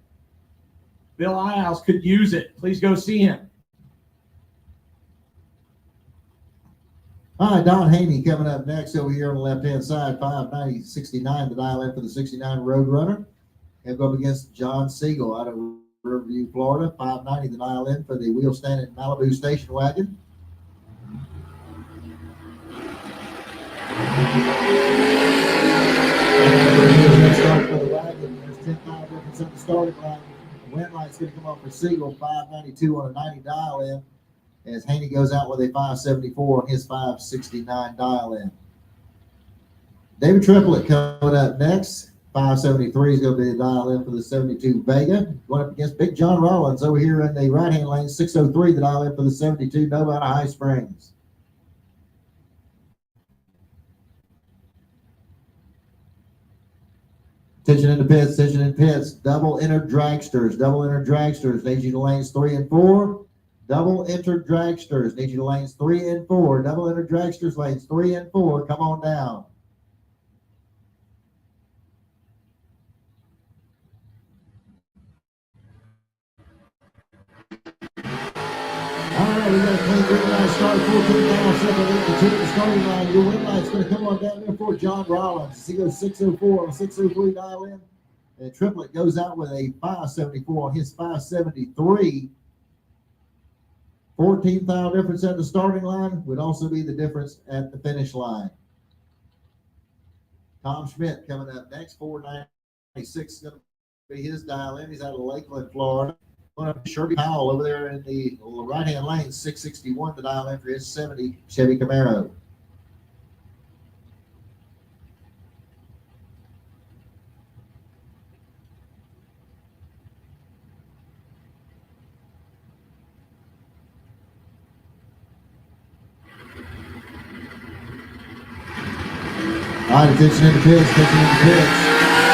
Bill High House could use it. Please go see him. All right, Don Haney coming up next over here on the left-hand side, 590-69, the dial in for the 69 Roadrunner. He'll go up against John Siegel out of Riverview, Florida, 590, the dial in for the wheel standing Malibu station wagon. Start for the wagon. There's 10,000 difference at the starting line. The wind light's going to come off for Siegel, 592 on a 90 dial in, as Haney goes out with a 574 on his 569 dial-in. David Triplett coming up next. 573 is going to be the dial-in for the 72 Vega. Going up against Big John Rollins over here in the right-hand lane. 603, the dial-in for the 72 Nova out of High Springs. Attention in the pits, attention in pits. Double entered dragsters. Double entered dragsters. Need you to lanes 3 and 4. Double entered dragsters. Need you to lanes 3 and 4. Double entered dragsters, lanes 3 and 4. Come on down. All right, we got a clean green light start. 14,782 the starting line. Your win light's going to come on down there for John Rollins. He goes 604 on a 603 dial in. And Triplet goes out with a 574 on his 573. 14,000 difference at the starting line would also be the difference at the finish line. Tom Schmidt coming up next. 496 is going to be his dial in. He's out of Lakeland, Florida. Going up to Shirley Powell over there in the right-hand lane, 661 the dial in for his 70 Chevy Camaro. All right, attention in the pits, attention in the pits.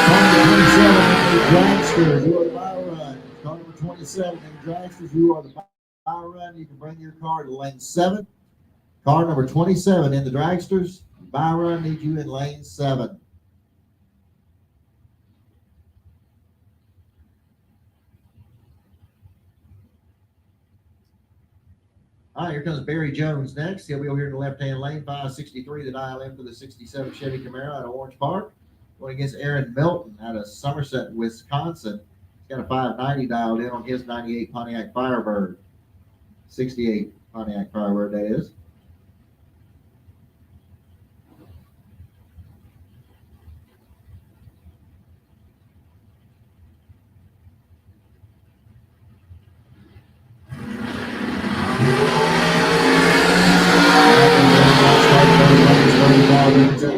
Car number 27 in the dragsters, you are the buy run. Car number 27 in the dragsters, you are the buy run. You can bring your car to lane 7. Car number 27 in the dragsters, buy run, need you in lane 7. All right, here comes Barry Jones next. He'll be over here in the left-hand lane, 563, the dial in for the 67 Chevy Camaro out of Orange Park. Going against Aaron Milton out of Somerset, Wisconsin. He's got a 590 dialed in on his 98 Pontiac Firebird. 68 Pontiac Firebird, that is.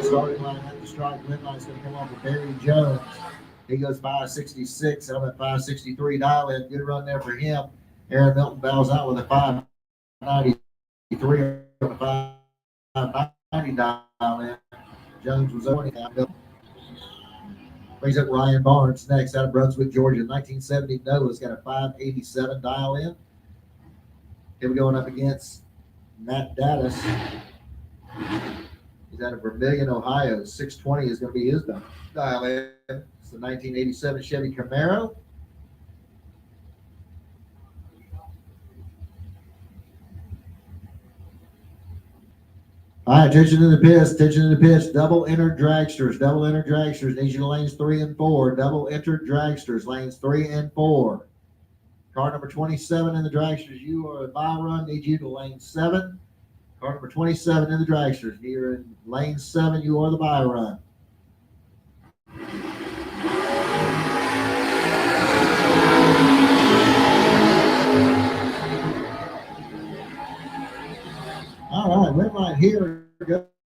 Starting line at the strike. Win line's going to come off with Barry Jones. He goes 566. I'm at 563 dial in. Good run there for him. Aaron Milton bows out with a 593 on a 590 dial in. Jones was over. Brings up Ryan Barnes next out of Brunswick, Georgia. 1970 Nova's got a 587 dial in. He'll be going up against Matt Dattis. He's out of Vermilion, Ohio. 620 is going to be his dial in. It's the 1987 Chevy Camaro. All right, attention to the pits, attention to the pits. Double entered dragsters, double entered dragsters. Need you to lanes 3 and 4. Double entered dragsters, lanes 3 and 4. Car number 27 in the dragsters, you are a buy run. Need you to lane 7. Car number 27 in the dragsters. You're in lane 7. You are the buy run. here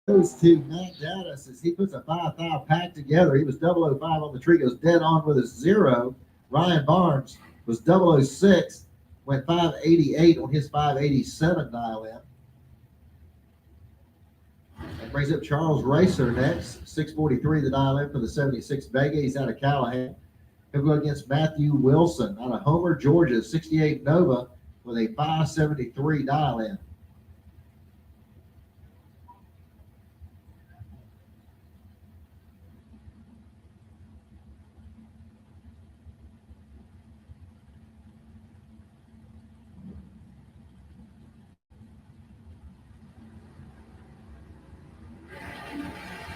goes to Matt Gaddis as he puts a 5-5 pack together. He was 005 on the tree, goes dead on with a 0. Ryan Barnes was 006, went 588 on his 587 dial in. That brings up Charles Racer next, 643 the dial in for the 76 Vega. He's out of Callahan. He'll go against Matthew Wilson out of Homer, Georgia, 68 Nova with a 573 dial in.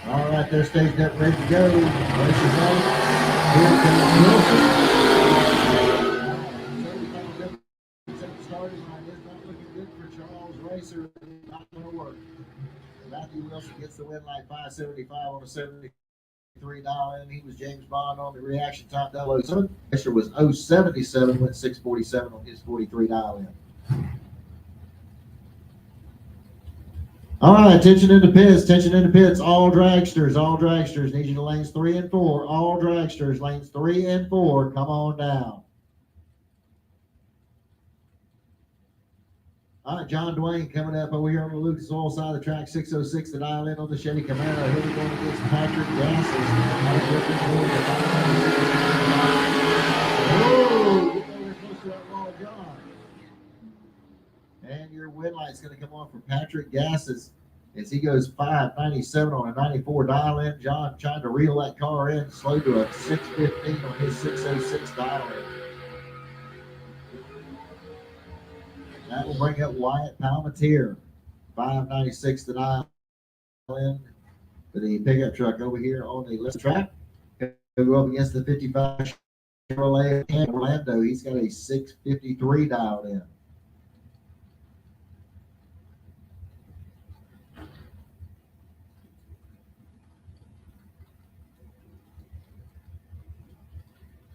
All right, they're staged up, ready to go. Races on. Here comes Wilson. Starting line is not looking good for Charles Racer. Not going to work. Matthew Wilson gets the win like 575 on a 73 dial in. He was James Bond on the reaction top 007. Racer was 077, went 647 on his 43 dial in. All right, attention in the pits, all dragsters, need you to lanes 3 and 4, all dragsters, lanes 3 and 4, come on down. All right, John Dwayne coming up over here on the Lucas Oil side of the track, 606 to dial in on the Chevy Camaro. He'll be going against Patrick Gassis. Oh, get over close to that wall, John. And your win light's going to come on for Patrick Gassis as he goes 597 on a 94 dial in. John trying to reel that car in, slow to a 615 on his 606 dial in. That will bring up Wyatt Palmatier, 596 to dial in for the pickup truck over here on the left track. He'll go up against the 55 Chevrolet in Orlando. He's got a 653 dialed in.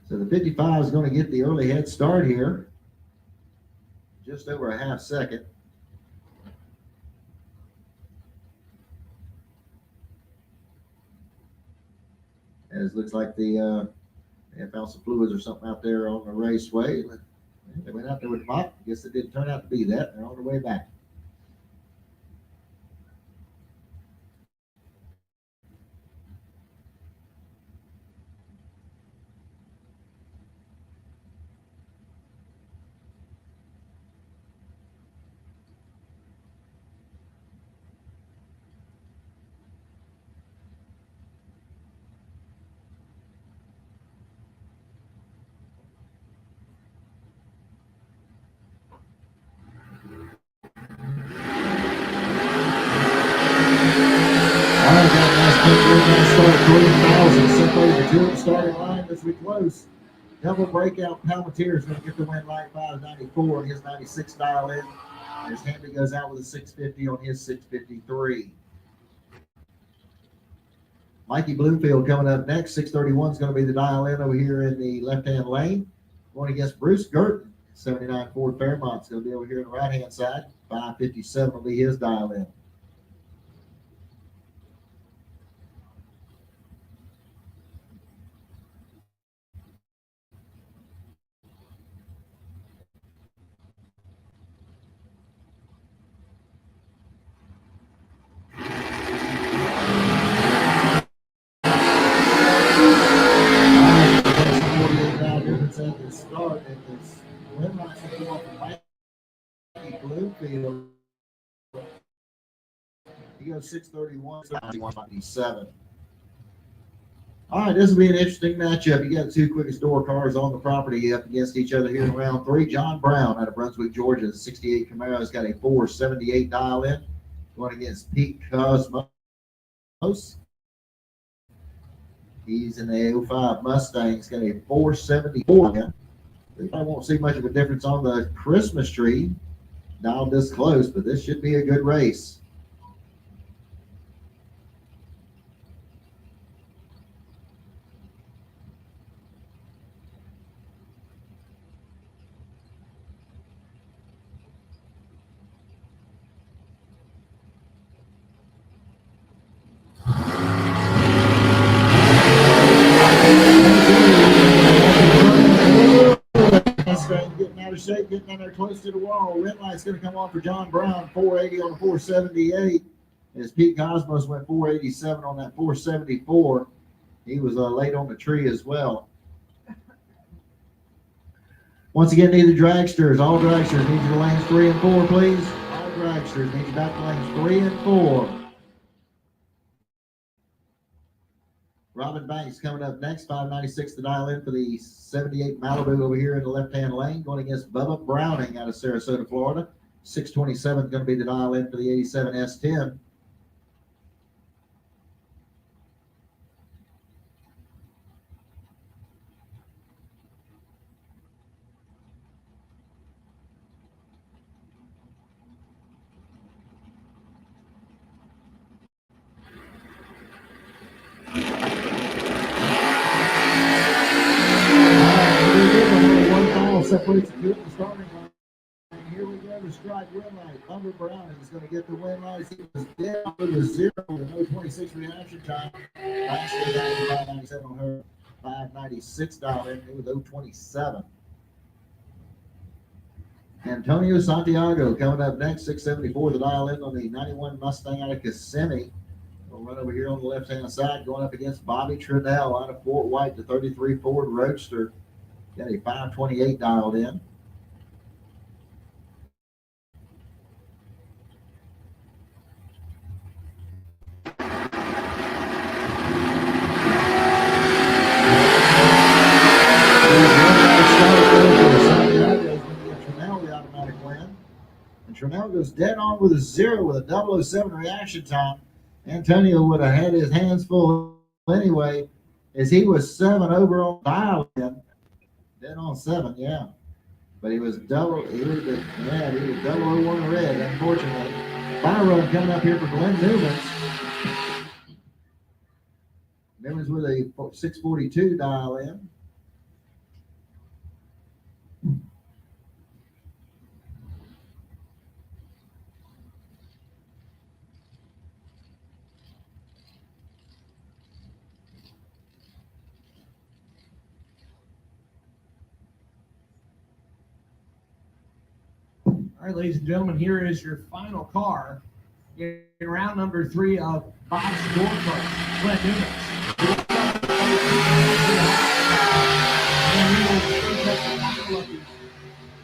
So the 55 is going to get the early head start here. Just over a half second. As looks like they found some fluids or something out there on the raceway. They went out there with the mop. I guess it didn't turn out to be that. They're on their way back. Starting line as we close. Double breakout. Palmatier is going to get the win light 594 on his 96 dial in. As Hamby goes out with a 650 on his 653. Mikey Bloomfield coming up next. 631 is going to be the dial in over here in the left-hand lane. Going against Bruce Girton. 79 Ford Fairmont's going to be over here on the right-hand side. 557 will be his dial in. Start at this win line from Mikey Bloomfield. He goes 631, 157. All right, this will be an interesting matchup. You got the two quickest door cars on the property up against each other here in round 3. John Brown out of Brunswick, Georgia, the 68 Camaro has got a 478 dial in. Going against Pete Cosmos. He's in the 05 Mustang. He's got a 474 in. I won't see much of a difference on the Christmas tree dialed this close, but this should be a good race. out of shape, getting down there close to the wall. Red light's going to come on for John Brown, 480 on the 478. As Pete Cosmos went 487 on that 474. He was late on the tree as well. Once again, need the dragsters. All dragsters need you to lanes 3 and 4, please. All dragsters need you back to lanes 3 and 4. Robin Banks coming up next, 596 to dial in for the 78 Malibu over here in the left-hand lane, going against Bubba Browning out of Sarasota, Florida. 627 going to be the dial in for the 87 S10. Separates the two at the starting line. And here we go to strike win light. Bubba Brown is going to get the win light. He was down with a 0 with no 26 reaction time. Last year, that was 597 on her. 596 dialed in with 027. Antonio Santiago coming up next, 674 the dial in on the 91 Mustang out of Kissimmee. We'll run over here on the left-hand side, going up against Bobby Trudell out of Fort White, the 33 Ford Roadster. Got a 528 dialed in. And Trinell goes dead on with a 0 with a 007 reaction time. Antonio would have had his hands full anyway, as he was 7 over on dial in. Dead on 7, yeah. But he was double, he was 001 red, unfortunately. Fire run coming up here for Glenn Newmans. Newmans with a 642 dial in. All right, ladies and gentlemen, here is your final car in round number 3 of Bob's Door Card. Glenn Newmans. And we will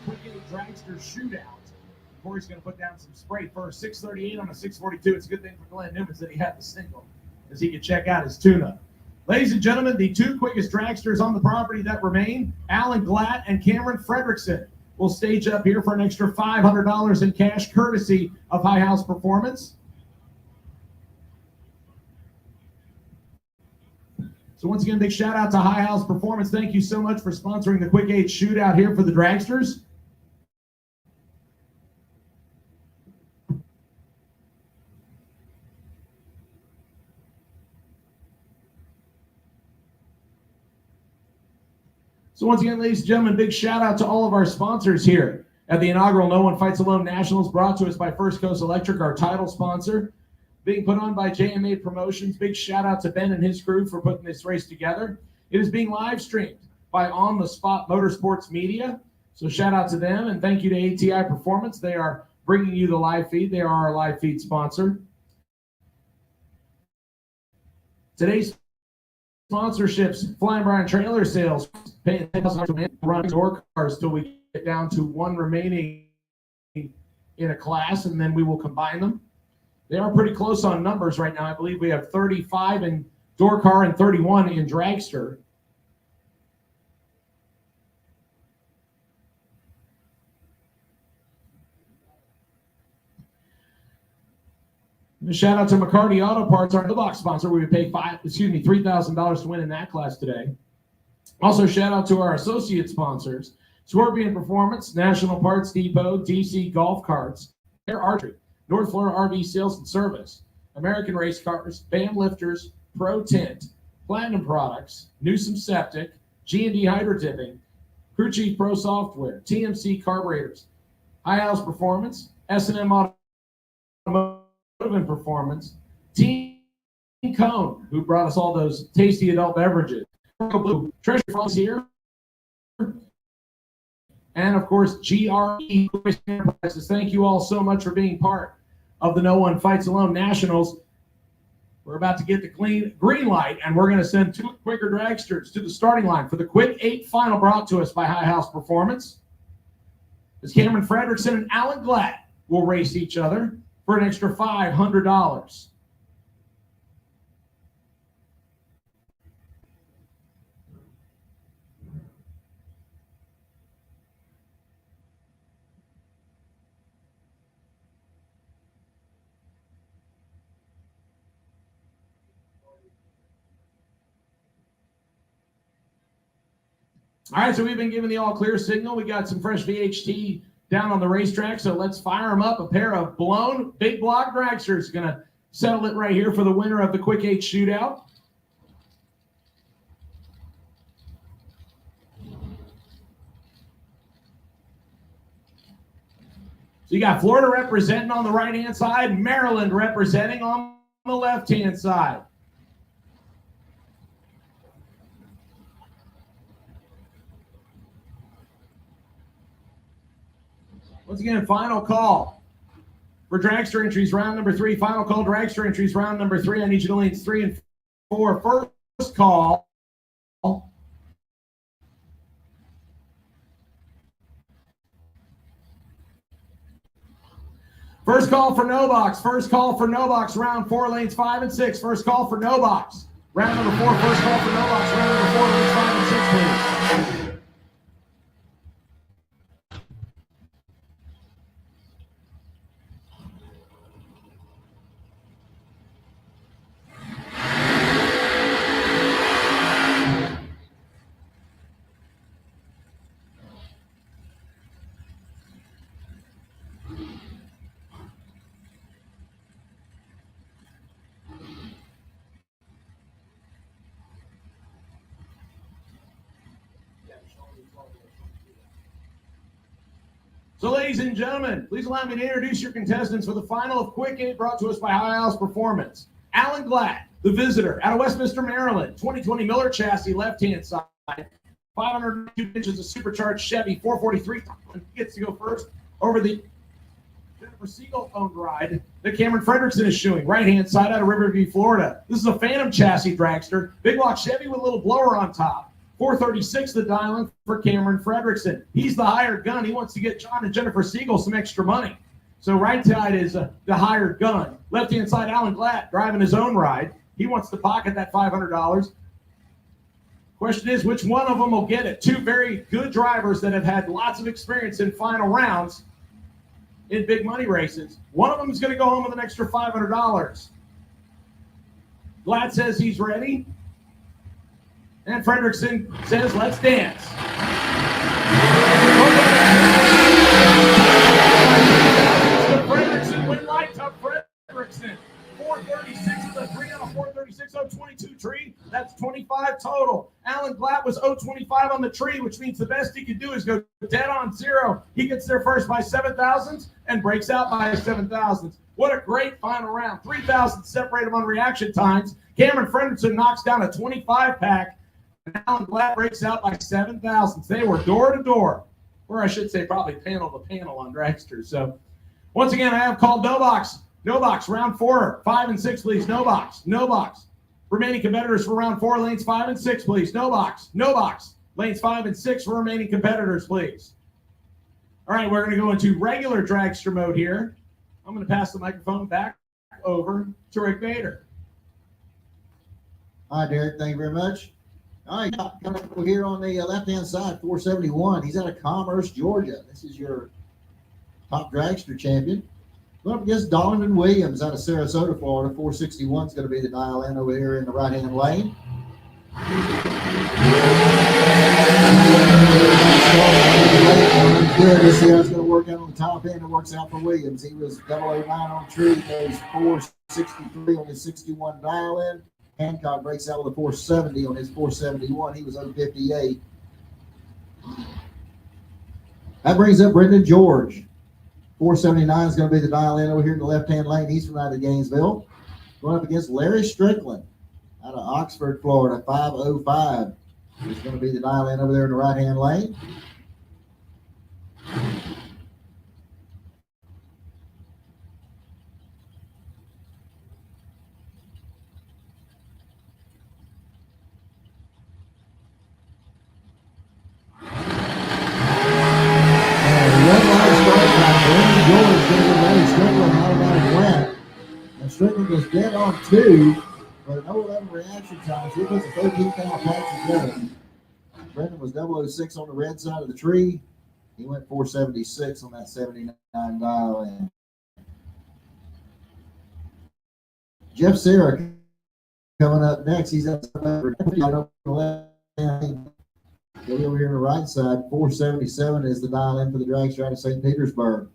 quick dragster shootout. Corey's going to put down some spray first. 638 on a 642. It's a good thing for Glenn Newmans that he had the single, as he could check out his tune-up. Ladies and gentlemen, the 2 quickest dragsters on the property that remain, Alan Glatt and Cameron Fredrickson, will stage up here for an extra $500 in cash, courtesy of High House Performance. So once again, big shout out to High House Performance. Thank you so much for sponsoring the Quick 8 shootout here for the dragsters. So once again, ladies and gentlemen, big shout out to all of our sponsors here at the inaugural No One Fights Alone Nationals, brought to us by First Coast Electric, our title sponsor. Being put on by JMA Promotions. Big shout out to Ben and his crew for putting this race together. It is being live streamed by On the Spot Motorsports Media. So shout out to them, and thank you to ATI Performance. They are bringing you the live feed. They are our live feed sponsor. Today's sponsorships: Flying Brian Trailer Sales, paying $10,000 to run door cars till we get down to 1 remaining in a class, and then we will combine them. They are pretty close on numbers right now. I believe we have 35 in door car and 31 in dragster. And a shout out to McCarty Auto Parts, our box sponsor. We would pay $3,000 to win in that class today. Also, shout out to our associate sponsors: Scorpion Performance, National Parts Depot, DC Golf Carts, Air Archery, North Florida RV Sales and Service, American Race Cars, BAM Lifters, Pro Tint, Platinum Products, Newsom Septic, G&D Hydro Tipping, Crew Chief Pro Software, TMC Carburetors, High House Performance, S&M Automotive and Performance, Team Cone, who brought us all those tasty adult beverages, Blue, Treasure Frost here, and of course, GRE Enterprises. Thank you all so much for being part of the No One Fights Alone Nationals. We're about to get the green light, and we're going to send 2 quicker dragsters to the starting line for the Quick 8 final brought to us by High House Performance. As Cameron Fredrickson and Alan Glatt will race each other for an extra $500. All right, so we've been given the all-clear signal. We got some fresh VHT down on the racetrack, so let's fire them up. A pair of blown big block dragsters going to settle it right here for the winner of the Quick 8 shootout. So you got Florida representing on the right-hand side, Maryland representing on the left-hand side. Once again, final call for dragster entries, round number 3. Final call, dragster entries, round number 3. I need you to lanes 3 and 4. First call. First call for no box. First call for no box, round 4, lanes 5 and 6. First call for no box. Round number 4, first call for no box, round number 4, lanes 5 and 6, please. So, ladies and gentlemen, please allow me to introduce your contestants for the final of Quick 8 brought to us by High House Performance. Alan Glatt, the visitor, out of Westminster, Maryland, 2020 Miller chassis, left-hand side, 502 inches of supercharged Chevy, 443. Gets to go first over the Jennifer Siegel-owned ride that Cameron Fredrickson is shooing, right-hand side out of Riverview, Florida. This is a Phantom chassis dragster, big block Chevy with a little blower on top. 436 the dialing for Cameron Fredrickson. He's the hired gun. He wants to get John and Jennifer Siegel some extra money. So right side is the hired gun. Left-hand side, Alan Glatt driving his own ride. He wants to pocket that $500. Question is, which one of them will get it? 2 very good drivers that have had lots of experience in final rounds in big money races. One of them is going to go home with an extra $500. Glatt says he's ready. And Fredrickson says, let's dance. Fredrickson win light to Fredrickson. 436 is a 3 on a 436 022 tree. That's 25 total. Alan Glatt was 025 on the tree, which means the best he could do is go dead on 0. He gets there first by 7,000s and breaks out by 7,000s. What a great final round. 3,000 separate them on reaction times. Cameron Fredrickson knocks down a 25 pack. Alan Glatt breaks out by 7,000. They were door to door, or I should say probably panel to panel on dragsters. So once again, I have called no box. No box, round 4, 5 and 6, please. No box, no box. Remaining competitors for round 4, lanes 5 and 6, please. No box, no box. Lanes 5 and 6 for remaining competitors, please. All right, we're going to go into regular dragster mode here. I'm going to pass the microphone back over to Rick Bader. Hi, Derek. Thank you very much. All right, coming up here on the left-hand side, 471. He's out of Commerce, Georgia. This is your top dragster champion. Going up against Donovan Williams out of Sarasota, Florida. 461 is going to be the dial in over here in the right-hand lane. Good. This here is going to work out on the top end. It works out for Williams. He was 009 on tree. Goes 463 on his 61 dial in. Hancock breaks out with a 470 on his 471. He was 058. That brings up Brendan George. 479 is going to be the dial in over here in the left-hand lane. He's from out of Gainesville. Going up against Larry Strickland out of Oxford, Florida. 505 is going to be the dial in over there in the right-hand lane. 2, but no 11 reaction times. He puts a 13-pound pack together. Brendan was 006 on the red side of the tree. He went 476 on that 79 dial in. Jeff Sarah coming up next. He's at the left hand. Go over here on the right side. 477 is the dial in for the drag strap of St. Petersburg.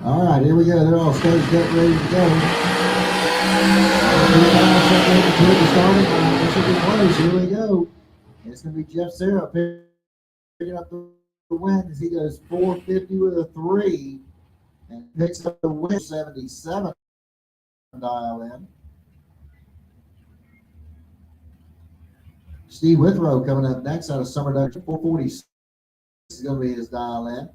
All right, here we go. They're all staged up, ready to go. This will be close. Here we go. It's going to be Jeff Sarah picking up the win as he goes 450 with a 3 and picks up the win 77 dial in. Steve Withrow coming up next out of Summer Dutch 446 is going to be his dial in.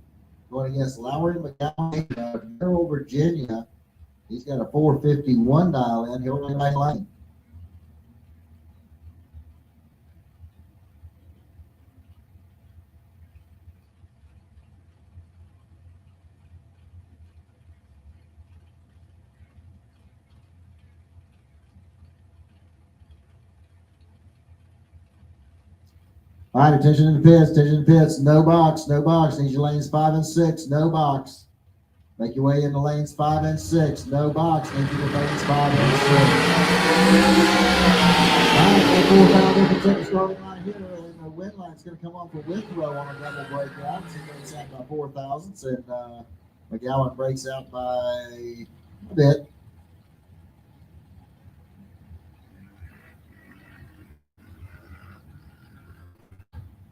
Going against Lowry McGowan of Merrill, Virginia. He's got a 451 dial in. He'll run right lane. All right, attention in the pits, attention in the pits. No box, no box. Need your lanes 5 and 6, no box. Make your way into lanes 5 and 6, no box. Need your lanes 5 and 6. All right, 4 different tickets starting right here. And the win line's going to come on for Withrow on a double breakout. He breaks out by 4 thousandths, and McGowan breaks out by a bit.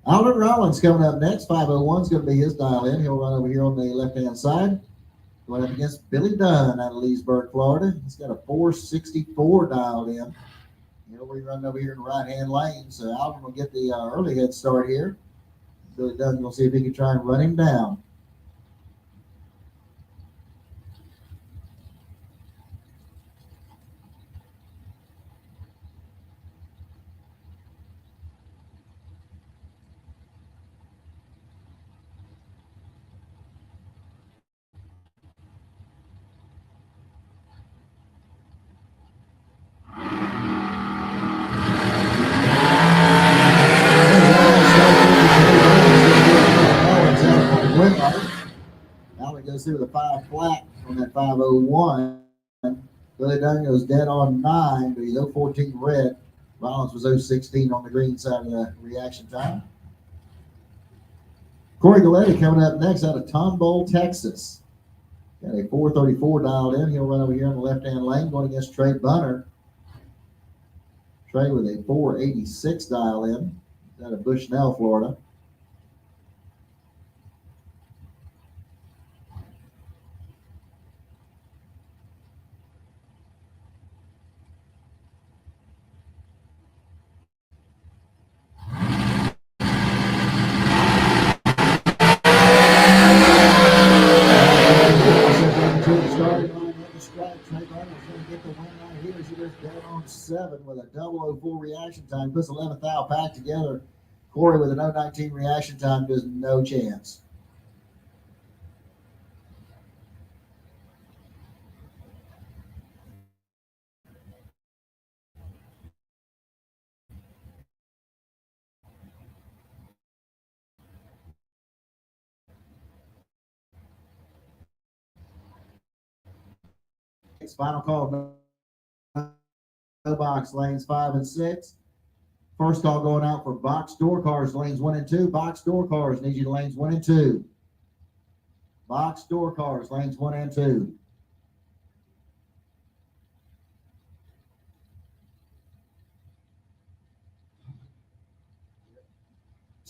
Alvin Rollins coming up next. 501 is going to be his dial in. He'll run over here on the left-hand side. Going up against Billy Dunn out of Leesburg, Florida. He's got a 464 dialed in. He'll be running over here in the right-hand lane. So Alvin will get the early head start here. Billy Dunn will see if he can try and run him down. Goes through the 5 flat on that 501. Billy Dunn goes dead on 9, but he's 014 red. Rollins was 016 on the green side of the reaction time. Corey Galletti coming up next out of Tomball, Texas. Got a 434 dialed in. He'll run over here in the left-hand lane going against Trey Bunner. Trey with a 486 dial in. Out of Bushnell, Florida. With a 004 reaction time, puts 11th out pack together. Corey with an 019 reaction time does no chance. Final call. No box, lanes 5 and 6. First call going out for box door cars, lanes 1 and 2. Box door cars, need you to lanes 1 and 2. Box door cars, lanes 1 and 2.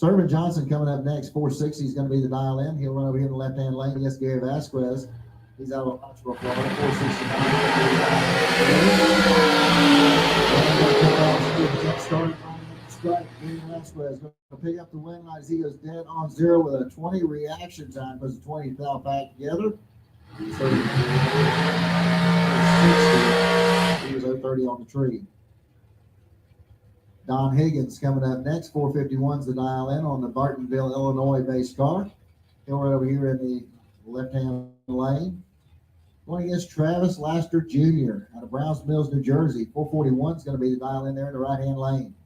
Servant Johnson coming up next, 460 is going to be the dial in. He'll run over here in the left-hand lane against Gary Vasquez. He's out of Knoxville, Florida, 469. Starting strike, Gary Vasquez going to pick up the win line as he goes dead on zero with a 20 reaction time because the 20 fell back together. So he was 030 on the tree. Don Higgins coming up next. 451's the dial in on the Bartonville, Illinois based car. He'll right over here in the left-hand lane. Going against Travis Laster Jr. out of Browns Mills, New Jersey. 441's going to be the dial in there in the right-hand lane.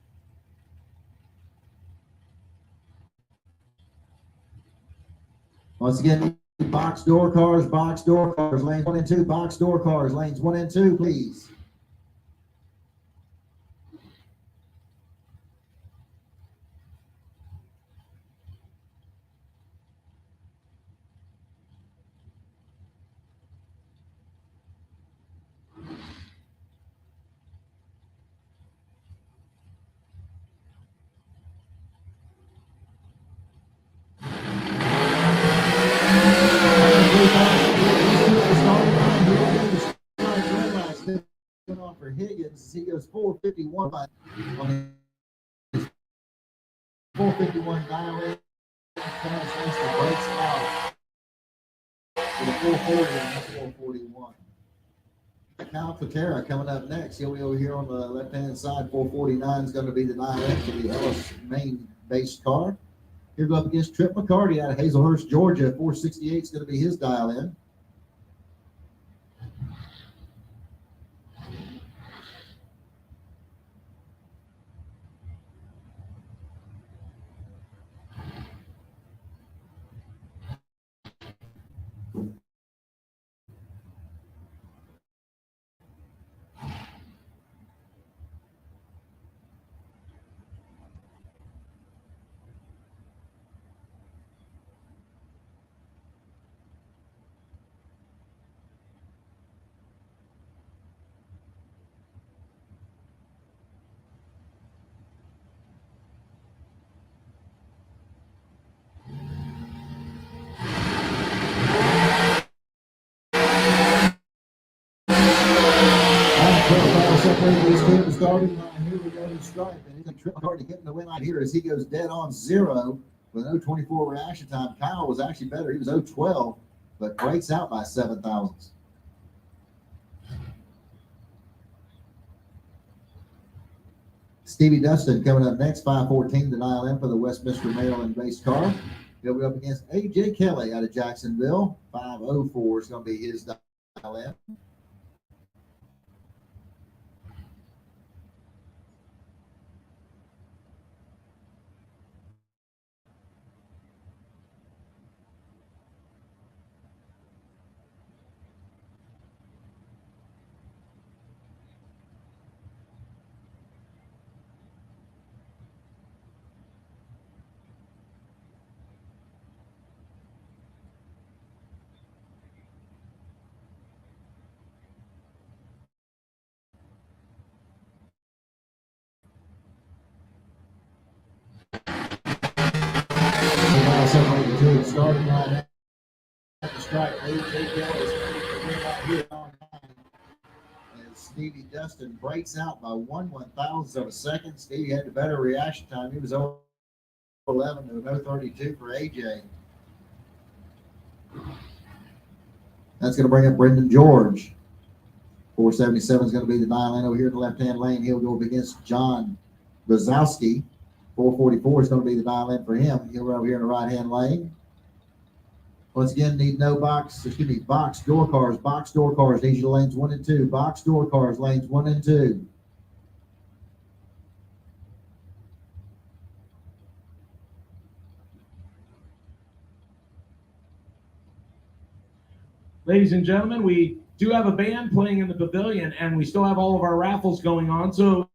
Once again, box door cars, lanes 1 and 2, box door cars, lanes 1 and 2, please. On for Higgins, he goes 451 on his 451 dial in. Breaks out with a 440 and 441. Cal Patera coming up next. He'll be over here on the left-hand side. 449 is going to be the dial in for the Ellis Maine-based car. He'll go up against Trip McCarty out of Hazelhurst, Georgia. 468 is going to be his dial in. Starting here we go to stripe, and he's a trip hard to get in the win line here as he goes dead on zero with no 24 reaction time. Kyle was actually better; he was 012, but breaks out by 7 thousandths. Stevie Dustin coming up next, 514 to dial in for the Westminster, Maryland-based car. He'll be up against AJ Kelly out of Jacksonville. 504 is going to be his dial in. Starting line at the strike, AJ Kelly is here on time. As Stevie Dustin breaks out by 1/1000th of a second. Stevie had the better reaction time. He was 011 to 032 for AJ. That's going to bring up Brendan George. 477 is going to be the dial in over here in the left-hand lane. He'll go up against John Brzezowski. 444 is going to be the dial in for him. He'll go over here in the right-hand lane. Once again, need no box door cars. Box door cars. These are the lanes 1 and 2. Box door cars, lanes 1 and 2. Ladies and gentlemen, we do have a band playing in the pavilion, and we still have all of our raffles going on. So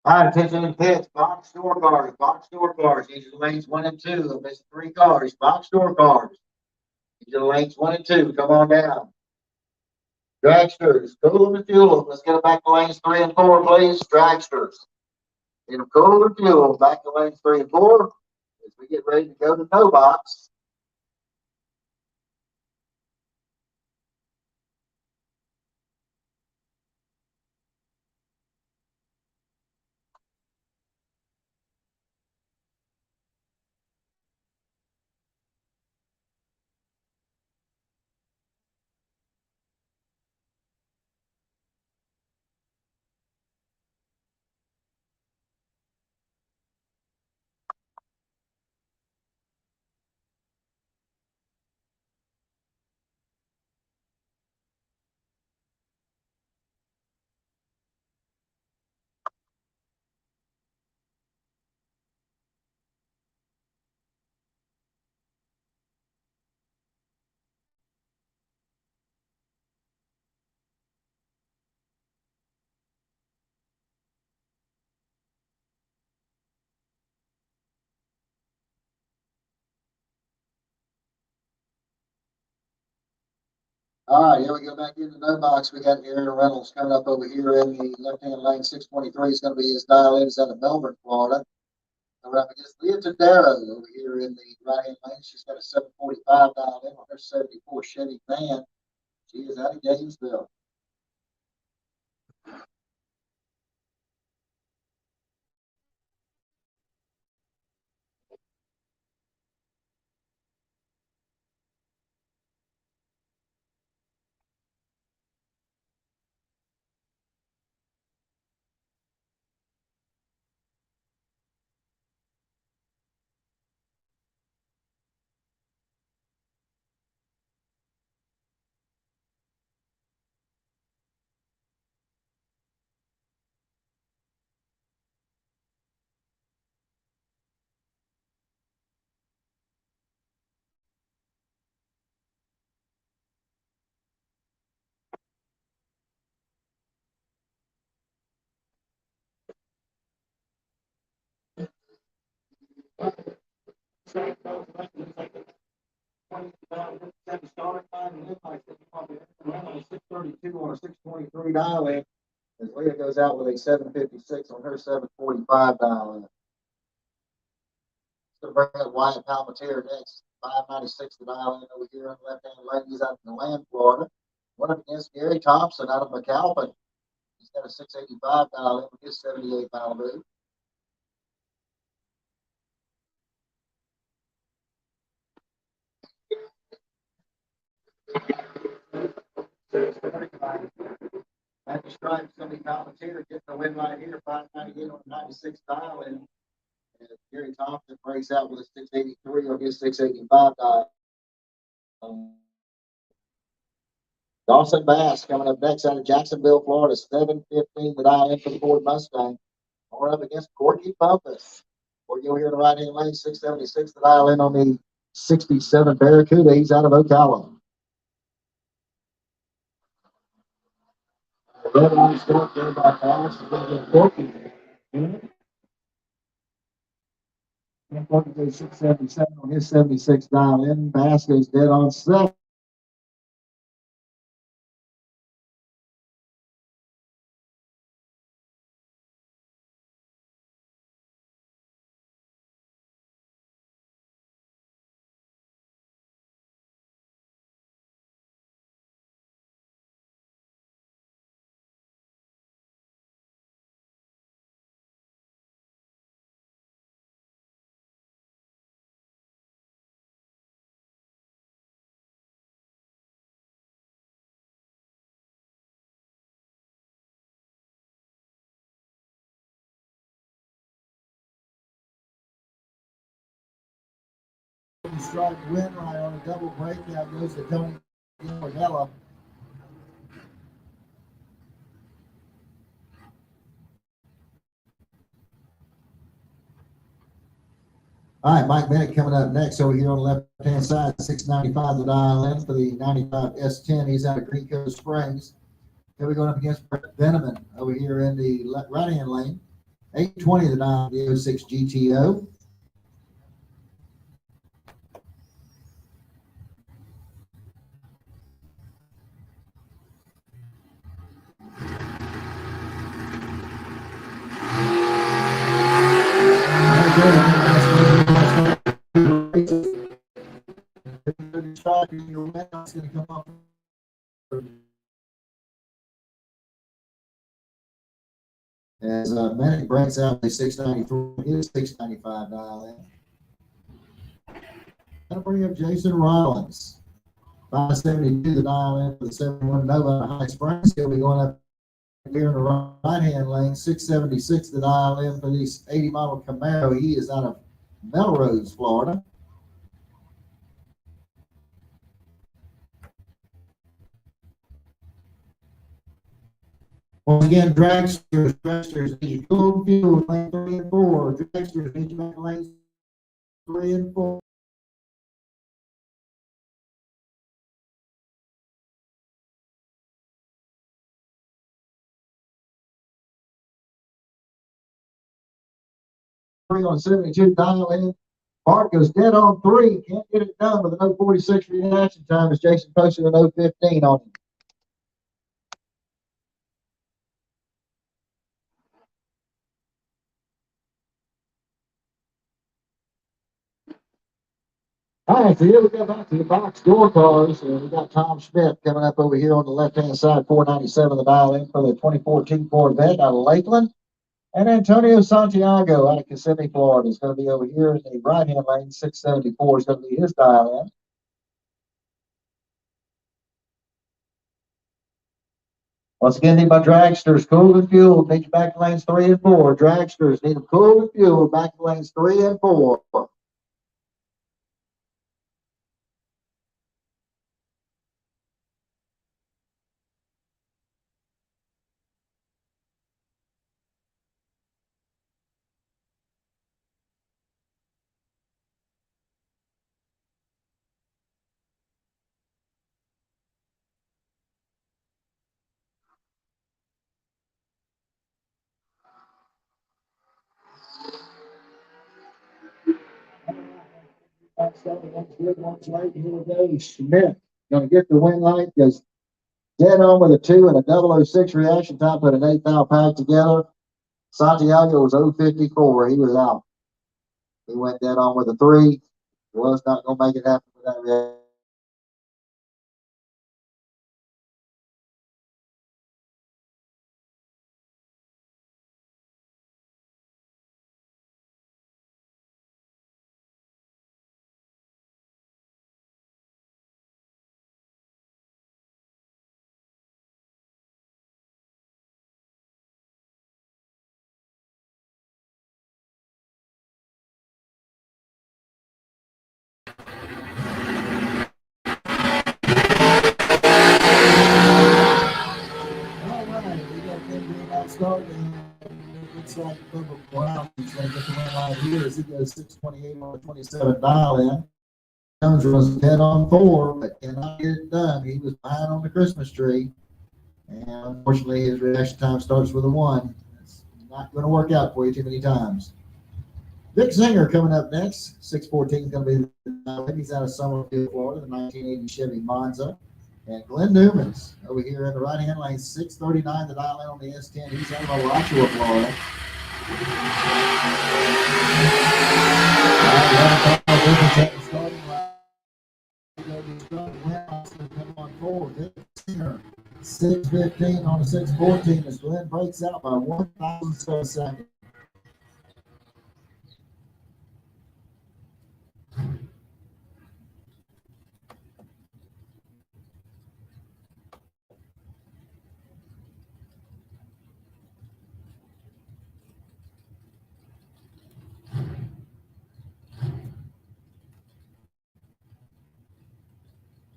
All right, attention in pits, box store cars. These are the lanes 1 and 2. I missed 3 cars, box store cars. These are the lanes 1 and 2. Come on down. Dragsters, cool them and fuel them. Let's get them back to lanes 3 and 4, please. Dragsters. Get them cool and fuel them back to lanes 3 and 4 as we get ready to go to no box. All right, here we go back into no box. We got Aaron Reynolds coming up over here in the left-hand lane. 623 is going to be his dial in. He's out of Melbourne, Florida. We're up against Leah Tadero over here in the right-hand lane. She's got a 745 dial in on her 74 Chevy van. She is out of Gainesville. On a 623 dial in, as Leah goes out with a 756 on her 745 dial in. So bring up Wyatt Palmatier next, 596 to dial in over here on the left hand lane. He's out in Milan, Florida. One up against Gary Thompson out of McAlpin. He's got a 685 dial in with his 78 Malibu. At the stripes, somebody Palmatier getting the win right here, 598 on 96 dial in. And Gary Thompson breaks out with a 683 on his 685 dial. Dawson Bass coming up next out of Jacksonville, Florida, 715 to dial in for the Ford Mustang. Going up against Corky Bumpus. Or you'll hear the right hand lane, 676 to dial in on the 67 Barracuda. He's out of Ocala. Red line start there by Bass. We're going to get Corky. And Corky goes 677 on his 76 dial in. Bass goes dead on 7. Strike win right on a double breakout goes to Tony Ornella. All right, Mike Bennett coming up next over here on the left-hand side, 695 to dial in for the 95 S10. He's out of Green Cove Springs. Here we're going up against Brett Veneman over here in the right-hand lane. 820 the dial, the 06 GTO. As Manic breaks out the 693, his 695 dial in. That'll bring up Jason Rollins. 572 the dial in for the 71 Nova High Springs. He'll be going up here in the right-hand lane. 676 the dial in for this 80 model Camaro. He is out of Melrose, Florida. Once again, dragsters need you full fuel, lane 3 and 4. Dragsters need you back lanes 3 and 4. On 72 dial in. Bart goes dead on 3. Can't get it done with an 046 reaction time as Jason posted an 015 on him. All right, so here we go back to the box door cars. We got Tom Schmidt coming up over here on the left-hand side, 497 the dial in for the 2014 Corvette out of Lakeland. And Antonio Santiago out of Kissimmee, Florida is going to be over here in the right-hand lane. 674 is going to be his dial in. Once again, need my dragsters cooled and fueled. Need you back to lanes 3 and 4. Dragsters need them cooled and fueled. Back to lanes 3 and 4. One's late. Here we go. Schmidt going to get the win light. Goes dead on with a 2 and a 006 reaction time. Put an 8-thou pack together. Santiago was 054. He was out. He went dead on with a 3. Was not going to make it happen with that reaction. Looks like Bubba Brown is going to get the win line here as he goes 628 on the 27 dial in. Jones was dead on 4, but cannot get it done. He was behind on the Christmas tree. And unfortunately, his reaction time starts with a 1. It's not going to work out for you too many times. Vic Singer coming up next. 614 is going to be, he's out of Summerfield, Florida, the 1980 Chevy Monza. And Glenn Newman's over here in the right-hand lane, 639 the dial in on the S10. He's out of Alachua, Florida. Come on forward. 615 on the 614 as Glenn breaks out by 1,000 of a second.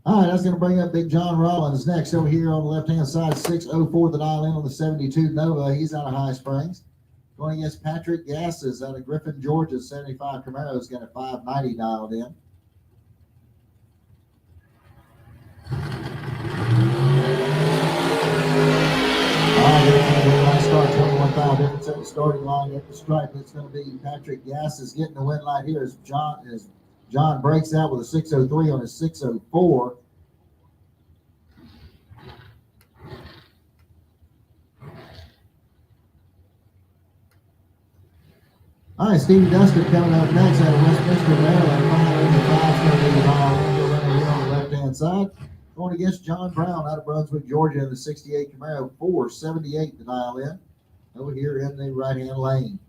All right, that's going to bring up Big John Rollins next over here on the left-hand side, 604 the dial in on the 72 Nova. He's out of High Springs. Going against Patrick Gasses out of Griffin, Georgia, 75 Camaro. He's got a 590 dialed in. All right, last start, 21,000 now. Difference at the starting line at the stripe. It's going to be Patrick Gass is getting the win light here as John breaks out with a 6:03 on his 6:04. All right, Stevie Dustin coming up next out of Westminster, Maryland. 585 is going to be the mile runner here on the left-hand side. Going against John Brown out of Brunswick, Georgia in the 68 Camaro. 478 to dial in over here in the right-hand lane.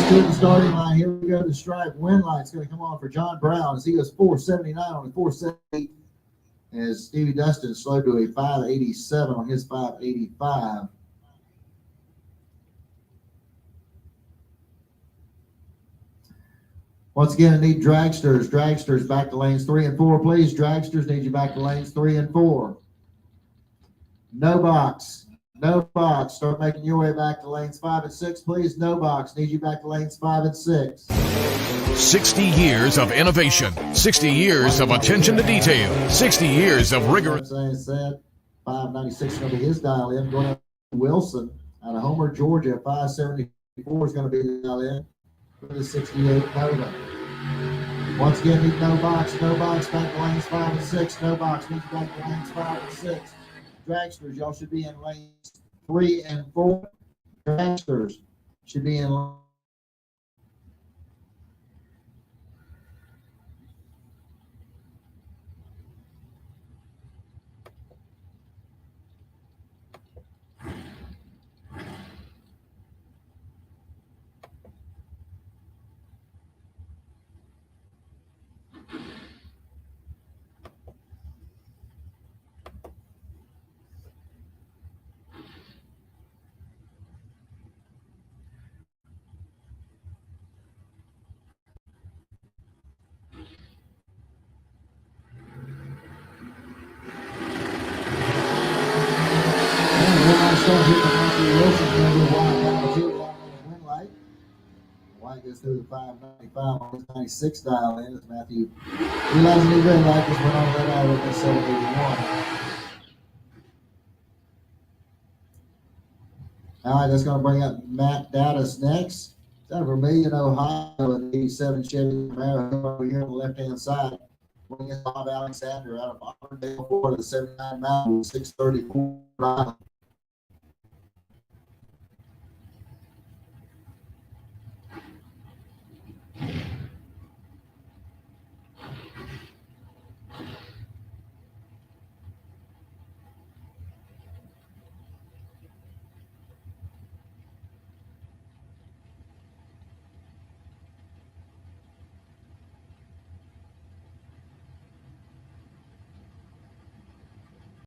To the starting line. Here we go. The stripe win line is going to come on for John Brown as he goes 479 on the 478. As Stevie Dustin slowed to a 587 on his 585. Once again, I need dragsters. Dragsters back to lanes 3 and 4, please. Dragsters need you back to lanes 3 and 4. No box. No box. Start making your way back to lanes 5 and 6, please. No box. Need you back to lanes 5 and 6. 60 years of innovation, 60 years of attention to detail, 60 years of rigorous. 596 is going to be his dial in. Going up to Wilson out of Homer, Georgia. 574 is going to be the dial in for the 68 Nova. Once again, need no box. No box. Back to lanes 5 and 6. No box. Need you back to lanes 5 and 6. Dragsters, y'all should be in lanes 3 and 4. Dragsters should be in lanes. White goes through the 595 on his 96 dial in as Matthew realizes he red light just went on red out with the 781. All right, that's going to bring up Matt Dattis next. Out of Vermillion, Ohio, an 87 Chevy Camaro over here on the left-hand side. Bringing in Bob Alexander out of Auburndale, Florida, the 79 Mountain, 634 dial.